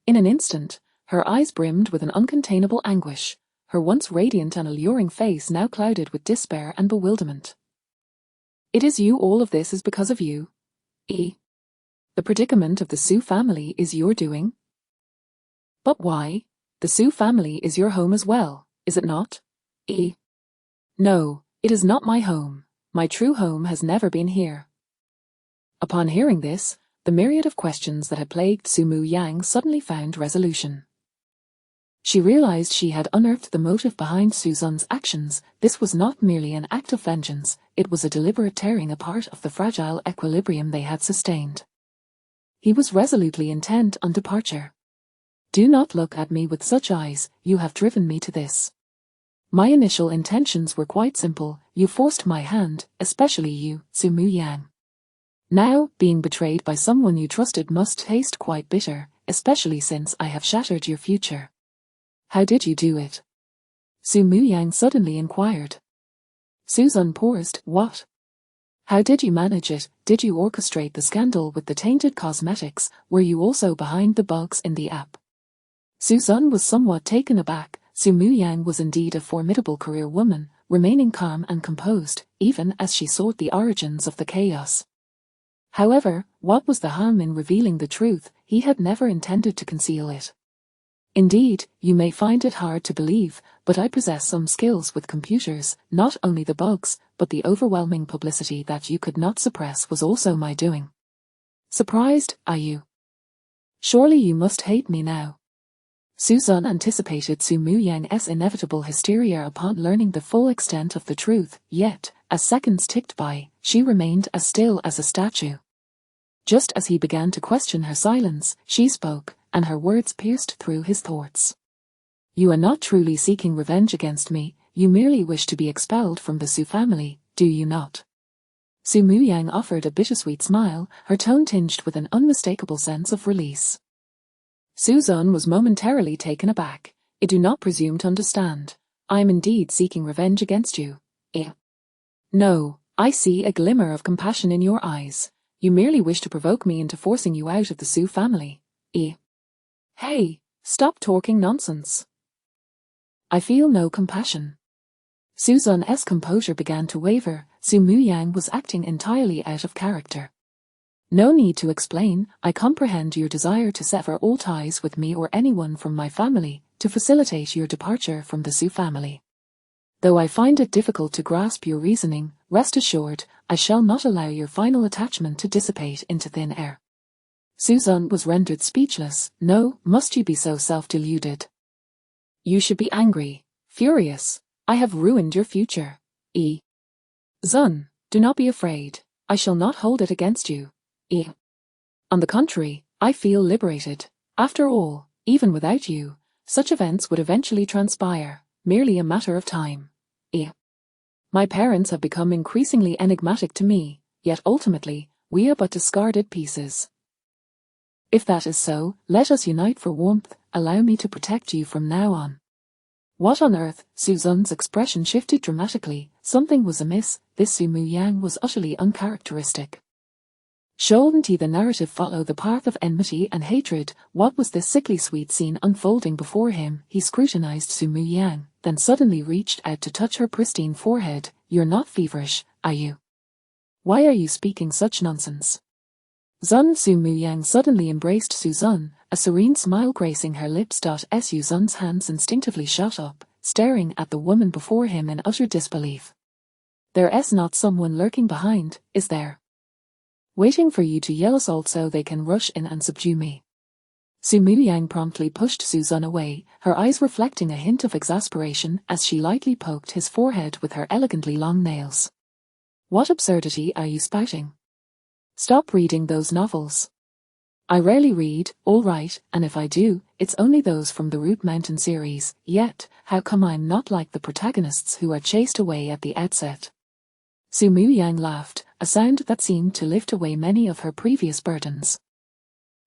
In an instant, her eyes brimmed with an uncontainable anguish, her once radiant and alluring face now clouded with despair and bewilderment. It is you. All of this is because of you. The predicament of the Su family is your doing. But why? The Su family is your home as well, is it not? No, it is not my home. My true home has never been here. Upon hearing this, the myriad of questions that had plagued Sumu Yang suddenly found resolution. She realized she had unearthed the motive behind Suzan's actions. This was not merely an act of vengeance, it was a deliberate tearing apart of the fragile equilibrium they had sustained. He was resolutely intent on departure. Do not look at me with such eyes, you have driven me to this. My initial intentions were quite simple. You forced my hand, especially you, Su Mu Yang. Now, being betrayed by someone you trusted must taste quite bitter, especially since I have shattered your future. How did you do it? Su Mu Yang suddenly inquired. Suzan paused. What? How did you manage it? Did you orchestrate the scandal with the tainted cosmetics? Were you also behind the bugs in the app? Suzan was somewhat taken aback. Su Mu Yang was indeed a formidable career woman, remaining calm and composed, even as she sought the origins of the chaos. However, what was the harm in revealing the truth? He had never intended to conceal it. Indeed, you may find it hard to believe, but I possess some skills with computers. Not only the bugs, but the overwhelming publicity that you could not suppress was also my doing. Surprised, are you? Surely you must hate me now. Suzan anticipated Su Mu Yang's inevitable hysteria upon learning the full extent of the truth, yet, as seconds ticked by, she remained as still as a statue. Just as he began to question her silence, she spoke, and her words pierced through his thoughts. You are not truly seeking revenge against me, you merely wish to be expelled from the Su family, do you not? Su Mu Yang offered a bittersweet smile, her tone tinged with an unmistakable sense of release. Suzan was momentarily taken aback. I do not presume to understand. I am indeed seeking revenge against you. No, I see a glimmer of compassion in your eyes. You merely wish to provoke me into forcing you out of the Su family. Hey, stop talking nonsense. I feel no compassion. Suzan's composure began to waver. Su Mu Yang was acting entirely out of character. No need to explain, I comprehend your desire to sever all ties with me or anyone from my family, to facilitate your departure from the Su family. Though I find it difficult to grasp your reasoning, rest assured, I shall not allow your final attachment to dissipate into thin air. Suzan was rendered speechless. No, must you be so self-deluded? You should be angry, furious. I have ruined your future. Zun, do not be afraid. I shall not hold it against you. On the contrary, I feel liberated. After all, even without you, such events would eventually transpire, merely a matter of time. My parents have become increasingly enigmatic to me, yet ultimately, we are but discarded pieces. If that is so, let us unite for warmth. Allow me to protect you from now on. What on earth? Suzan's expression shifted dramatically. Something was amiss. This Su Mu Yang was utterly uncharacteristic. Shouldn't the narrative follow the path of enmity and hatred? What was this sickly sweet scene unfolding before him? He scrutinized Su Mu Yang, then suddenly reached out to touch her pristine forehead. You're not feverish, are you? Why are you speaking such nonsense? Su Mu Yang suddenly embraced Suzan, a serene smile gracing her lips. Suzan's hands instinctively shot up, staring at the woman before him in utter disbelief. There's not someone lurking behind, is there? Waiting for you to yell assault so they can rush in and subdue me. Su Mu Yang promptly pushed Suzan away, her eyes reflecting a hint of exasperation as she lightly poked his forehead with her elegantly long nails. What absurdity are you spouting? Stop reading those novels. I rarely read, all right, and if I do, it's only those from the Root Mountain series. Yet, how come I'm not like the protagonists who are chased away at the outset? Su Mu Yang laughed, a sound that seemed to lift away many of her previous burdens.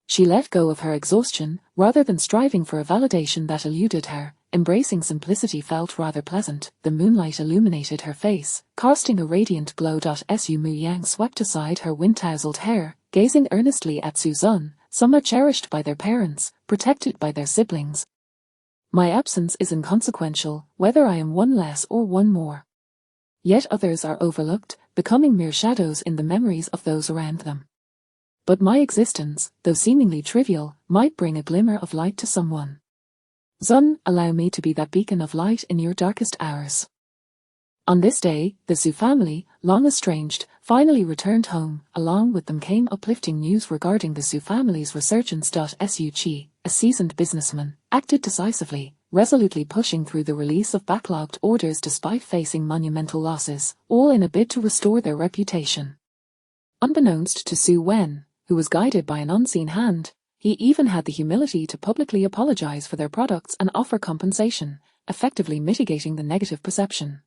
She let go of her exhaustion, rather than striving for a validation that eluded her. Embracing simplicity felt rather pleasant. The moonlight illuminated her face, casting a radiant glow. Su Mu Yang swept aside her wind-tousled hair, gazing earnestly at Suzan. Some are cherished by their parents, protected by their siblings. My absence is inconsequential, whether I am one less or one more. Yet others are overlooked, becoming mere shadows in the memories of those around them. But my existence, though seemingly trivial, might bring a glimmer of light to someone. Zun, allow me to be that beacon of light in your darkest hours. On this day, the Su family, long estranged, finally returned home. Along with them came uplifting news regarding the Su family's resurgence. Su Qi, a seasoned businessman, acted decisively, resolutely pushing through the release of backlogged orders despite facing monumental losses, all in a bid to restore their reputation. Unbeknownst to Su Wen, who was guided by an unseen hand, he even had the humility to publicly apologize for their products and offer compensation, effectively mitigating the negative perception.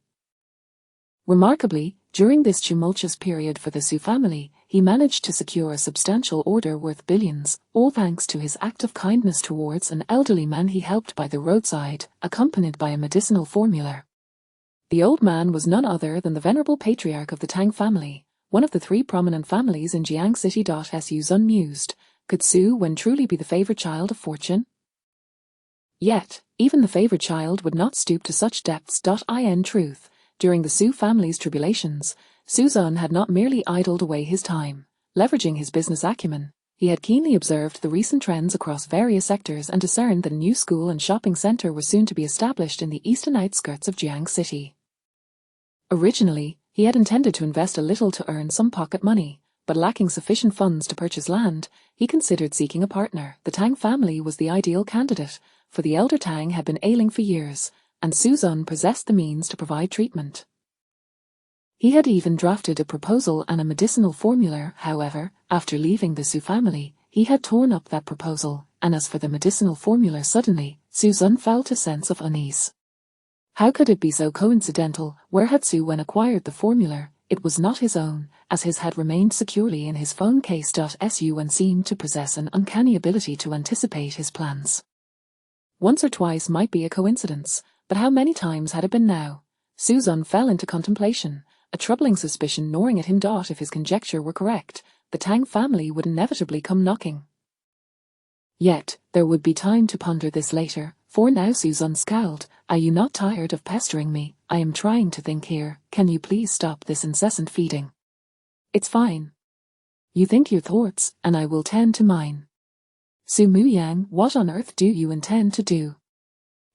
Remarkably, during this tumultuous period for the Su family, he managed to secure a substantial order worth billions, all thanks to his act of kindness towards an elderly man he helped by the roadside, accompanied by a medicinal formula. The old man was none other than the venerable patriarch of the Tang family, one of the three prominent families in Jiang City. Su Zun mused, could Su Wen truly be the favored child of fortune? Yet, even the favored child would not stoop to such depths. In truth, during the Su family's tribulations, Su Zun had not merely idled away his time. Leveraging his business acumen, he had keenly observed the recent trends across various sectors and discerned that a new school and shopping center were soon to be established in the eastern outskirts of Jiang City. Originally, he had intended to invest a little to earn some pocket money, but lacking sufficient funds to purchase land, he considered seeking a partner. The Tang family was the ideal candidate, for the elder Tang had been ailing for years, and Su Zun possessed the means to provide treatment. He had even drafted a proposal and a medicinal formula. However, after leaving the Su family, he had torn up that proposal, and as for the medicinal formula, suddenly, Su Zun felt a sense of unease. How could it be so coincidental? Where had Su Wen acquired the formula? It was not his own, as his had remained securely in his phone case. Su Wen seemed to possess an uncanny ability to anticipate his plans. Once or twice might be a coincidence, but how many times had it been now? Su Zun fell into contemplation, a troubling suspicion gnawing at him. If his conjecture were correct, the Tang family would inevitably come knocking. Yet, there would be time to ponder this later, for now Su Zun scowled. Are you not tired of pestering me? I am trying to think here. Can you please stop this incessant feeding? It's fine. You think your thoughts, and I will tend to mine. Su Muyang, what on earth do you intend to do?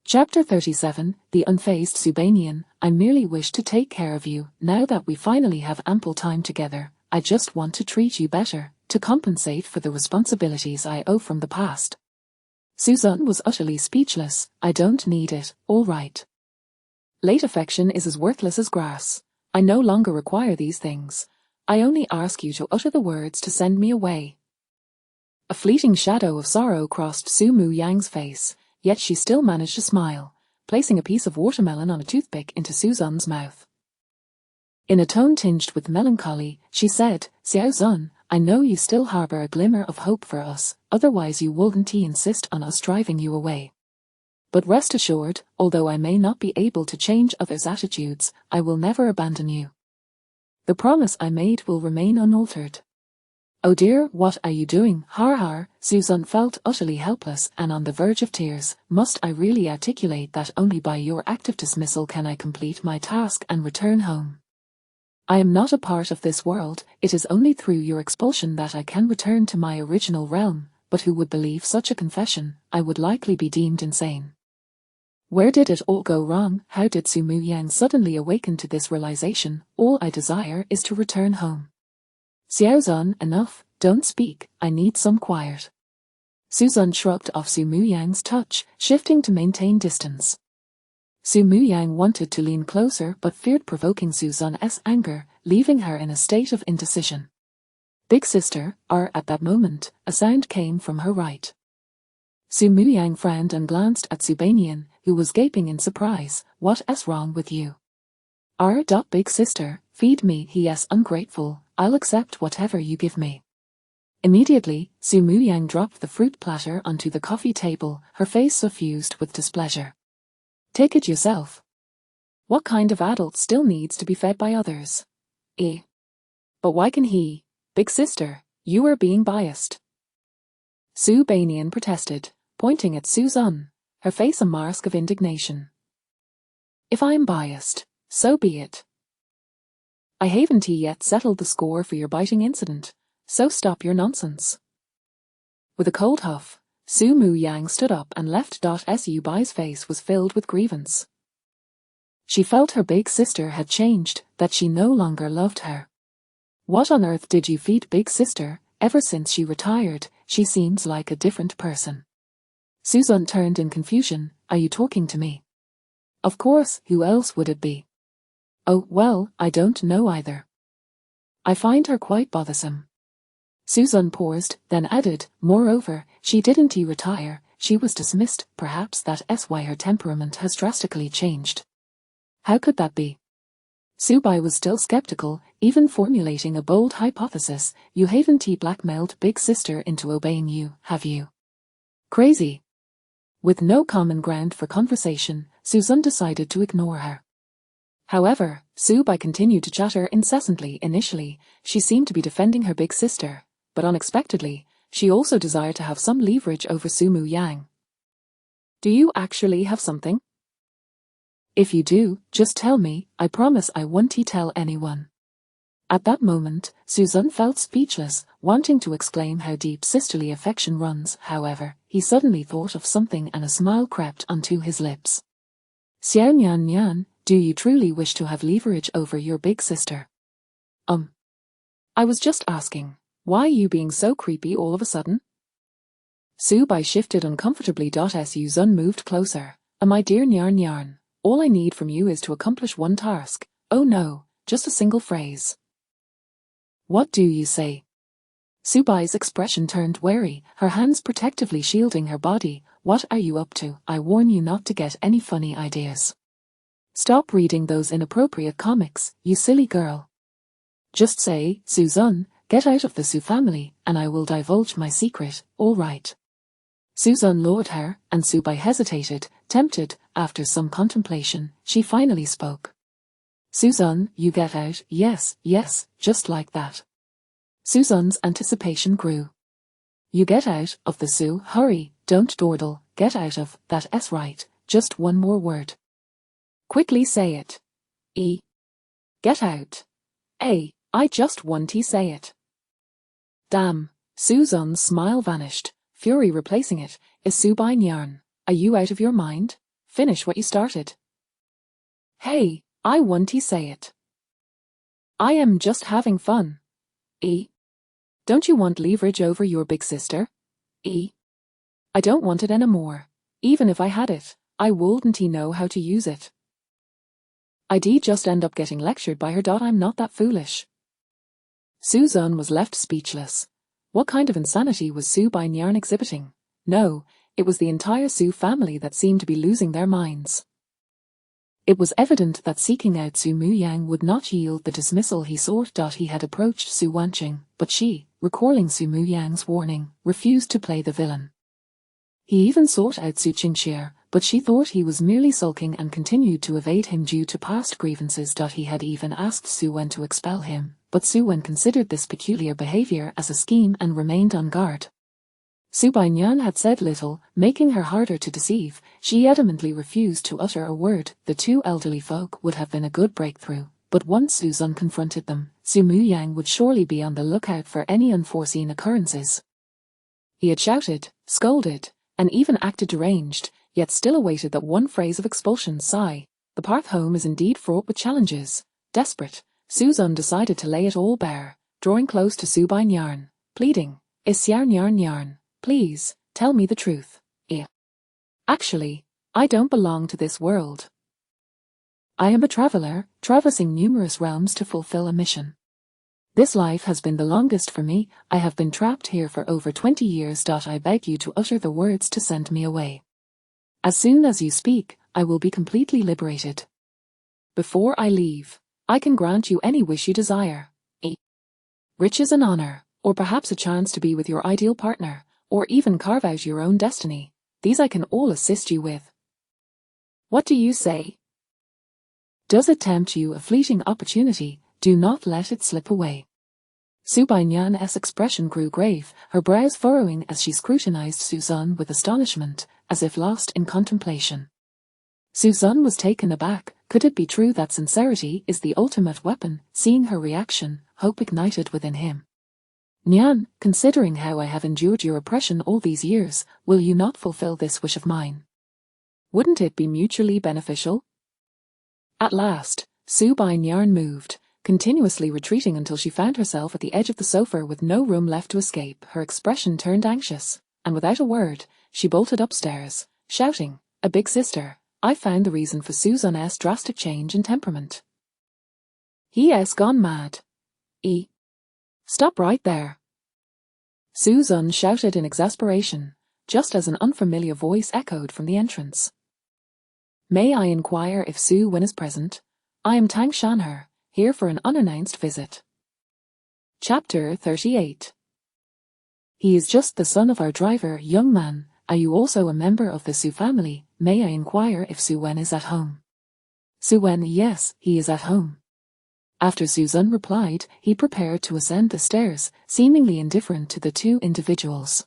Chapter 37, The Unfazed Subanian. I merely wish to take care of you. Now that we finally have ample time together, I just want to treat you better, to compensate for the responsibilities I owe from the past. Su Zun was utterly speechless. I don't need it, all right. Late affection is as worthless as grass. I no longer require these things. I only ask you to utter the words to send me away. A fleeting shadow of sorrow crossed Su Muyang's face, yet she still managed to smile, placing a piece of watermelon on a toothpick into Su Zun's mouth. In a tone tinged with melancholy, she said, Xiao Zun, I know you still harbor a glimmer of hope for us, otherwise you wouldn't insist on us driving you away. But rest assured, although I may not be able to change others' attitudes, I will never abandon you. The promise I made will remain unaltered. Oh dear, what are you doing? Har har. Su Zun felt utterly helpless and on the verge of tears. Must I really articulate that only by your active dismissal can I complete my task and return home? I am not a part of this world. It is only through your expulsion that I can return to my original realm, but who would believe such a confession? I would likely be deemed insane. Where did it all go wrong? How did Su Muyang suddenly awaken to this realization? All I desire is to return home. Xiao Zun, enough, don't speak, I need some quiet. Su Zun shrugged off Su Muyang's touch, shifting to maintain distance. Su Muyang wanted to lean closer but feared provoking Su Zun's anger, leaving her in a state of indecision. Big sister, at that moment, a sound came from her right. Su Muyang frowned and glanced at Subanian, who was gaping in surprise. What's wrong with you? Big sister, feed me. Yes, ungrateful, I'll accept whatever you give me. Immediately, Su Muyang dropped the fruit platter onto the coffee table, her face suffused with displeasure. Take it yourself. What kind of adult still needs to be fed by others? But why can he? Big sister, you are being biased. Su Banian protested, pointing at Su Zun, her face a mask of indignation. If I am biased, so be it. I haven't yet settled the score for your biting incident, so stop your nonsense. With a cold huff, Su Muyang stood up and left. Su Bai's face was filled with grievance. She felt her big sister had changed, that she no longer loved her. What on earth did you feed big sister? Ever since she retired, she seems like a different person. Su Zun turned in confusion. Are you talking to me? Of course, who else would it be? Oh, well, I don't know either. I find her quite bothersome. Su Zun paused, then added, moreover, she didn't retire, she was dismissed, perhaps that's why her temperament has drastically changed. How could that be? Subai was still skeptical, even formulating a bold hypothesis. You haven't blackmailed big sister into obeying you, have you? Crazy. With no common ground for conversation, Susan decided to ignore her. However, Subai continued to chatter incessantly. Initially, she seemed to be defending her big sister, but unexpectedly, she also desired to have some leverage over Sumu Yang. Do you actually have something? If you do, just tell me. I promise I won't tell anyone. At that moment, Susan felt speechless, wanting to exclaim how deep sisterly affection runs. However, he suddenly thought of something and a smile crept onto his lips. Xiao Nian Nian, do you truly wish to have leverage over your big sister? I was just asking, why you being so creepy all of a sudden? Subai shifted uncomfortably. Susan moved closer. My dear Nyan Nyan, all I need from you is to accomplish one task. Oh no, just a single phrase. What do you say? Subai's expression turned wary, her hands protectively shielding her body. What are you up to? I warn you not to get any funny ideas. Stop reading those inappropriate comics, you silly girl. Just say, Susan, get out of the Su family, and I will divulge my secret, all right. Susan lowered her, and Subai hesitated, tempted. After some contemplation, she finally spoke. Susan, you get out. Yes, yes, just like that. Susan's anticipation grew. You get out of the Su. Hurry, don't dawdle, get out of, that's right, just one more word. Quickly say it. Get out. I just want to say it. Damn, Susan's smile vanished, fury replacing it. Is Subai Nyan, are you out of your mind? Finish what you started. Hey, I want to say it. I am just having fun. Don't you want leverage over your big sister? I don't want it anymore. Even if I had it, I wouldn't know how to use it. I'd just end up getting lectured by her. I'm not that foolish. Susan was left speechless. What kind of insanity was Subai Nyan exhibiting? No, it was the entire Su family that seemed to be losing their minds. It was evident that seeking out Su Muyang would not yield the dismissal he sought. He had approached Su Wanqing, but she, recalling Su Muyang's warning, refused to play the villain. He even sought out Su Qingxie, but she thought he was merely sulking and continued to evade him due to past grievances. He had even asked Su Wen to expel him, but Su Wen considered this peculiar behavior as a scheme and remained on guard. Subai Nyan had said little, making her harder to deceive. She adamantly refused to utter a word. The two elderly folk would have been a good breakthrough, but once Susan confronted them, Su Muyang would surely be on the lookout for any unforeseen occurrences. He had shouted, scolded, and even acted deranged, yet still awaited that one phrase of expulsion. Sigh. The path home is indeed fraught with challenges. Desperate, Susan decided to lay it all bare, drawing close to Subai Nyan, pleading, Is Xiao Nyan Nyan, please, tell me the truth. Actually, I don't belong to this world. I am a traveler, traversing numerous realms to fulfill a mission. This life has been the longest for me. I have been trapped here for over 20 years. I beg you to utter the words to send me away. As soon as you speak, I will be completely liberated. Before I leave, I can grant you any wish you desire. Riches and honor, or perhaps a chance to be with your ideal partner, or even carve out your own destiny. These I can all assist you with. What do you say? Does it tempt you? A fleeting opportunity? Do not let it slip away. Subai Nyan's expression grew grave, her brows furrowing as she scrutinized Susan with astonishment, as if lost in contemplation. Susan was taken aback. Could it be true that sincerity is the ultimate weapon? Seeing her reaction, hope ignited within him. Nyan, considering how I have endured your oppression all these years, will you not fulfill this wish of mine? Wouldn't it be mutually beneficial? At last, Subai Nyan moved, continuously retreating until she found herself at the edge of the sofa with no room left to escape. Her expression turned anxious, and without a word, she bolted upstairs, shouting, A big sister, I found the reason for Susan's drastic change in temperament. He has gone mad. Stop right there. Susan shouted in exasperation, just as an unfamiliar voice echoed from the entrance. May I inquire if Su Wen is present? I am Tang Shanhe, here for an unannounced visit. Chapter 38. He is just the son of our driver, young man. Are you also a member of the Su family? May I inquire if Su Wen is at home? Su Wen, yes, he is at home. After Suzan replied, he prepared to ascend the stairs, seemingly indifferent to the two individuals.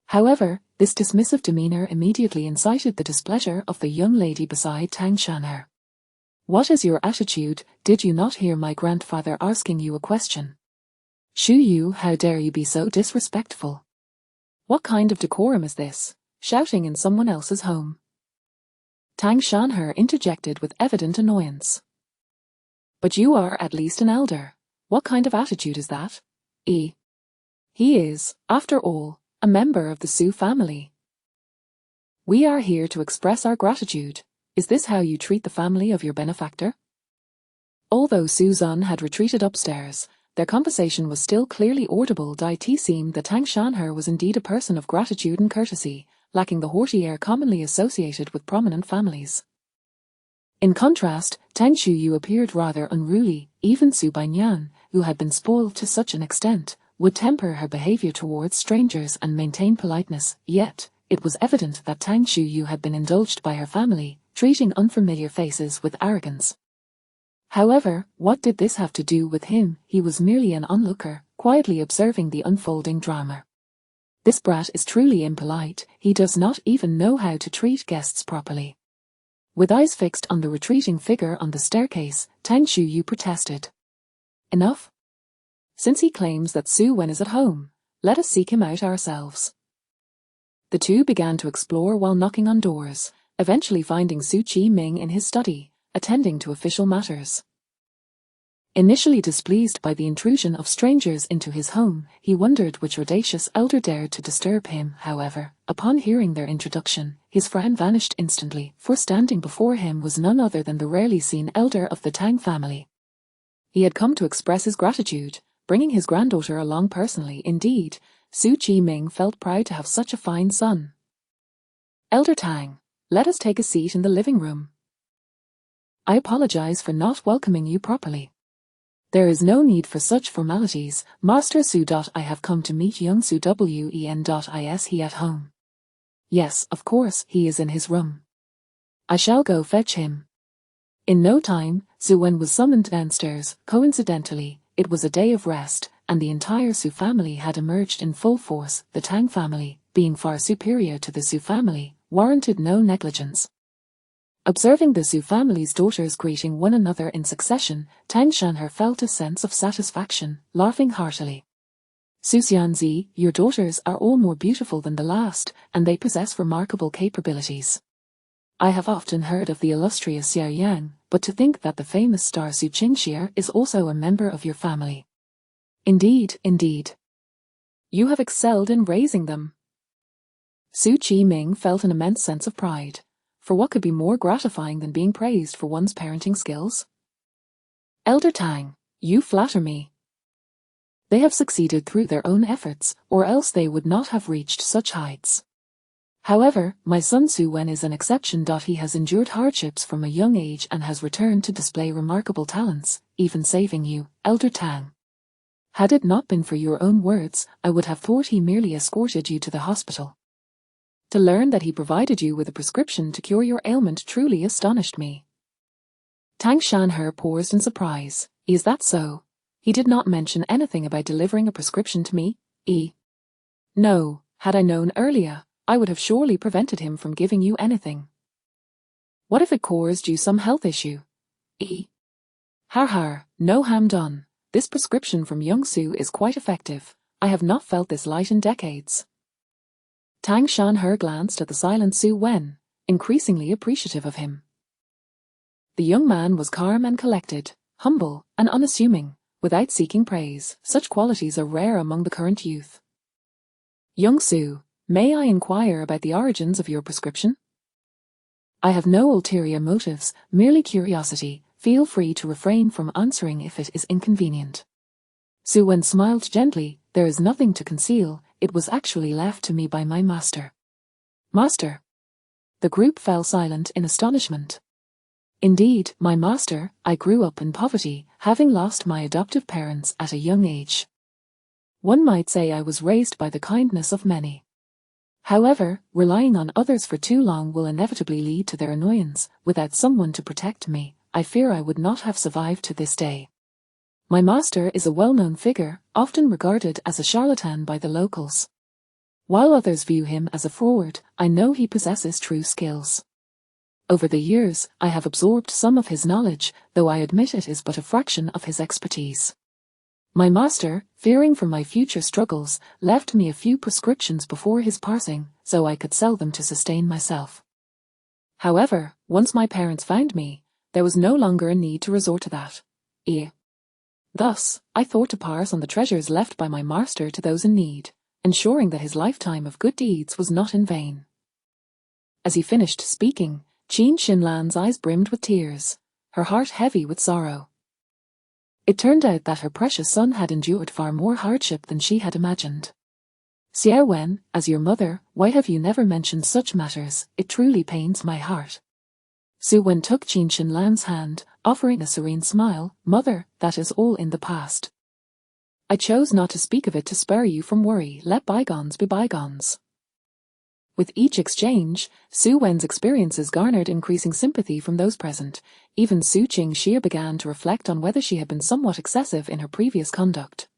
However, this dismissive demeanor immediately incited the displeasure of the young lady beside Tang Shanhe. What is your attitude? Did you not hear my grandfather asking you a question? Shu Yu, how dare you be so disrespectful? What kind of decorum is this, shouting in someone else's home? Tang Shanhe interjected with evident annoyance. But you are at least an elder. What kind of attitude is that? He is, after all, a member of the Su family. We are here to express our gratitude. Is this how you treat the family of your benefactor? Although Suzan had retreated upstairs, their conversation was still clearly audible. It seemed that Tang Shanhe was indeed a person of gratitude and courtesy, lacking the haughty air commonly associated with prominent families. In contrast, Tang Shuyu appeared rather unruly. Even Su Banyan, who had been spoiled to such an extent, would temper her behavior towards strangers and maintain politeness, yet it was evident that Tang Shuyu had been indulged by her family, treating unfamiliar faces with arrogance. However, what did this have to do with him? He was merely an onlooker, quietly observing the unfolding drama. This brat is truly impolite. He does not even know how to treat guests properly. With eyes fixed on the retreating figure on the staircase, Tang Shuyu protested. Enough? Since he claims that Su Wen is at home, let us seek him out ourselves. The two began to explore while knocking on doors, eventually finding Su Chi Ming in his study, attending to official matters. Initially displeased by the intrusion of strangers into his home, he wondered which audacious elder dared to disturb him. However, upon hearing their introduction, his frown vanished instantly, for standing before him was none other than the rarely seen elder of the Tang family. He had come to express his gratitude, bringing his granddaughter along personally. Indeed, Su Chi Ming felt proud to have such a fine son. Elder Tang, let us take a seat in the living room. I apologize for not welcoming you properly. There is no need for such formalities, Master Su. I have come to meet young Su Wen. Is he at home? Yes, of course, he is in his room. I shall go fetch him. In no time, Su Wen was summoned downstairs. Coincidentally, it was a day of rest, and the entire Su family had emerged in full force. The Tang family, being far superior to the Su family, warranted no negligence. Observing the Su family's daughters greeting one another in succession, Tang Shanhe felt a sense of satisfaction, laughing heartily. Su Xianzi, your daughters are all more beautiful than the last, and they possess remarkable capabilities. I have often heard of the illustrious Xiao Yang, but to think that the famous star Su Qingxie is also a member of your family. Indeed, indeed. You have excelled in raising them. Su Chi Ming felt an immense sense of pride. For what could be more gratifying than being praised for one's parenting skills? Elder Tang, you flatter me. They have succeeded through their own efforts, or else they would not have reached such heights. However, my son Su Wen is an exception. He has endured hardships from a young age and has returned to display remarkable talents, even saving you, Elder Tang. Had it not been for your own words, I would have thought he merely escorted you to the hospital. To learn that he provided you with a prescription to cure your ailment truly astonished me. Tang Shanhe paused in surprise. Is that so? He did not mention anything about delivering a prescription to me? No, had I known earlier, I would have surely prevented him from giving you anything. What if it caused you some health issue? Har, no harm done. This prescription from young Su is quite effective. I have not felt this light in decades. Tang Shanhe glanced at the silent Su Wen, increasingly appreciative of him. The young man was calm and collected, humble and unassuming, without seeking praise. Such qualities are rare among the current youth. Young Su, may I inquire about the origins of your prescription? I have no ulterior motives, merely curiosity. Feel free to refrain from answering if it is inconvenient. Su Wen smiled gently. There is nothing to conceal. it was actually left to me by my master. Master? The group fell silent in astonishment. Indeed, my master, I grew up in poverty, having lost my adoptive parents at a young age. One might say I was raised by the kindness of many. However, relying on others for too long will inevitably lead to their annoyance. Without someone to protect me, I fear I would not have survived to this day. My master is a well-known figure, often regarded as a charlatan by the locals. While others view him as a fraud, I know he possesses true skills. Over the years, I have absorbed some of his knowledge, though I admit it is but a fraction of his expertise. My master, fearing for my future struggles, left me a few prescriptions before his passing, so I could sell them to sustain myself. However, once my parents found me, there was no longer a need to resort to that. Thus, I thought to pass on the treasures left by my master to those in need, ensuring that his lifetime of good deeds was not in vain. As he finished speaking, Qin Xinlan's eyes brimmed with tears, her heart heavy with sorrow. It turned out that her precious son had endured far more hardship than she had imagined. Xiao Wen, as your mother, why have you never mentioned such matters? It truly pains my heart. Su Wen took Qin Xinlan's hand, offering a serene smile. Mother, that is all in the past. I chose not to speak of it to spare you from worry. Let bygones be bygones. With each exchange, Su Wen's experiences garnered increasing sympathy from those present. Even Su Qingxia began to reflect on whether she had been somewhat excessive in her previous conduct.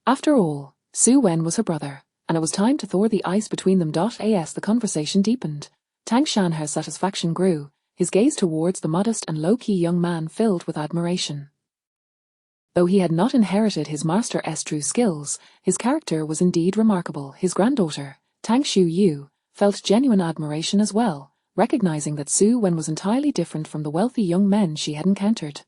After all, Su Wen was her brother, and it was time to thaw the ice between them. As the conversation deepened, Tang Shanhe's satisfaction grew, his gaze towards the modest and low-key young man filled with admiration. Though he had not inherited his master's true skills, his character was indeed remarkable. His granddaughter, Tang Shu-yu, felt genuine admiration as well, recognizing that Su Wen was entirely different from the wealthy young men she had encountered.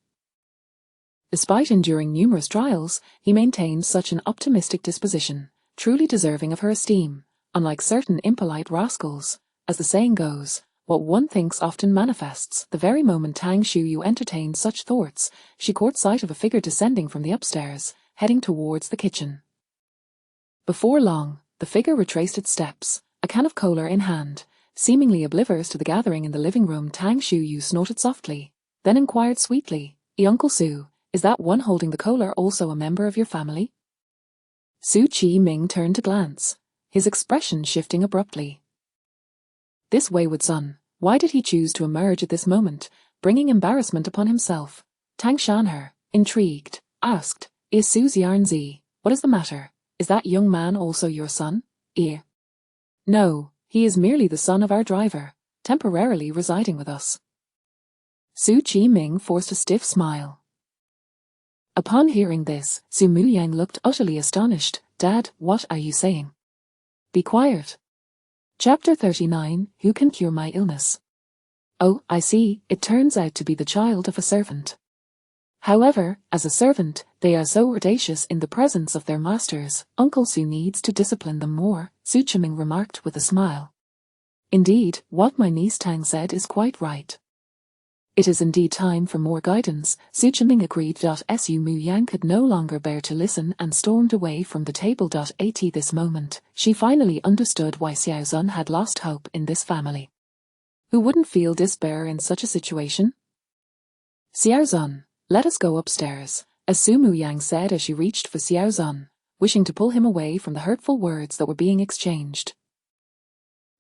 Despite enduring numerous trials, he maintained such an optimistic disposition, truly deserving of her esteem, unlike certain impolite rascals. As the saying goes, what one thinks often manifests. The very moment Tang Shu-yu entertained such thoughts, she caught sight of a figure descending from the upstairs, heading towards the kitchen. Before long, the figure retraced its steps, a can of cola in hand. Seemingly oblivious to the gathering in the living room, Tang Shu-yu snorted softly, then inquired sweetly, Uncle Su, is that one holding the cola also a member of your family? Su Qi-ming turned to glance, his expression shifting abruptly. This wayward son, why did he choose to emerge at this moment, bringing embarrassment upon himself? Tang Shanhe, intrigued, asked, Is Su Xianzi, what is the matter? Is that young man also your son? No, he is merely the son of our driver, temporarily residing with us. Su Qi-ming forced a stiff smile. Upon hearing this, Su Muyang looked utterly astonished. Dad, what are you saying? Be quiet. Chapter 39, Who Can Cure My Illness? Oh, I see, it turns out to be the child of a servant. However, as a servant, they are so audacious in the presence of their masters. Uncle Su needs to discipline them more, Su Qiming remarked with a smile. Indeed, what my niece Tang said is quite right. It is indeed time for more guidance, Su Qiming agreed. Su Muyang could no longer bear to listen and stormed away from the table. At this moment, she finally understood why Xiao Zun had lost hope in this family. Who wouldn't feel despair in such a situation? Xiao Zun, let us go upstairs, as Su Muyang said as she reached for Xiao Zun, wishing to pull him away from the hurtful words that were being exchanged.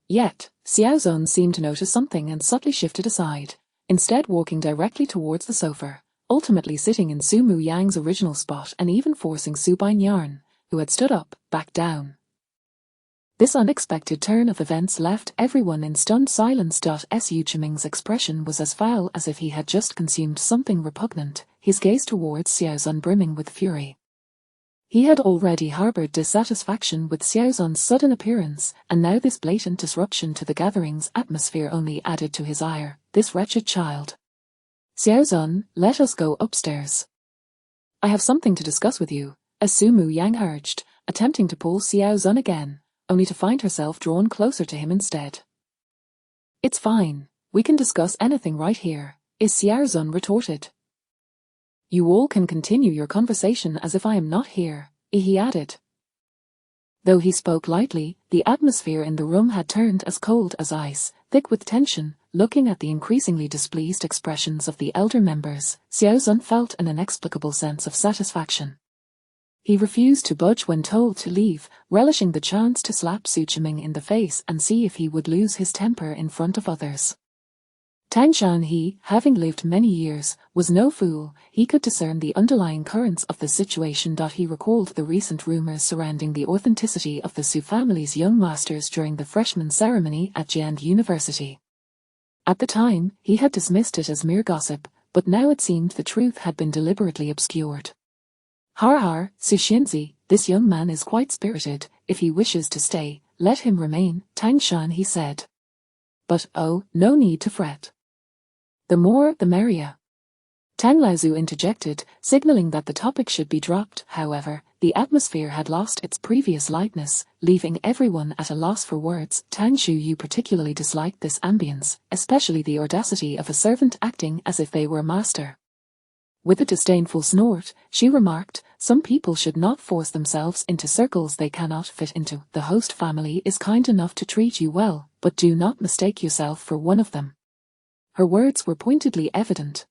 Yet, Xiao Zun seemed to notice something and subtly shifted aside, instead walking directly towards the sofa, ultimately sitting in Su Muyang's original spot and even forcing Su Bainyarn, who had stood up, back down. This unexpected turn of events left everyone in stunned silence. Su Qiming's expression was as foul as if he had just consumed something repugnant, his gaze towards Xiao Zun brimming with fury. He had already harbored dissatisfaction with Xiao Zun's sudden appearance, and now this blatant disruption to the gathering's atmosphere only added to his ire. This wretched child. Xiao Zun, let us go upstairs. I have something to discuss with you, as Su Muyang urged, attempting to pull Xiao Zun again, only to find herself drawn closer to him instead. It's fine, we can discuss anything right here, Xiao Zun retorted. You all can continue your conversation as if I am not here, he added. Though he spoke lightly, the atmosphere in the room had turned as cold as ice, thick with tension. Looking at the increasingly displeased expressions of the elder members, Xiao Zun felt an inexplicable sense of satisfaction. He refused to budge when told to leave, relishing the chance to slap Su Chiming in the face and see if he would lose his temper in front of others. Tang Shanhe, having lived many years, was no fool. He could discern the underlying currents of the situation. He recalled the recent rumors surrounding the authenticity of the Su family's young masters during the freshman ceremony at Jiand University. At the time, he had dismissed it as mere gossip, but now it seemed the truth had been deliberately obscured. Har har, Su Xinzi, this young man is quite spirited. If he wishes to stay, let him remain, Tang Shanhe said. But oh, no need to fret. The more, the merrier. Tang Laozu interjected, signaling that the topic should be dropped. However, the atmosphere had lost its previous lightness, leaving everyone at a loss for words. Tang Shuyu particularly disliked this ambience, especially the audacity of a servant acting as if they were a master. With a disdainful snort, she remarked, some people should not force themselves into circles they cannot fit into. The host family is kind enough to treat you well, but do not mistake yourself for one of them. Her words were pointedly evident.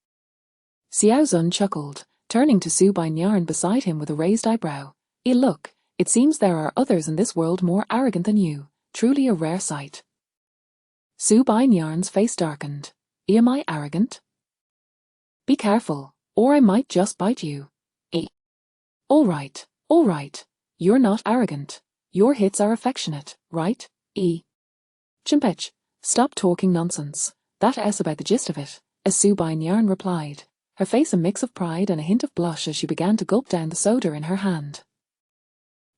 Xiao Zun chuckled, turning to Su Bainyan beside him with a raised eyebrow. Look, it seems there are others in this world more arrogant than you. Truly a rare sight. Su Bainyan's face darkened. Am I arrogant? Be careful, or I might just bite you. All right. You're not arrogant. Your hits are affectionate, right? Chimpech, stop talking nonsense. That's about the gist of it, as Su Bainyan replied, her face a mix of pride and a hint of blush as she began to gulp down the soda in her hand.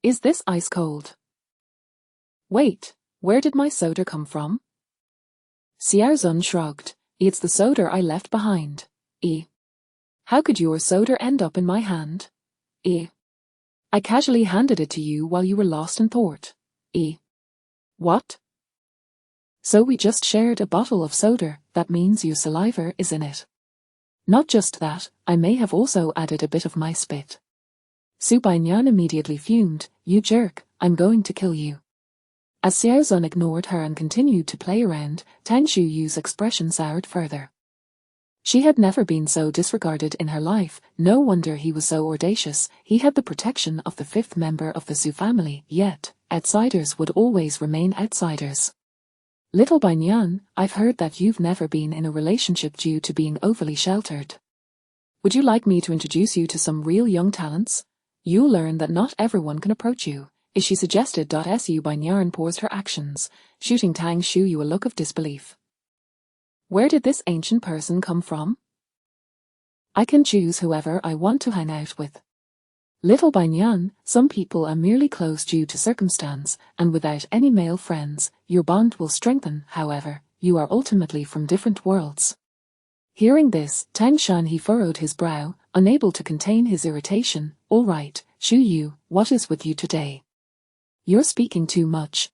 Is this ice cold? Wait, where did my soda come from? Xiao Zun shrugged. It's the soda I left behind. How could your soda end up in my hand? I casually handed it to you while you were lost in thought. What? So we just shared a bottle of soda. That means your saliva is in it. Not just that, I may have also added a bit of my spit. Su Bainyan immediately fumed. You jerk, I'm going to kill you. As Xiao Zun ignored her and continued to play around, Tang Shuyu's expression soured further. She had never been so disregarded in her life. No wonder he was so audacious. He had the protection of the fifth member of the Su family, yet outsiders would always remain outsiders. Little Bainyan, I've heard that you've never been in a relationship due to being overly sheltered. Would you like me to introduce you to some real young talents? You'll learn that not everyone can approach you, she suggested. Su Bainyan paused her actions, shooting Tang Shuyu a look of disbelief. Where did this ancient person come from? I can choose whoever I want to hang out with. Little Bainyan, some people are merely close due to circumstance, and without any male friends, your bond will strengthen. However, you are ultimately from different worlds. Hearing this, Tang Shanhe furrowed his brow, unable to contain his irritation. All right, Shuyu, what is with you today? You're speaking too much.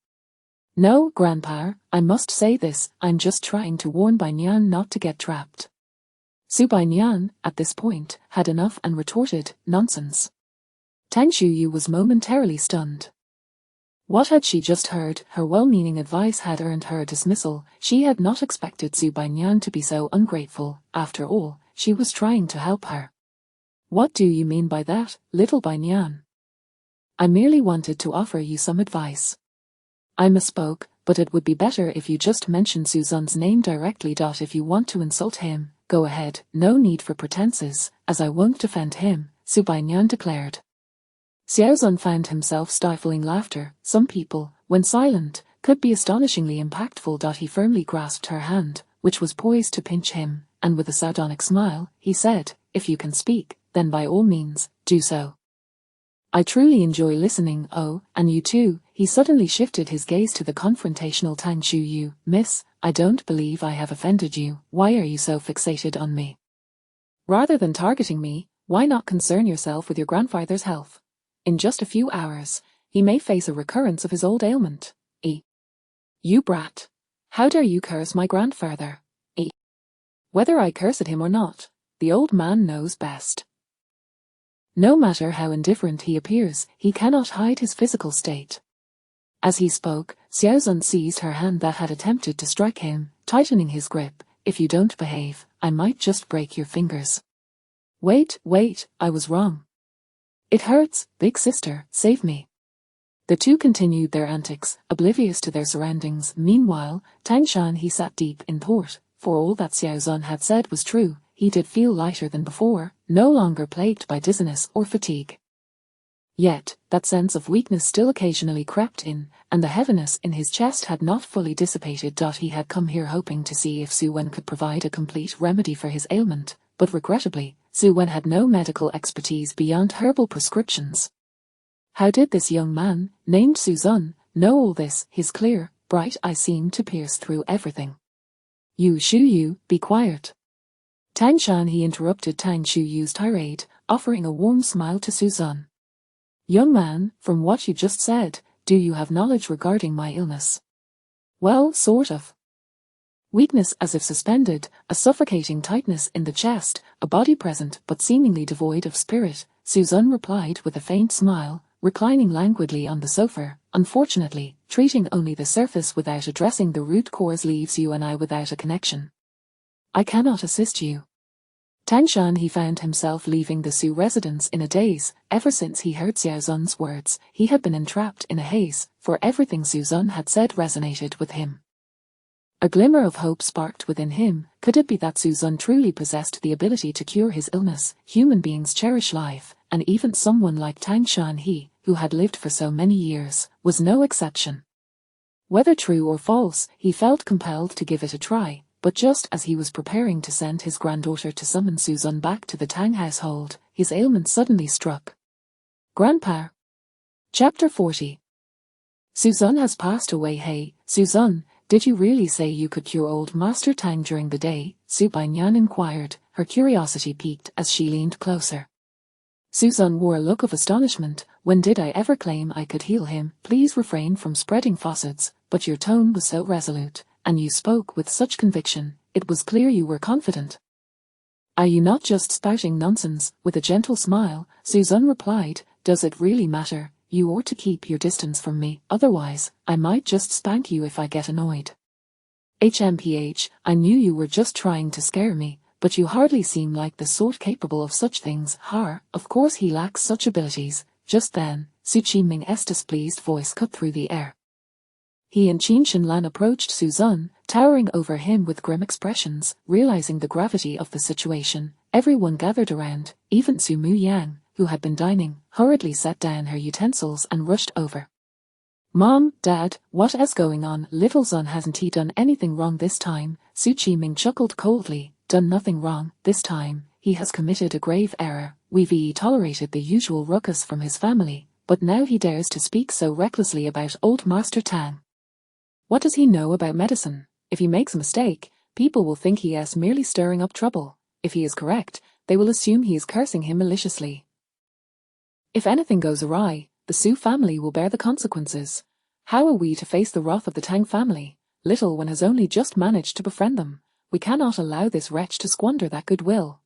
No, Grandpa, I must say this, I'm just trying to warn Bainyan not to get trapped. Su Bainyan, at this point, had enough and retorted, nonsense. Tang Shuyu was momentarily stunned. What had she just heard? Her well-meaning advice had earned her dismissal. She had not expected Su Bainyan to be so ungrateful. After all, she was trying to help her. What do you mean by that, little Bainyan? I merely wanted to offer you some advice. I misspoke, but it would be better if you just mentioned Su Zun's name directly. If you want to insult him, go ahead, no need for pretenses, as I won't defend him, Su Bainyan declared. Xiao Zun found himself stifling laughter. Some people, when silent, could be astonishingly impactful. He firmly grasped her hand, which was poised to pinch him, and with a sardonic smile, he said, if you can speak, then by all means, do so. I truly enjoy listening. Oh, and you too. He suddenly shifted his gaze to the confrontational Tang Shuyu. Miss, I don't believe I have offended you. Why are you so fixated on me? Rather than targeting me, why not concern yourself with your grandfather's health? In just a few hours, he may face a recurrence of his old ailment. You brat. How dare you curse my grandfather? Whether I curse at him or not, the old man knows best. No matter how indifferent he appears, he cannot hide his physical state. As he spoke, Xiaozun seized her hand that had attempted to strike him, tightening his grip. If you don't behave, I might just break your fingers. Wait, I was wrong. It hurts, big sister, save me. The two continued their antics, oblivious to their surroundings. Meanwhile, Tang Shan he sat deep in thought. For all that Xiaozun had said was true, he did feel lighter than before, no longer plagued by dizziness or fatigue. Yet, that sense of weakness still occasionally crept in, and the heaviness in his chest had not fully dissipated. He had come here hoping to see if Su Wen could provide a complete remedy for his ailment, but regrettably, Su Wen had no medical expertise beyond herbal prescriptions. How did this young man, named Suzun, know all this? His clear, bright eyes seemed to pierce through everything. You Shu, be quiet. Tang Shan he interrupted Tang Shuyu's tirade, offering a warm smile to Suzun. Young man, from what you just said, do you have knowledge regarding my illness? Well, sort of. Weakness as if suspended, a suffocating tightness in the chest, a body present but seemingly devoid of spirit, Suzun replied with a faint smile, reclining languidly on the sofa. Unfortunately, treating only the surface without addressing the root cause leaves you and I without a connection. I cannot assist you. Tang Shan he found himself leaving the Su residence in a daze. Ever since he heard Xiaozun's words, he had been entrapped in a haze, for everything Suzun had said resonated with him. A glimmer of hope sparked within him. Could it be that Suzun truly possessed the ability to cure his illness? Human beings cherish life, and even someone like Tang Shan he, who had lived for so many years, was no exception. Whether true or false, he felt compelled to give it a try. But just as he was preparing to send his granddaughter to summon Suzun back to the Tang household, his ailment suddenly struck. Grandpa. Chapter 40. Suzun has passed away. Hey, Suzun, did you really say you could cure old Master Tang during the day? Su Bainyan inquired, her curiosity piqued as she leaned closer. Suzun wore a look of astonishment. When did I ever claim I could heal him? Please refrain from spreading falsehoods, but your tone was so resolute. And you spoke with such conviction, it was clear you were confident. Are you not just spouting nonsense? With a gentle smile, Suzun replied, does it really matter? You ought to keep your distance from me, otherwise, I might just spank you if I get annoyed. HMPH, I knew you were just trying to scare me, but you hardly seem like the sort capable of such things. Of course he lacks such abilities. Just then, Su Qiming's displeased voice cut through the air. He and Qin Shenlan approached Suzun, towering over him with grim expressions. Realizing the gravity of the situation, everyone gathered around, even Su Muyang, who had been dining, hurriedly set down her utensils and rushed over. Mom, Dad, what is going on? Little Zun hasn't he done anything wrong this time? Su Qiming chuckled coldly. Done nothing wrong, this time, he has committed a grave error. We've tolerated the usual ruckus from his family, but now he dares to speak so recklessly about old Master Tang. What does he know about medicine? If he makes a mistake, people will think he is merely stirring up trouble. If he is correct, they will assume he is cursing him maliciously. If anything goes awry, the Su family will bear the consequences. How are we to face the wrath of the Tang family? Little One has only just managed to befriend them. We cannot allow this wretch to squander that goodwill.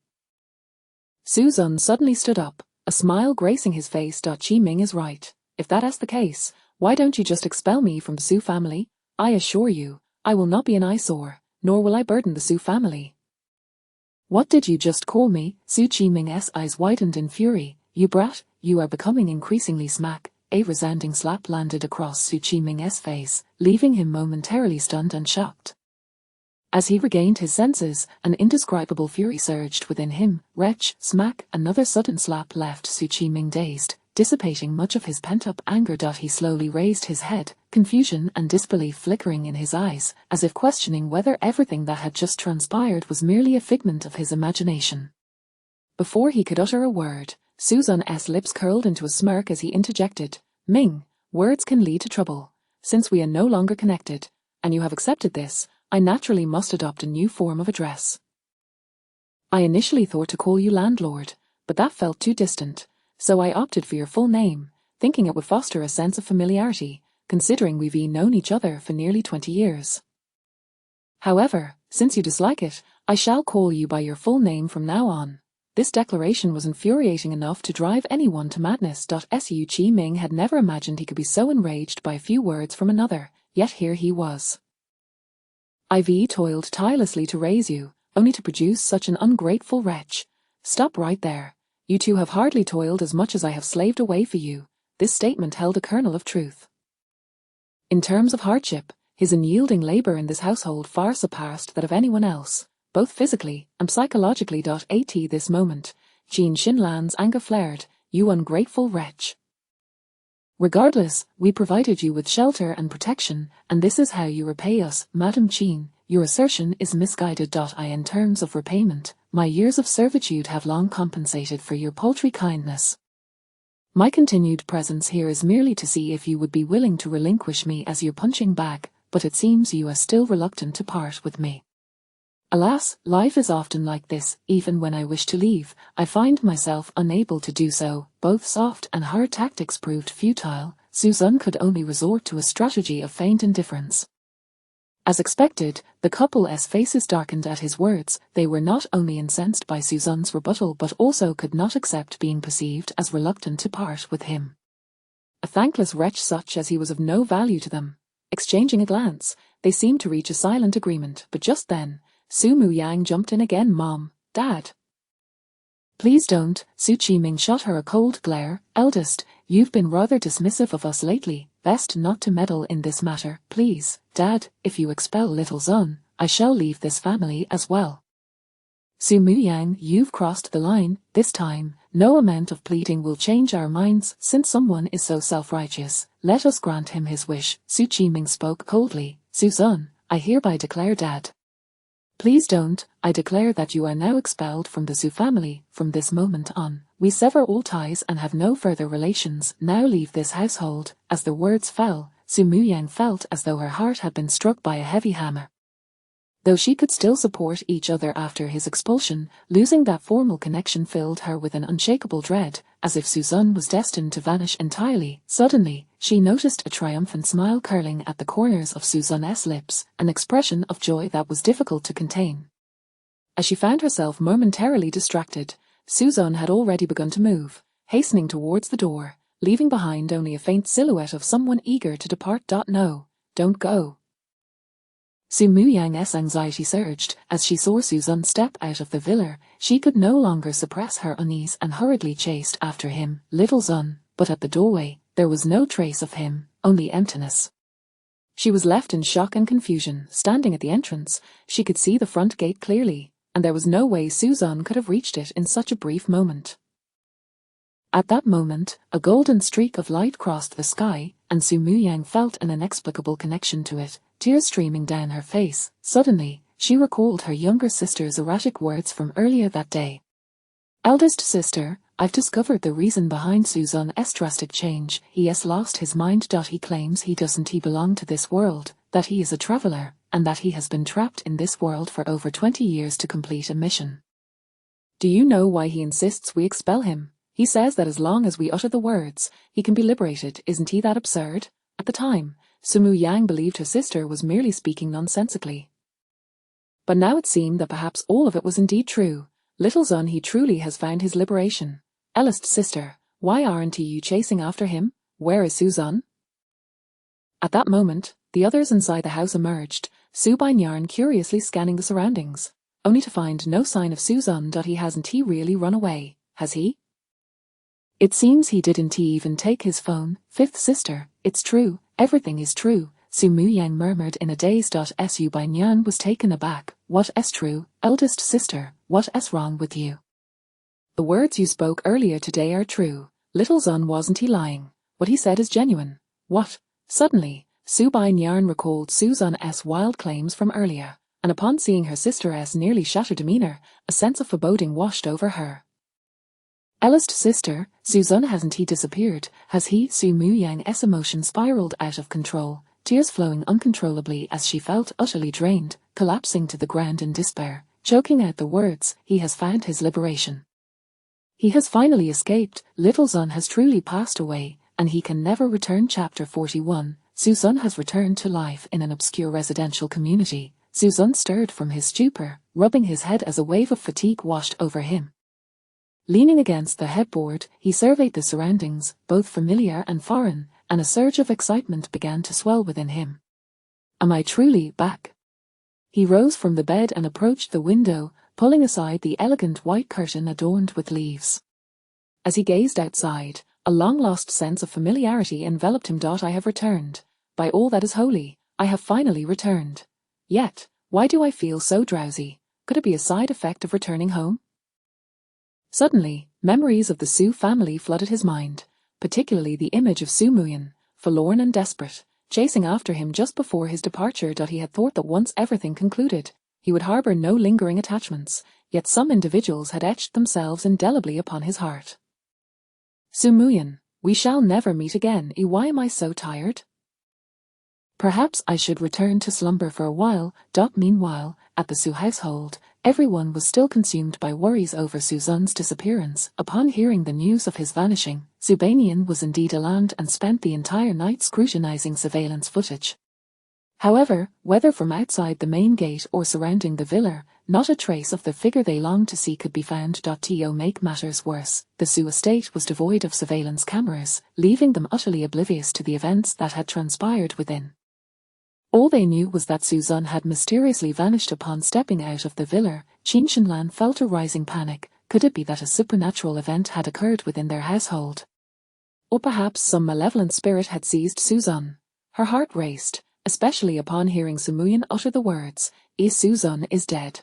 Suzun suddenly stood up, a smile gracing his face. Qiming is right. If that is the case, why don't you just expel me from the Su family? I assure you, I will not be an eyesore, nor will I burden the Su family. What did you just call me? Su Qiming's eyes widened in fury. You brat, you are becoming increasingly smack. A resounding slap landed across Su Qiming's face, leaving him momentarily stunned and shocked. As he regained his senses, an indescribable fury surged within him. Wretch, smack, another sudden slap left Su Qiming dazed, dissipating much of his pent-up anger. He slowly raised his head, confusion and disbelief flickering in his eyes, as if questioning whether everything that had just transpired was merely a figment of his imagination. Before he could utter a word, Suzun's lips curled into a smirk as he interjected, Ming, words can lead to trouble. Since we are no longer connected, and you have accepted this, I naturally must adopt a new form of address. I initially thought to call you landlord, but that felt too distant. So I opted for your full name, thinking it would foster a sense of familiarity, considering we've known each other for nearly 20 years. However, since you dislike it, I shall call you by your full name from now on. This declaration was infuriating enough to drive anyone to madness. Su Chi-ming had never imagined he could be so enraged by a few words from another, yet here he was. I've toiled tirelessly to raise you, only to produce such an ungrateful wretch. Stop right there. You two have hardly toiled as much as I have slaved away for you. This statement held a kernel of truth. In terms of hardship, his unyielding labor in this household far surpassed that of anyone else, both physically and psychologically. At this moment, Jean Xinlan's anger flared. You ungrateful wretch. Regardless, we provided you with shelter and protection, and this is how you repay us, Madam Jean. Your assertion is misguided. In terms of repayment, my years of servitude have long compensated for your paltry kindness. My continued presence here is merely to see if you would be willing to relinquish me as your punching bag, but it seems you are still reluctant to part with me. Alas, life is often like this. Even when I wish to leave, I find myself unable to do so. Both soft and hard tactics proved futile. Suzanne could only resort to a strategy of feigned indifference. As expected, the couple's faces darkened at his words. They were not only incensed by Suzanne's rebuttal but also could not accept being perceived as reluctant to part with him. A thankless wretch such as he was of no value to them. Exchanging a glance, they seemed to reach a silent agreement, but just then, Su Muyang jumped in again. Mom, Dad. Please don't. Su Chi-ming shot her a cold glare. Eldest, you've been rather dismissive of us lately. Best not to meddle in this matter, please. Dad, if you expel little Zun, I shall leave this family as well. Su Muyang, you've crossed the line. This time, no amount of pleading will change our minds. Since someone is so self-righteous, let us grant him his wish. Su Chi-ming spoke coldly. Suzanne, I hereby declare. Dad. Please don't. I declare that you are now expelled from the Su family. From this moment on, we sever all ties and have no further relations. Now leave this household. As the words fell, Su Muyang felt as though her heart had been struck by a heavy hammer. Though she could still support each other after his expulsion, losing that formal connection filled her with an unshakable dread, as if Suzanne was destined to vanish entirely. Suddenly, she noticed a triumphant smile curling at the corners of Suzanne's lips, an expression of joy that was difficult to contain. As she found herself momentarily distracted, Suzanne had already begun to move, hastening towards the door, leaving behind only a faint silhouette of someone eager to depart. No, don't go. Su Muyang's anxiety surged as she saw Suzanne step out of the villa. She could no longer suppress her unease and hurriedly chased after him, little Zun, but at the doorway, there was no trace of him, only emptiness. She was left in shock and confusion. Standing at the entrance, she could see the front gate clearly, and there was no way Suzanne could have reached it in such a brief moment. At that moment, a golden streak of light crossed the sky, and Su Muyang felt an inexplicable connection to it, tears streaming down her face. Suddenly, she recalled her younger sister's erratic words from earlier that day. Eldest sister, I've discovered the reason behind Suzanne's drastic change. He has lost his mind. He claims he doesn't belong to this world, that he is a traveler, and that he has been trapped in this world for over 20 years to complete a mission. Do you know why he insists we expel him? He says that as long as we utter the words, he can be liberated. Isn't he that absurd? At the time, Su Muyang believed her sister was merely speaking nonsensically. But now it seemed that perhaps all of it was indeed true. Little Zun, he truly has found his liberation. Eldest sister, why aren't you chasing after him? Where is Suzanne? At that moment, the others inside the house emerged, Su Bainyarn curiously scanning the surroundings, only to find no sign of Suzanne. Hasn't he really run away, has he? It seems he didn't even take his phone. Fifth sister, it's true, everything is true, Su Muyang murmured in a daze. Su Bainyarn was taken aback. What's true, eldest sister, what's wrong with you? The words you spoke earlier today are true. Little Zun, wasn't he lying? What he said is genuine. What? Suddenly, Su Bainyarn recalled Suzanne's wild claims from earlier, and upon seeing her sister's nearly shattered demeanor, a sense of foreboding washed over her. Eldest sister, Suzanne, hasn't he disappeared? Has he? Su Muyang's emotion spiraled out of control, tears flowing uncontrollably as she felt utterly drained, collapsing to the ground in despair, choking out the words. He has found his liberation. He has finally escaped. Little Zun has truly passed away, and he can never return. Chapter 41. Suzanne has returned to life in an obscure residential community. Suzanne stirred from his stupor, rubbing his head as a wave of fatigue washed over him. Leaning against the headboard, he surveyed the surroundings, both familiar and foreign, and a surge of excitement began to swell within him. Am I truly back? He rose from the bed and approached the window, pulling aside the elegant white curtain adorned with leaves. As he gazed outside, a long-lost sense of familiarity enveloped him. I have returned. By all that is holy, I have finally returned. Yet, why do I feel so drowsy? Could it be a side effect of returning home? Suddenly, memories of the Su family flooded his mind, particularly the image of Su Muyin, forlorn and desperate, chasing after him just before his departure. He had thought that once everything concluded, he would harbor no lingering attachments, yet some individuals had etched themselves indelibly upon his heart. Su Muyin, we shall never meet again. Why am I so tired? Perhaps I should return to slumber for a while. Meanwhile, at the Su household, everyone was still consumed by worries over Suzanne's disappearance. Upon hearing the news of his vanishing, Su Banian was indeed alarmed and spent the entire night scrutinizing surveillance footage. However, whether from outside the main gate or surrounding the villa, not a trace of the figure they longed to see could be found. To make matters worse, the Su estate was devoid of surveillance cameras, leaving them utterly oblivious to the events that had transpired within. All they knew was that Suzanne had mysteriously vanished upon stepping out of the villa. Qin Shenlan felt a rising panic. Could it be that a supernatural event had occurred within their household? Or perhaps some malevolent spirit had seized Suzanne? Her heart raced, especially upon hearing Su Muyin utter the words, Suzanne is dead.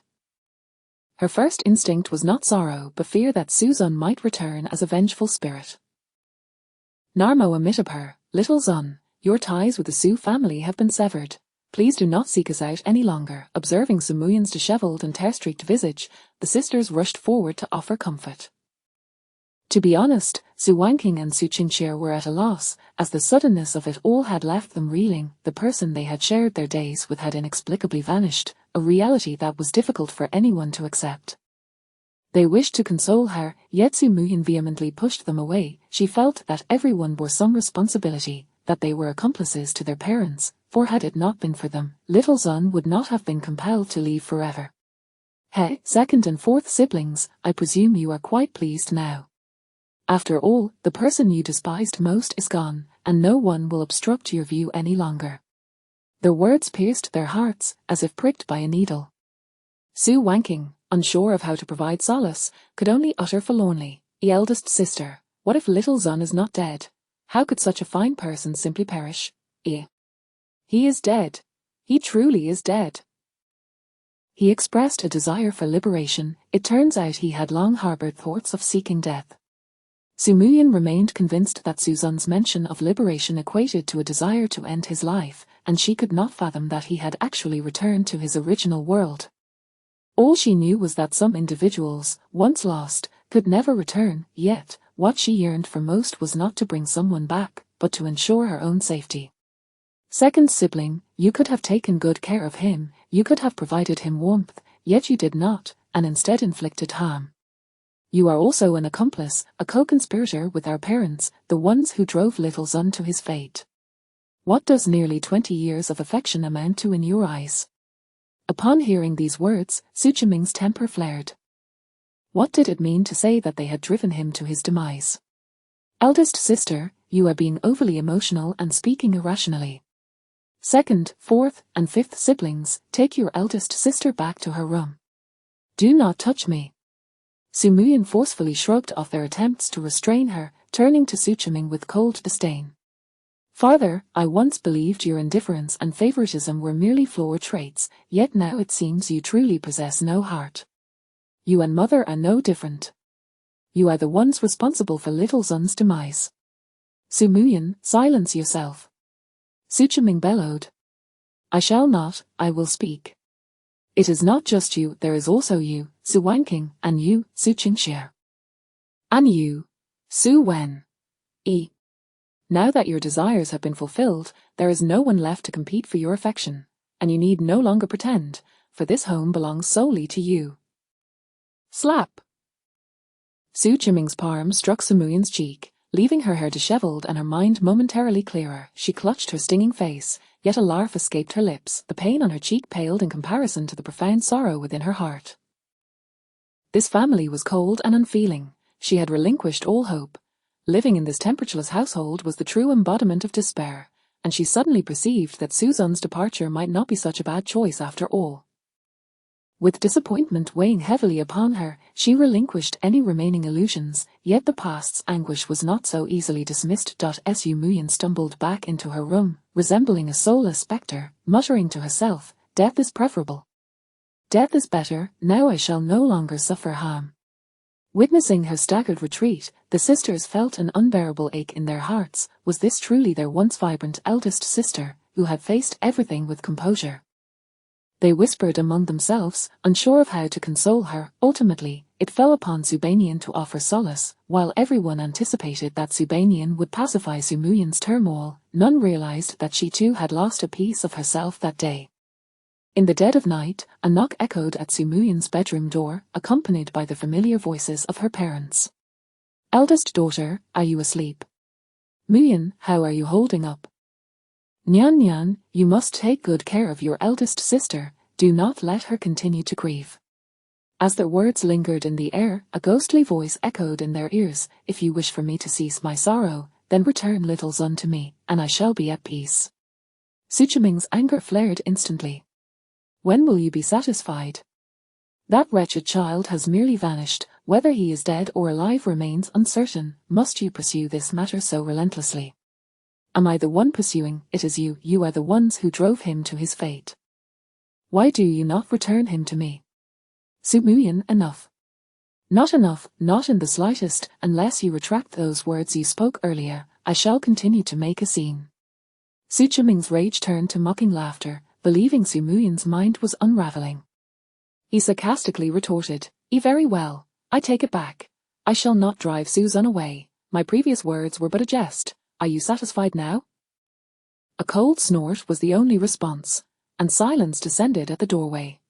Her first instinct was not sorrow but fear that Suzanne might return as a vengeful spirit. Narmo emitted her, little Zun, your ties with the Su family have been severed. Please do not seek us out any longer. Observing Su Muyin's disheveled and tear-streaked visage, the sisters rushed forward to offer comfort. To be honest, Su Wanqing and Su Qingxie were at a loss, as the suddenness of it all had left them reeling. The person they had shared their days with had inexplicably vanished, a reality that was difficult for anyone to accept. They wished to console her, yet Su Muyin vehemently pushed them away. She felt that everyone bore some responsibility, that they were accomplices to their parents, for had it not been for them, little Zun would not have been compelled to leave forever. Hey, second and fourth siblings, I presume you are quite pleased now. After all, the person you despised most is gone, and no one will obstruct your view any longer. Their words pierced their hearts, as if pricked by a needle. Su Wanqing, unsure of how to provide solace, could only utter forlornly, eldest sister, what if little Zun is not dead? How could such a fine person simply perish? He is dead. He truly is dead. He expressed a desire for liberation. It turns out he had long harbored thoughts of seeking death. Su Muyin remained convinced that Suzanne's mention of liberation equated to a desire to end his life, and she could not fathom that he had actually returned to his original world. All she knew was that some individuals, once lost, could never return, yet, what she yearned for most was not to bring someone back, but to ensure her own safety. Second sibling, you could have taken good care of him, you could have provided him warmth, yet you did not, and instead inflicted harm. You are also an accomplice, a co-conspirator with our parents, the ones who drove little Zun to his fate. What does nearly 20 years of affection amount to in your eyes? Upon hearing these words, Su Qiming's temper flared. What did it mean to say that they had driven him to his demise? Eldest sister, you are being overly emotional and speaking irrationally. Second, fourth, and fifth siblings, take your eldest sister back to her room. Do not touch me. Su Muyin forcefully shrugged off their attempts to restrain her, turning to Su Qiming with cold disdain. Father, I once believed your indifference and favoritism were merely floor traits, yet now it seems you truly possess no heart. You and mother are no different. You are the ones responsible for little Zun's demise. Su Muyin, silence yourself. Su Qiming bellowed. I shall not, I will speak. It is not just you, there is also you, Su Wanqing, and you, Su Qingxie. And you, Su Wen. Now that your desires have been fulfilled, there is no one left to compete for your affection, and you need no longer pretend, for this home belongs solely to you. Slap! Su Qiming's palm struck Su Muyin's cheek, leaving her hair disheveled and her mind momentarily clearer. She clutched her stinging face, yet a laugh escaped her lips. The pain on her cheek paled in comparison to the profound sorrow within her heart. This family was cold and unfeeling. She had relinquished all hope. Living in this temperatureless household was the true embodiment of despair, and she suddenly perceived that Suzanne's departure might not be such a bad choice after all. With disappointment weighing heavily upon her, she relinquished any remaining illusions, yet the past's anguish was not so easily dismissed. Su Muyin stumbled back into her room, resembling a soulless spectre, muttering to herself, "Death is preferable. Death is better, now I shall no longer suffer harm." Witnessing her staggered retreat, the sisters felt an unbearable ache in their hearts. Was this truly their once vibrant eldest sister, who had faced everything with composure? They whispered among themselves, unsure of how to console her. Ultimately, it fell upon Subanian to offer solace. While everyone anticipated that Subanian would pacify Sumuyin's turmoil, none realized that she too had lost a piece of herself that day. In the dead of night, a knock echoed at Sumuyin's bedroom door, accompanied by the familiar voices of her parents. "Eldest daughter, are you asleep? Muyin, how are you holding up? Nyan Nyan, you must take good care of your eldest sister, do not let her continue to grieve." As their words lingered in the air, a ghostly voice echoed in their ears, "If you wish for me to cease my sorrow, then return little Zun to me, and I shall be at peace." Suchiming's anger flared instantly. "When will you be satisfied? That wretched child has merely vanished, whether he is dead or alive remains uncertain. Must you pursue this matter so relentlessly? Am I the one pursuing? It is you, you are the ones who drove him to his fate. Why do you not return him to me?" "Sumuyin, enough. Not enough, not in the slightest. Unless you retract those words you spoke earlier, I shall continue to make a scene." Suchiming's rage turned to mocking laughter, believing Sumuyin's mind was unraveling. He sarcastically retorted, Very well, I take it back. I shall not drive Suzanne away. My previous words were but a jest. Are you satisfied now?" A cold snort was the only response, and silence descended at the doorway.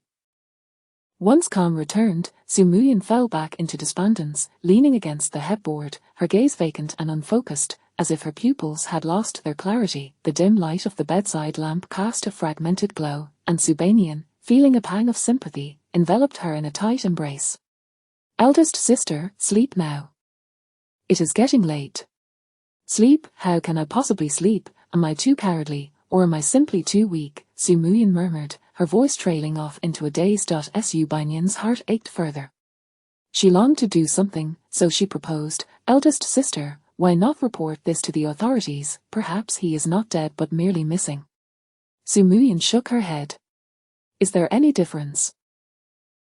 Once calm returned, Sumuyin fell back into despondence, leaning against the headboard, her gaze vacant and unfocused, as if her pupils had lost their clarity. The dim light of the bedside lamp cast a fragmented glow, and Subanian, feeling a pang of sympathy, enveloped her in a tight embrace. "Eldest sister, sleep now. It is getting late." "Sleep? How can I possibly sleep? Am I too cowardly, or am I simply too weak?" Sumuyin murmured, her voice trailing off into a daze. Subanian's heart ached further. She longed to do something, so she proposed, "Eldest sister, why not report this to the authorities? Perhaps he is not dead but merely missing." Sumuyin shook her head. "Is there any difference?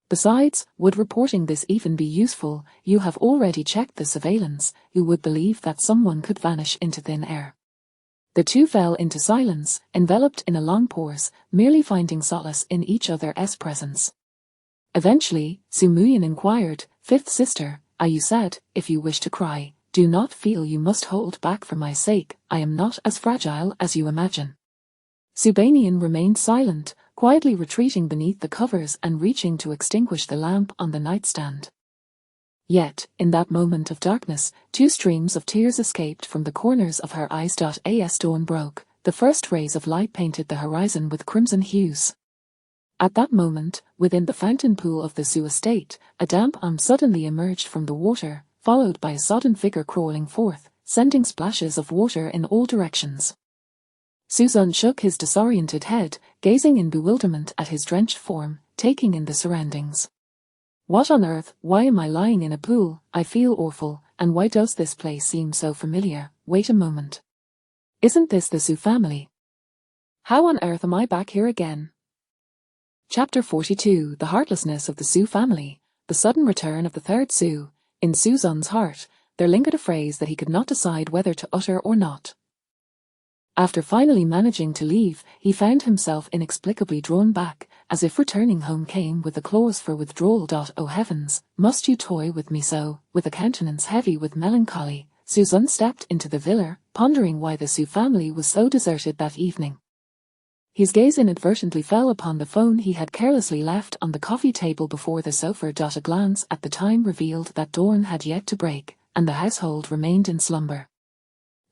Besides, would reporting this even be useful? You have already checked the surveillance. Who would believe that someone could vanish into thin air?" The two fell into silence, enveloped in a long pause, merely finding solace in each other's presence. Eventually, Sumuyin inquired, "Fifth sister, are you sad? If you wish to cry, do not feel you must hold back for my sake. I am not as fragile as you imagine." Subanian remained silent, quietly retreating beneath the covers and reaching to extinguish the lamp on the nightstand. Yet, in that moment of darkness, two streams of tears escaped from the corners of her eyes. As dawn broke, the first rays of light painted the horizon with crimson hues. At that moment, within the fountain pool of the Su estate, a damp arm suddenly emerged from the water, followed by a sodden figure crawling forth, sending splashes of water in all directions. Suzanne shook his disoriented head, gazing in bewilderment at his drenched form, taking in the surroundings. "What on earth? Why am I lying in a pool? I feel awful, and why does this place seem so familiar? Wait a moment. Isn't this the Su family? How on earth am I back here again?" Chapter 42. The heartlessness of the Su family. The sudden return of the third Su. In Suzanne's heart, there lingered a phrase that he could not decide whether to utter or not. After finally managing to leave, he found himself inexplicably drawn back, as if returning home came with a clause for withdrawal. Oh heavens, must you toy with me so? With a countenance heavy with melancholy, Suzanne stepped into the villa, pondering why the Su family was so deserted that evening. His gaze inadvertently fell upon the phone he had carelessly left on the coffee table before the sofa. A glance at the time revealed that dawn had yet to break, and the household remained in slumber.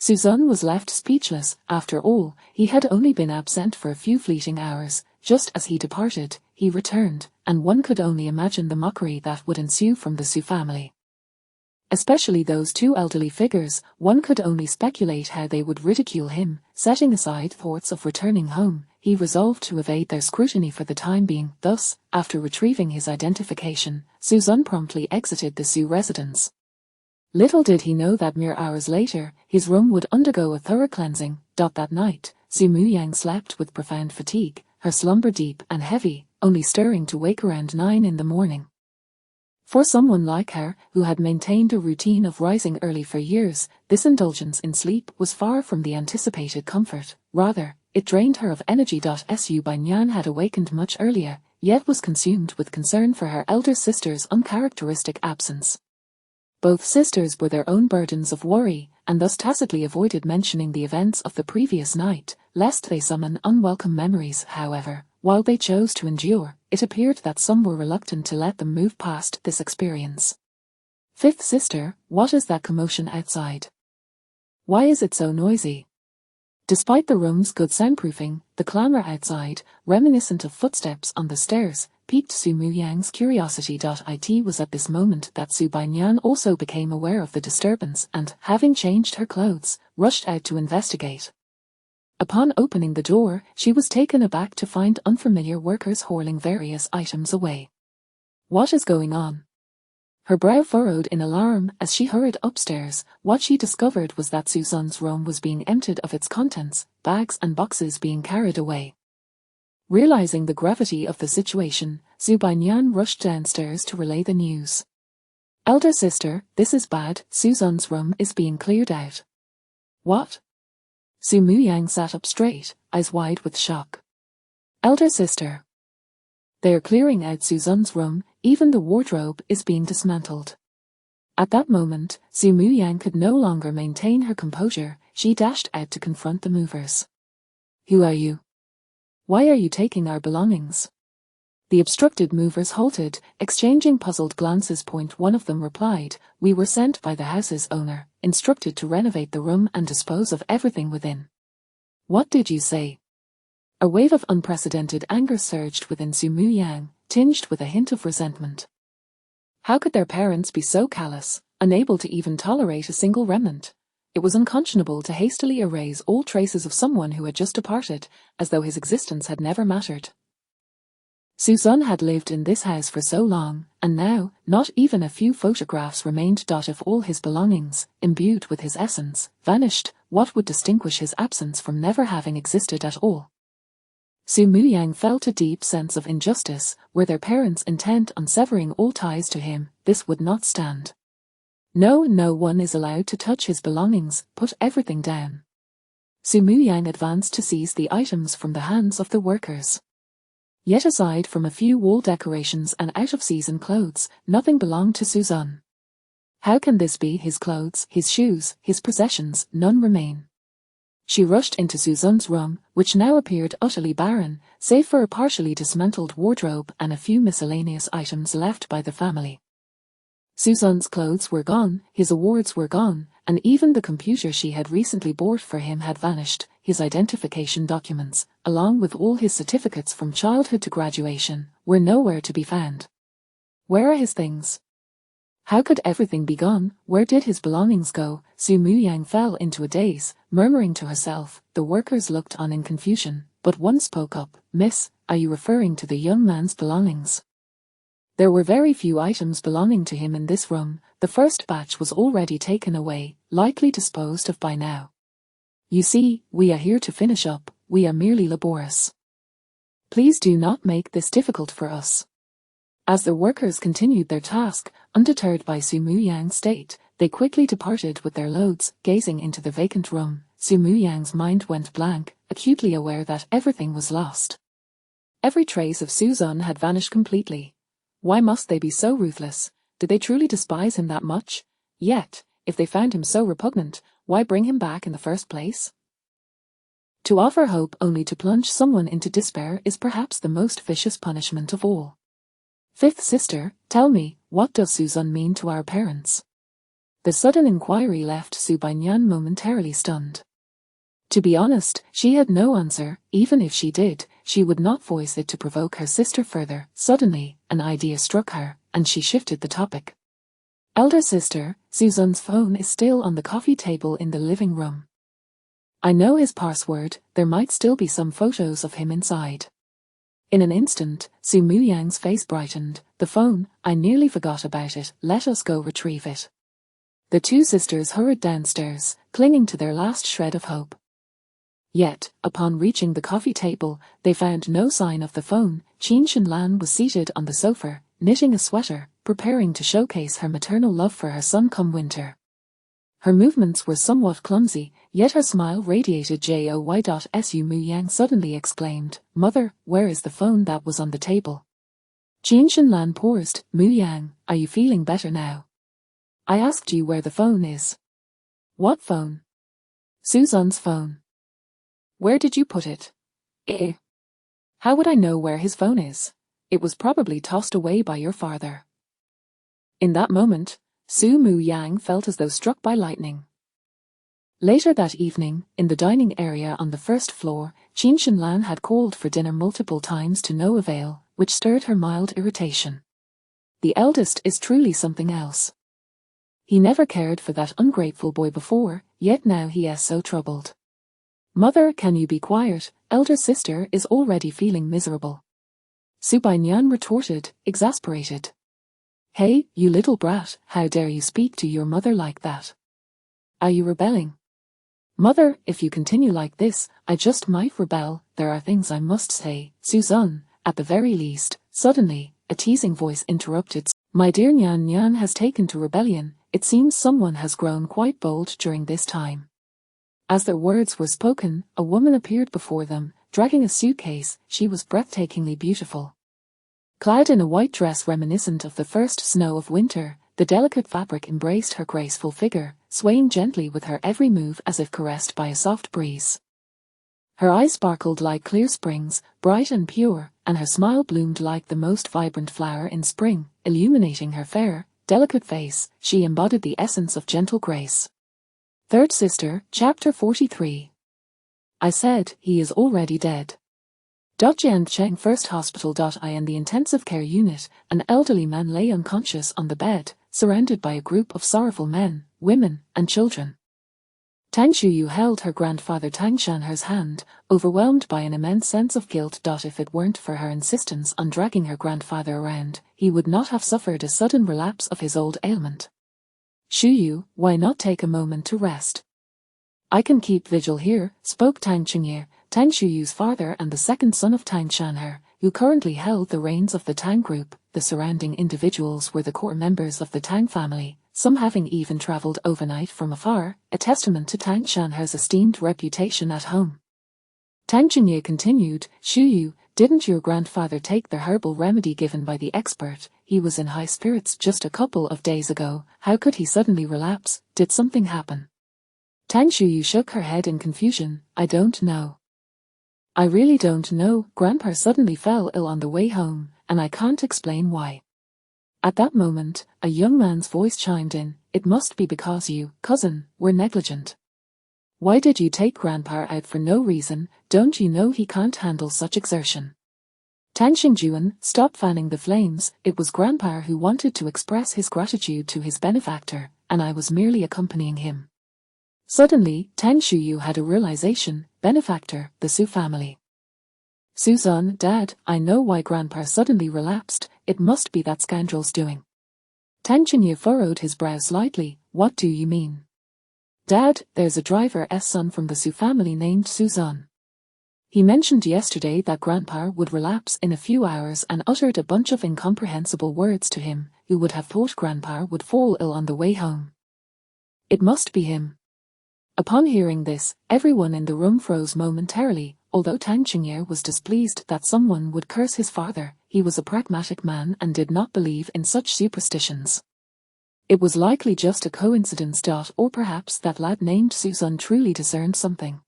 Suzanne was left speechless. After all, he had only been absent for a few fleeting hours. Just as he departed, he returned, and one could only imagine the mockery that would ensue from the Su family. Especially those two elderly figures, one could only speculate how they would ridicule him. Setting aside thoughts of returning home, he resolved to evade their scrutiny for the time being. Thus, after retrieving his identification, Suzanne promptly exited the Sioux residence. Little did he know that mere hours later, his room would undergo a thorough cleansing. That night, Su Muyang slept with profound fatigue, her slumber deep and heavy, only stirring to wake around 9 in the morning. For someone like her, who had maintained a routine of rising early for years, this indulgence in sleep was far from the anticipated comfort. Rather, it drained her of energy. Su Banyan had awakened much earlier, yet was consumed with concern for her elder sister's uncharacteristic absence. Both sisters bore their own burdens of worry, and thus tacitly avoided mentioning the events of the previous night, lest they summon unwelcome memories. However, while they chose to endure, it appeared that some were reluctant to let them move past this experience. Fifth sister, what is that commotion outside? Why is it so noisy? Despite the room's good soundproofing, the clamor outside, reminiscent of footsteps on the stairs, piqued Su Muyang's curiosity. It was at this moment that Su Banyan also became aware of the disturbance and, having changed her clothes, rushed out to investigate. Upon opening the door, she was taken aback to find unfamiliar workers hurling various items away. What is going on? Her brow furrowed in alarm as she hurried upstairs. What she discovered was that Suzanne's room was being emptied of its contents, bags and boxes being carried away. Realizing the gravity of the situation, Su Banyan rushed downstairs to relay the news. Elder sister, this is bad, Suzanne's room is being cleared out. What? Su Muyang sat up straight, eyes wide with shock. Elder sister. They are clearing out Suzanne's room, even the wardrobe is being dismantled. At that moment, Su Muyang could no longer maintain her composure. She dashed out to confront the movers. Who are you? Why are you taking our belongings? The obstructed movers halted, exchanging puzzled glances. One of them replied, we were sent by the house's owner, instructed to renovate the room and dispose of everything within. What did you say? A wave of unprecedented anger surged within Su Muyang, tinged with a hint of resentment. How could their parents be so callous, unable to even tolerate a single remnant? It was unconscionable to hastily erase all traces of someone who had just departed, as though his existence had never mattered. Suzanne had lived in this house for so long, and now, not even a few photographs remained. If all his belongings, imbued with his essence, vanished, what would distinguish his absence from never having existed at all? Su Muyang felt a deep sense of injustice. Were their parents intent on severing all ties to him, this would not stand. No one is allowed to touch his belongings. Put everything down. Su Muyang advanced to seize the items from the hands of the workers. Yet aside from a few wall decorations and out-of-season clothes, nothing belonged to Suzanne. How can this be? His clothes, his shoes, his possessions, none remain. She rushed into Suzanne's room, which now appeared utterly barren, save for a partially dismantled wardrobe and a few miscellaneous items left by the family. Suzanne's clothes were gone, his awards were gone, and even the computer she had recently bought for him had vanished. His identification documents, along with all his certificates from childhood to graduation, were nowhere to be found. Where are his things? How could everything be gone? Where did his belongings go? Su Muyang fell into a daze, murmuring to herself. The workers looked on in confusion, but one spoke up. Miss, are you referring to the young man's belongings? There were very few items belonging to him in this room. The first batch was already taken away, likely disposed of by now. You see, we are here to finish up, we are merely laborious. Please do not make this difficult for us. As the workers continued their task, undeterred by Su Muyang's state, they quickly departed with their loads. Gazing into the vacant room, Su Muyang's mind went blank, acutely aware that everything was lost. Every trace of Suzanne had vanished completely. Why must they be so ruthless? Did they truly despise him that much? Yet, if they found him so repugnant, why bring him back in the first place? To offer hope only to plunge someone into despair is perhaps the most vicious punishment of all. Fifth sister, tell me, what does Suzanne mean to our parents? The sudden inquiry left Su Banyan momentarily stunned. To be honest, she had no answer. Even if she did, she would not voice it to provoke her sister further. Suddenly, an idea struck her, and she shifted the topic. Elder sister, Susan's phone is still on the coffee table in the living room. I know his password, there might still be some photos of him inside. In an instant, Su Muyang's face brightened. The phone, I nearly forgot about it, let us go retrieve it. The two sisters hurried downstairs, clinging to their last shred of hope. Yet, upon reaching the coffee table, they found no sign of the phone. Qin Shenlan was seated on the sofa, knitting a sweater, preparing to showcase her maternal love for her son come winter. Her movements were somewhat clumsy, yet her smile radiated joy. Su Muyang suddenly exclaimed, "Mother, where is the phone that was on the table?" Qin Shenlan paused. "Muyang, are you feeling better now? I asked you where the phone is." "What phone?" "Suzan's phone." "Where did you put it?" "Eh? How would I know where his phone is? It was probably tossed away by your father." In that moment, Su Muyang felt as though struck by lightning. Later that evening, in the dining area on the first floor, Qin Shenlan had called for dinner multiple times to no avail, which stirred her mild irritation. The eldest is truly something else. He never cared for that ungrateful boy before, yet now he is so troubled. "Mother, can you be quiet? Elder sister is already feeling miserable." Su Bainyan retorted, exasperated. "Hey, you little brat, how dare you speak to your mother like that? Are you rebelling?" "Mother, if you continue like this, I just might rebel. There are things I must say, Suzanne, at the very least." Suddenly, a teasing voice interrupted. "My dear Nyan Nyan has taken to rebellion. It seems someone has grown quite bold during this time." As their words were spoken, a woman appeared before them, dragging a suitcase. She was breathtakingly beautiful. Clad in a white dress reminiscent of the first snow of winter, the delicate fabric embraced her graceful figure, swaying gently with her every move as if caressed by a soft breeze. Her eyes sparkled like clear springs, bright and pure, and her smile bloomed like the most vibrant flower in spring, illuminating her fair, delicate face. She embodied the essence of gentle grace. Third Sister, Chapter 43. I said, he is already dead. Jiancheng First Hospital. In the intensive care unit, an elderly man lay unconscious on the bed, surrounded by a group of sorrowful men, women, and children. Tang Shuyu held her grandfather Tang Shanher's hand, overwhelmed by an immense sense of guilt. If it weren't for her insistence on dragging her grandfather around, he would not have suffered a sudden relapse of his old ailment. "Shuyu, why not take a moment to rest?" "I can keep vigil here," spoke Tang Chengye, Tang Shuyu's father and the second son of Tang Shanher, who currently held the reins of the Tang group. The surrounding individuals were the core members of the Tang family, some having even traveled overnight from afar, a testament to Tang Shanher's esteemed reputation at home. Tang Chengye continued, "Shuyu, didn't your grandfather take the herbal remedy given by the expert? He was in high spirits just a couple of days ago. How could he suddenly relapse? Did something happen?" Tang Shuyu shook her head in confusion. "I don't know. I really don't know. Grandpa suddenly fell ill on the way home, and I can't explain why." At that moment, a young man's voice chimed in. "It must be because you, cousin, were negligent. Why did you take Grandpa out for no reason? Don't you know he can't handle such exertion?" Tang Xingjuan, stop fanning the flames. It was Grandpa who wanted to express his gratitude to his benefactor, and I was merely accompanying him. Suddenly, Tang Shuyu had a realization. Benefactor, the Su family. "Suzanne, Dad, I know why Grandpa suddenly relapsed. It must be that scoundrel's doing." Tang Chengye furrowed his brow slightly. "What do you mean?" "Dad, there's a driver's son from the Su family named Suzanne. He mentioned yesterday that Grandpa would relapse in a few hours and uttered a bunch of incomprehensible words to him. Who would have thought Grandpa would fall ill on the way home? It must be him." Upon hearing this, everyone in the room froze momentarily. Although Tang Chengye was displeased that someone would curse his father, he was a pragmatic man and did not believe in such superstitions. It was likely just a coincidence. Or perhaps that lad named Suzanne truly discerned something.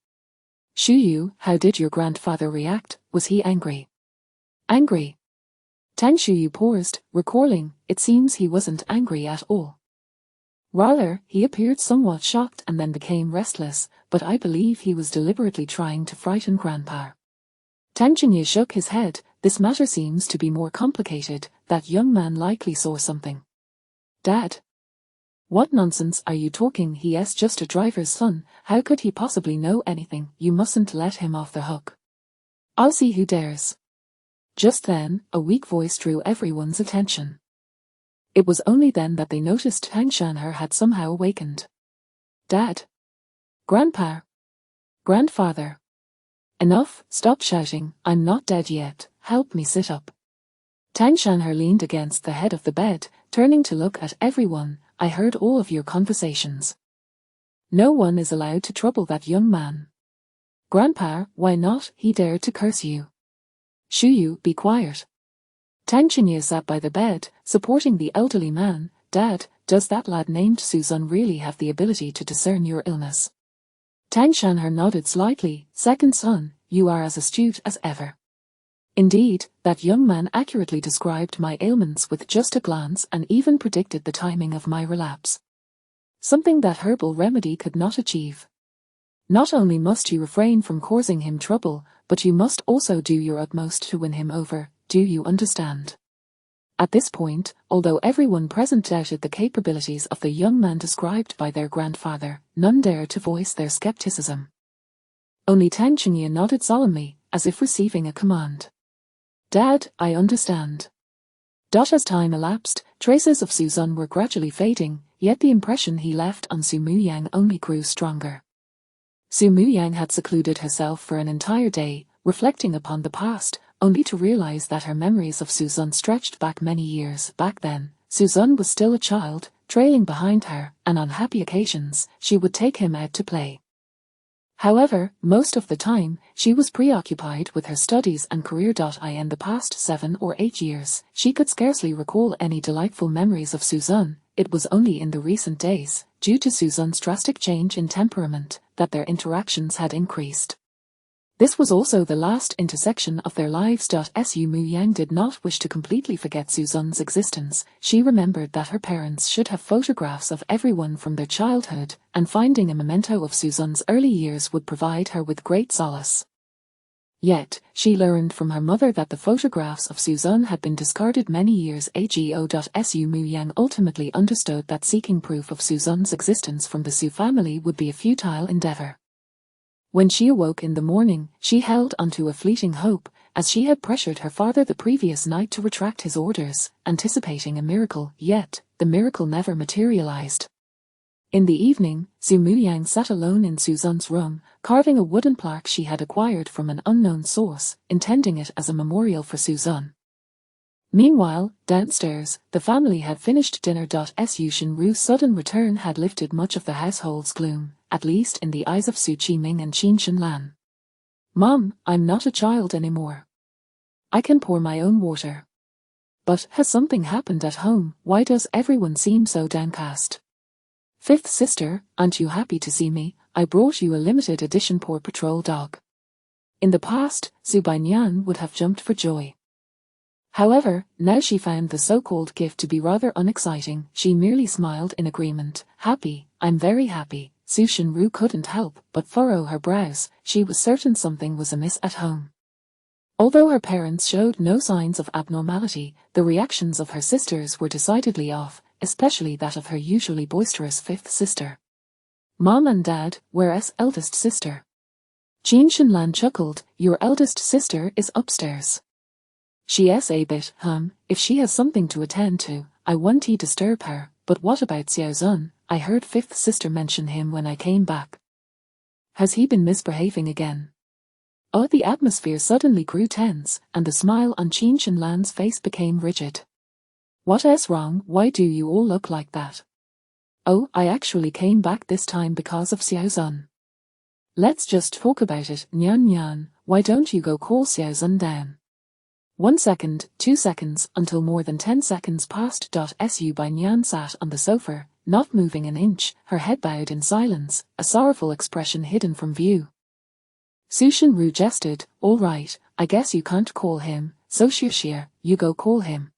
"Shuyu, how did your grandfather react? Was he angry?" "Angry?" Tang Shuyu paused, recalling. It seems he wasn't angry at all. Rather, he appeared somewhat shocked and then became restless, but I believe he was deliberately trying to frighten Grandpa. Tang Chengye shook his head. This matter seems to be more complicated. That young man likely saw something. "Dad." What nonsense are you talking? He's just a driver's son, how could he possibly know anything? You mustn't let him off the hook. I'll see who dares. Just then, a weak voice drew everyone's attention. It was only then that they noticed Tang Shanher had somehow awakened. Dad. Grandpa. Grandfather. Enough, stop shouting, I'm not dead yet, help me sit up. Tang Shanher leaned against the head of the bed, turning to look at everyone. I heard all of your conversations. No one is allowed to trouble that young man. Grandpa, why not? He dared to curse you. Shoo you, be quiet. Tang Chinya sat by the bed, supporting the elderly man. Dad, does that lad named Suzan really have the ability to discern your illness? Tang Shanher nodded slightly. Second son, you are as astute as ever. Indeed, that young man accurately described my ailments with just a glance and even predicted the timing of my relapse. Something that herbal remedy could not achieve. Not only must you refrain from causing him trouble, but you must also do your utmost to win him over, do you understand? At this point, although everyone present doubted the capabilities of the young man described by their grandfather, none dared to voice their skepticism. Only Tang Chinya nodded solemnly, as if receiving a command. Dad, I understand. As time elapsed, traces of Suzan were gradually fading, yet the impression he left on Su Muyang only grew stronger. Su Muyang had secluded herself for an entire day, reflecting upon the past, only to realize that her memories of Suzan stretched back many years. Back then, Suzan was still a child, trailing behind her, and on happy occasions, she would take him out to play. However, most of the time, she was preoccupied with her studies and career. In the past 7 or 8 years, she could scarcely recall any delightful memories of Suzan. It was only in the recent days, due to Suzan's drastic change in temperament, that their interactions had increased. This was also the last intersection of their lives. Su Muyang did not wish to completely forget Suzan's existence. She remembered that her parents should have photographs of everyone from their childhood, and finding a memento of Suzan's early years would provide her with great solace. Yet, she learned from her mother that the photographs of Suzan had been discarded many years ago. Su Muyang ultimately understood that seeking proof of Suzan's existence from the Su family would be a futile endeavor. When she awoke in the morning, she held onto a fleeting hope, as she had pressured her father the previous night to retract his orders, anticipating a miracle, yet, the miracle never materialized. In the evening, Su Muyang sat alone in Suzan's room, carving a wooden plaque she had acquired from an unknown source, intending it as a memorial for Suzan. Meanwhile, downstairs, the family had finished dinner. Su Shinru's sudden return had lifted much of the household's gloom, at least in the eyes of Su Qiming and Qin Shenlan. Mom, I'm not a child anymore. I can pour my own water. But has something happened at home? Why does everyone seem so downcast? Fifth sister, aren't you happy to see me? I brought you a limited edition Paw Patrol dog. In the past, Su Bainyan would have jumped for joy. However, now she found the so-called gift to be rather unexciting. She merely smiled in agreement. Happy, I'm very happy. Su Shinru couldn't help but furrow her brows. She was certain something was amiss at home. Although her parents showed no signs of abnormality, the reactions of her sisters were decidedly off, especially that of her usually boisterous fifth sister. Mom and Dad, where's eldest sister? Qin Shenlan chuckled. Your eldest sister is upstairs. She's a bit, if she has something to attend to, I won't disturb her, but what about Xiao Zun? I heard fifth sister mention him when I came back. Has he been misbehaving again? Oh, the atmosphere suddenly grew tense, and the smile on Qin Shenlan's face became rigid. What's wrong? Why do you all look like that? Oh, I actually came back this time because of Xiao Zun. Let's just talk about it. Nyan Nyan, why don't you go call Xiao Zun down? 1 second, 2 seconds, until more than 10 seconds passed. Su Bainyan sat on the sofa, not moving an inch, her head bowed in silence, a sorrowful expression hidden from view. Su Shinru gestured. All right, I guess you can't call him, so Xie, you go call him.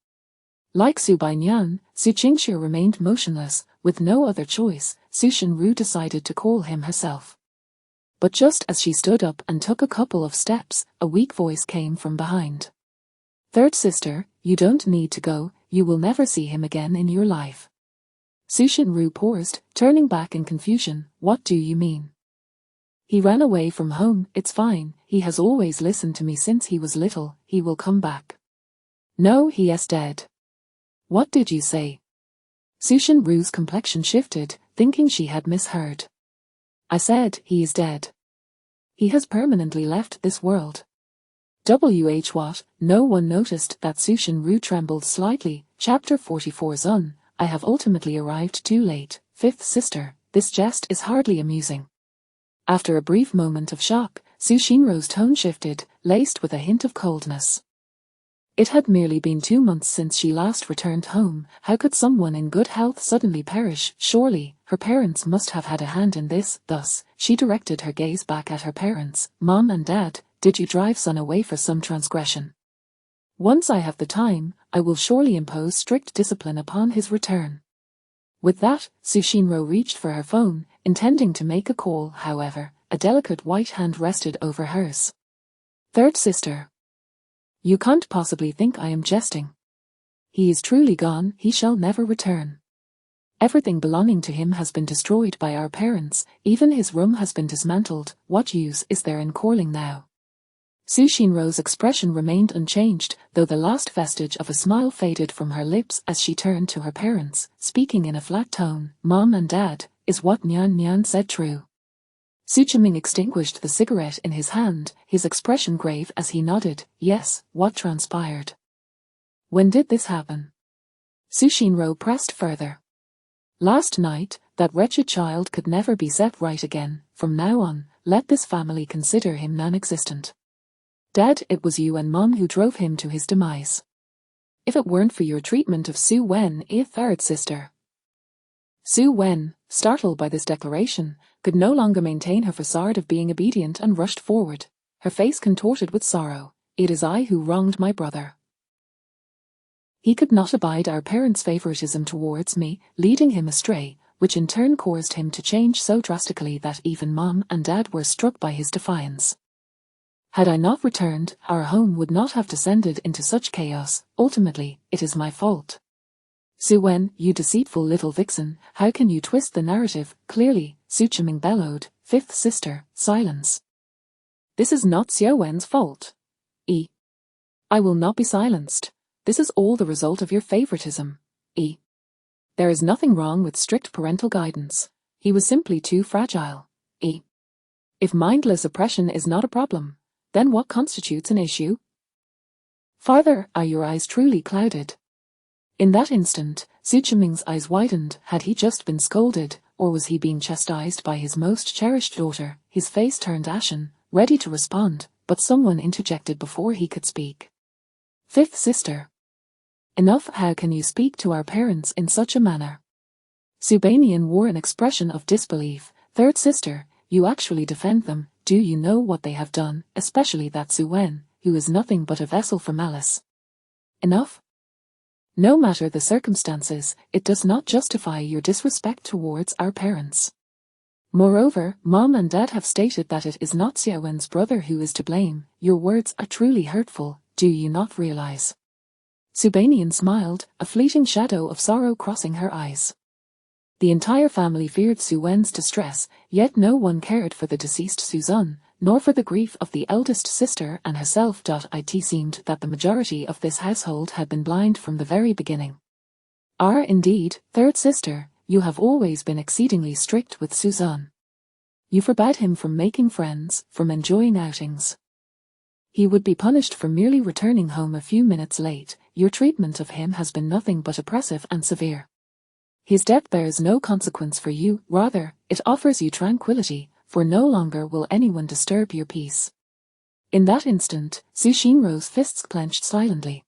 Like Su Bainyan, Su Qingxie remained motionless. With no other choice, Su Shinru decided to call him herself. But just as she stood up and took a couple of steps, a weak voice came from behind. Third sister, you don't need to go, you will never see him again in your life. Su Shinru paused, turning back in confusion. What do you mean? He ran away from home. It's fine. He has always listened to me since he was little. He will come back. No, he is dead. What did you say? Su Shinru's complexion shifted, thinking she had misheard. I said he is dead. He has permanently left this world. What? No one noticed that Su Shinru trembled slightly. Chapter 44 Zun, I have ultimately arrived too late. Fifth sister, this jest is hardly amusing. After a brief moment of shock, Su Shinru's tone shifted, laced with a hint of coldness. It had merely been 2 months since she last returned home. How could someone in good health suddenly perish? Surely, her parents must have had a hand in this. Thus, she directed her gaze back at her parents. Mom and Dad, did you drive son away for some transgression? Once I have the time, I will surely impose strict discipline upon his return. With that, Su Shinru reached for her phone, intending to make a call. However, a delicate white hand rested over hers. Third sister. You can't possibly think I am jesting. He is truly gone. He shall never return. Everything belonging to him has been destroyed by our parents. Even his room has been dismantled. What use is there in calling now? Su Shinru's expression remained unchanged, though the last vestige of a smile faded from her lips as she turned to her parents, speaking in a flat tone. Mom and Dad, is what Nyan Nyan said true? Su Chiming extinguished the cigarette in his hand, his expression grave as he nodded. Yes. What transpired? When did this happen? Su Shinru pressed further. Last night. That wretched child could never be set right again. From now on, let this family consider him non-existent. Dad, it was you and Mom who drove him to his demise. If it weren't for your treatment of Su Wen, a third sister. Su Wen, startled by this declaration, could no longer maintain her facade of being obedient and rushed forward, her face contorted with sorrow. It is I who wronged my brother. He could not abide our parents' favoritism towards me, leading him astray, which in turn caused him to change so drastically that even Mom and Dad were struck by his defiance. Had I not returned, our home would not have descended into such chaos. Ultimately, it is my fault. Su Wen, you deceitful little vixen, how can you twist the narrative? Clearly, Su Chiming bellowed. Fifth sister, silence. This is not Xiao Wen's fault. I will not be silenced. This is all the result of your favoritism. There is nothing wrong with strict parental guidance. He was simply too fragile. If mindless oppression is not a problem, then what constitutes an issue? Father, are your eyes truly clouded? In that instant, Su Chiming's eyes widened. Had he just been scolded, or was he being chastised by his most cherished daughter? His face turned ashen, ready to respond, but someone interjected before he could speak. Fifth sister. Enough. How can you speak to our parents in such a manner? Su Banian wore an expression of disbelief. Third sister, you actually defend them. Do you know what they have done, especially that Su Wen, who is nothing but a vessel for malice? Enough? No matter the circumstances, it does not justify your disrespect towards our parents. Moreover, Mom and Dad have stated that it is not Xiao Wen's brother who is to blame. Your words are truly hurtful. Do you not realize? Su Banian smiled, a fleeting shadow of sorrow crossing her eyes. The entire family feared Su Wen's distress, yet no one cared for the deceased Suzun, nor for the grief of the eldest sister and herself. It seemed that the majority of this household had been blind from the very beginning. Indeed, third sister, you have always been exceedingly strict with Suzun. You forbade him from making friends, from enjoying outings. He would be punished for merely returning home a few minutes late. Your treatment of him has been nothing but oppressive and severe. His death bears no consequence for you, rather, it offers you tranquility, for no longer will anyone disturb your peace. In that instant, Su Shinru's fists clenched silently.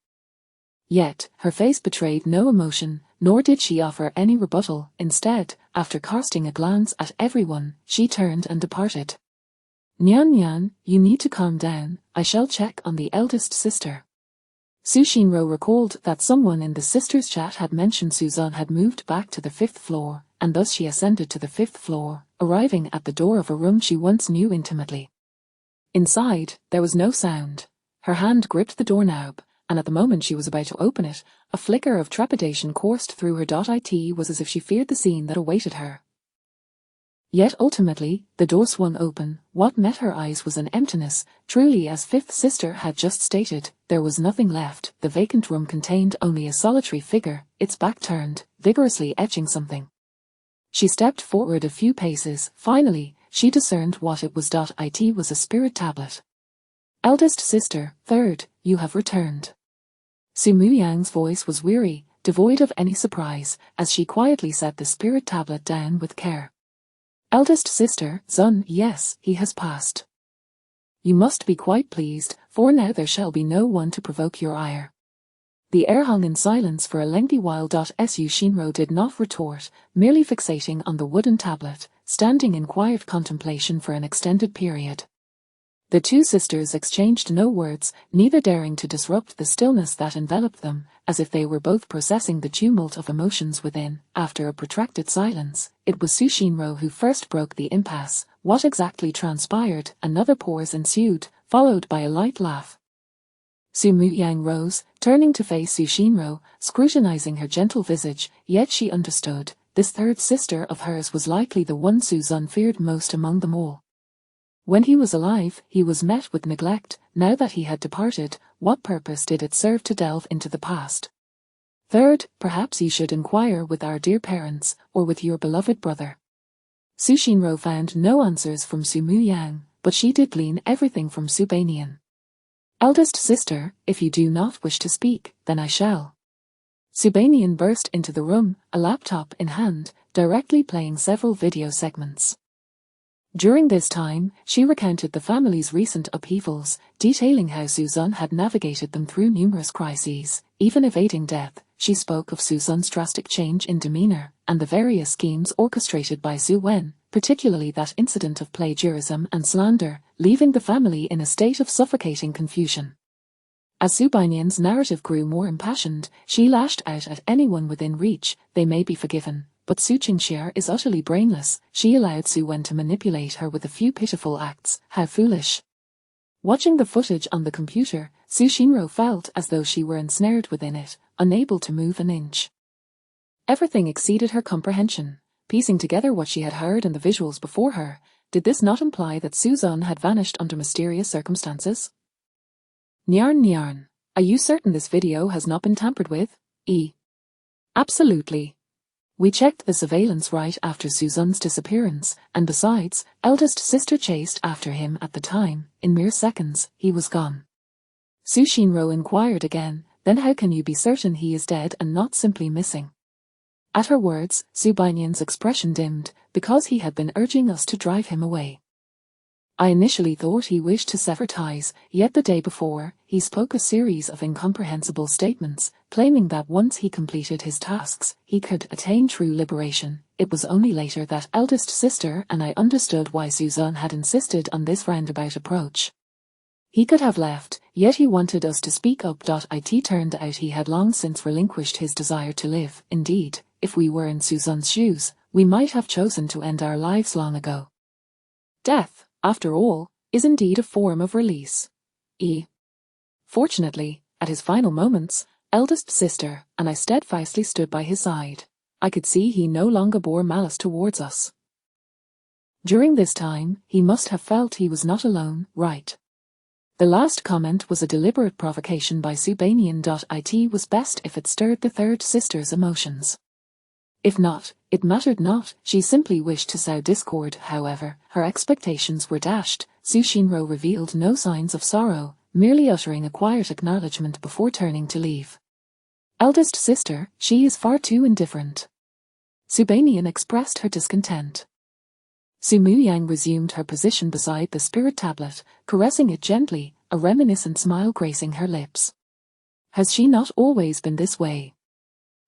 Yet, her face betrayed no emotion, nor did she offer any rebuttal. Instead, after casting a glance at everyone, she turned and departed. Nyan Nyan, you need to calm down. I shall check on the eldest sister. Su Shinru recalled that someone in the sisters' chat had mentioned Suzun had moved back to the 5th floor, and thus she ascended to the 5th floor, arriving at the door of a room she once knew intimately. Inside, there was no sound. Her hand gripped the doorknob, and at the moment she was about to open it, a flicker of trepidation coursed through her. It was as if she feared the scene that awaited her. Yet ultimately, the door swung open. What met her eyes was an emptiness. Truly, as fifth sister had just stated, there was nothing left. The vacant room contained only a solitary figure, its back turned, vigorously etching something. She stepped forward a few paces. Finally, she discerned what it was. It was a spirit tablet. Eldest sister, third, you have returned. Su Muyang's voice was weary, devoid of any surprise, as she quietly set the spirit tablet down with care. Eldest sister, Zun, yes, he has passed. You must be quite pleased, for now there shall be no one to provoke your ire. The air hung in silence for a lengthy while. Su Shinro did not retort, merely fixating on the wooden tablet, standing in quiet contemplation for an extended period. The two sisters exchanged no words, neither daring to disrupt the stillness that enveloped them, as if they were both processing the tumult of emotions within. After a protracted silence, it was Su Shinro who first broke the impasse. What exactly transpired? Another pause ensued, followed by a light laugh. Su Muyang rose, turning to face Su Shinro, scrutinizing her gentle visage, yet she understood. This third sister of hers was likely the one Su Zun feared most among them all. When he was alive, he was met with neglect. Now that he had departed, what purpose did it serve to delve into the past? Third, perhaps you should inquire with our dear parents, or with your beloved brother. Su Shinro found no answers from Su Muyang, but she did glean everything from Su Banyan. Eldest sister, if you do not wish to speak, then I shall. Su Banyan burst into the room, a laptop in hand, directly playing several video segments. During this time, she recounted the family's recent upheavals, detailing how Su Zun had navigated them through numerous crises. Even evading death, she spoke of Su Zun's drastic change in demeanor, and the various schemes orchestrated by Su Wen, particularly that incident of plagiarism and slander, leaving the family in a state of suffocating confusion. As Su Banyan's narrative grew more impassioned, she lashed out at anyone within reach. They may be forgiven, but Su Qingxia is utterly brainless. She allowed Su Wen to manipulate her with a few pitiful acts. How foolish. Watching the footage on the computer, Su Shinro felt as though she were ensnared within it, unable to move an inch. Everything exceeded her comprehension. Piecing together what she had heard and the visuals before her, did this not imply that Su Zun had vanished under mysterious circumstances? Nyan Nyan, are you certain this video has not been tampered with? Absolutely. We checked the surveillance right after Su Zun's disappearance, and besides, eldest sister chased after him at the time. In mere seconds, he was gone. Su Shinro inquired again, then how can you be certain he is dead and not simply missing? At her words, Su Banyan's expression dimmed, because he had been urging us to drive him away. I initially thought he wished to sever ties, yet the day before, he spoke a series of incomprehensible statements, claiming that once he completed his tasks, he could attain true liberation. It was only later that eldest sister and I understood why Su Zun had insisted on this roundabout approach. He could have left, yet he wanted us to speak up. It turned out he had long since relinquished his desire to live. Indeed, if we were in Su Zun's shoes, we might have chosen to end our lives long ago. Death, after all, is indeed a form of release. Fortunately, at his final moments, eldest sister and I steadfastly stood by his side. I could see he no longer bore malice towards us. During this time, he must have felt he was not alone, right? The last comment was a deliberate provocation by Su Banyan. It was best if it stirred the third sister's emotions. If not, it mattered not. She simply wished to sow discord. However, her expectations were dashed. Su Shinro revealed no signs of sorrow, merely uttering a quiet acknowledgement before turning to leave. Eldest sister, she is far too indifferent. Su Banyan expressed her discontent. Su Muyang resumed her position beside the spirit tablet, caressing it gently, a reminiscent smile gracing her lips. Has she not always been this way?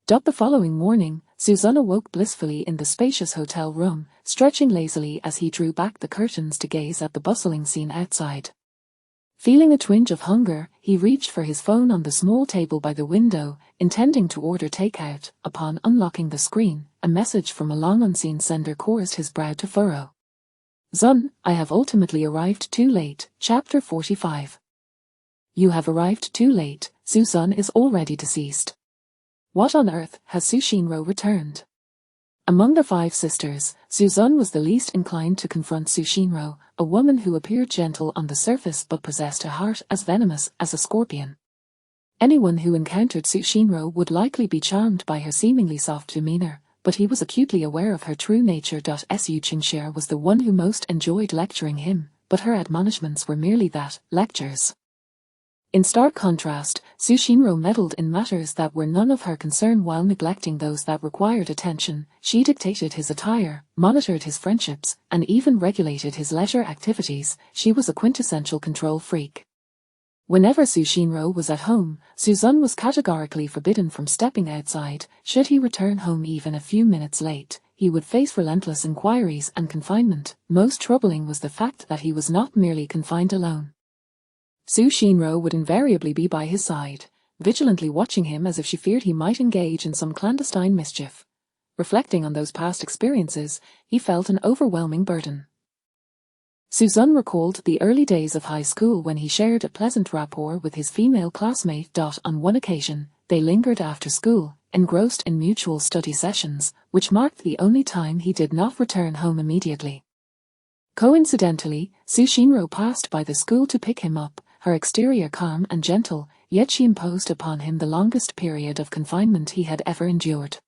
The following morning, Su Zun awoke blissfully in the spacious hotel room, stretching lazily as he drew back the curtains to gaze at the bustling scene outside. Feeling a twinge of hunger, he reached for his phone on the small table by the window, intending to order takeout. Upon unlocking the screen, a message from a long-unseen sender caused his brow to furrow. Zun, I have ultimately arrived too late. Chapter 45. You have arrived too late, Suzanne is already deceased. What on earth has Sushinro returned? Among the 5 sisters, Suzanne was the least inclined to confront Sushinro, a woman who appeared gentle on the surface but possessed a heart as venomous as a scorpion. Anyone who encountered Sushinro would likely be charmed by her seemingly soft demeanor, but he was acutely aware of her true nature. Su Qingxia was the one who most enjoyed lecturing him, but her admonishments were merely that, lectures. In stark contrast, Sushinro meddled in matters that were none of her concern while neglecting those that required attention. She dictated his attire, monitored his friendships, and even regulated his leisure activities. She was a quintessential control freak. Whenever Sushinro was at home, Suzanne was categorically forbidden from stepping outside. Should he return home even a few minutes late, he would face relentless inquiries and confinement. Most troubling was the fact that he was not merely confined alone. Sushinro would invariably be by his side, vigilantly watching him as if she feared he might engage in some clandestine mischief. Reflecting on those past experiences, he felt an overwhelming burden. Suzanne recalled the early days of high school when he shared a pleasant rapport with his female classmate. On one occasion, they lingered after school, engrossed in mutual study sessions, which marked the only time he did not return home immediately. Coincidentally, Sushinro passed by the school to pick him up, her exterior calm and gentle, yet she imposed upon him the longest period of confinement he had ever endured.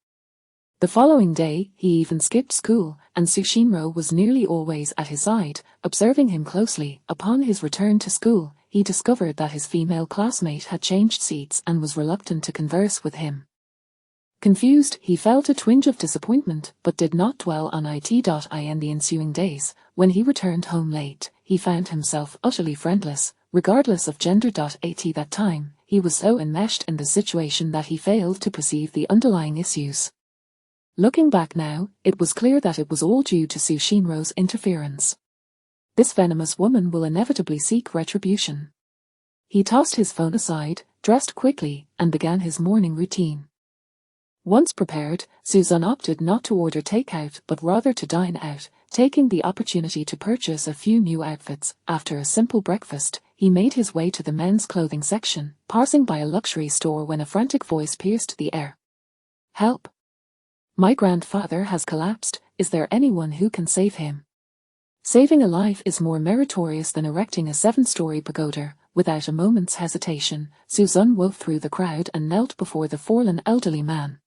The following day, he even skipped school, and Sushinro was nearly always at his side, observing him closely. Upon his return to school, he discovered that his female classmate had changed seats and was reluctant to converse with him. Confused, he felt a twinge of disappointment, but did not dwell on it. In the ensuing days, when he returned home late, he found himself utterly friendless, regardless of gender. At that time, he was so enmeshed in the situation that he failed to perceive the underlying issues. Looking back now, it was clear that it was all due to Sushinro's interference. This venomous woman will inevitably seek retribution. He tossed his phone aside, dressed quickly, and began his morning routine. Once prepared, Suzanne opted not to order takeout but rather to dine out, taking the opportunity to purchase a few new outfits. After a simple breakfast, he made his way to the men's clothing section, passing by a luxury store when a frantic voice pierced the air. "Help! My grandfather has collapsed. Is there anyone who can save him?" Saving a life is more meritorious than erecting a 7-story pagoda. Without a moment's hesitation, Suzanne wove through the crowd and knelt before the fallen elderly man.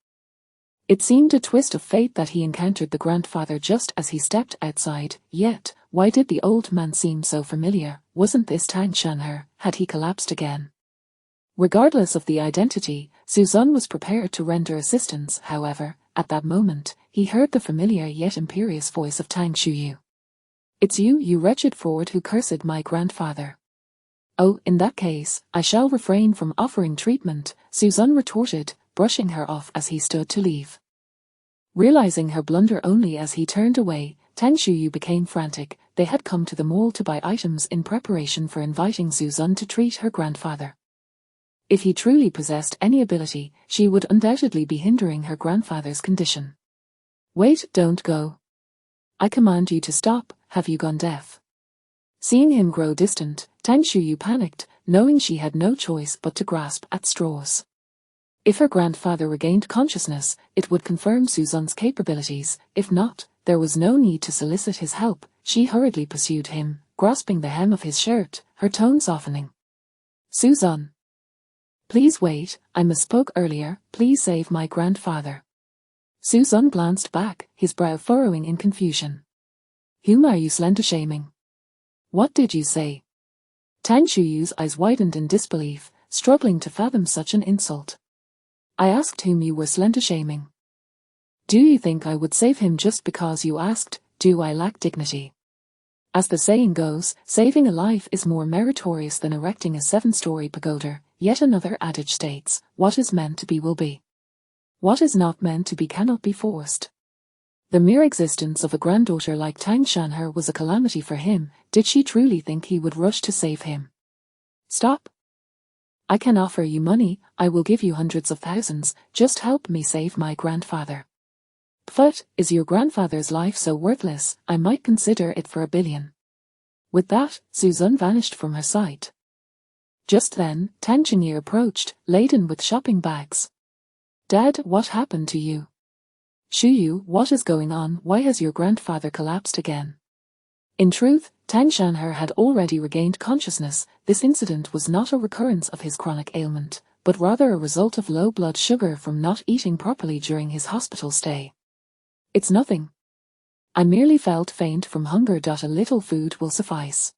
It seemed a twist of fate that he encountered the grandfather just as he stepped outside, yet, why did the old man seem so familiar? Wasn't this Tang Shanher? Had he collapsed again? Regardless of the identity, Suzanne was prepared to render assistance. However, at that moment, he heard the familiar yet imperious voice of Tang Shuyu. "It's you, you wretched fraud who cursed my grandfather." "Oh, in that case, I shall refrain from offering treatment," Suzanne retorted, brushing her off as he stood to leave. Realizing her blunder only as he turned away, Tang Shuyu became frantic. They had come to the mall to buy items in preparation for inviting Suzanne to treat her grandfather. If he truly possessed any ability, she would undoubtedly be hindering her grandfather's condition. "Wait, don't go. I command you to stop. Have you gone deaf?" Seeing him grow distant, Tang Shuyu panicked, knowing she had no choice but to grasp at straws. If her grandfather regained consciousness, it would confirm Suzanne's capabilities. If not, there was no need to solicit his help. She hurriedly pursued him, grasping the hem of his shirt, her tone softening. "Suzanne! Please wait, I misspoke earlier. Please save my grandfather." Suzanne glanced back, his brow furrowing in confusion. "Whom are you slender-shaming? What did you say?" Tang Shuyu's eyes widened in disbelief, struggling to fathom such an insult. "I asked whom you were slender-shaming. Do you think I would save him just because you asked? Do I lack dignity? As the saying goes, saving a life is more meritorious than erecting a 7-story pagoda." Yet another adage states, "What is meant to be will be. What is not meant to be cannot be forced." The mere existence of a granddaughter like Tang Shanher was a calamity for him. Did she truly think he would rush to save him? "Stop! I can offer you money. I will give you hundreds of thousands. Just help me save my grandfather." "But, is your grandfather's life so worthless? I might consider it for $1 billion. With that, Suzanne vanished from her sight. Just then, Tang Chenye approached, laden with shopping bags. Dad, what happened to you? Shuyu, what is going on? Why has your grandfather collapsed again? In truth, Tang Shanher had already regained consciousness. This incident was not a recurrence of his chronic ailment, but rather a result of low blood sugar from not eating properly during his hospital stay. It's nothing. I merely felt faint from hunger. A little food will suffice.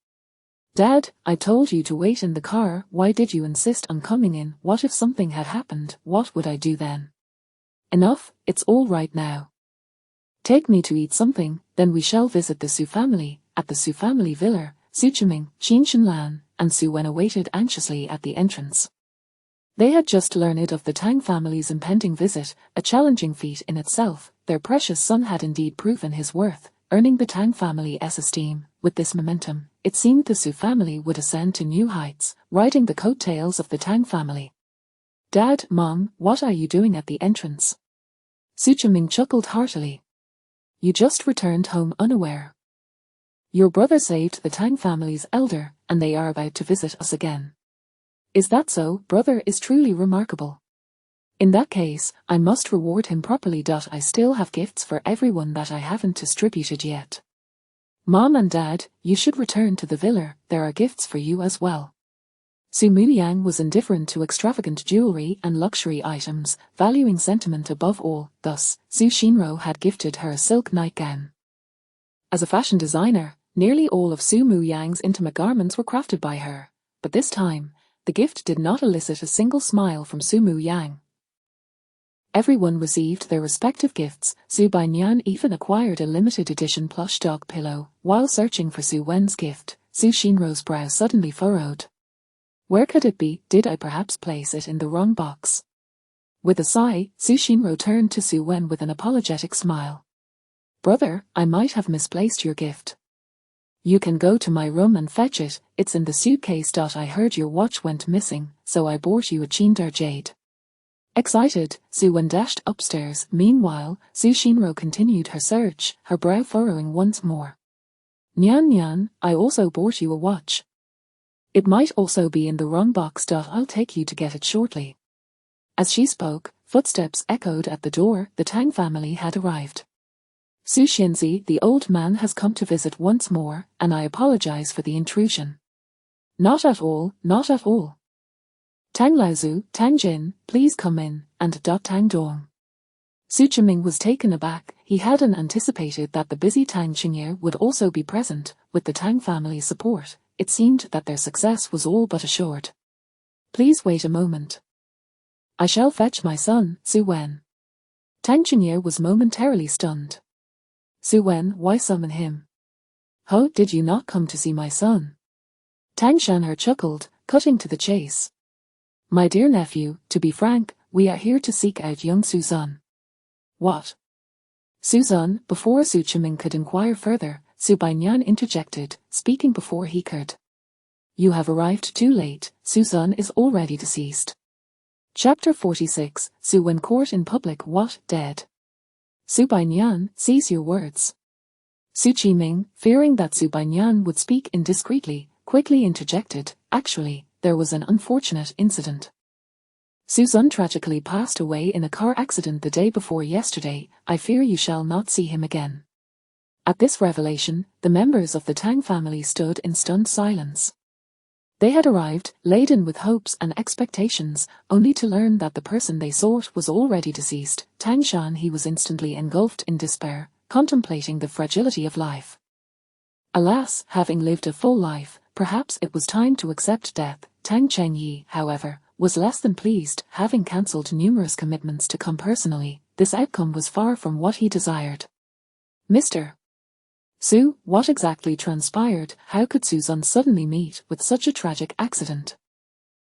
Dad, I told you to wait in the car. Why did you insist on coming in? What if something had happened? What would I do then? Enough, it's all right now. Take me to eat something, then we shall visit the Su family. At the Su family villa, Su Chiming, Qin Shenlan, and Su Wen awaited anxiously at the entrance. They had just learned of the Tang family's impending visit, a challenging feat in itself. Their precious son had indeed proven his worth, earning the Tang family's esteem. With this momentum, it seemed the Su family would ascend to new heights, riding the coattails of the Tang family. Dad, Mom, what are you doing at the entrance? Su Chiming chuckled heartily. You just returned home unaware. Your brother saved the Tang family's elder, and they are about to visit us again. Is that so? Brother is truly remarkable. In that case, I must reward him properly. I still have gifts for everyone that I haven't distributed yet. Mom and Dad, you should return to the villa, there are gifts for you as well. Su Muyang was indifferent to extravagant jewelry and luxury items, valuing sentiment above all. Thus, Su Shinro had gifted her a silk nightgown. As a fashion designer, nearly all of Su Muyang's intimate garments were crafted by her, but this time, the gift did not elicit a single smile from Su Muyang. Everyone received their respective gifts. Su Bainyan even acquired a limited edition plush dog pillow. While searching for Su Wen's gift, Su Shinro's brow suddenly furrowed. Where could it be? Did I perhaps place it in the wrong box? With a sigh, Su Shinro turned to Su Wen with an apologetic smile. Brother, I might have misplaced your gift. You can go to my room and fetch it, it's in the suitcase. I heard your watch went missing, so I bought you a Chindar jade. Excited, Su Wen dashed upstairs. Meanwhile, Su Shinro continued her search, her brow furrowing once more. Nyan Nyan, I also bought you a watch. It might also be in the wrong box. I'll take you to get it shortly. As she spoke, footsteps echoed at the door. The Tang family had arrived. Su Xianzi, the old man has come to visit once more, and I apologize for the intrusion. Not at all, not at all. Tang Laozu, Tang Jin, please come in, and Tang Dong. Su Chiming was taken aback. He hadn't anticipated that the busy Tang Chenye would also be present. With the Tang family's support, it seemed that their success was all but assured. Please wait a moment. I shall fetch my son, Su Wen. Tang Chenye was momentarily stunned. Su Wen, why summon him? Ho, did you not come to see my son? Tang Shanher chuckled, cutting to the chase. My dear nephew, to be frank, we are here to seek out young Suzan. What? Suzan, before Su Chiming could inquire further, Su Bainyan interjected, speaking before he could. You have arrived too late, Suzan is already deceased. Chapter 46, Su Wen caught in public. What, dead? Su Bainyan, seize your words. Su Chiming, fearing that Su Bainyan would speak indiscreetly, quickly interjected, actually, there was an unfortunate incident. Suzan tragically passed away in a car accident the day before yesterday. I fear you shall not see him again. At this revelation, the members of the Tang family stood in stunned silence. They had arrived, laden with hopes and expectations, only to learn that the person they sought was already deceased. Tang Shan he was instantly engulfed in despair, contemplating the fragility of life. Alas, having lived a full life, perhaps it was time to accept death. Tang Chenyi, however, was less than pleased. Having cancelled numerous commitments to come personally, this outcome was far from what he desired. Mr. Su, what exactly transpired? How could Suzan suddenly meet with such a tragic accident?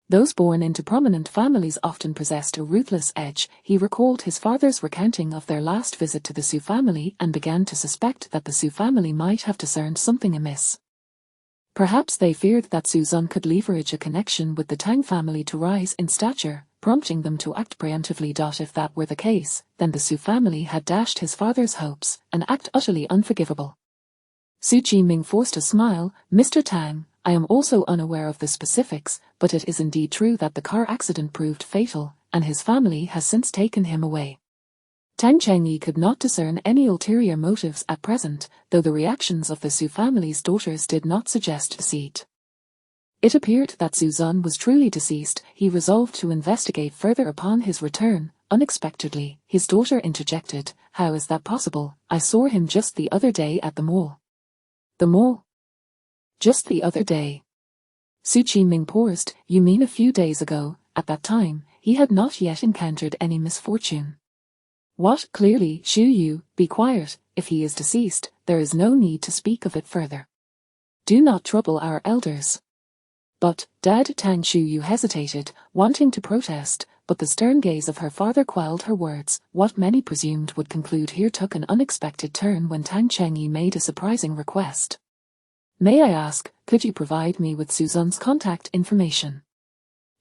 Those born into prominent families often possessed a ruthless edge. He recalled his father's recounting of their last visit to the Su family and began to suspect that the Su family might have discerned something amiss. Perhaps they feared that Suzan could leverage a connection with the Tang family to rise in stature, prompting them to act preemptively. If that were the case, then the Su family had dashed his father's hopes, an act utterly unforgivable. Su Chiming forced a smile. Mr. Tang, I am also unaware of the specifics, but it is indeed true that the car accident proved fatal, and his family has since taken him away. Tang Chengyi could not discern any ulterior motives at present, though the reactions of the Su family's daughters did not suggest deceit. It appeared that Su Zun was truly deceased. He resolved to investigate further upon his return. Unexpectedly, his daughter interjected, "How is that possible? I saw him just the other day at the mall." "The mall? Just the other day?" Su Qiming paused. "You mean a few days ago?" At that time, he had not yet encountered any misfortune. "What? Clearly, Xu Yu, be quiet. If he is deceased, there is no need to speak of it further. Do not trouble our elders." "But, Dad," Tang Shuyu hesitated, wanting to protest, but the stern gaze of her father quelled her words. What many presumed would conclude here took an unexpected turn when Tang Chengyi made a surprising request. "May I ask, could you provide me with Su Zun's contact information?"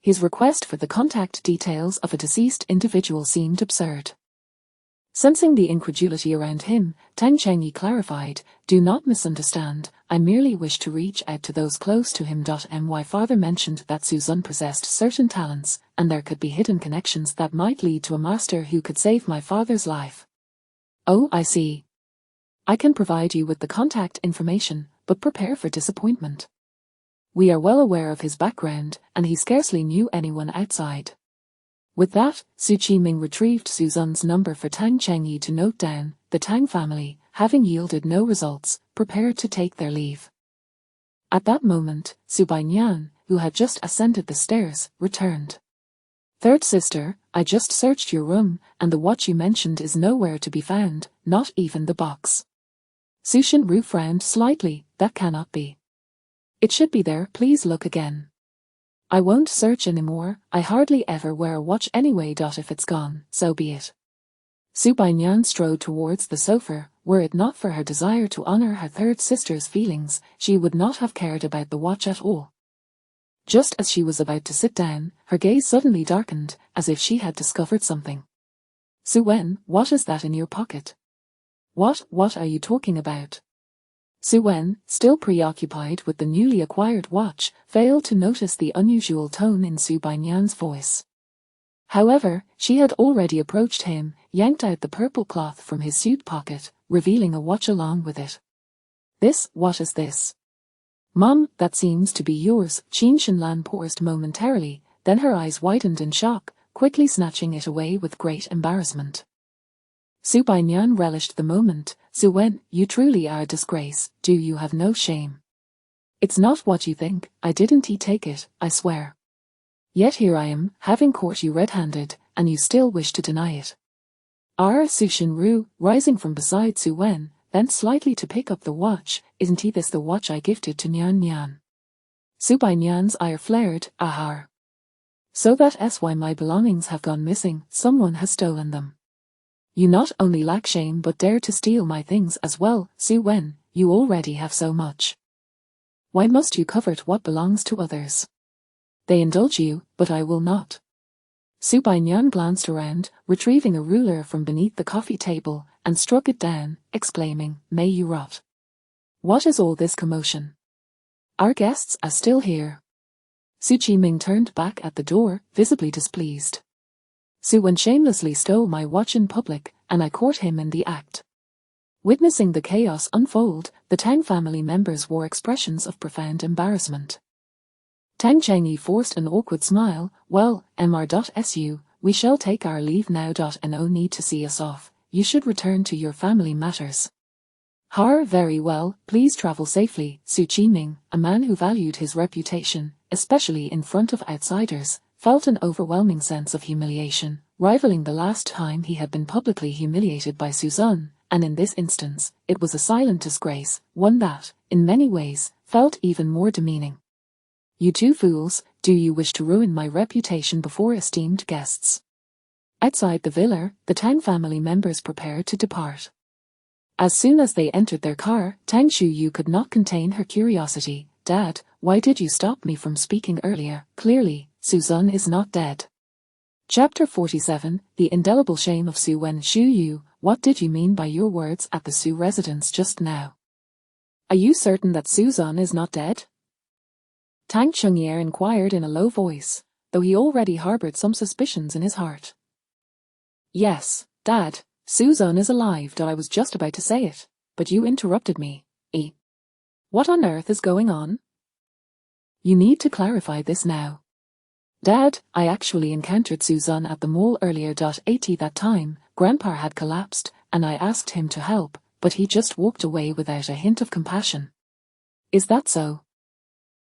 His request for the contact details of a deceased individual seemed absurd. Sensing the incredulity around him, Tang Chengyi clarified, "Do not misunderstand, I merely wish to reach out to those close to him. My father mentioned that Su Zun possessed certain talents, and there could be hidden connections that might lead to a master who could save my father's life." "Oh, I see. I can provide you with the contact information, but prepare for disappointment. We are well aware of his background, and he scarcely knew anyone outside." With that, Su Qiming retrieved Su Zun's number for Tang Chengyi to note down. The Tang family, having yielded no results, prepared to take their leave. At that moment, Su Bainyan, who had just ascended the stairs, returned. "Third sister, I just searched your room, and the watch you mentioned is nowhere to be found, not even the box." Su Xinru frowned slightly. "That cannot be. It should be there. Please look again." "I won't search anymore. I hardly ever wear a watch anyway. If it's gone, so be it." Su Bainyan strode towards the sofa. Were it not for her desire to honor her third sister's feelings, she would not have cared about the watch at all. Just as she was about to sit down, her gaze suddenly darkened, as if she had discovered something. "Su Wen, what is that in your pocket?" What are you talking about?" Su Wen, still preoccupied with the newly acquired watch, failed to notice the unusual tone in Su Bainyan's voice. However, she had already approached him, yanked out the purple cloth from his suit pocket, revealing a watch along with it. What is this?" "Mom, that seems to be yours." Qin Shinlan paused momentarily, then her eyes widened in shock, quickly snatching it away with great embarrassment. Su Bainyan relished the moment. "Su Wen, you truly are a disgrace. Do you have no shame?" "It's not what you think. I didn't take it, I swear. Yet here I am, having caught you red-handed, and you still wish to deny it." Su Xinru, rising from beside Su Wen, bent slightly to pick up the watch. "Isn't this the watch I gifted to Nyan Nyan?" Su Bainyan's ire flared. "Ahar. So that's why my belongings have gone missing. Someone has stolen them. You not only lack shame but dare to steal my things as well. Su Wen, you already have so much. Why must you covet what belongs to others? They indulge you, but I will not." Su Bainyan glanced around, retrieving a ruler from beneath the coffee table, and struck it down, exclaiming, "May you rot. What is all this commotion? Our guests are still here." Su Qiming turned back at the door, visibly displeased. "Su Wen shamelessly stole my watch in public, and I caught him in the act." Witnessing the chaos unfold, the Tang family members wore expressions of profound embarrassment. Tang Chengyi forced an awkward smile. "Well, Mr.Su, we shall take our leave now. No need to see us off. You should return to your family matters." Very well, please travel safely." Su Qiming, a man who valued his reputation, especially in front of outsiders, felt an overwhelming sense of humiliation, rivaling the last time he had been publicly humiliated by Su Zun, and in this instance, it was a silent disgrace, one that, in many ways, felt even more demeaning. "You two fools, do you wish to ruin my reputation before esteemed guests?" Outside the villa, the Tang family members prepared to depart. As soon as they entered their car, Tang Shuyu could not contain her curiosity. "Dad, why did you stop me from speaking earlier? Clearly, Su Zun is not dead." Chapter 47, The Indelible Shame of Su Wen. Shuyu, what did you mean by your words at the Su residence just now? Are you certain that Su Zun is not dead? Tang Chunye inquired in a low voice, though he already harbored some suspicions in his heart. Yes, Dad, Suzan is alive. I was just about to say it, but you interrupted me. What on earth is going on? You need to clarify this now. Dad, I actually encountered Suzan at the mall earlier. At that time, Grandpa had collapsed, and I asked him to help, but he just walked away without a hint of compassion. Is that so?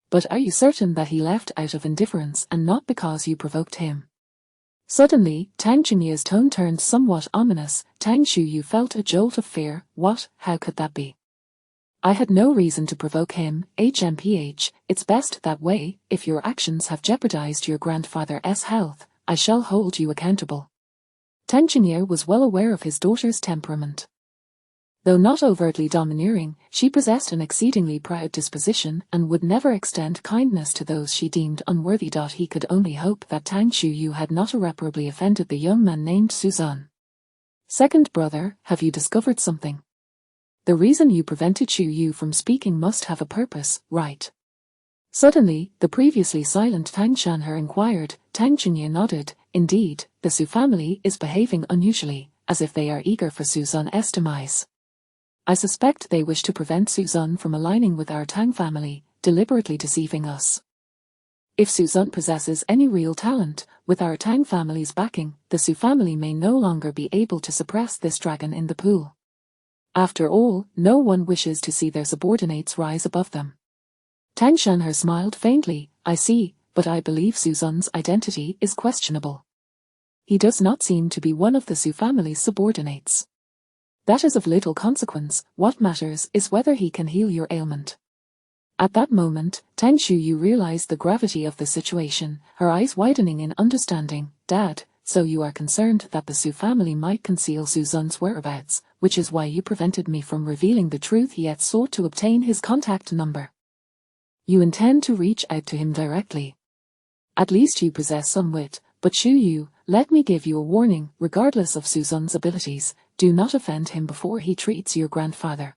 But are you certain that he left out of indifference and not because you provoked him? Suddenly, Tang Chunye's tone turned somewhat ominous. Tang Shuyu felt a jolt of fear. What? How could that be? I had no reason to provoke him. HMPH, it's best that way. If your actions have jeopardized your grandfather's health, I shall hold you accountable. Tang Chunye was well aware of his daughter's temperament. Though not overtly domineering, she possessed an exceedingly proud disposition and would never extend kindness to those she deemed unworthy. He could only hope that Tang Shuyu had not irreparably offended the young man named Suzan. Second brother, have you discovered something? The reason you prevented Shuyu from speaking must have a purpose, right? Suddenly, the previously silent Tang Shanhe inquired. Tang Chunye nodded. Indeed, the Su family is behaving unusually, as if they are eager for Suzan's demise. I suspect they wish to prevent Suzan from aligning with our Tang family, deliberately deceiving us. If Suzan possesses any real talent, with our Tang family's backing, the Su family may no longer be able to suppress this dragon in the pool. After all, no one wishes to see their subordinates rise above them. Tang Shanhe smiled faintly. I see, but I believe Suzan's identity is questionable. He does not seem to be one of the Su family's subordinates. That is of little consequence. What matters is whether he can heal your ailment. At that moment, Tang Shuyu realized the gravity of the situation, her eyes widening in understanding. Dad, so you are concerned that the Su family might conceal Suzan's whereabouts, which is why you prevented me from revealing the truth yet sought to obtain his contact number. You intend to reach out to him directly. At least you possess some wit, but Shuyu, let me give you a warning. Regardless of Suzan's abilities, do not offend him before he treats your grandfather.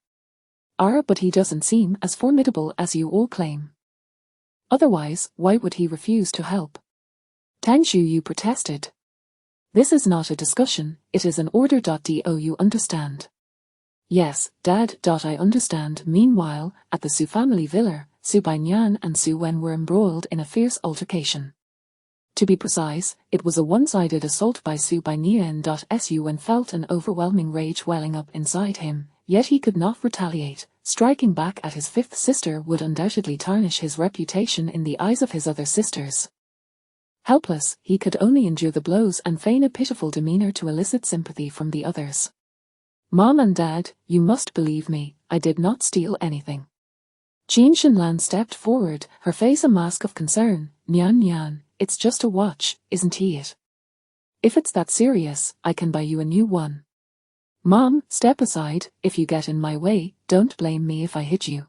But he doesn't seem as formidable as you all claim. Otherwise, why would he refuse to help? Tang Shuyu protested. This is not a discussion, it is an order. Do you understand? Yes, Dad. I understand. Meanwhile, at the Su family villa, Su Bainyan and Su Wen were embroiled in a fierce altercation. To be precise, it was a one-sided assault by Su Bainyan. Su Wen felt an overwhelming rage welling up inside him, yet he could not retaliate. Striking back at his fifth sister would undoubtedly tarnish his reputation in the eyes of his other sisters. Helpless, he could only endure the blows and feign a pitiful demeanor to elicit sympathy from the others. Mom and Dad, you must believe me, I did not steal anything. Qin Shinlan stepped forward, her face a mask of concern. Nyan, it's just a watch, isn't it? If it's that serious, I can buy you a new one. Mom, step aside. If you get in my way, don't blame me if I hit you.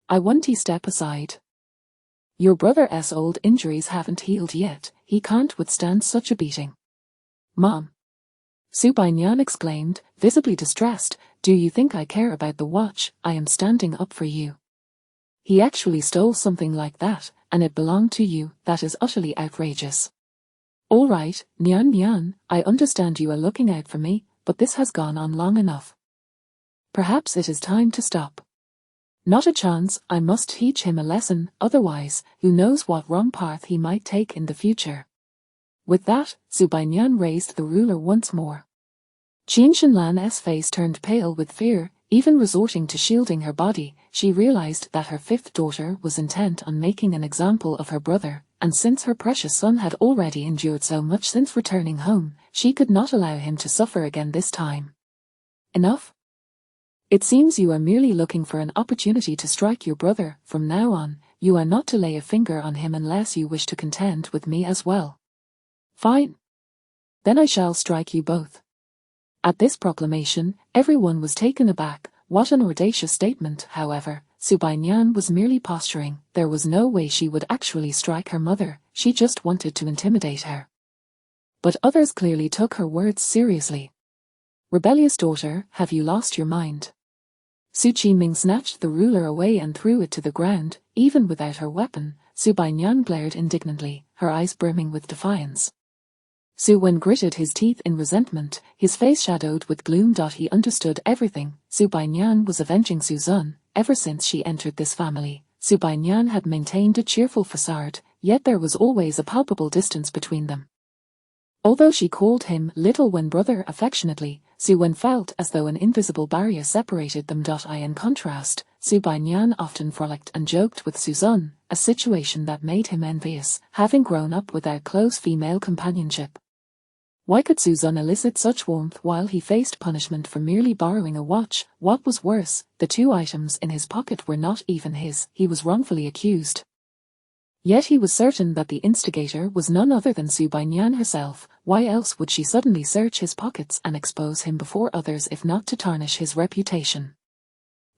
I want to step aside. Your brother's old injuries haven't healed yet, he can't withstand such a beating. Mom. Su Bainyan exclaimed, visibly distressed, do you think I care about the watch? I am standing up for you. He actually stole something like that, and it belonged to you. That is utterly outrageous. All right, Nyan, I understand you are looking out for me, but this has gone on long enough. Perhaps it is time to stop. Not a chance. I must teach him a lesson, otherwise, who knows what wrong path he might take in the future. With that, Su Bainyan raised the ruler once more. Qin Shinlan's face turned pale with fear. Even resorting to shielding her body, she realized that her fifth daughter was intent on making an example of her brother, and since her precious son had already endured so much since returning home, she could not allow him to suffer again this time. Enough? It seems you are merely looking for an opportunity to strike your brother. From now on, you are not to lay a finger on him unless you wish to contend with me as well. Fine. Then I shall strike you both. At this proclamation, everyone was taken aback. What an audacious statement. However, Su Bainyan was merely posturing. There was no way she would actually strike her mother, she just wanted to intimidate her. But others clearly took her words seriously. Rebellious daughter, have you lost your mind? Su Qiming snatched the ruler away and threw it to the ground. Even without her weapon, Su Baiyan glared indignantly, her eyes brimming with defiance. Su Wen gritted his teeth in resentment, his face shadowed with gloom. He understood everything. Su Baiyan was avenging Su Zun. Ever since she entered this family, Su Baiyan had maintained a cheerful facade, yet there was always a palpable distance between them. Although she called him Little Wen brother affectionately, Su Wen felt as though an invisible barrier separated them. In contrast, Su Baiyan often frolicked and joked with Su Zun, a situation that made him envious, having grown up without close female companionship. Why could Su Zun elicit such warmth while he faced punishment for merely borrowing a watch? What was worse, the two items in his pocket were not even his. He was wrongfully accused. Yet he was certain that the instigator was none other than Su Baiyan herself. Why else would she suddenly search his pockets and expose him before others if not to tarnish his reputation?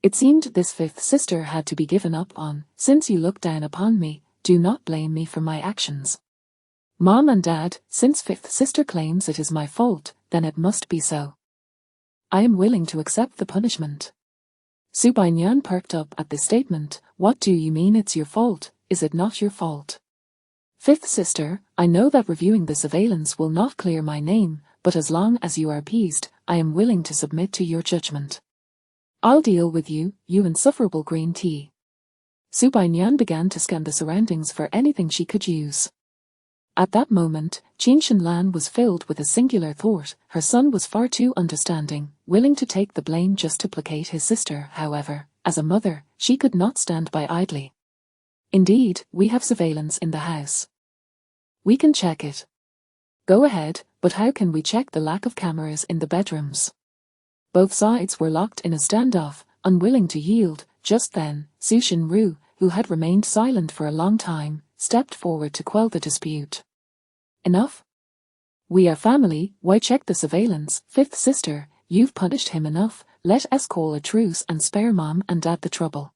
It seemed this fifth sister had to be given up on. Since you look down upon me, do not blame me for my actions. Mom and Dad, since fifth sister claims it is my fault, then it must be so. I am willing to accept the punishment. Su Baiyan perked up at this statement. What do you mean it's your fault? Is it not your fault? Fifth sister, I know that reviewing the surveillance will not clear my name, but as long as you are appeased, I am willing to submit to your judgment. I'll deal with you, you insufferable green tea. Su Baiyan began to scan the surroundings for anything she could use. At that moment, Qin Shenlan was filled with a singular thought. Her son was far too understanding, willing to take the blame just to placate his sister. However, as a mother, she could not stand by idly. Indeed, we have surveillance in the house. We can check it. Go ahead, but how can we check the lack of cameras in the bedrooms? Both sides were locked in a standoff, unwilling to yield. Just then, Su Xinru, who had remained silent for a long time, stepped forward to quell the dispute. Enough? We are family, why check the surveillance? Fifth sister, you've punished him enough, let us call a truce and spare Mom and Dad the trouble.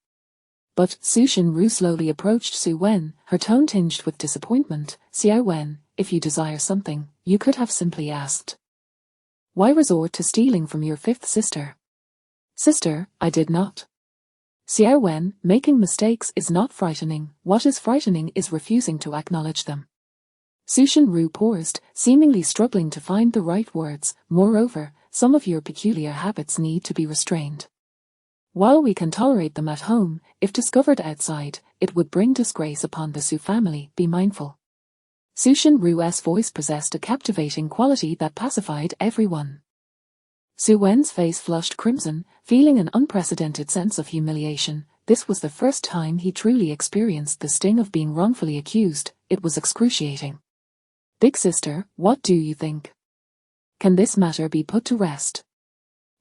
But Su Xinru slowly approached Su Wen, her tone tinged with disappointment. Xiao Wen, if you desire something, you could have simply asked. Why resort to stealing from your fifth sister? Sister, I did not. Xiao Wen, making mistakes is not frightening. What is frightening is refusing to acknowledge them. Su Xinru paused, seemingly struggling to find the right words. Moreover, some of your peculiar habits need to be restrained. While we can tolerate them at home, if discovered outside, it would bring disgrace upon the Su family. Be mindful. Su Xinru's voice possessed a captivating quality that pacified everyone. Su Wen's face flushed crimson, feeling an unprecedented sense of humiliation. This was the first time he truly experienced the sting of being wrongfully accused. It was excruciating. Big sister, what do you think? Can this matter be put to rest?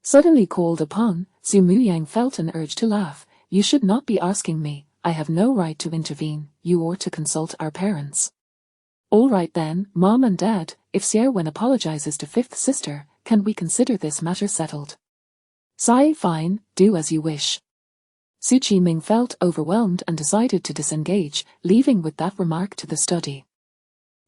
Suddenly called upon, Su Muyang felt an urge to laugh. You should not be asking me. I have no right to intervene. You ought to consult our parents. All right then, Mom and Dad, if Xiao Wen apologizes to fifth sister, can we consider this matter settled? Fine, do as you wish. Su Qiming felt overwhelmed and decided to disengage, leaving with that remark to the study.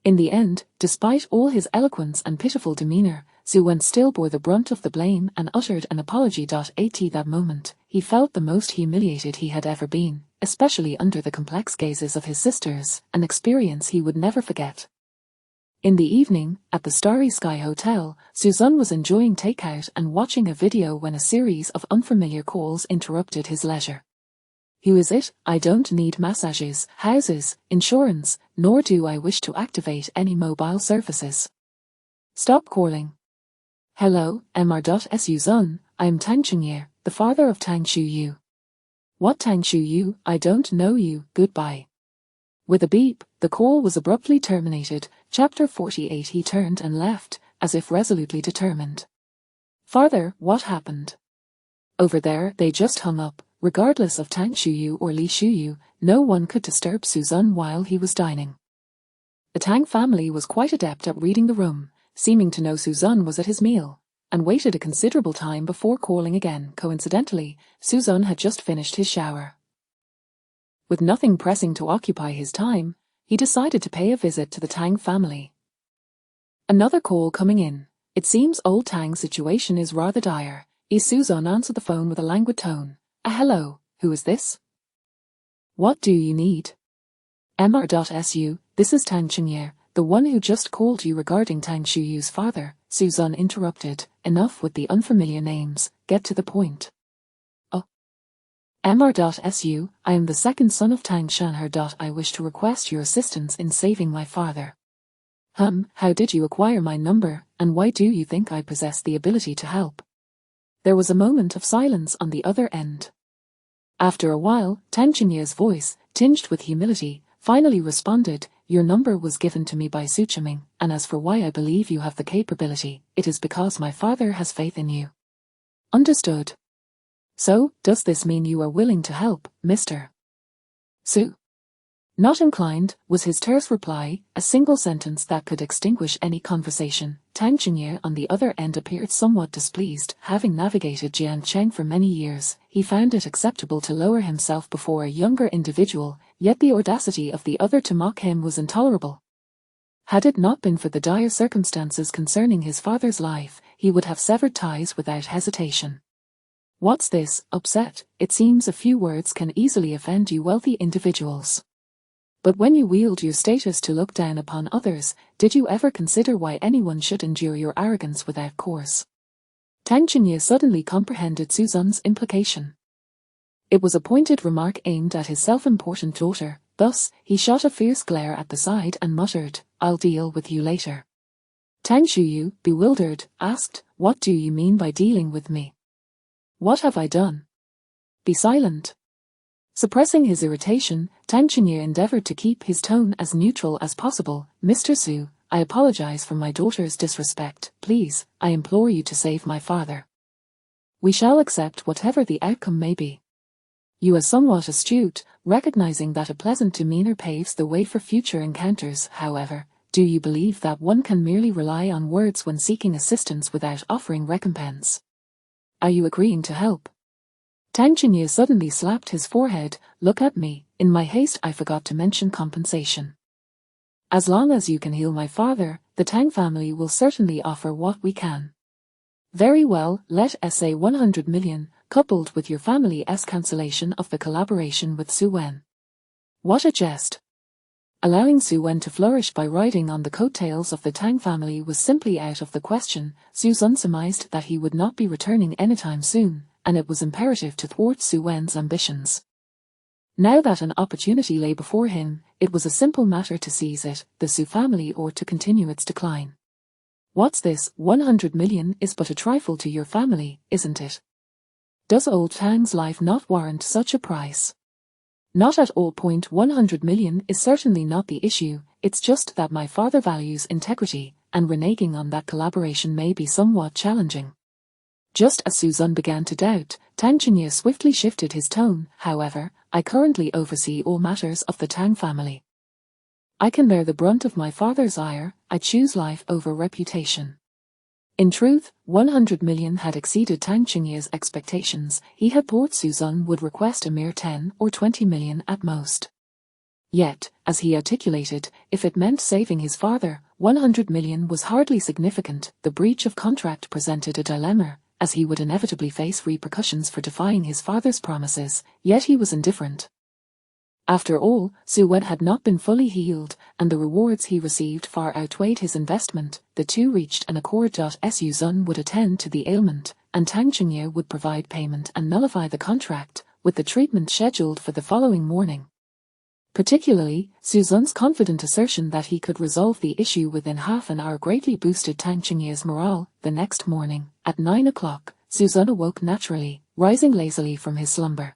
In the end, despite all his eloquence and pitiful demeanor, Su Wen still bore the brunt of the blame and uttered an apology. At that moment, he felt the most humiliated he had ever been, especially under the complex gazes of his sisters, an experience he would never forget. In the evening, at the Starry Sky Hotel, Su Zun was enjoying takeout and watching a video when a series of unfamiliar calls interrupted his leisure. Who is it? I don't need massages, houses, insurance, nor do I wish to activate any mobile services. Stop calling. Hello, Mr.Su Zun, I am Tang Chengye, the father of Tang Shuyu. What Tang Shuyu? I don't know you, goodbye. With a beep, the call was abruptly terminated. Chapter 48. He turned and left, as if resolutely determined. Farther, what happened? Over there, they just hung up. Regardless of Tang Shuyu or Li Shuyu, no one could disturb Su Zun while he was dining. The Tang family was quite adept at reading the room, seeming to know Su Zun was at his meal, and waited a considerable time before calling again. Coincidentally, Su Zun had just finished his shower. With nothing pressing to occupy his time, he decided to pay a visit to the Tang family. Another call coming in. It seems old Tang's situation is rather dire. Su Zun answered the phone with a languid tone. Hello, who is this? What do you need? Mr.Su, this is Tang Qingye, the one who just called you regarding Tang Shuyu's father, Suzanne interrupted. Enough with the unfamiliar names, get to the point. Oh. Mr.Su, I am the second son of Tang Shanher. I wish to request your assistance in saving my father. How did you acquire my number, and why do you think I possess the ability to help? There was a moment of silence on the other end. After a while, Tang Qingye's voice, tinged with humility, finally responded, your number was given to me by Su Chiming, and as for why I believe you have the capability, it is because my father has faith in you. Understood. So, does this mean you are willing to help, Mr. Su? Not inclined, was his terse reply, a single sentence that could extinguish any conversation. Tang Qingye on the other end appeared somewhat displeased. Having navigated Jiancheng for many years, he found it acceptable to lower himself before a younger individual, yet the audacity of the other to mock him was intolerable. Had it not been for the dire circumstances concerning his father's life, he would have severed ties without hesitation. What's this, upset? It seems a few words can easily offend you wealthy individuals. But when you wield your status to look down upon others, did you ever consider why anyone should endure your arrogance without cause? Tang Qingye suddenly comprehended Suzanne's implication. It was a pointed remark aimed at his self-important daughter. Thus, he shot a fierce glare at the side and muttered, I'll deal with you later. Tang Shuyu, bewildered, asked, what do you mean by dealing with me? What have I done? Be silent. Suppressing his irritation, Tang Qingye endeavored to keep his tone as neutral as possible. Mr. Su, I apologize for my daughter's disrespect. Please, I implore you to save my father. We shall accept whatever the outcome may be. You are somewhat astute, recognizing that a pleasant demeanor paves the way for future encounters. However, do you believe that one can merely rely on words when seeking assistance without offering recompense? Are you agreeing to help? Tang Qingye suddenly slapped his forehead. Look at me, in my haste I forgot to mention compensation. As long as you can heal my father, the Tang family will certainly offer what we can. Very well, let's say 100 million, coupled with your family's cancellation of the collaboration with Su Wen. What a jest! Allowing Su Wen to flourish by riding on the coattails of the Tang family was simply out of the question. Suzanne surmised that he would not be returning anytime soon, and it was imperative to thwart Su Wen's ambitions. Now that an opportunity lay before him, it was a simple matter to seize it, the Su family or to continue its decline. What's this? 100 million is but a trifle to your family, isn't it? Does old Tang's life not warrant such a price? Not at all. 100 million is certainly not the issue, it's just that my father values integrity, and reneging on that collaboration may be somewhat challenging. Just as Suzanne began to doubt, Tang Qingye swiftly shifted his tone. However, I currently oversee all matters of the Tang family. I can bear the brunt of my father's ire. I choose life over reputation. In truth, 100 million had exceeded Tang Qingye's expectations. He had thought Suzanne would request a mere 10 or 20 million at most. Yet, as he articulated, if it meant saving his father, 100 million was hardly significant. The breach of contract presented a dilemma, as he would inevitably face repercussions for defying his father's promises, yet he was indifferent. After all, Su Wen had not been fully healed, and the rewards he received far outweighed his investment. The two reached an accord. Suzanne would attend to the ailment, and Tang Qingye would provide payment and nullify the contract, with the treatment scheduled for the following morning. Particularly, Suzanne's confident assertion that he could resolve the issue within half an hour greatly boosted Tang Qingye's morale. The next morning, at 9 o'clock, Suzanne awoke naturally, rising lazily from his slumber.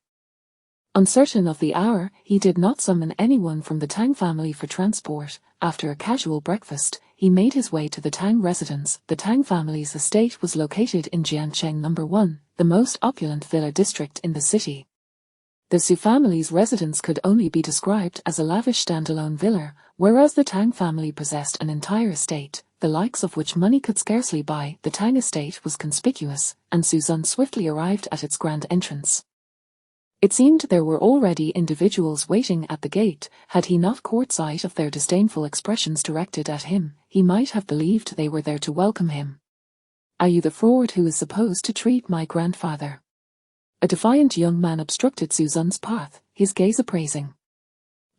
Uncertain of the hour, he did not summon anyone from the Tang family for transport. After a casual breakfast, he made his way to the Tang residence. The Tang family's estate was located in Jiancheng No. 1, the most opulent villa district in the city. The Su family's residence could only be described as a lavish standalone villa, whereas the Tang family possessed an entire estate, the likes of which money could scarcely buy. The Tang estate was conspicuous, and Suzanne swiftly arrived at its grand entrance. It seemed there were already individuals waiting at the gate. Had he not caught sight of their disdainful expressions directed at him, he might have believed they were there to welcome him. Are you the fraud who is supposed to treat my grandfather? A defiant young man obstructed Suzanne's path, his gaze appraising.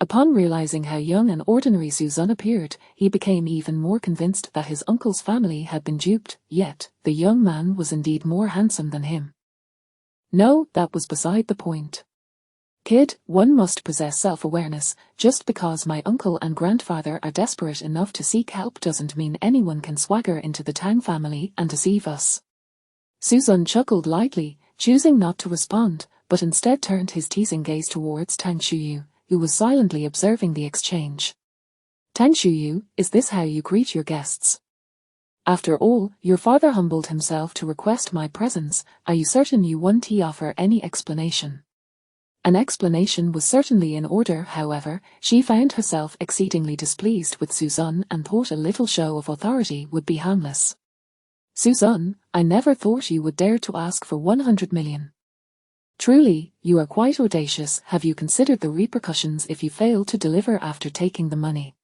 Upon realizing how young and ordinary Suzanne appeared, he became even more convinced that his uncle's family had been duped, yet the young man was indeed more handsome than him. No, that was beside the point. Kid, one must possess self-awareness. Just because my uncle and grandfather are desperate enough to seek help doesn't mean anyone can swagger into the Tang family and deceive us. Suzanne chuckled lightly, choosing not to respond, but instead turned his teasing gaze towards Tang Shuyu, who was silently observing the exchange. Tang Shuyu, is this how you greet your guests? After all, your father humbled himself to request my presence. Are you certain you won't offer any explanation? An explanation was certainly in order. However, she found herself exceedingly displeased with Suzanne and thought a little show of authority would be harmless. Suzanne, I never thought you would dare to ask for 100 million. Truly, you are quite audacious. Have you considered the repercussions if you fail to deliver after taking the money?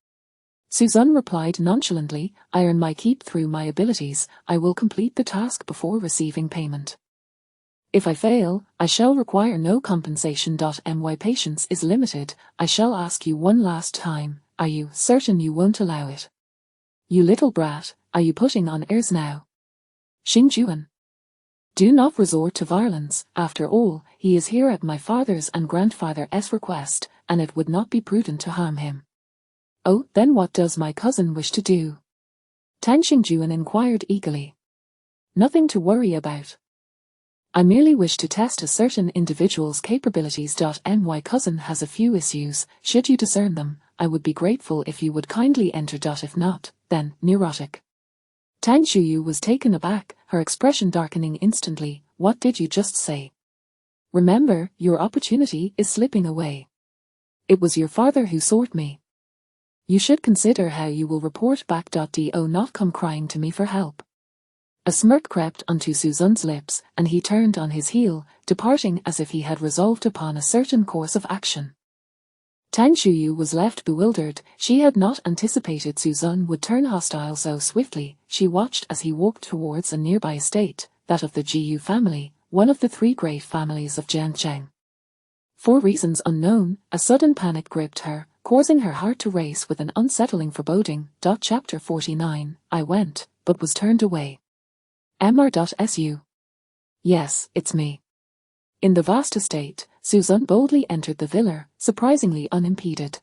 Suzanne replied nonchalantly, I earn my keep through my abilities. I will complete the task before receiving payment. If I fail, I shall require no compensation. My patience is limited. I shall ask you one last time, are you certain you won't allow it? You little brat, are you putting on airs now? Xingjuan. Do not resort to violence. After all, he is here at my father's and grandfather's request, and it would not be prudent to harm him. Oh, then what does my cousin wish to do? Tang Xingjuan inquired eagerly. Nothing to worry about. I merely wish to test a certain individual's capabilities. My cousin has a few issues. Should you discern them, I would be grateful if you would kindly enter. If not, then, neurotic. Tang Shuyu was taken aback, her expression darkening instantly. What did you just say? Remember, your opportunity is slipping away. It was your father who sought me. You should consider how you will report back. Do not come crying to me for help. A smirk crept onto Suzanne's lips, and he turned on his heel, departing as if he had resolved upon a certain course of action. Tang Shuyu was left bewildered. She had not anticipated Suzanne would turn hostile so swiftly. She watched as he walked towards a nearby estate, that of the Jiyu family, one of the three great families of Jiancheng. For reasons unknown, a sudden panic gripped her, causing her heart to race with an unsettling foreboding. Chapter 49. I went, but was turned away. Mr.Su. Yes, it's me. In the vast estate, Suzanne boldly entered the villa, surprisingly unimpeded.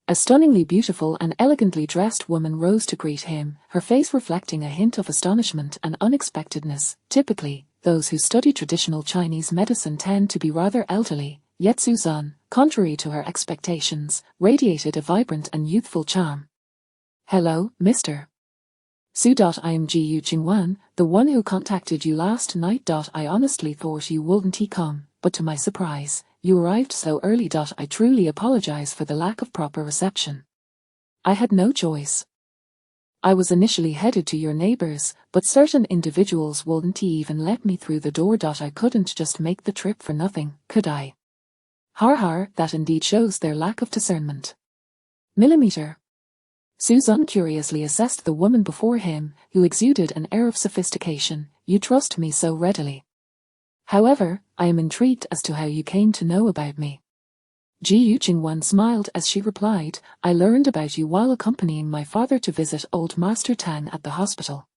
A stunningly beautiful and elegantly dressed woman rose to greet him, her face reflecting a hint of astonishment and unexpectedness. Typically, those who study traditional Chinese medicine tend to be rather elderly, yet Suzanne, contrary to her expectations, radiated a vibrant and youthful charm. Hello, Mr. Su. I am Jiyu Qingwan, the one who contacted you last night. I honestly thought you wouldn't come, but to my surprise, you arrived so early. I truly apologize for the lack of proper reception. I had no choice. I was initially headed to your neighbors, but certain individuals wouldn't even let me through the door. I couldn't just make the trip for nothing, could I? Har, that indeed shows their lack of discernment. Millimeter. Suzanne curiously assessed the woman before him, who exuded an air of sophistication. You trust me so readily. However, I am intrigued as to how you came to know about me. Jiyu Qingwan smiled as she replied, I learned about you while accompanying my father to visit old Master Tang at the hospital.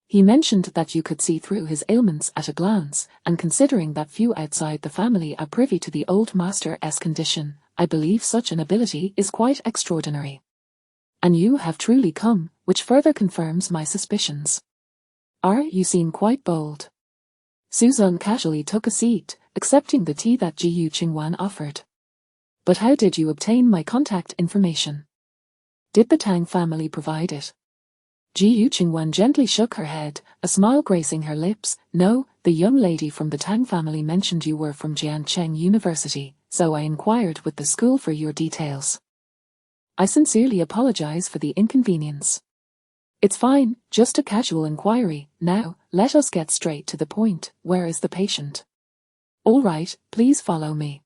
He mentioned that you could see through his ailments at a glance, and considering that few outside the family are privy to the old master's condition, I believe such an ability is quite extraordinary. And you have truly come, which further confirms my suspicions. You seem quite bold. Suzanne casually took a seat, accepting the tea that Jiyu Qingwan offered. But how did you obtain my contact information? Did the Tang family provide it? Jiyu Qingwan gently shook her head, a smile gracing her lips. No, the young lady from the Tang family mentioned you were from Jiancheng University, so I inquired with the school for your details. I sincerely apologize for the inconvenience. It's fine, just a casual inquiry. Now, let us get straight to the point. Where is the patient? All right, please follow me.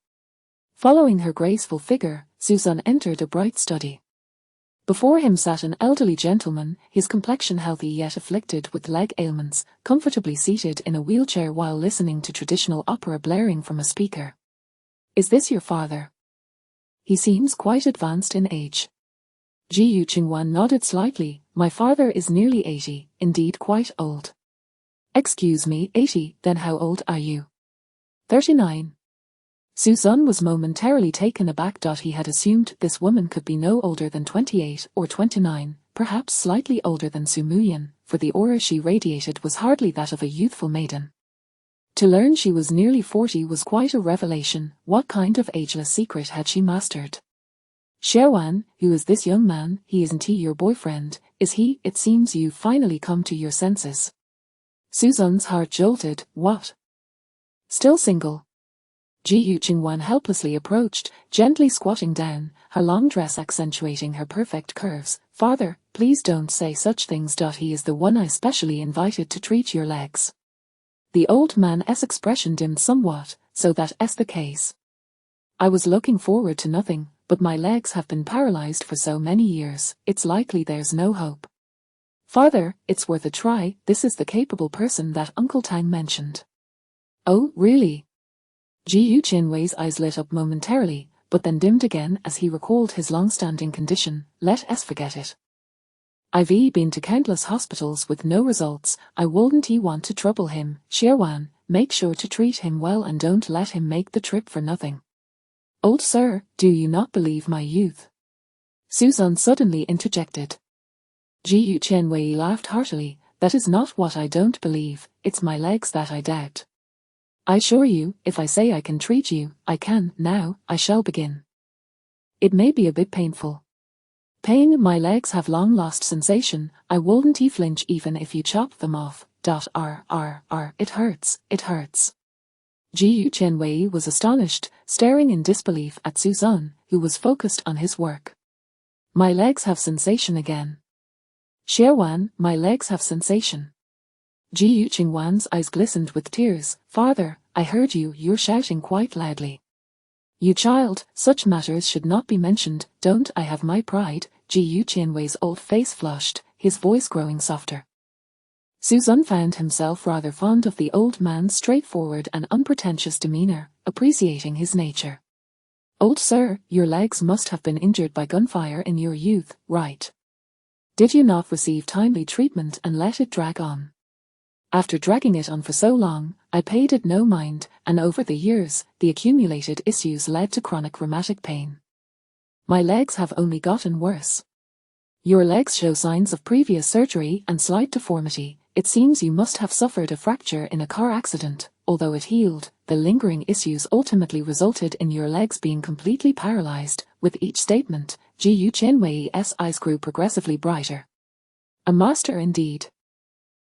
Following her graceful figure, Suzanne entered a bright study. Before him sat an elderly gentleman, his complexion healthy yet afflicted with leg ailments, comfortably seated in a wheelchair while listening to traditional opera blaring from a speaker. Is this your father? He seems quite advanced in age. Ji Yuqingwan nodded slightly. My father is nearly 80, indeed quite old. Excuse me, 80, then how old are you? 39. Suzanne was momentarily taken aback. He had assumed this woman could be no older than 28 or 29, perhaps slightly older than Su Muyan, for the aura she radiated was hardly that of a youthful maiden. To learn she was nearly 40 was quite a revelation. What kind of ageless secret had she mastered? Xiaowan, who is this young man? Isn't he your boyfriend? Is he? It seems you've finally come to your senses. Suzanne's heart jolted. What? Still single? Ji Yuqingwan helplessly approached, gently squatting down, her long dress accentuating her perfect curves. Father, please don't say such things. He is the one I specially invited to treat your legs. The old man's expression dimmed somewhat. So that's the case. I was looking forward to nothing, but my legs have been paralyzed for so many years, it's likely there's no hope. Father, it's worth a try. This is the capable person that Uncle Tang mentioned. Oh, really? Ji Yuqingwan's eyes lit up momentarily, but then dimmed again as he recalled his long-standing condition. Let us forget it. I've been to countless hospitals with no results. I wouldn't want to trouble him. Xiaowan, make sure to treat him well and don't let him make the trip for nothing. Old sir, do you not believe my youth? Suzanne suddenly interjected. Ji Yuqingwan laughed heartily. That is not what I don't believe, it's my legs that I doubt. I assure you, if I say I can treat you, I can. Now, I shall begin. It may be a bit painful. Pain? My legs have long lost sensation. I wouldn't flinch even if you chop them off. It hurts, it hurts. Ji Yuqingwan was astonished, staring in disbelief at Suzanne, who was focused on his work. My legs have sensation again. Xiaowan, my legs have sensation. Ji Yuqingwan's eyes glistened with tears. Father, I heard you. You're shouting quite loudly. You child, such matters should not be mentioned. Don't I have my pride? Ji Yuqingwan's old face flushed, his voice growing softer. Suzanne found himself rather fond of the old man's straightforward and unpretentious demeanor, appreciating his nature. Old sir, your legs must have been injured by gunfire in your youth, right? Did you not receive timely treatment and let it drag on? After dragging it on for so long, I paid it no mind, and over the years, the accumulated issues led to chronic rheumatic pain. My legs have only gotten worse. Your legs show signs of previous surgery and slight deformity. It seems you must have suffered a fracture in a car accident. Although it healed, the lingering issues ultimately resulted in your legs being completely paralyzed. With each statement, Ji Yuqingwan's eyes grew progressively brighter. A master indeed.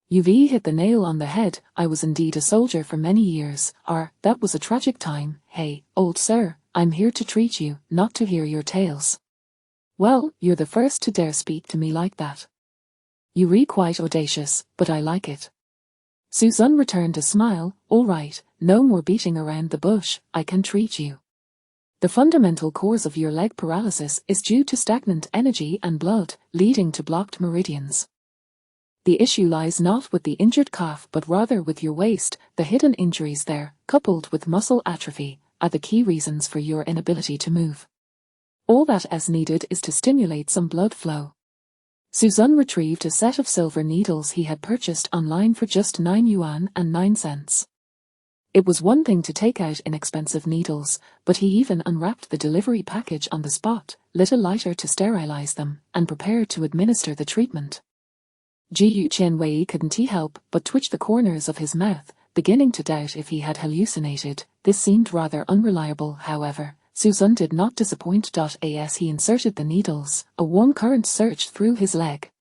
You've hit the nail on the head. I was indeed a soldier for many years. That was a tragic time. Hey, old sir, I'm here to treat you, not to hear your tales. Well, you're the first to dare speak to me like that. You're quite audacious, but I like it. Suzanne returned a smile. All right, no more beating around the bush, I can treat you. The fundamental cause of your leg paralysis is due to stagnant energy and blood, leading to blocked meridians. The issue lies not with the injured calf but rather with your waist. The hidden injuries there, coupled with muscle atrophy, are the key reasons for your inability to move. All that is needed is to stimulate some blood flow. Suzanne retrieved a set of silver needles he had purchased online for just 9 yuan and 9 cents. It was one thing to take out inexpensive needles, but he even unwrapped the delivery package on the spot, lit a lighter to sterilize them, and prepared to administer the treatment. Ji Yuqingwan couldn't help but twitch the corners of his mouth, beginning to doubt if he had hallucinated. This seemed rather unreliable, however. Suzanne did not disappoint. As he inserted the needles, a warm current surged through his leg.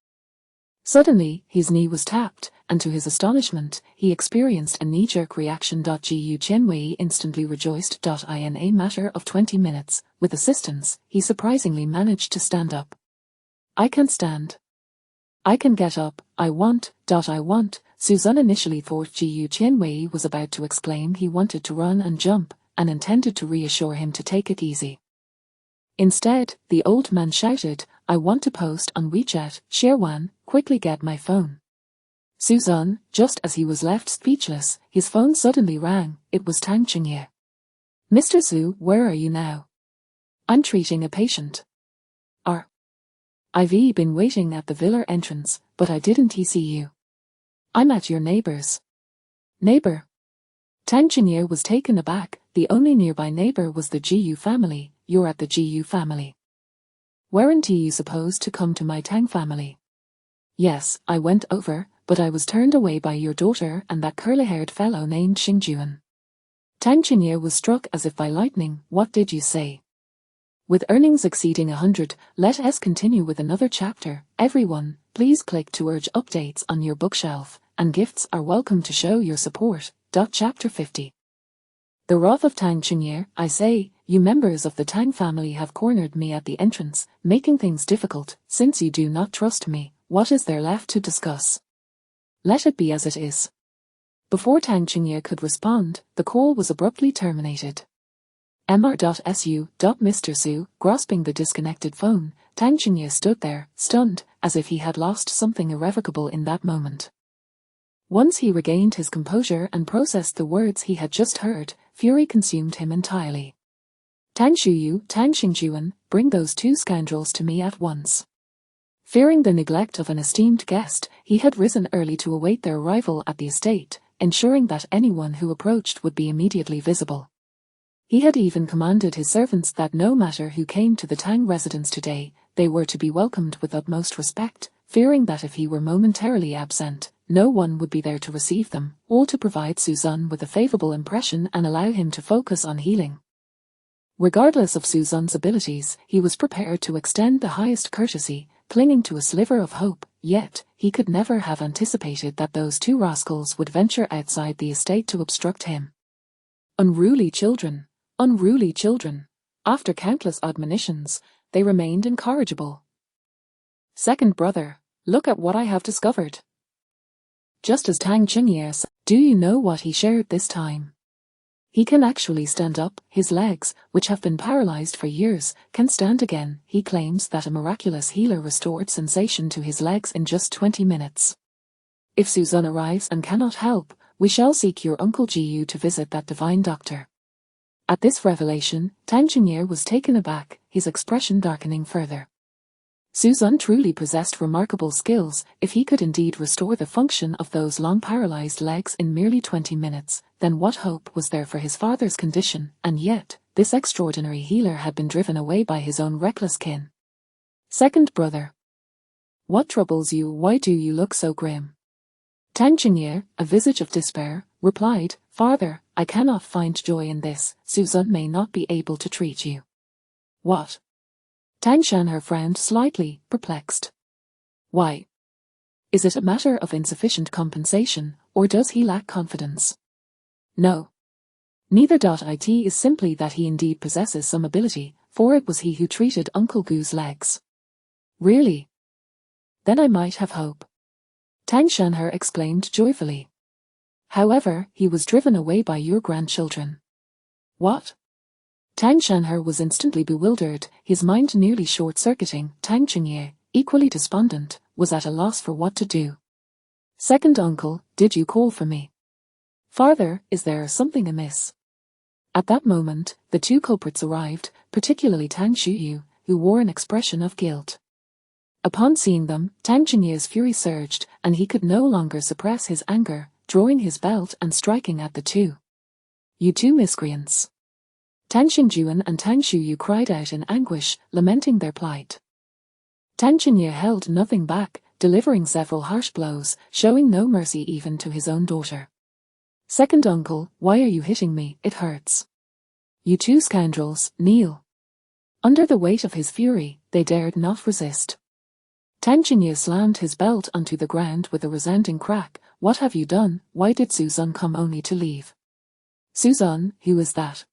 Suddenly, his knee was tapped, and to his astonishment, he experienced a knee-jerk reaction. Ji Yuqingwan instantly rejoiced. In a matter of 20 minutes, with assistance, he surprisingly managed to stand up. I can stand. I can get up. I want. Suzanne initially thought Ji Yuqingwan was about to exclaim he wanted to run and jump, and intended to reassure him to take it easy. Instead, the old man shouted, I want to post on WeChat. Xiaowan, quickly get my phone. Suzanne, just as he was left speechless, his phone suddenly rang. It was Tang Qingye. Mr. Zhu, where are you now? I'm treating a patient. R. I've been waiting at the villa entrance, but I didn't see you. I'm at your neighbor's. Neighbor. Tangier was taken aback. The only nearby neighbor was the GU family. You're at the GU family. Weren't you supposed to come to my Tang family? Yes, I went over, but I was turned away by your daughter and that curly-haired fellow named Xingjuan. Tangier was struck as if by lightning. What did you say? With earnings exceeding 100, let us continue with another chapter. Everyone, please click to urge updates on your bookshelf, and gifts are welcome to show your support. Chapter 50. The wrath of Tang Xingye. I say, you members of the Tang family have cornered me at the entrance, making things difficult. Since you do not trust me, what is there left to discuss? Let it be as it is. Before Tang Xingye could respond, the call was abruptly terminated. Mr. Mr. Su, grasping the disconnected phone, Tang Xingye stood there, stunned, as if he had lost something irrevocable in that moment. Once he regained his composure and processed the words he had just heard, fury consumed him entirely. Tang Xingjuan, bring those two scoundrels to me at once. Fearing the neglect of an esteemed guest, he had risen early to await their arrival at the estate, ensuring that anyone who approached would be immediately visible. He had even commanded his servants that no matter who came to the Tang residence today, they were to be welcomed with utmost respect, fearing that if he were momentarily absent, no one would be there to receive them, or to provide Suzanne with a favorable impression and allow him to focus on healing. Regardless of Suzanne's abilities, he was prepared to extend the highest courtesy, clinging to a sliver of hope, yet, he could never have anticipated that those two rascals would venture outside the estate to obstruct him. Unruly children. Unruly children. After countless admonitions, they remained incorrigible. Second brother, look at what I have discovered. Just as Tang Xingye said, do you know what he shared this time? He can actually stand up. His legs, which have been paralyzed for years, can stand again. He claims that a miraculous healer restored sensation to his legs in just 20 minutes. If Suzanne arrives and cannot help, we shall seek your Uncle Jiu to visit that divine doctor. At this revelation, Tang Xingye was taken aback, his expression darkening further. Suzanne truly possessed remarkable skills. If he could indeed restore the function of those long paralyzed legs in merely 20 minutes, then what hope was there for his father's condition? And yet, this extraordinary healer had been driven away by his own reckless kin. Second brother. What troubles you? Why do you look so grim? Tang Xingye, a visage of despair, replied, Father, I cannot find joy in this. Suzanne may not be able to treat you. What? Tang Shanher frowned slightly, perplexed. Why? Is it a matter of insufficient compensation, or does he lack confidence? No. Neither. It is simply that he indeed possesses some ability, for it was he who treated Uncle Gu's legs. Really? Then I might have hope. Tang Shanher exclaimed joyfully. However, he was driven away by your grandchildren. What? Tang Shanher was instantly bewildered, his mind nearly short-circuiting. Tang Xingye, equally despondent, was at a loss for what to do. Second uncle, did you call for me? Father, is there something amiss? At that moment, the two culprits arrived, particularly Tang Shuyu, who wore an expression of guilt. Upon seeing them, Tang Xingye's fury surged, and he could no longer suppress his anger, drawing his belt and striking at the two. You two miscreants! Tang Xingjuan and Tang Shuyu cried out in anguish, lamenting their plight. Tang Xingye held nothing back, delivering several harsh blows, showing no mercy even to his own daughter. Second uncle, why are you hitting me? It hurts. You two scoundrels, kneel. Under the weight of his fury, they dared not resist. Tang Xingye slammed his belt onto the ground with a resounding crack. What have you done? Why did Suzanne come only to leave? Suzanne, who is that?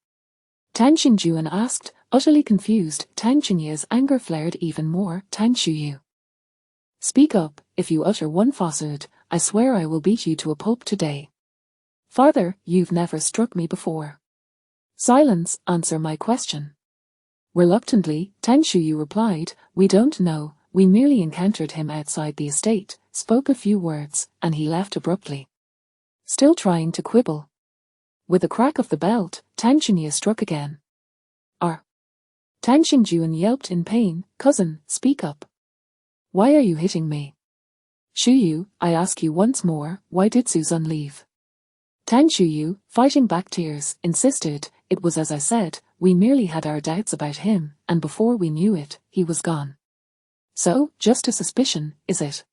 Tang Xingjuan asked, utterly confused. Tang Xingye's anger flared even more. Tang Shuyu. Speak up. If you utter one falsehood, I swear I will beat you to a pulp today. Father, you've never struck me before. Silence, answer my question. Reluctantly, Tang Shuyu replied, we don't know, we merely encountered him outside the estate, spoke a few words, and he left abruptly. Still trying to quibble. With a crack of the belt, Tang Xingye struck again. R. Tang Xingjuan yelped in pain. Cousin, speak up. Why are you hitting me? Shuyu, I ask you once more, why did Suzan leave? Tang Shuyu, fighting back tears, insisted, it was as I said, we merely had our doubts about him, and before we knew it, he was gone. So, just a suspicion, is it?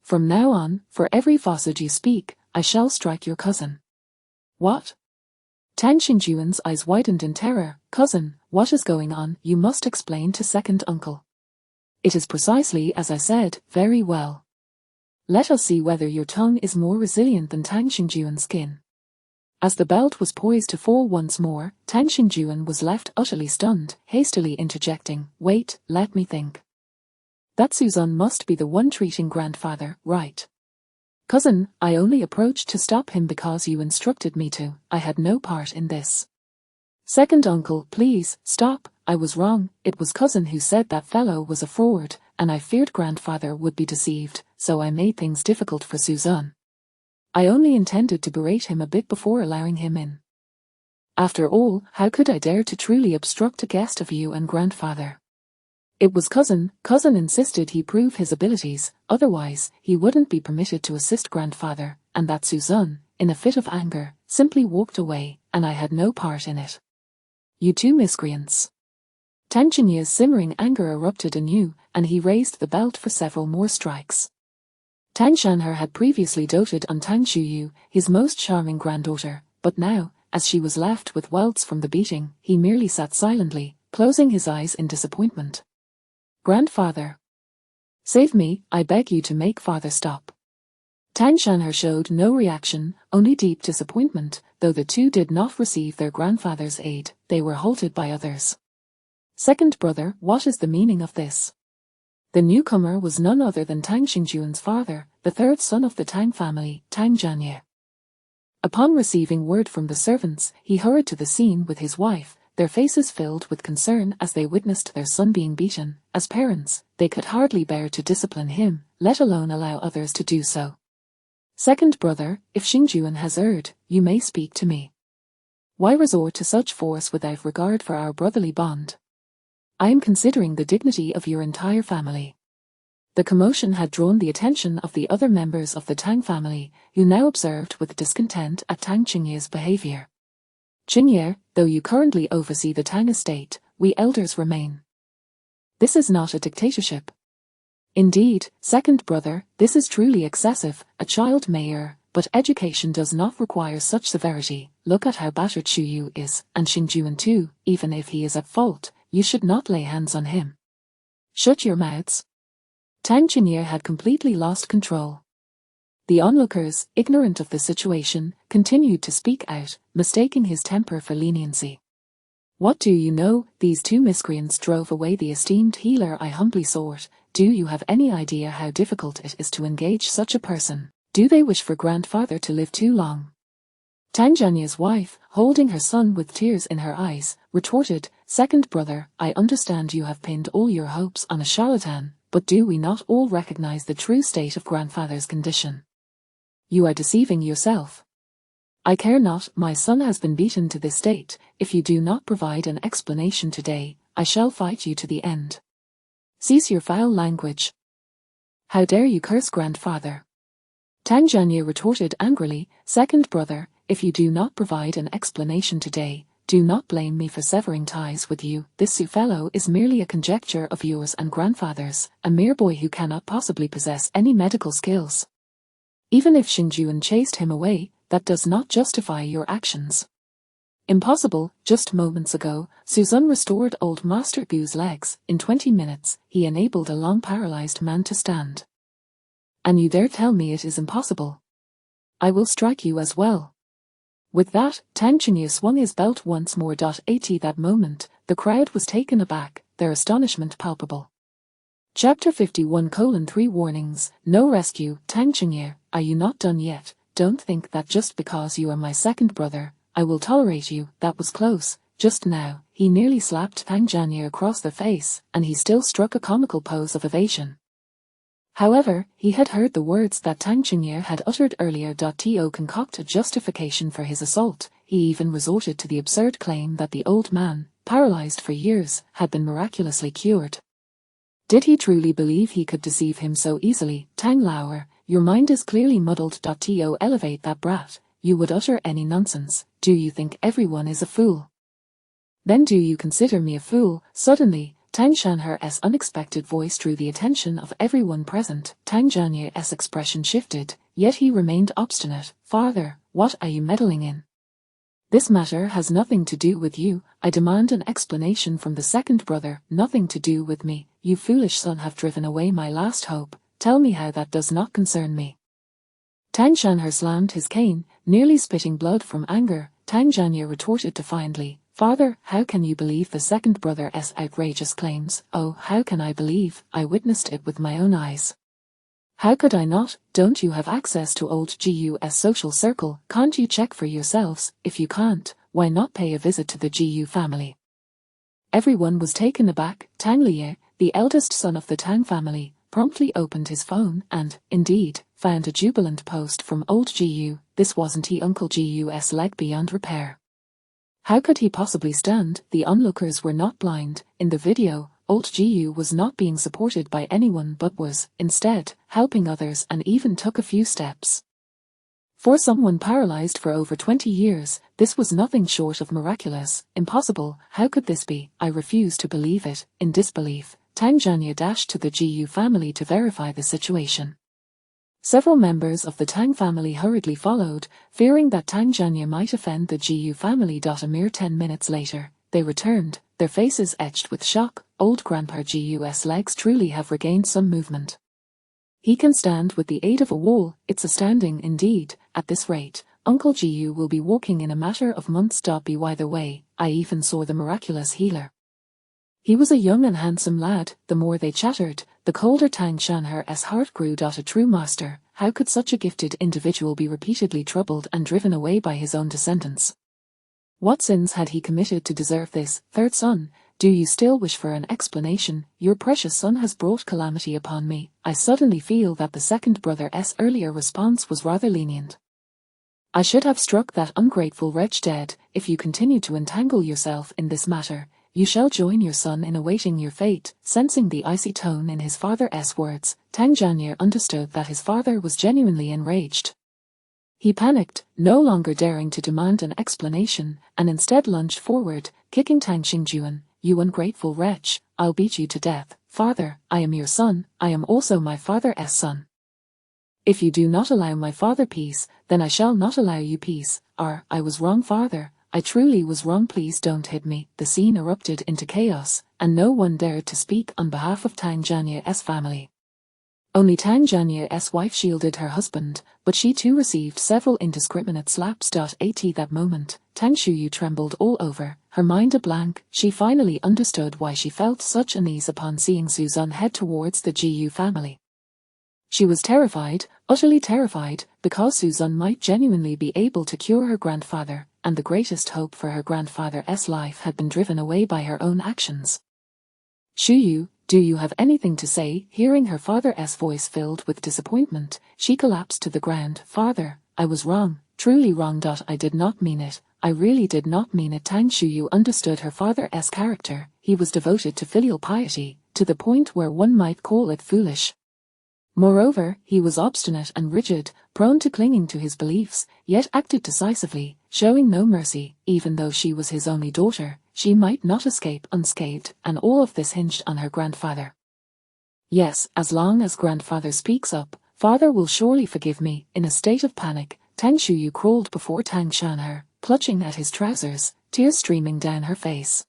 From now on, for every falsehood you speak, I shall strike your cousin. What? Tang Xingjuan's eyes widened in terror. Cousin, what is going on? You must explain to second uncle. It is precisely as I said. Very well. Let us see whether your tongue is more resilient than Tang Xingjuan's skin. As the belt was poised to fall once more, Tang Xingjuan was left utterly stunned, hastily interjecting, wait, let me think. That Suzan must be the one treating grandfather, right? Cousin, I only approached to stop him because you instructed me to. I had no part in this. Second uncle, please, stop. I was wrong. It was cousin who said that fellow was a fraud, and I feared grandfather would be deceived, so I made things difficult for Suzan. I only intended to berate him a bit before allowing him in. After all, how could I dare to truly obstruct a guest of you and grandfather? It was cousin insisted he prove his abilities, otherwise, he wouldn't be permitted to assist grandfather, and that Suzan, in a fit of anger, simply walked away, and I had no part in it. You two miscreants. Tang Xingye's simmering anger erupted anew, and he raised the belt for several more strikes. Tang Shanher had previously doted on Tang Shuyu, his most charming granddaughter, but now, as she was left with welts from the beating, he merely sat silently, closing his eyes in disappointment. Grandfather. Save me, I beg you to make father stop. Tang Shanher showed no reaction, only deep disappointment. Though the two did not receive their grandfather's aid, they were halted by others. Second brother, what is the meaning of this? The newcomer was none other than Tang Xingjuan's father, the third son of the Tang family, Tang Jianye. Upon receiving word from the servants, he hurried to the scene with his wife, their faces filled with concern as they witnessed their son being beaten. As parents, they could hardly bear to discipline him, let alone allow others to do so. Second brother, if Xingjuan has erred, you may speak to me. Why resort to such force without regard for our brotherly bond? I am considering the dignity of your entire family. The commotion had drawn the attention of the other members of the Tang family, who now observed with discontent at Tang Xingye's behavior. Xingye, though you currently oversee the Tang estate, we elders remain. This is not a dictatorship. Indeed, second brother, this is truly excessive. A child may err, but education does not require such severity. Look at how battered Shuyu is, and Xingjuan too. Even if he is at fault, you should not lay hands on him. Shut your mouths. Tang Xingye had completely lost control. The onlookers, ignorant of the situation, continued to speak out, mistaking his temper for leniency. What do you know? These two miscreants drove away the esteemed healer I humbly sought. Do you have any idea how difficult it is to engage such a person? Do they wish for grandfather to live too long? Tang Jianye's wife, holding her son with tears in her eyes, retorted, Second brother, I understand you have pinned all your hopes on a charlatan, but do we not all recognize the true state of grandfather's condition? You are deceiving yourself. I care not, my son has been beaten to this state. If you do not provide an explanation today, I shall fight you to the end. Cease your foul language. How dare you curse grandfather? Tang Jianye retorted angrily, Second brother, if you do not provide an explanation today, do not blame me for severing ties with you. This Su fellow is merely a conjecture of yours and grandfather's, a mere boy who cannot possibly possess any medical skills. Even if Xingjuan chased him away, that does not justify your actions. Impossible. Just moments ago, Suzan restored old Master Gu's legs. In 20 minutes, he enabled a long paralyzed man to stand. And you dare tell me it is impossible? I will strike you as well. With that, Tang Xingye swung his belt once more. At that moment, the crowd was taken aback, their astonishment palpable. Chapter 51:3 Warnings, No Rescue. Tang Xingye, are you not done yet? Don't think that just because you are my second brother, I will tolerate you. That was close. Just now, he nearly slapped Tang Jianye across the face, and he still struck a comical pose of evasion. However, he had heard the words that Tang Xingye had uttered earlier. To concoct a justification for his assault, he even resorted to the absurd claim that the old man, paralyzed for years, had been miraculously cured. Did he truly believe he could deceive him so easily? Tang Lauer, your mind is clearly muddled. To elevate that brat, you would utter any nonsense. Do you think everyone is a fool? Then do you consider me a fool? Suddenly, Tang Shanher's unexpected voice drew the attention of everyone present. Tang Jianyu's expression shifted, yet he remained obstinate. Father, what are you meddling in? This matter has nothing to do with you. I demand an explanation from the second brother. Nothing to do with me. You foolish son have driven away my last hope. Tell me how that does not concern me. Tang Shanher slammed his cane, nearly spitting blood from anger. Tang Jianyu retorted defiantly, Father, how can you believe the second brother's outrageous claims? Oh, how can I believe? I witnessed it with my own eyes. How could I not? Don't you have access to old GU's social circle? Can't you check for yourselves? If you can't, why not pay a visit to the GU family? Everyone was taken aback. Tang Liye, the eldest son of the Tang family, promptly opened his phone and, indeed, found a jubilant post from old GU. This wasn't he Uncle GU's leg beyond repair. How could he possibly stand? The onlookers were not blind. In the video, old GU was not being supported by anyone but was, instead, helping others and even took a few steps. For someone paralyzed for over 20 years, this was nothing short of miraculous. Impossible. How could this be? I refuse to believe it. In disbelief, Tang Jianyu dashed to the GU family to verify the situation. Several members of the Tang family hurriedly followed, fearing that Tang Jianyu might offend the GU family. A mere 10 minutes later, they returned, their faces etched with shock. Old Grandpa GU's legs truly have regained some movement. He can stand with the aid of a wall. It's astounding indeed. At this rate, Uncle GU will be walking in a matter of months. By the way, I even saw the miraculous healer. He was a young and handsome lad. The more they chattered, the colder Tang Shanher's heart grew. A true master, how could such a gifted individual be repeatedly troubled and driven away by his own descendants? What sins had he committed to deserve this? Third son, do you still wish for an explanation? Your precious son has brought calamity upon me. I suddenly feel that the second brother's earlier response was rather lenient. I should have struck that ungrateful wretch dead. If you continue to entangle yourself in this matter, you shall join your son in awaiting your fate. Sensing the icy tone in his father's words, Tang Jianyu understood that his father was genuinely enraged. He panicked, no longer daring to demand an explanation, and instead lunged forward, kicking Tang Xingjuan. You ungrateful wretch, I'll beat you to death. Father, I am your son, I am also my father's son. If you do not allow my father peace, then I shall not allow you peace. I was wrong, father. I truly was wrong. Please don't hit me. The scene erupted into chaos, and no one dared to speak on behalf of Tang Jianyu's family. Only Tang Jianyu's wife shielded her husband, but she too received several indiscriminate slaps. At that moment, Tang Shuyu trembled all over, her mind a blank. She finally understood why she felt such unease upon seeing Suzan head towards the GU family. She was terrified, utterly terrified, because Suzan might genuinely be able to cure her grandfather, and the greatest hope for her grandfather's life had been driven away by her own actions. Shuyu, do you have anything to say? Hearing her father's voice filled with disappointment, she collapsed to the ground. Father, I was wrong, truly wrong. I did not mean it. I really did not mean it. Tang Shuyu understood her father's character. He was devoted to filial piety, to the point where one might call it foolish. Moreover, he was obstinate and rigid, prone to clinging to his beliefs, yet acted decisively, showing no mercy. Even though she was his only daughter, she might not escape unscathed, and all of this hinged on her grandfather. Yes, as long as grandfather speaks up, father will surely forgive me. In a state of panic, Tang Shuyu crawled before Tang Shanher, clutching at his trousers, tears streaming down her face.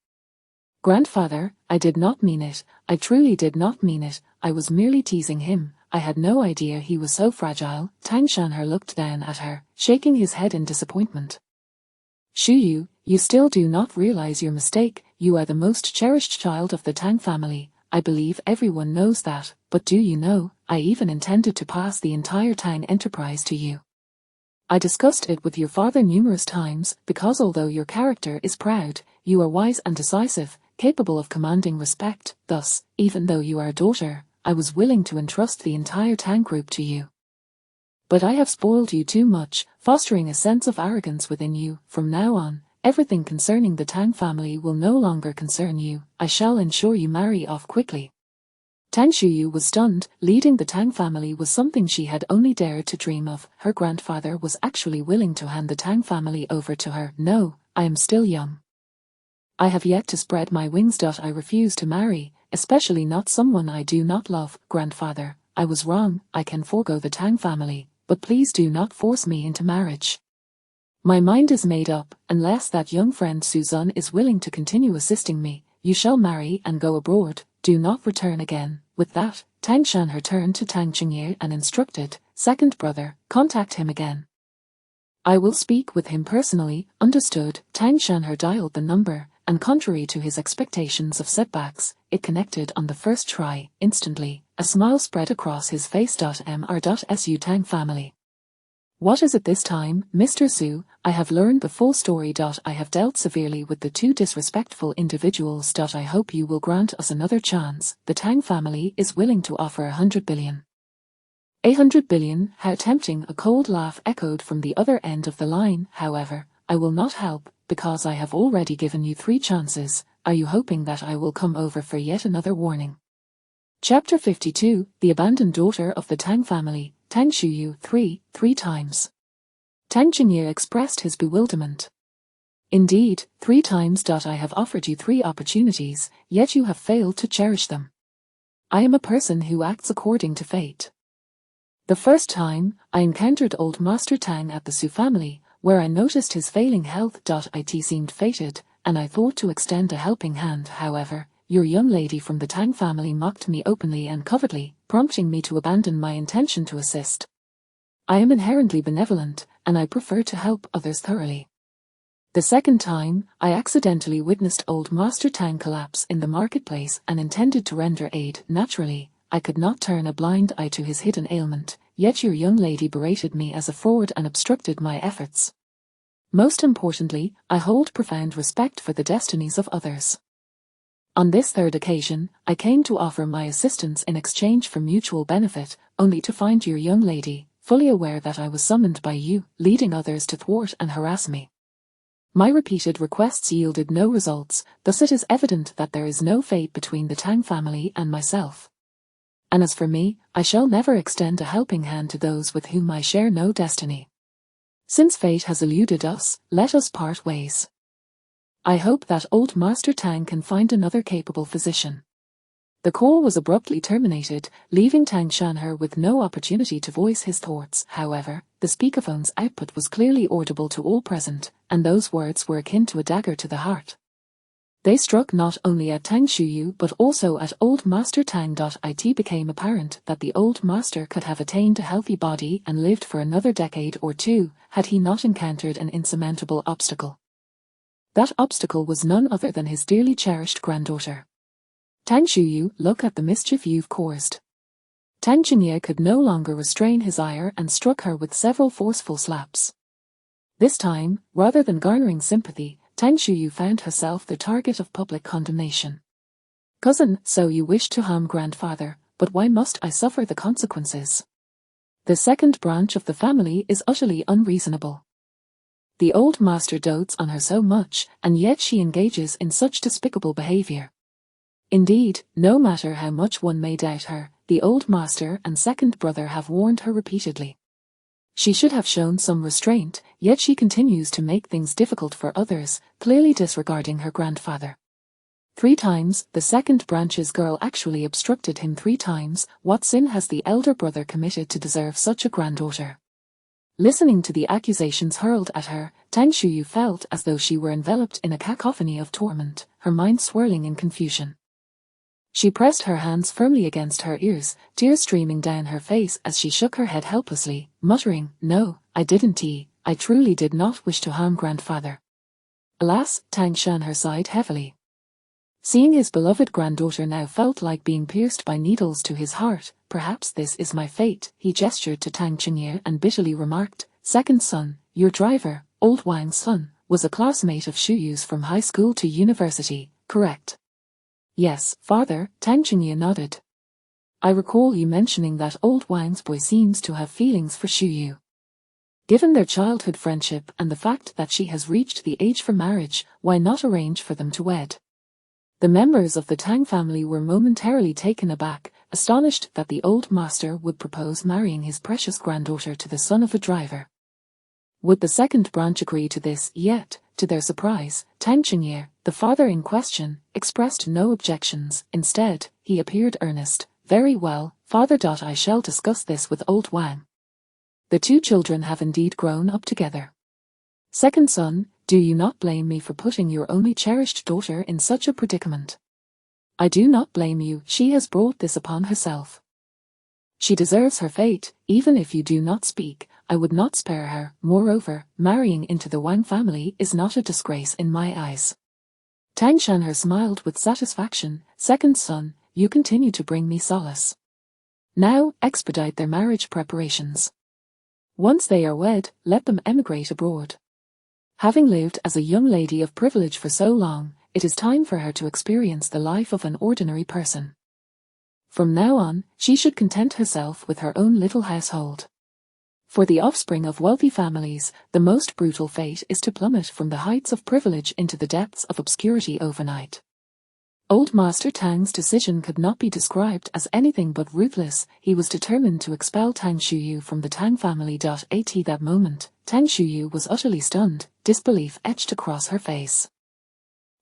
Grandfather, I did not mean it. I truly did not mean it. I was merely teasing him. I had no idea he was so fragile. Tang Shanher looked down at her, shaking his head in disappointment. Shuyu, you still do not realize your mistake. You are the most cherished child of the Tang family. I believe everyone knows that, but do you know, I even intended to pass the entire Tang enterprise to you. I discussed it with your father numerous times, because although your character is proud, you are wise and decisive, capable of commanding respect. Thus, even though you are a daughter, I was willing to entrust the entire Tang group to you. But I have spoiled you too much, fostering a sense of arrogance within you. From now on, Everything concerning the Tang family will no longer concern you. I shall ensure you marry off quickly. Tang Shuyu was stunned. Leading the Tang family was something she had only dared to dream of. Her grandfather was actually willing to hand the Tang family over to her. No, I am still young. I have yet to spread my wings. I refuse to marry, especially not someone I do not love. Grandfather, I was wrong. I can forego the Tang family, but please do not force me into marriage. My mind is made up. Unless that young friend Suzanne is willing to continue assisting me, you shall marry and go abroad. Do not return again. With that, Tang Shanher turned to Tang Qingye and instructed, second brother, contact him again. I will speak with him personally. Understood. Tang Shanher dialed the number, and contrary to his expectations of setbacks, it connected on the first try. Instantly, a smile spread across his face. Mr.Su Tang family. What is it this time, Mr. Su? I have learned the full story. I have dealt severely with the two disrespectful individuals. I hope you will grant us another chance. The Tang family is willing to offer 100 billion. 100 billion? How tempting! A cold laugh echoed from the other end of the line. However, I will not help, because I have already given you 3 chances. Are you hoping that I will come over for yet another warning? Chapter 52, The Abandoned Daughter of the Tang Family. Tang Shuyu, 3 times. Tang Qingye expressed his bewilderment. Indeed, 3 times. I have offered you 3 opportunities, yet you have failed to cherish them. I am a person who acts according to fate. The first time, I encountered old Master Tang at the Su family, where I noticed his failing health. It seemed fated, and I thought to extend a helping hand. However, your young lady from the Tang family mocked me openly and covertly, prompting me to abandon my intention to assist. I am inherently benevolent, and I prefer to help others thoroughly. The second time, I accidentally witnessed old Master Tang collapse in the marketplace and intended to render aid. Naturally, I could not turn a blind eye to his hidden ailment, yet your young lady berated me as a fraud and obstructed my efforts. Most importantly, I hold profound respect for the destinies of others. On this third occasion, I came to offer my assistance in exchange for mutual benefit, only to find your young lady, fully aware that I was summoned by you, leading others to thwart and harass me. My repeated requests yielded no results, thus it is evident that there is no fate between the Tang family and myself. And as for me, I shall never extend a helping hand to those with whom I share no destiny. Since fate has eluded us, let us part ways. I hope that old Master Tang can find another capable physician. The call was abruptly terminated, leaving Tang Shanher with no opportunity to voice his thoughts. However, the speakerphone's output was clearly audible to all present, and those words were akin to a dagger to the heart. They struck not only at Tang Shuyu but also at old Master Tang. It became apparent that the old master could have attained a healthy body and lived for another decade or 2, had he not encountered an insurmountable obstacle. That obstacle was none other than his dearly cherished granddaughter. Tang Shuyu, look at the mischief you've caused. Tang Qingye could no longer restrain his ire and struck her with several forceful slaps. This time, rather than garnering sympathy, Tang Shuyu found herself the target of public condemnation. Cousin, so you wish to harm grandfather, but why must I suffer the consequences? The second branch of the family is utterly unreasonable. The old master dotes on her so much, and yet she engages in such despicable behavior. Indeed, no matter how much one may doubt her, the old master and second brother have warned her repeatedly. She should have shown some restraint, yet she continues to make things difficult for others, clearly disregarding her grandfather. 3 times, the second branch's girl actually obstructed him 3 times. What sin has the elder brother committed to deserve such a granddaughter? Listening to the accusations hurled at her, Tang Shuyu felt as though she were enveloped in a cacophony of torment, her mind swirling in confusion. She pressed her hands firmly against her ears, tears streaming down her face as she shook her head helplessly, muttering, "No, I didn't. I truly did not wish to harm grandfather." Alas, Tang Shanher sighed heavily. Seeing his beloved granddaughter now felt like being pierced by needles to his heart. Perhaps this is my fate, he gestured to Tang Qingye and bitterly remarked, "Second son, your driver, old Wang's son, was a classmate of Shuyu's from high school to university, correct?" "Yes, father," Tang Qingye nodded. "I recall you mentioning that old Wang's boy seems to have feelings for Shuyu." Given their childhood friendship and the fact that she has reached the age for marriage, why not arrange for them to wed? The members of the Tang family were momentarily taken aback, astonished that the old master would propose marrying his precious granddaughter to the son of a driver. Would the second branch agree to this? Yet, to their surprise, Tang Qingye, the father in question, expressed no objections. Instead, he appeared earnest. Very well, father. I shall discuss this with old Wang. The two children have indeed grown up together. Second son, do you not blame me for putting your only cherished daughter in such a predicament? I do not blame you. She has brought this upon herself. She deserves her fate. Even if you do not speak, I would not spare her. Moreover, marrying into the Wang family is not a disgrace in my eyes. Tang Shanhe smiled with satisfaction. Second son, you continue to bring me solace. Now, expedite their marriage preparations. Once they are wed, let them emigrate abroad. Having lived as a young lady of privilege for so long, it is time for her to experience the life of an ordinary person. From now on, she should content herself with her own little household. For the offspring of wealthy families, the most brutal fate is to plummet from the heights of privilege into the depths of obscurity overnight. Old Master Tang's decision could not be described as anything but ruthless. He was determined to expel Tang Shuyu from the Tang family. At that moment, Tang Shuyu was utterly stunned, disbelief etched across her face.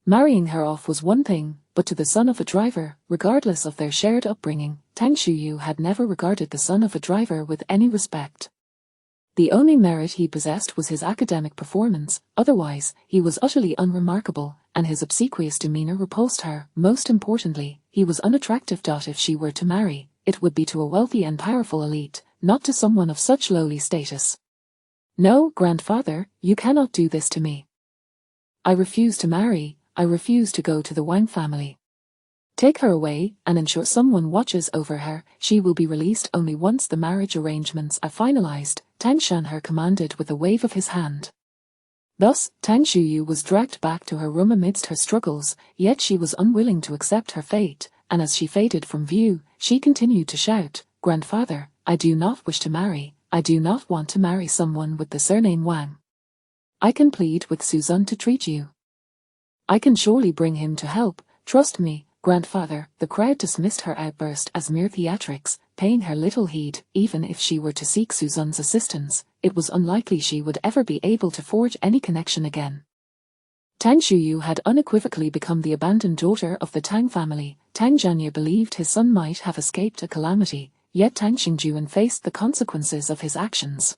Marrying her off was one thing, but to the son of a driver, regardless of their shared upbringing, Tang Shuyu had never regarded the son of a driver with any respect. The only merit he possessed was his academic performance, otherwise, he was utterly unremarkable, and his obsequious demeanor repulsed her. Most importantly, he was unattractive. If she were to marry, it would be to a wealthy and powerful elite, not to someone of such lowly status. No, grandfather, you cannot do this to me. I refuse to marry. I refuse to go to the Wang family. Take her away, and ensure someone watches over her. She will be released only once the marriage arrangements are finalized, Tang Shanhe commanded with a wave of his hand. Thus, Tang Shuyu was dragged back to her room amidst her struggles, yet she was unwilling to accept her fate, and as she faded from view, she continued to shout, Grandfather, I do not wish to marry. I do not want to marry someone with the surname Wang. I can plead with Suzun to treat you. I can surely bring him to help. Trust me, grandfather. The crowd dismissed her outburst as mere theatrics, paying her little heed. Even if she were to seek Suzun's assistance, it was unlikely she would ever be able to forge any connection again. Tang Shuyu had unequivocally become the abandoned daughter of the Tang family. Tang Jianye believed his son might have escaped a calamity, yet Tang Xingjuan faced the consequences of his actions.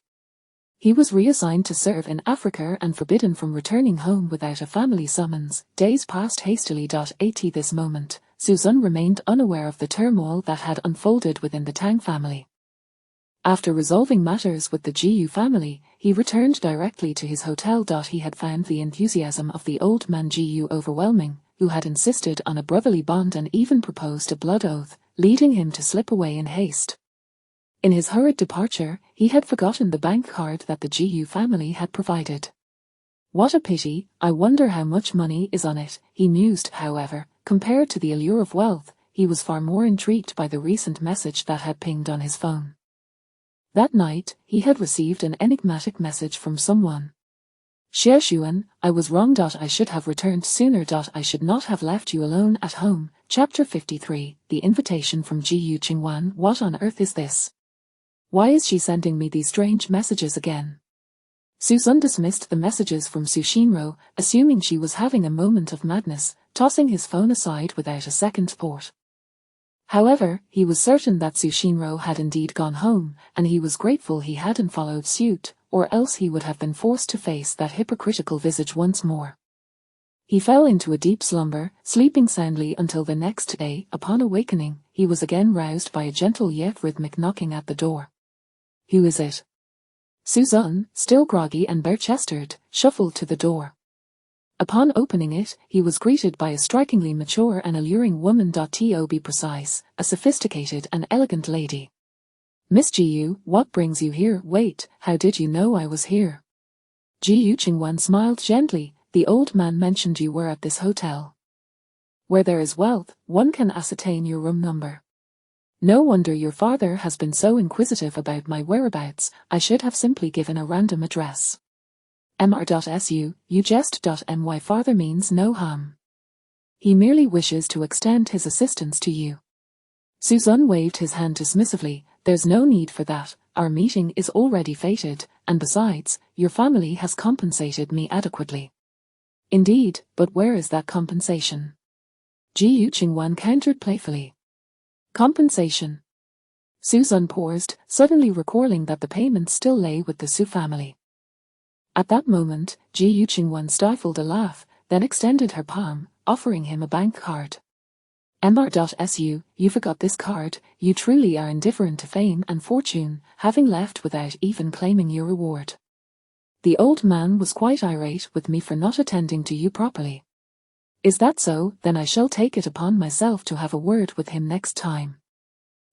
He was reassigned to serve in Africa and forbidden from returning home without a family summons. Days passed hastily. At this moment, Suzun remained unaware of the turmoil that had unfolded within the Tang family. After resolving matters with the Jiyu family, he returned directly to his hotel. He had found the enthusiasm of the old man Jiyu overwhelming, who had insisted on a brotherly bond and even proposed a blood oath, leading him to slip away in haste. In his hurried departure, he had forgotten the bank card that the Jiyu family had provided. What a pity, I wonder how much money is on it, he mused. However, compared to the allure of wealth, he was far more intrigued by the recent message that had pinged on his phone. That night, he had received an enigmatic message from someone. Xiaoshuan, I was wrong. I should have returned sooner. I should not have left you alone at home. Chapter 53, The Invitation from Jiyu Qingwan. What on earth is this? Why is she sending me these strange messages again? Suzun dismissed the messages from Su Shinro, assuming she was having a moment of madness, tossing his phone aside without a second thought. However, he was certain that Su Shinro had indeed gone home, and he was grateful he hadn't followed suit, or else he would have been forced to face that hypocritical visage once more. He fell into a deep slumber, sleeping soundly until the next day. Upon awakening, he was again roused by a gentle yet rhythmic knocking at the door. Who is it? Suzun, still groggy and bare-chested, shuffled to the door. Upon opening it, he was greeted by a strikingly mature and alluring woman. To be precise, a sophisticated and elegant lady. Miss Jiyu, what brings you here? Wait, how did you know I was here? Jiyu Qingwan smiled gently. The old man mentioned you were at this hotel. Where there is wealth, one can ascertain your room number. No wonder your father has been so inquisitive about my whereabouts. I should have simply given a random address. Mr.Su, you jest.my father means no harm. He merely wishes to extend his assistance to you. Suzanne waved his hand dismissively. There's no need for that. Our meeting is already fated, and besides, your family has compensated me adequately. Indeed, but where is that compensation? Ji Yuqingwan countered playfully. Compensation. Suzanne paused, suddenly recalling that the payment still lay with the Su family. At that moment, Ji Yuqingwan stifled a laugh, then extended her palm, offering him a bank card. Mr.Su, you forgot this card. You truly are indifferent to fame and fortune, having left without even claiming your reward. The old man was quite irate with me for not attending to you properly. Is that so? Then I shall take it upon myself to have a word with him next time.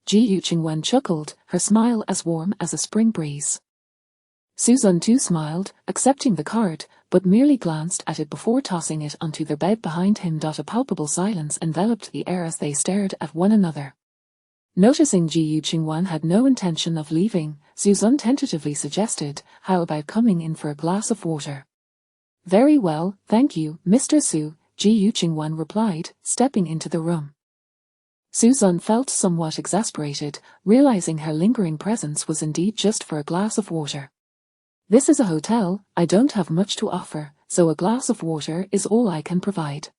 Ji Yuqingwan chuckled, her smile as warm as a spring breeze. Suzanne too smiled, accepting the card, but merely glanced at it before tossing it onto their bed behind him. A palpable silence enveloped the air as they stared at one another. Noticing Ji Yuqingwan had no intention of leaving, Suzanne tentatively suggested, how about coming in for a glass of water? Very well, thank you, Mr. Su, Ji Yuqingwan replied, stepping into the room. Suzanne felt somewhat exasperated, realizing her lingering presence was indeed just for a glass of water. This is a hotel, I don't have much to offer, so a glass of water is all I can provide.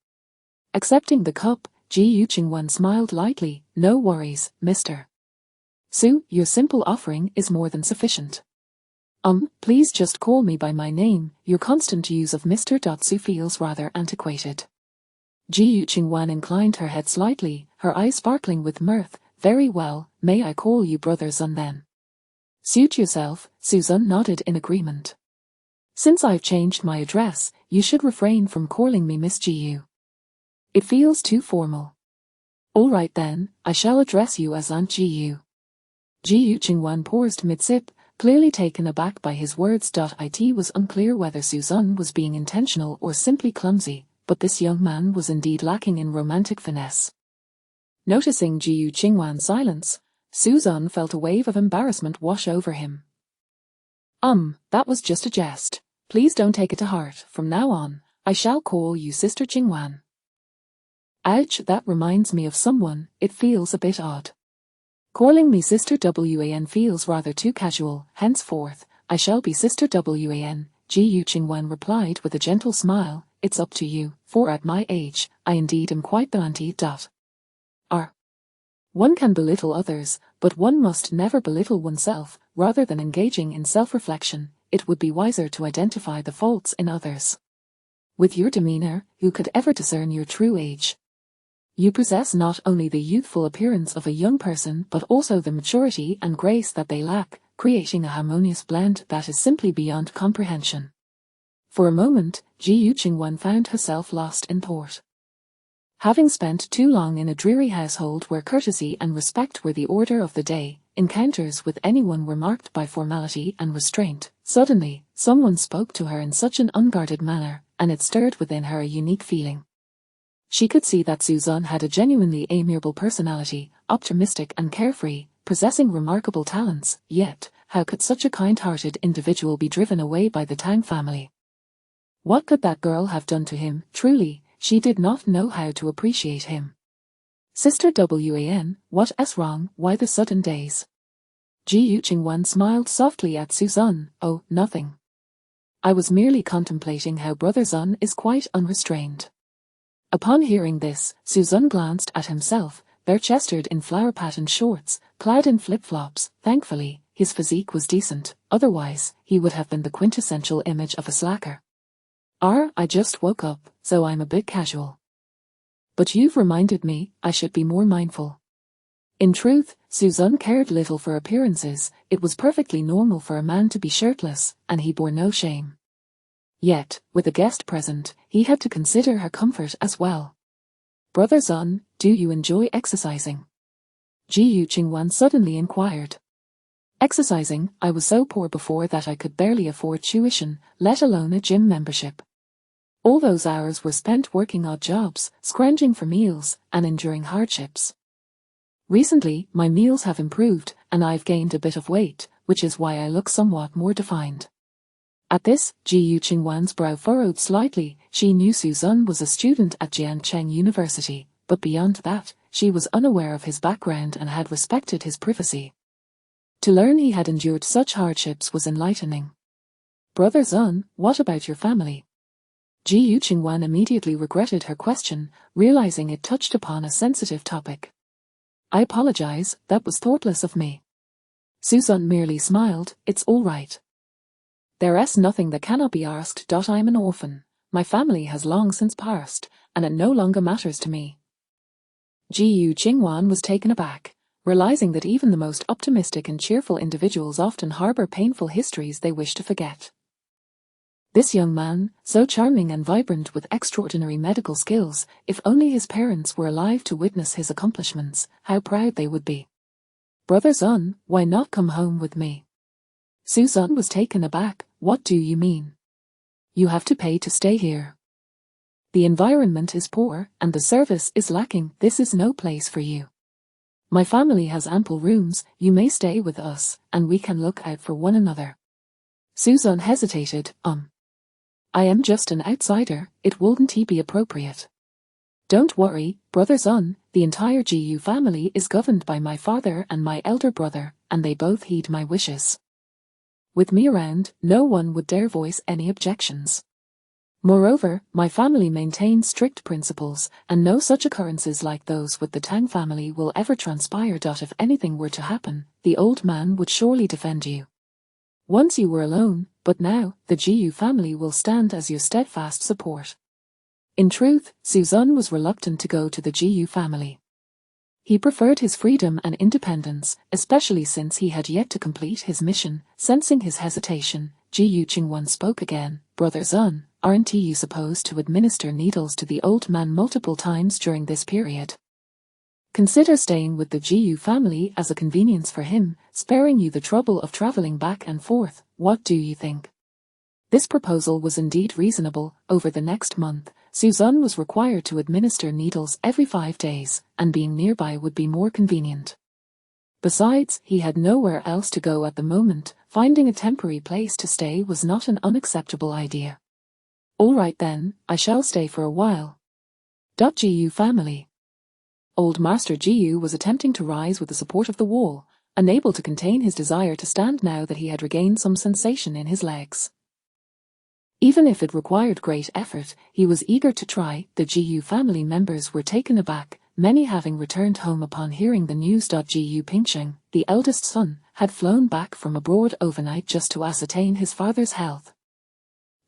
Accepting the cup, Ji Yuqingwan smiled lightly. No worries, Mr. Su, your simple offering is more than sufficient. Please just call me by my name. Your constant use of Mr. Su feels rather antiquated. Ji Yuqingwan inclined her head slightly, her eyes sparkling with mirth. Very well, may I call you Brother Sun then? Suit yourself, Suzanne nodded in agreement. Since I've changed my address, you should refrain from calling me Miss Ji. It feels too formal. All right then, I shall address you as Aunt Ji. Ji Yuqingwan paused mid-sip, clearly taken aback by his words. It was unclear whether Suzanne was being intentional or simply clumsy, but this young man was indeed lacking in romantic finesse. Noticing Ji Yuqingwan's silence, Suzanne felt a wave of embarrassment wash over him. That was just a jest. Please don't take it to heart. From now on, I shall call you Sister Qingwan. Ouch, that reminds me of someone. It feels a bit odd. Calling me Sister Wan feels rather too casual. Henceforth, I shall be Sister Wan, Ji Yuqingwan replied with a gentle smile. It's up to you, for at my age, I indeed am quite the auntie. One can belittle others, but one must never belittle oneself. Rather than engaging in self-reflection, it would be wiser to identify the faults in others. With your demeanor, who could ever discern your true age? You possess not only the youthful appearance of a young person but also the maturity and grace that they lack, creating a harmonious blend that is simply beyond comprehension. For a moment, Ji Yuqingwan found herself lost in thought. Having spent too long in a dreary household where courtesy and respect were the order of the day, encounters with anyone were marked by formality and restraint. Suddenly, someone spoke to her in such an unguarded manner, and it stirred within her a unique feeling. She could see that Suzanne had a genuinely amiable personality, optimistic and carefree, possessing remarkable talents, yet, how could such a kind-hearted individual be driven away by the Tang family? What could that girl have done to him? Truly, she did not know how to appreciate him. Sister Wan, what's wrong? Why the sudden daze? Ji Yuqingwan smiled softly at Suzanne. Oh, nothing. I was merely contemplating how Brother Sun is quite unrestrained. Upon hearing this, Suzanne glanced at himself, bare-chested in flower-patterned shorts, clad in flip-flops. Thankfully, his physique was decent, otherwise, he would have been the quintessential image of a slacker. I just woke up, so I'm a bit casual. But you've reminded me, I should be more mindful. In truth, Suzanne cared little for appearances. It was perfectly normal for a man to be shirtless, and he bore no shame. Yet, with a guest present, he had to consider her comfort as well. Brother Sun, do you enjoy exercising? Ji Yuqingwan suddenly inquired. Exercising? I was so poor before that I could barely afford tuition, let alone a gym membership. All those hours were spent working odd jobs, scrounging for meals, and enduring hardships. Recently, my meals have improved, and I've gained a bit of weight, which is why I look somewhat more defined. At this, Ji Yuqingwan's brow furrowed slightly. She knew Suzun was a student at Jiancheng University, but beyond that, she was unaware of his background and had respected his privacy. To learn he had endured such hardships was enlightening. Brother Zun, what about your family? Ji Yuqingwan immediately regretted her question, realizing it touched upon a sensitive topic. I apologize, that was thoughtless of me. Suzun merely smiled, it's all right. There's nothing that cannot be asked. I'm an orphan. My family has long since passed, and it no longer matters to me. Ji Yuqingwan was taken aback, realizing that even the most optimistic and cheerful individuals often harbor painful histories they wish to forget. This young man, so charming and vibrant with extraordinary medical skills, if only his parents were alive to witness his accomplishments, how proud they would be. Brother Zun, why not come home with me? Suzun was taken aback. What do you mean? You have to pay to stay here. The environment is poor, and the service is lacking. This is no place for you. My family has ample rooms, you may stay with us, and we can look out for one another. Suzun hesitated, I am just an outsider, it wouldn't be appropriate. Don't worry, Brother Zun, the entire Ji family is governed by my father and my elder brother, and they both heed my wishes. With me around, no one would dare voice any objections. Moreover, my family maintains strict principles, and no such occurrences like those with the Tang family will ever transpire. If anything were to happen, the old man would surely defend you. Once you were alone, but now, the Ji family will stand as your steadfast support. In truth, Suzun was reluctant to go to the Ji family. He preferred his freedom and independence, especially since he had yet to complete his mission. Sensing his hesitation, Ji Yuqingwan spoke again. Brother Zun, aren't you supposed to administer needles to the old man multiple times during this period? Consider staying with the Ji family as a convenience for him, sparing you the trouble of traveling back and forth. What do you think? This proposal was indeed reasonable. Over the next month, Suzun was required to administer needles every 5 days, and being nearby would be more convenient. Besides, he had nowhere else to go at the moment. Finding a temporary place to stay was not an unacceptable idea. All right then, I shall stay for a while. Ji family. Old Master Ji was attempting to rise with the support of the wall, unable to contain his desire to stand now that he had regained some sensation in his legs. Even if it required great effort, he was eager to try. The Ji family members were taken aback, many having returned home upon hearing the news. Ji Pingsheng, the eldest son, had flown back from abroad overnight just to ascertain his father's health.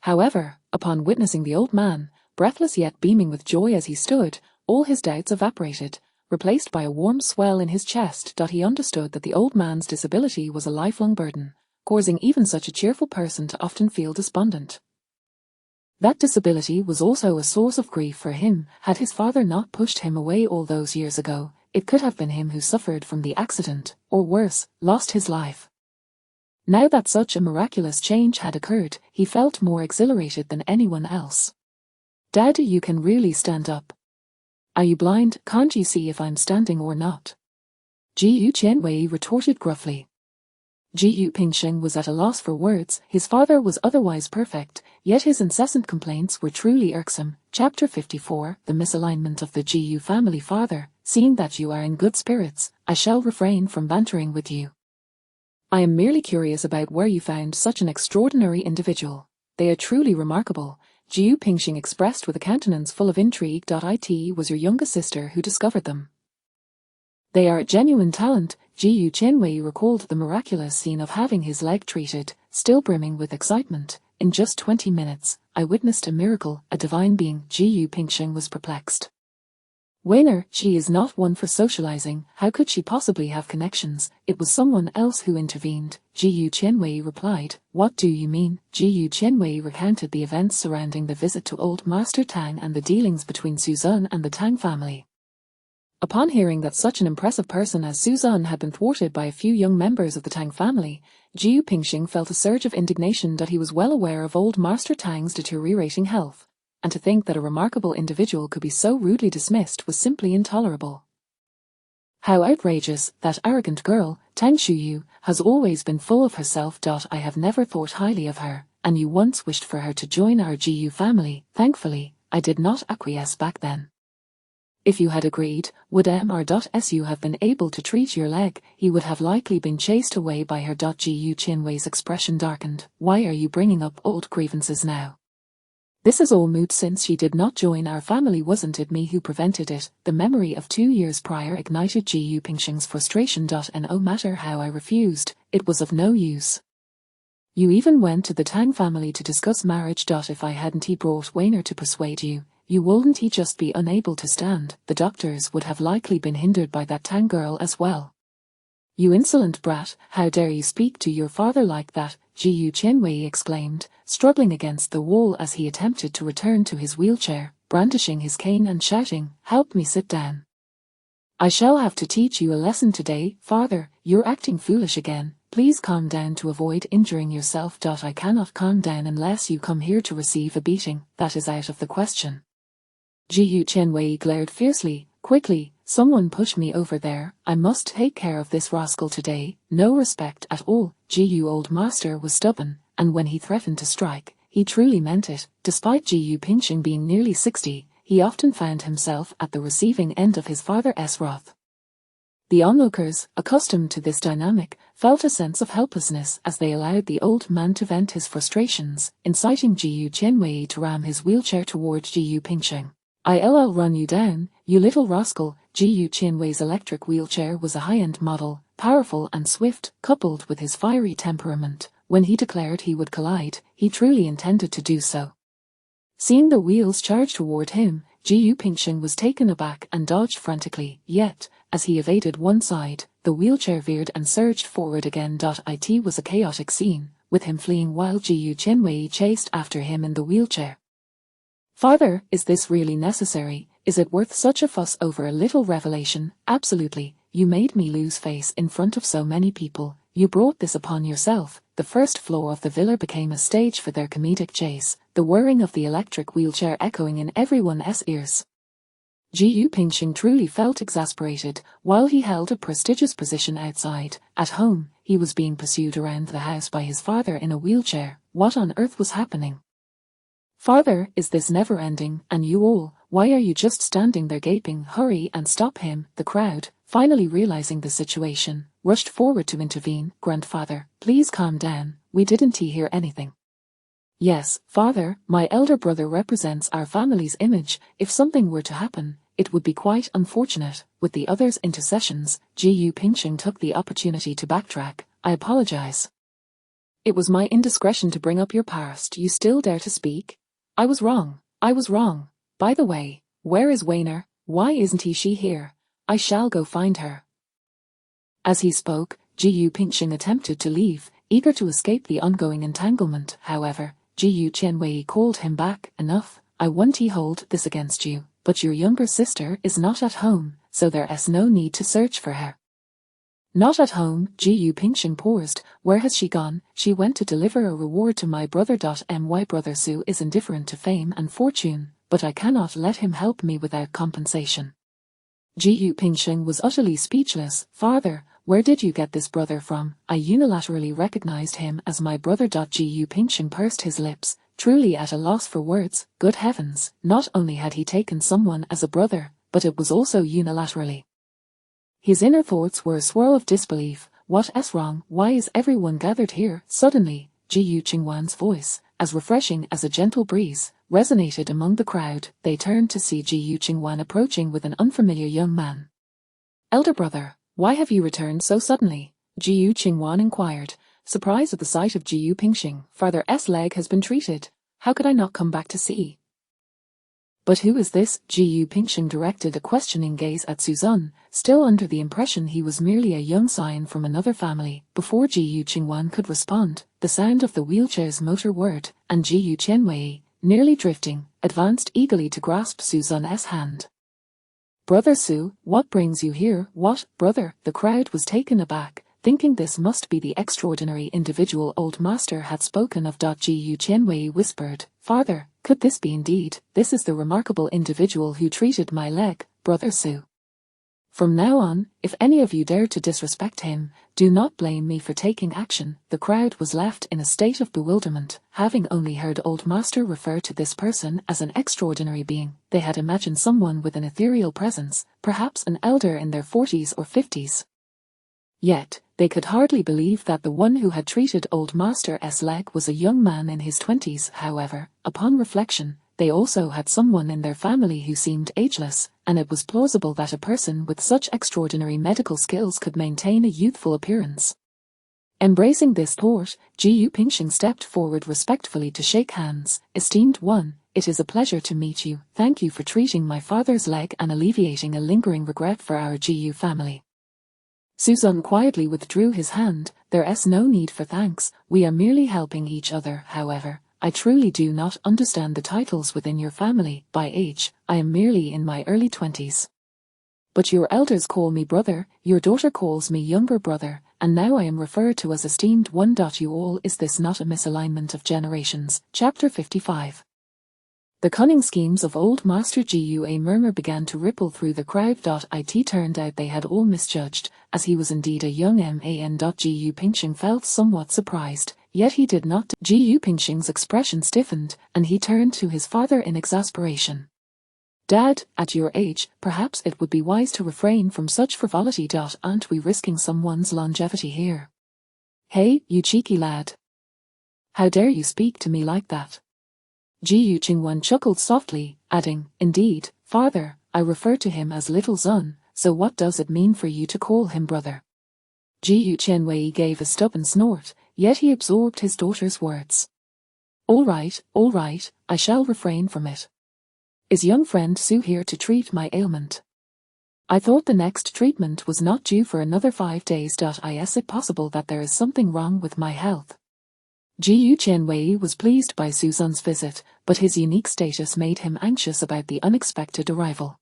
However, upon witnessing the old man, breathless yet beaming with joy as he stood, all his doubts evaporated, replaced by a warm swell in his chest. He understood that the old man's disability was a lifelong burden, causing even such a cheerful person to often feel despondent. That disability was also a source of grief for him. Had his father not pushed him away all those years ago, it could have been him who suffered from the accident, or worse, lost his life. Now that such a miraculous change had occurred, he felt more exhilarated than anyone else. Dad, you can really stand up. Are you blind? Can't you see if I'm standing or not? Ji Qianwei retorted gruffly. Ji Pingsheng was at a loss for words. His father was otherwise perfect, yet his incessant complaints were truly irksome. Chapter 54, The Misalignment of the Ji family. Father, seeing that you are in good spirits, I shall refrain from bantering with you. I am merely curious about where you found such an extraordinary individual. They are truly remarkable. Ji Pingsheng expressed with a countenance full of intrigue. It was your younger sister who discovered them. They are a genuine talent. Ji Qianwei recalled the miraculous scene of having his leg treated, still brimming with excitement. In just 20 minutes, I witnessed a miracle, a divine being. Ji Pingsheng was perplexed. Weiner, she is not one for socializing. How could she possibly have connections? It was someone else who intervened. Ji Qianwei replied. What do you mean? Ji Qianwei recounted the events surrounding the visit to Old Master Tang and the dealings between Suzun and the Tang family. Upon hearing that such an impressive person as Suzun had been thwarted by a few young members of the Tang family, Ji Pingsheng felt a surge of indignation. He was well aware of Old Master Tang's deteriorating health, and to think that a remarkable individual could be so rudely dismissed was simply intolerable. How outrageous, that arrogant girl, Tang Shuyu, has always been full of herself. I have never thought highly of her, and you once wished for her to join our GU family. Thankfully, I did not acquiesce back then. If you had agreed, would Mr.Su have been able to treat your leg? He would have likely been chased away by her. Gu Qinwei's expression darkened. Why are you bringing up old grievances now? This is all moot since she did not join our family. Wasn't it me who prevented it? The memory of 2 years prior ignited Gu Pingxing's frustration. No matter how I refused, it was of no use. You even went to the Tang family to discuss marriage. If I hadn't brought Weiner to persuade you, wouldn't he just be unable to stand? The doctors would have likely been hindered by that Tang girl as well. You insolent brat, how dare you speak to your father like that? Gu Qinwei exclaimed, struggling against the wall as he attempted to return to his wheelchair, brandishing his cane and shouting, "Help me sit down. I shall have to teach you a lesson today, father. You're acting foolish again. Please calm down to avoid injuring yourself." I cannot calm down unless you come here to receive a beating. That is out of the question. Gu Qinwei glared fiercely. Quickly, someone push me over there. I must take care of this rascal today. No respect at all. Gu old master was stubborn, and when he threatened to strike, he truly meant it. Despite Gu Pingxing being nearly 60, he often found himself at the receiving end of his father's wrath. The onlookers, accustomed to this dynamic, felt a sense of helplessness as they allowed the old man to vent his frustrations, inciting Gu Qinwei to ram his wheelchair toward Gu Pingxing. "I'll run you down, you little rascal." Gu Qinwei's electric wheelchair was a high-end model, powerful and swift, coupled with his fiery temperament. When he declared he would collide, he truly intended to do so. Seeing the wheels charge toward him, Gu Pingxing was taken aback and dodged frantically, yet, as he evaded one side, the wheelchair veered and surged forward again. It was a chaotic scene, with him fleeing while Gu Qinwei chased after him in the wheelchair. "Father, is this really necessary? Is it worth such a fuss over a little revelation?" "Absolutely. You made me lose face in front of so many people. You brought this upon yourself." The first floor of the villa became a stage for their comedic chase, the whirring of the electric wheelchair echoing in everyone's ears. Gu Pingxing truly felt exasperated. While he held a prestigious position outside, at home, he was being pursued around the house by his father in a wheelchair. What on earth was happening? "Father, is this never ending? And you all, why are you just standing there gaping? Hurry and stop him." The crowd, finally realizing the situation, rushed forward to intervene. "Grandfather, please calm down. We didn't hear anything." "Yes, father, my elder brother represents our family's image. If something were to happen, it would be quite unfortunate." With the others' intercessions, Gu Pingxing took the opportunity to backtrack. "I apologize. It was my indiscretion to bring up your past. You still dare to speak? I was wrong. By the way, where is Weiner? Why isn't she here? I shall go find her." As he spoke, Gu Pingxing attempted to leave, eager to escape the ongoing entanglement. However, Gu Qianwei called him back. "Enough, I won't hold this against you, but your younger sister is not at home, so there's no need to search for her." "Not at home?" Gu Pingxing paused. "Where has she gone?" "She went to deliver a reward to my brother. My brother Su is indifferent to fame and fortune, but I cannot let him help me without compensation." Gu Pingxing was utterly speechless. "Father, where did you get this brother from?" "I unilaterally recognized him as my brother." Gu Pingxing pursed his lips, truly at a loss for words. Good heavens, not only had he taken someone as a brother, but it was also unilaterally. His inner thoughts were a swirl of disbelief. What's wrong? Why is everyone gathered here? Suddenly, Gu Qingwan's voice, as refreshing as a gentle breeze, resonated among the crowd. They turned to see Gu Qingwan approaching with an unfamiliar young man. "Elder brother, why have you returned so suddenly?" Gu Qingwan inquired, surprised at the sight of Gu Pingxing. "Father's leg has been treated. How could I not come back to see?" "But who is this?" Gu Pingxing directed a questioning gaze at Suzanne, still under the impression he was merely a young scion from another family. Before Gu Qingwan could respond, the sound of the wheelchair's motor whirred, and Gu Qianwei, nearly drifting, advanced eagerly to grasp Suzanne's hand. "Brother Su, what brings you here?" "What, brother?" The crowd was taken aback, thinking this must be the extraordinary individual old master had spoken of. Gu Qianwei whispered, "Father, could this be indeed? This is the remarkable individual who treated my leg, brother Su." From now on, if any of you dare to disrespect him, do not blame me for taking action." The crowd was left in a state of bewilderment, having only heard Old Master refer to this person as an extraordinary being. They had imagined someone with an ethereal presence, perhaps an elder in their 40s or 50s. Yet, they could hardly believe that the one who had treated Old Master's leg was a young man in his 20s. However, upon reflection, they also had someone in their family who seemed ageless, and it was plausible that a person with such extraordinary medical skills could maintain a youthful appearance. Embracing this thought, Ji Pingxing stepped forward respectfully to shake hands. "Esteemed one, it is a pleasure to meet you. Thank you for treating my father's leg and alleviating a lingering regret for our Ji family." Suzun quietly withdrew his hand. "There's no need for thanks, we are merely helping each other. However, I truly do not understand the titles within your family. By age, I am merely in my early 20s. But your elders call me brother, your daughter calls me younger brother, and now I am referred to as esteemed one. You all, is this not a misalignment of generations?" Chapter 55. The cunning schemes of Old Master Ji. A murmur began to ripple through the crowd. It turned out they had all misjudged, as he was indeed a young man. Ji Pingxing felt somewhat surprised, yet he did not. Ji Pingxing's expression stiffened, and he turned to his father in exasperation. "Dad, at your age, perhaps it would be wise to refrain from such frivolity. Aren't we risking someone's longevity here? Hey, you cheeky lad. How dare you speak to me like that?" Ji Qingwan chuckled softly, adding, "Indeed, father, I refer to him as Little Zun, so what does it mean for you to call him brother?" Ji Qianwei gave a stubborn snort, yet he absorbed his daughter's words. All right, I shall refrain from it. Is young friend Su here to treat my ailment? I thought the next treatment was not due for another 5 days. Is it possible that there is something wrong with my health?" Ji Qianwei was pleased by Suzun's visit, but his unique status made him anxious about the unexpected arrival.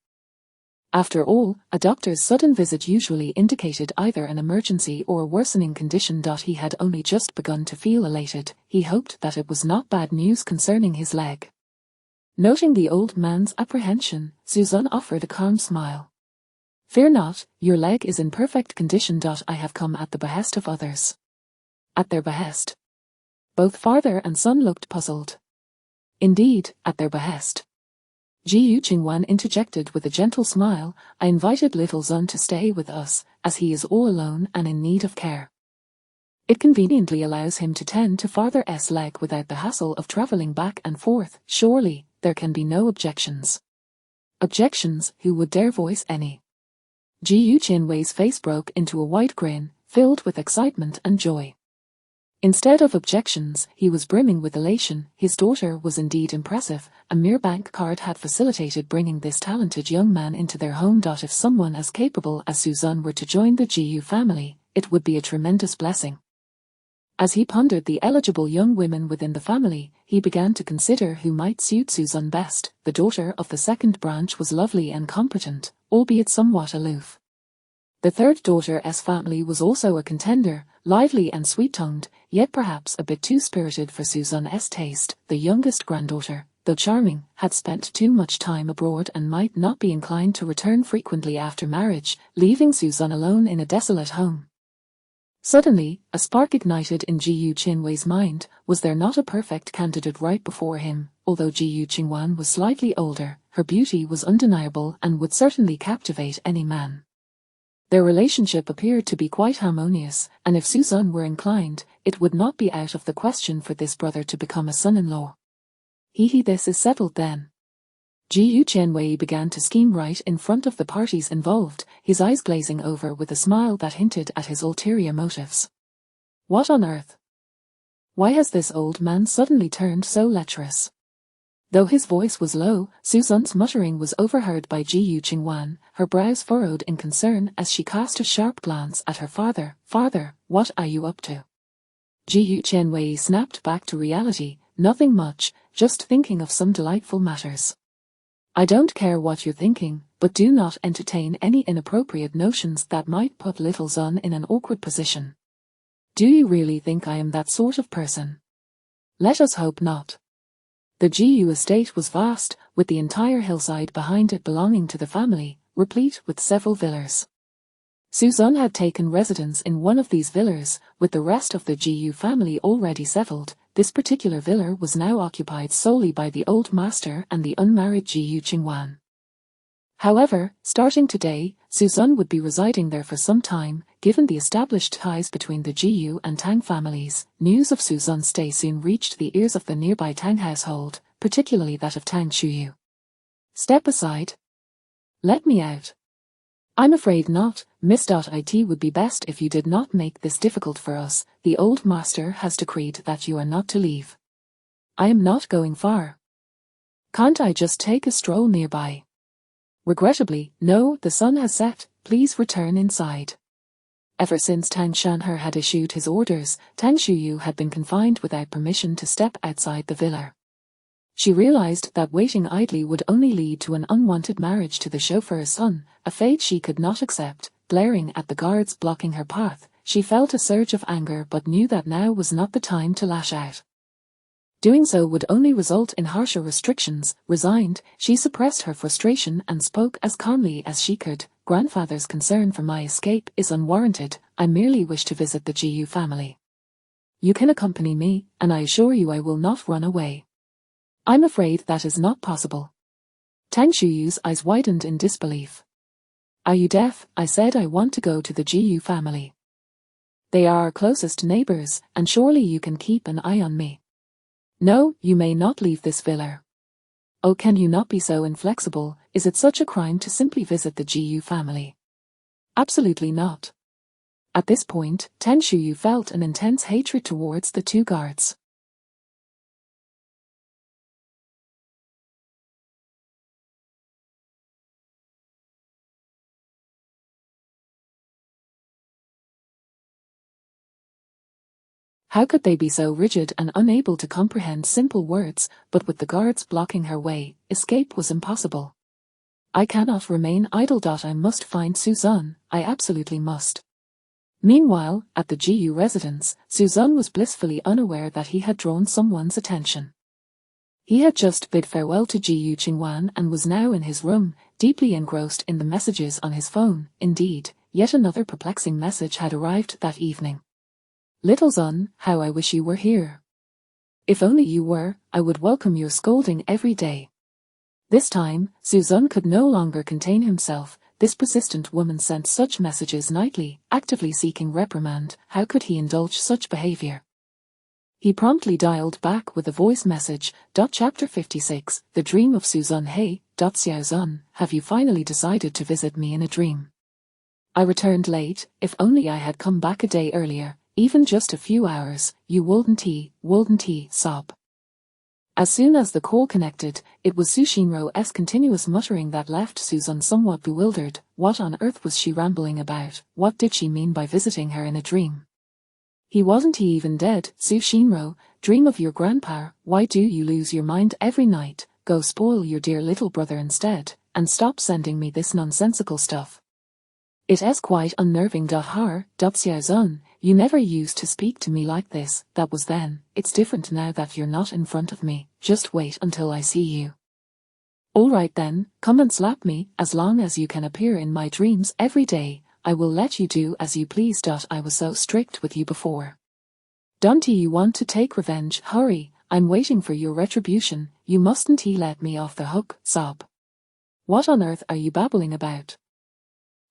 After all, a doctor's sudden visit usually indicated either an emergency or a worsening condition. He had only just begun to feel elated. He hoped that it was not bad news concerning his leg. Noting the old man's apprehension, Suzun offered a calm smile. "Fear not, your leg is in perfect condition. I have come at the behest of others." At their behest? Both father and son looked puzzled. "Indeed, at their behest." Ji Qingwan interjected with a gentle smile, "I invited Little Zun to stay with us, as he is all alone and in need of care. It conveniently allows him to tend to father's leg without the hassle of traveling back and forth. Surely, there can be no objections." Objections? Who would dare voice any? Ji Qianwei's face broke into a wide grin, filled with excitement and joy. Instead of objections, he was brimming with elation. His daughter was indeed impressive. A mere bank card had facilitated bringing this talented young man into their home. If someone as capable as Suzun were to join the Ji family, it would be a tremendous blessing. As he pondered the eligible young women within the family, he began to consider who might suit Suzun best. The daughter of the second branch was lovely and competent, albeit somewhat aloof. The third daughter's family was also a contender, lively and sweet-tongued, yet perhaps a bit too spirited for Suzun's taste. The youngest granddaughter, though charming, had spent too much time abroad and might not be inclined to return frequently after marriage, leaving Suzun alone in a desolate home. Suddenly, a spark ignited in Ji Qianwei's mind. Was there not a perfect candidate right before him? Although Ji Qingwan was slightly older, her beauty was undeniable and would certainly captivate any man. Their relationship appeared to be quite harmonious, and if Suzun were inclined, it would not be out of the question for this brother to become a son-in-law. This is settled then. Ji Qianwei began to scheme right in front of the parties involved, his eyes glazing over with a smile that hinted at his ulterior motives. What on earth? Why has this old man suddenly turned so lecherous? Though his voice was low, Suzun's muttering was overheard by Ji Qingwan, her brows furrowed in concern as she cast a sharp glance at her father. "Father, what are you up to?" Ji Qianwei snapped back to reality. "Nothing much, just thinking of some delightful matters." "I don't care what you're thinking, but do not entertain any inappropriate notions that might put Little Zun in an awkward position. Do you really think I am that sort of person? Let us hope not." The Ji estate was vast, with the entire hillside behind it belonging to the family, replete with several villas. Suzanne had taken residence in one of these villas, with the rest of the Gu family already settled. This particular villa was now occupied solely by the old master and the unmarried Gu Qingwan. However, starting today, Suzanne would be residing there for some time. Given the established ties between the Gu and Tang families, news of Suzanne's stay soon reached the ears of the nearby Tang household, particularly that of Tang Shuyu. Step aside. Let me out. I'm afraid not, Miss. It would be best if you did not make this difficult for us. The old master has decreed that you are not to leave. I am not going far. Can't I just take a stroll nearby? Regrettably, no, the sun has set, please return inside. Ever since Tang Shanhe had issued his orders, Tang Shuyu had been confined without permission to step outside the villa. She realized that waiting idly would only lead to an unwanted marriage to the chauffeur's son, a fate she could not accept. Glaring at the guards blocking her path, she felt a surge of anger but knew that now was not the time to lash out. Doing so would only result in harsher restrictions. Resigned, she suppressed her frustration and spoke as calmly as she could. Grandfather's concern for my escape is unwarranted. I merely wish to visit the Gu family. You can accompany me, and I assure you I will not run away. I'm afraid that is not possible. Tang Shuyu's eyes widened in disbelief. Are you deaf? I said I want to go to the Gu family. They are our closest neighbors, and surely you can keep an eye on me. No, you may not leave this villa. Oh, can you not be so inflexible? Is it such a crime to simply visit the Gu family? Absolutely not. At this point, Tang Shuyu felt an intense hatred towards the two guards. How could they be so rigid and unable to comprehend simple words? But with the guards blocking her way, escape was impossible. I cannot remain idle. I must find Suzanne, I absolutely must. Meanwhile, at the Gu residence, Suzanne was blissfully unaware that he had drawn someone's attention. He had just bid farewell to Gu Qingwan and was now in his room, deeply engrossed in the messages on his phone. Indeed, yet another perplexing message had arrived that evening. Little Zun, how I wish you were here. If only you were, I would welcome your scolding every day. This time, Suzanne could no longer contain himself. This persistent woman sent such messages nightly, actively seeking reprimand. How could he indulge such behavior? He promptly dialed back with a voice message. Chapter 56, The Dream of Suzanne. Hey, Xiao Zun, have you finally decided to visit me in a dream? I returned late. If only I had come back a day earlier. Even just a few hours, you wouldn't sob. As soon as the call connected, it was Su Xinrou's continuous muttering that left Suzanne somewhat bewildered. What on earth was she rambling about? What did she mean by visiting her in a dream? He wasn't even dead. Su Xinrou, dream of your grandpa. Why do you lose your mind every night? Go spoil your dear little brother instead, and stop sending me this nonsensical stuff. It is quite unnerving. Xiao Zun, you never used to speak to me like this. That was then. It's different now that you're not in front of me. Just wait until I see you. All right then, come and slap me. As long as you can appear in my dreams every day, I will let you do as you please. I was so strict with you before. Don't you want to take revenge? Hurry, I'm waiting for your retribution. You mustn't let me off the hook. Sob. What on earth are you babbling about?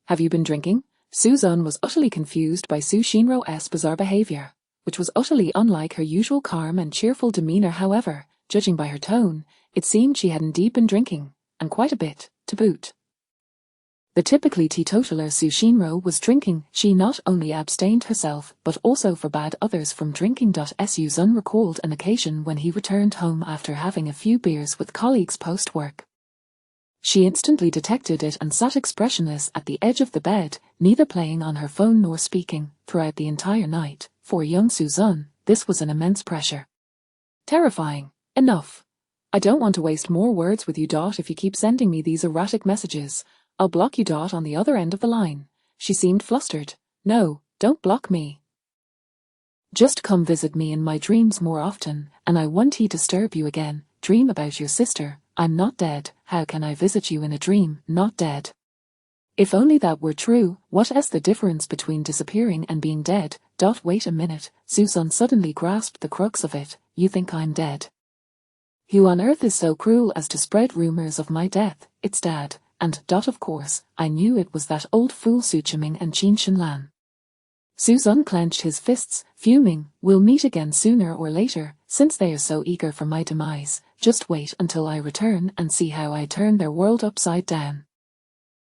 Have you been drinking? Suzanne was utterly confused by Su Xinrou's bizarre behavior, which was utterly unlike her usual calm and cheerful demeanor. However, judging by her tone, it seemed she had indeed been drinking, and quite a bit, to boot. The typically teetotaler Su Xinrou was drinking. She not only abstained herself, but also forbade others from drinking. Suzanne recalled an occasion when he returned home after having a few beers with colleagues post-work. She instantly detected it and sat expressionless at the edge of the bed, neither playing on her phone nor speaking, throughout the entire night. For young Suzanne, this was an immense pressure. Terrifying. Enough. I don't want to waste more words with you. If you keep sending me these erratic messages, I'll block you. On the other end of the line. She seemed flustered. No, don't block me. Just come visit me in my dreams more often, and I won't disturb you again. Dream about your sister. I'm not dead. How can I visit you in a dream? Not dead. If only that were true, what is the difference between disappearing and being dead? Wait a minute, Susan suddenly grasped the crux of it. You think I'm dead? Who on earth is so cruel as to spread rumors of my death? It's Dad. And, of course, I knew it was that old fool Su Chiming and Qin Shinlan. Susan clenched his fists, fuming. We'll meet again sooner or later, since they are so eager for my demise. Just wait until I return and see how I turn their world upside down.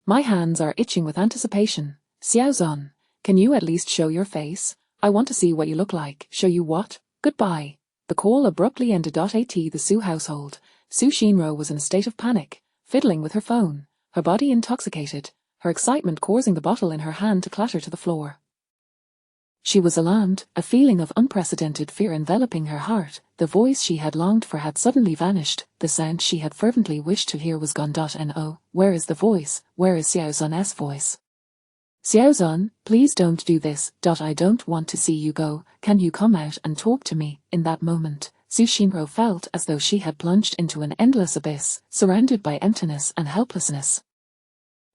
My hands are itching with anticipation. Xiaozan, can you at least show your face? I want to see what you look like. Show you what? Goodbye. The call abruptly ended. At the Su household, Su Shinro was in a state of panic, fiddling with her phone, her body intoxicated, her excitement causing the bottle in her hand to clatter to the floor. She was alarmed, a feeling of unprecedented fear enveloping her heart. The voice she had longed for had suddenly vanished. The sound she had fervently wished to hear was gone. No, where is the voice? Where is Xiaozan's voice? Xiaozan, please don't do this. I don't want to see you go. Can you come out and talk to me? In that moment, Su Shinro felt as though she had plunged into an endless abyss, surrounded by emptiness and helplessness.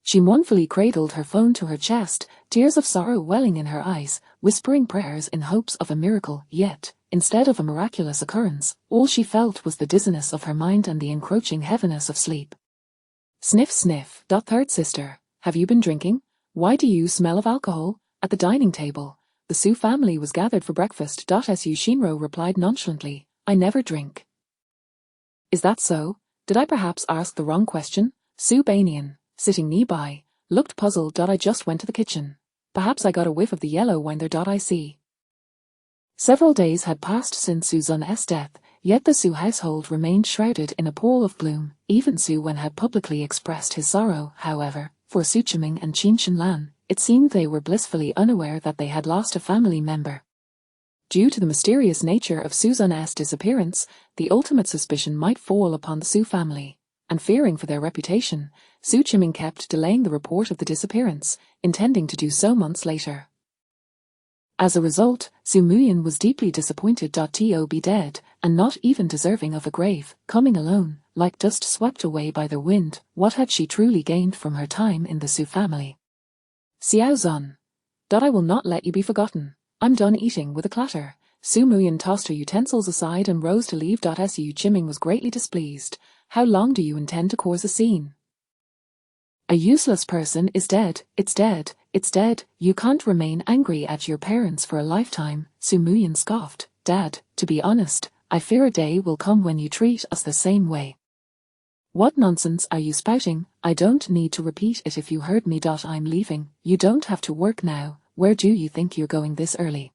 She mournfully cradled her phone to her chest, tears of sorrow welling in her eyes, whispering prayers in hopes of a miracle. Yet, instead of a miraculous occurrence, all she felt was the dizziness of her mind and the encroaching heaviness of sleep. Sniff sniff. Third sister, have you been drinking? Why do you smell of alcohol? At the dining table, the Su family was gathered for breakfast. Su Shinro replied nonchalantly, I never drink. Is that so? Did I perhaps ask the wrong question? Su Banian, sitting nearby, looked puzzled. I just went to the kitchen. Perhaps I got a whiff of the yellow wine there. I see. Several days had passed since Suzanne's death, yet the Su household remained shrouded in a pall of gloom. Even Su Wen had publicly expressed his sorrow, however. For Su Chiming and Qin Shinlan, it seemed they were blissfully unaware that they had lost a family member. Due to the mysterious nature of Suzanne's disappearance, the ultimate suspicion might fall upon the Su family, and fearing for their reputation, Su Chiming kept delaying the report of the disappearance, intending to do so months later. As a result, Su Muyan was deeply disappointed. To be dead, and not even deserving of a grave, coming alone, like dust swept away by the wind. What had she truly gained from her time in the Su family? Xiaozan. I will not let you be forgotten. I'm done eating. With a clatter, Su Muyan tossed her utensils aside and rose to leave. Su Chiming was greatly displeased. How long do you intend to cause a scene? A useless person is dead. It's dead. It's dead. You can't remain angry at your parents for a lifetime. Su Muyan scoffed. Dad, to be honest, I fear a day will come when you treat us the same way. What nonsense are you spouting? I don't need to repeat it if you heard me. I'm leaving. You don't have to work now. Where do you think you're going this early?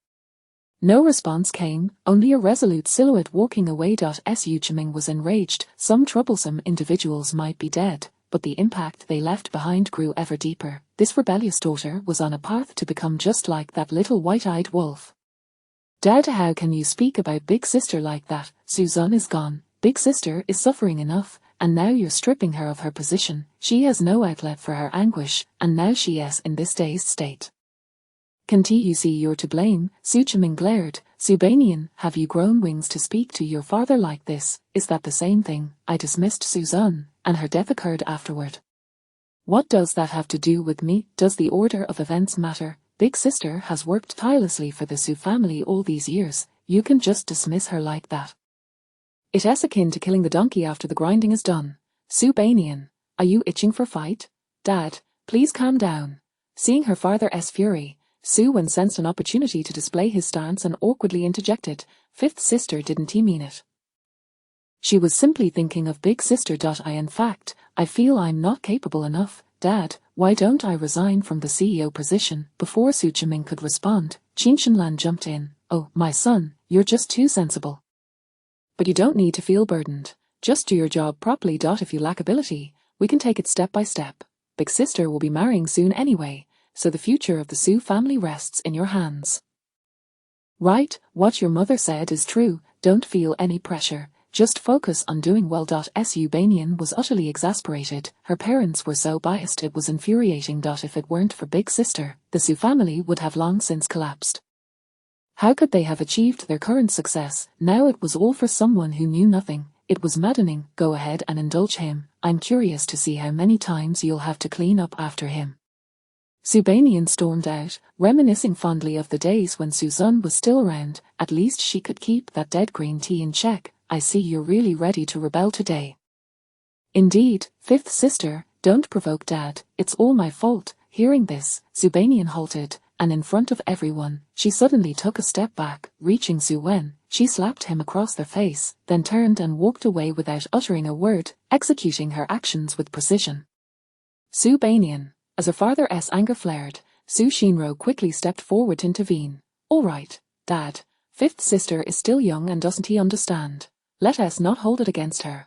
No response came, only a resolute silhouette walking away. Su Chiming was enraged. Some troublesome individuals might be dead, but the impact they left behind grew ever deeper. This rebellious daughter was on a path to become just like that little white-eyed wolf. Dad, how can you speak about Big Sister like that? Suzanne is gone. Big Sister is suffering enough, and now you're stripping her of her position. She has no outlet for her anguish, and now she is in this dazed state. Can't you see you're to blame? Su Chiming glared. Subanian, have you grown wings to speak to your father like this? Is that the same thing? I dismissed Suzanne, and her death occurred afterward. What does that have to do with me? Does the order of events matter? Big Sister has worked tirelessly for the Su family all these years. You can just dismiss her like that. It is akin to killing the donkey after the grinding is done. Subanian, are you itching for fight? Dad, please calm down. Seeing her father's fury, Su Wen sensed an opportunity to display his stance and awkwardly interjected, Fifth sister, didn't he mean it? She was simply thinking of Big Sister. In fact, I feel I'm not capable enough. Dad, why don't I resign from the CEO position? Before Su Chiming could respond, Qin Shinlan jumped in. Oh, my son, you're just too sensible. But you don't need to feel burdened. Just do your job properly. If you lack ability, we can take it step by step. Big Sister will be marrying soon anyway, so the future of the Su family rests in your hands. Right, what your mother said is true. Don't feel any pressure. Just focus on doing well. Su Banian was utterly exasperated. Her parents were so biased it was infuriating. If it weren't for Big Sister, the Su family would have long since collapsed. How could they have achieved their current success? Now it was all for someone who knew nothing. It was maddening. Go ahead and indulge him. I'm curious to see how many times you'll have to clean up after him. Subanian stormed out, reminiscing fondly of the days when Suzanne was still around. At least she could keep that dead green tea in check. I see you're really ready to rebel today. Indeed, fifth sister, don't provoke Dad, it's all my fault. Hearing this, Subanian halted, and in front of everyone, she suddenly took a step back. Reaching Su Wen, she slapped him across the face, then turned and walked away without uttering a word, executing her actions with precision. Subanian. As her father's anger flared, Su Shinro quickly stepped forward to intervene. All right, Dad. Fifth sister is still young and doesn't he understand? Let us not hold it against her.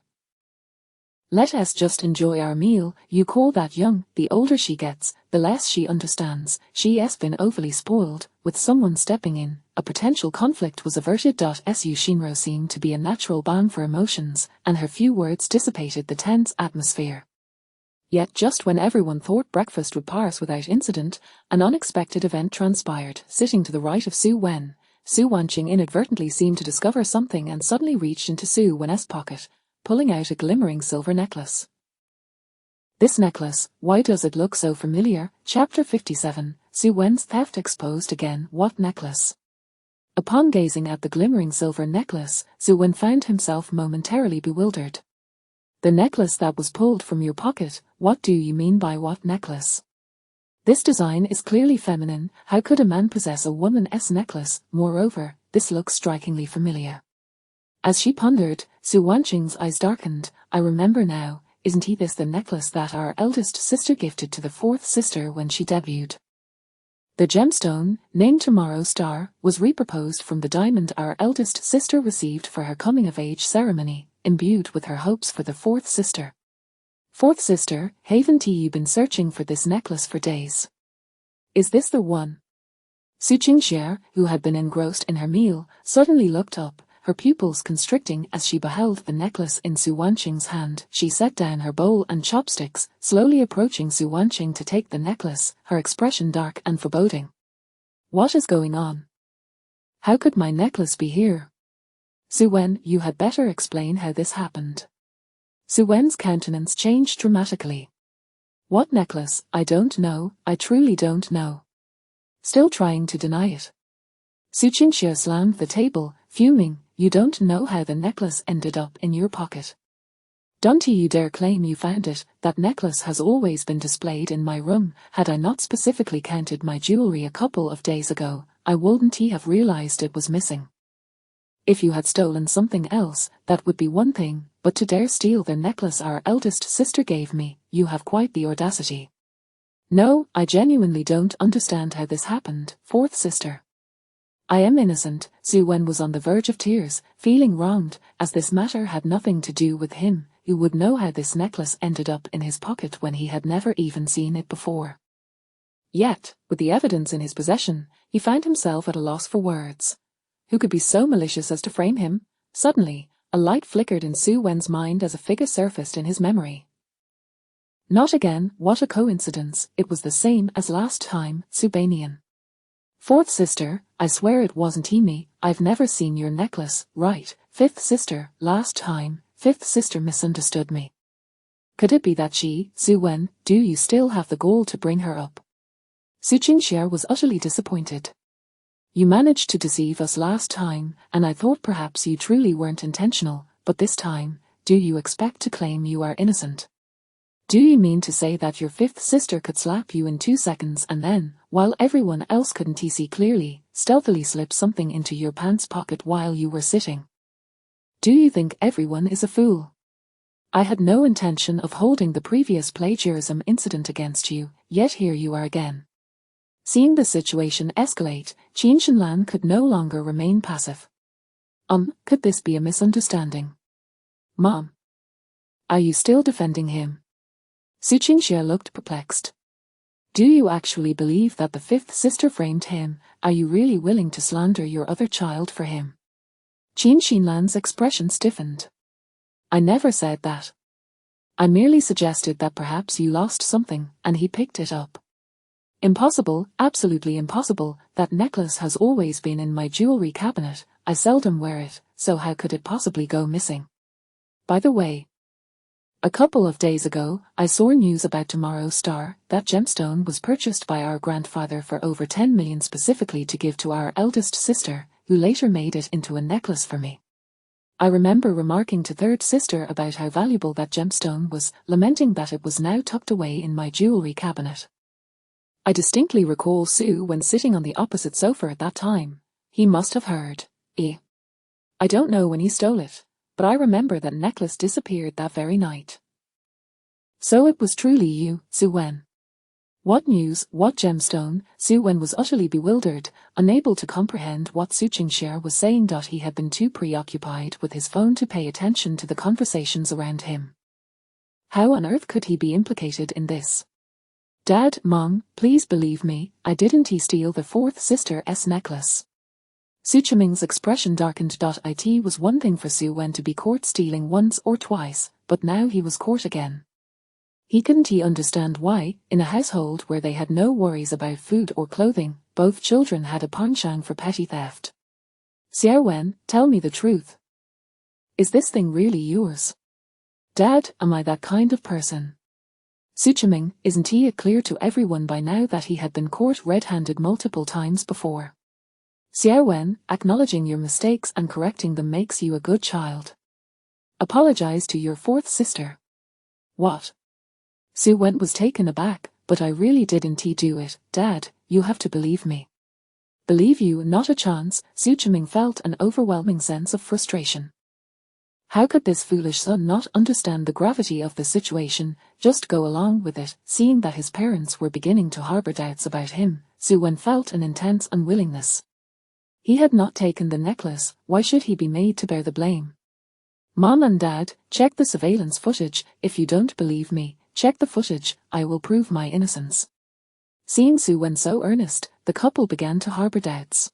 Let us just enjoy our meal. You call that young? The older she gets, the less she understands. She's been overly spoiled. With someone stepping in, a potential conflict was averted. Su Shinro seemed to be a natural balm for emotions, and her few words dissipated the tense atmosphere. Yet just when everyone thought breakfast would pass without incident, an unexpected event transpired. Sitting to the right of Su Wen, Su Wanqing inadvertently seemed to discover something and suddenly reached into Su Wen's pocket, pulling out a glimmering silver necklace. This necklace, why does it look so familiar? Chapter 57, Su Wen's theft exposed again. What necklace? Upon gazing at the glimmering silver necklace, Su Wen found himself momentarily bewildered. The necklace that was pulled from your pocket, what do you mean by what necklace? This design is clearly feminine. How could a man possess a woman's necklace? Moreover, this looks strikingly familiar. As she pondered, Su Wanqing's eyes darkened. I remember now, isn't this the necklace that our eldest sister gifted to the fourth sister when she debuted? The gemstone, named Tomorrow Star, was repurposed from the diamond our eldest sister received for her coming-of-age ceremony, imbued with her hopes for the fourth sister. Fourth sister, haven't you been searching for this necklace for days? Is this the one? Su Qingxie, who had been engrossed in her meal, suddenly looked up, her pupils constricting as she beheld the necklace in Su Wanqing's hand. She set down her bowl and chopsticks, slowly approaching Su Wanqing to take the necklace, her expression dark and foreboding. What is going on? How could my necklace be here? Su Wen, you had better explain how this happened. Su Wen's countenance changed dramatically. What necklace? I don't know, I truly don't know. Still trying to deny it. Su Qingxie slammed the table, fuming. You don't know how the necklace ended up in your pocket. Don't you dare claim you found it. That necklace has always been displayed in my room. Had I not specifically counted my jewelry a couple of days ago, I wouldn't have realized it was missing. If you had stolen something else, that would be one thing, but to dare steal the necklace our eldest sister gave me, you have quite the audacity. No, I genuinely don't understand how this happened, fourth sister. I am innocent. Su Wen was on the verge of tears, feeling wronged, as this matter had nothing to do with him. Who would know how this necklace ended up in his pocket when he had never even seen it before? Yet, with the evidence in his possession, he found himself at a loss for words. Who could be so malicious as to frame him? Suddenly, a light flickered in Su Wen's mind as a figure surfaced in his memory. Not again, what a coincidence, it was the same as last time, Subanian. Fourth sister, I swear it wasn't me, I've never seen your necklace, right? Fifth sister, last time, fifth sister misunderstood me. Could it be that she, Su Wen, do you still have the gall to bring her up? Su Qingxie was utterly disappointed. You managed to deceive us last time, and I thought perhaps you truly weren't intentional, but this time, do you expect to claim you are innocent? Do you mean to say that your fifth sister could slap you in 2 seconds and then, while everyone else couldn't see clearly, stealthily slip something into your pants pocket while you were sitting? Do you think everyone is a fool? I had no intention of holding the previous plagiarism incident against you, yet here you are again. Seeing the situation escalate, Qin Shenlan could no longer remain passive. Could this be a misunderstanding? Mom. Are you still defending him? Su Qingxie looked perplexed. Do you actually believe that the fifth sister framed him? Are you really willing to slander your other child for him? Qin Shenlan's expression stiffened. I never said that. I merely suggested that perhaps you lost something, and he picked it up. Impossible, absolutely impossible. That necklace has always been in my jewelry cabinet. I seldom wear it, so how could it possibly go missing? By the way, A couple of days ago, I saw news about Tomorrow's Star. That gemstone was purchased by our grandfather for over 10 million specifically to give to our eldest sister, who later made it into a necklace for me. I remember remarking to third sister about how valuable that gemstone was, lamenting that it was now tucked away in my jewelry cabinet. I distinctly recall Sue when sitting on the opposite sofa at that time. He must have heard. I don't know when he stole it, but I remember that necklace disappeared that very night. So it was truly you, Sue Wen. What news, what gemstone? Sue Wen was utterly bewildered, unable to comprehend what Su Qingxia was saying. He had been too preoccupied with his phone to pay attention to the conversations around him. How on earth could he be implicated in this? Dad, Mom, please believe me, I didn't steal the fourth sister's necklace. Su Chiming's expression darkened. It was one thing for Su Wen to be caught stealing once or twice, but now he was caught again. He couldn't understand why, in a household where they had no worries about food or clothing, both children had a penchant for petty theft. Xiao Wen, tell me the truth. Is this thing really yours? Dad, am I that kind of person? Su Chiming, isn't it clear to everyone by now that he had been caught red-handed multiple times before? Xiao Wen, acknowledging your mistakes and correcting them makes you a good child. Apologize to your fourth sister. What? Su Wen was taken aback, but I really didn't do it, Dad, you have to believe me. Believe you? Not a chance. Su Chiming felt an overwhelming sense of frustration. How could this foolish son not understand the gravity of the situation, just go along with it? Seeing that his parents were beginning to harbor doubts about him, Su Wen felt an intense unwillingness. He had not taken the necklace, why should he be made to bear the blame? Mom and Dad, check the surveillance footage. If you don't believe me, check the footage, I will prove my innocence. Seeing Su Wen so earnest, the couple began to harbor doubts.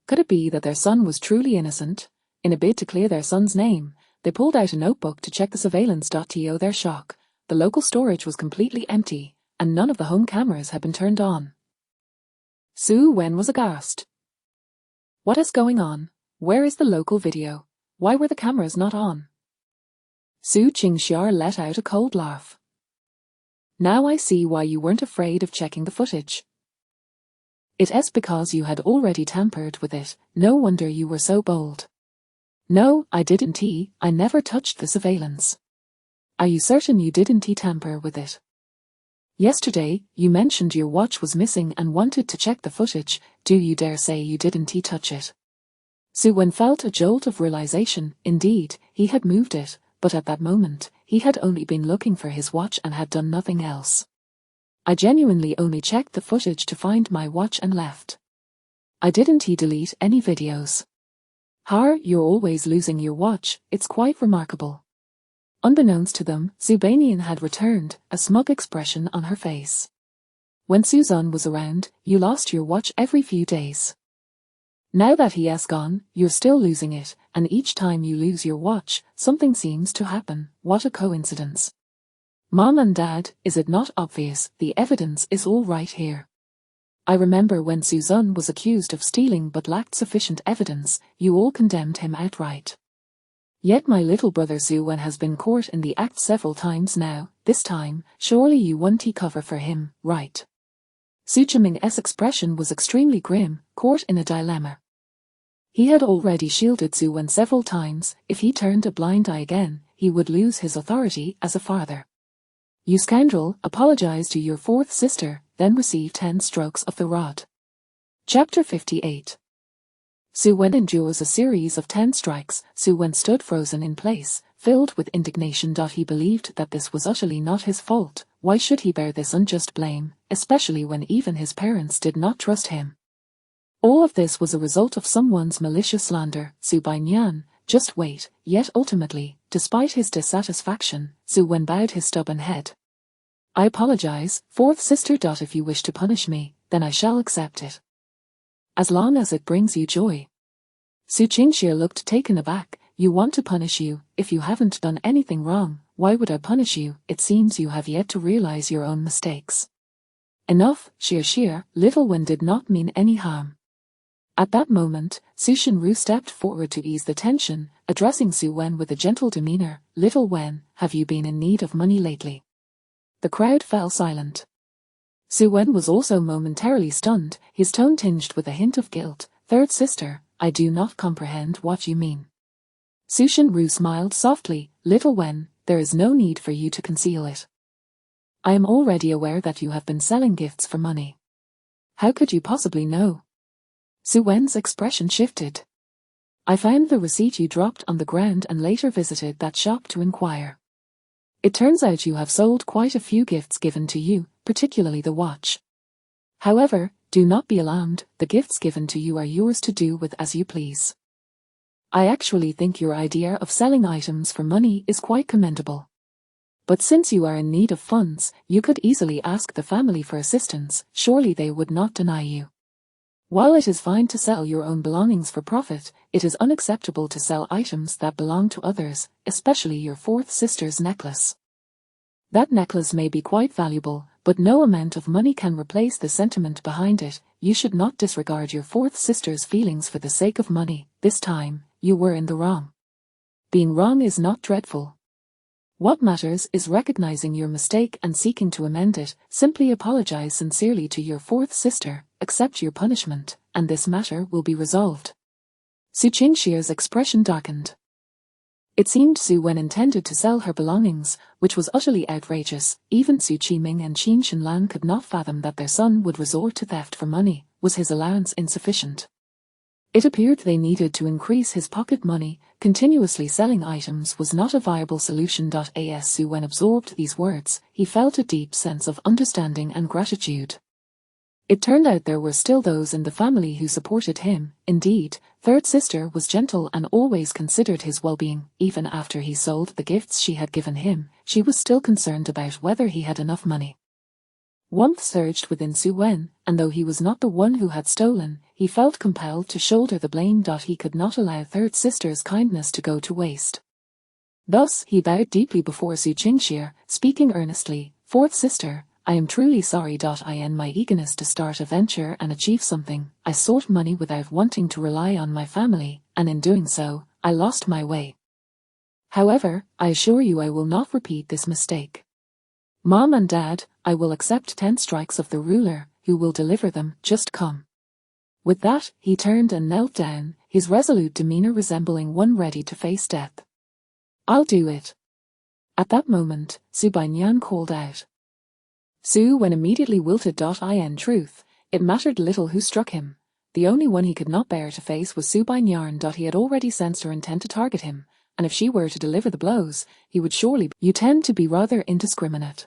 Could it be that their son was truly innocent? In a bid to clear their son's name, they pulled out a notebook to check the surveillance. To their shock, the local storage was completely empty, and none of the home cameras had been turned on. Su Wen was aghast. What is going on? Where is the local video? Why were the cameras not on? Su Qingxia let out a cold laugh. Now I see why you weren't afraid of checking the footage. It is because you had already tampered with it, no wonder you were so bold. No, I didn't. I never touched the surveillance. Are you certain you didn't tamper with it? Yesterday, you mentioned your watch was missing and wanted to check the footage. Do you dare say you didn't touch it? Su Wen felt a jolt of realization. Indeed, he had moved it, but at that moment, he had only been looking for his watch and had done nothing else. I genuinely only checked the footage to find my watch and left. I didn't delete any videos. You're always losing your watch, it's quite remarkable. Unbeknownst to them, Zubanian had returned, a smug expression on her face. When Suzanne was around, you lost your watch every few days. Now that he has gone, you're still losing it, and each time you lose your watch, something seems to happen. What a coincidence. Mom and Dad, is it not obvious? The evidence is all right here. I remember when Suzanne was accused of stealing but lacked sufficient evidence, you all condemned him outright. Yet my little brother Su Wen has been caught in the act several times now. This time, surely you won't cover for him, right? Su Chiming's expression was extremely grim, caught in a dilemma. He had already shielded Su Wen several times. If he turned a blind eye again, he would lose his authority as a father. You scoundrel, apologize to your fourth sister, then receive 10 strokes of the rod. Chapter 58. Su Wen endures a series of 10 strikes. Su Wen stood frozen in place, filled with indignation. He believed that this was utterly not his fault. Why should he bear this unjust blame, especially when even his parents did not trust him? All of this was a result of someone's malicious slander. Su Bainyan, just wait. Yet ultimately, despite his dissatisfaction, Su Wen bowed his stubborn head. I apologize, fourth sister. If you wish to punish me, then I shall accept it. As long as it brings you joy. Su Qingxia looked taken aback. You want to punish you? If you haven't done anything wrong, why would I punish you? It seems you have yet to realize your own mistakes. Enough, Xia. Little Wen did not mean any harm. At that moment, Su Shinru stepped forward to ease the tension, addressing Su Wen with a gentle demeanor. Little Wen, have you been in need of money lately? The crowd fell silent. Su Wen was also momentarily stunned, his tone tinged with a hint of guilt. Third sister, I do not comprehend what you mean. Su Shinru smiled softly. Little Wen, there is no need for you to conceal it. I am already aware that you have been selling gifts for money. How could you possibly know? Su Wen's expression shifted. I found the receipt you dropped on the ground and later visited that shop to inquire. It turns out you have sold quite a few gifts given to you, particularly the watch. However, do not be alarmed, the gifts given to you are yours to do with as you please. I actually think your idea of selling items for money is quite commendable. But since you are in need of funds, you could easily ask the family for assistance, surely they would not deny you. While it is fine to sell your own belongings for profit, it is unacceptable to sell items that belong to others, especially your fourth sister's necklace. That necklace may be quite valuable, but no amount of money can replace the sentiment behind it. You should not disregard your fourth sister's feelings for the sake of money. This time, you were in the wrong. Being wrong is not dreadful. What matters is recognizing your mistake and seeking to amend it. Simply apologize sincerely to your fourth sister, accept your punishment, and this matter will be resolved. Su Qingxia's expression darkened. It seemed Su Wen intended to sell her belongings, which was utterly outrageous. Even Su Qiming and Qin Shinlan could not fathom that their son would resort to theft for money. Was his allowance insufficient? It appeared they needed to increase his pocket money. Continuously selling items was not a viable solution. As Su Wen absorbed these words, he felt a deep sense of understanding and gratitude. It turned out there were still those in the family who supported him. Indeed, third sister was gentle and always considered his well-being. Even after he sold the gifts she had given him, she was still concerned about whether he had enough money. Warmth surged within Su Wen, and though he was not the one who had stolen, he felt compelled to shoulder the blame. He could not allow third sister's kindness to go to waste. Thus, he bowed deeply before Su Qingxia, speaking earnestly. Fourth sister, I am truly sorry. In my eagerness to start a venture and achieve something, I sought money without wanting to rely on my family, and in doing so, I lost my way. However, I assure you I will not repeat this mistake. Mom and Dad, I will accept 10 strikes of the ruler, who will deliver them. Just come. With that, he turned and knelt down, his resolute demeanor resembling one ready to face death. I'll do it. At that moment, Su Baiyan called out. Su Wen immediately wilted. In truth, it mattered little who struck him. The only one he could not bear to face was Su Baiyan. He had already sensed her intent to target him, and if she were to deliver the blows, he would surely. You tend to be rather indiscriminate.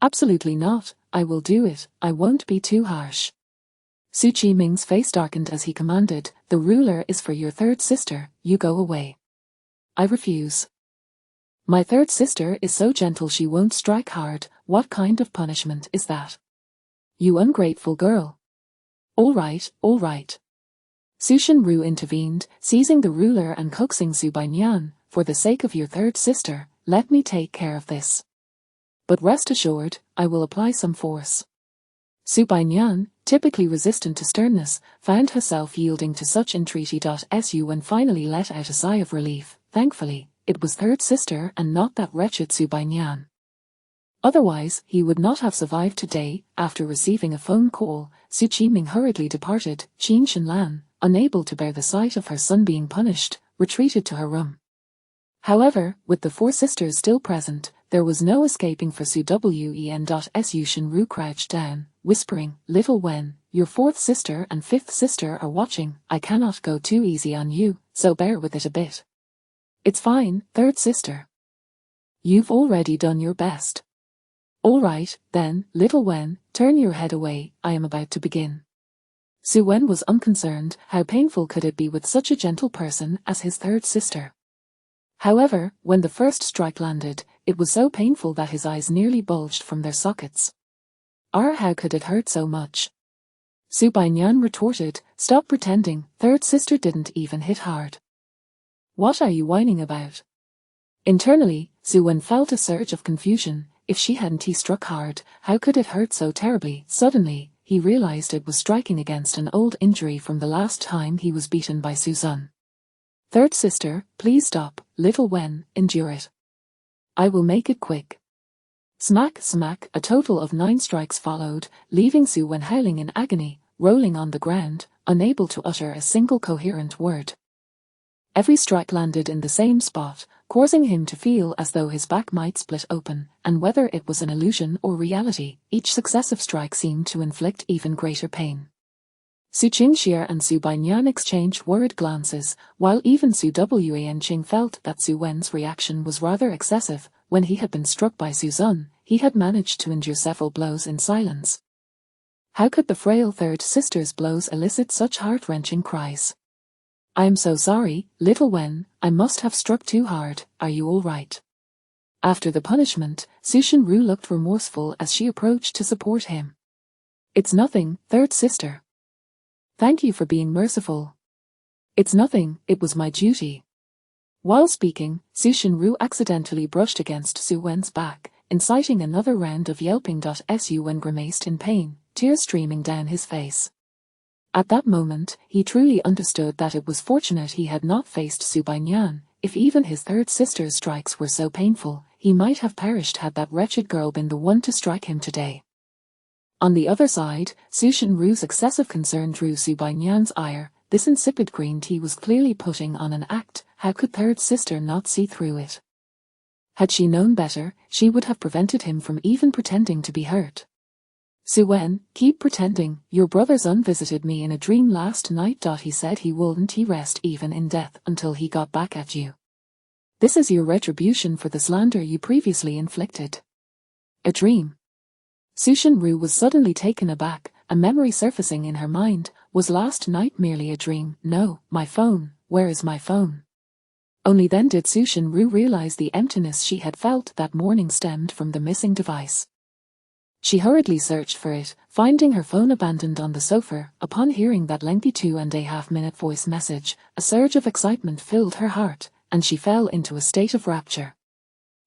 Absolutely not, I will do it, I won't be too harsh. Su Qiming's face darkened as he commanded, the ruler is for your third sister, you go away. I refuse. My third sister is so gentle she won't strike hard. What kind of punishment is that? You ungrateful girl. All right, all right. Su Shinru intervened, seizing the ruler and coaxing Su Baiyan, for the sake of your third sister, let me take care of this. But rest assured, I will apply some force. Su Baiyan, typically resistant to sternness, found herself yielding to such entreaty. Su Wen finally let out a sigh of relief. Thankfully, it was third sister and not that wretched Su Baiyan. Otherwise, he would not have survived today. After receiving a phone call, Su Qiming hurriedly departed. Qin Shinlan, unable to bear the sight of her son being punished, retreated to her room. However, with the 4 sisters still present, there was no escaping for Su Wen. Su Shinru crouched down, whispering, Little Wen, your 4th sister and 5th sister are watching. I cannot go too easy on you, so bear with it a bit. It's fine, 3rd sister. You've already done your best. All right, then, Little Wen, turn your head away, I am about to begin. Su Wen was unconcerned. How painful could it be with such a gentle person as his 3rd sister? However, when the first strike landed, it was so painful that his eyes nearly bulged from their sockets. How could it hurt so much? Su Baiyan retorted, stop pretending, 3rd sister didn't even hit hard. What are you whining about? Internally, Su Wen felt a surge of confusion. If she hadn't struck hard, how could it hurt so terribly? Suddenly, he he realized it was striking against an old injury from the last time he was beaten by Suzanne. Third sister, please stop, little Wen, endure it. I will make it quick. Smack, smack, a total of 9 strikes followed, leaving Su Wen howling in agony, rolling on the ground, unable to utter a single coherent word. Every strike landed in the same spot, causing him to feel as though his back might split open, and whether it was an illusion or reality, each successive strike seemed to inflict even greater pain. Su Qingxie and Su Bainyan exchanged worried glances, while even Su Wanqing felt that Su Wen's reaction was rather excessive. When he had been struck by Suzanne, he had managed to endure several blows in silence. How could the frail third sister's blows elicit such heart-wrenching cries? I am so sorry, little Wen, I must have struck too hard, are you all right? After the punishment, Su Shenru looked remorseful as she approached to support him. It's nothing, third sister. Thank you for being merciful. It's nothing, it was my duty. While speaking, Su Shenru accidentally brushed against Su Wen's back, inciting another round of yelping. Su Wen grimaced in pain, tears streaming down his face. At that moment, he truly understood that it was fortunate he had not faced Su Bainyan. If even his third sister's strikes were so painful, he might have perished had that wretched girl been the one to strike him today. On the other side, Su Shenru's excessive concern drew Su Bainyan's ire. This insipid green tea was clearly putting on an act. How could third sister not see through it? Had she known better, she would have prevented him from even pretending to be hurt. Su Wen, keep pretending. Your brother Sun visited me in a dream last night. He said he wouldn't rest even in death until he got back at you. This is your retribution for the slander you previously inflicted. A dream. Su Shenru was suddenly taken aback, a memory surfacing in her mind. Was last night merely a dream? No, my phone, where is my phone? Only then did Su Shenru realize the emptiness she had felt that morning stemmed from the missing device. She hurriedly searched for it, finding her phone abandoned on the sofa. Upon hearing that lengthy 2.5-minute voice message, a surge of excitement filled her heart, and she fell into a state of rapture.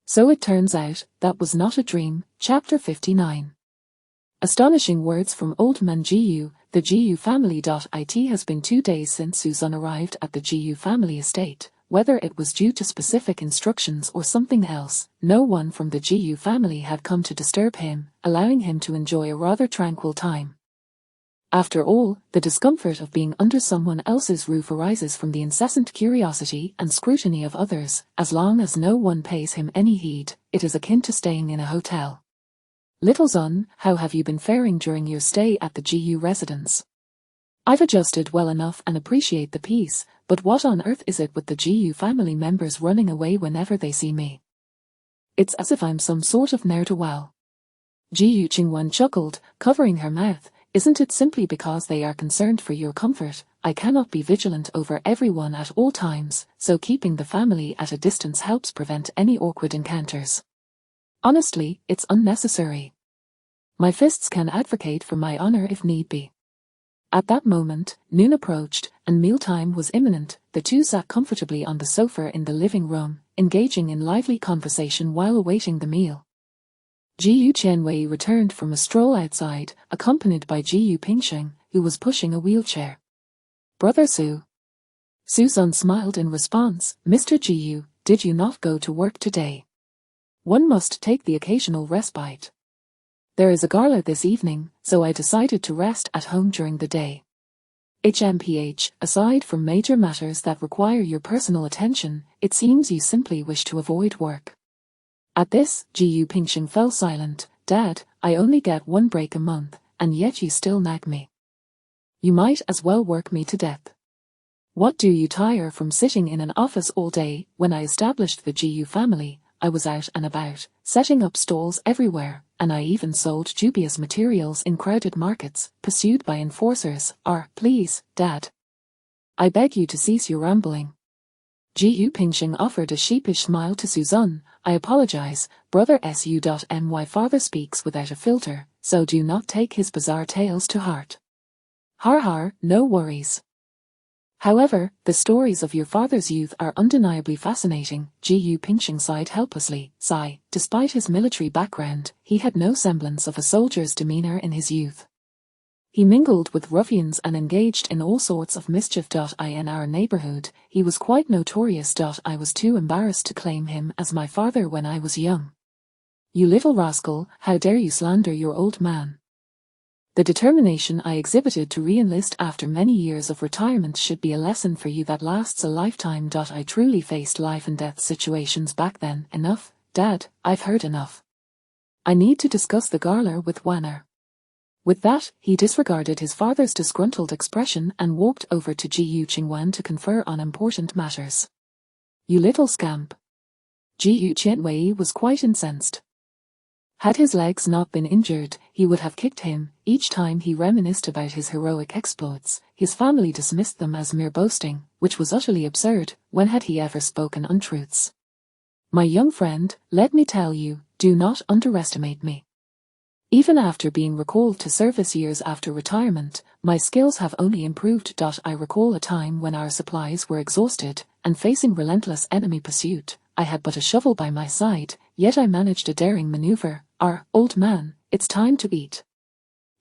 So it turns out, that was not a dream. Chapter 59. Astonishing words from Old Man Jiyu. The Jiyu family. It has been 2 days since Suzanne arrived at the Jiyu family estate. Whether it was due to specific instructions or something else, no one from the Jiyu family had come to disturb him, allowing him to enjoy a rather tranquil time. After all, the discomfort of being under someone else's roof arises from the incessant curiosity and scrutiny of others. As long as no one pays him any heed, it is akin to staying in a hotel. Little Sun, how have you been faring during your stay at the Jiyu residence? I've adjusted well enough and appreciate the peace, but what on earth is it with the Jiyu family members running away whenever they see me? It's as if I'm some sort of ne'er-do-well. Jiyu Qingwan chuckled, covering her mouth. Isn't it simply because they are concerned for your comfort? I cannot be vigilant over everyone at all times, so keeping the family at a distance helps prevent any awkward encounters. Honestly, it's unnecessary. My fists can advocate for my honor if need be. At that moment, noon approached, and mealtime was imminent. The two sat comfortably on the sofa in the living room, engaging in lively conversation while awaiting the meal. Jiyu Qianwei returned from a stroll outside, accompanied by Jiyu Pingsheng, who was pushing a wheelchair. Brother Su. Suzanne smiled in response. Mr. Jiyu, did you not go to work today? One must take the occasional respite. There is a gala this evening, so I decided to rest at home during the day. HMPH, aside from major matters that require your personal attention, it seems you simply wish to avoid work. At this, Jiyu Pingsheng fell silent. Dad, I only get 1 break a month, and yet you still nag me. You might as well work me to death. What do you tire from sitting in an office all day? When I established the Jiyu family, I was out and about, setting up stalls everywhere, and I even sold dubious materials in crowded markets, pursued by enforcers. Please, Dad. I beg you to cease your rambling. Jiyu Pingsheng offered a sheepish smile to Suzanne. I apologize, brother Su. My father speaks without a filter, so do not take his bizarre tales to heart. Har har, no worries. However, the stories of your father's youth are undeniably fascinating. Jiyu Pingsheng sighed helplessly. Despite his military background, he had no semblance of a soldier's demeanor in his youth. He mingled with ruffians and engaged in all sorts of mischief. In our neighborhood, he was quite notorious. I was too embarrassed to claim him as my father when I was young. You little rascal, how dare you slander your old man? The determination I exhibited to re-enlist after many years of retirement should be a lesson for you that lasts a lifetime. I truly faced life and death situations back then. Enough, Dad, I've heard enough. I need to discuss the Garler with Wanner. With that, he disregarded his father's disgruntled expression and walked over to Yu Qingwan to confer on important matters. You little scamp. Yu Qianwei was quite incensed. Had his legs not been injured, he would have kicked him. Each time he reminisced about his heroic exploits, his family dismissed them as mere boasting, which was utterly absurd. When had he ever spoken untruths? My young friend, let me tell you, do not underestimate me. Even after being recalled to service years after retirement, my skills have only improved. I recall a time when our supplies were exhausted, and facing relentless enemy pursuit, I had but a shovel by my side, yet I managed a daring maneuver. Old man, it's time to eat.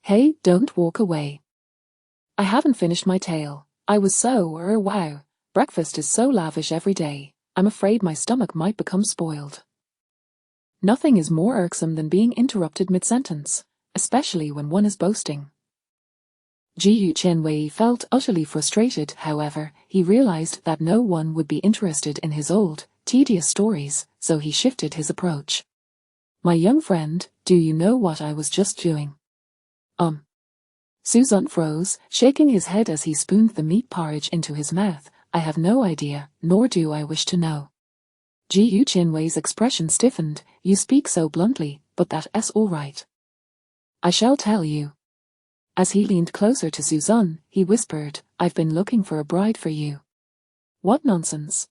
Hey, don't walk away. I haven't finished my tale. I was so, wow, breakfast is so lavish every day, I'm afraid my stomach might become spoiled. Nothing is more irksome than being interrupted mid-sentence, especially when one is boasting. Yu Qianwei felt utterly frustrated. However, he realized that no one would be interested in his old, tedious stories, so he shifted his approach. My young friend, do you know what I was just doing? Suzun froze, shaking his head as he spooned the meat porridge into his mouth. I have no idea, nor do I wish to know. Yu Qianwei's expression stiffened. You speak so bluntly, but that's all right. I shall tell you. As he leaned closer to Suzun, he whispered, I've been looking for a bride for you. What nonsense.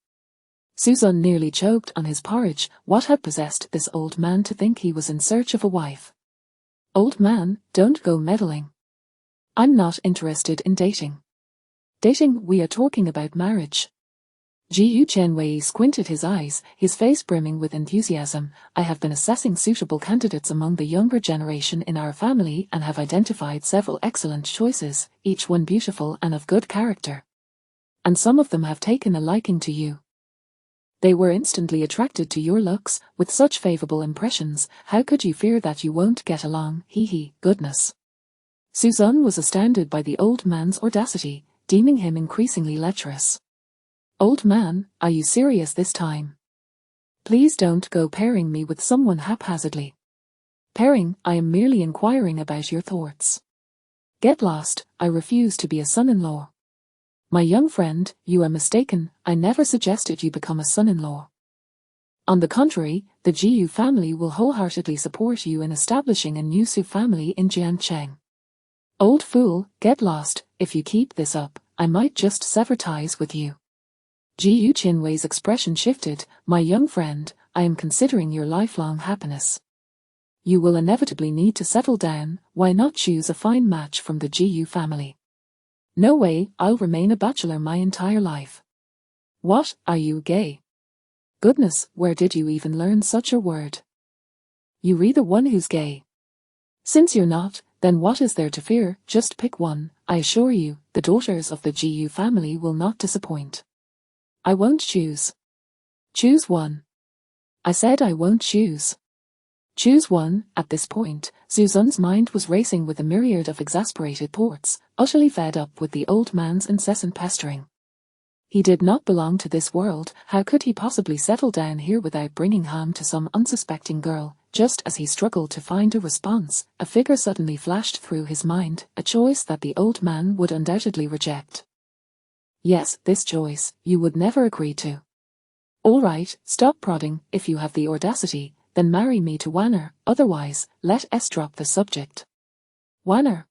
Suzun nearly choked on his porridge. What had possessed this old man to think he was in search of a wife? Old man, don't go meddling. I'm not interested in dating. We are talking about marriage. Yu Qianwei squinted his eyes, his face brimming with enthusiasm. I have been assessing suitable candidates among the younger generation in our family and have identified several excellent choices, each one beautiful and of good character. And some of them have taken a liking to you. They were instantly attracted to your looks. With such favorable impressions, how could you fear that you won't get along? Goodness. Suzun was astounded by the old man's audacity, deeming him increasingly lecherous. Old man, are you serious this time? Please don't go pairing me with someone haphazardly. Pairing, I am merely inquiring about your thoughts. Get lost, I refuse to be a son-in-law. My young friend, you are mistaken, I never suggested you become a son-in-law. On the contrary, the Jiyu family will wholeheartedly support you in establishing a new Su family in Jiancheng. Old fool, get lost. If you keep this up, I might just sever ties with you. Yu Qianwei's expression shifted. My young friend, I am considering your lifelong happiness. You will inevitably need to settle down. Why not choose a fine match from the Jiyu family? No way, I'll remain a bachelor my entire life. What, are you gay? Goodness, where did you even learn such a word? You re the one who's gay. Since you're not, then what is there to fear? Just pick one. I assure you, the daughters of the Jiyu family will not disappoint. I won't choose. Choose one. I said I won't choose. Choose one. At this point, Suzun's mind was racing with a myriad of exasperated thoughts, utterly fed up with the old man's incessant pestering. He did not belong to this world. How could he possibly settle down here without bringing harm to some unsuspecting girl? Just as he struggled to find a response, a figure suddenly flashed through his mind, a choice that the old man would undoubtedly reject. Yes, this choice, you would never agree to. All right, stop prodding. If you have the audacity, then marry me to Wanner, otherwise, let us drop the subject. Wanner.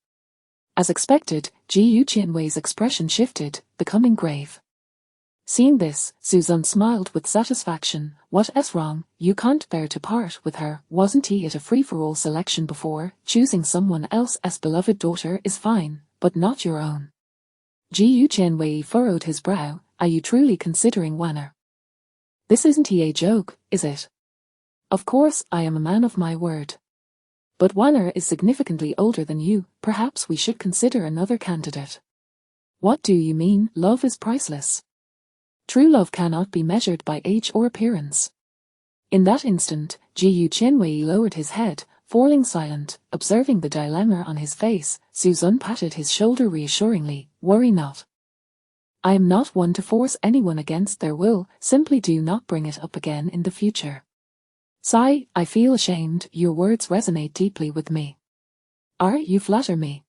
As expected, Yu Qianwei's expression shifted, becoming grave. Seeing this, Suzun smiled with satisfaction. What's wrong? You can't bear to part with her. Wasn't it a free-for-all selection before? Choosing someone else's beloved daughter is fine, but not your own. Yu Qianwei furrowed his brow. Are you truly considering Wanner? This isn't a joke, is it? Of course I am a man of my word. But Wanner is significantly older than you, perhaps we should consider another candidate. What do you mean? Love is priceless. True love cannot be measured by age or appearance. In that instant, Jiyu Qianwei lowered his head, falling silent, observing the dilemma on his face. Suzun patted his shoulder reassuringly. Worry not. I am not one to force anyone against their will, simply do not bring it up again in the future. Sigh, I feel ashamed, your words resonate deeply with me. You flatter me.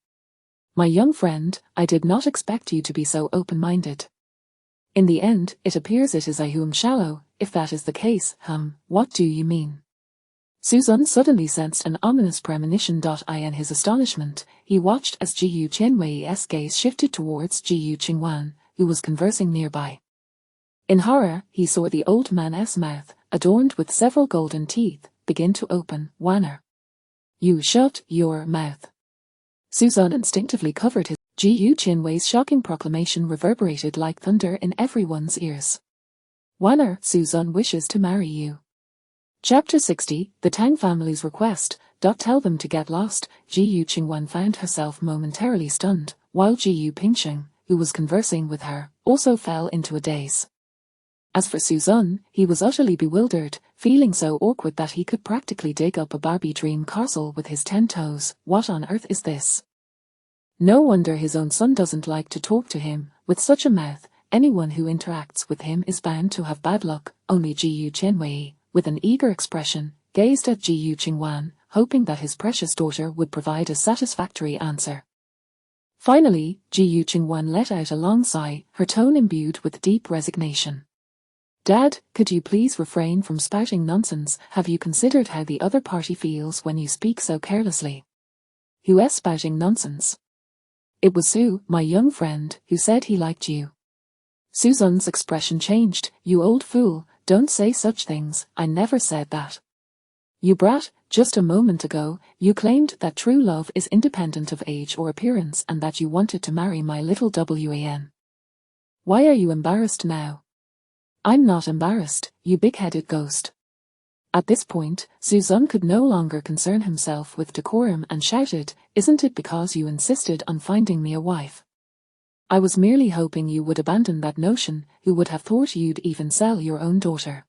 My young friend, I did not expect you to be so open-minded. In the end, it appears it is I who am shallow. If that is the case, what do you mean? Suzun suddenly sensed an ominous premonition. In his astonishment, he watched as Jiyu Qianwei's gaze shifted towards Jiyu Qingwan, who was conversing nearby. In horror, he saw the old man's mouth, adorned with several golden teeth, begin to open. Wanner. You shut your mouth. Suzun instinctively covered his. Jiyu Qianwei's shocking proclamation reverberated like thunder in everyone's ears. Wanner, Suzun wishes to marry you. Chapter 60, The Tang Family's Request. Tell them to get lost. Jiyu Qingwan found herself momentarily stunned, while Jiyu Pingsheng, who was conversing with her, also fell into a daze. As for Suzun, he was utterly bewildered, feeling so awkward that he could practically dig up a Barbie dream castle with his 10 toes. What on earth is this? No wonder his own son doesn't like to talk to him. With such a mouth, anyone who interacts with him is bound to have bad luck. Only Jiyu Qianwei, with an eager expression, gazed at Jiyu Qingwan, hoping that his precious daughter would provide a satisfactory answer. Finally, Jiyu Qingwan let out a long sigh, her tone imbued with deep resignation. Dad, could you please refrain from spouting nonsense? Have you considered how the other party feels when you speak so carelessly? Who's spouting nonsense? It was Su, my young friend, who said he liked you. Suzun's expression changed. You old fool, don't say such things, I never said that. You brat, just a moment ago, you claimed that true love is independent of age or appearance and that you wanted to marry my little Wan. Why are you embarrassed now? I'm not embarrassed, you big-headed ghost. At this point, Suzun could no longer concern himself with decorum and shouted, Isn't it because you insisted on finding me a wife? I was merely hoping you would abandon that notion. Who would have thought you'd even sell your own daughter?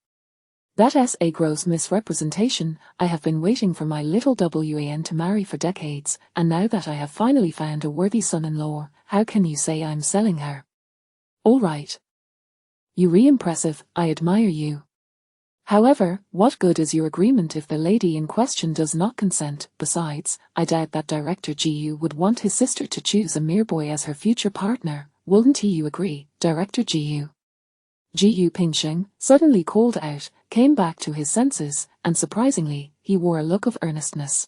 That's a gross misrepresentation. I have been waiting for my little Wan to marry for decades, and now that I have finally found a worthy son-in-law, how can you say I'm selling her? All right. You're impressive, I admire you. However, what good is your agreement if the lady in question does not consent? Besides, I doubt that Director Jiyu would want his sister to choose a mere boy as her future partner, wouldn't he? You agree, Director Jiyu? Jiyu Pingsheng, suddenly called out, came back to his senses, and surprisingly, he wore a look of earnestness.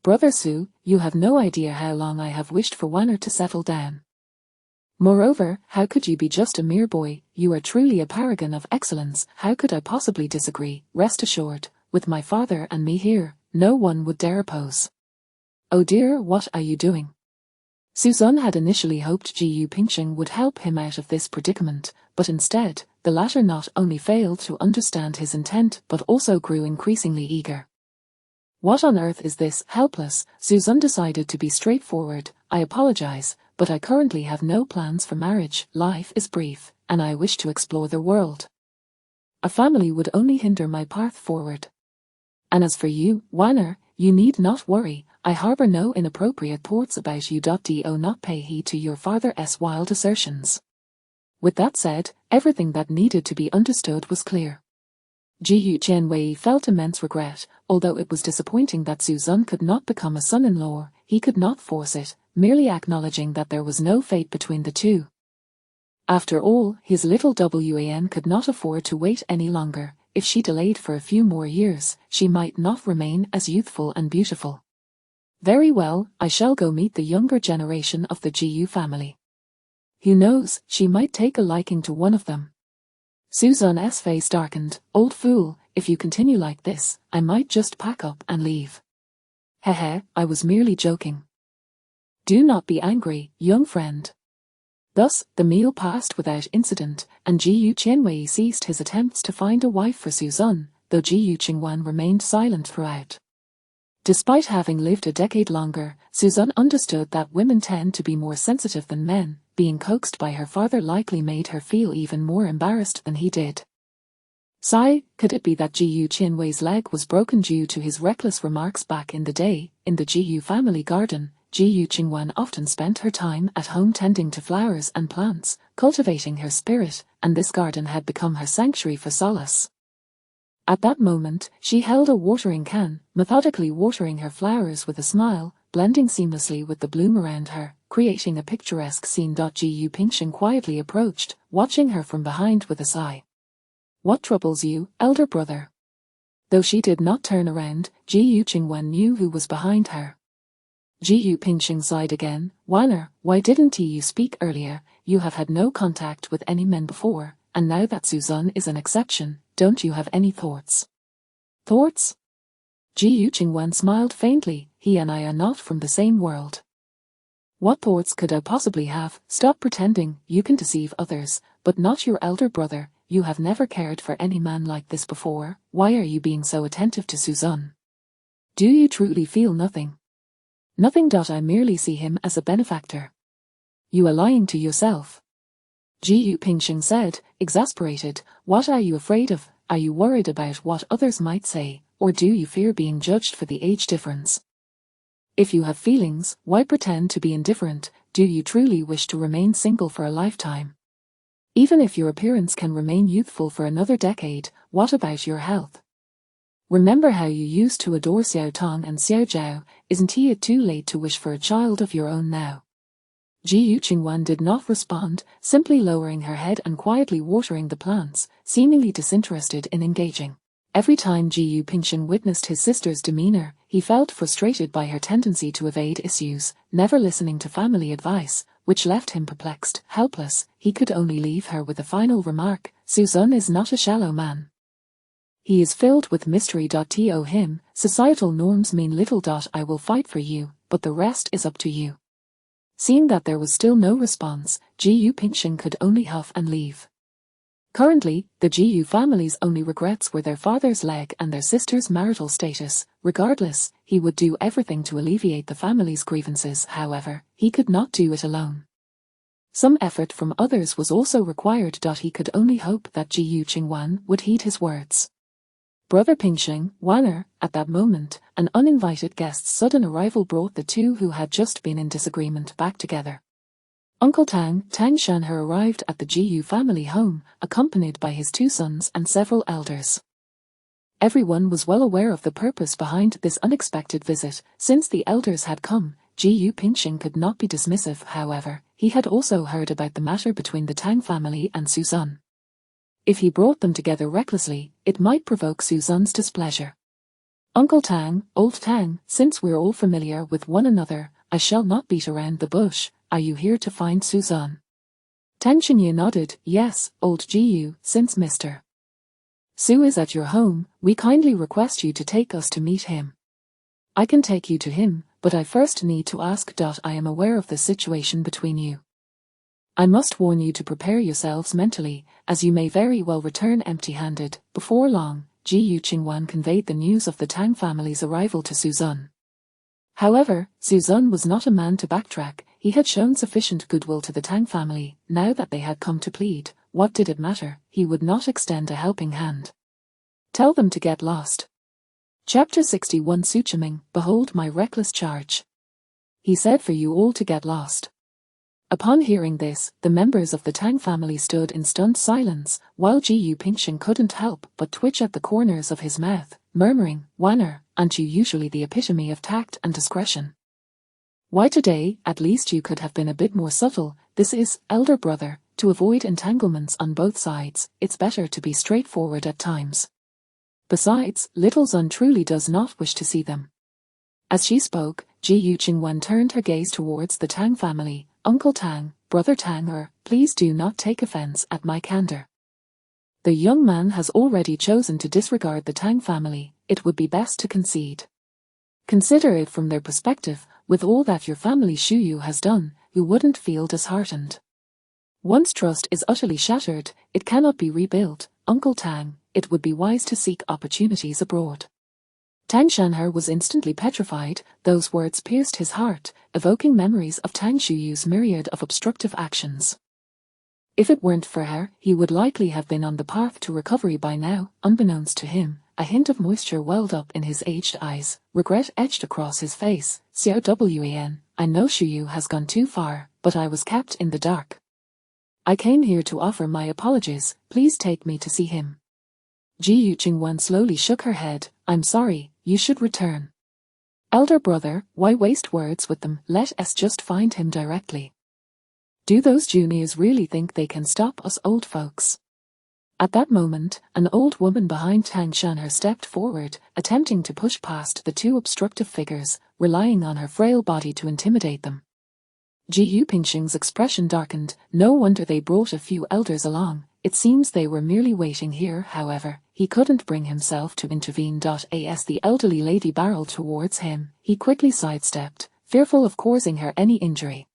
Brother Su, you have no idea how long I have wished for Wanner to settle down. Moreover, how could you be just a mere boy? You are truly a paragon of excellence. How could I possibly disagree? Rest assured, with my father and me here, no one would dare oppose. Oh dear, what are you doing? Suzun had initially hoped Jiyu Pingsheng would help him out of this predicament, but instead, the latter not only failed to understand his intent but also grew increasingly eager. What on earth is this? Helpless, Suzun decided to be straightforward. I apologize, but I currently have no plans for marriage. Life is brief, and I wish to explore the world. A family would only hinder my path forward. And as for you, Wanner, you need not worry, I harbor no inappropriate thoughts about you. Do not pay heed to your father's wild assertions. With that said, everything that needed to be understood was clear. Jiyu Qianwei felt immense regret. Although it was disappointing that Suzun could not become a son-in-law, he could not force it, merely acknowledging that there was no fate between the two. After all, his little Wan could not afford to wait any longer. If she delayed for a few more years, she might not remain as youthful and beautiful. Very well, I shall go meet the younger generation of the Jiyu family. Who knows, she might take a liking to one of them. Suzun's face darkened. Old fool, if you continue like this, I might just pack up and leave. Hehe, I was merely joking. Do not be angry, young friend. Thus, the meal passed without incident, and Jiyu Qianwei ceased his attempts to find a wife for Suzun, though Jiyu Qingwan remained silent throughout. Despite having lived a decade longer, Suzanne understood that women tend to be more sensitive than men. Being coaxed by her father likely made her feel even more embarrassed than he did. Sigh, could it be that Jiyu Qinwei's leg was broken due to his reckless remarks back in the day? In the Jiyu family garden, Jiyu Qingwen often spent her time at home tending to flowers and plants, cultivating her spirit, and this garden had become her sanctuary for solace. At that moment, she held a watering can, methodically watering her flowers with a smile, blending seamlessly with the bloom around her, creating a picturesque scene. Jiyu Pingxing quietly approached, watching her from behind with a sigh. What troubles you, elder brother? Though she did not turn around, Jiyu Qingwen knew who was behind her. Jiyu Pingxing sighed again. Wanner, why didn't you speak earlier? You have had no contact with any men before, and now that Suzanne is an exception, don't you have any thoughts? Thoughts? Jiyu Qingwen smiled faintly. He and I are not from the same world. What thoughts could I possibly have? Stop pretending. You can deceive others, but not your elder brother. You have never cared for any man like this before. Why are you being so attentive to Suzanne? Do you truly feel nothing? Nothing. I merely see him as a benefactor. You are lying to yourself. Jiyu Pingxing said, exasperated. What are you afraid of? Are you worried about what others might say, or do you fear being judged for the age difference? If you have feelings, why pretend to be indifferent? Do you truly wish to remain single for a lifetime? Even if your appearance can remain youthful for another decade, what about your health? Remember how you used to adore Xiao Tong and Xiao Zhao. Isn't it too late to wish for a child of your own now? Jiyu Qingwen did not respond, simply lowering her head and quietly watering the plants, seemingly disinterested in engaging. Every time Jiyu Pingxing witnessed his sister's demeanor, he felt frustrated by her tendency to evade issues, never listening to family advice, which left him perplexed, helpless. He could only leave her with a final remark. Suzanne is not a shallow man. He is filled with mystery. To him, societal norms mean little. I will fight for you, but the rest is up to you. Seeing that there was still no response, Jiyu Pingxing could only huff and leave. Currently, the Jiyu family's only regrets were their father's leg and their sister's marital status. Regardless, he would do everything to alleviate the family's grievances. However, he could not do it alone. Some effort from others was also required. He could only hope that Jiyu Qingwen would heed his words. Brother Pingxing, Wanner. At that moment, an uninvited guest's sudden arrival brought the two who had just been in disagreement back together. Uncle Tang Shanhe arrived at the Jiyu family home, accompanied by his two sons and several elders. Everyone was well aware of the purpose behind this unexpected visit. Since the elders had come, Jiyu Pingxing could not be dismissive. However, he had also heard about the matter between the Tang family and Suzanne. If he brought them together recklessly, it might provoke Suzanne's displeasure. Uncle Tang, Old Tang, since we're all familiar with one another, I shall not beat around the bush. Are you here to find Suzanne? Tang Xinye nodded. Yes, Old Jiyu, since Mr. Su is at your home, we kindly request you to take us to meet him. I can take you to him, but I first need to ask. I am aware of the situation between you. I must warn you to prepare yourselves mentally, as you may very well return empty-handed. Before long, Jiyu Qingwen conveyed the news of the Tang family's arrival to Suzanne. However, Suzanne was not a man to backtrack. He had shown sufficient goodwill to the Tang family. Now that they had come to plead, what did it matter? He would not extend a helping hand. Tell them to get lost. Chapter 61 Suchiming, behold my reckless charge. He said for you all to get lost. Upon hearing this, the members of the Tang family stood in stunned silence, while Jiyu Pingxing couldn't help but twitch at the corners of his mouth, murmuring, Wanner, aren't you usually the epitome of tact and discretion? Why today, at least you could have been a bit more subtle. This is, elder brother, to avoid entanglements on both sides, it's better to be straightforward at times. Besides, little Zun truly does not wish to see them. As she spoke, Jiyu Qingwen turned her gaze towards the Tang family. Uncle Tang, Brother Tang, please do not take offense at my candor. The young man has already chosen to disregard the Tang family. It would be best to concede. Consider it from their perspective. With all that your family Shuyu has done, who wouldn't feel disheartened? Once trust is utterly shattered, it cannot be rebuilt. Uncle Tang, it would be wise to seek opportunities abroad. Tang Shanhe was instantly petrified. Those words pierced his heart, evoking memories of Tang Shuyu's myriad of obstructive actions. If it weren't for her, he would likely have been on the path to recovery by now. Unbeknownst to him, a hint of moisture welled up in his aged eyes, regret etched across his face. Cowan, I know Shuyu has gone too far, but I was kept in the dark. I came here to offer my apologies. Please take me to see him. Ji Yuqingwan slowly shook her head. I'm sorry, you should return. Elder brother, why waste words with them? Let us just find him directly. Do those juniors really think they can stop us old folks? At that moment, an old woman behind Tang Shanhe stepped forward, attempting to push past the two obstructive figures, relying on her frail body to intimidate them. Ji Yupingxing's expression darkened. No wonder they brought a few elders along. It seems they were merely waiting here. However, he couldn't bring himself to intervene. As the elderly lady barreled towards him, he quickly sidestepped, fearful of causing her any injury.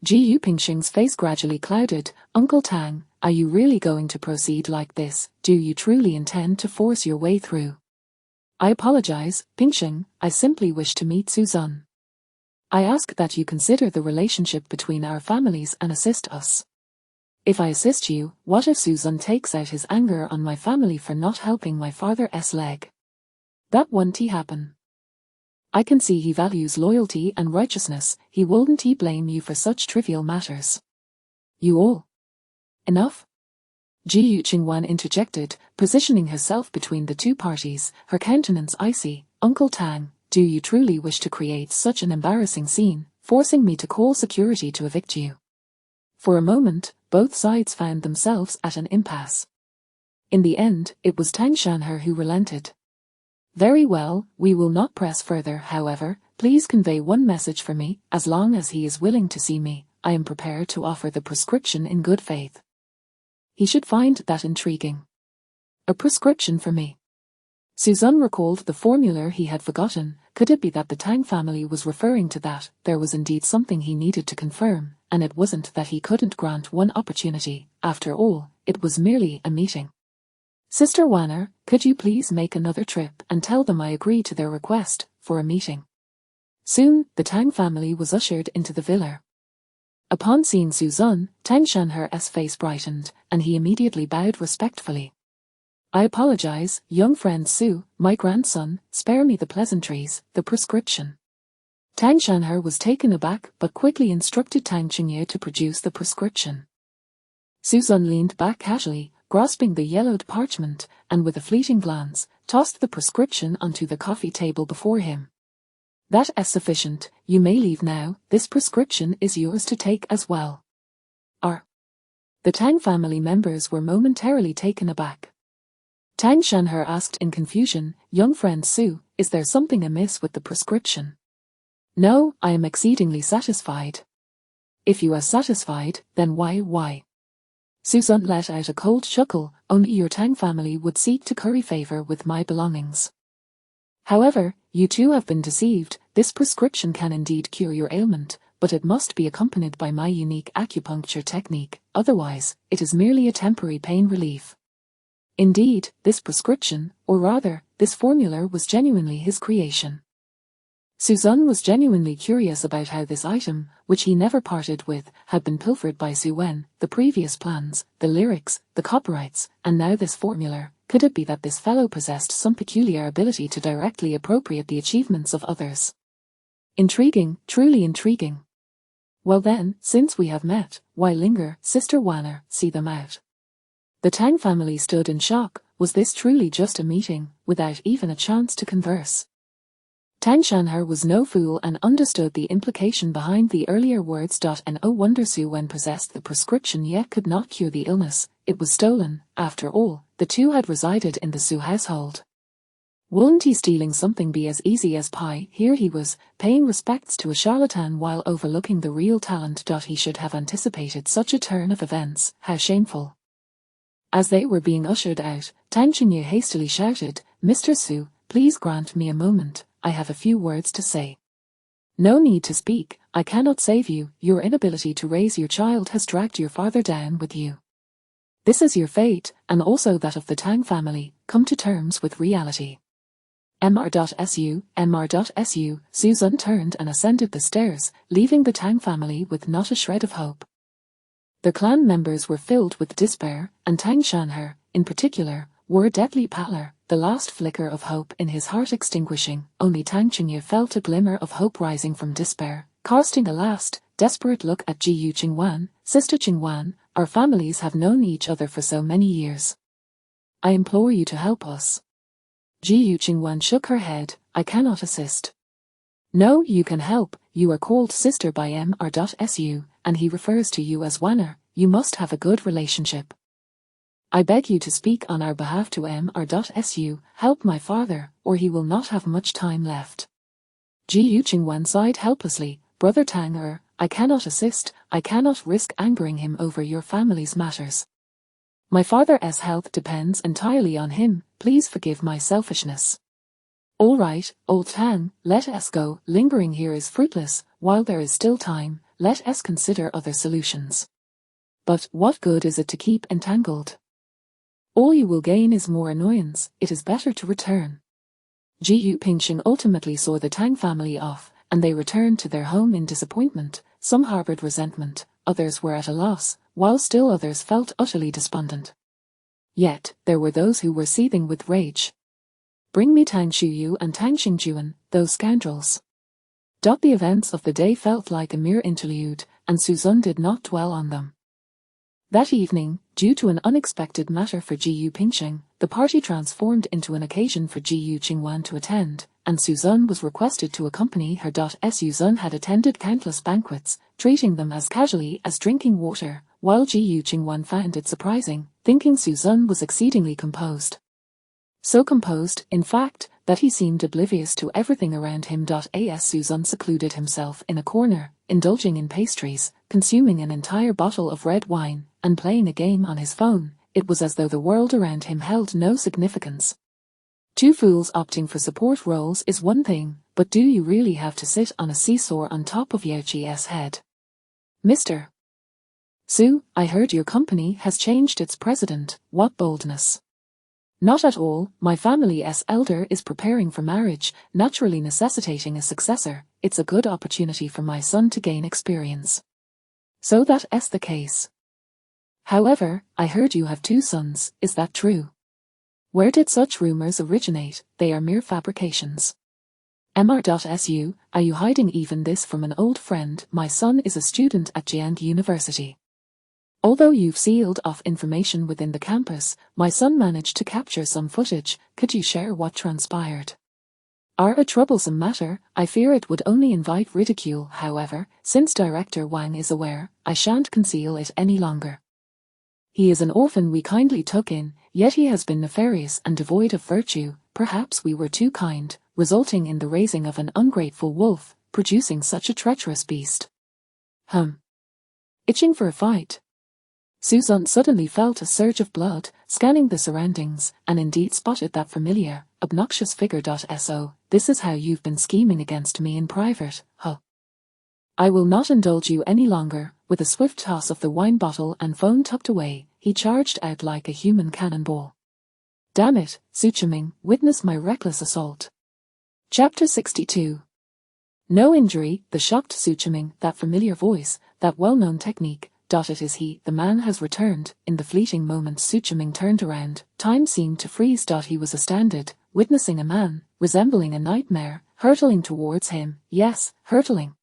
Ji Yupingxing's face gradually clouded. Uncle Tang, are you really going to proceed like this? Do you truly intend to force your way through? I apologize, Pingxing, I simply wish to meet Suzan. I ask that you consider the relationship between our families and assist us. If I assist you, what if Suzan takes out his anger on my family for not helping my father's leg? That won't happen. I can see he values loyalty and righteousness. He wouldn't blame you for such trivial matters. You all. Enough? Ji Yuqingwan interjected, positioning herself between the two parties, her countenance icy. Uncle Tang, do you truly wish to create such an embarrassing scene, forcing me to call security to evict you? For a moment, both sides found themselves at an impasse. In the end, it was Tang Shanhe who relented. Very well, we will not press further. However, please convey one message for me. As long as he is willing to see me, I am prepared to offer the prescription in good faith. He should find that intriguing. A prescription for me. Suzan recalled the formula he had forgotten. Could it be that the Tang family was referring to that? There was indeed something he needed to confirm, and it wasn't that he couldn't grant one opportunity. After all, it was merely a meeting. Sister Wanner, could you please make another trip and tell them I agree to their request for a meeting? Soon, the Tang family was ushered into the villa. Upon seeing Suzan, Tang Shanhe's face brightened, and he immediately bowed respectfully. I apologize, young friend Su, my grandson, spare me the pleasantries, the prescription. Tang Shanhe was taken aback but quickly instructed Tang Qingye to produce the prescription. Suzan leaned back casually, grasping the yellowed parchment, and with a fleeting glance, tossed the prescription onto the coffee table before him. That is sufficient, you may leave now. This prescription is yours to take as well. The Tang family members were momentarily taken aback. Tang Shanhe asked in confusion, young friend Su, is there something amiss with the prescription? No, I am exceedingly satisfied. If you are satisfied, then why? Suzan let out a cold chuckle. Only your Tang family would seek to curry favor with my belongings. However, you too have been deceived. This prescription can indeed cure your ailment, but it must be accompanied by my unique acupuncture technique, otherwise, it is merely a temporary pain relief. Indeed, this prescription, or rather, this formula was genuinely his creation. Suzan was genuinely curious about how this item, which he never parted with, had been pilfered by Su Wen. The previous plans, the lyrics, the copyrights, and now this formula. Could it be that this fellow possessed some peculiar ability to directly appropriate the achievements of others? Intriguing, truly intriguing. Well then, since we have met, why linger? Sister Wanner, see them out. The Tang family stood in shock. Was this truly just a meeting, without even a chance to converse? Tang Shanhe was no fool and understood the implication behind the earlier words. No wonder Su Wen possessed the prescription yet could not cure the illness. It was stolen. After all, the two had resided in the Su household. Wouldn't he stealing something be as easy as pie? Here he was, paying respects to a charlatan while overlooking the real talent. He should have anticipated such a turn of events. How shameful. As they were being ushered out, Tang Qingye hastily shouted, Mr. Su, please grant me a moment. I have a few words to say. No need to speak, I cannot save you. Your inability to raise your child has dragged your father down with you. This is your fate, and also that of the Tang family. Come to terms with reality. Mr.Su, Susan turned and ascended the stairs, leaving the Tang family with not a shred of hope. The clan members were filled with despair, and Tang Shanher, in particular, wore a deadly pallor, the last flicker of hope in his heart extinguishing. Only Tang Qingye felt a glimmer of hope rising from despair, casting a last, desperate look at Ji Qingwan. Sister Qingwan, our families have known each other for so many years. I implore you to help us. Ji Qingwan shook her head. I cannot assist. No, you can help. You are called sister by Mr.Su, and he refers to you as Wanner. You must have a good relationship. I beg you to speak on our behalf to Mr.Su. Help my father, or he will not have much time left. Ji Qingwan sighed helplessly. Brother Tang I cannot assist. I cannot risk angering him over your family's matters. My father's health depends entirely on him. Please forgive my selfishness. All right, old Tang, let us go. Lingering here is fruitless. While there is still time, let us consider other solutions. But what good is it to keep entangled? All you will gain is more annoyance. It is better to return. Ji Pingxing ultimately saw the Tang family off, and they returned to their home in disappointment. Some harbored resentment, others were at a loss, while still others felt utterly despondent. Yet, there were those who were seething with rage. Bring me Tang Shuyu and Tang Xingjuan, those scoundrels. The events of the day felt like a mere interlude, and Suzun did not dwell on them. That evening, due to an unexpected matter for Ji Pingxing, the party transformed into an occasion for Ji Qingwan to attend, and Suzun was requested to accompany her. Suzun had attended countless banquets, treating them as casually as drinking water, while Ji Qingwan found it surprising, thinking Suzun was exceedingly composed. So composed, in fact, that he seemed oblivious to everything around him. As Suzun secluded himself in a corner, indulging in pastries, consuming an entire bottle of red wine, and playing a game on his phone, it was as though the world around him held no significance. Two fools opting for support roles is one thing, but do you really have to sit on a seesaw on top of Yaoqi's head? Mr. Su, I heard your company has changed its president. What boldness! Not at all. My family's elder is preparing for marriage, naturally necessitating a successor. It's a good opportunity for my son to gain experience. So that's the case. However, I heard you have two sons. Is that true? Where did such rumors originate? They are mere fabrications. Mr.Su, are you hiding even this from an old friend? My son is a student at Jiang University. Although you've sealed off information within the campus, my son managed to capture some footage. Could you share what transpired? A troublesome matter. I fear it would only invite ridicule. However, since Director Wang is aware, I shan't conceal it any longer. He is an orphan we kindly took in, yet he has been nefarious and devoid of virtue. Perhaps we were too kind, resulting in the raising of an ungrateful wolf, producing such a treacherous beast. Itching for a fight. Suzun suddenly felt a surge of blood, scanning the surroundings, and indeed spotted that familiar, obnoxious figure. So, this is how you've been scheming against me in private, huh? I will not indulge you any longer. With a swift toss of the wine bottle and phone tucked away, he charged out like a human cannonball. Damn it, Su Chiming, witness my reckless assault. Chapter 62. No injury. The shocked Su Chiming, that familiar voice, that well-known technique. It is he. The man has returned. In the fleeting moment Su Chiming turned around, time seemed to freeze. He was astounded, witnessing a man, resembling a nightmare, hurtling towards him. Yes, hurtling.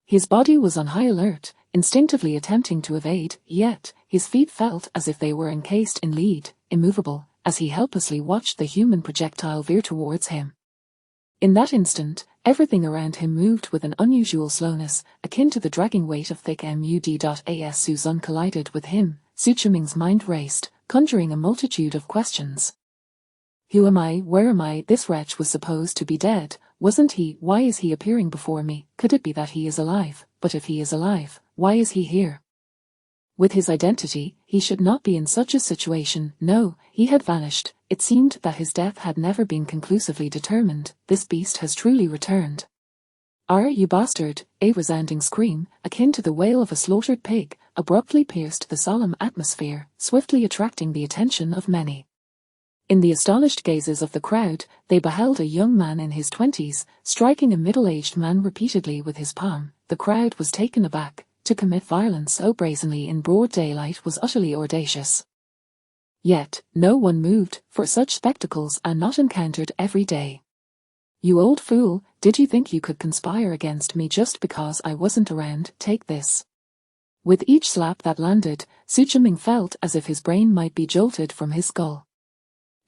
His body was on high alert, instinctively attempting to evade, yet, his feet felt as if they were encased in lead, immovable, as he helplessly watched the human projectile veer towards him. In that instant, everything around him moved with an unusual slowness, akin to the dragging weight of thick mud. As Suzun collided with him, Su Chiming's mind raced, conjuring a multitude of questions. Who am I? Where am I? This wretch was supposed to be dead, wasn't he? Why is he appearing before me? Could it be that he is alive? But if he is alive, why is he here? With his identity, he should not be in such a situation. No, he had vanished. It seemed that his death had never been conclusively determined. This beast has truly returned. You bastard! A resounding scream, akin to the wail of a slaughtered pig, abruptly pierced the solemn atmosphere, swiftly attracting the attention of many. In the astonished gazes of the crowd, they beheld a young man in his 20s, striking a middle-aged man repeatedly with his palm. The crowd was taken aback. To commit violence so brazenly in broad daylight was utterly audacious. Yet, no one moved, for such spectacles are not encountered every day. "You old fool, did you think you could conspire against me just because I wasn't around? Take this." With each slap that landed, Suchiming felt as if his brain might be jolted from his skull.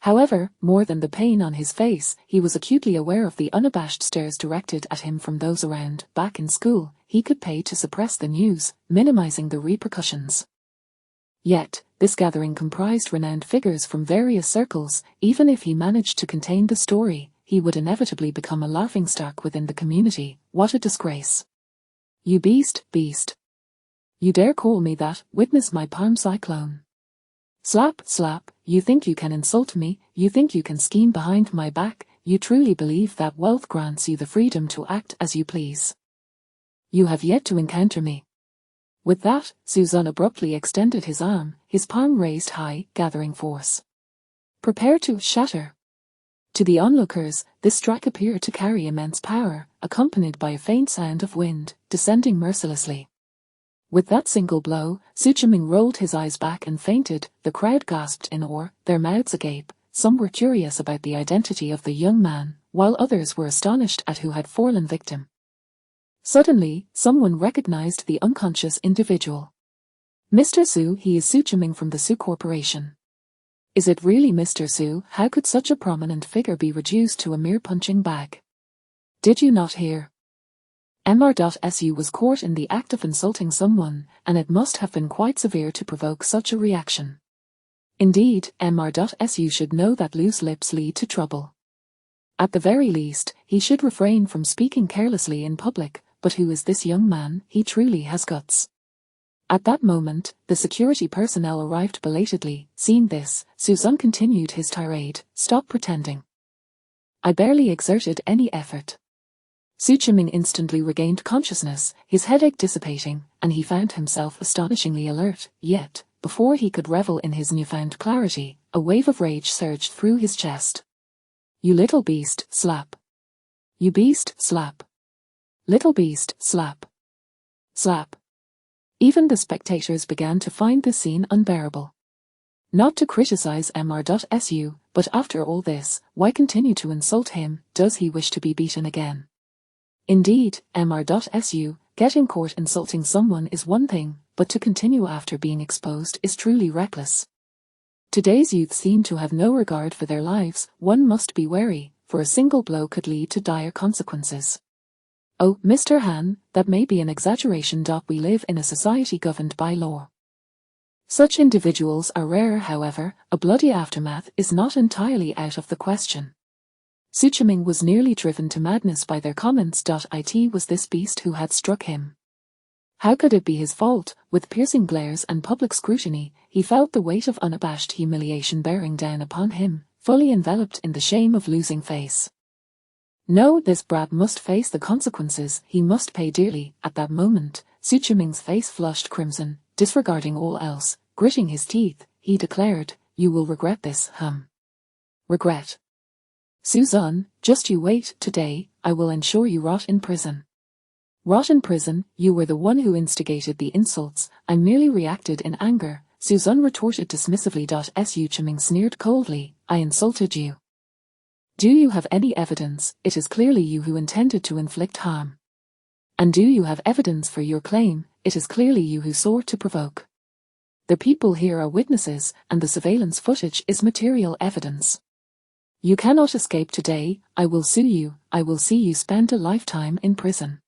However, more than the pain on his face, he was acutely aware of the unabashed stares directed at him from those around. Back in school, he could pay to suppress the news, minimizing the repercussions. Yet, this gathering comprised renowned figures from various circles. Even if he managed to contain the story, he would inevitably become a laughingstock within the community. What a disgrace. "You beast, beast. You dare call me that? Witness my palm cyclone." Slap, slap. "You think you can insult me? You think you can scheme behind my back? You truly believe that wealth grants you the freedom to act as you please? You have yet to encounter me." With that, Suzun abruptly extended his arm, his palm raised high, gathering force. "Prepare to shatter." To the onlookers, this strike appeared to carry immense power, accompanied by a faint sound of wind, descending mercilessly. With that single blow, Suchiming rolled his eyes back and fainted. The crowd gasped in awe, their mouths agape. Some were curious about the identity of the young man, while others were astonished at who had fallen victim. Suddenly, someone recognized the unconscious individual. "Mr. Su, he is Suchiming from the Su Corporation." "Is it really Mr. Su? How could such a prominent figure be reduced to a mere punching bag? Did you not hear? Mr.Su was caught in the act of insulting someone, and it must have been quite severe to provoke such a reaction. Indeed, Mr.Su should know that loose lips lead to trouble. At the very least, he should refrain from speaking carelessly in public. But who is this young man? He truly has guts." At that moment, the security personnel arrived belatedly. Seeing this, Suzun continued his tirade. "Stop pretending. I barely exerted any effort." Suchiming instantly regained consciousness, his headache dissipating, and he found himself astonishingly alert. Yet, before he could revel in his newfound clarity, a wave of rage surged through his chest. "You little beast, slap. You beast, slap. Little beast, slap. Slap." Even the spectators began to find the scene unbearable. Not to criticize Mr.Su, but after all this, why continue to insult him? Does he wish to be beaten again? Indeed, Mr.Su, getting caught insulting someone is one thing, but to continue after being exposed is truly reckless. Today's youth seem to have no regard for their lives. One must be wary, for a single blow could lead to dire consequences. "Oh, Mr. Han, that may be an exaggeration. We live in a society governed by law. Such individuals are rare, however. A bloody aftermath is not entirely out of the question." Suchiming was nearly driven to madness by their comments. It was this beast who had struck him. How could it be his fault? With piercing glares and public scrutiny, he felt the weight of unabashed humiliation bearing down upon him, fully enveloped in the shame of losing face. No, this brat must face the consequences. He must pay dearly. At that moment, Suchiming's face flushed crimson. Disregarding all else, gritting his teeth, he declared, "You will regret this, Regret? Suzun, just you wait. Today, I will ensure you rot in prison." "Rot in prison? You were the one who instigated the insults. I merely reacted in anger," Suzun retorted dismissively. Suchiming sneered coldly, "I insulted you. Do you have any evidence? It is clearly you who intended to inflict harm. And do you have evidence for your claim? It is clearly you who sought to provoke. The people here are witnesses, and the surveillance footage is material evidence. You cannot escape today. I will sue you. I will see you spend a lifetime in prison."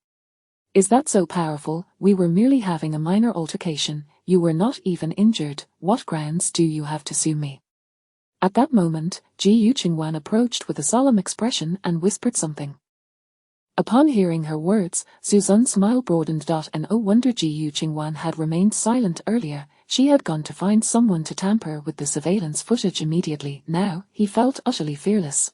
"Is that so powerful? We were merely having a minor altercation. You were not even injured. What grounds do you have to sue me?" At that moment, Ji Yuqingwan approached with a solemn expression and whispered something. Upon hearing her words, Suzun's smile broadened. No wonder Ji Yuqingwan had remained silent earlier. She had gone to find someone to tamper with the surveillance footage immediately. Now, he felt utterly fearless.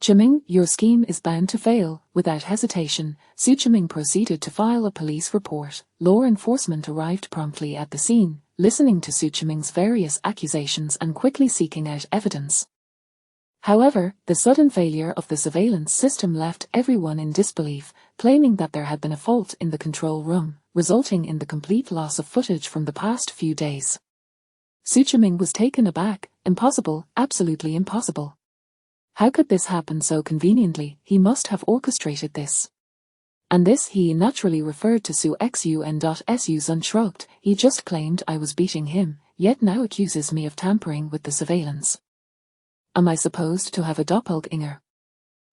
"Chiming, your scheme is bound to fail." Without hesitation, Suchiming proceeded to file a police report. Law enforcement arrived promptly at the scene, listening to Suchiming's various accusations and quickly seeking out evidence. However, the sudden failure of the surveillance system left everyone in disbelief, claiming that there had been a fault in the control room, resulting in the complete loss of footage from the past few days. Su Chiming was taken aback. Impossible, absolutely impossible. How could this happen so conveniently? He must have orchestrated this. And this he naturally referred to Su Xun. Sun shrugged. He just claimed I was beating him, yet now accuses me of tampering with the surveillance. Am I supposed to have a doppelganger?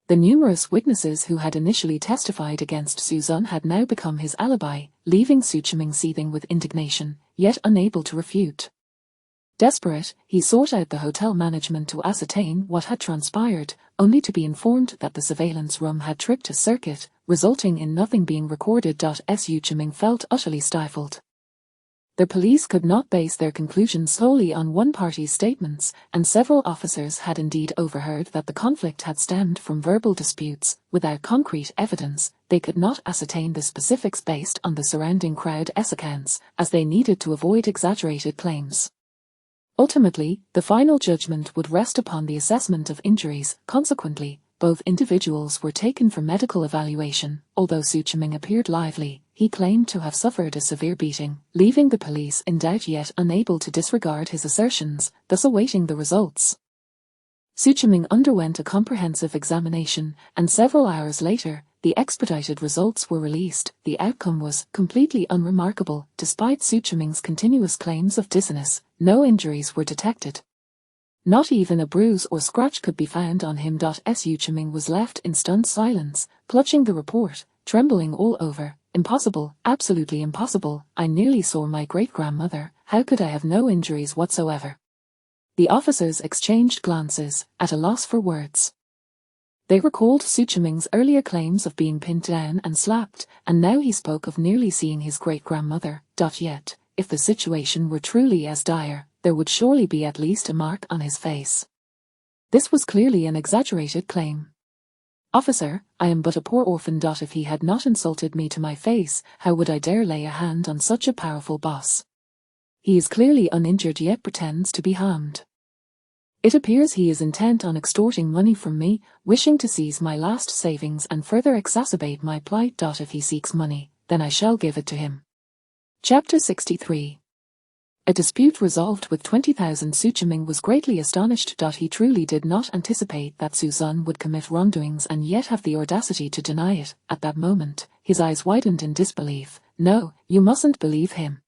The numerous witnesses who had initially testified against Suzun had now become his alibi, leaving Su Chiming seething with indignation, yet unable to refute. Desperate, he sought out the hotel management to ascertain what had transpired, only to be informed that the surveillance room had tripped a circuit, resulting in nothing being recorded. Su Chiming felt utterly stifled. The police could not base their conclusions solely on one party's statements, and several officers had indeed overheard that the conflict had stemmed from verbal disputes. Without concrete evidence, they could not ascertain the specifics based on the surrounding crowd's accounts, as they needed to avoid exaggerated claims. Ultimately, the final judgment would rest upon the assessment of injuries. Consequently, both individuals were taken for medical evaluation. Although Su Chiming appeared lively, he claimed to have suffered a severe beating, leaving the police in doubt yet unable to disregard his assertions, thus awaiting the results. Su Chiming underwent a comprehensive examination, and several hours later, the expedited results were released. The outcome was completely unremarkable. Despite Su Chiming's continuous claims of dizziness, no injuries were detected. Not even a bruise or scratch could be found on him. Su Chiming was left in stunned silence, clutching the report, trembling all over. Impossible, absolutely impossible. I nearly saw my great-grandmother. How could I have no injuries whatsoever? The officers exchanged glances, at a loss for words. They recalled Su Chiming's earlier claims of being pinned down and slapped, and now he spoke of nearly seeing his great-grandmother. Yet, if the situation were truly as dire, there would surely be at least a mark on his face. This was clearly an exaggerated claim. Officer, I am but a poor orphan. If he had not insulted me to my face, how would I dare lay a hand on such a powerful boss? He is clearly uninjured yet pretends to be harmed. It appears he is intent on extorting money from me, wishing to seize my last savings and further exacerbate my plight. If he seeks money, then I shall give it to him. Chapter 63. A dispute resolved with 20,000. Su Chiming was greatly astonished. He truly did not anticipate that Suzun would commit wrongdoings and yet have the audacity to deny it. At that moment, his eyes widened in disbelief. No, you mustn't believe him.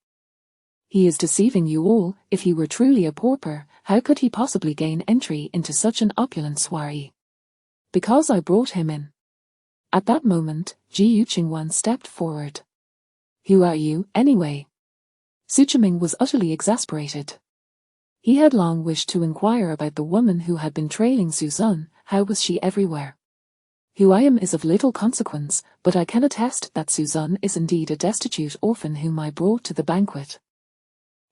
He is deceiving you all. If he were truly a pauper, how could he possibly gain entry into such an opulent soiree? Because I brought him in. At that moment, Ji Yuqingwan stepped forward. Who are you, anyway? Su Chiming was utterly exasperated. He had long wished to inquire about the woman who had been trailing Suzun. How was she everywhere? Who I am is of little consequence, but I can attest that Suzun is indeed a destitute orphan whom I brought to the banquet.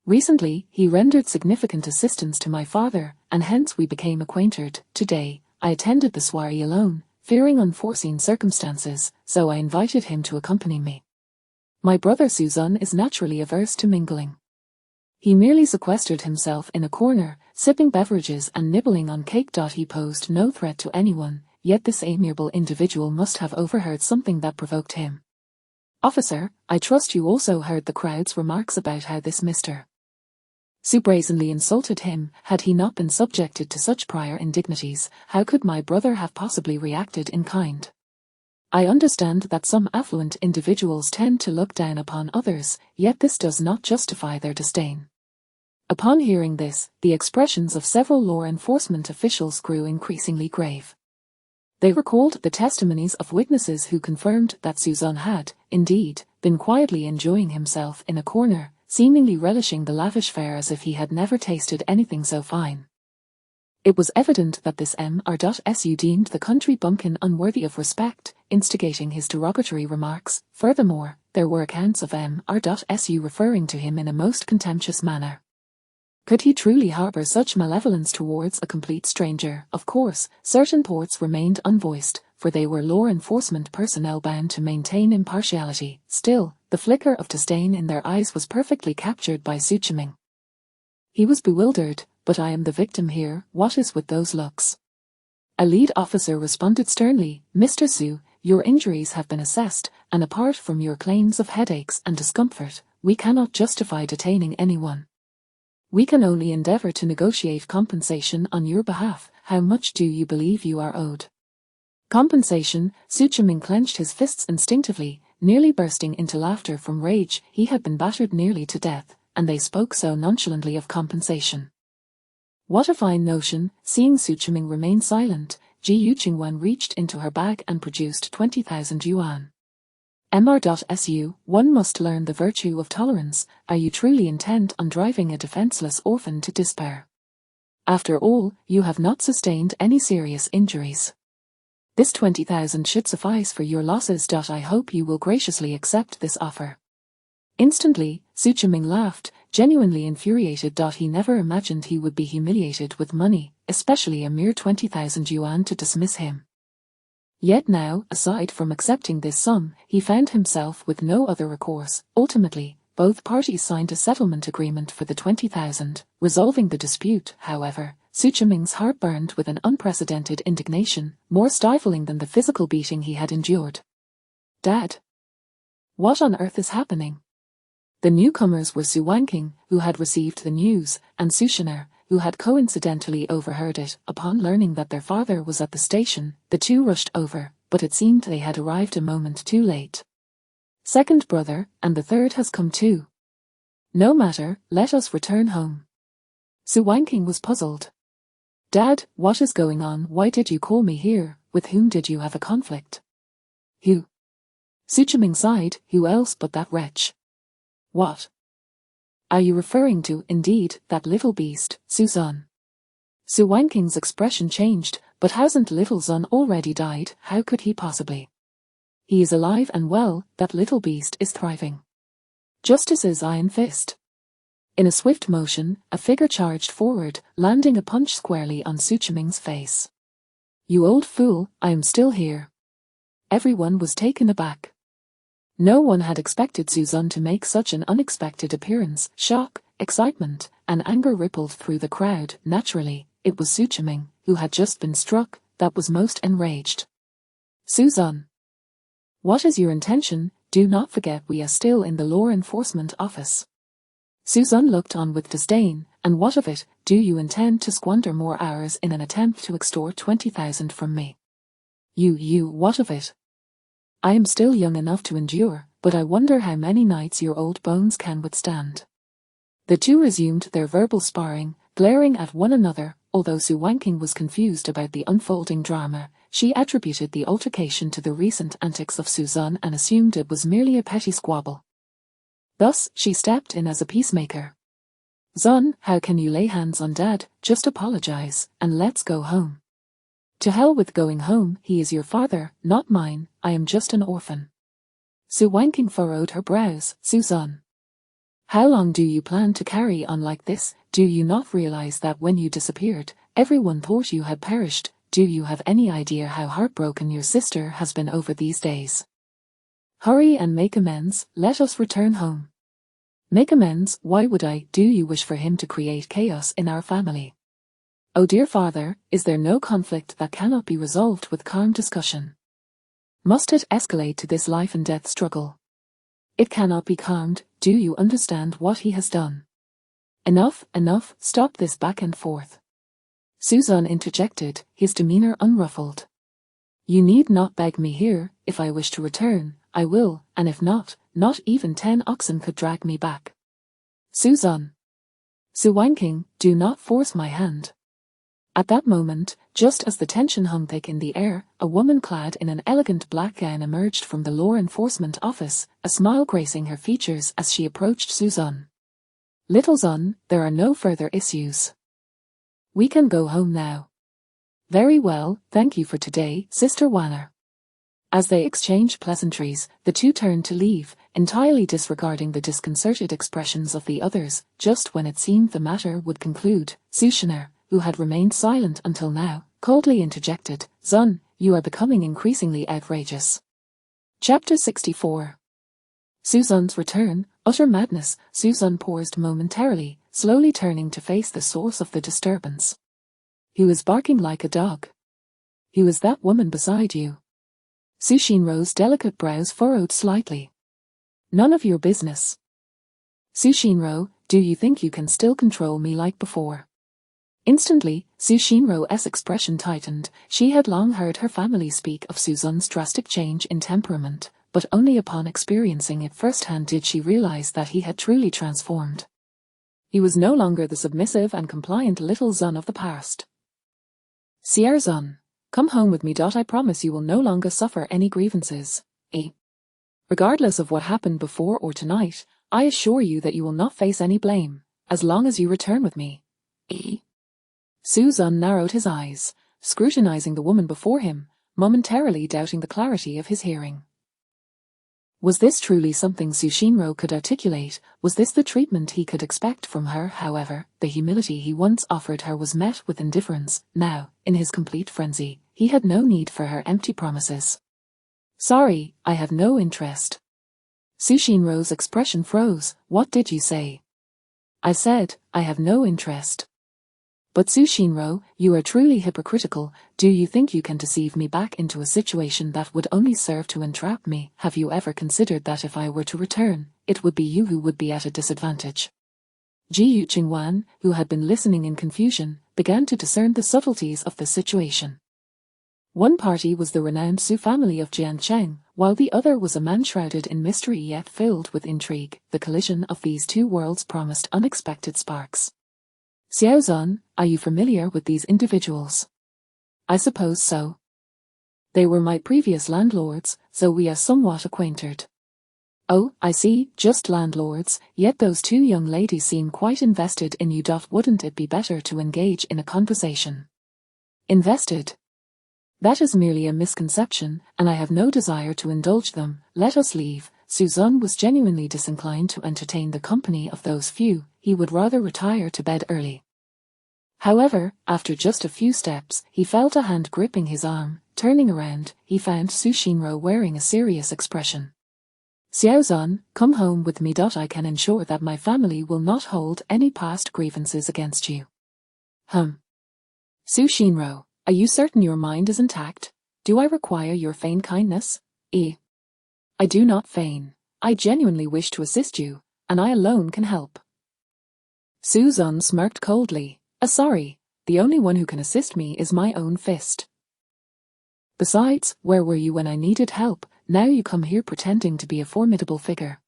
Recently, he rendered significant assistance to my father, and hence we became acquainted. Today, I attended the soiree alone, fearing unforeseen circumstances, so I invited him to accompany me. My brother Suzun is naturally averse to mingling. He merely sequestered himself in a corner, sipping beverages and nibbling on cake. He posed no threat to anyone, yet this amiable individual must have overheard something that provoked him. Officer, I trust you also heard the crowd's remarks about how this Mr. Su brazenly insulted him. Had he not been subjected to such prior indignities, how could my brother have possibly reacted in kind? I understand that some affluent individuals tend to look down upon others, yet this does not justify their disdain. Upon hearing this, the expressions of several law enforcement officials grew increasingly grave. They recalled the testimonies of witnesses who confirmed that Suzun had, indeed, been quietly enjoying himself in a corner, seemingly relishing the lavish fare as if he had never tasted anything so fine. It was evident that this Mr.Su deemed the country bumpkin unworthy of respect, instigating his derogatory remarks. Furthermore, there were accounts of Mr.Su referring to him in a most contemptuous manner. Could he truly harbor such malevolence towards a complete stranger? Of course, certain thoughts remained unvoiced, for they were law enforcement personnel bound to maintain impartiality. Still, the flicker of disdain in their eyes was perfectly captured by Su Chiming. He was bewildered. But I am the victim here. What is with those looks? A lead officer responded sternly, "Mr. Su, your injuries have been assessed, and apart from your claims of headaches and discomfort, we cannot justify detaining anyone. We can only endeavor to negotiate compensation on your behalf. How much do you believe you are owed?" Compensation? Su Chiming clenched his fists instinctively, nearly bursting into laughter from rage. He had been battered nearly to death, and they spoke so nonchalantly of compensation. What a fine notion. Seeing Su Chiming remain silent, Ji Yuqingwen reached into her bag and produced 20,000 yuan. Mr.Su, one must learn the virtue of tolerance. Are you truly intent on driving a defenseless orphan to despair? After all, you have not sustained any serious injuries. This 20,000 should suffice for your losses. I hope you will graciously accept this offer. Instantly, Su Chiming laughed, genuinely infuriated. He never imagined he would be humiliated with money, especially a mere 20,000 yuan to dismiss him. Yet now, aside from accepting this sum, he found himself with no other recourse. Ultimately, both parties signed a settlement agreement for the 20,000. Resolving the dispute, however, Su Chiming's heart burned with an unprecedented indignation, more stifling than the physical beating he had endured. "Dad! What on earth is happening?" The newcomers were Su Wanqing, who had received the news, and Su Shiner, who had coincidentally overheard it. Upon learning that their father was at the station, the two rushed over, but it seemed they had arrived a moment too late. "Second brother, and the third has come too. No matter, let us return home." Su Wanqing was puzzled. "Dad, what is going on? Why did you call me here? With whom did you have a conflict?" "Who?" Su Chiming sighed. "Who else but that wretch?" "What are you referring to?" "Indeed, that little beast, Suzan." Su Wanqing's expression changed. "But hasn't little Zun already died? How could he possibly?" "He is alive and well. That little beast is thriving." Justice's iron fist. In a swift motion, a figure charged forward, landing a punch squarely on Su Chiming's face. "You old fool, I am still here." Everyone was taken aback. No one had expected Suzan to make such an unexpected appearance. Shock, excitement, and anger rippled through the crowd. Naturally, it was Su Chiming, who had just been struck, that was most enraged. "Suzan, what is your intention? Do not forget we are still in the law enforcement office." Suzan looked on with disdain. "And what of it? Do you intend to squander more hours in an attempt to extort 20,000 from me?" What of it? I am still young enough to endure, but I wonder how many nights your old bones can withstand." The two resumed their verbal sparring, glaring at one another. Although Su Wanqing was confused about the unfolding drama, she attributed the altercation to the recent antics of Suzan and assumed it was merely a petty squabble. Thus, she stepped in as a peacemaker. "Zun, how can you lay hands on Dad? Just apologize, and let's go home." "To hell with going home. He is your father, not mine. I am just an orphan." Su Wanqing furrowed her brows. "Suzan, how long do you plan to carry on like this? Do you not realize that when you disappeared, everyone thought you had perished? Do you have any idea how heartbroken your sister has been over these days? Hurry and make amends. Let us return home." "Make amends? Why would I? Do you wish for him to create chaos in our family?" "Oh dear father, is there no conflict that cannot be resolved with calm discussion? Must it escalate to this life and death struggle? It cannot be calmed. Do you understand what he has done?" Enough, stop this back and forth." Suzan interjected, his demeanor unruffled. "You need not beg me here. If I wish to return, I will, and if not, not even 10 oxen could drag me back." "Suzan." "Su Wanqing, do not force my hand." At that moment, just as the tension hung thick in the air, a woman clad in an elegant black gown emerged from the law enforcement office, a smile gracing her features as she approached Suzan. "Little Zun, there are no further issues. We can go home now." "Very well, thank you for today, Sister Wanner." As they exchanged pleasantries, the two turned to leave, entirely disregarding the disconcerted expressions of the others. Just when it seemed the matter would conclude, Su Shiner, who had remained silent until now, coldly interjected, "Zun, you are becoming increasingly outrageous." Chapter 64. Suzan's return. Utter madness. Suzan paused momentarily, slowly turning to face the source of the disturbance. "Who is barking like a dog?" Who is that woman beside you? Su Shinro's delicate brows furrowed slightly. None of your business. Su Shinro, do you think you can still control me like before? Instantly, Su Shinro's expression tightened. She had long heard her family speak of Suzan's drastic change in temperament, but only upon experiencing it firsthand did she realize that he had truly transformed. He was no longer the submissive and compliant little Zun of the past. Sierra Zun, come home with me. I promise you will no longer suffer any grievances. Regardless of what happened before or tonight, I assure you that you will not face any blame, as long as you return with me. Su Zun narrowed his eyes, scrutinizing the woman before him, momentarily doubting the clarity of his hearing. Was this truly something Su Shinro could articulate? Was this the treatment he could expect from her? However, the humility he once offered her was met with indifference. Now, in his complete frenzy, he had no need for her empty promises. Sorry, I have no interest. Su Shinro's expression froze. What did you say? I said, I have no interest. But Su Shinro, you are truly hypocritical. Do you think you can deceive me back into a situation that would only serve to entrap me? Have you ever considered that if I were to return, it would be you who would be at a disadvantage? Ji Yuqingwan, who had been listening in confusion, began to discern the subtleties of the situation. One party was the renowned Su family of Jiancheng, while the other was a man shrouded in mystery yet filled with intrigue. The collision of these two worlds promised unexpected sparks. Xiao Zun, are you familiar with these individuals? I suppose so. They were my previous landlords, so we are somewhat acquainted. Oh, I see, just landlords, yet those two young ladies seem quite invested in you. Wouldn't it be better to engage in a conversation? Invested? That is merely a misconception, and I have no desire to indulge them. Let us leave. Su Zun was genuinely disinclined to entertain the company of those few. He would rather retire to bed early. However, after just a few steps, he felt a hand gripping his arm. Turning around, he found Su Shinro wearing a serious expression. Xiao Zun, come home with me. I can ensure that my family will not hold any past grievances against you. Su Shinro, are you certain your mind is intact? Do I require your feigned kindness? I do not feign. I genuinely wish to assist you, and I alone can help. Su Zun smirked coldly. Sorry, the only one who can assist me is my own fist. Besides, where were you when I needed help? Now you come here pretending to be a formidable figure.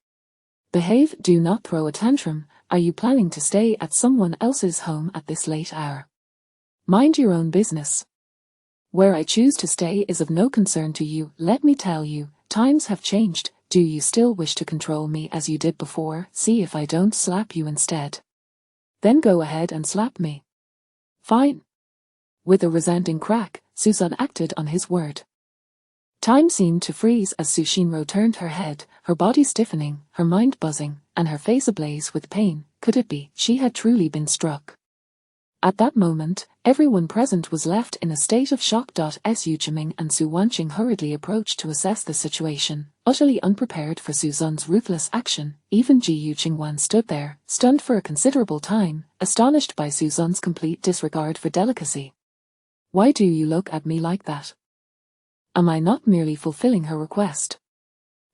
Behave, do not throw a tantrum. Are you planning to stay at someone else's home at this late hour? Mind your own business. Where I choose to stay is of no concern to you. Let me tell you, times have changed. Do you still wish to control me as you did before? See if I don't slap you instead. Then go ahead and slap me. Fine. With a resounding crack, Su Zun acted on his word. Time seemed to freeze as Su Shinro turned her head, her body stiffening, her mind buzzing, and her face ablaze with pain. Could it be she had truly been struck? At that moment, everyone present was left in a state of shock. Su Chiming and Su Wanqing hurriedly approached to assess the situation, utterly unprepared for Su Zun's ruthless action. Even Ji Yuqingwan stood there, stunned for a considerable time, astonished by Su Zun's complete disregard for delicacy. Why do you look at me like that? Am I not merely fulfilling her request?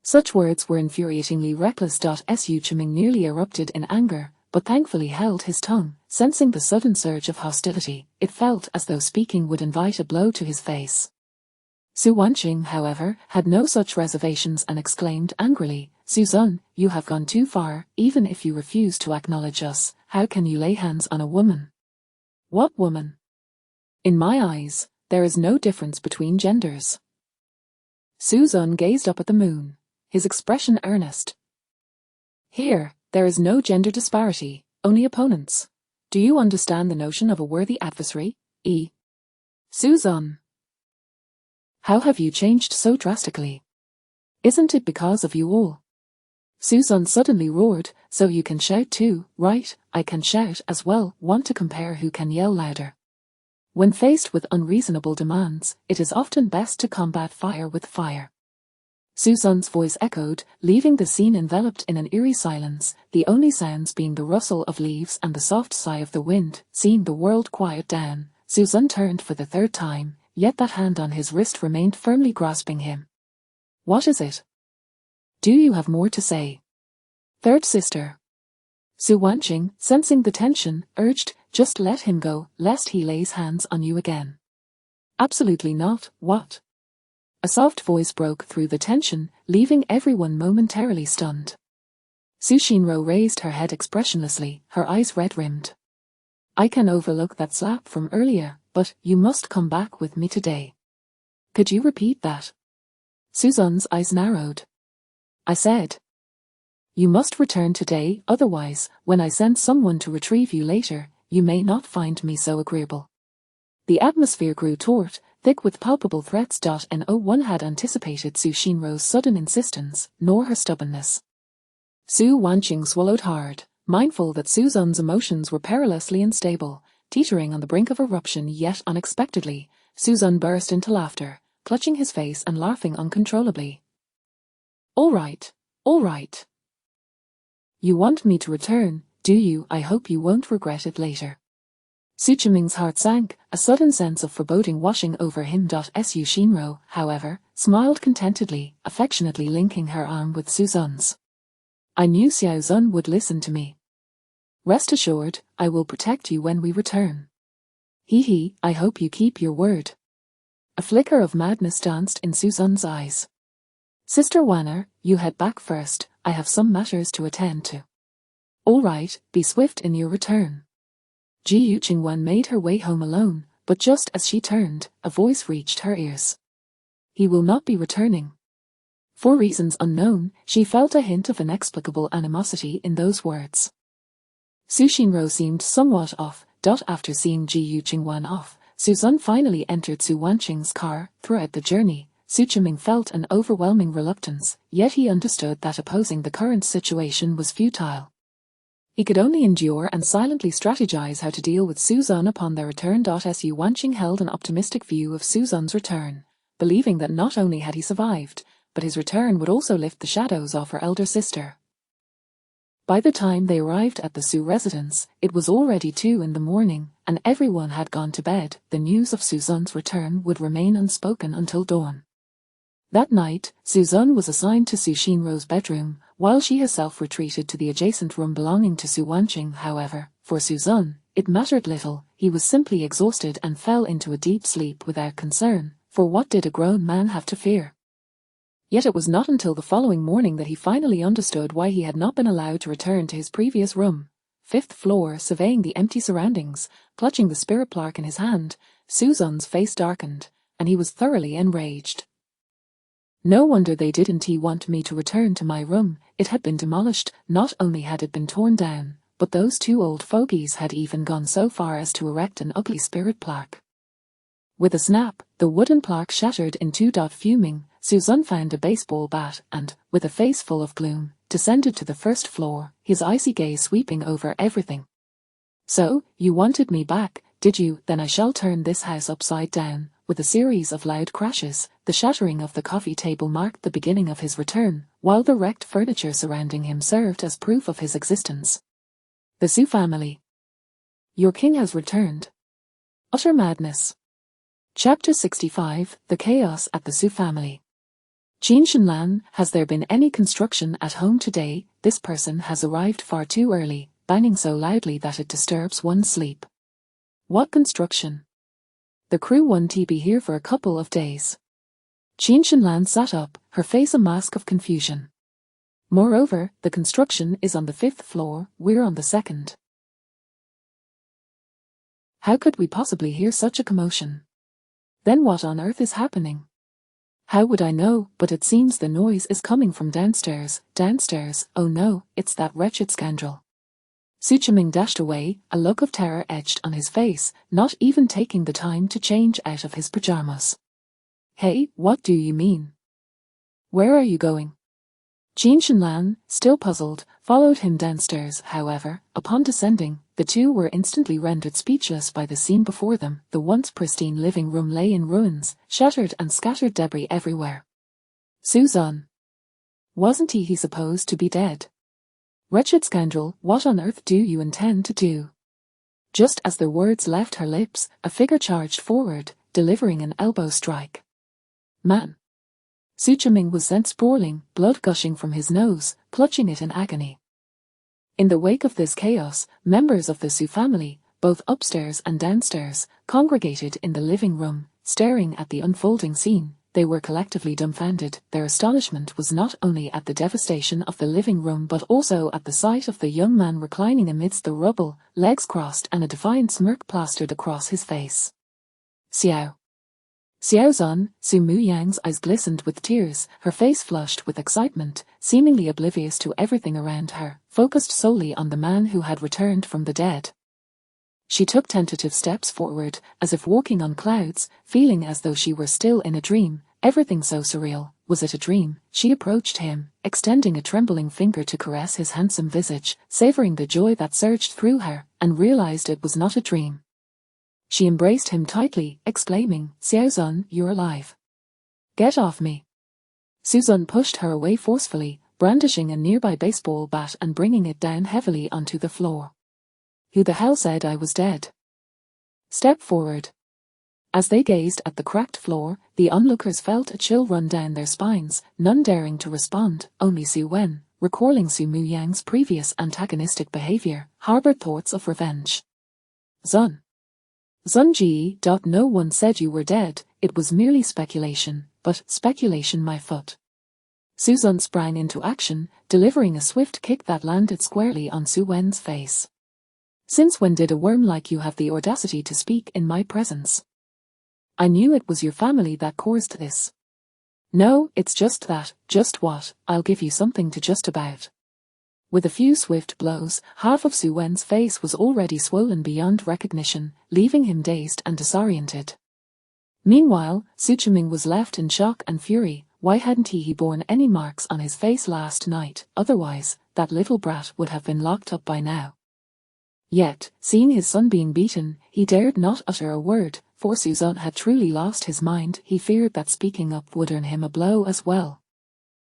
Such words were infuriatingly reckless. Su Chiming nearly erupted in anger, but thankfully held his tongue. Sensing the sudden surge of hostility, it felt as though speaking would invite a blow to his face. Su Wanqing, however, had no such reservations and exclaimed angrily, Su Zun, you have gone too far. Even if you refuse to acknowledge us, how can you lay hands on a woman? What woman? In my eyes, there is no difference between genders. Su Zun gazed up at the moon, his expression earnest. Here, there is no gender disparity, only opponents. Do you understand the notion of a worthy adversary? Su Zun. How have you changed so drastically? Isn't it because of you all? Su Zun suddenly roared, so you can shout too, right? I can shout as well. Want to compare who can yell louder? When faced with unreasonable demands, it is often best to combat fire with fire. Su Zun's voice echoed, leaving the scene enveloped in an eerie silence, the only sounds being the rustle of leaves and the soft sigh of the wind. Seeing the world quiet down, Su Zun turned for the third time, yet that hand on his wrist remained firmly grasping him. What is it? Do you have more to say? Third sister. Su Wanqing, sensing the tension, urged, just let him go, lest he lays hands on you again. Absolutely not, what? A soft voice broke through the tension, leaving everyone momentarily stunned. Su Shinro raised her head expressionlessly, her eyes red-rimmed. I can overlook that slap from earlier, but you must come back with me today. Could you repeat that? Suzanne's eyes narrowed. I said. You must return today, otherwise, when I send someone to retrieve you later, you may not find me so agreeable. The atmosphere grew taut, thick with palpable threats. No one had anticipated Su Shinro's sudden insistence, nor her stubbornness. Su Wanqing swallowed hard, mindful that Suzanne's emotions were perilously unstable, teetering on the brink of eruption. Yet unexpectedly, Suzanne burst into laughter, clutching his face and laughing uncontrollably. All right. You want me to return, do you? I hope you won't regret it later. Su Chiming's heart sank, a sudden sense of foreboding washing over him. Su Shinro, however, smiled contentedly, affectionately linking her arm with Suzanne's. I knew Xiao Zun would listen to me. Rest assured, I will protect you when we return. Hee, I hope you keep your word. A flicker of madness danced in Suzanne's eyes. Sister Wanner, you head back first, I have some matters to attend to. All right, be swift in your return. Ji Yuqingwen made her way home alone, but just as she turned, a voice reached her ears. He will not be returning. For reasons unknown, she felt a hint of inexplicable animosity in those words. Su Shinro seemed somewhat off. After seeing Ji Yuqingwen off, Suzanne finally entered Su Wanqing's car. Throughout the journey, Su Chiming felt an overwhelming reluctance, yet he understood that opposing the current situation was futile. He could only endure and silently strategize how to deal with Suzanne upon their return. Su Wanqing held an optimistic view of Suzanne's return, believing that not only had he survived, but his return would also lift the shadows off her elder sister. By the time they arrived at the Su residence, it was already 2 a.m, and everyone had gone to bed. The news of Suzanne's return would remain unspoken until dawn. That night, Suzanne was assigned to Su Shinro's bedroom, while she herself retreated to the adjacent room belonging to Su Wanqing. However, for Suzanne, it mattered little. He was simply exhausted and fell into a deep sleep without concern, for what did a grown man have to fear? Yet it was not until the following morning that he finally understood why he had not been allowed to return to his previous room. 5th floor, surveying the empty surroundings, clutching the spirit plaque in his hand, Suzanne's face darkened, and he was thoroughly enraged. No wonder they didn't want me to return to my room. It had been demolished. Not only had it been torn down, but those 2 old fogies had even gone so far as to erect an ugly spirit plaque. With a snap, the wooden plaque shattered in 2. Fuming, Suzanne found a baseball bat and, with a face full of gloom, descended to the 1st floor, his icy gaze sweeping over everything. So, you wanted me back, did you? Then I shall turn this house upside down. With a series of loud crashes, the shattering of the coffee table marked the beginning of his return, while the wrecked furniture surrounding him served as proof of his existence. The Su family. Your king has returned. Utter madness. Chapter 65, The Chaos at the Su family. Qin Shenlan, has there been any construction at home today? This person has arrived far too early, banging so loudly that it disturbs one's sleep. What construction? The crew won't be here for a couple of days. Qin Shenlan sat up, her face a mask of confusion. Moreover, the construction is on the 5th floor, we're on the 2nd. How could we possibly hear such a commotion? Then what on earth is happening? How would I know? But it seems the noise is coming from downstairs. Downstairs? Oh no, it's that wretched scoundrel. Su Chiming dashed away, a look of terror etched on his face, not even taking the time to change out of his pajamas. Hey, what do you mean? Where are you going? Qin Shenlan, still puzzled, followed him downstairs. However, upon descending, the two were instantly rendered speechless by the scene before them. The once pristine living room lay in ruins, shattered and scattered debris everywhere. Suzanne. Wasn't he supposed to be dead? Wretched scoundrel, what on earth do you intend to do? Just as the words left her lips, a figure charged forward, delivering an elbow strike. Man! Su Chiming was sent sprawling, blood gushing from his nose, clutching it in agony. In the wake of this chaos, members of the Su family, both upstairs and downstairs, congregated in the living room, staring at the unfolding scene. They were collectively dumbfounded. Their astonishment was not only at the devastation of the living room but also at the sight of the young man reclining amidst the rubble, legs crossed and a defiant smirk plastered across his face. Xiao. Xiao Zun, Su Muyang's eyes glistened with tears, her face flushed with excitement, seemingly oblivious to everything around her, focused solely on the man who had returned from the dead. She took tentative steps forward, as if walking on clouds, feeling as though she were still in a dream, everything so surreal. Was it a dream? She approached him, extending a trembling finger to caress his handsome visage, savoring the joy that surged through her, and realized it was not a dream. She embraced him tightly, exclaiming, "Xiao Zun, you're alive. Get off me." Su Zun pushed her away forcefully, brandishing a nearby baseball bat and bringing it down heavily onto the floor. "Who the hell said I was dead? Step forward." As they gazed at the cracked floor, the onlookers felt a chill run down their spines, none daring to respond. Only Su Wen, recalling Su Muyang's previous antagonistic behavior, harbored thoughts of revenge. Zun. Zunji. No one said you were dead, it was merely speculation, but speculation my foot. Su Zun sprang into action, delivering a swift kick that landed squarely on Su Wen's face. "Since when did a worm like you have the audacity to speak in my presence? I knew it was your family that caused this." "No, it's just that." "Just what?" "I'll give you something to just about." With a few swift blows, half of Su Wen's face was already swollen beyond recognition, leaving him dazed and disoriented. Meanwhile, Su Chiming was left in shock and fury. Why hadn't he borne any marks on his face last night? Otherwise, that little brat would have been locked up by now. Yet, seeing his son being beaten, he dared not utter a word, for Su Zun had truly lost his mind. He feared that speaking up would earn him a blow as well.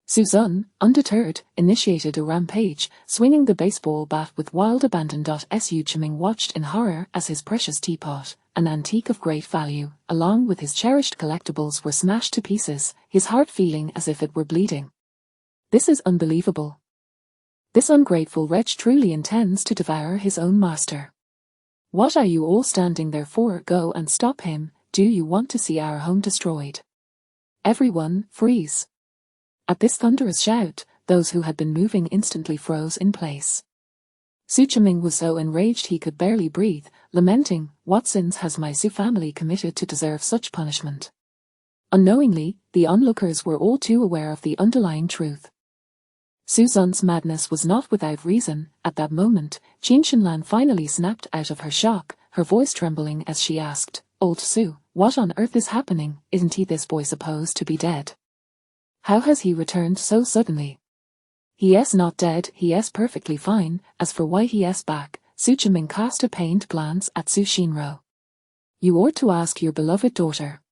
Su Zun, undeterred, initiated a rampage, swinging the baseball bat with wild abandon. Su Chiming watched in horror as his precious teapot, an antique of great value, along with his cherished collectibles were smashed to pieces, his heart feeling as if it were bleeding. This is unbelievable. This ungrateful wretch truly intends to devour his own master. What are you all standing there for? Go and stop him. Do you want to see our home destroyed? Everyone, freeze. At this thunderous shout, those who had been moving instantly froze in place. Su Chiming was so enraged he could barely breathe, lamenting, "What sins has my Su family committed to deserve such punishment?" Unknowingly, the onlookers were all too aware of the underlying truth. Su Zun's madness was not without reason. At that moment, Qin Shinlan finally snapped out of her shock, her voice trembling as she asked, "Old Su, what on earth is happening? Isn't this boy supposed to be dead? How has he returned so suddenly?" "He's not dead, he's perfectly fine. As for why he's back," Su Chiming cast a pained glance at Su Shinro. "You ought to ask your beloved daughter.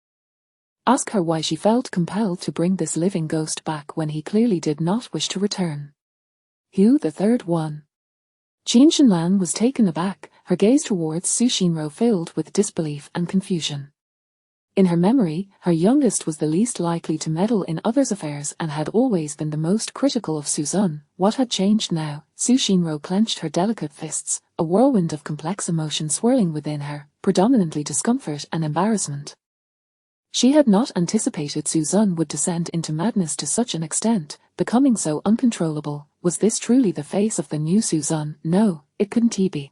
Ask her why she felt compelled to bring this living ghost back when he clearly did not wish to return." "Who the third one?" Qin Shinlan was taken aback, her gaze towards Su Shinro filled with disbelief and confusion. In her memory, her youngest was the least likely to meddle in others' affairs and had always been the most critical of Su Zun. What had changed now? Su Shinro clenched her delicate fists, a whirlwind of complex emotion swirling within her, predominantly discomfort and embarrassment. She had not anticipated Su Zun would descend into madness to such an extent, becoming so uncontrollable. Was this truly the face of the new Su Zun? No, it couldn't be.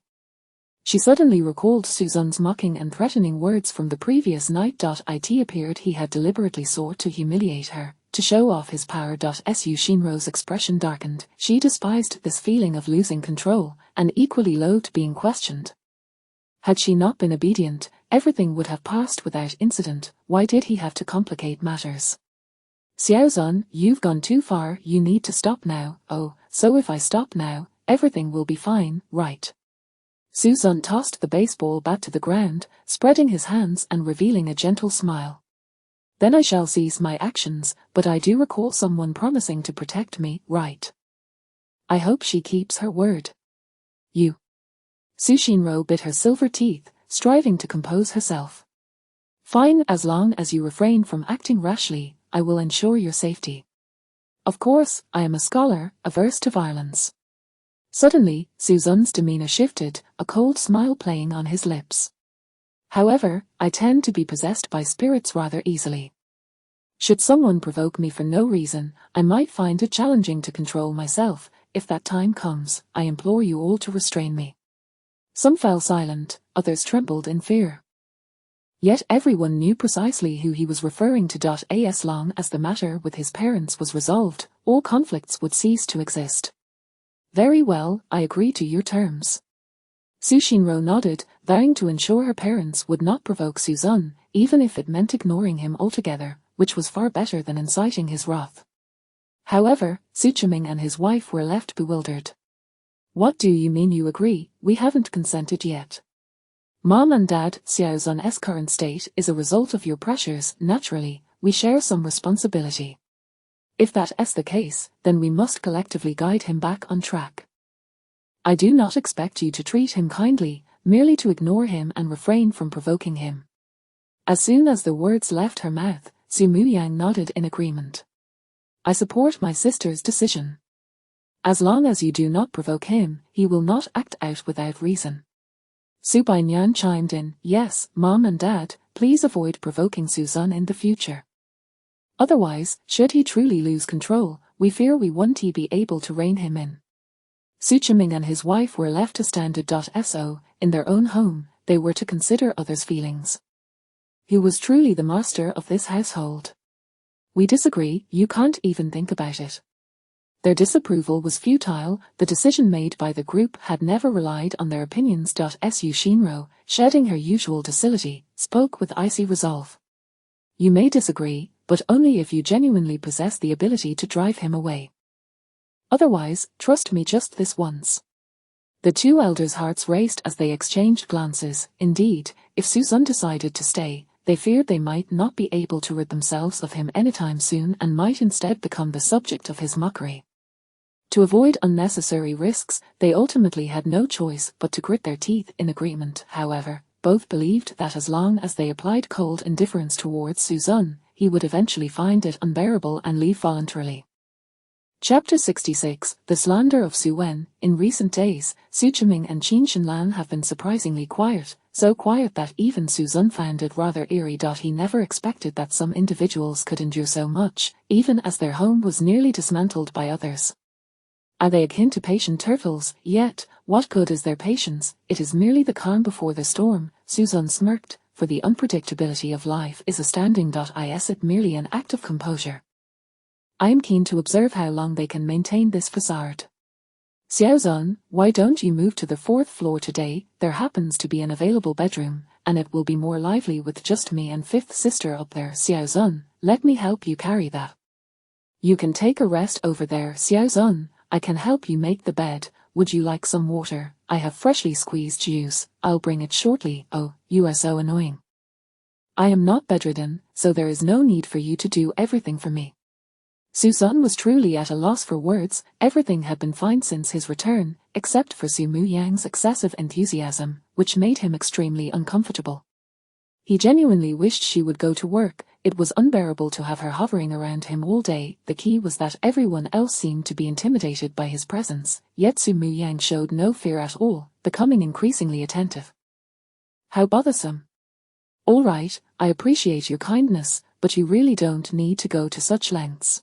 She suddenly recalled Su Zun's mocking and threatening words from the previous night. It appeared he had deliberately sought to humiliate her, to show off his power. Su Shinro's expression darkened. She despised this feeling of losing control, and equally loathed being questioned. Had she not been obedient, everything would have passed without incident. Why did he have to complicate matters? "Xiao Zun, you've gone too far, you need to stop now." "Oh, so if I stop now, everything will be fine, right?" Su Zun tossed the baseball bat to the ground, spreading his hands and revealing a gentle smile. "Then I shall cease my actions, but I do recall someone promising to protect me, right? I hope she keeps her word." "You." Su Shinro bit her silver teeth, striving to compose herself. Fine, as long as you refrain from acting rashly, I will ensure your safety. Of course, I am a scholar, averse to violence. Suddenly, Suzanne's demeanor shifted, a cold smile playing on his lips. However, I tend to be possessed by spirits rather easily. Should someone provoke me for no reason, I might find it challenging to control myself. If that time comes, I implore you all to restrain me. Some fell silent, others trembled in fear. Yet everyone knew precisely who he was referring to. As long as the matter with his parents was resolved, all conflicts would cease to exist. Very well, I agree to your terms. Su Shinro nodded, vowing to ensure her parents would not provoke Suzanne, even if it meant ignoring him altogether, which was far better than inciting his wrath. However, Su Chiming and his wife were left bewildered. What do you mean you agree? We haven't consented yet. Mom and Dad, Xiaozan's current state is a result of your pressures. Naturally, we share some responsibility. If that is the case, then we must collectively guide him back on track. I do not expect you to treat him kindly, merely to ignore him and refrain from provoking him. As soon as the words left her mouth, Su Muyang nodded in agreement. I support my sister's decision. As long as you do not provoke him, he will not act out without reason. Su Bainyan chimed in, yes, Mom and Dad, please avoid provoking Suzanne in the future. Otherwise, should he truly lose control, we fear we won't be able to rein him in. Su Chiming and his wife were left to stand. In their own home, they were to consider others' feelings. Who was truly the master of this household? We disagree, you can't even think about it. Their disapproval was futile, the decision made by the group had never relied on their opinions. Su Shinro, shedding her usual docility, spoke with icy resolve. You may disagree, but only if you genuinely possess the ability to drive him away. Otherwise, trust me just this once. The two elders' hearts raced as they exchanged glances. Indeed, if Suzanne decided to stay, they feared they might not be able to rid themselves of him anytime soon and might instead become the subject of his mockery. To avoid unnecessary risks, they ultimately had no choice but to grit their teeth in agreement. However, both believed that as long as they applied cold indifference towards Suzanne, he would eventually find it unbearable and leave voluntarily. Chapter 66, The Slander of Su Wen. In recent days, Su Chiming and Qin Shenlan have been surprisingly quiet, so quiet that even Suzanne found it rather eerie. He never expected that some individuals could endure so much, even as their home was nearly dismantled by others. Are they akin to patient turtles? Yet, what good is their patience? It is merely the calm before the storm, Suzanne smirked, for the unpredictability of life is astounding. Is it merely an act of composure? I am keen to observe how long they can maintain this facade. Xiaozan, why don't you move to the 4th floor today? There happens to be an available bedroom, and it will be more lively with just me and 5th sister up there. Xiaozan, let me help you carry that. You can take a rest over there. Xiaozan, I can help you make the bed. Would you like some water? I have freshly squeezed juice. I'll bring it shortly. Oh, you are so annoying. I am not bedridden, so there is no need for you to do everything for me. Suzanne was truly at a loss for words. Everything had been fine since his return, except for Su Muyang's excessive enthusiasm, which made him extremely uncomfortable. He genuinely wished she would go to work. It was unbearable to have her hovering around him all day. The key was that everyone else seemed to be intimidated by his presence, yet Su Muyang showed no fear at all, becoming increasingly attentive. How bothersome. All right, I appreciate your kindness, but you really don't need to go to such lengths.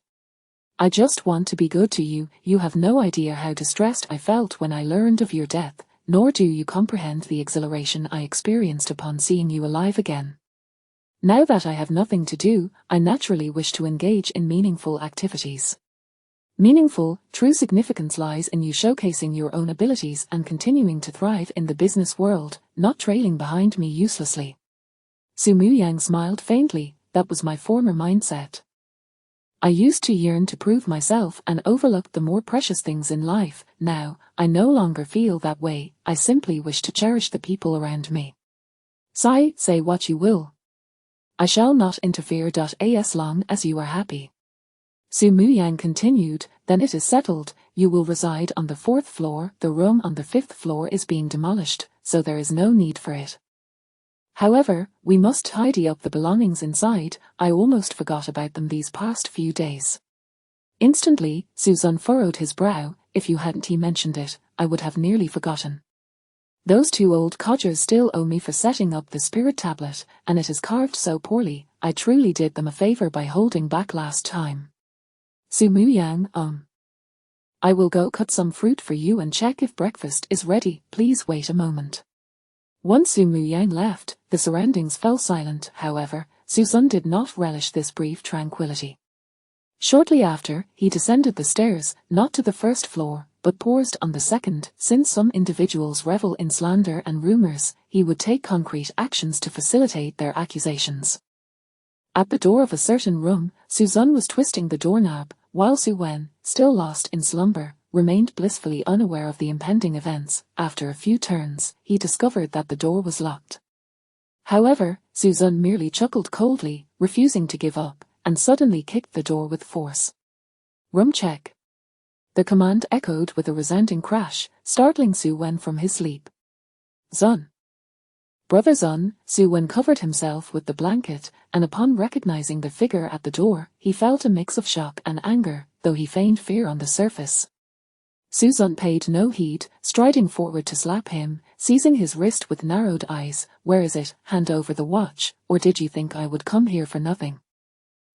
I just want to be good to you. You have no idea how distressed I felt when I learned of your death, nor do you comprehend the exhilaration I experienced upon seeing you alive again. Now that I have nothing to do, I naturally wish to engage in meaningful activities. Meaningful, true significance lies in you showcasing your own abilities and continuing to thrive in the business world, not trailing behind me uselessly. Su Muyang smiled faintly. That was my former mindset. I used to yearn to prove myself and overlook the more precious things in life. Now, I no longer feel that way. I simply wish to cherish the people around me. Say what you will. I shall not interfere. As long as you are happy. Su Muyang continued, then it is settled. You will reside on the 4th floor. The room on the 5th floor is being demolished, so there is no need for it. However, we must tidy up the belongings inside. I almost forgot about them these past few days. Instantly, Suzanne furrowed his brow. If you hadn't mentioned it, I would have nearly forgotten. Those two old codgers still owe me for setting up the spirit tablet, and it is carved so poorly. I truly did them a favor by holding back last time. Su Muyang, I will go cut some fruit for you and check if breakfast is ready. Please wait a moment. Once Su Muyang left, the surroundings fell silent. However, Suzanne did not relish this brief tranquility. Shortly after, he descended the stairs, not to the first floor, but paused on the second. Since some individuals revel in slander and rumors, he would take concrete actions to facilitate their accusations. At the door of a certain room, Suzanne was twisting the doorknob, while Su Wen, still lost in slumber, remained blissfully unaware of the impending events. After a few turns, he discovered that the door was locked. However, Suzanne merely chuckled coldly, refusing to give up, and suddenly kicked the door with force. Room check. The command echoed with a resounding crash, startling Su Wen from his sleep. Zun. Brother Zun. Su Wen covered himself with the blanket, and upon recognizing the figure at the door, he felt a mix of shock and anger, though he feigned fear on the surface. Suzanne paid no heed, striding forward to slap him, seizing his wrist with narrowed eyes. Where is it? Hand over the watch, or did you think I would come here for nothing?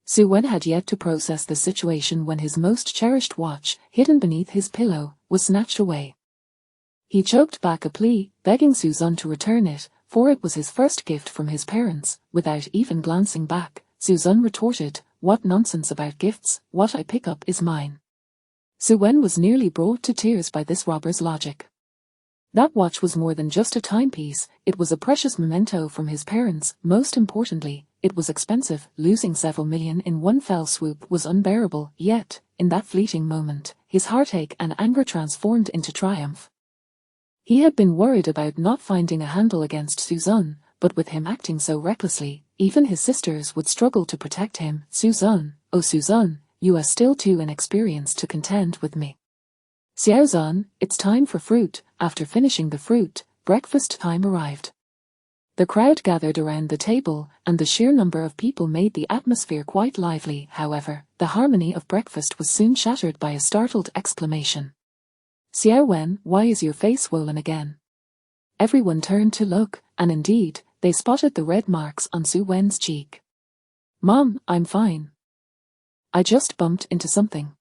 Su Wen had yet to process the situation when his most cherished watch, hidden beneath his pillow, was snatched away. He choked back a plea, begging Suzanne to return it, for it was his first gift from his parents. Without even glancing back, Suzanne retorted, "What nonsense about gifts? What I pick up is mine." Su Wen was nearly brought to tears by this robber's logic. That watch was more than just a timepiece, it was a precious memento from his parents. Most importantly, it was expensive. Losing several million in one fell swoop was unbearable, yet, in that fleeting moment, his heartache and anger transformed into triumph. He had been worried about not finding a handle against Suzanne, but with him acting so recklessly, even his sisters would struggle to protect him. Suzanne, oh Suzanne, you are still too inexperienced to contend with me. Xiaozan, it's time for fruit. After finishing the fruit, breakfast time arrived. The crowd gathered around the table, and the sheer number of people made the atmosphere quite lively. However, the harmony of breakfast was soon shattered by a startled exclamation. Xiao Wen, why is your face swollen again? Everyone turned to look, and indeed, they spotted the red marks on Su Wen's cheek. Mom, I'm fine. I just bumped into something.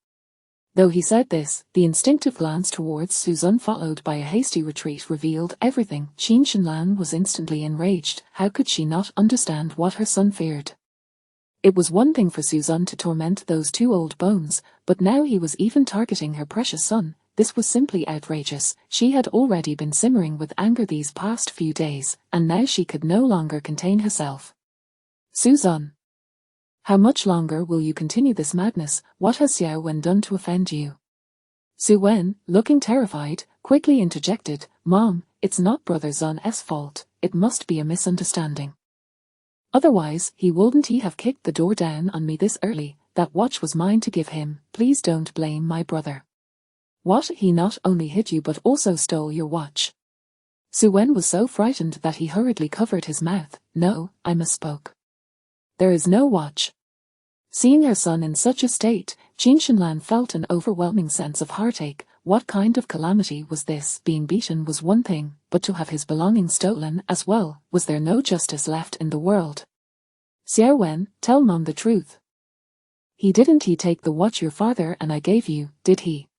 Though he said this, the instinctive glance towards Suzanne followed by a hasty retreat revealed everything. Qin Shenlan was instantly enraged. How could she not understand what her son feared? It was one thing for Suzanne to torment those two old bones, but now he was even targeting her precious son. This was simply outrageous. She had already been simmering with anger these past few days, and now she could no longer contain herself. Suzanne. How much longer will you continue this madness? What has Xiao Wen done to offend you? Su Wen, looking terrified, quickly interjected, Mom, it's not Brother Zun's fault, it must be a misunderstanding. Otherwise, he wouldn't have kicked the door down on me this early. That watch was mine to give him. Please don't blame my brother. What? He not only hit you but also stole your watch. Su Wen was so frightened that he hurriedly covered his mouth. No, I misspoke. There is no watch. Seeing her son in such a state, Qin Shenlan felt an overwhelming sense of heartache. What kind of calamity was this? Being beaten was one thing, but to have his belongings stolen as well, was there no justice left in the world? Xiao Wen, tell Mom the truth. Didn't he take the watch your father and I gave you, did he?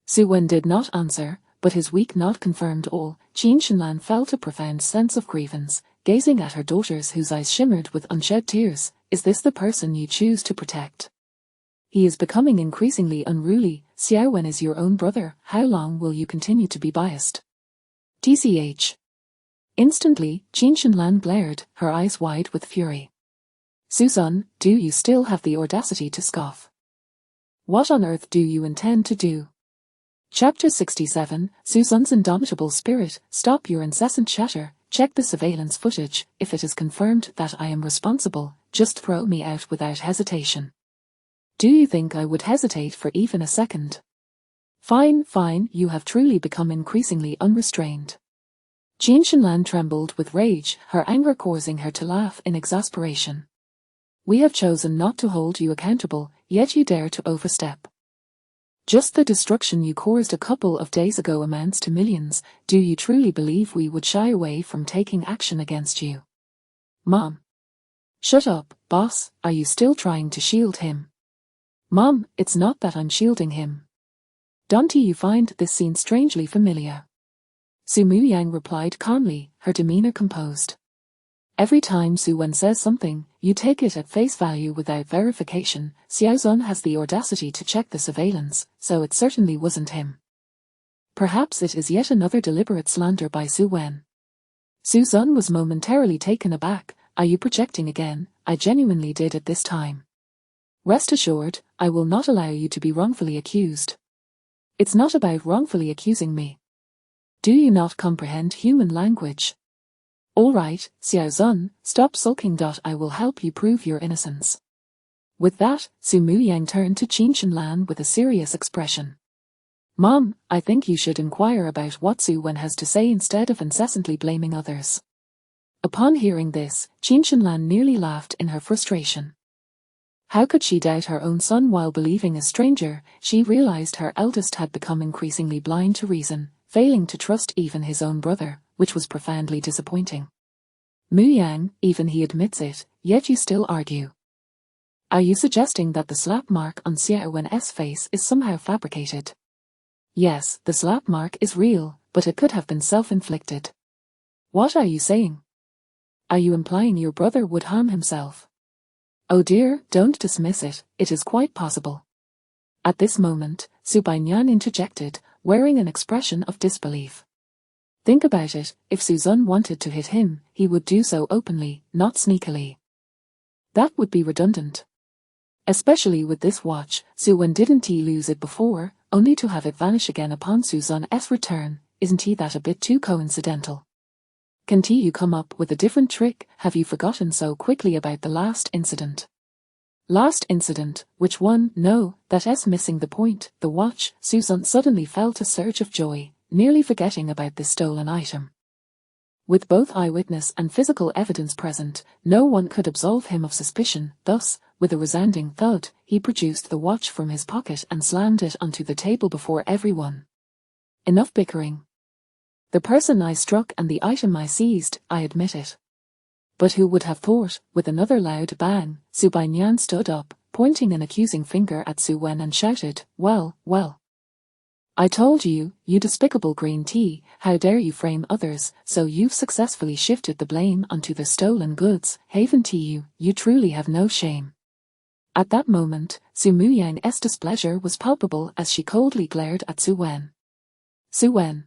Su Wen did not answer, but his weak nod confirmed all. Qin Shenlan felt a profound sense of grievance, gazing at her daughters whose eyes shimmered with unshed tears. Is this the person you choose to protect? He is becoming increasingly unruly. Xiao Wen is your own brother. How long will you continue to be biased? TCH. Instantly, Qin Shenlan glared, her eyes wide with fury. Suzanne, do you still have the audacity to scoff? What on earth do you intend to do? Chapter 67, Suzanne's indomitable spirit. Stop your incessant chatter. Check the surveillance footage. If it is confirmed that I am responsible, just throw me out without hesitation. Do you think I would hesitate for even a second? Fine, fine, you have truly become increasingly unrestrained. Qin Shenlan trembled with rage, her anger causing her to laugh in exasperation. We have chosen not to hold you accountable, yet you dare to overstep. Just the destruction you caused a couple of days ago amounts to millions. Do you truly believe we would shy away from taking action against you? Mom. Shut up, boss, are you still trying to shield him? Mom, it's not that I'm shielding him. Don't you find this scene strangely familiar? Su Muyang replied calmly, her demeanor composed. Every time Su Wen says something, you take it at face value without verification. Xiao Zun has the audacity to check the surveillance, so it certainly wasn't him. Perhaps it is yet another deliberate slander by Su Wen. Su Zun was momentarily taken aback. Are you projecting again? I genuinely did at this time. Rest assured, I will not allow you to be wrongfully accused. It's not about wrongfully accusing me. Do you not comprehend human language? All right, Xiao Zun, stop sulking. I will help you prove your innocence. With that, Su Muyang turned to Qin Shenlan with a serious expression. Mom, I think you should inquire about what Su Wen has to say instead of incessantly blaming others. Upon hearing this, Qin Shenlan nearly laughed in her frustration. How could she doubt her own son while believing a stranger? She realized her eldest had become increasingly blind to reason, failing to trust even his own brother, which was profoundly disappointing. Muyang, even he admits it, yet you still argue. Are you suggesting that the slap mark on Xiao Wen's face is somehow fabricated? Yes, the slap mark is real, but it could have been self-inflicted. What are you saying? Are you implying your brother would harm himself? Oh dear, don't dismiss it, it is quite possible. At this moment, Su Bainyan interjected, wearing an expression of disbelief. Think about it, if Su Zun wanted to hit him, he would do so openly, not sneakily. That would be redundant. Especially with this watch, Su Wen didn't he lose it before, only to have it vanish again upon Su Zun's return? Isn't he that a bit too coincidental? Can't you come up with a different trick? Have you forgotten so quickly about the last incident? Last incident, which one? No, that's missing the point, the watch. Su Zun suddenly felt a surge of joy, nearly forgetting about this stolen item. With both eyewitness and physical evidence present, no one could absolve him of suspicion. Thus, with a resounding thud, he produced the watch from his pocket and slammed it onto the table before everyone. Enough bickering. The person I struck and the item I seized, I admit it. But who would have thought? With another loud bang, Su Bainyan stood up, pointing an accusing finger at Su Wen and shouted, Well, well. I told you, you despicable green tea, how dare you frame others, so you've successfully shifted the blame onto the stolen goods. Haven't you truly have no shame. At that moment, Su Muyang's displeasure was palpable as she coldly glared at Su Wen. Su Wen.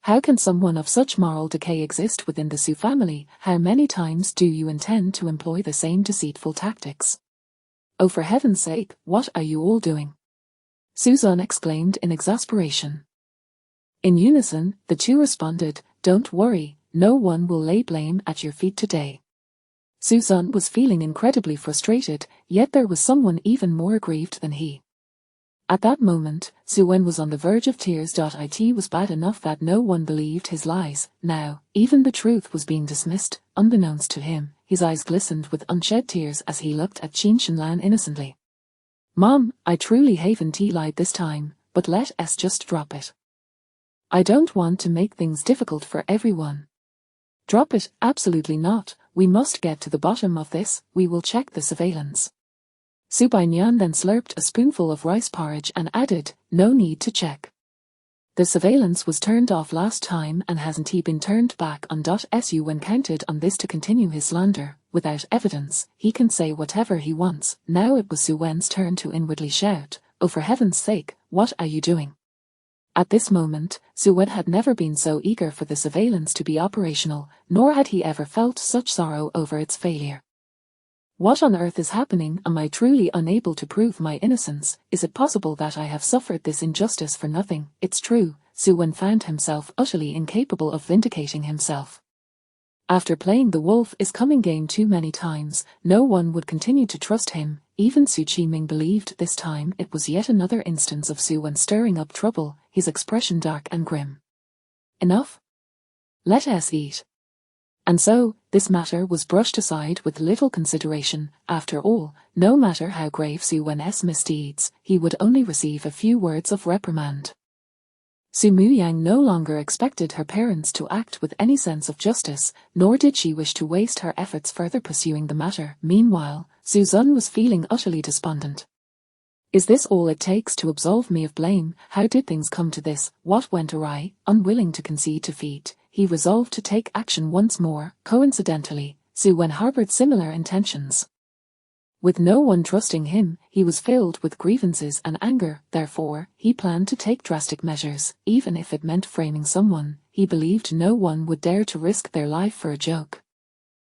How can someone of such moral decay exist within the Su family? How many times do you intend to employ the same deceitful tactics? Oh, for heaven's sake, what are you all doing? Su Zun exclaimed in exasperation. In unison, the two responded, Don't worry, no one will lay blame at your feet today. Su Zun was feeling incredibly frustrated, yet there was someone even more aggrieved than he. At that moment, Su Wen was on the verge of tears. It was bad enough that no one believed his lies. Now, even the truth was being dismissed, unbeknownst to him. His eyes glistened with unshed tears as he looked at Qin Shenlan innocently. Mom, I truly haven't lied this time, but let's just drop it. I don't want to make things difficult for everyone. Drop it? Absolutely not. We must get to the bottom of this. We will check the surveillance. Su Bainyan then slurped a spoonful of rice porridge and added, No need to check. The surveillance was turned off last time and hasn't he been turned back on. Su Wen counted on this to continue his slander. Without evidence, he can say whatever he wants. Now it was Su Wen's turn to inwardly shout, Oh, for heaven's sake, what are you doing? At this moment, Su Wen had never been so eager for the surveillance to be operational, nor had he ever felt such sorrow over its failure. What on earth is happening? Am I truly unable to prove my innocence? Is it possible that I have suffered this injustice for nothing? It's true, Su Wen found himself utterly incapable of vindicating himself. After playing the wolf is coming game too many times, no one would continue to trust him. Even Su Qiming believed this time it was yet another instance of Su Wen stirring up trouble, his expression dark and grim. Enough? Let us eat. And so, this matter was brushed aside with little consideration. After all, no matter how grave Su Wen's misdeeds, he would only receive a few words of reprimand. Su Muyang no longer expected her parents to act with any sense of justice, nor did she wish to waste her efforts further pursuing the matter. Meanwhile, Su Zun was feeling utterly despondent. Is this all it takes to absolve me of blame? How did things come to this? What went awry? Unwilling to concede defeat, he resolved to take action once more. Coincidentally, Su Wen harbored similar intentions. With no one trusting him, he was filled with grievances and anger. Therefore, he planned to take drastic measures, even if it meant framing someone. He believed no one would dare to risk their life for a joke.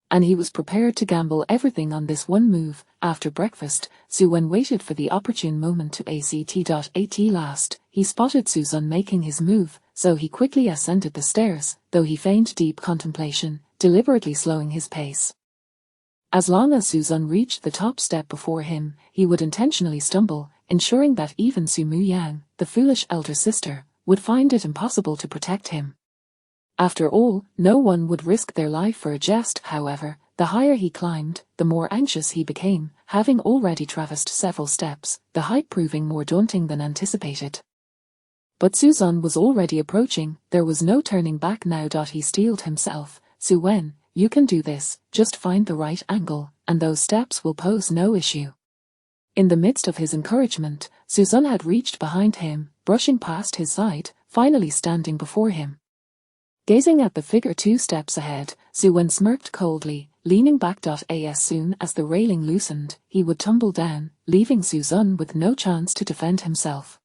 And he was prepared to gamble everything on this one move. After breakfast, Su Wen waited for the opportune moment to act. Last, he spotted Su Zun making his move, so he quickly ascended the stairs, though he feigned deep contemplation, deliberately slowing his pace. As long as Su Zun reached the top step before him, he would intentionally stumble, ensuring that even Su Muyang, the foolish elder sister, would find it impossible to protect him. After all, no one would risk their life for a jest. However, the higher he climbed, the more anxious he became, having already traversed several steps, the height proving more daunting than anticipated. But Su Zun was already approaching. There was no turning back now. He steeled himself. Su Wen, you can do this, just find the right angle, and those steps will pose no issue. In the midst of his encouragement, Su Zun had reached behind him, brushing past his side, finally standing before him. Gazing at the figure 2 steps ahead, Su Wen smirked coldly, leaning back. As soon as the railing loosened, he would tumble down, leaving Su Zun with no chance to defend himself.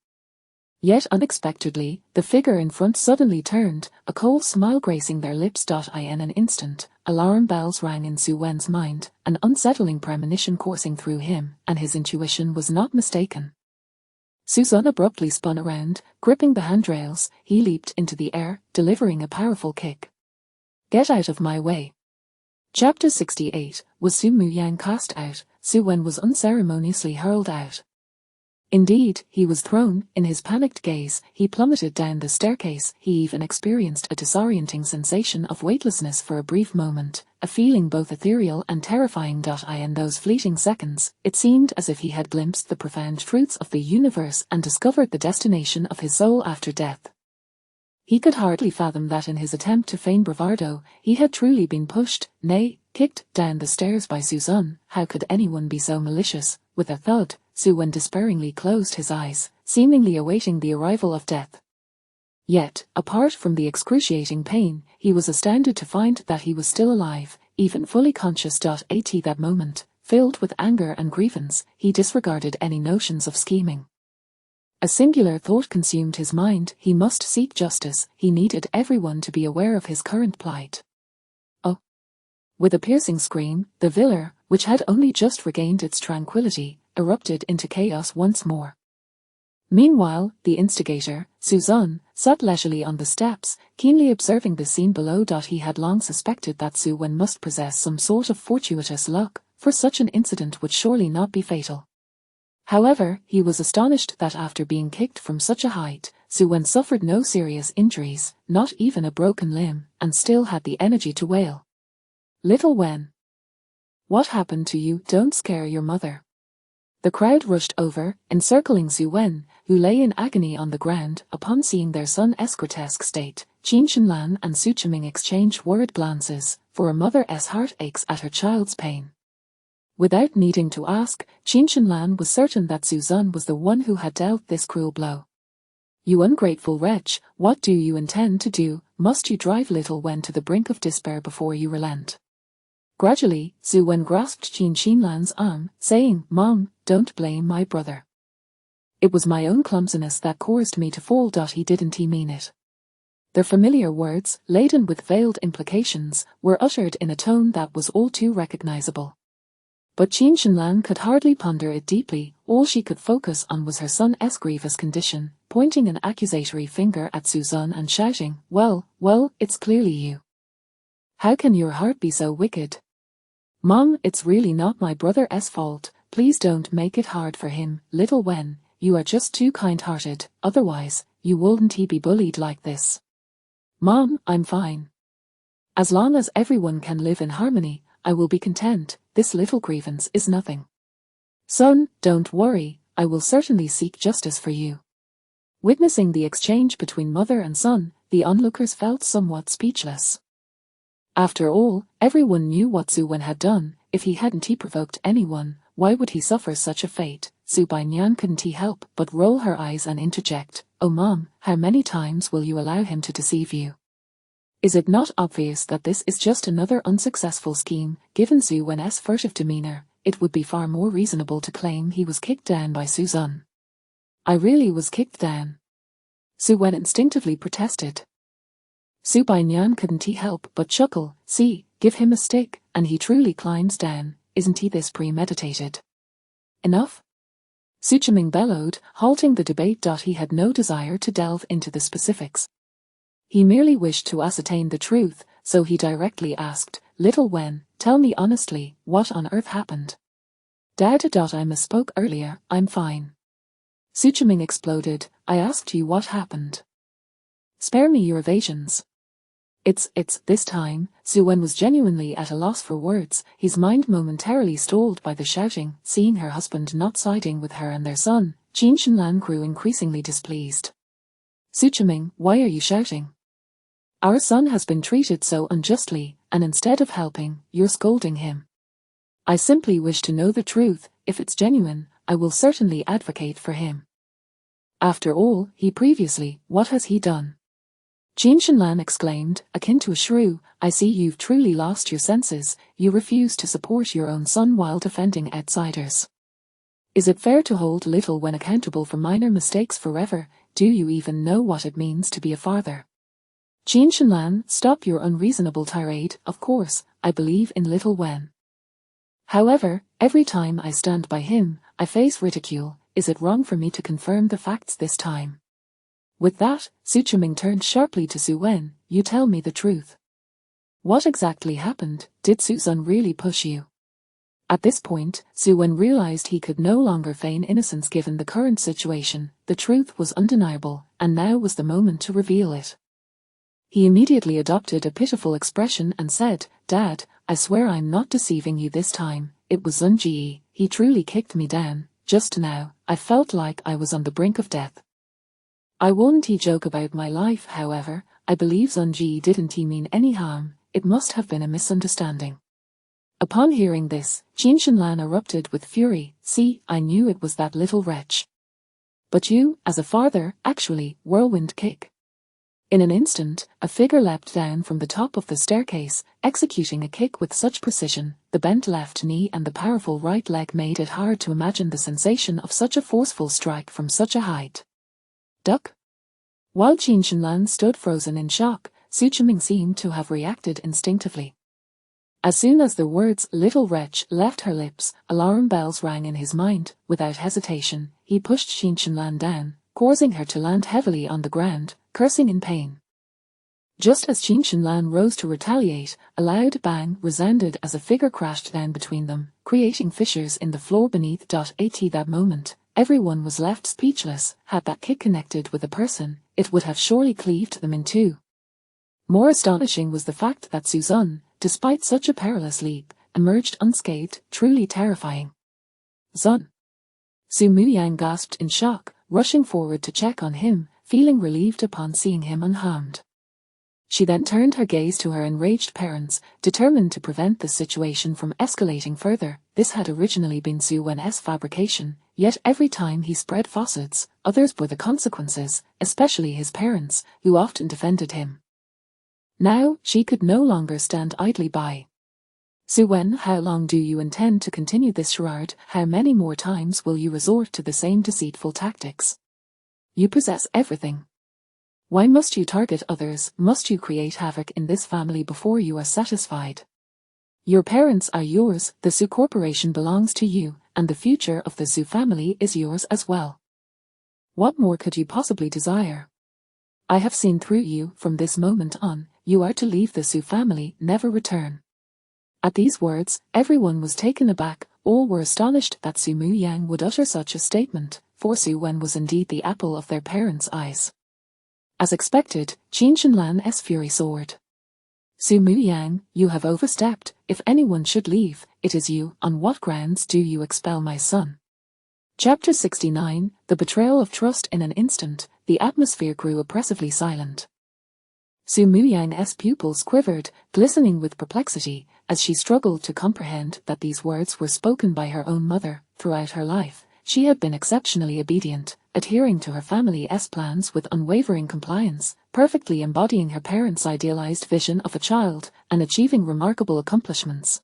Yet unexpectedly, the figure in front suddenly turned, a cold smile gracing their lips. In an instant, alarm bells rang in Su Wen's mind, an unsettling premonition coursing through him, and his intuition was not mistaken. Su Zun abruptly spun around, gripping the handrails. He leaped into the air, delivering a powerful kick. Get out of my way. Chapter 68. Was Su Muyang cast out? Su Wen was unceremoniously hurled out. Indeed, he was thrown. In his panicked gaze, he plummeted down the staircase. He even experienced a disorienting sensation of weightlessness for a brief moment, a feeling both ethereal and terrifying. In those fleeting seconds, it seemed as if he had glimpsed the profound truths of the universe and discovered the destination of his soul after death. He could hardly fathom that in his attempt to feign bravado, he had truly been pushed, nay, kicked down the stairs by Su Zun. How could anyone be so malicious? With a thud, Su Wen despairingly closed his eyes, seemingly awaiting the arrival of death. Yet, apart from the excruciating pain, he was astounded to find that he was still alive, even fully conscious. At that moment, filled with anger and grievance, he disregarded any notions of scheming. A singular thought consumed his mind. He must seek justice. He needed everyone to be aware of his current plight. Oh! With a piercing scream, the villa, which had only just regained its tranquility, erupted into chaos once more. Meanwhile, the instigator, Su Zun, sat leisurely on the steps, keenly observing the scene below. He had long suspected that Su Wen must possess some sort of fortuitous luck, for such an incident would surely not be fatal. However, he was astonished that after being kicked from such a height, Su Wen suffered no serious injuries, not even a broken limb, and still had the energy to wail. Little Wen. What happened to you? Don't scare your mother. The crowd rushed over, encircling Su Wen, who lay in agony on the ground. Upon seeing their son's grotesque state, Qin Shenlan and Su Chiming exchanged worried glances, for a mother's heart aches at her child's pain. Without needing to ask, Qin Shenlan was certain that Su Zun was the one who had dealt this cruel blow. You ungrateful wretch, what do you intend to do? Must you drive little Wen to the brink of despair before you relent? Gradually, Su Wen grasped Qin Shenlan's arm, saying, Mom, don't blame my brother. It was my own clumsiness that caused me to fall. He didn't mean it. Their familiar words, laden with veiled implications, were uttered in a tone that was all too recognizable. But Qin Shenlan could hardly ponder it deeply. All she could focus on was her son's grievous condition, pointing an accusatory finger at Su Zun and shouting, well, it's clearly you. How can your heart be so wicked? Mom, it's really not my brother's fault. Please don't make it hard for him. Little Wen, you are just too kind-hearted, otherwise, you wouldn't be bullied like this. Mom, I'm fine. As long as everyone can live in harmony, I will be content. This little grievance is nothing. Son, don't worry, I will certainly seek justice for you. Witnessing the exchange between mother and son, the onlookers felt somewhat speechless. After all, everyone knew what Su Wen had done. If he hadn't provoked anyone, why would he suffer such a fate? Su Bainyan couldn't help but roll her eyes and interject, "Oh Mom, how many times will you allow him to deceive you? Is it not obvious that this is just another unsuccessful scheme?" Given Su Wen's furtive demeanor, it would be far more reasonable to claim he was kicked down by Suzanne. "I really was kicked down," Su Wen instinctively protested. Su Bainyan couldn't help but chuckle. "See, give him a stick, and he truly climbs down. Isn't he this premeditated?" "Enough?" Su Chiming bellowed, halting the debate. He had no desire to delve into the specifics. He merely wished to ascertain the truth, so he directly asked, "Little Wen, tell me honestly, what on earth happened?" "Dad. I misspoke earlier, I'm fine." Su Chiming exploded, "I asked you what happened. Spare me your evasions." It's this time." Su Wen was genuinely at a loss for words, his mind momentarily stalled by the shouting. Seeing her husband not siding with her and their son, Qin Shenlan grew increasingly displeased. "Su Chiming, why are you shouting? Our son has been treated so unjustly, and instead of helping, you're scolding him. I simply wish to know the truth. If it's genuine, I will certainly advocate for him. After all, what has he done?" Qin Shenlan exclaimed, akin to a shrew, "I see you've truly lost your senses. You refuse to support your own son while defending outsiders. Is it fair to hold little Wen accountable for minor mistakes forever? Do you even know what it means to be a father?" "Qin Shenlan, stop your unreasonable tirade. Of course, I believe in little Wen. However, every time I stand by him, I face ridicule. Is it wrong for me to confirm the facts this time?" With that, Su Chiming turned sharply to Su Wen. "You tell me the truth. What exactly happened? Did Suzanne really push you?" At this point, Su Wen realized he could no longer feign innocence given the current situation. The truth was undeniable, and now was the moment to reveal it. He immediately adopted a pitiful expression and said, "Dad, I swear I'm not deceiving you this time. It was Sun Ji. He truly kicked me down. Just now, I felt like I was on the brink of death. I wouldn't joke about my life, however. I believe Sun Ji didn't mean any harm. It must have been a misunderstanding." Upon hearing this, Qin Shenlan erupted with fury. "See, I knew it was that little wretch. But you, as a father, actually, whirlwind kick." In an instant, a figure leapt down from the top of the staircase, executing a kick with such precision. The bent left knee and the powerful right leg made it hard to imagine the sensation of such a forceful strike from such a height. "Duck?" While Qin Shenlan stood frozen in shock, Su Chiming seemed to have reacted instinctively. As soon as the words "little wretch" left her lips, alarm bells rang in his mind. Without hesitation, he pushed Qin Shenlan down, causing her to land heavily on the ground, cursing in pain. Just as Qin Shenlan rose to retaliate, a loud bang resounded as a figure crashed down between them, creating fissures in the floor beneath. At that moment, everyone was left speechless. Had that kick connected with a person, it would have surely cleaved them in two. More astonishing was the fact that Suzanne, despite such a perilous leap, emerged unscathed, truly terrifying. "Zun!" Su Muyang gasped in shock, rushing forward to check on him, feeling relieved upon seeing him unharmed. She then turned her gaze to her enraged parents, determined to prevent the situation from escalating further. This had originally been Su Wen's fabrication, yet every time he spread falsehoods, others bore the consequences, especially his parents, who often defended him. Now, she could no longer stand idly by. "Su Wen, how long do you intend to continue this charade? How many more times will you resort to the same deceitful tactics? You possess everything. Why must you target others? Must you create havoc in this family before you are satisfied? Your parents are yours, the Su Corporation belongs to you, and the future of the Su family is yours as well. What more could you possibly desire? I have seen through you. From this moment on, you are to leave the Su family, never return." At these words, everyone was taken aback. All were astonished that Su Muyang would utter such a statement, for Su Wen was indeed the apple of their parents' eyes. As expected, Qin Shenlan's fury soared. Su Muyang, you have overstepped. If anyone should leave, it is you. On what grounds do you expel my son? Chapter 69, The Betrayal of Trust. In an instant, the atmosphere grew oppressively silent. Su Muyang's pupils quivered, glistening with perplexity, as she struggled to comprehend that these words were spoken by her own mother. Throughout her life, she had been exceptionally obedient, adhering to her family's plans with unwavering compliance, perfectly embodying her parents' idealized vision of a child, and achieving remarkable accomplishments.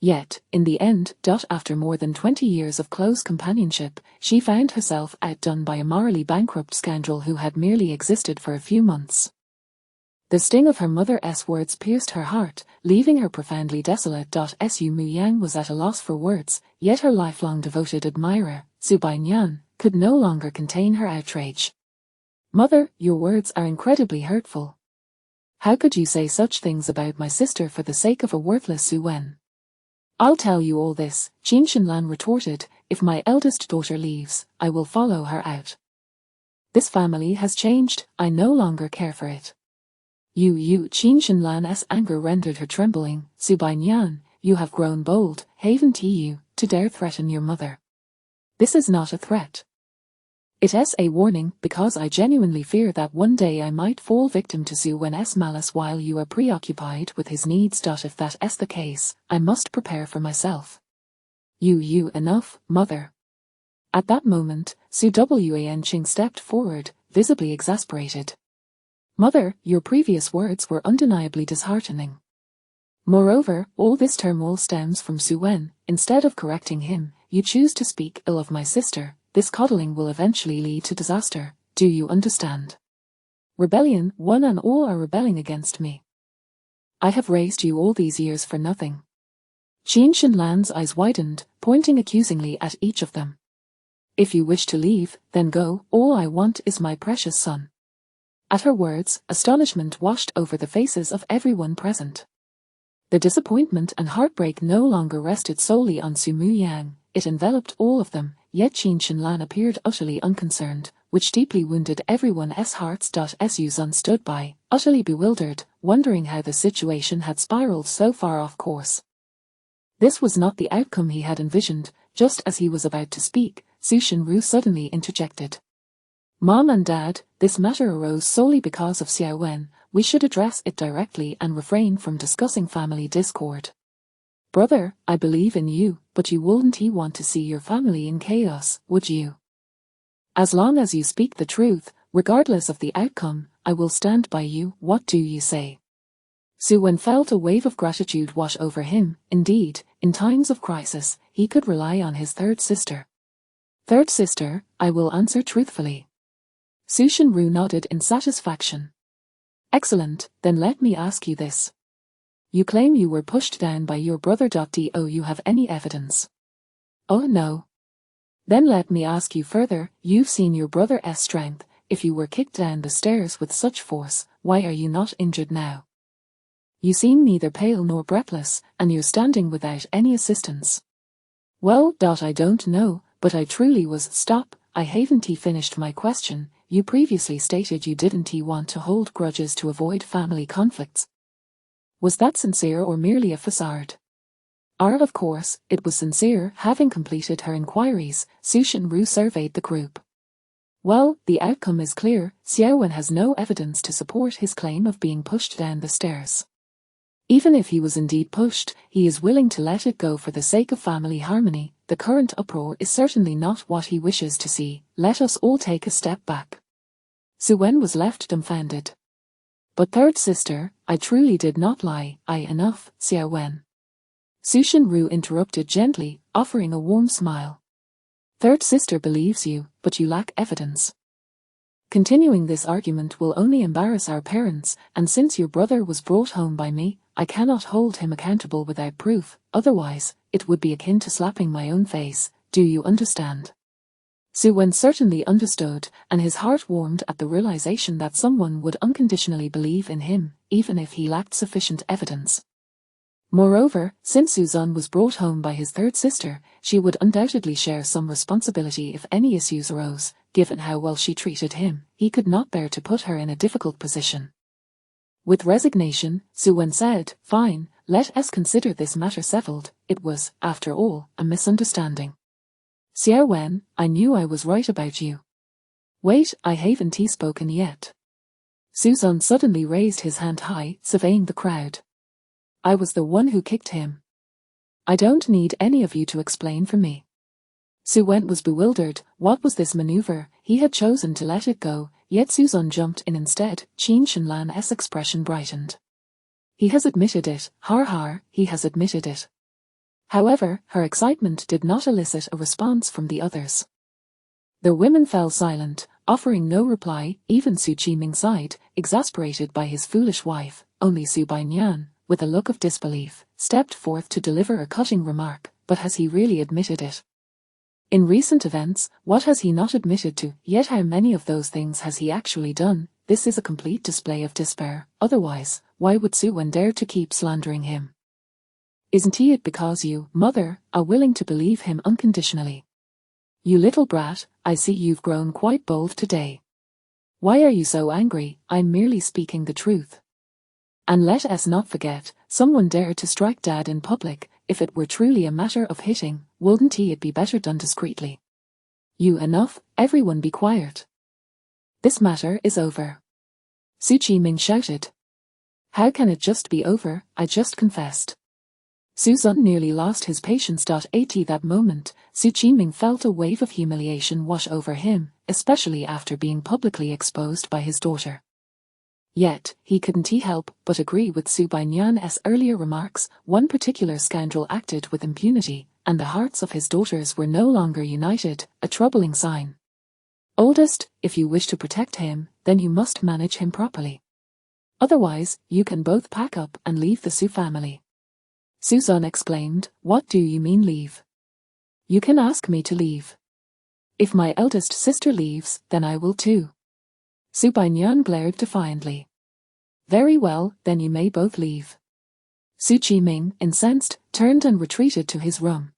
Yet, in the end, after more than 20 years of close companionship, she found herself outdone by a morally bankrupt scoundrel who had merely existed for a few months. The sting of her mother's words pierced her heart, leaving her profoundly desolate. Su Muyang was at a loss for words, yet her lifelong devoted admirer, Su Bainyan, could no longer contain her outrage. Mother, your words are incredibly hurtful. How could you say such things about my sister for the sake of a worthless Su Wen? I'll tell you all this, Qin Shinlan retorted. If my eldest daughter leaves, I will follow her out. This family has changed, I no longer care for it. Qin Shinlan's anger rendered her trembling. Su Bainyan, you have grown bold, haven't you, to dare threaten your mother? This is not a threat. It is a warning, because I genuinely fear that one day I might fall victim to Su Wen's malice while you are preoccupied with his needs. If that is the case, I must prepare for myself. Enough, mother. At that moment, Su Wanqing stepped forward, visibly exasperated. Mother, your previous words were undeniably disheartening. Moreover, all this turmoil stems from Su Wen. Instead of correcting him, you choose to speak ill of my sister. This coddling will eventually lead to disaster. Do you understand? Rebellion, one and all are rebelling against me. I have raised you all these years for nothing. Qin Shinlan's eyes widened, pointing accusingly at each of them. If you wish to leave, then go. All I want is my precious son. At her words, astonishment washed over the faces of everyone present. The disappointment and heartbreak no longer rested solely on Su Muyang, it enveloped all of them, yet Qin Shinlan appeared utterly unconcerned, which deeply wounded everyone's hearts. Su Zun stood by, utterly bewildered, wondering how the situation had spiraled so far off course. This was not the outcome he had envisioned. Just as he was about to speak, Su Shenru suddenly interjected. Mom and Dad, this matter arose solely because of Xiao Wen. We should address it directly and refrain from discussing family discord. Brother, I believe in you, but you wouldn't want to see your family in chaos, would you? As long as you speak the truth, regardless of the outcome, I will stand by you. What do you say? Su Wen felt a wave of gratitude wash over him. Indeed, in times of crisis, he could rely on his third sister. Third sister, I will answer truthfully. Su Shenru nodded in satisfaction. Excellent, then let me ask you this. You claim you were pushed down by your brother. Do you have any evidence? Oh no. Then let me ask you further, you've seen your brother's strength. If you were kicked down the stairs with such force, why are you not injured now? You seem neither pale nor breathless, and you're standing without any assistance. Well, I don't know, but I truly was. Stop, I haven't finished my question. You previously stated you didn't want to hold grudges to avoid family conflicts. Was that sincere or merely a facade? Of course, it was sincere. Having completed her inquiries, Su Shenru surveyed the group. Well, the outcome is clear. Xiao Wen has no evidence to support his claim of being pushed down the stairs. Even if he was indeed pushed, he is willing to let it go for the sake of family harmony. The current uproar is certainly not what he wishes to see. Let us all take a step back. Su Wen was left dumbfounded. But third sister, I truly did not lie. Enough, Xiao Wen. Su Shenru interrupted gently, offering a warm smile. Third sister believes you, but you lack evidence. Continuing this argument will only embarrass our parents, and since your brother was brought home by me, I cannot hold him accountable without proof. Otherwise, it would be akin to slapping my own face. Do you understand? Su Wen certainly understood, and his heart warmed at the realization that someone would unconditionally believe in him, even if he lacked sufficient evidence. Moreover, since Su Zun was brought home by his third sister, she would undoubtedly share some responsibility if any issues arose. Given how well she treated him, he could not bear to put her in a difficult position. With resignation, Su Wen said, "Fine, let us consider this matter settled. It was, after all, a misunderstanding. Xiao Wen, I knew I was right about you." "Wait, I haven't spoken yet." Su Zun suddenly raised his hand high, surveying the crowd. "I was the one who kicked him. I don't need any of you to explain for me." Su Wen was bewildered. What was this maneuver? He had chosen to let it go, yet Su Zun jumped in instead. Qin Shenlan's expression brightened. "He has admitted it, har har, he has admitted it." However, her excitement did not elicit a response from the others. The women fell silent, offering no reply. Even Su Qiming sighed, exasperated by his foolish wife. Only Su Bainian, with a look of disbelief, stepped forth to deliver a cutting remark. But has he really admitted it? In recent events, what has he not admitted to? Yet how many of those things has he actually done? This is a complete display of despair. Otherwise, why would Su Wen dare to keep slandering him? Isn't it because you, mother, are willing to believe him unconditionally? You little brat, I see you've grown quite bold today. Why are you so angry? I'm merely speaking the truth. And let us not forget, someone dared to strike Dad in public. If it were truly a matter of hitting, wouldn't it be better done discreetly? You enough, everyone be quiet. This matter is over. Su Qiming shouted. How can it just be over? I just confessed. Su Zun nearly lost his patience. At that moment, Su Qiming felt a wave of humiliation wash over him, especially after being publicly exposed by his daughter. Yet, he couldn't help but agree with Su Bainian's earlier remarks. One particular scoundrel acted with impunity, and the hearts of his daughters were no longer united, a troubling sign. Oldest, if you wish to protect him, then you must manage him properly. Otherwise, you can both pack up and leave the Su family. Su Zun exclaimed, What do you mean leave? You can ask me to leave. If my eldest sister leaves, then I will too. Su Bainian glared defiantly. Very well, then you may both leave. Su Qiming, incensed, turned and retreated to his room.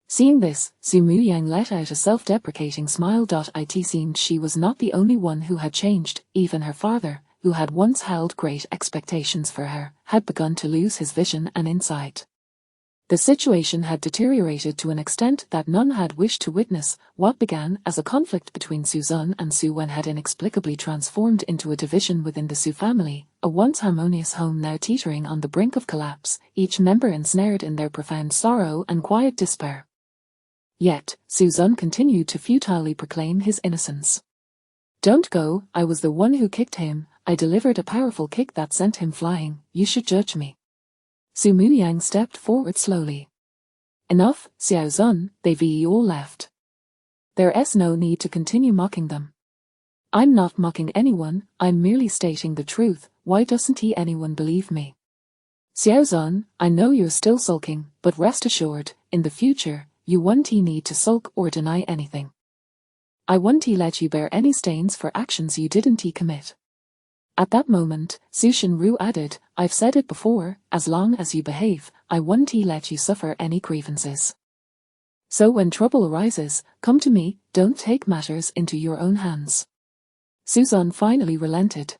Seeing this, Su Muyang let out a self-deprecating smile. It seemed she was not the only one who had changed. Even her father, who had once held great expectations for her, had begun to lose his vision and insight. The situation had deteriorated to an extent that none had wished to witness. What began as a conflict between Su Zun and Su Wen had inexplicably transformed into a division within the Su family, a once harmonious home now teetering on the brink of collapse, each member ensnared in their profound sorrow and quiet despair. Yet, Su Zun continued to futilely proclaim his innocence. Don't go, I was the one who kicked him, I delivered a powerful kick that sent him flying, you should judge me. Su Muyang stepped forward slowly. Enough, Xiao Zun, they've all left. There's no need to continue mocking them. I'm not mocking anyone, I'm merely stating the truth. Why doesn't anyone believe me? Xiao Zun, I know you're still sulking, but rest assured, in the future, you won't need to sulk or deny anything. I won't let you bear any stains for actions you didn't commit. At that moment, Su Shenru added, I've said it before, as long as you behave, I won't let you suffer any grievances. So when trouble arises, come to me, don't take matters into your own hands. Su Zun finally relented.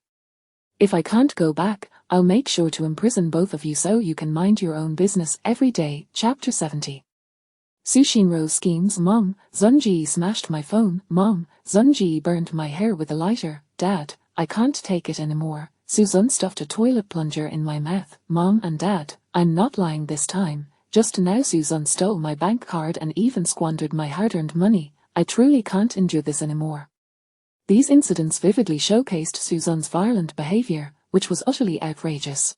If I can't go back, I'll make sure to imprison both of you so you can mind your own business every day. Chapter 70. Su Shinro's schemes. Mom, Zunji smashed my phone. Mom, Zunji burned my hair with a lighter. Dad, I can't take it anymore. Su Zun stuffed a toilet plunger in my mouth. Mom and Dad, I'm not lying this time. Just now Su Zun stole my bank card and even squandered my hard-earned money. I truly can't endure this anymore. These incidents vividly showcased Su Zun's violent behavior, which was utterly outrageous.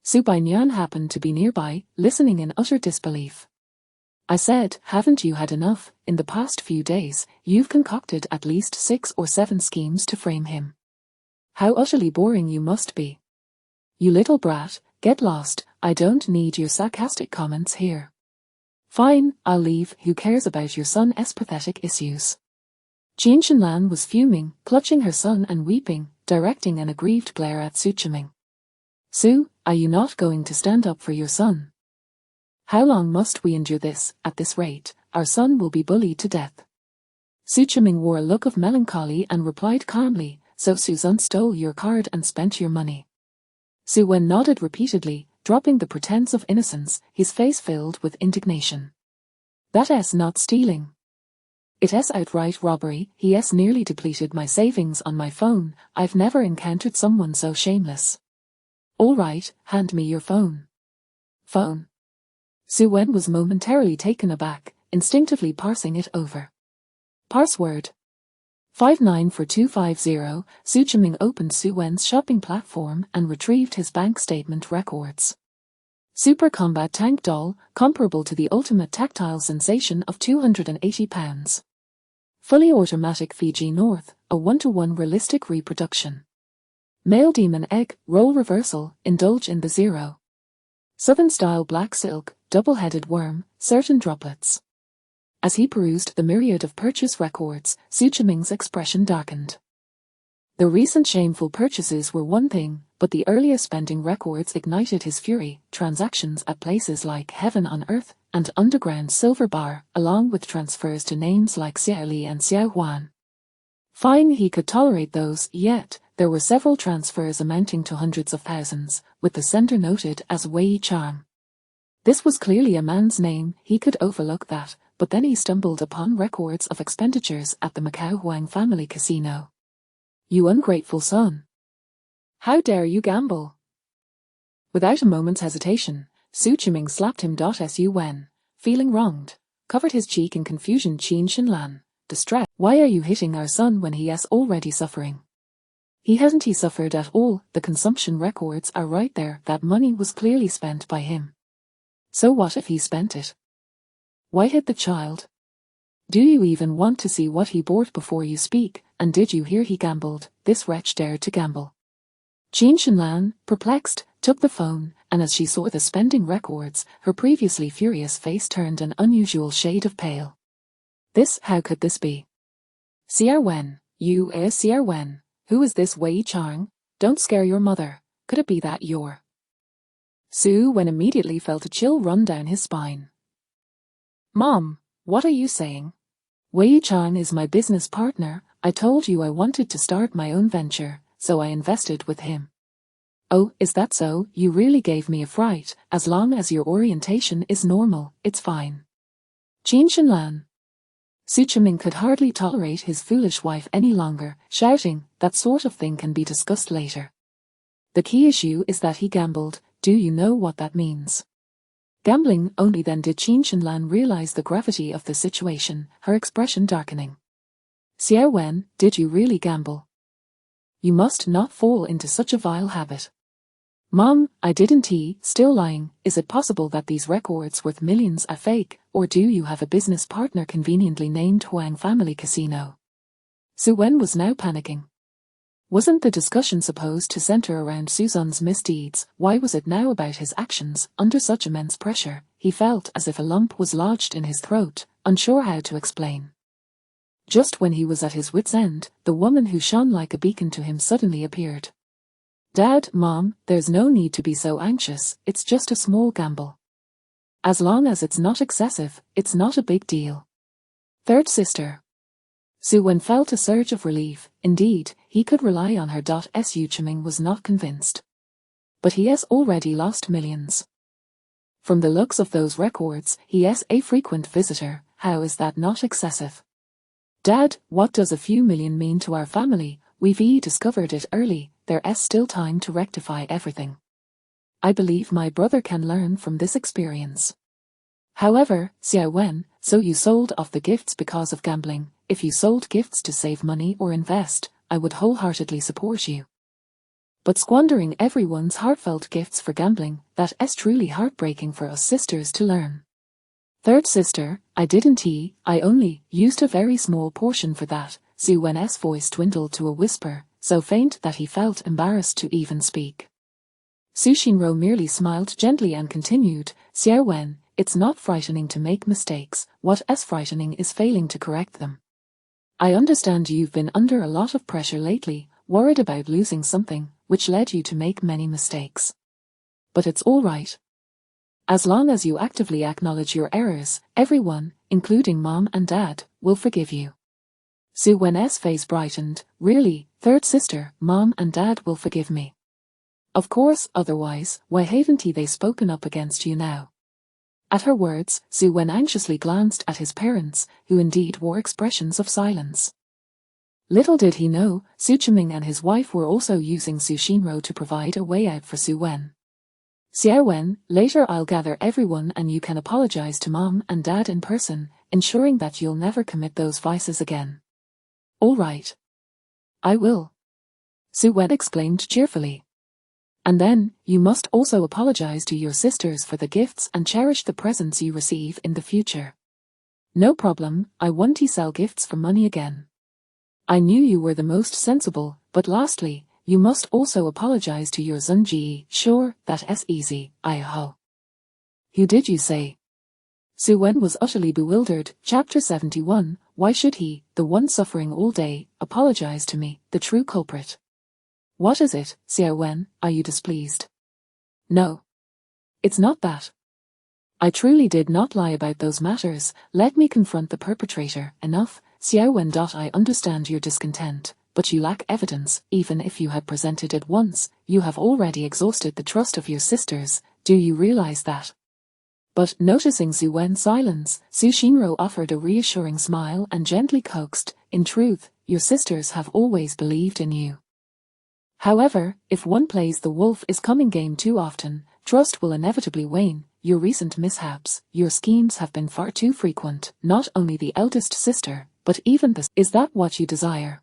Su Bainian happened to be nearby, listening in utter disbelief. I said, haven't you had enough? In the past few days, you've concocted at least 6 or 7 schemes to frame him. How utterly boring you must be. You little brat, get lost, I don't need your sarcastic comments here. Fine, I'll leave, who cares about your son's pathetic issues? Qin Shenlan was fuming, clutching her son and weeping, directing an aggrieved glare at Su Qiming. Su, are you not going to stand up for your son? How long must we endure this? At this rate, our son will be bullied to death. Su Qiming wore a look of melancholy and replied calmly, so Su Zun stole your card and spent your money. Su Wen nodded repeatedly, dropping the pretense of innocence, his face filled with indignation. That's not stealing. It's outright robbery. He's nearly depleted my savings on my phone. I've never encountered someone so shameless. All right, hand me your phone. Phone. Su Wen was momentarily taken aback, instinctively parsing it over. Password. 594250. Su Chiming opened Su Wen's shopping platform and retrieved his bank statement records. Super Combat Tank Doll, comparable to the ultimate tactile sensation of £280. Fully automatic Fiji North, a 1-to-1 realistic reproduction. Male demon egg, role reversal, indulge in the zero. Southern style black silk, double-headed worm, certain droplets. As he perused the myriad of purchase records, Su Chiming's expression darkened. The recent shameful purchases were one thing, but the earlier spending records ignited his fury. Transactions at places like Heaven on Earth and Underground Silver Bar, along with transfers to names like Xiao Li and Xiao Huan. Fine, he could tolerate those, yet there were several transfers amounting to hundreds of thousands, with the sender noted as Wei Chang. This was clearly a man's name. He could overlook that, but then he stumbled upon records of expenditures at the Macau Huang family casino. You ungrateful son. How dare you gamble? Without a moment's hesitation, Su Chiming slapped him. Su Wen, feeling wronged, covered his cheek in confusion. Qin Shinlan, distressed. Why are you hitting our son when he is already suffering? He hasn't suffered at all. The consumption records are right there. That money was clearly spent by him. So what if he spent it? Why hit the child? Do you even want to see what he bought before you speak? And did you hear he gambled? This wretch dared to gamble. Qin Shinlan, perplexed, took the phone, and as she saw the spending records, her previously furious face turned an unusual shade of pale. How could this be? Xiao Wen, Xiao Wen, who is this Wei Chang? Don't scare your mother. Could it be that you're... Su Wen immediately felt a chill run down his spine. Mom, what are you saying? Wei Chang is my business partner. I told you I wanted to start my own venture, so I invested with him. Oh, is that so? You really gave me a fright. As long as your orientation is normal, it's fine. Qin Shinlan. Su Chiming could hardly tolerate his foolish wife any longer, shouting, that sort of thing can be discussed later. The key issue is that he gambled. Do you know what that means? Gambling. Only then did Qin Shinlan realize the gravity of the situation, her expression darkening. Xiao Wen, did you really gamble? You must not fall into such a vile habit. Mom, I didn't. Still lying. Is it possible that these records worth millions are fake, or do you have a business partner conveniently named Huang Family Casino? Su Wen was now panicking. Wasn't the discussion supposed to center around Suzanne's misdeeds? Why was it now about his actions? Under such immense pressure, he felt as if a lump was lodged in his throat, unsure how to explain. Just when he was at his wit's end, the woman who shone like a beacon to him suddenly appeared. Dad, Mom, there's no need to be so anxious. It's just a small gamble. As long as it's not excessive, it's not a big deal. Third sister. Su Wen felt a surge of relief. Indeed, he could rely on her. Su Chiming was not convinced. But he has already lost millions. From the looks of those records, he is a frequent visitor. How is that not excessive? Dad, what does a few million mean to our family? We've discovered it early. There's still time to rectify everything. I believe my brother can learn from this experience. However, Xiao Wen, so you sold off the gifts because of gambling. If you sold gifts to save money or invest, I would wholeheartedly support you. But squandering everyone's heartfelt gifts for gambling, that's truly heartbreaking for us sisters to learn. Third sister, I didn't. I only used a very small portion for that. Su Wen's voice dwindled to a whisper, so faint that he felt embarrassed to even speak. Su Xinro merely smiled gently and continued, Xiao Wen, it's not frightening to make mistakes. What's frightening is failing to correct them. I understand you've been under a lot of pressure lately, worried about losing something, which led you to make many mistakes. But it's all right. As long as you actively acknowledge your errors, everyone, including Mom and Dad, will forgive you. Su Wen's face brightened. Really, third sister, Mom and Dad will forgive me. Of course, otherwise, why haven't they spoken up against you now? At her words, Su Wen anxiously glanced at his parents, who indeed wore expressions of silence. Little did he know, Su Chiming and his wife were also using Su Shinro to provide a way out for Su Wen. Xiao Wen, later I'll gather everyone and you can apologize to Mom and Dad in person, ensuring that you'll never commit those vices again. All right. I will. Su Wen exclaimed cheerfully. And then, you must also apologize to your sisters for the gifts and cherish the presents you receive in the future. No problem, I won't sell gifts for money again. I knew you were the most sensible, but lastly, you must also apologize to your Zunji. Sure, that's easy, ho. Who did you say? Su Wen was utterly bewildered. Chapter 71, why should he, the one suffering all day, apologize to me, the true culprit? What is it, Xiao Wen, are you displeased? No. It's not that. I truly did not lie about those matters, let me confront the perpetrator. Enough, Xiao Wen. I understand your discontent, but you lack evidence. Even if you had presented it once, you have already exhausted the trust of your sisters, do you realize that? But, noticing Su Wen's silence, Su Shinro offered a reassuring smile and gently coaxed, in truth, your sisters have always believed in you. However, if one plays the wolf is coming game too often, trust will inevitably wane. Your recent mishaps, your schemes have been far too frequent. Not only the eldest sister, but even the— Is that what you desire?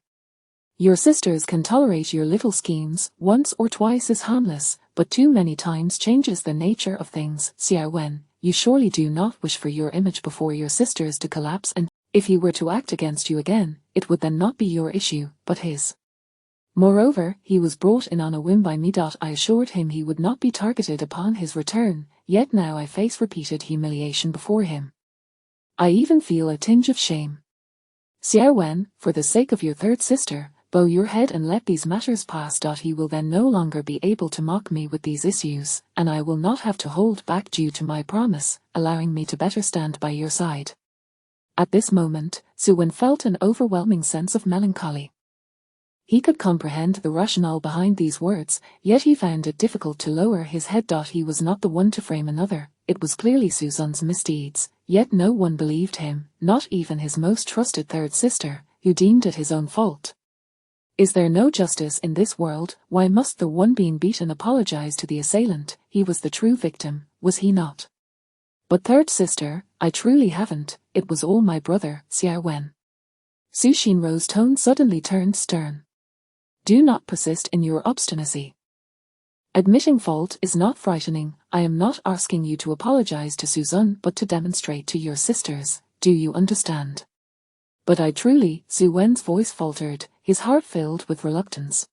Your sisters can tolerate your little schemes, once or twice is harmless, but too many times changes the nature of things. Xiao Wen, you surely do not wish for your image before your sisters to collapse, and if he were to act against you again, it would then not be your issue, but his. Moreover, he was brought in on a whim by me. I assured him he would not be targeted upon his return, yet now I face repeated humiliation before him. I even feel a tinge of shame. Xiao Wen, for the sake of your third sister, bow your head and let these matters pass. He will then no longer be able to mock me with these issues, and I will not have to hold back due to my promise, allowing me to better stand by your side. At this moment, Su Wen felt an overwhelming sense of melancholy. He could comprehend the rationale behind these words, yet he found it difficult to lower his head. He was not the one to frame another, it was clearly Suzanne's misdeeds, yet no one believed him, not even his most trusted third sister, who deemed it his own fault. Is there no justice in this world? Why must the one being beaten apologize to the assailant? He was the true victim, was he not? But third sister, I truly haven't, it was all my brother, Xiao Wen. Su Shinro's tone suddenly turned stern. Do not persist in your obstinacy. Admitting fault is not frightening. I am not asking you to apologize to Suzanne but to demonstrate to your sisters, do you understand? But I truly— Su Wen's voice faltered, his heart filled with reluctance.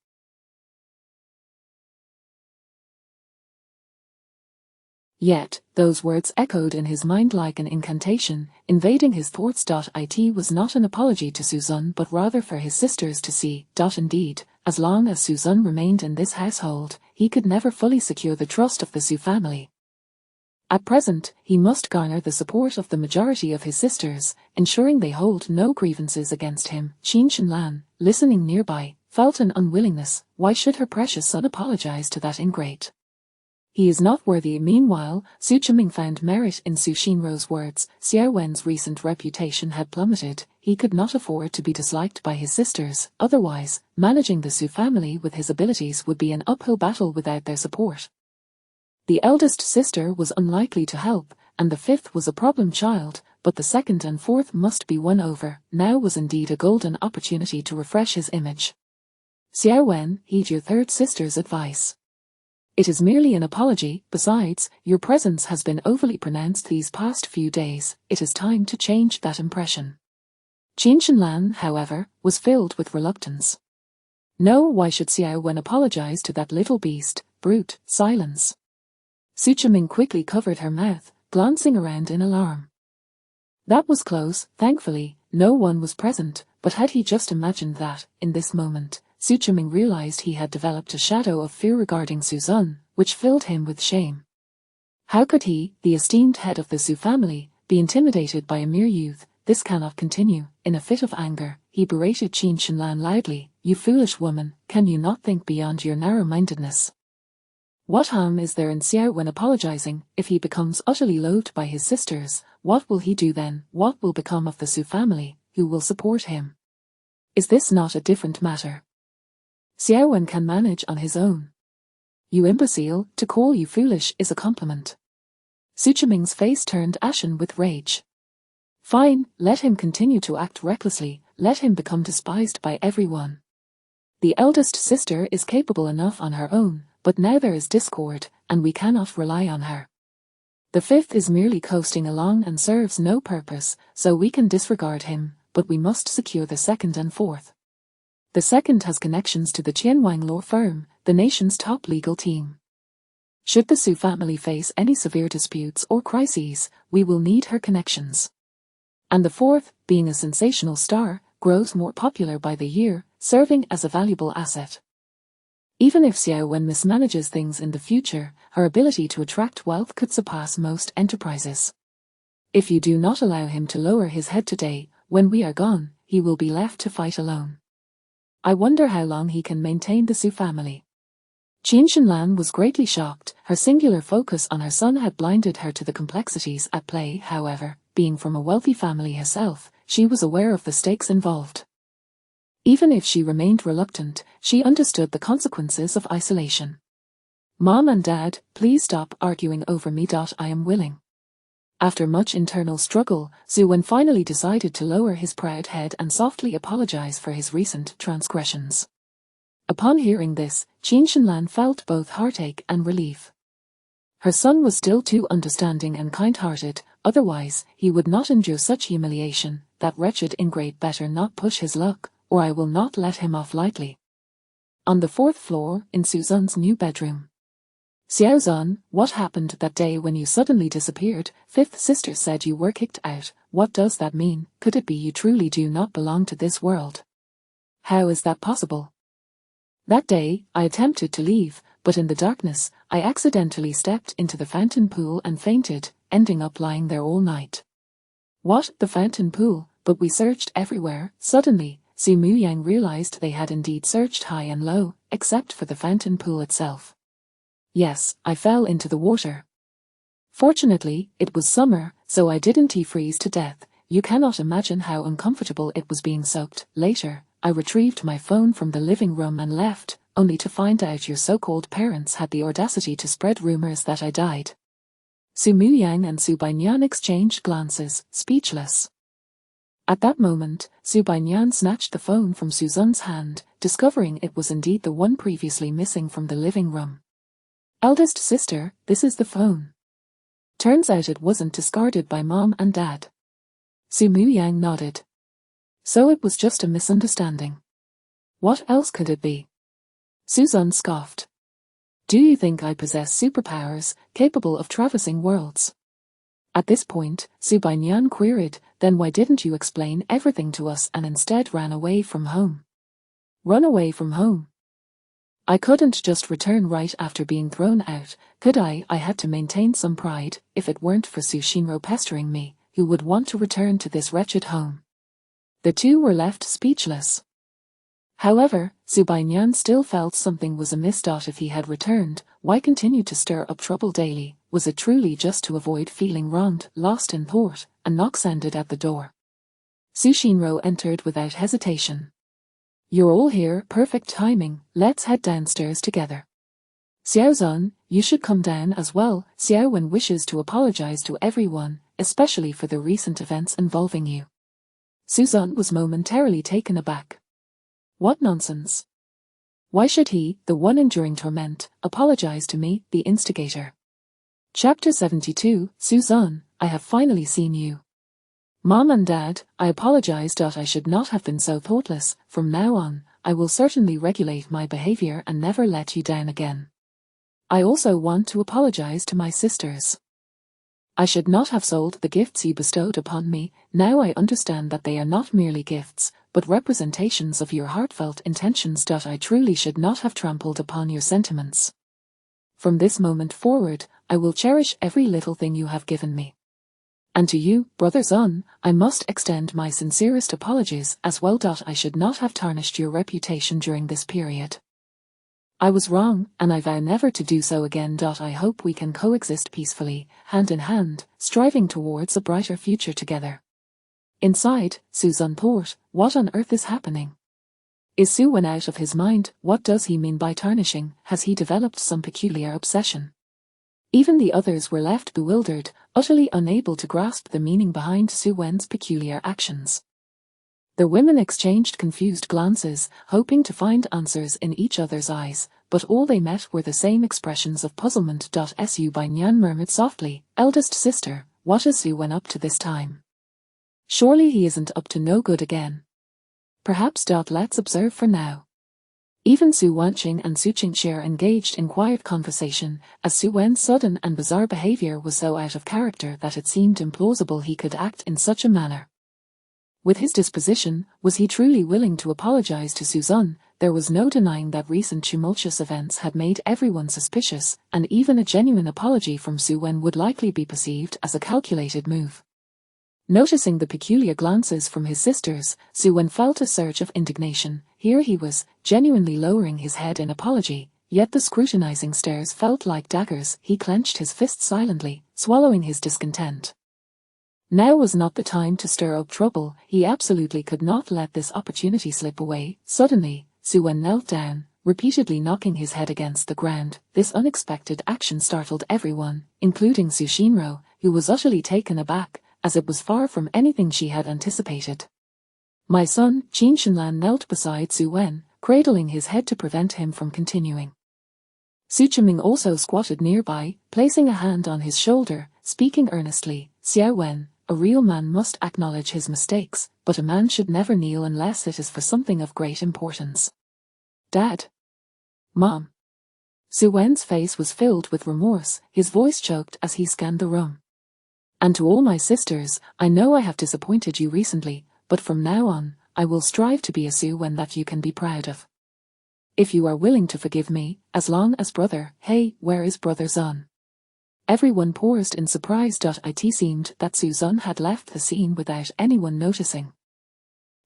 Yet, those words echoed in his mind like an incantation, invading his thoughts. It was not an apology to Suzanne but rather for his sisters to see. Indeed, as long as Suzanne remained in this household, he could never fully secure the trust of the Su family. At present, he must garner the support of the majority of his sisters, ensuring they hold no grievances against him. Qin Shenlan, listening nearby, felt an unwillingness. Why should her precious son apologize to that ingrate? He is not worthy. Meanwhile, Su Chiming found merit in Su Shinro's words. Xiao Wen's recent reputation had plummeted. He could not afford to be disliked by his sisters, otherwise, managing the Su family with his abilities would be an uphill battle without their support. The eldest sister was unlikely to help, and the fifth was a problem child, but the second and fourth must be won over. Now was indeed a golden opportunity to refresh his image. Xiao Wen, heed your third sister's advice. It is merely an apology. Besides, your presence has been overly pronounced these past few days. It is time to change that impression. Qin Shenlan, however, was filled with reluctance. No, why should Xiao Wen apologize to that little beast? Brute, silence. Su Chiming quickly covered her mouth, glancing around in alarm. That was close. Thankfully, no one was present, but had he just imagined that, in this moment, Su Chiming realized he had developed a shadow of fear regarding Suzanne, which filled him with shame. How could he, the esteemed head of the Su family, be intimidated by a mere youth? This cannot continue. In a fit of anger, he berated Qin Shenlan loudly. You foolish woman, can you not think beyond your narrow-mindedness? What harm is there in Xiao when apologizing? If he becomes utterly loathed by his sisters, what will he do then? What will become of the Su family? Who will support him? Is this not a different matter? Xiao Wen can manage on his own. You imbecile, to call you foolish is a compliment. Su Chiming's face turned ashen with rage. Fine, let him continue to act recklessly, let him become despised by everyone. The eldest sister is capable enough on her own, but now there is discord, and we cannot rely on her. The fifth is merely coasting along and serves no purpose, so we can disregard him, but we must secure the second and fourth. The second has connections to the Qianwang law firm, the nation's top legal team. Should the Su family face any severe disputes or crises, we will need her connections. And the fourth, being a sensational star, grows more popular by the year, serving as a valuable asset. Even if Xiao Wen mismanages things in the future, her ability to attract wealth could surpass most enterprises. If you do not allow him to lower his head today, when we are gone, he will be left to fight alone. I wonder how long he can maintain the Su family. Qin Shenlan was greatly shocked. Her singular focus on her son had blinded her to the complexities at play. However, being from a wealthy family herself, she was aware of the stakes involved. Even if she remained reluctant, she understood the consequences of isolation. Mom and Dad, please stop arguing over me. I am willing. After much internal struggle, Su Wen finally decided to lower his proud head and softly apologize for his recent transgressions. Upon hearing this, Qin Shenlan felt both heartache and relief. Her son was still too understanding and kind-hearted, otherwise he would not endure such humiliation. That wretched ingrate better not push his luck, or I will not let him off lightly. On the fourth floor, in Suzanne's new bedroom. Xiao Zhan, what happened that day when you suddenly disappeared? Fifth sister said you were kicked out. What does that mean? Could it be you truly do not belong to this world? How is that possible? That day, I attempted to leave, but in the darkness, I accidentally stepped into the fountain pool and fainted, ending up lying there all night. What? The fountain pool? But we searched everywhere. Suddenly, Su Muyang realized they had indeed searched high and low, except for the fountain pool itself. Yes, I fell into the water. Fortunately, it was summer, so I didn't freeze to death. You cannot imagine how uncomfortable it was being soaked. Later, I retrieved my phone from the living room and left, only to find out your so-called parents had the audacity to spread rumors that I died. Su Muyang and Su Bainyan exchanged glances, speechless. At that moment, Su Bainyan snatched the phone from Suzanne's hand, discovering it was indeed the one previously missing from the living room. Eldest sister, this is the phone. Turns out it wasn't discarded by Mom and Dad. Su Muyang nodded. So it was just a misunderstanding. What else could it be? Suzanne scoffed. Do you think I possess superpowers, capable of traversing worlds? At this point, Su Bainyan queried, then why didn't you explain everything to us and instead ran away from home? Run away from home? I couldn't just return right after being thrown out, could I? I had to maintain some pride. If it weren't for Su Shinro pestering me, who would want to return to this wretched home? The two were left speechless. However, Su Bainyan still felt something was amiss. If he had returned, why continue to stir up trouble daily? Was it truly just to avoid feeling wronged? Lost in thought, a knock sounded at the door. Su Shinro entered without hesitation. You're all here, perfect timing, let's head downstairs together. Xiao Zhan, you should come down as well. Xiao Wen wishes to apologize to everyone, especially for the recent events involving you. Suzanne was momentarily taken aback. What nonsense! Why should he, the one enduring torment, apologize to me, the instigator? Chapter 72, Suzanne, I have finally seen you. Mom and Dad, I apologize. I should not have been so thoughtless. From now on, I will certainly regulate my behavior and never let you down again. I also want to apologize to my sisters. I should not have sold the gifts you bestowed upon me. Now I understand that they are not merely gifts, but representations of your heartfelt intentions. I truly should not have trampled upon your sentiments. From this moment forward, I will cherish every little thing you have given me. And to you, Brother Zhan, I must extend my sincerest apologies as well. I should not have tarnished your reputation during this period. I was wrong, and I vow never to do so again. I hope we can coexist peacefully, hand in hand, striving towards a brighter future together. Inside, Susan thought, what on earth is happening? Is Sue out of his mind? What does he mean by tarnishing? Has he developed some peculiar obsession? Even the others were left bewildered, utterly unable to grasp the meaning behind Sue's peculiar actions. The women exchanged confused glances, hoping to find answers in each other's eyes, but all they met were the same expressions of puzzlement. Su Bai Nyan murmured softly, eldest sister, what is Sue up to this time? Surely he isn't up to no good again. Perhaps. Let's observe for now. Even Su Wanqing and Su Qingxie engaged in quiet conversation, as Su Wen's sudden and bizarre behavior was so out of character that it seemed implausible he could act in such a manner. With his disposition, was he truly willing to apologize to Suzanne? There was no denying that recent tumultuous events had made everyone suspicious, and even a genuine apology from Su Wen would likely be perceived as a calculated move. Noticing the peculiar glances from his sisters, Su Wen felt a surge of indignation. Here he was, genuinely lowering his head in apology, yet the scrutinizing stares felt like daggers. He clenched his fists silently, swallowing his discontent. Now was not the time to stir up trouble. He absolutely could not let this opportunity slip away. Suddenly, Su Wen knelt down, repeatedly knocking his head against the ground. This unexpected action startled everyone, including Su Shinro, who was utterly taken aback, as it was far from anything she had anticipated. My son, Qin Shenlan knelt beside Su Wen, cradling his head to prevent him from continuing. Su Chiming also squatted nearby, placing a hand on his shoulder, speaking earnestly. Xiao Wen, a real man must acknowledge his mistakes, but a man should never kneel unless it is for something of great importance. Dad. Mom. Su Wen's face was filled with remorse, his voice choked as he scanned the room. And to all my sisters, I know I have disappointed you recently, but from now on, I will strive to be a Su Wen that you can be proud of. If you are willing to forgive me, as long as brother, hey, where is brother Zun? Everyone paused in surprise. It seemed that Suzanne had left the scene without anyone noticing.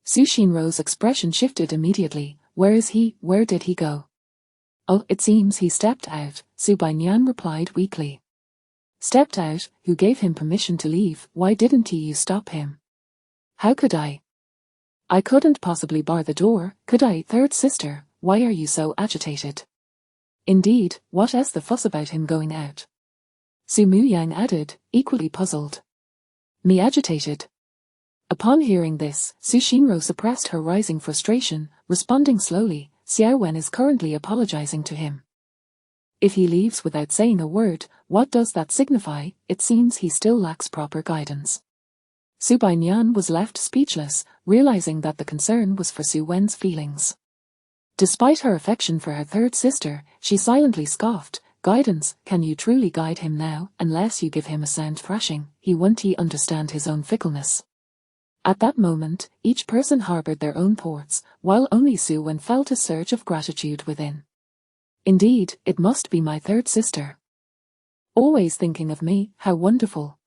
Su Shinro's expression shifted immediately. Where is he? Where did he go? Oh, it seems he stepped out, Su Baiyan replied weakly. Stepped out? Who gave him permission to leave? Why didn't you stop him? How could I? I couldn't possibly bar the door, could I? Third sister, why are you so agitated? Indeed, what is the fuss about him going out? Su Muyang added, equally puzzled. Me agitated. Upon hearing this, Su Shinro suppressed her rising frustration, responding slowly, Xiao Wen is currently apologizing to him. If he leaves without saying a word, what does that signify? It seems he still lacks proper guidance. Su Bainyan was left speechless, realizing that the concern was for Su Wen's feelings. Despite her affection for her third sister, she silently scoffed. Guidance, can you truly guide him now? Unless you give him a sound thrashing, he won't understand his own fickleness. At that moment, each person harbored their own thoughts, while only Su Wen felt a surge of gratitude within. Indeed, it must be my third sister. Always thinking of me, how wonderful.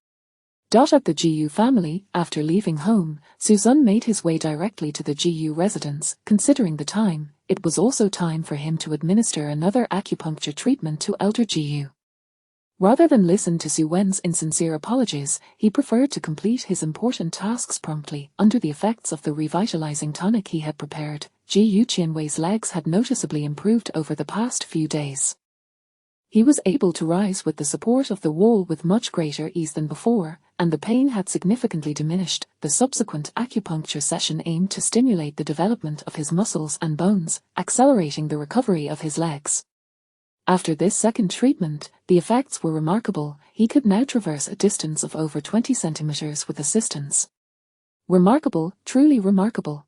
At the Jiyu family, after leaving home, Suzun made his way directly to the Jiyu residence. Considering the time, it was also time for him to administer another acupuncture treatment to elder Jiyu. Rather than listen to Su Wen's insincere apologies, he preferred to complete his important tasks promptly. Under the effects of the revitalizing tonic he had prepared, Jiyu Qianwei's legs had noticeably improved over the past few days. He was able to rise with the support of the wall with much greater ease than before, and the pain had significantly diminished. The subsequent acupuncture session aimed to stimulate the development of his muscles and bones, accelerating the recovery of his legs. After this second treatment, the effects were remarkable. He could now traverse a distance of over 20 centimeters with assistance. Remarkable, truly remarkable.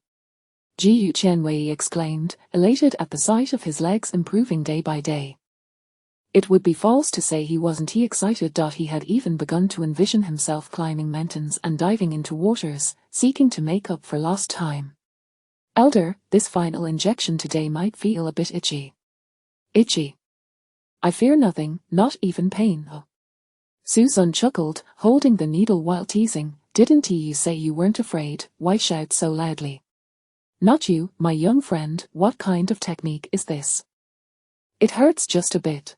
Jiyu Qianwei exclaimed, elated at the sight of his legs improving day by day. It would be false to say he wasn't excited. He had even begun to envision himself climbing mountains and diving into waters, seeking to make up for lost time. Elder, this final injection today might feel a bit itchy. Itchy? I fear nothing, not even pain. Oh. Suzun chuckled, holding the needle while teasing. Didn't you say you weren't afraid? Why shout so loudly? Not you, my young friend. What kind of technique is this? It hurts just a bit.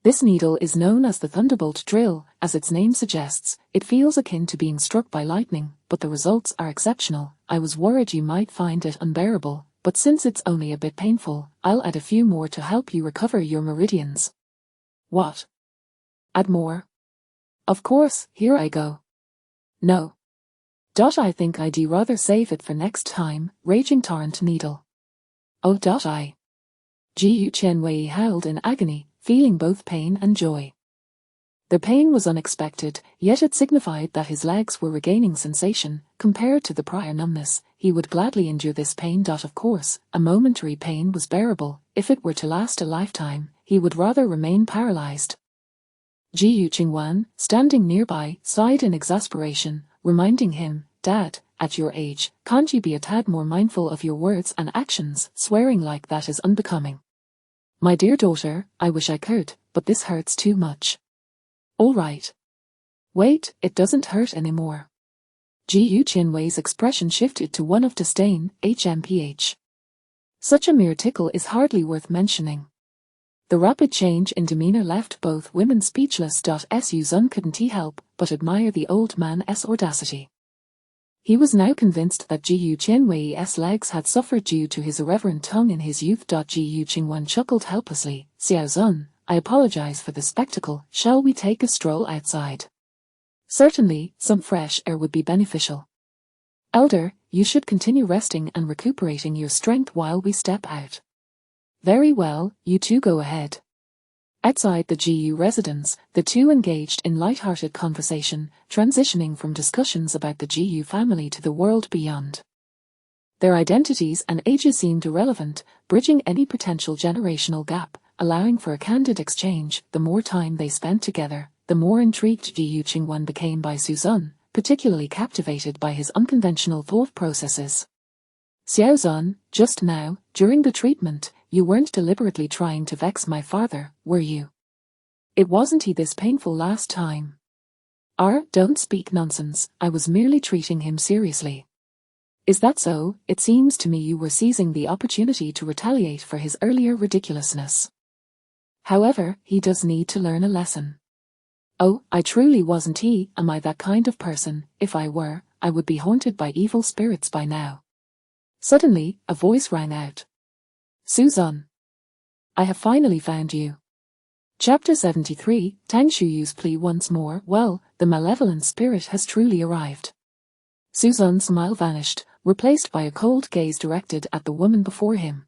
This needle is known as the thunderbolt drill. As its name suggests, it feels akin to being struck by lightning, but the results are exceptional. I was worried you might find it unbearable, but since it's only a bit painful, I'll add a few more to help you recover your meridians. What? Add more? Of course, here I go. No. I think I'd rather save it for next time. Raging torrent needle. Oh. I. Jiu Qianwei howled in agony, feeling both pain and joy. The pain was unexpected, yet it signified that his legs were regaining sensation. Compared to the prior numbness, he would gladly endure this pain. Of course, a momentary pain was bearable. If it were to last a lifetime, he would rather remain paralyzed. Jiu Qingwan, standing nearby, sighed in exasperation, reminding him, Dad, at your age, can't you be a tad more mindful of your words and actions? Swearing like that is unbecoming. My dear daughter, I wish I could, but this hurts too much. All right. Wait, it doesn't hurt anymore. Jiu Qianwei's expression shifted to one of disdain. HMPH. Such a mere tickle is hardly worth mentioning. The rapid change in demeanor left both women speechless. Suzun couldn't help but admire the old man's audacity. He was now convinced that Jiu Qianwei's legs had suffered due to his irreverent tongue in his youth. Jiu Qingwan chuckled helplessly. Xiaozun, I apologize for the spectacle. Shall we take a stroll outside? Certainly, some fresh air would be beneficial. Elder, you should continue resting and recuperating your strength while we step out. Very well, you two go ahead. Outside the GU residence, the two engaged in light-hearted conversation, transitioning from discussions about the GU family to the world beyond. Their identities and ages seemed irrelevant, bridging any potential generational gap, allowing for a candid exchange. The more time they spent together, the more intrigued Jiu Qingwan became by Suzun, particularly captivated by his unconventional thought processes. Xiaozun, just now, during the treatment, you weren't deliberately trying to vex my father, were you? It wasn't he this painful last time. Don't speak nonsense, I was merely treating him seriously. Is that so? It seems to me you were seizing the opportunity to retaliate for his earlier ridiculousness. However, he does need to learn a lesson. Oh, I truly wasn't he. Am I that kind of person? If I were, I would be haunted by evil spirits by now. Suddenly, a voice rang out. Suzun. I have finally found you. Chapter 73, Tang Shuyu's plea once more. Well, the malevolent spirit has truly arrived. Suzun's smile vanished, replaced by a cold gaze directed at the woman before him.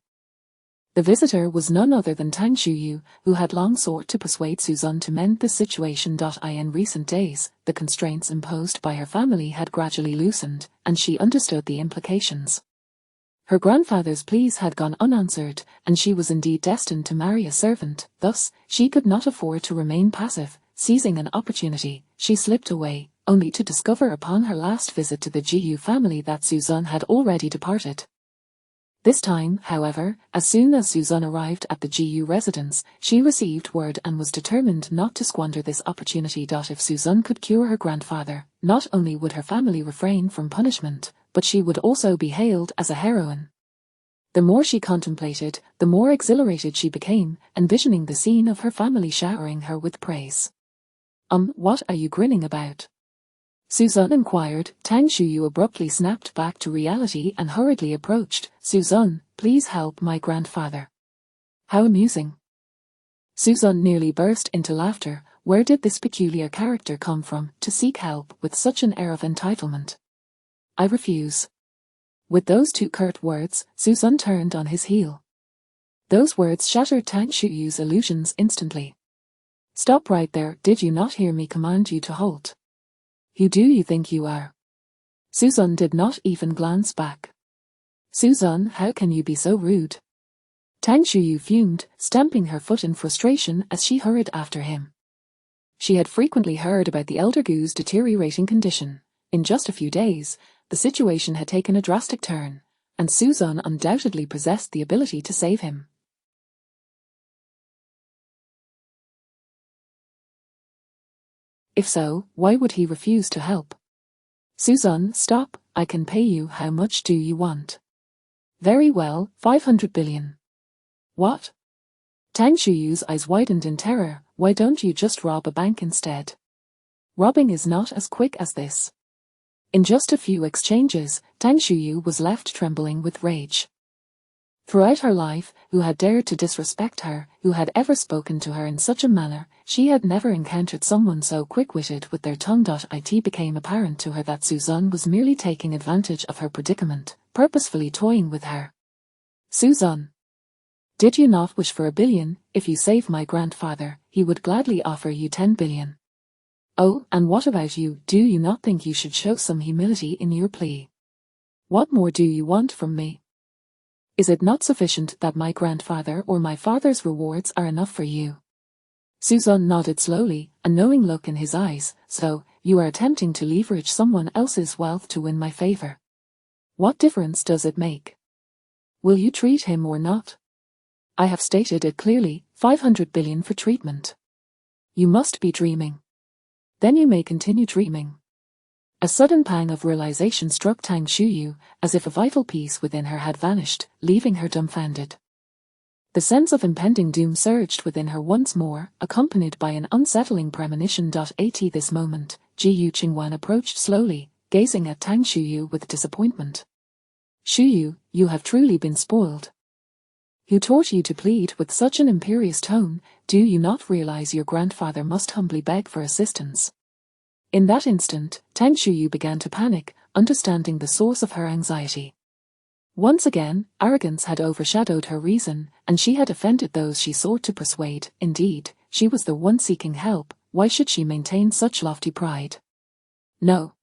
The visitor was none other than Tang Shuyu, who had long sought to persuade Suzun to mend the situation. In recent days, the constraints imposed by her family had gradually loosened, and she understood the implications. Her grandfather's pleas had gone unanswered, and she was indeed destined to marry a servant. Thus, she could not afford to remain passive. Seizing an opportunity, she slipped away, only to discover upon her last visit to the Jiu family that Suzun had already departed. This time, however, as soon as Suzun arrived at the Jiu residence, she received word and was determined not to squander this opportunity. If Suzun could cure her grandfather, not only would her family refrain from punishment, but she would also be hailed as a heroine. The more she contemplated, the more exhilarated she became, envisioning the scene of her family showering her with praise. What are you grinning about? Suzun inquired. Tang Shuyu abruptly snapped back to reality and hurriedly approached. Suzun, please help my grandfather. How amusing. Suzun nearly burst into laughter. Where did this peculiar character come from, to seek help with such an air of entitlement? I refuse. With those two curt words, Suzun turned on his heel. Those words shattered Tang Shuyu's illusions instantly. Stop right there, did you not hear me command you to halt? Who do you think you are? Suzun did not even glance back. Suzun, how can you be so rude? Tang Shuyu fumed, stamping her foot in frustration as she hurried after him. She had frequently heard about the elder Gu's deteriorating condition. In just a few days, the situation had taken a drastic turn, and Suzun undoubtedly possessed the ability to save him. If so, why would he refuse to help? Suzun, stop, I can pay you. How much do you want? Very well, 500 billion. What? Tang Shuyu's eyes widened in terror. Why don't you just rob a bank instead? Robbing is not as quick as this. In just a few exchanges, Tang Shuyu was left trembling with rage. Throughout her life, who had dared to disrespect her, who had ever spoken to her in such a manner, she had never encountered someone so quick-witted with their tongue. It became apparent to her that Suzanne was merely taking advantage of her predicament, purposefully toying with her. Suzanne, did you not wish for 1 billion? If you save my grandfather, he would gladly offer you 10 billion. Oh, and what about you? Do you not think you should show some humility in your plea? What more do you want from me? Is it not sufficient that my grandfather or my father's rewards are enough for you? Suzanne nodded slowly, a knowing look in his eyes. So, you are attempting to leverage someone else's wealth to win my favor. What difference does it make? Will you treat him or not? I have stated it clearly, 500 billion for treatment. You must be dreaming. Then you may continue dreaming. A sudden pang of realization struck Tang Shuyu, as if a vital piece within her had vanished, leaving her dumbfounded. The sense of impending doom surged within her once more, accompanied by an unsettling premonition. At this moment, Ji Yuqingwan approached slowly, gazing at Tang Shuyu with disappointment. Shuyu, you have truly been spoiled. Who taught you to plead with such an imperious tone? Do you not realize your grandfather must humbly beg for assistance? In that instant, Tang Shuyu began to panic, understanding the source of her anxiety. Once again, arrogance had overshadowed her reason, and she had offended those she sought to persuade. Indeed, she was the one seeking help. Why should she maintain such lofty pride? No.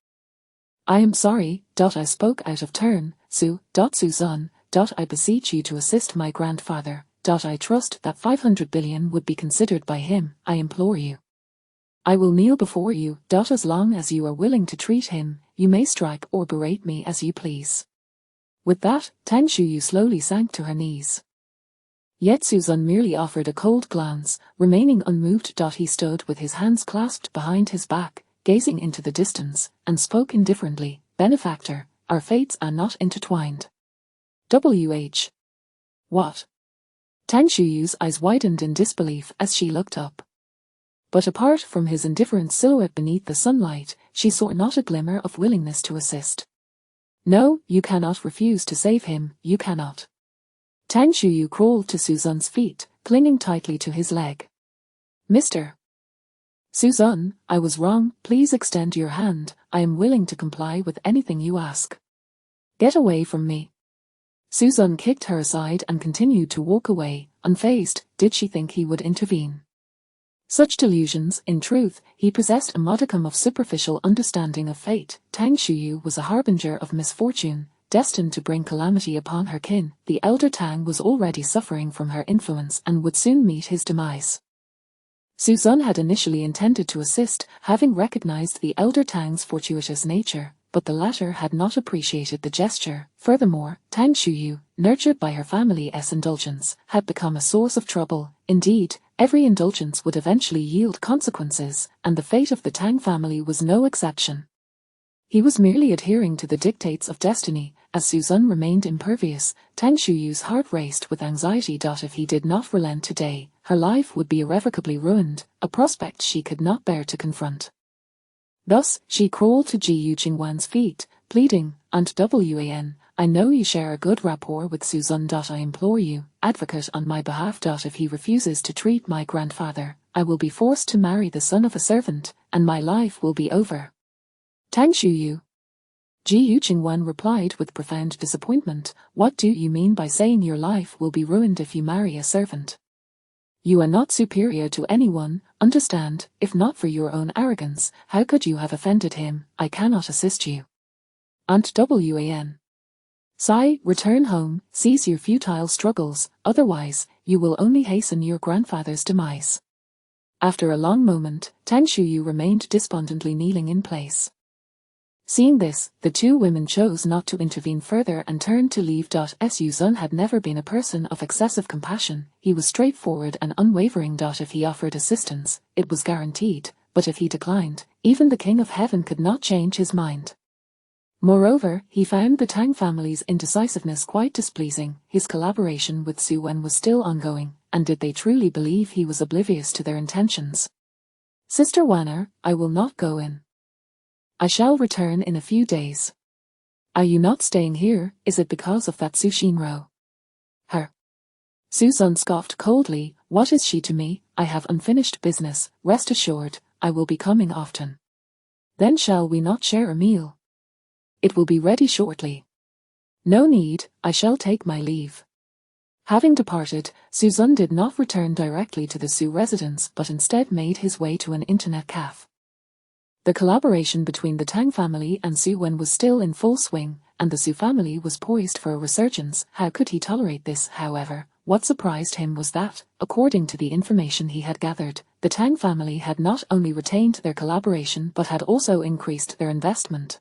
I am sorry. I spoke out of turn. Suzanne, I beseech you to assist my grandfather. I trust that 500 billion would be considered by him. I implore you. I will kneel before you. As long as you are willing to treat him, you may strike or berate me as you please. With that, Tang Shuyu slowly sank to her knees. Yet Suzanne merely offered a cold glance, remaining unmoved. He stood with his hands clasped behind his back, gazing into the distance, and spoke indifferently. Benefactor, our fates are not intertwined. W.H. What? Tang Shuyu's eyes widened in disbelief as she looked up. But apart from his indifferent silhouette beneath the sunlight, she saw not a glimmer of willingness to assist. No, you cannot refuse to save him, you cannot. Tang Shuyu crawled to Suzanne's feet, clinging tightly to his leg. Mr. Suzanne, I was wrong. Please extend your hand. I am willing to comply with anything you ask. Get away from me. Suzanne kicked her aside and continued to walk away, unfazed. Did she think he would intervene? Such delusions. In truth, he possessed a modicum of superficial understanding of fate. Tang Shuyu was a harbinger of misfortune, destined to bring calamity upon her kin. The elder Tang was already suffering from her influence and would soon meet his demise. Suzanne had initially intended to assist, having recognized the elder Tang's fortuitous nature, but the latter had not appreciated the gesture. Furthermore, Tang Shuyu, nurtured by her family's indulgence, had become a source of trouble. Indeed, every indulgence would eventually yield consequences, and the fate of the Tang family was no exception. He was merely adhering to the dictates of destiny. As Suzanne remained impervious, Tang Shuyu's heart raced with anxiety. If he did not relent today, her life would be irrevocably ruined, a prospect she could not bear to confront. Thus, she crawled to Ji Yuqingwan's feet, pleading, Aunt Wan, I know you share a good rapport with Suzanne. I implore you, advocate on my behalf. If he refuses to treat my grandfather, I will be forced to marry the son of a servant, and my life will be over. Tang Shuyu. Ji Yuqingwan replied with profound disappointment. What do you mean by saying your life will be ruined if you marry a servant? You are not superior to anyone, understand. If not for your own arrogance, how could you have offended him? I cannot assist you. Aunt Wan. Sigh, return home, cease your futile struggles, otherwise, you will only hasten your grandfather's demise. After a long moment, Tang Shuyu remained despondently kneeling in place. Seeing this, the two women chose not to intervene further and turned to leave. Suzanne had never been a person of excessive compassion. He was straightforward and unwavering. If he offered assistance, it was guaranteed, but if he declined, even the King of Heaven could not change his mind. Moreover, he found the Tang family's indecisiveness quite displeasing. His collaboration with Su Wen was still ongoing, and did they truly believe he was oblivious to their intentions? Sister Wanner, I will not go in. I shall return in a few days. Are you not staying here? Is it because of that Su Shinro? Her. Suzun scoffed coldly. What is she to me? I have unfinished business. Rest assured, I will be coming often. Then shall we not share a meal? It will be ready shortly. No need, I shall take my leave. Having departed, Suzun did not return directly to the Su residence but instead made his way to an internet cafe. The collaboration between the Tang family and Su Wen was still in full swing, and the Su family was poised for a resurgence. How could he tolerate this, however? What surprised him was that, according to the information he had gathered, the Tang family had not only retained their collaboration but had also increased their investment.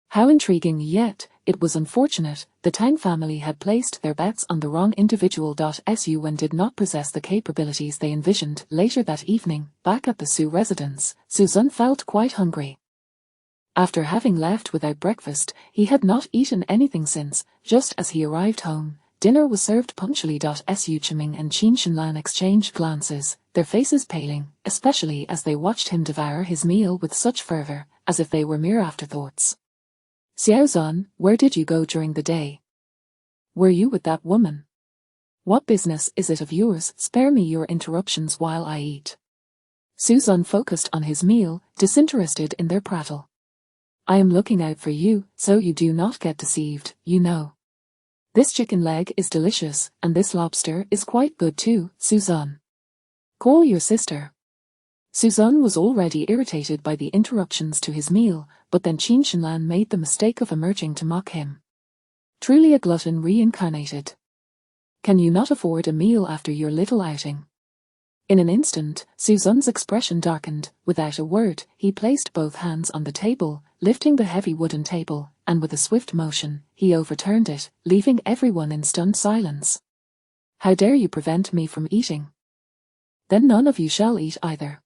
How intriguing, yet it was unfortunate. The Tang family had placed their bets on the wrong individual. Su Wen did not possess the capabilities they envisioned. Later that evening, back at the Su residence, Suzun felt quite hungry. After having left without breakfast, he had not eaten anything since. Just as he arrived home, dinner was served punctually. Su Chiming and Qin Shinlan exchanged glances, their faces paling, especially as they watched him devour his meal with such fervor, as if they were mere afterthoughts. Xiaozun, where did you go during the day? Were you with that woman? What business is it of yours? Spare me your interruptions while I eat. Suzun focused on his meal, disinterested in their prattle. I am looking out for you, so you do not get deceived, you know. This chicken leg is delicious, and this lobster is quite good too, Suzun. Call your sister. Suzun was already irritated by the interruptions to his meal, but then Qin Shinlan made the mistake of emerging to mock him. Truly a glutton reincarnated. Can you not afford a meal after your little outing? In an instant, Suzun's expression darkened. Without a word, he placed both hands on the table, lifting the heavy wooden table, and with a swift motion, he overturned it, leaving everyone in stunned silence. How dare you prevent me from eating? Then none of you shall eat either.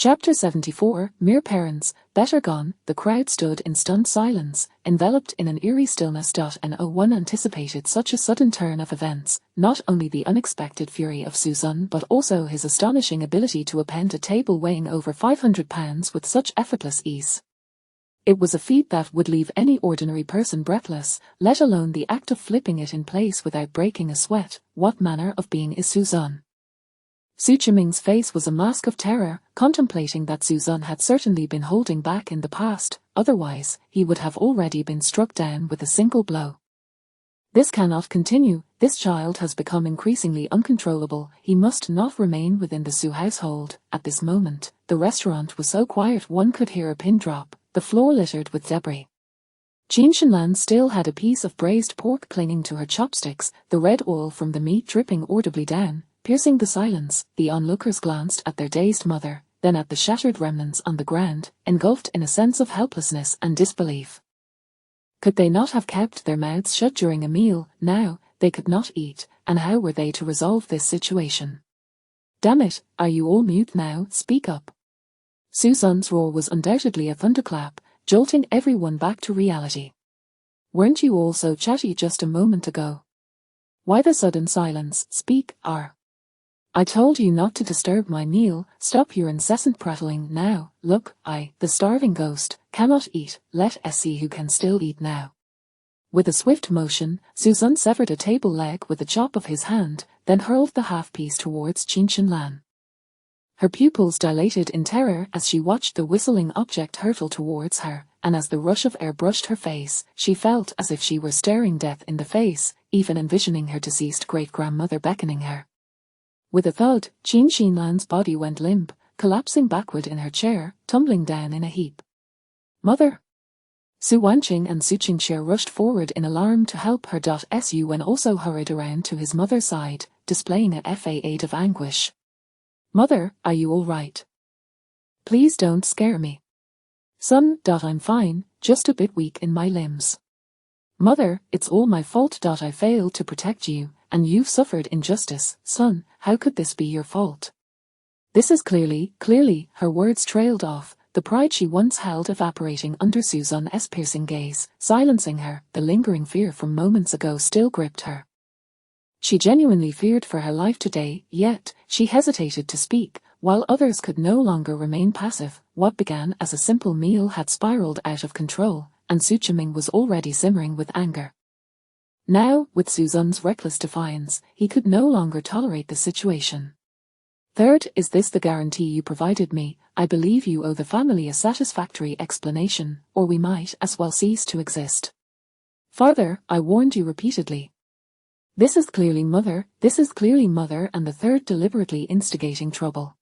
Chapter 74, Mere Parents, Better Gone. The crowd stood in stunned silence, enveloped in an eerie stillness. No one anticipated such a sudden turn of events, not only the unexpected fury of Suzun but also his astonishing ability to upend a table weighing over 500 pounds with such effortless ease. It was a feat that would leave any ordinary person breathless, let alone the act of flipping it in place without breaking a sweat. What manner of being is Suzun? Su Chiming's face was a mask of terror, contemplating that Suzun had certainly been holding back in the past, otherwise, he would have already been struck down with a single blow. This cannot continue. This child has become increasingly uncontrollable. He must not remain within the Su household. At this moment, the restaurant was so quiet one could hear a pin drop, the floor littered with debris. Qin Shinlan still had a piece of braised pork clinging to her chopsticks, the red oil from the meat dripping audibly down. Piercing the silence, the onlookers glanced at their dazed mother, then at the shattered remnants on the ground, engulfed in a sense of helplessness and disbelief. Could they not have kept their mouths shut during a meal? Now, they could not eat, and how were they to resolve this situation? Damn it, are you all mute now? Speak up. Suzun's roar was undoubtedly a thunderclap, jolting everyone back to reality. Weren't you all so chatty just a moment ago? Why the sudden silence? Speak, I told you not to disturb my meal. Stop your incessant prattling now. Look, I, the starving ghost, cannot eat. Let us see who can still eat now. With a swift motion, Suzun severed a table leg with a chop of his hand, then hurled the half-piece towards Qin Shinlan. Her pupils dilated in terror as she watched the whistling object hurtle towards her, and as the rush of air brushed her face, she felt as if she were staring death in the face, even envisioning her deceased great-grandmother beckoning her. With a thud, Qin Shinlan's body went limp, collapsing backward in her chair, tumbling down in a heap. Mother! Su Wanqing and Su Qingxie rushed forward in alarm to help her. Su Wen also hurried around to his mother's side, displaying a face of anguish. Mother, are you all right? Please don't scare me. Son, I'm fine, just a bit weak in my limbs. Mother, it's all my fault. I failed to protect you, and you've suffered injustice. Son, how could this be your fault? This is clearly, her words trailed off, the pride she once held evaporating under Suzun's piercing gaze, silencing her. The lingering fear from moments ago still gripped her. She genuinely feared for her life today, yet she hesitated to speak, while others could no longer remain passive. What began as a simple meal had spiraled out of control, and Su Chiming was already simmering with anger. Now, with Suzanne's reckless defiance, he could no longer tolerate the situation. Third, is this the guarantee you provided me? I believe you owe the family a satisfactory explanation, or we might as well cease to exist. Farther, I warned you repeatedly. This is clearly mother, and the third deliberately instigating trouble.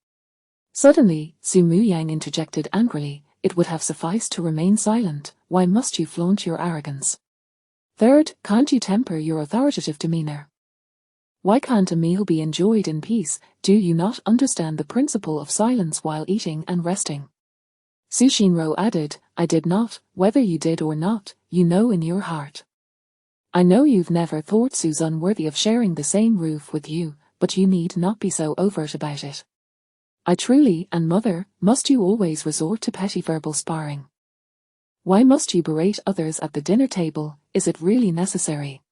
Suddenly, Su Muyang interjected angrily, it would have sufficed to remain silent, why must you flaunt your arrogance? Third, can't you temper your authoritative demeanor? Why can't a meal be enjoyed in peace? Do you not understand the principle of silence while eating and resting? Su Shinro added, I did not, whether you did or not, you know in your heart. I know you've never thought Suzanne worthy of sharing the same roof with you, but you need not be so overt about it. I truly, and mother, must you always resort to petty verbal sparring? Why must you berate others at the dinner table? Is it really necessary?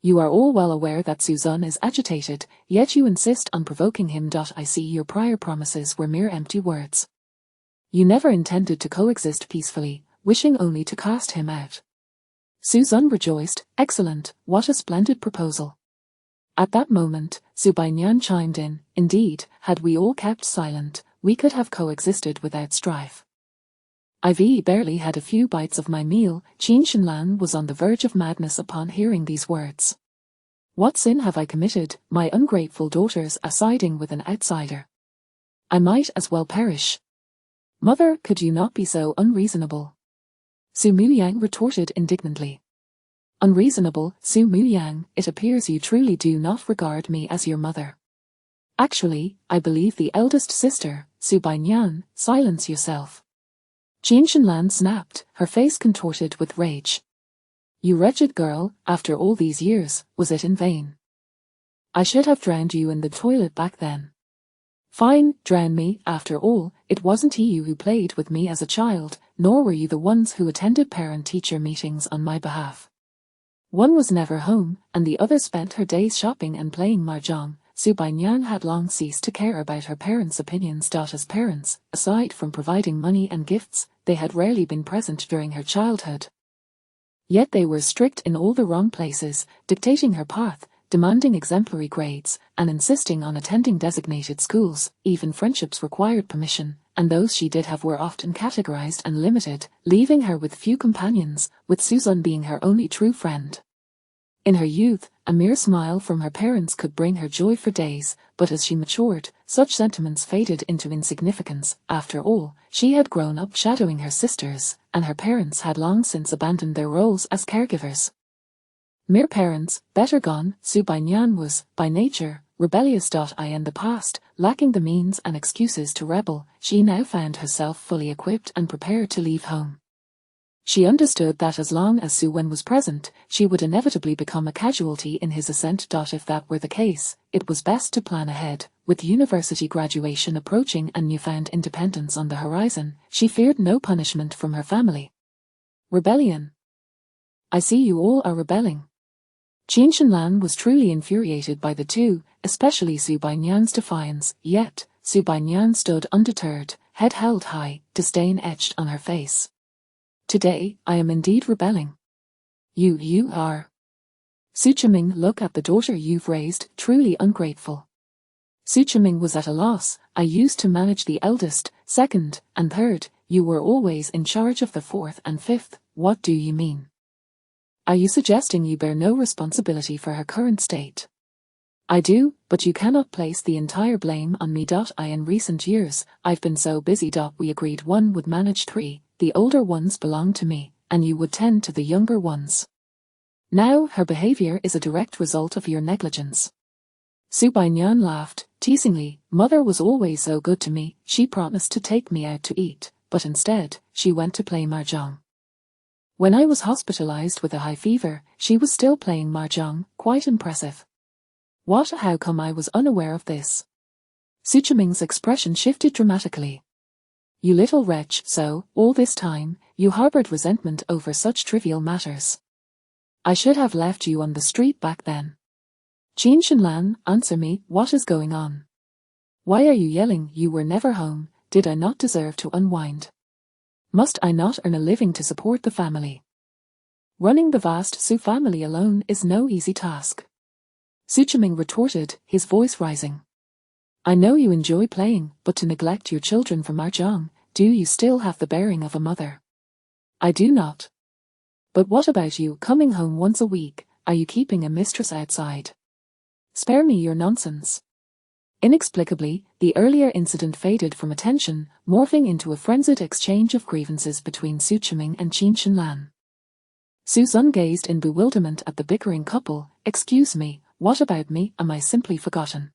You are all well aware that Suzanne is agitated, yet you insist on provoking him. I see your prior promises were mere empty words. You never intended to coexist peacefully, wishing only to cast him out. Suzanne rejoiced, excellent, what a splendid proposal. At that moment, Su Bainyan chimed in, indeed, had we all kept silent, we could have coexisted without strife. I've barely had a few bites of my meal. Qin Shenlan was on the verge of madness upon hearing these words. What sin have I committed, my ungrateful daughters are siding with an outsider? I might as well perish. Mother, could you not be so unreasonable? Su Muyang retorted indignantly. Unreasonable, Su Muyang, it appears you truly do not regard me as your mother. Actually, I believe the eldest sister, Su Bainyan, silence yourself. Qin Shenlan snapped, her face contorted with rage. You wretched girl, after all these years, was it in vain? I should have drowned you in the toilet back then. Fine, drown me, after all, it wasn't you who played with me as a child, nor were you the ones who attended parent-teacher meetings on my behalf. One was never home, and the other spent her days shopping and playing mahjong. Su Bainyan had long ceased to care about her parents' opinions. As parents, aside from providing money and gifts, they had rarely been present during her childhood. Yet they were strict in all the wrong places, dictating her path, demanding exemplary grades, and insisting on attending designated schools. Even friendships required permission, and those she did have were often categorized and limited, leaving her with few companions, with Suzanne being her only true friend. In her youth, a mere smile from her parents could bring her joy for days, but as she matured, such sentiments faded into insignificance. After all, she had grown up shadowing her sisters, and her parents had long since abandoned their roles as caregivers. Mere parents, better gone. Su Bainyan was, by nature, rebellious. In the past, lacking the means and excuses to rebel, she now found herself fully equipped and prepared to leave home. She understood that as long as Su Wen was present, she would inevitably become a casualty in his ascent. If that were the case, it was best to plan ahead. With university graduation approaching and newfound independence on the horizon, she feared no punishment from her family. Rebellion. I see you all are rebelling. Qin Shenlan was truly infuriated by the two, especially Su Bainyan's defiance, yet, Su Bainyan stood undeterred, head held high, disdain etched on her face. Today, I am indeed rebelling. You are. Su Chiming, look at the daughter you've raised, truly ungrateful. Su Chiming was at a loss. I used to manage the eldest, second, and third. You were always in charge of the fourth and fifth. What do you mean? Are you suggesting you bear no responsibility for her current state? I do, but you cannot place the entire blame on me. In recent years, I've been so busy. We agreed one would manage three. The older ones belong to me, and you would tend to the younger ones. Now her behavior is a direct result of your negligence. Su Bainyan laughed, teasingly. Mother was always so good to me. She promised to take me out to eat, but instead, she went to play mahjong. When I was hospitalized with a high fever, she was still playing mahjong. Quite impressive. What? How come I was unaware of this? Su Chiming's expression shifted dramatically. You little wretch, so, all this time, you harbored resentment over such trivial matters. I should have left you on the street back then. Qin Shenlan, answer me, what is going on? Why are you yelling? You were never home. Did I not deserve to unwind? Must I not earn a living to support the family? Running the vast Su family alone is no easy task. Su Chiming retorted, his voice rising. I know you enjoy playing, but to neglect your children for mahjong, do you still have the bearing of a mother? I do not. But what about you coming home once a week? Are you keeping a mistress outside? Spare me your nonsense. Inexplicably, the earlier incident faded from attention, morphing into a frenzied exchange of grievances between Su Chiming and Qin Shenlan. Su Zun gazed in bewilderment at the bickering couple. Excuse me, what about me? Am I simply forgotten?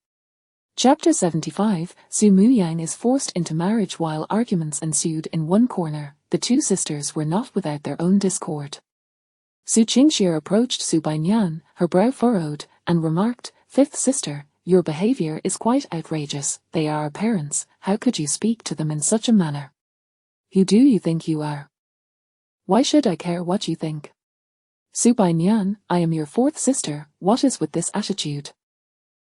Chapter 75, Su Muyang is forced into marriage. While arguments ensued in one corner, the two sisters were not without their own discord. Su Qingxie approached Su Bainyan, her brow furrowed, and remarked, Fifth sister, your behavior is quite outrageous. They are our parents. How could you speak to them in such a manner? Who do you think you are? Why should I care what you think? Su Bainyan, I am your fourth sister. What is with this attitude?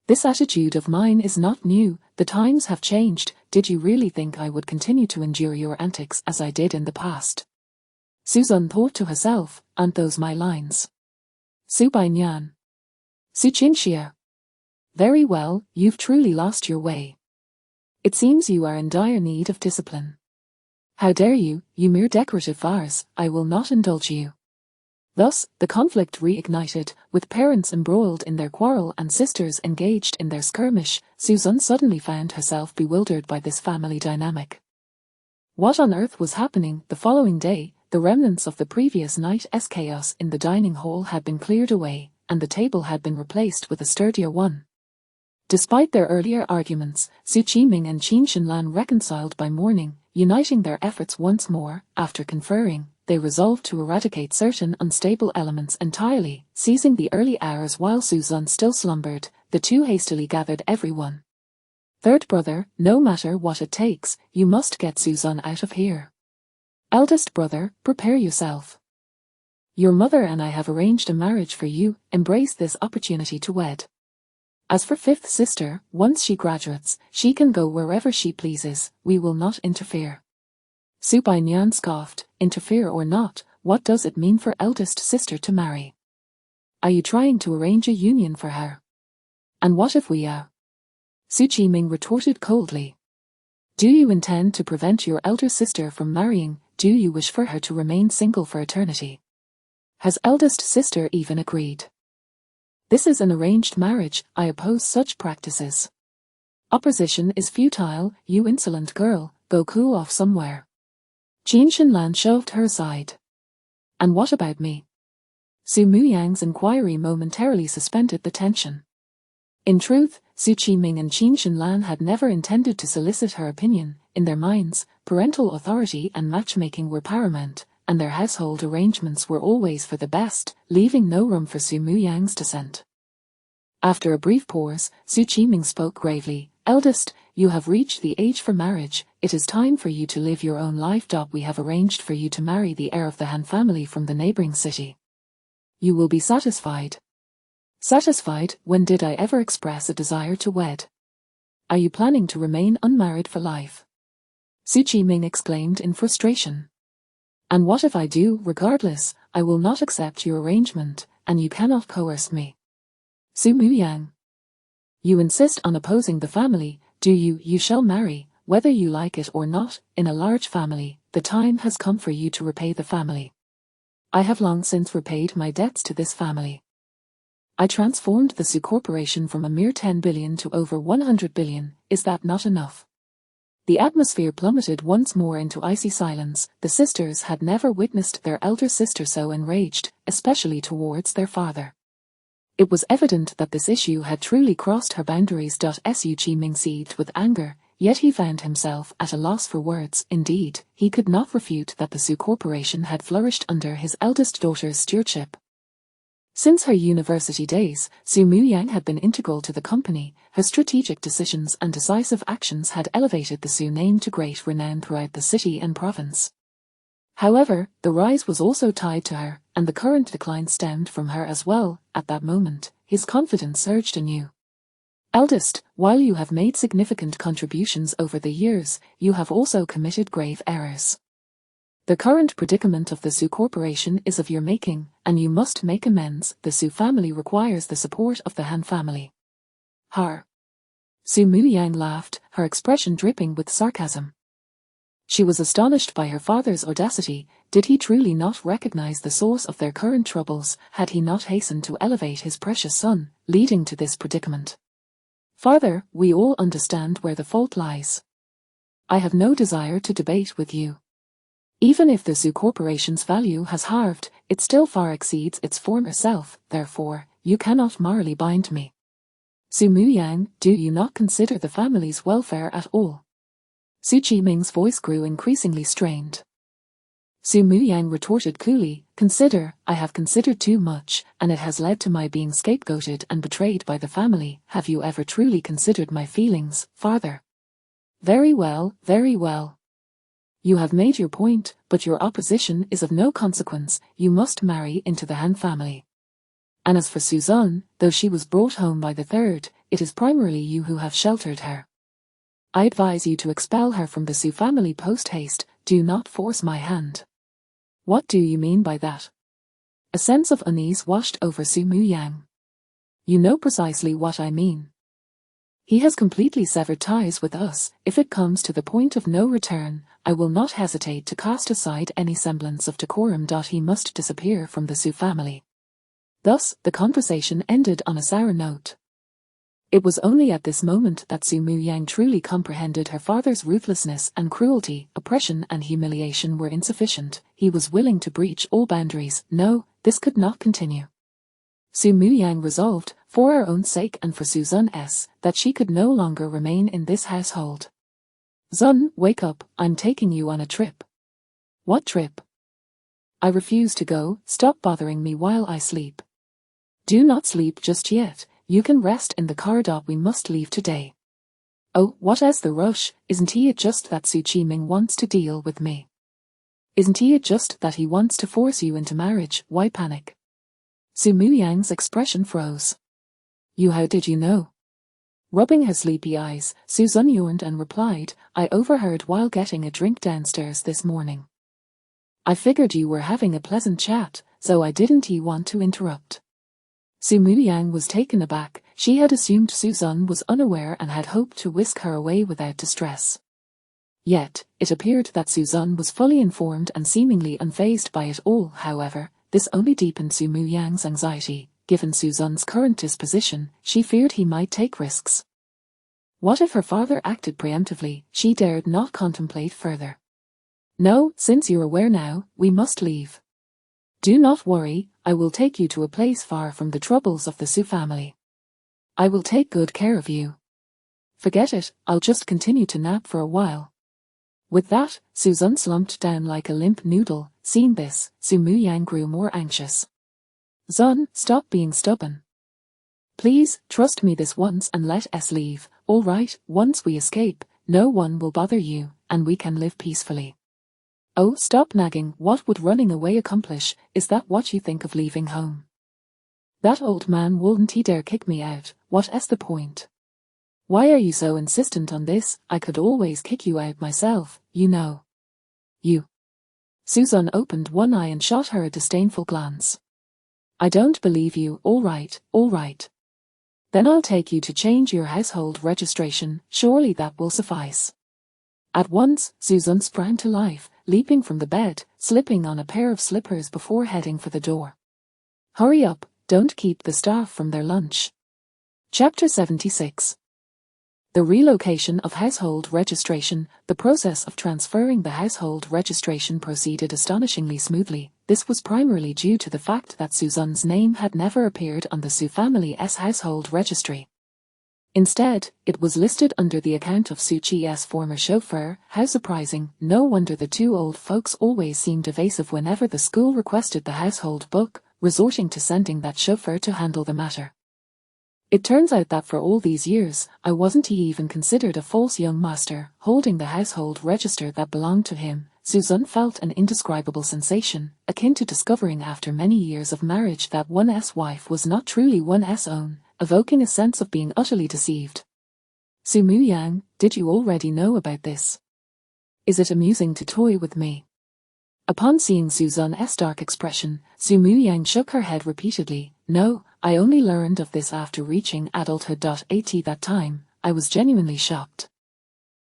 This attitude of mine is not new. The times have changed. Did you really think I would continue to endure your antics as I did in the past? Su Zun thought to herself, aren't those my lines? Su Bainyan. Su Qingxie. Very well, you've truly lost your way. It seems you are in dire need of discipline. How dare you, you mere decorative vase, I will not indulge you. Thus, the conflict reignited, with parents embroiled in their quarrel and sisters engaged in their skirmish. Su Zun suddenly found herself bewildered by this family dynamic. What on earth was happening? The following day, the remnants of the previous night's chaos in the dining hall had been cleared away, and the table had been replaced with a sturdier one. Despite their earlier arguments, Su Qiming and Qin Shenlan reconciled by morning, uniting their efforts once more. After conferring, they resolved to eradicate certain unstable elements entirely. Seizing the early hours while Su Zun still slumbered, the two hastily gathered everyone. Third brother, no matter what it takes, you must get Su Zun out of here. Eldest brother, prepare yourself. Your mother and I have arranged a marriage for you. Embrace this opportunity to wed. As for fifth sister, once she graduates, she can go wherever she pleases. We will not interfere. Su Bainyan scoffed, interfere or not, what does it mean for eldest sister to marry? Are you trying to arrange a union for her? And what if we are? Su Qiming retorted coldly. Do you intend to prevent your elder sister from marrying? Do you wish for her to remain single for eternity? Has eldest sister even agreed? This is an arranged marriage. I oppose such practices. Opposition is futile. You insolent girl, go cool off somewhere. Qin Shenlan shoved her aside. And what about me? Su Muyang's inquiry momentarily suspended the tension. In truth, Su Qiming and Qin Shenlan had never intended to solicit her opinion. In their minds, parental authority and matchmaking were paramount, and their household arrangements were always for the best, leaving no room for Su Muyang's dissent. After a brief pause, Su Qiming spoke gravely. Eldest, you have reached the age for marriage. It is time for you to live your own life. We have arranged for you to marry the heir of the Han family from the neighboring city. You will be satisfied. Satisfied? When did I ever express a desire to wed? Are you planning to remain unmarried for life? Su Qiming exclaimed in frustration. And what if I do? Regardless, I will not accept your arrangement, and you cannot coerce me. Su Muyang. You insist on opposing the family, do you? You shall marry, whether you like it or not, in a large family. The time has come for you to repay the family. I have long since repaid my debts to this family. I transformed the Su Corporation from a mere 10 billion to over 100 billion, is that not enough? The atmosphere plummeted once more into icy silence. The sisters had never witnessed their elder sister so enraged, especially towards their father. It was evident that this issue had truly crossed her boundaries. Su Qiming seethed with anger, yet he found himself at a loss for words. Indeed, he could not refute that the Su Corporation had flourished under his eldest daughter's stewardship. Since her university days, Su Muyang had been integral to the company. Her strategic decisions and decisive actions had elevated the Su name to great renown throughout the city and province. However, the rise was also tied to her, and the current decline stemmed from her as well. At that moment, his confidence surged anew. Eldest, while you have made significant contributions over the years, you have also committed grave errors. The current predicament of the Su Corporation is of your making, and you must make amends. The Su family requires the support of the Han family. Har. Su Muyang laughed, her expression dripping with sarcasm. She was astonished by her father's audacity. Did he truly not recognize the source of their current troubles? Had he not hastened to elevate his precious son, leading to this predicament? Father, we all understand where the fault lies. I have no desire to debate with you. Even if the Su Corporation's value has halved, it still far exceeds its former self, therefore, you cannot morally bind me. Su Muyang, do you not consider the family's welfare at all? Su Qiming's voice grew increasingly strained. Su Muyang retorted coolly, consider, I have considered too much, and it has led to my being scapegoated and betrayed by the family. Have you ever truly considered my feelings, father? Very well, very well. You have made your point, but your opposition is of no consequence. You must marry into the Han family. And as for Suzanne, though she was brought home by the third, it is primarily you who have sheltered her. I advise you to expel her from the Su family post-haste. Do not force my hand. What do you mean by that? A sense of unease washed over Su Muyang. You know precisely what I mean. He has completely severed ties with us. If it comes to the point of no return, I will not hesitate to cast aside any semblance of decorum. He must disappear from the Su family. Thus, the conversation ended on a sour note. It was only at this moment that Su Muyang truly comprehended her father's ruthlessness and cruelty. Oppression and humiliation were insufficient. He was willing to breach all boundaries. No, this could not continue. Su Muyang resolved, for her own sake and for Suzanne's, that she could no longer remain in this household. Zun, wake up, I'm taking you on a trip. What trip? I refuse to go. Stop bothering me while I sleep. Do not sleep just yet. You can rest in the car. We must leave today. Oh, what is the rush? Isn't it just that Su Qiming wants to deal with me? Isn't it just that he wants to force you into marriage? Why panic? Su Muyang's expression froze. How did you know? Rubbing her sleepy eyes, Suzanne yawned and replied, I overheard while getting a drink downstairs this morning. I figured you were having a pleasant chat, so I didn't want to interrupt. Su Muyang was taken aback. She had assumed Suzanne was unaware and had hoped to whisk her away without distress. Yet, it appeared that Suzanne was fully informed and seemingly unfazed by it all. However, this only deepened Su Muyang's anxiety. Given Suzanne's current disposition, she feared he might take risks. What if her father acted preemptively? She dared not contemplate further. No, since you're aware now, we must leave. Do not worry, I will take you to a place far from the troubles of the Su family. I will take good care of you. Forget it, I'll just continue to nap for a while. With that, Suzanne slumped down like a limp noodle. Seeing this, Su Muyang grew more anxious. Zun, stop being stubborn. Please, trust me this once and let us leave. All right, once we escape, no one will bother you, and we can live peacefully. Oh, stop nagging. What would running away accomplish? Is that what you think of leaving home? That old man wouldn't he dare kick me out. What is the point? Why are you so insistent on this? I could always kick you out myself, you know. You. Suzanne opened one eye and shot her a disdainful glance. I don't believe you. All right, all right. Then I'll take you to change your household registration. Surely that will suffice. At once, Suzanne sprang to life, leaping from the bed, slipping on a pair of slippers before heading for the door. Hurry up, don't keep the staff from their lunch. Chapter 76. The relocation of household registration. The process of transferring the household registration proceeded astonishingly smoothly. This was primarily due to the fact that Suzanne's name had never appeared on the Su family's household registry. Instead, it was listed under the account of Su Chi's former chauffeur. How surprising. No wonder the two old folks always seemed evasive whenever the school requested the household book, resorting to sending that chauffeur to handle the matter. It turns out that for all these years, I wasn't even considered a false young master, holding the household register that belonged to him. Suzanne felt an indescribable sensation, akin to discovering after many years of marriage that one's wife was not truly one's own, evoking a sense of being utterly deceived. Su Muyang, did you already know about this? Is it amusing to toy with me? Upon seeing Suzanne's dark expression, Su Muyang shook her head repeatedly. No, I only learned of this after reaching adulthood. At that time, I was genuinely shocked.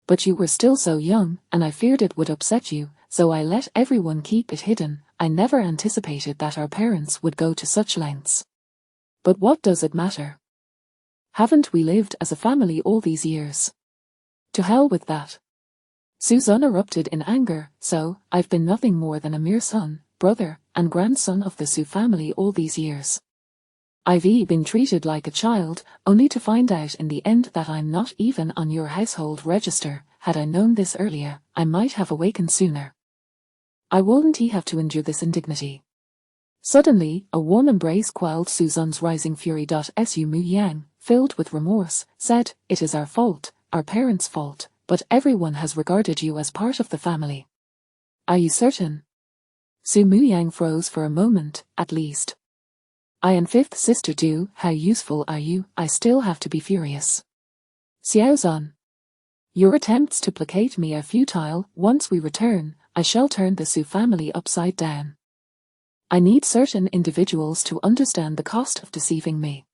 But you were still so young, and I feared it would upset you, so I let everyone keep it hidden. I never anticipated that our parents would go to such lengths. But what does it matter? Haven't we lived as a family all these years? To hell with that. Suzanne erupted in anger. So, I've been nothing more than a mere son, brother, and grandson of the Su family all these years. I've been treated like a child, only to find out in the end that I'm not even on your household register. Had I known this earlier, I might have awakened sooner. I wouldn't have to endure this indignity. Suddenly, a warm embrace quelled Suzanne's rising fury. Su Muyang, filled with remorse, said, "It is our fault, our parents' fault, but everyone has regarded you as part of the family." Are you certain? Su Muyang froze for a moment, at least. I and fifth sister do. How useful are you? I still have to be furious. Xiaozan. Your attempts to placate me are futile. Once we return, I shall turn the Su family upside down. I need certain individuals to understand the cost of deceiving me.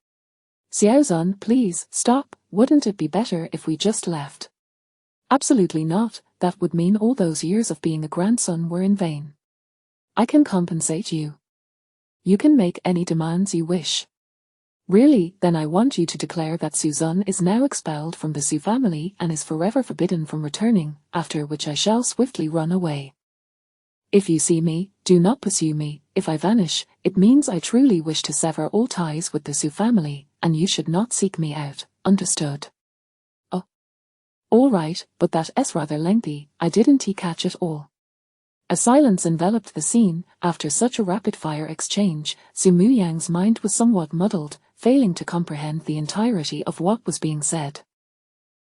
Xiaozan, please, stop. Wouldn't it be better if we just left? Absolutely not. That would mean all those years of being a grandson were in vain. I can compensate you. You can make any demands you wish. Really, then I want you to declare that Suzanne is now expelled from the Su family and is forever forbidden from returning, after which I shall swiftly run away. If you see me, do not pursue me. If I vanish, it means I truly wish to sever all ties with the Su family, and you should not seek me out, understood? Oh. All right, but that's rather lengthy. I didn't catch it all. A silence enveloped the scene. After such a rapid-fire exchange, Su Muyang's mind was somewhat muddled, failing to comprehend the entirety of what was being said.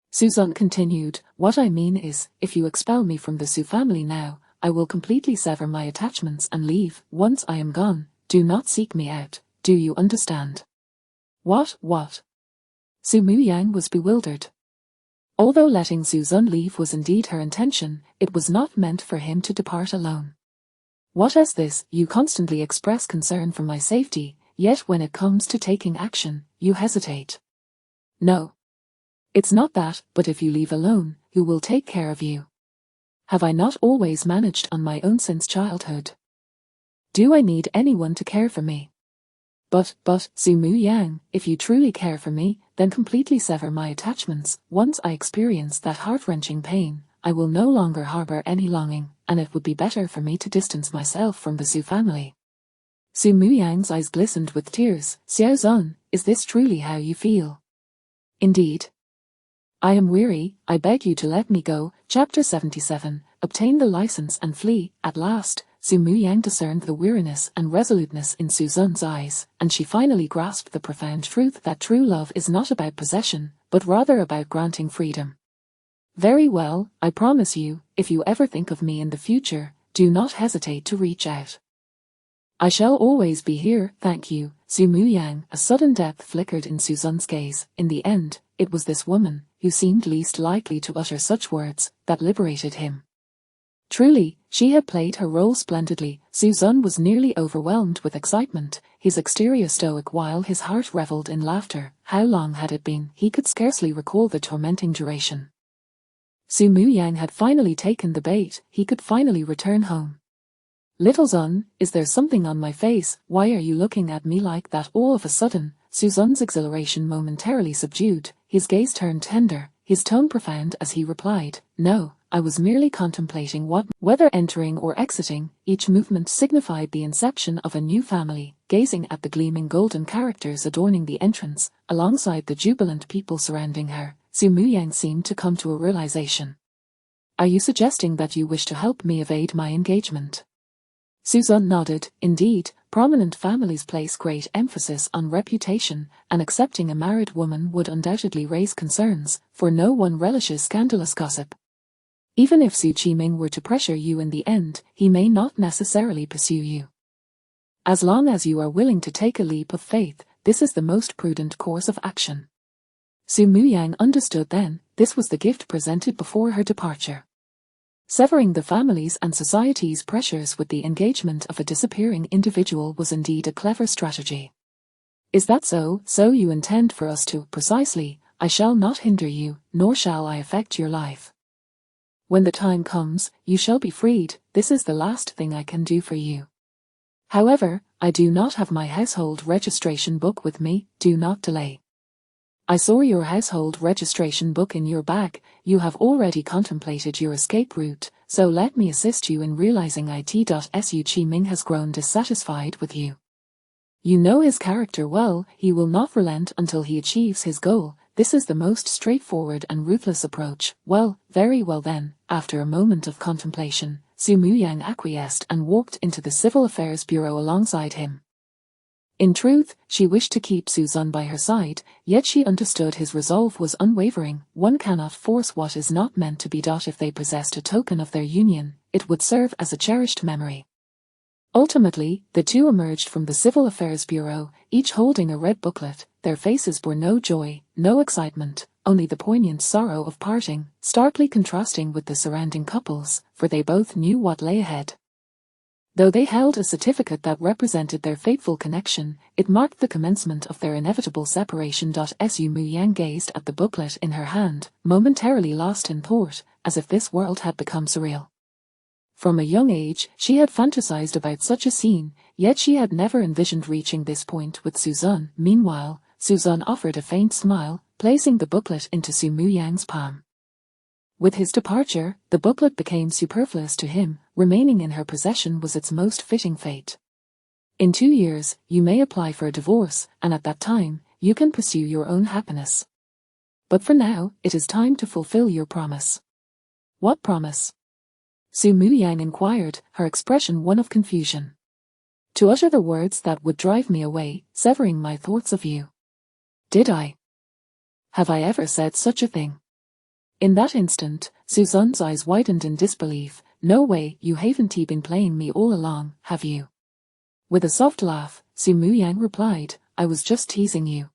Suzanne continued, "What I mean is, if you expel me from the Su family now, I will completely sever my attachments and leave. Once I am gone, do not seek me out. Do you understand?" What? Su Muyang was bewildered. Although letting Suzanne leave was indeed her intention, it was not meant for him to depart alone. What is this? You constantly express concern for my safety, yet when it comes to taking action, you hesitate. No. It's not that, but if you leave alone, who will take care of you? Have I not always managed on my own since childhood? Do I need anyone to care for me? But, Su Muyang, if you truly care for me, then completely sever my attachments. Once I experience that heart-wrenching pain, I will no longer harbor any longing, and it would be better for me to distance myself from the Su family. Su Muyang's eyes glistened with tears. Xiaozan, is this truly how you feel? Indeed. I am weary. I beg you to let me go. Chapter 77. Obtain the license and flee. At last, Su Muyang discerned the weariness and resoluteness in Suzanne's eyes, and she finally grasped the profound truth that true love is not about possession, but rather about granting freedom. Very well, I promise you, if you ever think of me in the future, do not hesitate to reach out. I shall always be here, thank you, Su Muyang. A sudden depth flickered in Suzanne's gaze. In the end, it was this woman, who seemed least likely to utter such words, that liberated him. Truly, she had played her role splendidly. Suzanne was nearly overwhelmed with excitement, his exterior stoic while his heart revelled in laughter. How long had it been? He could scarcely recall the tormenting duration. Su Muyang had finally taken the bait. He could finally return home. Little Zun, is there something on my face? Why are you looking at me like that all of a sudden? Suzanne's exhilaration momentarily subdued, his gaze turned tender, his tone profound as he replied, "No, I was merely contemplating whether entering or exiting." Each movement signified the inception of a new family. Gazing at the gleaming golden characters adorning the entrance, alongside the jubilant people surrounding her, Su Muyang seemed to come to a realization. Are you suggesting that you wish to help me evade my engagement? Suzanne nodded. Indeed, prominent families place great emphasis on reputation, and accepting a married woman would undoubtedly raise concerns, for no one relishes scandalous gossip. Even if Su Qiming were to pressure you in the end, he may not necessarily pursue you. As long as you are willing to take a leap of faith, this is the most prudent course of action. Su Muyang understood then, this was the gift presented before her departure. Severing the family's and society's pressures with the engagement of a disappearing individual was indeed a clever strategy. Is that so? So you intend for us to, precisely. I shall not hinder you, nor shall I affect your life. When the time comes, you shall be freed. This is the last thing I can do for you. However, I do not have my household registration book with me. Do not delay. I saw your household registration book in your bag. You have already contemplated your escape route, so let me assist you in realizing it. Su Qiming has grown dissatisfied with you. You know his character well. He will not relent until he achieves his goal. This is the most straightforward and ruthless approach. Well, very well then. After a moment of contemplation, Su Muyang acquiesced and walked into the Civil Affairs Bureau alongside him. In truth, she wished to keep Suzan by her side, yet she understood his resolve was unwavering. One cannot force what is not meant to be. If they possessed a token of their union, it would serve as a cherished memory. Ultimately, the two emerged from the Civil Affairs Bureau, each holding a red booklet. Their faces bore no joy, no excitement, only the poignant sorrow of parting, starkly contrasting with the surrounding couples, for they both knew what lay ahead. Though they held a certificate that represented their fateful connection, it marked the commencement of their inevitable separation. Su Muyang gazed at the booklet in her hand, momentarily lost in thought, as if this world had become surreal. From a young age, she had fantasized about such a scene, yet she had never envisioned reaching this point with Suzan. Meanwhile, Suzan offered a faint smile, placing the booklet into Su Muyang's palm. With his departure, the booklet became superfluous to him. Remaining in her possession was its most fitting fate. In 2 years, you may apply for a divorce, and at that time, you can pursue your own happiness. But for now, it is time to fulfill your promise. What promise? Su Muyang inquired, her expression one of confusion. To utter the words that would drive me away, severing my thoughts of you. Did I? Have I ever said such a thing? In that instant, Suzan's eyes widened in disbelief. No way, you haven't been playing me all along, have you? With a soft laugh, Su Muyang replied, I was just teasing you.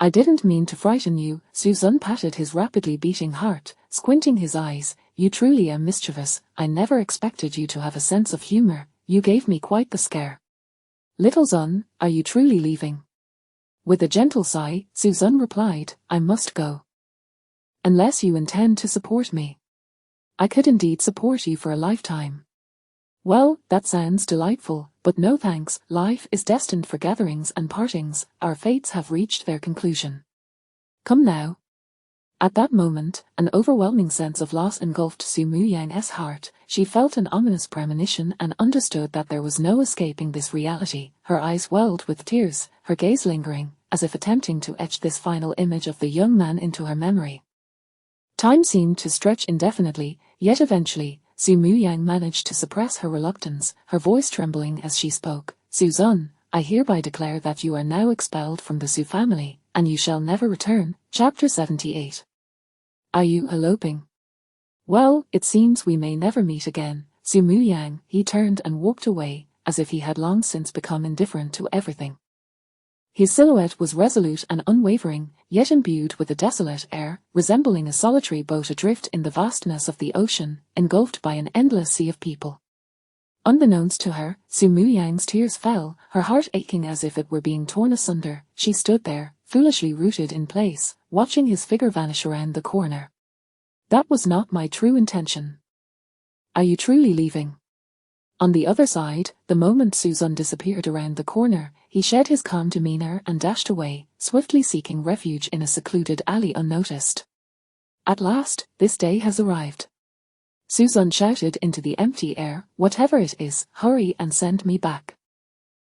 I didn't mean to frighten you. Suzan patted his rapidly beating heart, squinting his eyes. You truly are mischievous. I never expected you to have a sense of humor. You gave me quite the scare. Little Zun, are you truly leaving? With a gentle sigh, Suzan replied, I must go. Unless you intend to support me. I could indeed support you for a lifetime. Well, that sounds delightful, but no thanks. Life is destined for gatherings and partings. Our fates have reached their conclusion. Come now. At that moment, an overwhelming sense of loss engulfed Su Muyang's heart. She felt an ominous premonition and understood that there was no escaping this reality. Her eyes welled with tears, her gaze lingering, as if attempting to etch this final image of the young man into her memory. Time seemed to stretch indefinitely, yet eventually, Su Muyang managed to suppress her reluctance, her voice trembling as she spoke. Suzan, I hereby declare that you are now expelled from the Su family, and you shall never return. Chapter 78. Are you eloping? Well, it seems we may never meet again. Su Muyang, he turned and walked away, as if he had long since become indifferent to everything. His silhouette was resolute and unwavering, yet imbued with a desolate air, resembling a solitary boat adrift in the vastness of the ocean, engulfed by an endless sea of people. Unbeknownst to her, Su Muyang's tears fell, her heart aching as if it were being torn asunder. She stood there, foolishly rooted in place, watching his figure vanish around the corner. That was not my true intention. Are you truly leaving? On the other side, the moment Suzan disappeared around the corner, he shed his calm demeanor and dashed away, swiftly seeking refuge in a secluded alley unnoticed. At last, this day has arrived. Suzan shouted into the empty air, whatever it is, hurry and send me back.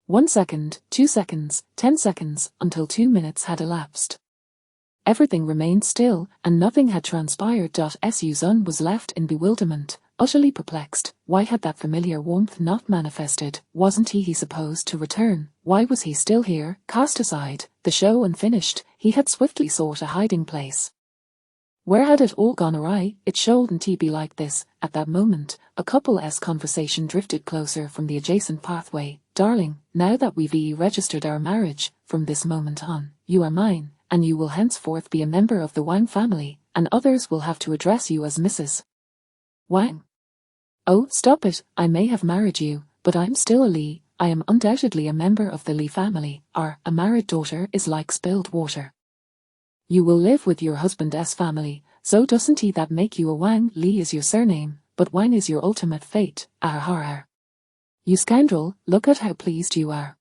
1 second, 2 seconds, 10 seconds, until 2 minutes had elapsed. Everything remained still, and nothing had transpired. Suzan was left in bewilderment, utterly perplexed. Why had that familiar warmth not manifested? Wasn't he supposed to return? Why was he still here? Cast aside, the show unfinished, he had swiftly sought a hiding place. Where had it all gone awry? It shouldn't be like this. At that moment, a couple's conversation drifted closer from the adjacent pathway. Darling, now that we've registered our marriage, from this moment on, you are mine, and you will henceforth be a member of the Wang family, and others will have to address you as Mrs. Wang. Oh, stop it, I may have married you, but I'm still a Li. I am undoubtedly a member of the Li family. A married daughter is like spilled water. You will live with your husband's family, so doesn't that make you a Wang? Li is your surname, but Wang is your ultimate fate. You scoundrel, look at how pleased you are.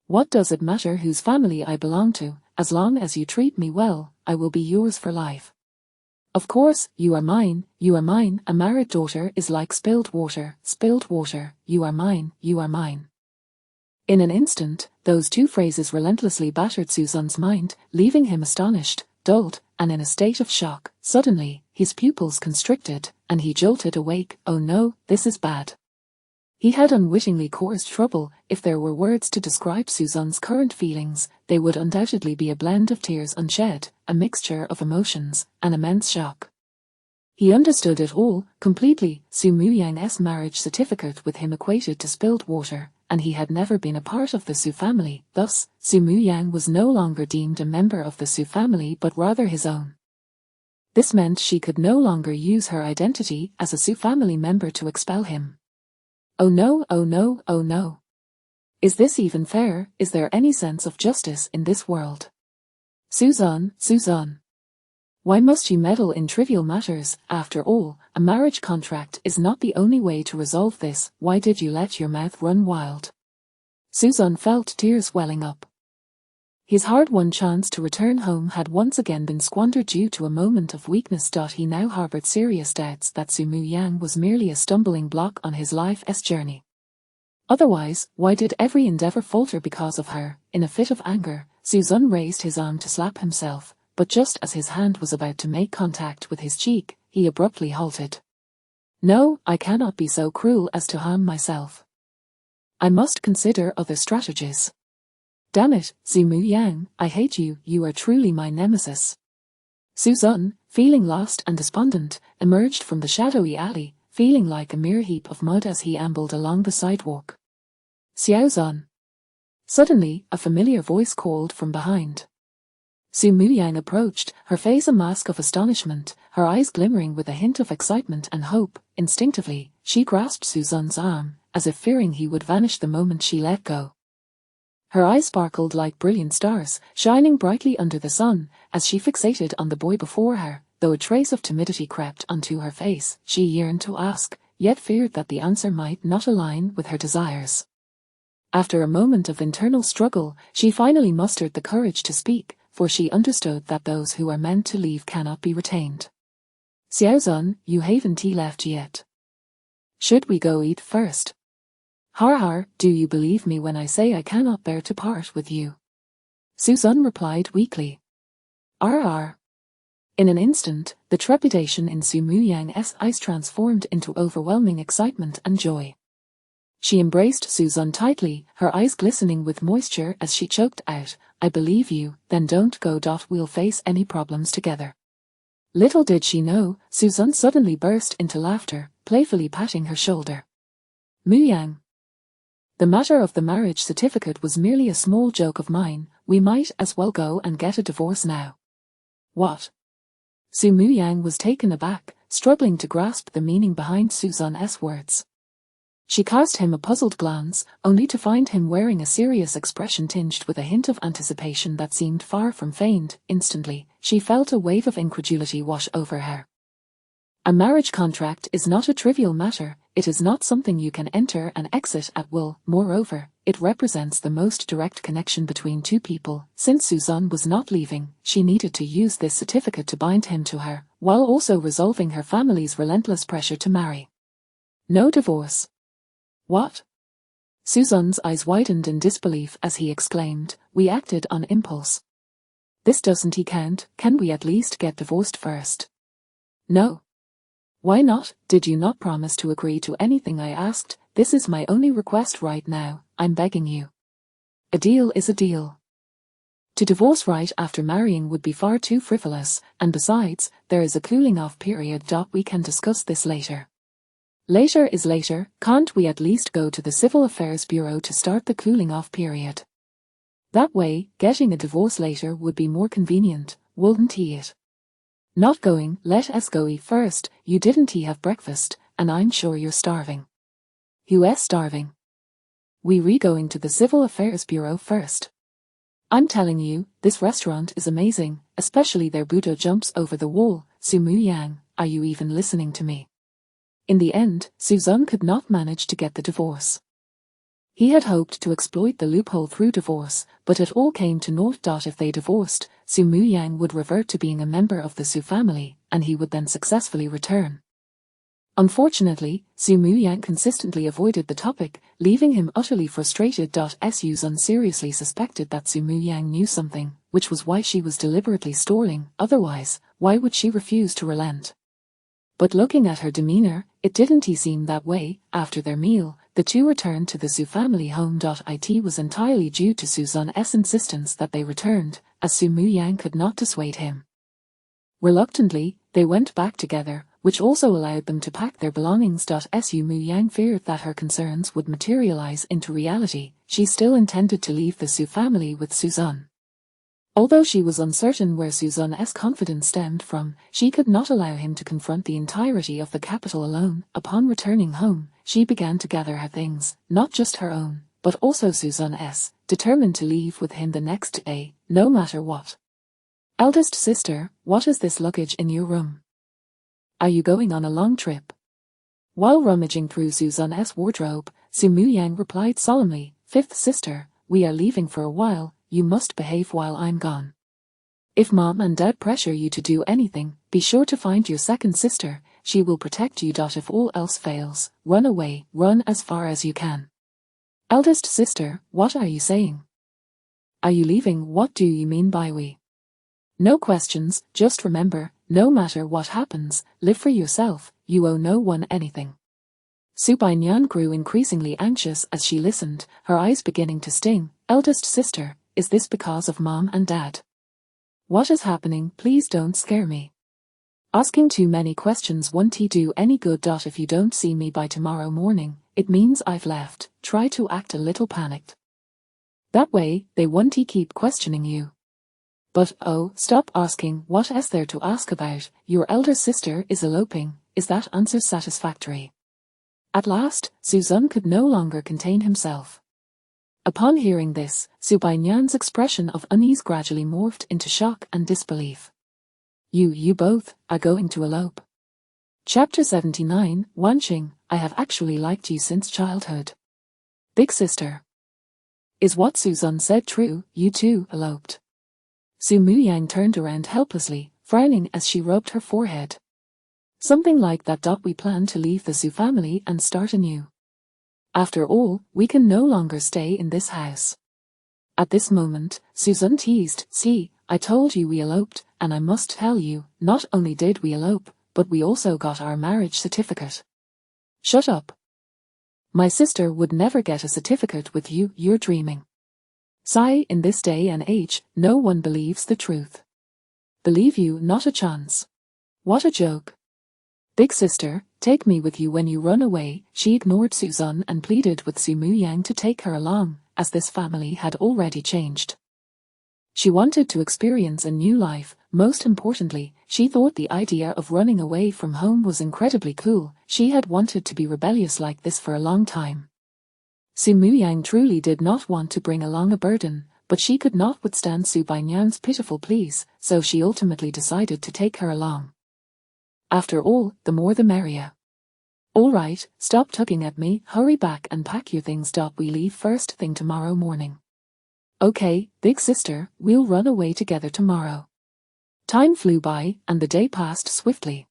What does it matter whose family I belong to? As long as you treat me well, I will be yours for life. Of course, you are mine, you are mine. A married daughter is like spilled water, you are mine, you are mine. In an instant, those two phrases relentlessly battered Suzanne's mind, leaving him astonished, dulled, and in a state of shock. Suddenly, his pupils constricted, and he jolted awake. Oh no, this is bad. He had unwittingly caused trouble. If there were words to describe Suzanne's current feelings, they would undoubtedly be a blend of tears unshed, a mixture of emotions, and immense shock. He understood it all, completely. Su Muyang's marriage certificate with him equated to spilled water, and he had never been a part of the Su family. Thus, Su Muyang was no longer deemed a member of the Su family but rather his own. This meant she could no longer use her identity as a Su family member to expel him. Oh no, oh no, oh no. Is this even fair? Is there any sense of justice in this world? Suzanne, Suzanne. Why must you meddle in trivial matters? After all, a marriage contract is not the only way to resolve this. Why did you let your mouth run wild? Suzanne felt tears welling up. His hard-won chance to return home had once again been squandered due to a moment of weakness. He now harbored serious doubts that Su Muyang was merely a stumbling block on his life's journey. Otherwise, why did every endeavor falter because of her? In a fit of anger, Suzanne raised his arm to slap himself, but just as his hand was about to make contact with his cheek, he abruptly halted. No, I cannot be so cruel as to harm myself. I must consider other strategies. Damn it, Su Muyang, I hate you, you are truly my nemesis. Suzanne, feeling lost and despondent, emerged from the shadowy alley, feeling like a mere heap of mud as he ambled along the sidewalk. Xiaozan. Suddenly, a familiar voice called from behind. Su Muyang approached, her face a mask of astonishment, her eyes glimmering with a hint of excitement and hope. Instinctively, she grasped Suzanne's arm, as if fearing he would vanish the moment she let go. Her eyes sparkled like brilliant stars, shining brightly under the sun, as she fixated on the boy before her. Though a trace of timidity crept onto her face, she yearned to ask, yet feared that the answer might not align with her desires. After a moment of internal struggle, she finally mustered the courage to speak, for she understood that those who are meant to leave cannot be retained. Xiaozan, you haven't left yet. Should we go eat first? Har, do you believe me when I say I cannot bear to part with you? Suzanne replied weakly. R. In an instant, the trepidation in Su Muyang's eyes transformed into overwhelming excitement and joy. She embraced Suzanne tightly, her eyes glistening with moisture as she choked out, I believe you, then don't go. We'll face any problems together. Little did she know, Suzanne suddenly burst into laughter, playfully patting her shoulder. Muyang. The matter of the marriage certificate was merely a small joke of mine, we might as well go and get a divorce now. What? Su Muyang was taken aback, struggling to grasp the meaning behind Suzanne's words. She cast him a puzzled glance, only to find him wearing a serious expression tinged with a hint of anticipation that seemed far from feigned. Instantly, she felt a wave of incredulity wash over her. A marriage contract is not a trivial matter, it is not something you can enter and exit at will. Moreover, it represents the most direct connection between two people. Since Suzanne was not leaving, she needed to use this certificate to bind him to her, while also resolving her family's relentless pressure to marry. No divorce. What? Suzanne's eyes widened in disbelief as he exclaimed, we acted on impulse. This doesn't count, can we at least get divorced first? No. Why not? Did you not promise to agree to anything I asked? This is my only request right now, I'm begging you. A deal is a deal. To divorce right after marrying would be far too frivolous, and besides, there is a cooling-off period. We can discuss this later. Later is later, can't we at least go to the Civil Affairs Bureau to start the cooling-off period? That way, getting a divorce later would be more convenient, wouldn't it? Not going, let us go eat first, you didn't have breakfast, and I'm sure you're starving. Who's starving? We going to the Civil Affairs Bureau first. I'm telling you, this restaurant is amazing, especially their Buddha jumps over the wall. Sumu Yang, are you even listening to me? In the end, Suzanne could not manage to get the divorce. He had hoped to exploit the loophole through divorce, but it all came to naught. If they divorced, Sumu Yang would revert to being a member of the Su family, and he would then successfully return. Unfortunately, Sumu Yang consistently avoided the topic, leaving him utterly frustrated. Suzanne seriously suspected that Sumu Yang knew something, which was why she was deliberately stalling. Otherwise, why would she refuse to relent? But looking at her demeanor, it didn't seem that way. After their meal, the two returned to the Su family home. It was entirely due to Suzanne's insistence that they returned, as Sumu Yang could not dissuade him. Reluctantly, they went back together, which also allowed them to pack their belongings. Sumu Yang feared that her concerns would materialize into reality. She still intended to leave the Su family with Suzanne. Although she was uncertain where Suzanne's confidence stemmed from, she could not allow him to confront the entirety of the capital alone. Upon returning home, she began to gather her things, not just her own, but also Suzanne's, determined to leave with him the next day, no matter what. Eldest sister, what is this luggage in your room? Are you going on a long trip? While rummaging through Suzanne's wardrobe, Sumu Yang replied solemnly, Fifth sister, we are leaving for a while, you must behave while I'm gone. If mom and dad pressure you to do anything, be sure to find your second sister, she will protect you. If all else fails, run away, run as far as you can. Eldest sister, what are you saying? Are you leaving? What do you mean by we? No questions, just remember, no matter what happens, live for yourself, you owe no one anything. Su Bainyan grew increasingly anxious as she listened, her eyes beginning to sting. Eldest sister, is this because of mom and dad? What is happening? Please don't scare me. Asking too many questions won't do any good. If you don't see me by tomorrow morning, it means I've left. Try to act a little panicked. That way, they won't keep questioning you. But oh, stop asking. What is there to ask about? Your elder sister is eloping. Is that answer satisfactory? At last, Suzanne could no longer contain himself. Upon hearing this, Su Bainyan's expression of unease gradually morphed into shock and disbelief. You both are going to elope. Chapter 79, Wanqing, I have actually liked you since childhood. Big sister. Is what Suzanne said true? You two eloped. Sumu Yang turned around helplessly, frowning as she rubbed her forehead. Something like that. We plan to leave the Su family and start anew. After all, we can no longer stay in this house. At this moment, Suzanne teased, see, I told you we eloped, and I must tell you, not only did we elope, but we also got our marriage certificate. Shut up. My sister would never get a certificate with you, you're dreaming. Sigh, in this day and age, no one believes the truth. Believe you, not a chance. What a joke. Big sister, take me with you when you run away. She ignored Suzanne and pleaded with Sumu Yang to take her along, as this family had already changed. She wanted to experience a new life. Most importantly, she thought the idea of running away from home was incredibly cool. She had wanted to be rebellious like this for a long time. Sumu Yang truly did not want to bring along a burden, but she could not withstand Su Bainyan's pitiful pleas, so she ultimately decided to take her along. After all, the more the merrier. All right, stop tugging at me, hurry back and pack your things. We leave first thing tomorrow morning. Okay, big sister, we'll run away together tomorrow. Time flew by, and the day passed swiftly.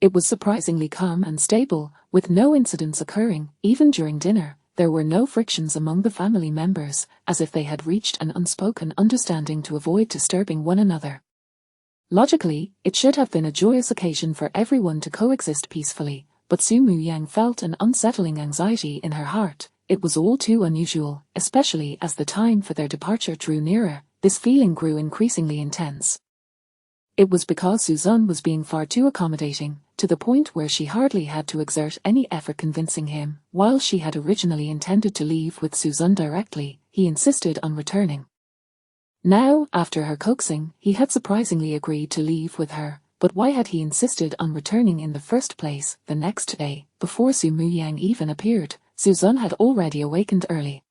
It was surprisingly calm and stable, with no incidents occurring. Even during dinner, there were no frictions among the family members, as if they had reached an unspoken understanding to avoid disturbing one another. Logically, it should have been a joyous occasion for everyone to coexist peacefully, but Sumu Yang felt an unsettling anxiety in her heart. It was all too unusual, especially as the time for their departure drew nearer. this feeling grew increasingly intense. It was because Suzanne was being far too accommodating, to the point where she hardly had to exert any effort convincing him. While she had originally intended to leave with Suzanne directly, he insisted on returning. Now, after her coaxing, he had surprisingly agreed to leave with her, but why had he insisted on returning in the first place? The next day, before Su Muyang even appeared, Suzanne had already awakened early.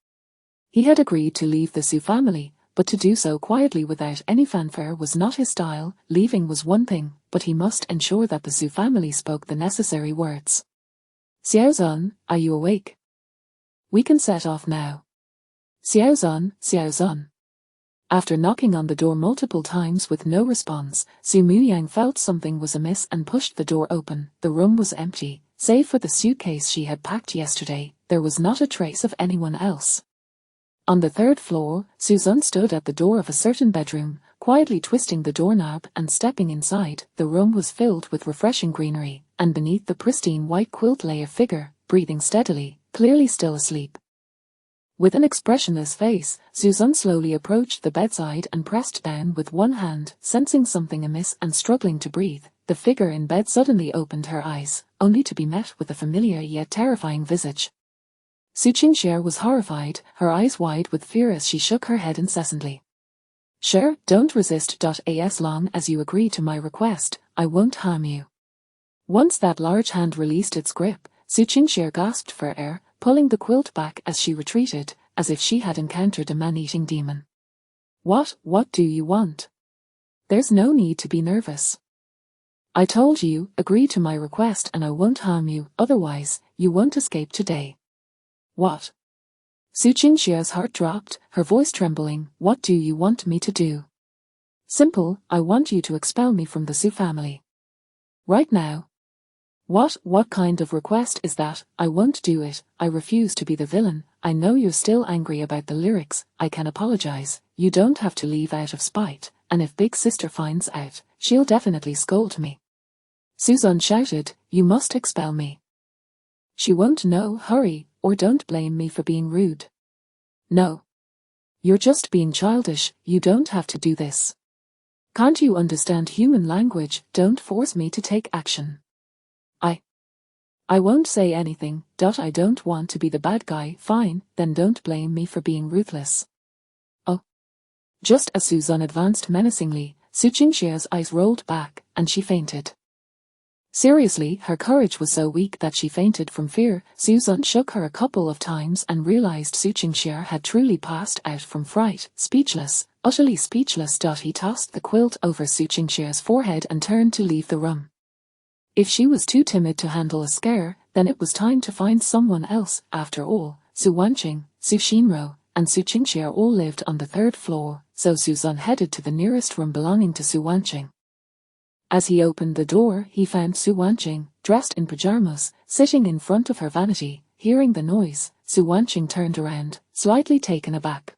He had agreed to leave the Su family, but to do so quietly without any fanfare was not his style. Leaving was one thing, but he must ensure that the Su family spoke the necessary words. Xiaozan, are you awake? We can set off now. Xiaozan, Xiaozan. After knocking on the door multiple times with no response, Su Muyang felt something was amiss and pushed the door open. The room was empty, save for the suitcase she had packed yesterday. There was not a trace of anyone else. On the third floor, Suzanne stood at the door of a certain bedroom, quietly twisting the doorknob and stepping inside. The room was filled with refreshing greenery, and beneath the pristine white quilt lay a figure, breathing steadily, clearly still asleep. With an expressionless face, Suzanne slowly approached the bedside and pressed down with one hand. Sensing something amiss and struggling to breathe, the figure in bed suddenly opened her eyes, only to be met with a familiar yet terrifying visage. Su Qingxue was horrified, her eyes wide with fear as she shook her head incessantly. Sure, don't resist. As long as you agree to my request, I won't harm you. Once that large hand released its grip, Su Qingxue gasped for air, pulling the quilt back as she retreated, as if she had encountered a man-eating demon. What do you want? There's no need to be nervous. I told you, agree to my request and I won't harm you, otherwise, you won't escape today. What? Su Qingxue's heart dropped, her voice trembling. What do you want me to do? Simple, I want you to expel me from the Su family. Right now. What kind of request is that? I won't do it, I refuse to be the villain. I know you're still angry about the lyrics, I can apologize. You don't have to leave out of spite, and if Big Sister finds out, she'll definitely scold me. Suzanne shouted, you must expel me. She won't know, hurry, or don't blame me for being rude. No. You're just being childish, you don't have to do this. Can't you understand human language? Don't force me to take action. I won't say anything. I don't want to be the bad guy. Fine, then don't blame me for being ruthless. Oh. Just as Suzanne advanced menacingly, Su Qingxue's eyes rolled back, and she fainted. Seriously, her courage was so weak that she fainted from fear. Suzanne shook her a couple of times and realized Su Qingxue had truly passed out from fright. Speechless, utterly speechless. He tossed the quilt over Su Qingxue's forehead and turned to leave the room. If she was too timid to handle a scare, then it was time to find someone else. After all, Su Wanqing, Su Xinro, and Su Qingxue all lived on the third floor, so Suzanne headed to the nearest room belonging to Su Wanqing. As he opened the door, he found Su Wanqing, dressed in pajamas, sitting in front of her vanity. Hearing the noise, Su Wanqing turned around, slightly taken aback.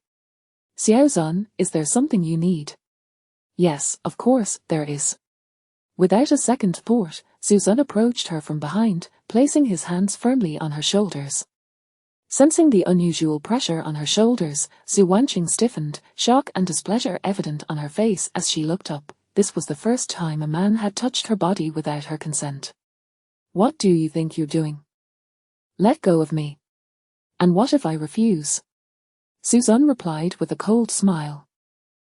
Xiaozan, is there something you need? Yes, of course, there is. Without a second thought, Suzanne approached her from behind, placing his hands firmly on her shoulders. Sensing the unusual pressure on her shoulders, Su Wanqing stiffened, shock and displeasure evident on her face as she looked up. This was the first time a man had touched her body without her consent. What do you think you're doing? Let go of me. And what if I refuse? Suzanne replied with a cold smile.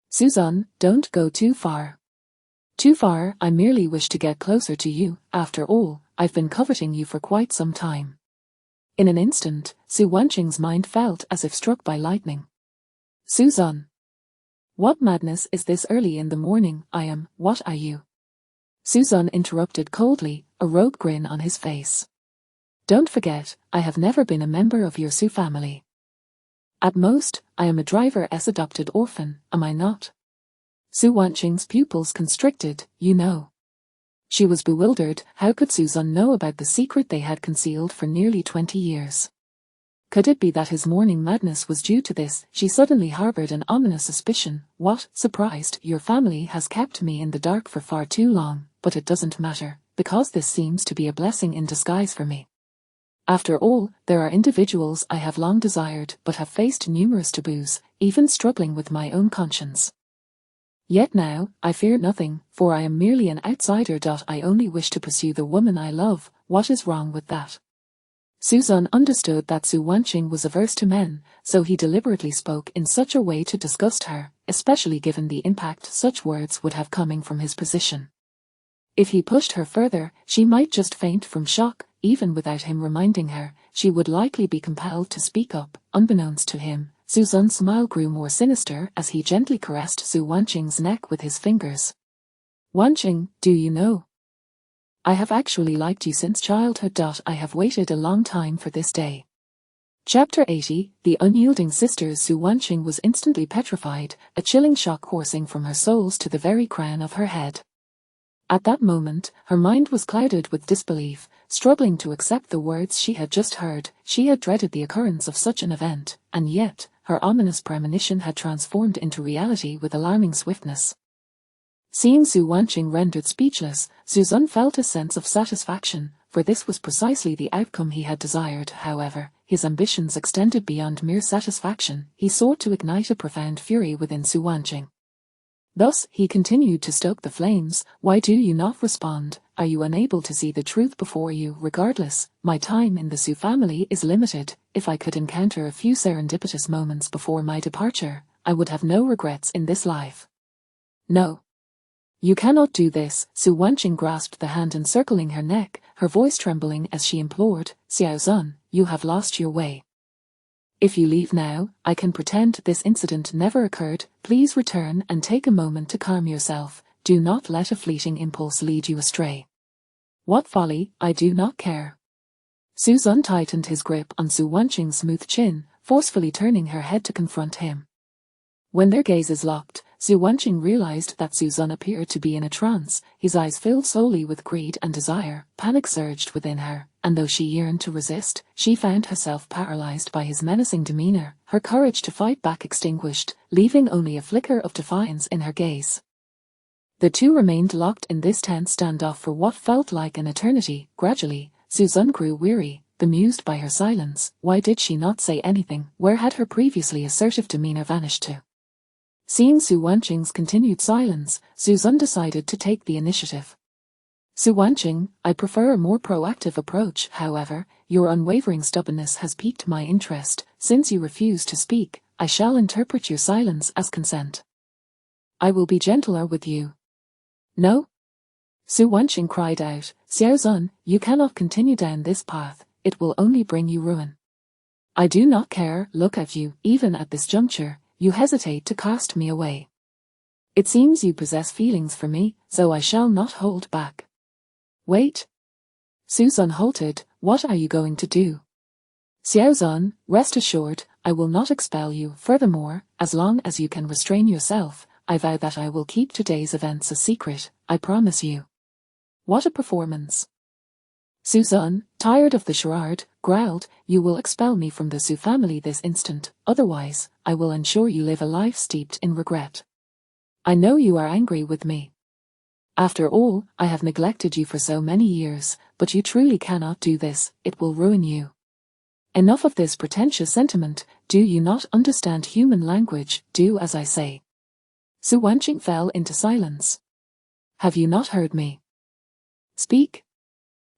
Suzanne, don't go too far. Too far, I merely wish to get closer to you. After all, I've been coveting you for quite some time. In an instant, Su Wanqing's mind felt as if struck by lightning. Suzanne. What madness is this early in the morning? What are you? Suzanne interrupted coldly, a rogue grin on his face. Don't forget, I have never been a member of your Su family. At most, I am a driver's adopted orphan, am I not? Su Wanqing's pupils constricted, you know. She was bewildered. How could Suzanne know about the secret they had concealed for nearly 20 years? Could it be that his morning madness was due to this? She suddenly harbored an ominous suspicion. What? Surprised, your family has kept me in the dark for far too long, but it doesn't matter, because this seems to be a blessing in disguise for me. After all, there are individuals I have long desired but have faced numerous taboos, even struggling with my own conscience. Yet now, I fear nothing, for I am merely an outsider. I only wish to pursue the woman I love. What is wrong with that? Suzun understood that Su Wanqing was averse to men, so he deliberately spoke in such a way to disgust her, especially given the impact such words would have coming from his position. If he pushed her further, she might just faint from shock. Even without him reminding her, she would likely be compelled to speak up. Unbeknownst to him, Suzun's smile grew more sinister as he gently caressed Su Wanqing's neck with his fingers. Wanqing, do you know? I have actually liked you since childhood. I have waited a long time for this day. Chapter 80, The Unyielding Sisters. Su Wanqing was instantly petrified, a chilling shock coursing from her soles to the very crown of her head. At that moment, her mind was clouded with disbelief, struggling to accept the words she had just heard. She had dreaded the occurrence of such an event, and yet, her ominous premonition had transformed into reality with alarming swiftness. Seeing Su Wanqing rendered speechless, Suzun felt a sense of satisfaction, for this was precisely the outcome he had desired. However, his ambitions extended beyond mere satisfaction. He sought to ignite a profound fury within Su Wanqing. Thus, he continued to stoke the flames. Why do you not respond? Are you unable to see the truth before you? Regardless, my time in the Su family is limited. If I could encounter a few serendipitous moments before my departure, I would have no regrets in this life. No. You cannot do this. Su Wanqing grasped the hand encircling her neck, her voice trembling as she implored, Xiaozun, you have lost your way. If you leave now, I can pretend this incident never occurred. Please return and take a moment to calm yourself. Do not let a fleeting impulse lead you astray. What folly, I do not care. Suzun tightened his grip on Su Wanqing's smooth chin, forcefully turning her head to confront him. When their gazes locked, Su Wanqing realized that Suzun appeared to be in a trance. His eyes filled solely with greed and desire. Panic surged within her, and though she yearned to resist, she found herself paralyzed by his menacing demeanor, her courage to fight back extinguished, leaving only a flicker of defiance in her gaze. The two remained locked in this tense standoff for what felt like an eternity. Gradually, Suzun grew weary, bemused by her silence. Why did she not say anything? Where had her previously assertive demeanor vanished to? Seeing Su Wanqing's continued silence, Suzun decided to take the initiative. Su Wanqing, I prefer a more proactive approach. However, your unwavering stubbornness has piqued my interest. Since you refuse to speak, I shall interpret your silence as consent. I will be gentler with you. No? Su Wanqing cried out, Xiaozun, you cannot continue down this path. It will only bring you ruin. I do not care. Look at you. Even at this juncture, you hesitate to cast me away. It seems you possess feelings for me, so I shall not hold back. Wait. Suzun halted. What are you going to do? Xiaozun, rest assured, I will not expel you. Furthermore, as long as you can restrain yourself, I vow that I will keep today's events a secret. I promise you. What a performance. Suzun, tired of the charade, growled, you will expel me from the Su family this instant. Otherwise, I will ensure you live a life steeped in regret. I know you are angry with me. After all, I have neglected you for so many years, but you truly cannot do this. It will ruin you. Enough of this pretentious sentiment. Do you not understand human language? Do as I say. Su Wanqing fell into silence. Have you not heard me? Speak.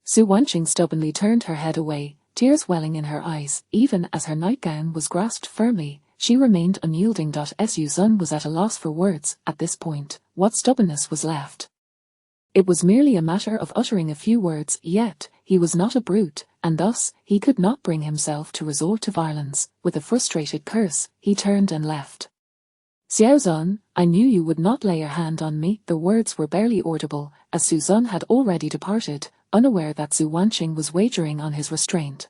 Su Wanqing stubbornly turned her head away, tears welling in her eyes. Even as her nightgown was grasped firmly, she remained unyielding. Suzun was at a loss for words. At this point, what stubbornness was left? It was merely a matter of uttering a few words, yet, he was not a brute, and thus, he could not bring himself to resort to violence. With a frustrated curse, he turned and left. Xiaozun, I knew you would not lay your hand on me. The words were barely audible, as Suzun had already departed, unaware that Su Wanqing was wagering on his restraint.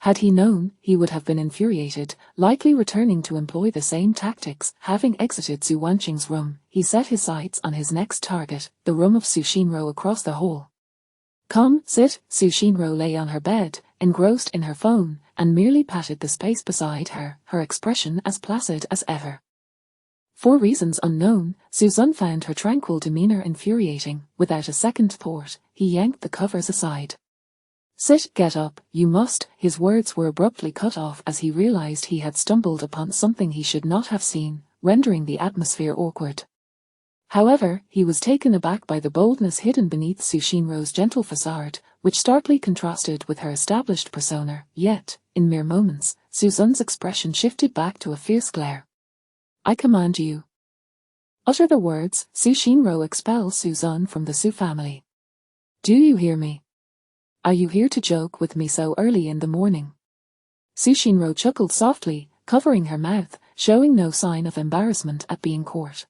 Had he known, he would have been infuriated, likely returning to employ the same tactics. Having exited Su Wanqing's room, he set his sights on his next target, the room of Su Shinro across the hall. Come, sit. Su Shinro lay on her bed, engrossed in her phone, and merely patted the space beside her, her expression as placid as ever. For reasons unknown, Suzun found her tranquil demeanor infuriating. Without a second thought, he yanked the covers aside. Sit, get up, you must. His words were abruptly cut off as he realized he had stumbled upon something he should not have seen, rendering the atmosphere awkward. However, he was taken aback by the boldness hidden beneath Su Shinro's gentle facade, which starkly contrasted with her established persona. Yet, in mere moments, Suzanne's expression shifted back to a fierce glare. I command you. Utter the words. Su Shinro expels Suzanne from the Su family. Do you hear me? Are you here to joke with me so early in the morning? Su Shinro chuckled softly, covering her mouth, showing no sign of embarrassment at being caught.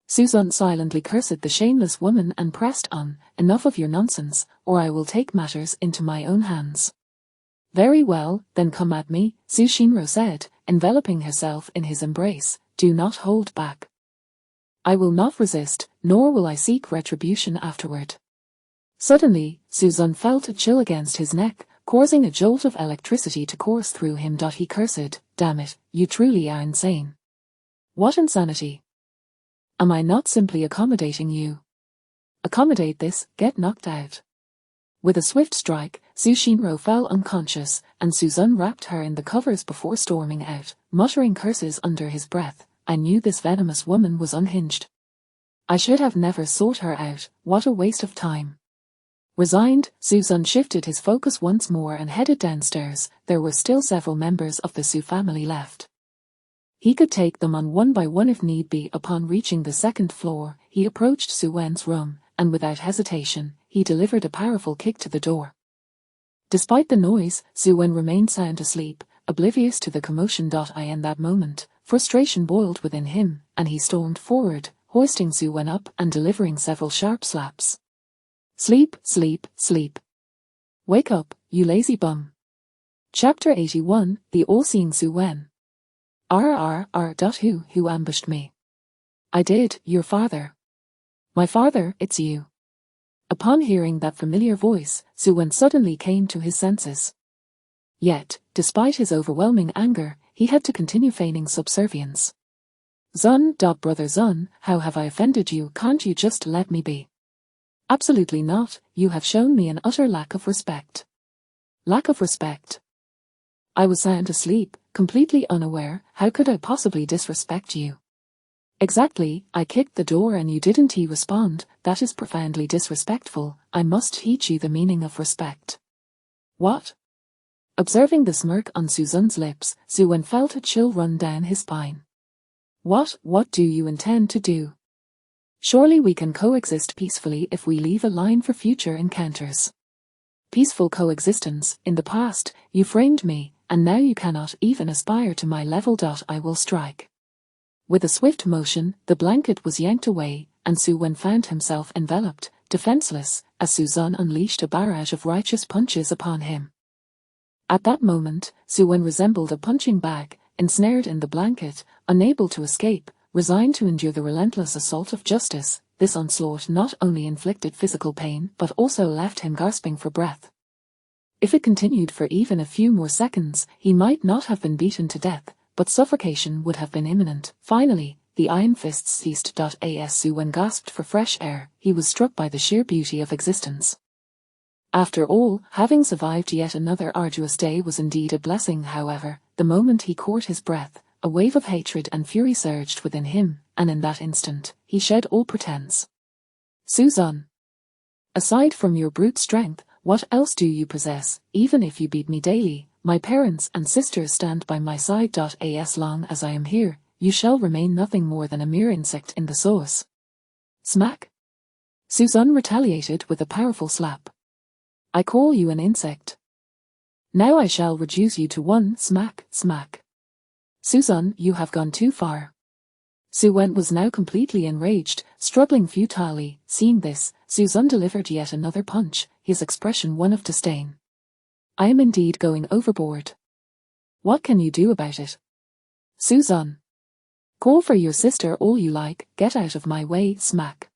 Suzanne silently cursed the shameless woman and pressed on, enough of your nonsense, or I will take matters into my own hands. Very well, then come at me, Su Shinro said, enveloping herself in his embrace. Do not hold back. I will not resist, nor will I seek retribution afterward. Suddenly, Suzanne felt a chill against his neck, causing a jolt of electricity to course through him. He cursed, damn it, you truly are insane. What insanity? Am I not simply accommodating you? Accommodate this, get knocked out. With a swift strike, Su Shinro fell unconscious, and Suzanne wrapped her in the covers before storming out, muttering curses under his breath. I knew this venomous woman was unhinged. I should have never sought her out. What a waste of time. Resigned, Suzanne shifted his focus once more and headed downstairs. There were still several members of the Su family left. He could take them on one by one if need be. Upon reaching the second floor, he approached Su Wen's room, and without hesitation, he delivered a powerful kick to the door. Despite the noise, Su Wen remained sound asleep, oblivious to the commotion. In that moment, frustration boiled within him, and he stormed forward, hoisting Su Wen up and delivering several sharp slaps. Sleep, sleep, sleep. Wake up, you lazy bum. Chapter 81, The All-Seeing Su Wen. Who ambushed me? I did, your father. My father, it's you. Upon hearing that familiar voice, Su Wen suddenly came to his senses. Yet, despite his overwhelming anger, he had to continue feigning subservience. Brother Zun, how have I offended you? Can't you just let me be? Absolutely not, you have shown me an utter lack of respect. Lack of respect? I was sound asleep, completely unaware. How could I possibly disrespect you? Exactly, I kicked the door and you didn't respond. That is profoundly disrespectful. I must teach you the meaning of respect. What? Observing the smirk on Suzanne's lips, Su Wen felt a chill run down his spine. What do you intend to do? Surely we can coexist peacefully if we leave a line for future encounters. Peaceful coexistence. In the past, you framed me, and now you cannot even aspire to my level. I will strike. With a swift motion, the blanket was yanked away, and Su Wen found himself enveloped, defenseless, as Suzanne unleashed a barrage of righteous punches upon him. At that moment, Su Wen resembled a punching bag, ensnared in the blanket, unable to escape, resigned to endure the relentless assault of justice. This onslaught not only inflicted physical pain but also left him gasping for breath. If it continued for even a few more seconds, he might not have been beaten to death, but suffocation would have been imminent. Finally, the iron fists ceased. As Su Wen gasped for fresh air, he was struck by the sheer beauty of existence. After all, having survived yet another arduous day was indeed a blessing. However, the moment he caught his breath, a wave of hatred and fury surged within him, and in that instant, he shed all pretense. Suzanne. Aside from your brute strength, what else do you possess? Even if you beat me daily, my parents and sisters stand by my side. As long as I am here, you shall remain nothing more than a mere insect in the sauce. Smack. Suzanne retaliated with a powerful slap. I call you an insect. Now I shall reduce you to one. Smack, smack. Suzanne, you have gone too far. Su Wen was now completely enraged, struggling futilely. Seeing this, Suzanne delivered yet another punch, his expression one of disdain. I am indeed going overboard. What can you do about it? Suzanne. Call for your sister all you like, get out of my way. Smack.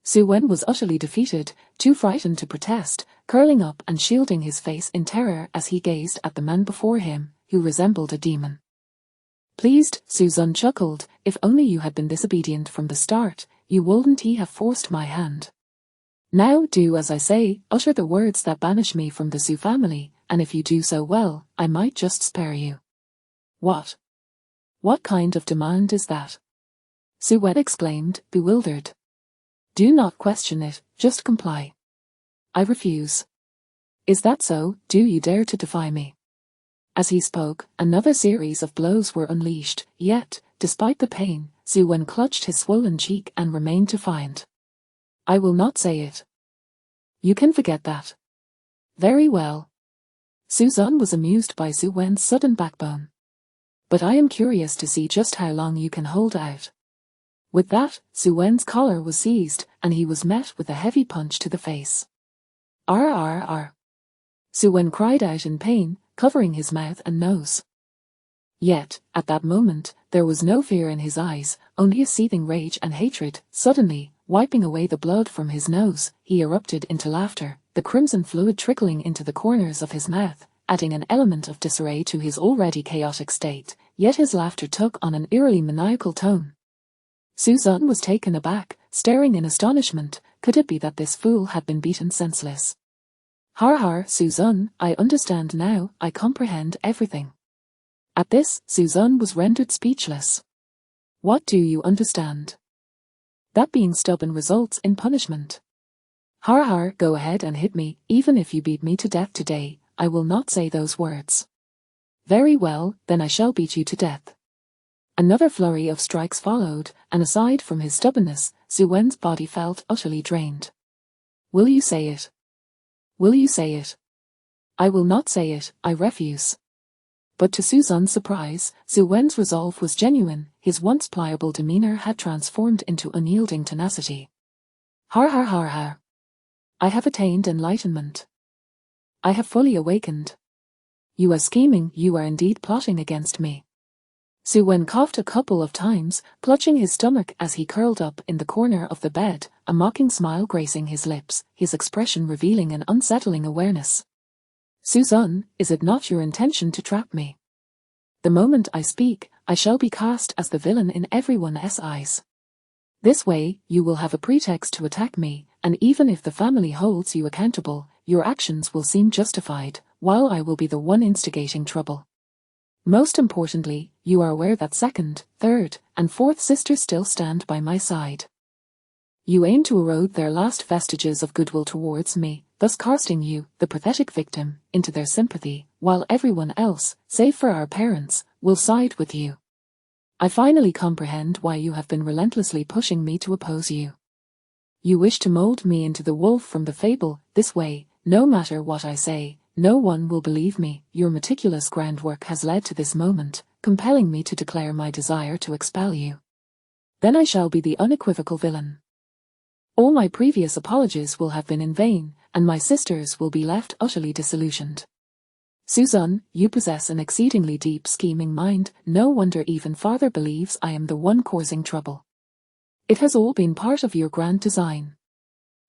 Su Wen was utterly defeated, too frightened to protest, curling up and shielding his face in terror as he gazed at the man before him, who resembled a demon. Pleased, Suzanne chuckled, if only you had been disobedient from the start, you wouldn't have forced my hand. Now do as I say, utter the words that banish me from the Su family, and if you do so well, I might just spare you. What? What kind of demand is that? Su Wen exclaimed, bewildered. Do not question it, just comply. I refuse. Is that so? Do you dare to defy me? As he spoke, another series of blows were unleashed, yet, despite the pain, Su Wen clutched his swollen cheek and remained defiant. I will not say it. You can forget that. Very well. Su Zun was amused by Su Wen's sudden backbone. But I am curious to see just how long you can hold out. With that, Su Wen's collar was seized, and he was met with a heavy punch to the face. Arr! Su Wen cried out in pain, covering his mouth and nose. Yet, at that moment, there was no fear in his eyes, only a seething rage and hatred. Suddenly, wiping away the blood from his nose, he erupted into laughter, the crimson fluid trickling into the corners of his mouth, adding an element of disarray to his already chaotic state, yet his laughter took on an eerily maniacal tone. Su Zun was taken aback, staring in astonishment. Could it be that this fool had been beaten senseless? Har, Su Zun, I understand now, I comprehend everything. At this, Su Zun was rendered speechless. What do you understand? That being stubborn results in punishment. Har, go ahead and hit me, even if you beat me to death today, I will not say those words. Very well, then I shall beat you to death. Another flurry of strikes followed, and aside from his stubbornness, Su Wen's body felt utterly drained. Will you say it? Will you say it? I will not say it, I refuse. But to Su Zun's surprise, Su Wen's resolve was genuine, his once pliable demeanor had transformed into unyielding tenacity. Har. I have attained enlightenment. I have fully awakened. You are scheming, you are indeed plotting against me. Su Wen coughed a couple of times, clutching his stomach as he curled up in the corner of the bed, a mocking smile gracing his lips, his expression revealing an unsettling awareness. Su Zun, is it not your intention to trap me? The moment I speak, I shall be cast as the villain in everyone's eyes. This way, you will have a pretext to attack me, and even if the family holds you accountable, your actions will seem justified, while I will be the one instigating trouble. Most importantly, you are aware that second, third, and fourth sisters still stand by my side. You aim to erode their last vestiges of goodwill towards me, thus casting you, the pathetic victim, into their sympathy, while everyone else, save for our parents, will side with you. I finally comprehend why you have been relentlessly pushing me to oppose you. You wish to mold me into the wolf from the fable. This way, no matter what I say, no one will believe me. Your meticulous groundwork has led to this moment, compelling me to declare my desire to expel you. Then I shall be the unequivocal villain. All my previous apologies will have been in vain, and my sisters will be left utterly disillusioned. Su Zun, you possess an exceedingly deep scheming mind, no wonder even father believes I am the one causing trouble. It has all been part of your grand design.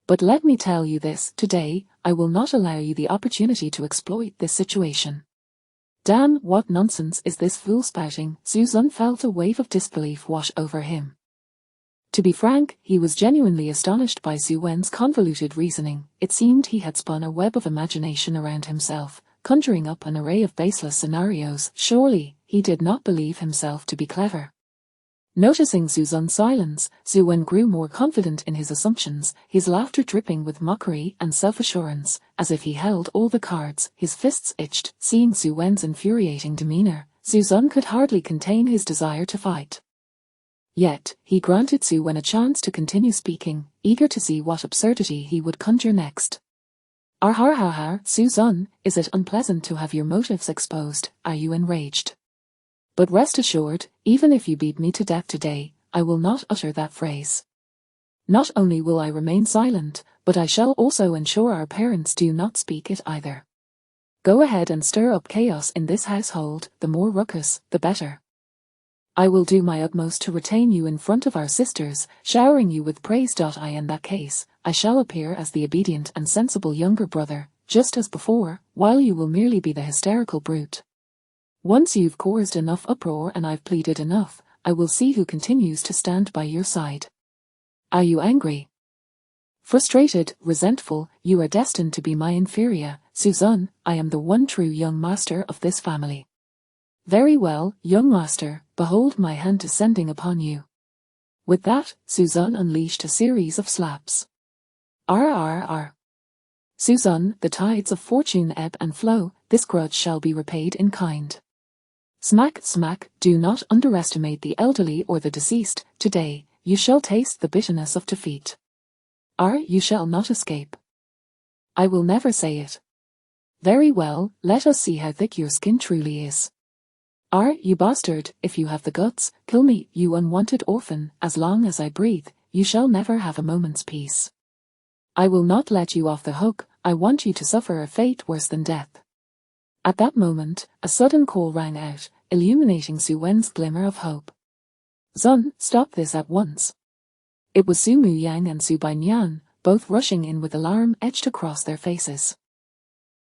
But let me tell you this, today, I will not allow you the opportunity to exploit this situation. Damn, what nonsense is this fool spouting? Su Zun felt a wave of disbelief wash over him. To be frank, he was genuinely astonished by Su Wen's convoluted reasoning. It seemed he had spun a web of imagination around himself, conjuring up an array of baseless scenarios. Surely, he did not believe himself to be clever. Noticing Su Zun's silence, Su Wen grew more confident in his assumptions, his laughter dripping with mockery and self-assurance, as if he held all the cards. His fists itched. Seeing Su Wen's infuriating demeanor, Su Zun could hardly contain his desire to fight. Yet, he granted Su Wen a chance to continue speaking, eager to see what absurdity he would conjure next. Har, Su Zun, is it unpleasant to have your motives exposed? Are you enraged? But rest assured, even if you beat me to death today, I will not utter that phrase. Not only will I remain silent, but I shall also ensure our parents do not speak it either. Go ahead and stir up chaos in this household, the more ruckus, the better. I will do my utmost to retain you in front of our sisters, showering you with praise. In that case, I shall appear as the obedient and sensible younger brother, just as before, while you will merely be the hysterical brute. Once you've caused enough uproar and I've pleaded enough, I will see who continues to stand by your side. Are you angry? Frustrated, resentful, you are destined to be my inferior, Suzanne. I am the one true young master of this family. Very well, young master, behold my hand descending upon you. With that, Suzanne unleashed a series of slaps. R. Suzanne, the tides of fortune ebb and flow, this grudge shall be repaid in kind. Smack, smack, do not underestimate the elderly or the deceased, today, you shall taste the bitterness of defeat. You shall not escape. I will never say it. Very well, let us see how thick your skin truly is. You bastard, if you have the guts, kill me, you unwanted orphan, as long as I breathe, you shall never have a moment's peace. I will not let you off the hook, I want you to suffer a fate worse than death. At that moment, a sudden call rang out, illuminating Suwen's glimmer of hope. Zun, stop this at once. It was Su Muyang and Su Bainyan, both rushing in with alarm etched across their faces.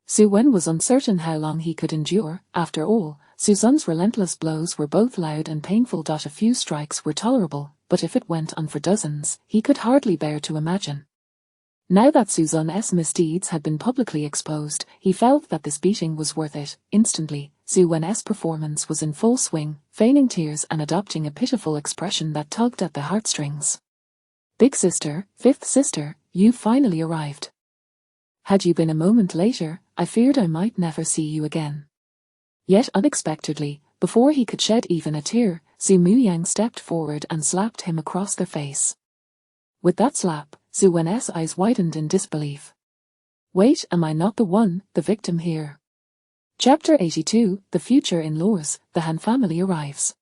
Su Wen was uncertain how long he could endure. After all, Suzanne's relentless blows were both loud and painful. A few strikes were tolerable, but if it went on for dozens, he could hardly bear to imagine. Now that Suzanne's misdeeds had been publicly exposed, he felt that this beating was worth it. Instantly, Su Wen's performance was in full swing, feigning tears and adopting a pitiful expression that tugged at the heartstrings. Big sister, fifth sister, you've finally arrived. Had you been a moment later, I feared I might never see you again. Yet unexpectedly, before he could shed even a tear, Su Muyang stepped forward and slapped him across the face. With that slap, Su Wen's eyes widened in disbelief. Wait, am I not the one, the victim here? Chapter 82, The Future In-Laws, the Han family arrives.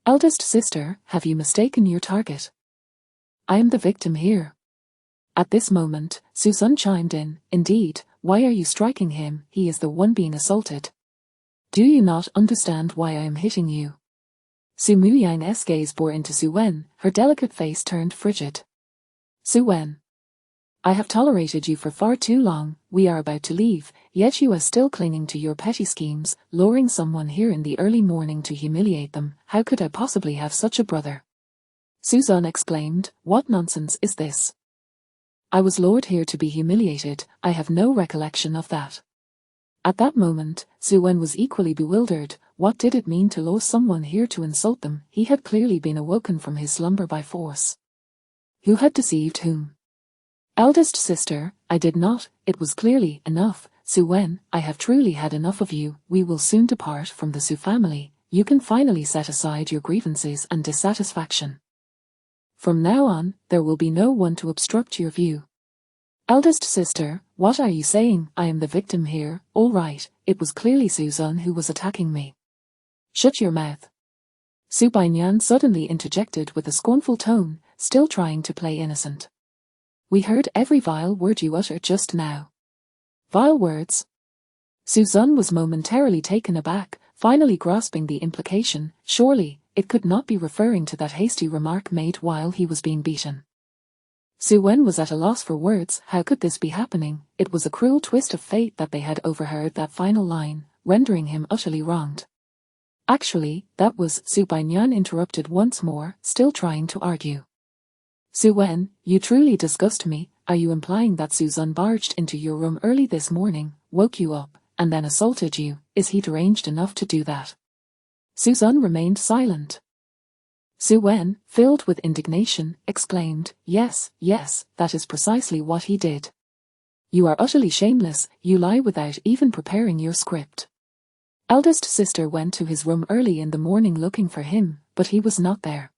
Eldest sister, have you mistaken your target? I am the victim here. At this moment, Suzanne chimed in, indeed, why are you striking him? He is the one being assaulted. Do you not understand why I am hitting you? Su Muyang's gaze bore into Su Wen, her delicate face turned frigid. Su Wen. I have tolerated you for far too long, we are about to leave, yet you are still clinging to your petty schemes, luring someone here in the early morning to humiliate them. How could I possibly have such a brother? Suzanne exclaimed, what nonsense is this? I was lured here to be humiliated, I have no recollection of that. At that moment, Su Wen was equally bewildered. What did it mean to lure someone here to insult them? He had clearly been awoken from his slumber by force. Who had deceived whom? Eldest sister, I did not, it was clearly enough. Su Wen, I have truly had enough of you. We will soon depart from the Su family. You can finally set aside your grievances and dissatisfaction. From now on, there will be no one to obstruct your view. Eldest sister, what are you saying? I am the victim here. All right, it was clearly Suzanne who was attacking me. Shut your mouth. Su Bainyan suddenly interjected with a scornful tone, still trying to play innocent. We heard every vile word you uttered just now. Vile words? Suzanne was momentarily taken aback, finally grasping the implication. Surely, it could not be referring to that hasty remark made while he was being beaten. Su Wen was at a loss for words. How could this be happening? It was a cruel twist of fate that they had overheard that final line, rendering him utterly wronged. Actually, that was, Su Bainyan interrupted once more, still trying to argue. Su Wen, you truly disgust me. Are you implying that Suzanne barged into your room early this morning, woke you up, and then assaulted you? Is he deranged enough to do that? Suzanne remained silent. Su Wen, filled with indignation, exclaimed, yes, that is precisely what he did. You are utterly shameless, you lie without even preparing your script. Eldest sister went to his room early in the morning looking for him, but he was not there.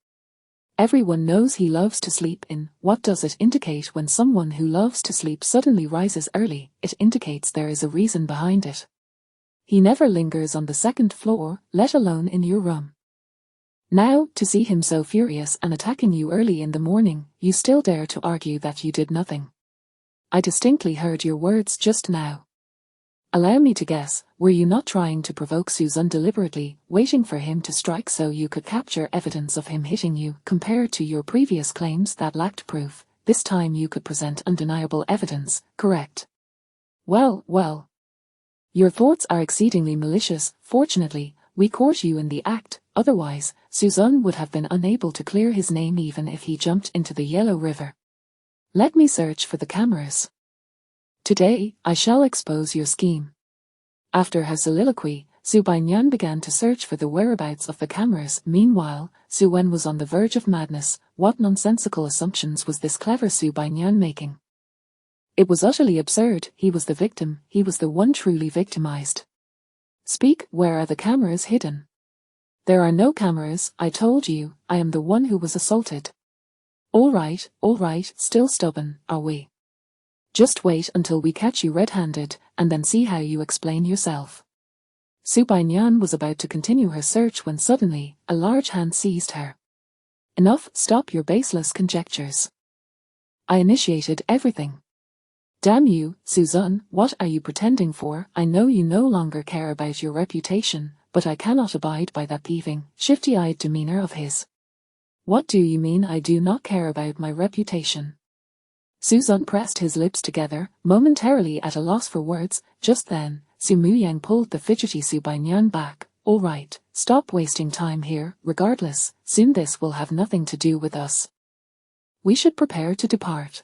Everyone knows he loves to sleep in. What does it indicate when someone who loves to sleep suddenly rises early? It indicates there is a reason behind it. He never lingers on the second floor, let alone in your room. Now, to see him so furious and attacking you early in the morning, you still dare to argue that you did nothing. I distinctly heard your words just now. Allow me to guess, were you not trying to provoke Suzanne deliberately, waiting for him to strike so you could capture evidence of him hitting you? Compared to your previous claims that lacked proof, this time you could present undeniable evidence, correct? Well. Your thoughts are exceedingly malicious. Fortunately, we caught you in the act, otherwise, Suzanne would have been unable to clear his name even if he jumped into the Yellow River. Let me search for the cameras. Today, I shall expose your scheme. After her soliloquy, Su Bainyan began to search for the whereabouts of the cameras. Meanwhile, Su Wen was on the verge of madness. What nonsensical assumptions was this clever Su Bainyan making? It was utterly absurd. He was the victim. He was the one truly victimized. Speak, where are the cameras hidden? There are no cameras, I told you. I am the one who was assaulted. All right, still stubborn, are we? Just wait until we catch you red-handed, and then see how you explain yourself. Su Bainyan was about to continue her search when suddenly, a large hand seized her. Enough, stop your baseless conjectures. I initiated everything. Damn you, Suzanne, what are you pretending for? I know you no longer care about your reputation, but I cannot abide by that thieving, shifty-eyed demeanor of his. What do you mean I do not care about my reputation? Suzanne pressed his lips together, momentarily at a loss for words. Just then, Su Muyang pulled the fidgety Su Bainyan back. All right, stop wasting time here. Regardless, soon this will have nothing to do with us. We should prepare to depart.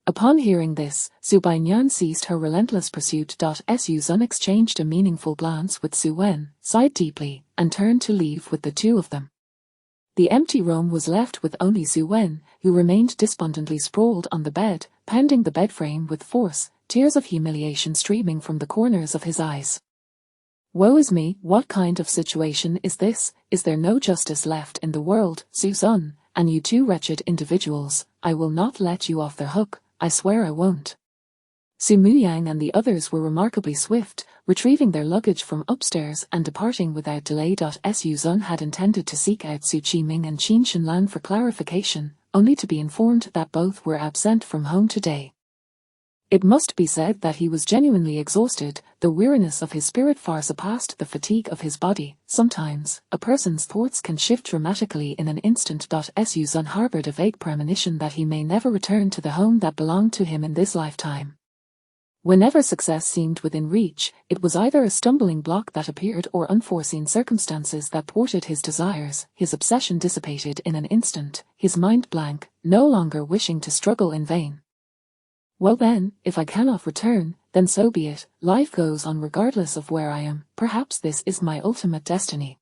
Upon hearing this, Su Bainyan ceased her relentless pursuit. Suzanne exchanged a meaningful glance with Su Wen, sighed deeply, and turned to leave with the two of them. The empty room was left with only Su Wen, who remained despondently sprawled on the bed, pounding the bed frame with force, tears of humiliation streaming from the corners of his eyes. Woe is me, what kind of situation is this? Is there no justice left in the world, Suzanne? And you two wretched individuals, I will not let you off the hook, I swear I won't. Su Muyang and the others were remarkably swift, retrieving their luggage from upstairs and departing without delay. Suzanne had intended to seek out Su Qiming and Qin Shenlan for clarification, only to be informed that both were absent from home today. It must be said that he was genuinely exhausted. The weariness of his spirit far surpassed the fatigue of his body. Sometimes, a person's thoughts can shift dramatically in an instant. Suzanne harbored a vague premonition that he may never return to the home that belonged to him in this lifetime. Whenever success seemed within reach, it was either a stumbling block that appeared or unforeseen circumstances that thwarted his desires. His obsession dissipated in an instant, his mind blank, no longer wishing to struggle in vain. Well then, if I cannot return, then so be it. Life goes on regardless of where I am. Perhaps this is my ultimate destiny.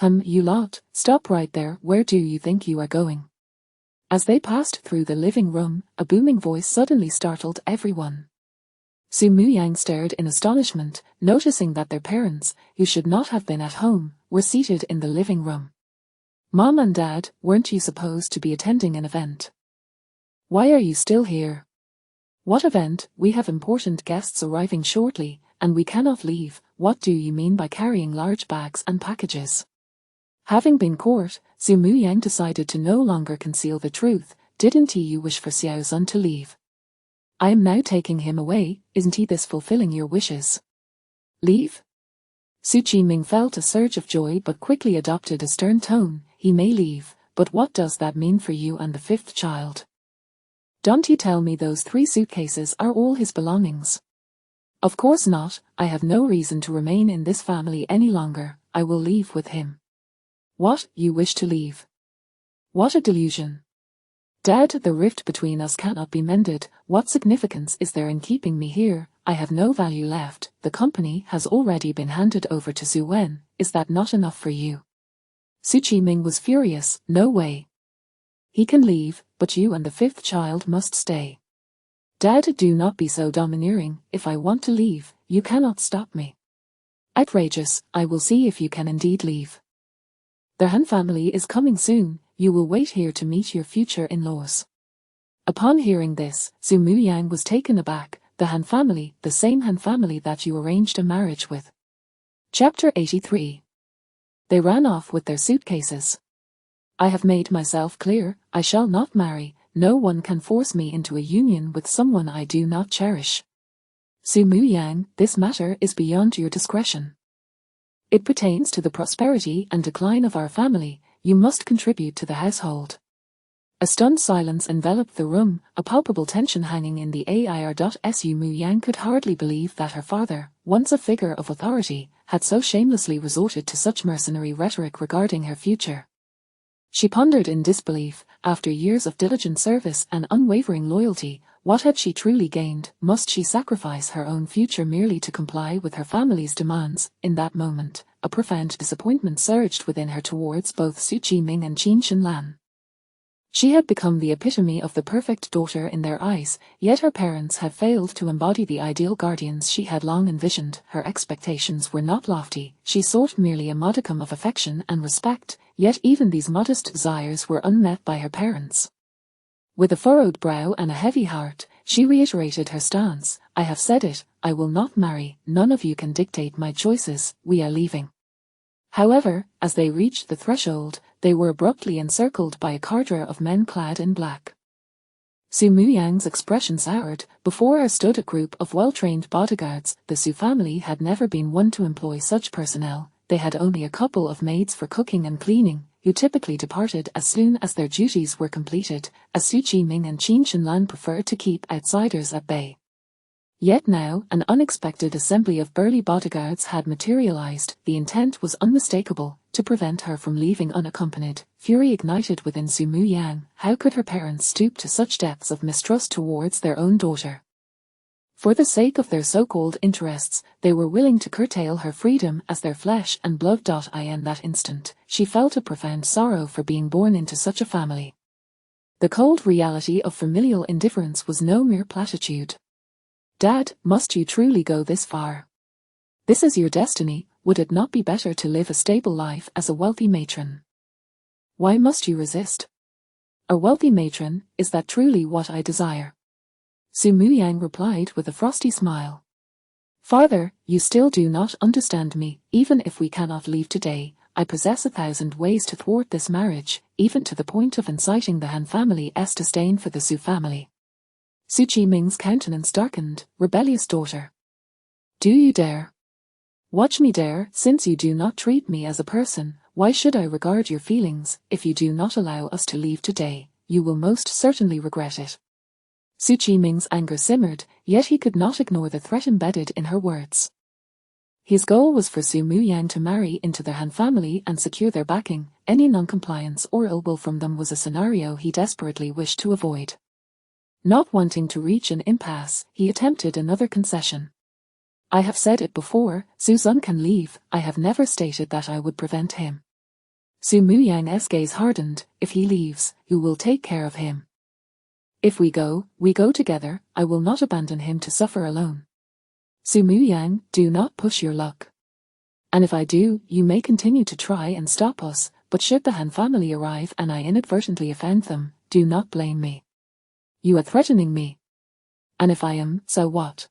You lot, stop right there. Where do you think you are going? As they passed through the living room, a booming voice suddenly startled everyone. Su Muyang stared in astonishment, noticing that their parents, who should not have been at home, were seated in the living room. Mom and Dad, weren't you supposed to be attending an event? Why are you still here? What event? We have important guests arriving shortly, and we cannot leave. What do you mean by carrying large bags and packages? Having been caught, Su Muyang decided to no longer conceal the truth. Didn't you wish for Xiaozun to leave? I am now taking him away. Isn't he this fulfilling your wishes? Leave? Su Qiming felt a surge of joy but quickly adopted a stern tone. He may leave, but what does that mean for you and the fifth child? Don't you tell me those 3 suitcases are all his belongings? Of course not. I have no reason to remain in this family any longer. I will leave with him. What, you wish to leave? What a delusion. Dad, the rift between us cannot be mended. What significance is there in keeping me here? I have no value left. The company has already been handed over to Su Wen. Is that not enough for you? Su Qiming was furious. No way. He can leave, but you and the fifth child must stay. Dad, do not be so domineering. If I want to leave, you cannot stop me. Outrageous. I will see if you can indeed leave. The Han family is coming soon. You will wait here to meet your future in-laws. Upon hearing this, Su Muyang was taken aback. The Han family, the same Han family that you arranged a marriage with. Chapter 83. They ran off with their suitcases. I have made myself clear. I shall not marry. No one can force me into a union with someone I do not cherish. Su Muyang, this matter is beyond your discretion. It pertains to the prosperity and decline of our family. You must contribute to the household. A stunned silence enveloped the room, a palpable tension hanging in the air. Su Muyang could hardly believe that her father, once a figure of authority, had so shamelessly resorted to such mercenary rhetoric regarding her future. She pondered in disbelief. After years of diligent service and unwavering loyalty, what had she truly gained? Must she sacrifice her own future merely to comply with her family's demands? In that moment, a profound disappointment surged within her towards both Su Qiming and Qin Shenlan. She had become the epitome of the perfect daughter in their eyes, yet her parents had failed to embody the ideal guardians she had long envisioned. Her expectations were not lofty, she sought merely a modicum of affection and respect, yet even these modest desires were unmet by her parents. With a furrowed brow and a heavy heart, she reiterated her stance. I have said it, I will not marry, none of you can dictate my choices, we are leaving. However, as they reached the threshold, they were abruptly encircled by a cadre of men clad in black. Su Muyang's expression soured. Before her stood a group of well-trained bodyguards. The Su family had never been one to employ such personnel. They had only a couple of maids for cooking and cleaning, who typically departed as soon as their duties were completed, as Su Qiming and Qin Shenlan preferred to keep outsiders at bay. Yet now, an unexpected assembly of burly bodyguards had materialized. The intent was unmistakable, to prevent her from leaving unaccompanied. Fury ignited within Su Muyang. How could her parents stoop to such depths of mistrust towards their own daughter? For the sake of their so-called interests, they were willing to curtail her freedom as their flesh and blood. In that instant, she felt a profound sorrow for being born into such a family. The cold reality of familial indifference was no mere platitude. Dad, must you truly go this far? This is your destiny. Would it not be better to live a stable life as a wealthy matron? Why must you resist? A wealthy matron, is that truly what I desire? Su Muyang replied with a frosty smile. Father, you still do not understand me. Even if we cannot leave today, I possess 1,000 ways to thwart this marriage, even to the point of inciting the Han family's disdain for the Su family. Su Qiming's countenance darkened. Rebellious daughter. Do you dare? Watch me dare. Since you do not treat me as a person, why should I regard your feelings? If you do not allow us to leave today, you will most certainly regret it. Su Qiming's anger simmered, yet he could not ignore the threat embedded in her words. His goal was for Su Muyang to marry into the Han family and secure their backing. Any non-compliance or ill will from them was a scenario he desperately wished to avoid. Not wanting to reach an impasse, he attempted another concession. I have said it before, Suzun can leave. I have never stated that I would prevent him. Su Muyang's gaze hardened. If he leaves, who will take care of him? If we go together. I will not abandon him to suffer alone. Su Muyang, do not push your luck. And if I do, you may continue to try and stop us, but should the Han family arrive and I inadvertently offend them, do not blame me. You are threatening me. And if I am, so what?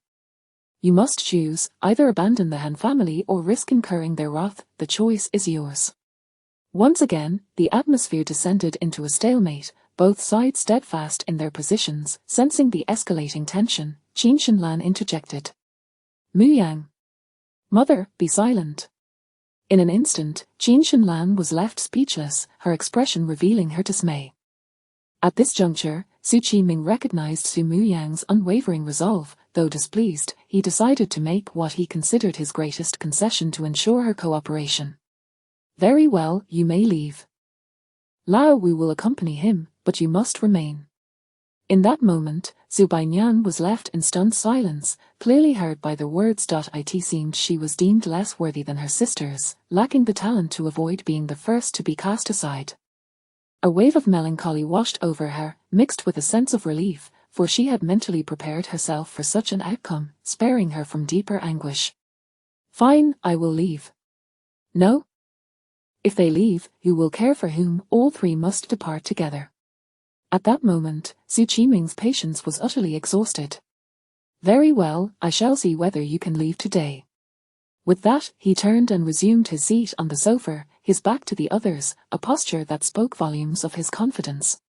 You must choose, either abandon the Han family or risk incurring their wrath. The choice is yours. Once again, the atmosphere descended into a stalemate, both sides steadfast in their positions. Sensing the escalating tension, Qin Shenlan interjected. Muyang. Mother, be silent. In an instant, Qin Shenlan was left speechless, her expression revealing her dismay. At this juncture, Su Qiming recognized Su Muyang's unwavering resolve. Though displeased, he decided to make what he considered his greatest concession to ensure her cooperation. Very well, you may leave. Lao Wu will accompany him, but you must remain. In that moment, Su Bainyan was left in stunned silence, clearly hurt by the words. It seemed she was deemed less worthy than her sisters, lacking the talent to avoid being the first to be cast aside. A wave of melancholy washed over her, mixed with a sense of relief, for she had mentally prepared herself for such an outcome, sparing her from deeper anguish. Fine, I will leave. No? If they leave, who will care for whom? All three must depart together. At that moment, Su Qiming's patience was utterly exhausted. Very well, I shall see whether you can leave today. With that, he turned and resumed his seat on the sofa, his back to the others, a posture that spoke volumes of his confidence.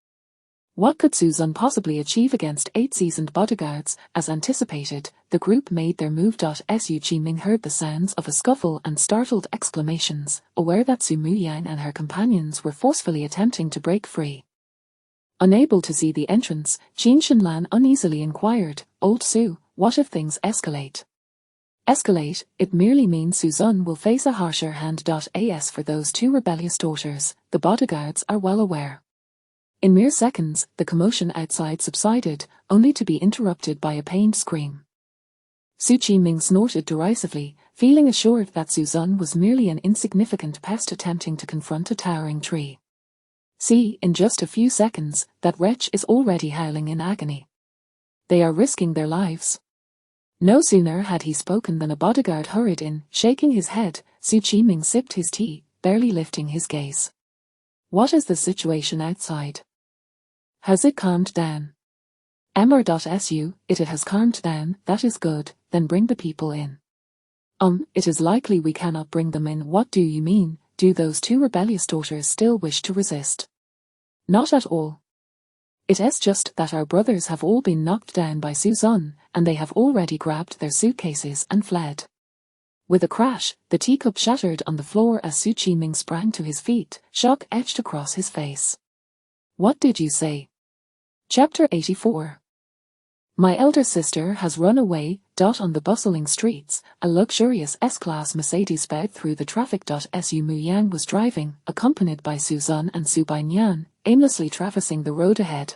What could Suzun possibly achieve against 8 seasoned bodyguards? As anticipated, the group made their move. Su Qiming heard the sounds of a scuffle and startled exclamations, aware that Su Muyang and her companions were forcefully attempting to break free. Unable to see the entrance, Qin Shenlan uneasily inquired, Old Su, what if things escalate? Escalate, it merely means Suzanne will face a harsher hand. As for those two rebellious daughters, the bodyguards are well aware. In mere seconds, the commotion outside subsided, only to be interrupted by a pained scream. Su Qiming snorted derisively, feeling assured that Suzanne was merely an insignificant pest attempting to confront a towering tree. See, in just a few seconds, that wretch is already howling in agony. They are risking their lives. No sooner had he spoken than a bodyguard hurried in, shaking his head. Su Qiming sipped his tea, barely lifting his gaze. What is the situation outside? Has it calmed down? Mr.Su, it has calmed down, that is good, then bring the people in. It is likely we cannot bring them in. What do you mean? Do those two rebellious daughters still wish to resist? Not at all. It is just that our brothers have all been knocked down by Suzanne, and they have already grabbed their suitcases and fled. With a crash, the teacup shattered on the floor as Su Qiming sprang to his feet, shock etched across his face. What did you say? Chapter 84. My elder sister has run away. On the bustling streets, a luxurious S-Class Mercedes sped through the traffic. Su Muyang was driving, accompanied by Suzanne and Su Bainyan, aimlessly traversing the road ahead.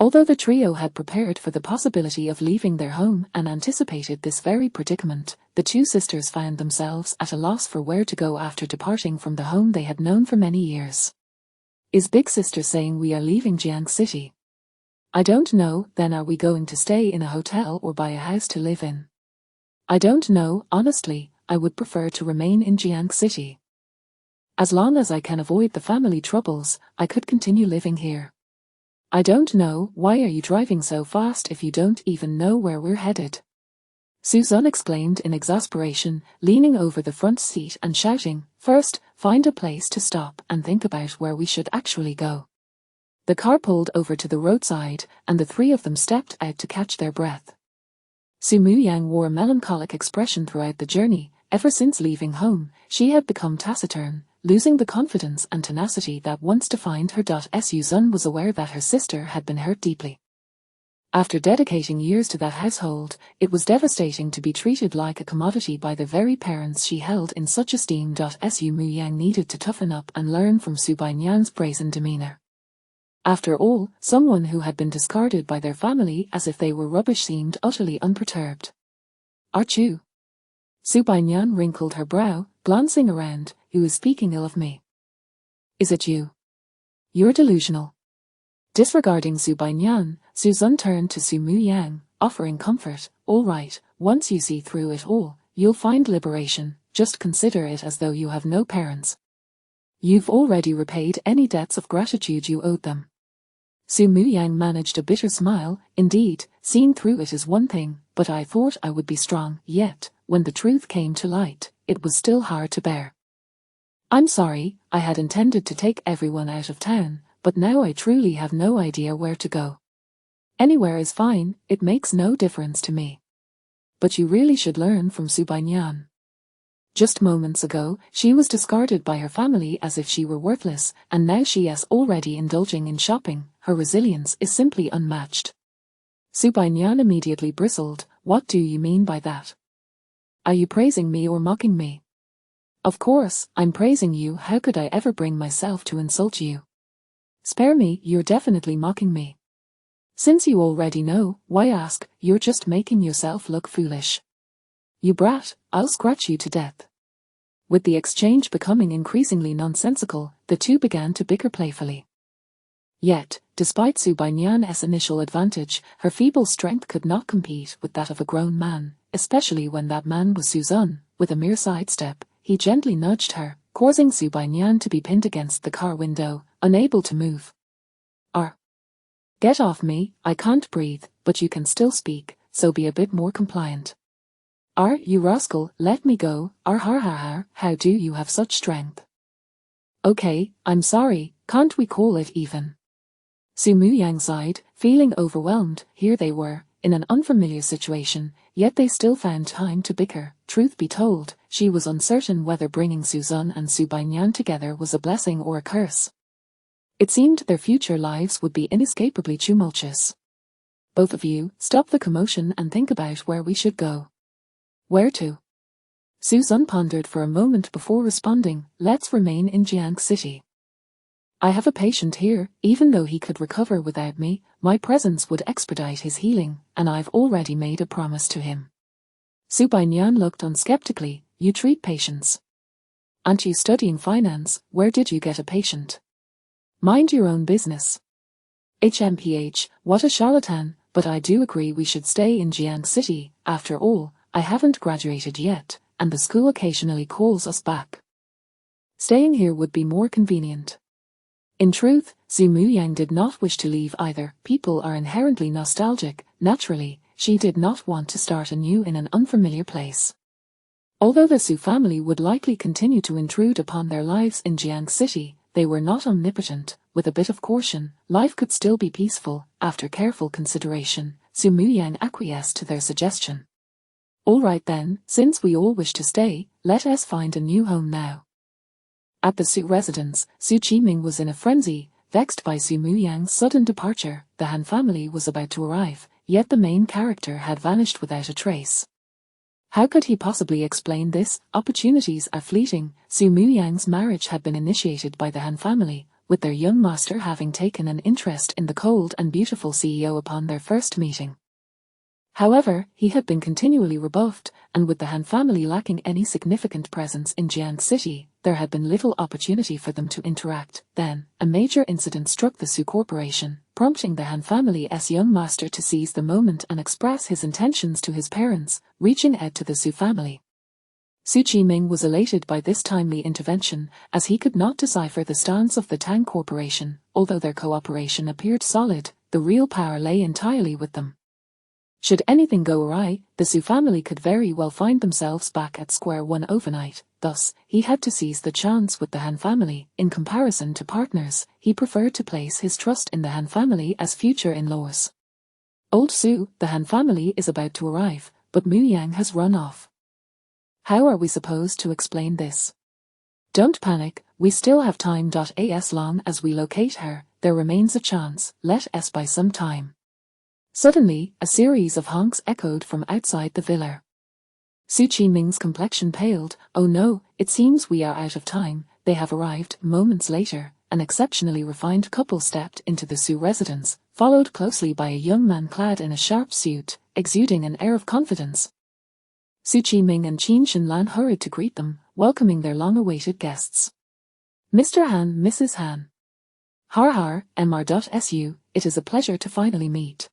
Although the trio had prepared for the possibility of leaving their home and anticipated this very predicament, the two sisters found themselves at a loss for where to go after departing from the home they had known for many years. Is Big Sister saying we are leaving Jiang City? I don't know. Then are we going to stay in a hotel or buy a house to live in? I don't know, honestly. I would prefer to remain in Jiang City. As long as I can avoid the family troubles, I could continue living here. I don't know. Why are you driving so fast if you don't even know where we're headed? Suzanne exclaimed in exasperation, leaning over the front seat and shouting, First, find a place to stop and think about where we should actually go. The car pulled over to the roadside, and the three of them stepped out to catch their breath. Su Muyang wore a melancholic expression throughout the journey. Ever since leaving home, she had become taciturn, losing the confidence and tenacity that once defined her. Suzanne was aware that her sister had been hurt deeply. After dedicating years to that household, it was devastating to be treated like a commodity by the very parents she held in such esteem. Su Muyang needed to toughen up and learn from Su Bainyan's brazen demeanor. After all, someone who had been discarded by their family as if they were rubbish seemed utterly unperturbed. Aren't you? Su Bainyan wrinkled her brow, glancing around. Who is speaking ill of me? Is it you? You're delusional. Disregarding Su Bainyan, Suzanne turned to Su Muyang, offering comfort. All right, once you see through it all, you'll find liberation. Just consider it as though you have no parents. You've already repaid any debts of gratitude you owed them. Su Muyang managed a bitter smile. Indeed, seeing through it is one thing, but I thought I would be strong. Yet, when the truth came to light, it was still hard to bear. I'm sorry, I had intended to take everyone out of town, but now I truly have no idea where to go. Anywhere is fine, it makes no difference to me. But you really should learn from Su Bainyan. Just moments ago, she was discarded by her family as if she were worthless, and now she is already indulging in shopping. Her resilience is simply unmatched. Su Bainyan immediately bristled. What do you mean by that? Are you praising me or mocking me? Of course, I'm praising you. How could I ever bring myself to insult you? Spare me, you're definitely mocking me. Since you already know, why ask? You're just making yourself look foolish. You brat, I'll scratch you to death. With the exchange becoming increasingly nonsensical, the two began to bicker playfully. Yet, despite Su Bainyan's initial advantage, her feeble strength could not compete with that of a grown man, especially when that man was Suzanne. With a mere sidestep, he gently nudged her, causing Su Bainyan to be pinned against the car window, unable to move. Get off me, I can't breathe, but you can still speak, so be a bit more compliant. You rascal, let me go. How do you have such strength? Okay, I'm sorry, can't we call it even? Su Muyang sighed, feeling overwhelmed. Here they were, in an unfamiliar situation, yet they still found time to bicker. Truth be told, she was uncertain whether bringing Suzanne and Su Bainyan together was a blessing or a curse. It seemed their future lives would be inescapably tumultuous. Both of you, stop the commotion and think about where we should go. Where to? Su Zun pondered for a moment before responding, let's remain in Jiang City. I have a patient here, even though he could recover without me, my presence would expedite his healing, and I've already made a promise to him. Su Bainyan looked unskeptically, you treat patients. Aren't you studying finance? Where did you get a patient? Mind your own business. HMPH, what a charlatan, but I do agree we should stay in Jiang City, after all, I haven't graduated yet, and the school occasionally calls us back. Staying here would be more convenient. In truth, Zhu Muyang did not wish to leave either. People are inherently nostalgic. Naturally, she did not want to start anew in an unfamiliar place. Although the Su family would likely continue to intrude upon their lives in Jiang City, they were not omnipotent. With a bit of caution, life could still be peaceful. After careful consideration, Zhu Muyang acquiesced to their suggestion. All right then, since we all wish to stay, let us find a new home now. At the Su residence, Su Qiming was in a frenzy, vexed by Zhu Muyang's sudden departure. The Han family was about to arrive, yet the main character had vanished without a trace. How could he possibly explain this? Opportunities are fleeting. Zhu Muyang's marriage had been initiated by the Han family, with their young master having taken an interest in the cold and beautiful CEO upon their first meeting. However, he had been continually rebuffed, and with the Han family lacking any significant presence in Jiang City, there had been little opportunity for them to interact. Then, a major incident struck the Su Corporation, prompting the Han family's young master to seize the moment and express his intentions to his parents, reaching out to the Su family. Su Qiming was elated by this timely intervention, as he could not decipher the stance of the Tang Corporation. Although their cooperation appeared solid, the real power lay entirely with them. Should anything go awry, the Su family could very well find themselves back at square one overnight. Thus, he had to seize the chance with the Han family. In comparison to partners, he preferred to place his trust in the Han family as future in-laws. Old Su, the Han family is about to arrive, but Muyang has run off. How are we supposed to explain this? Don't panic, we still have time. As long as we locate her, there remains a chance. Let us buy some time. Suddenly, a series of honks echoed from outside the villa. Su Qiming's complexion paled. Oh no, it seems we are out of time. They have arrived. Moments later, an exceptionally refined couple stepped into the Su residence, followed closely by a young man clad in a sharp suit, exuding an air of confidence. Su Qiming and Qin Shenlan hurried to greet them, welcoming their long-awaited guests. Mr. Han, Mrs. Han. Har har, mr.su, it is a pleasure to finally meet.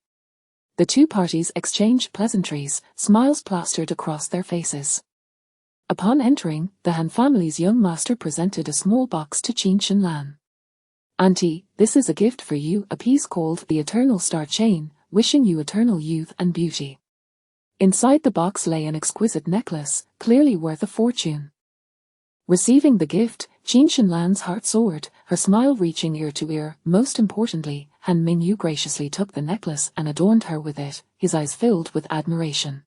The two parties exchanged pleasantries, smiles plastered across their faces. Upon entering, the Han family's young master presented a small box to Qin Shenlan. Auntie, this is a gift for you, a piece called the Eternal Star Chain, wishing you eternal youth and beauty. Inside the box lay an exquisite necklace, clearly worth a fortune. Receiving the gift, Qin Shenlan's heart soared, her smile reaching ear to ear. Most importantly, Han Mingyu graciously took the necklace and adorned her with it, his eyes filled with admiration.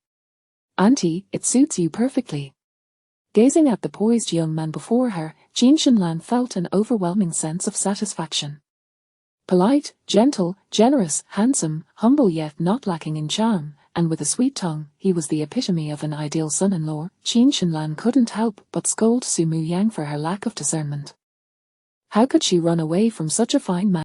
Auntie, it suits you perfectly. Gazing at the poised young man before her, Qin Shenlan felt an overwhelming sense of satisfaction. Polite, gentle, generous, handsome, humble yet not lacking in charm, and with a sweet tongue, he was the epitome of an ideal son-in-law. Qin Shenlan couldn't help but scold Su Muyang for her lack of discernment. How could she run away from such a fine man?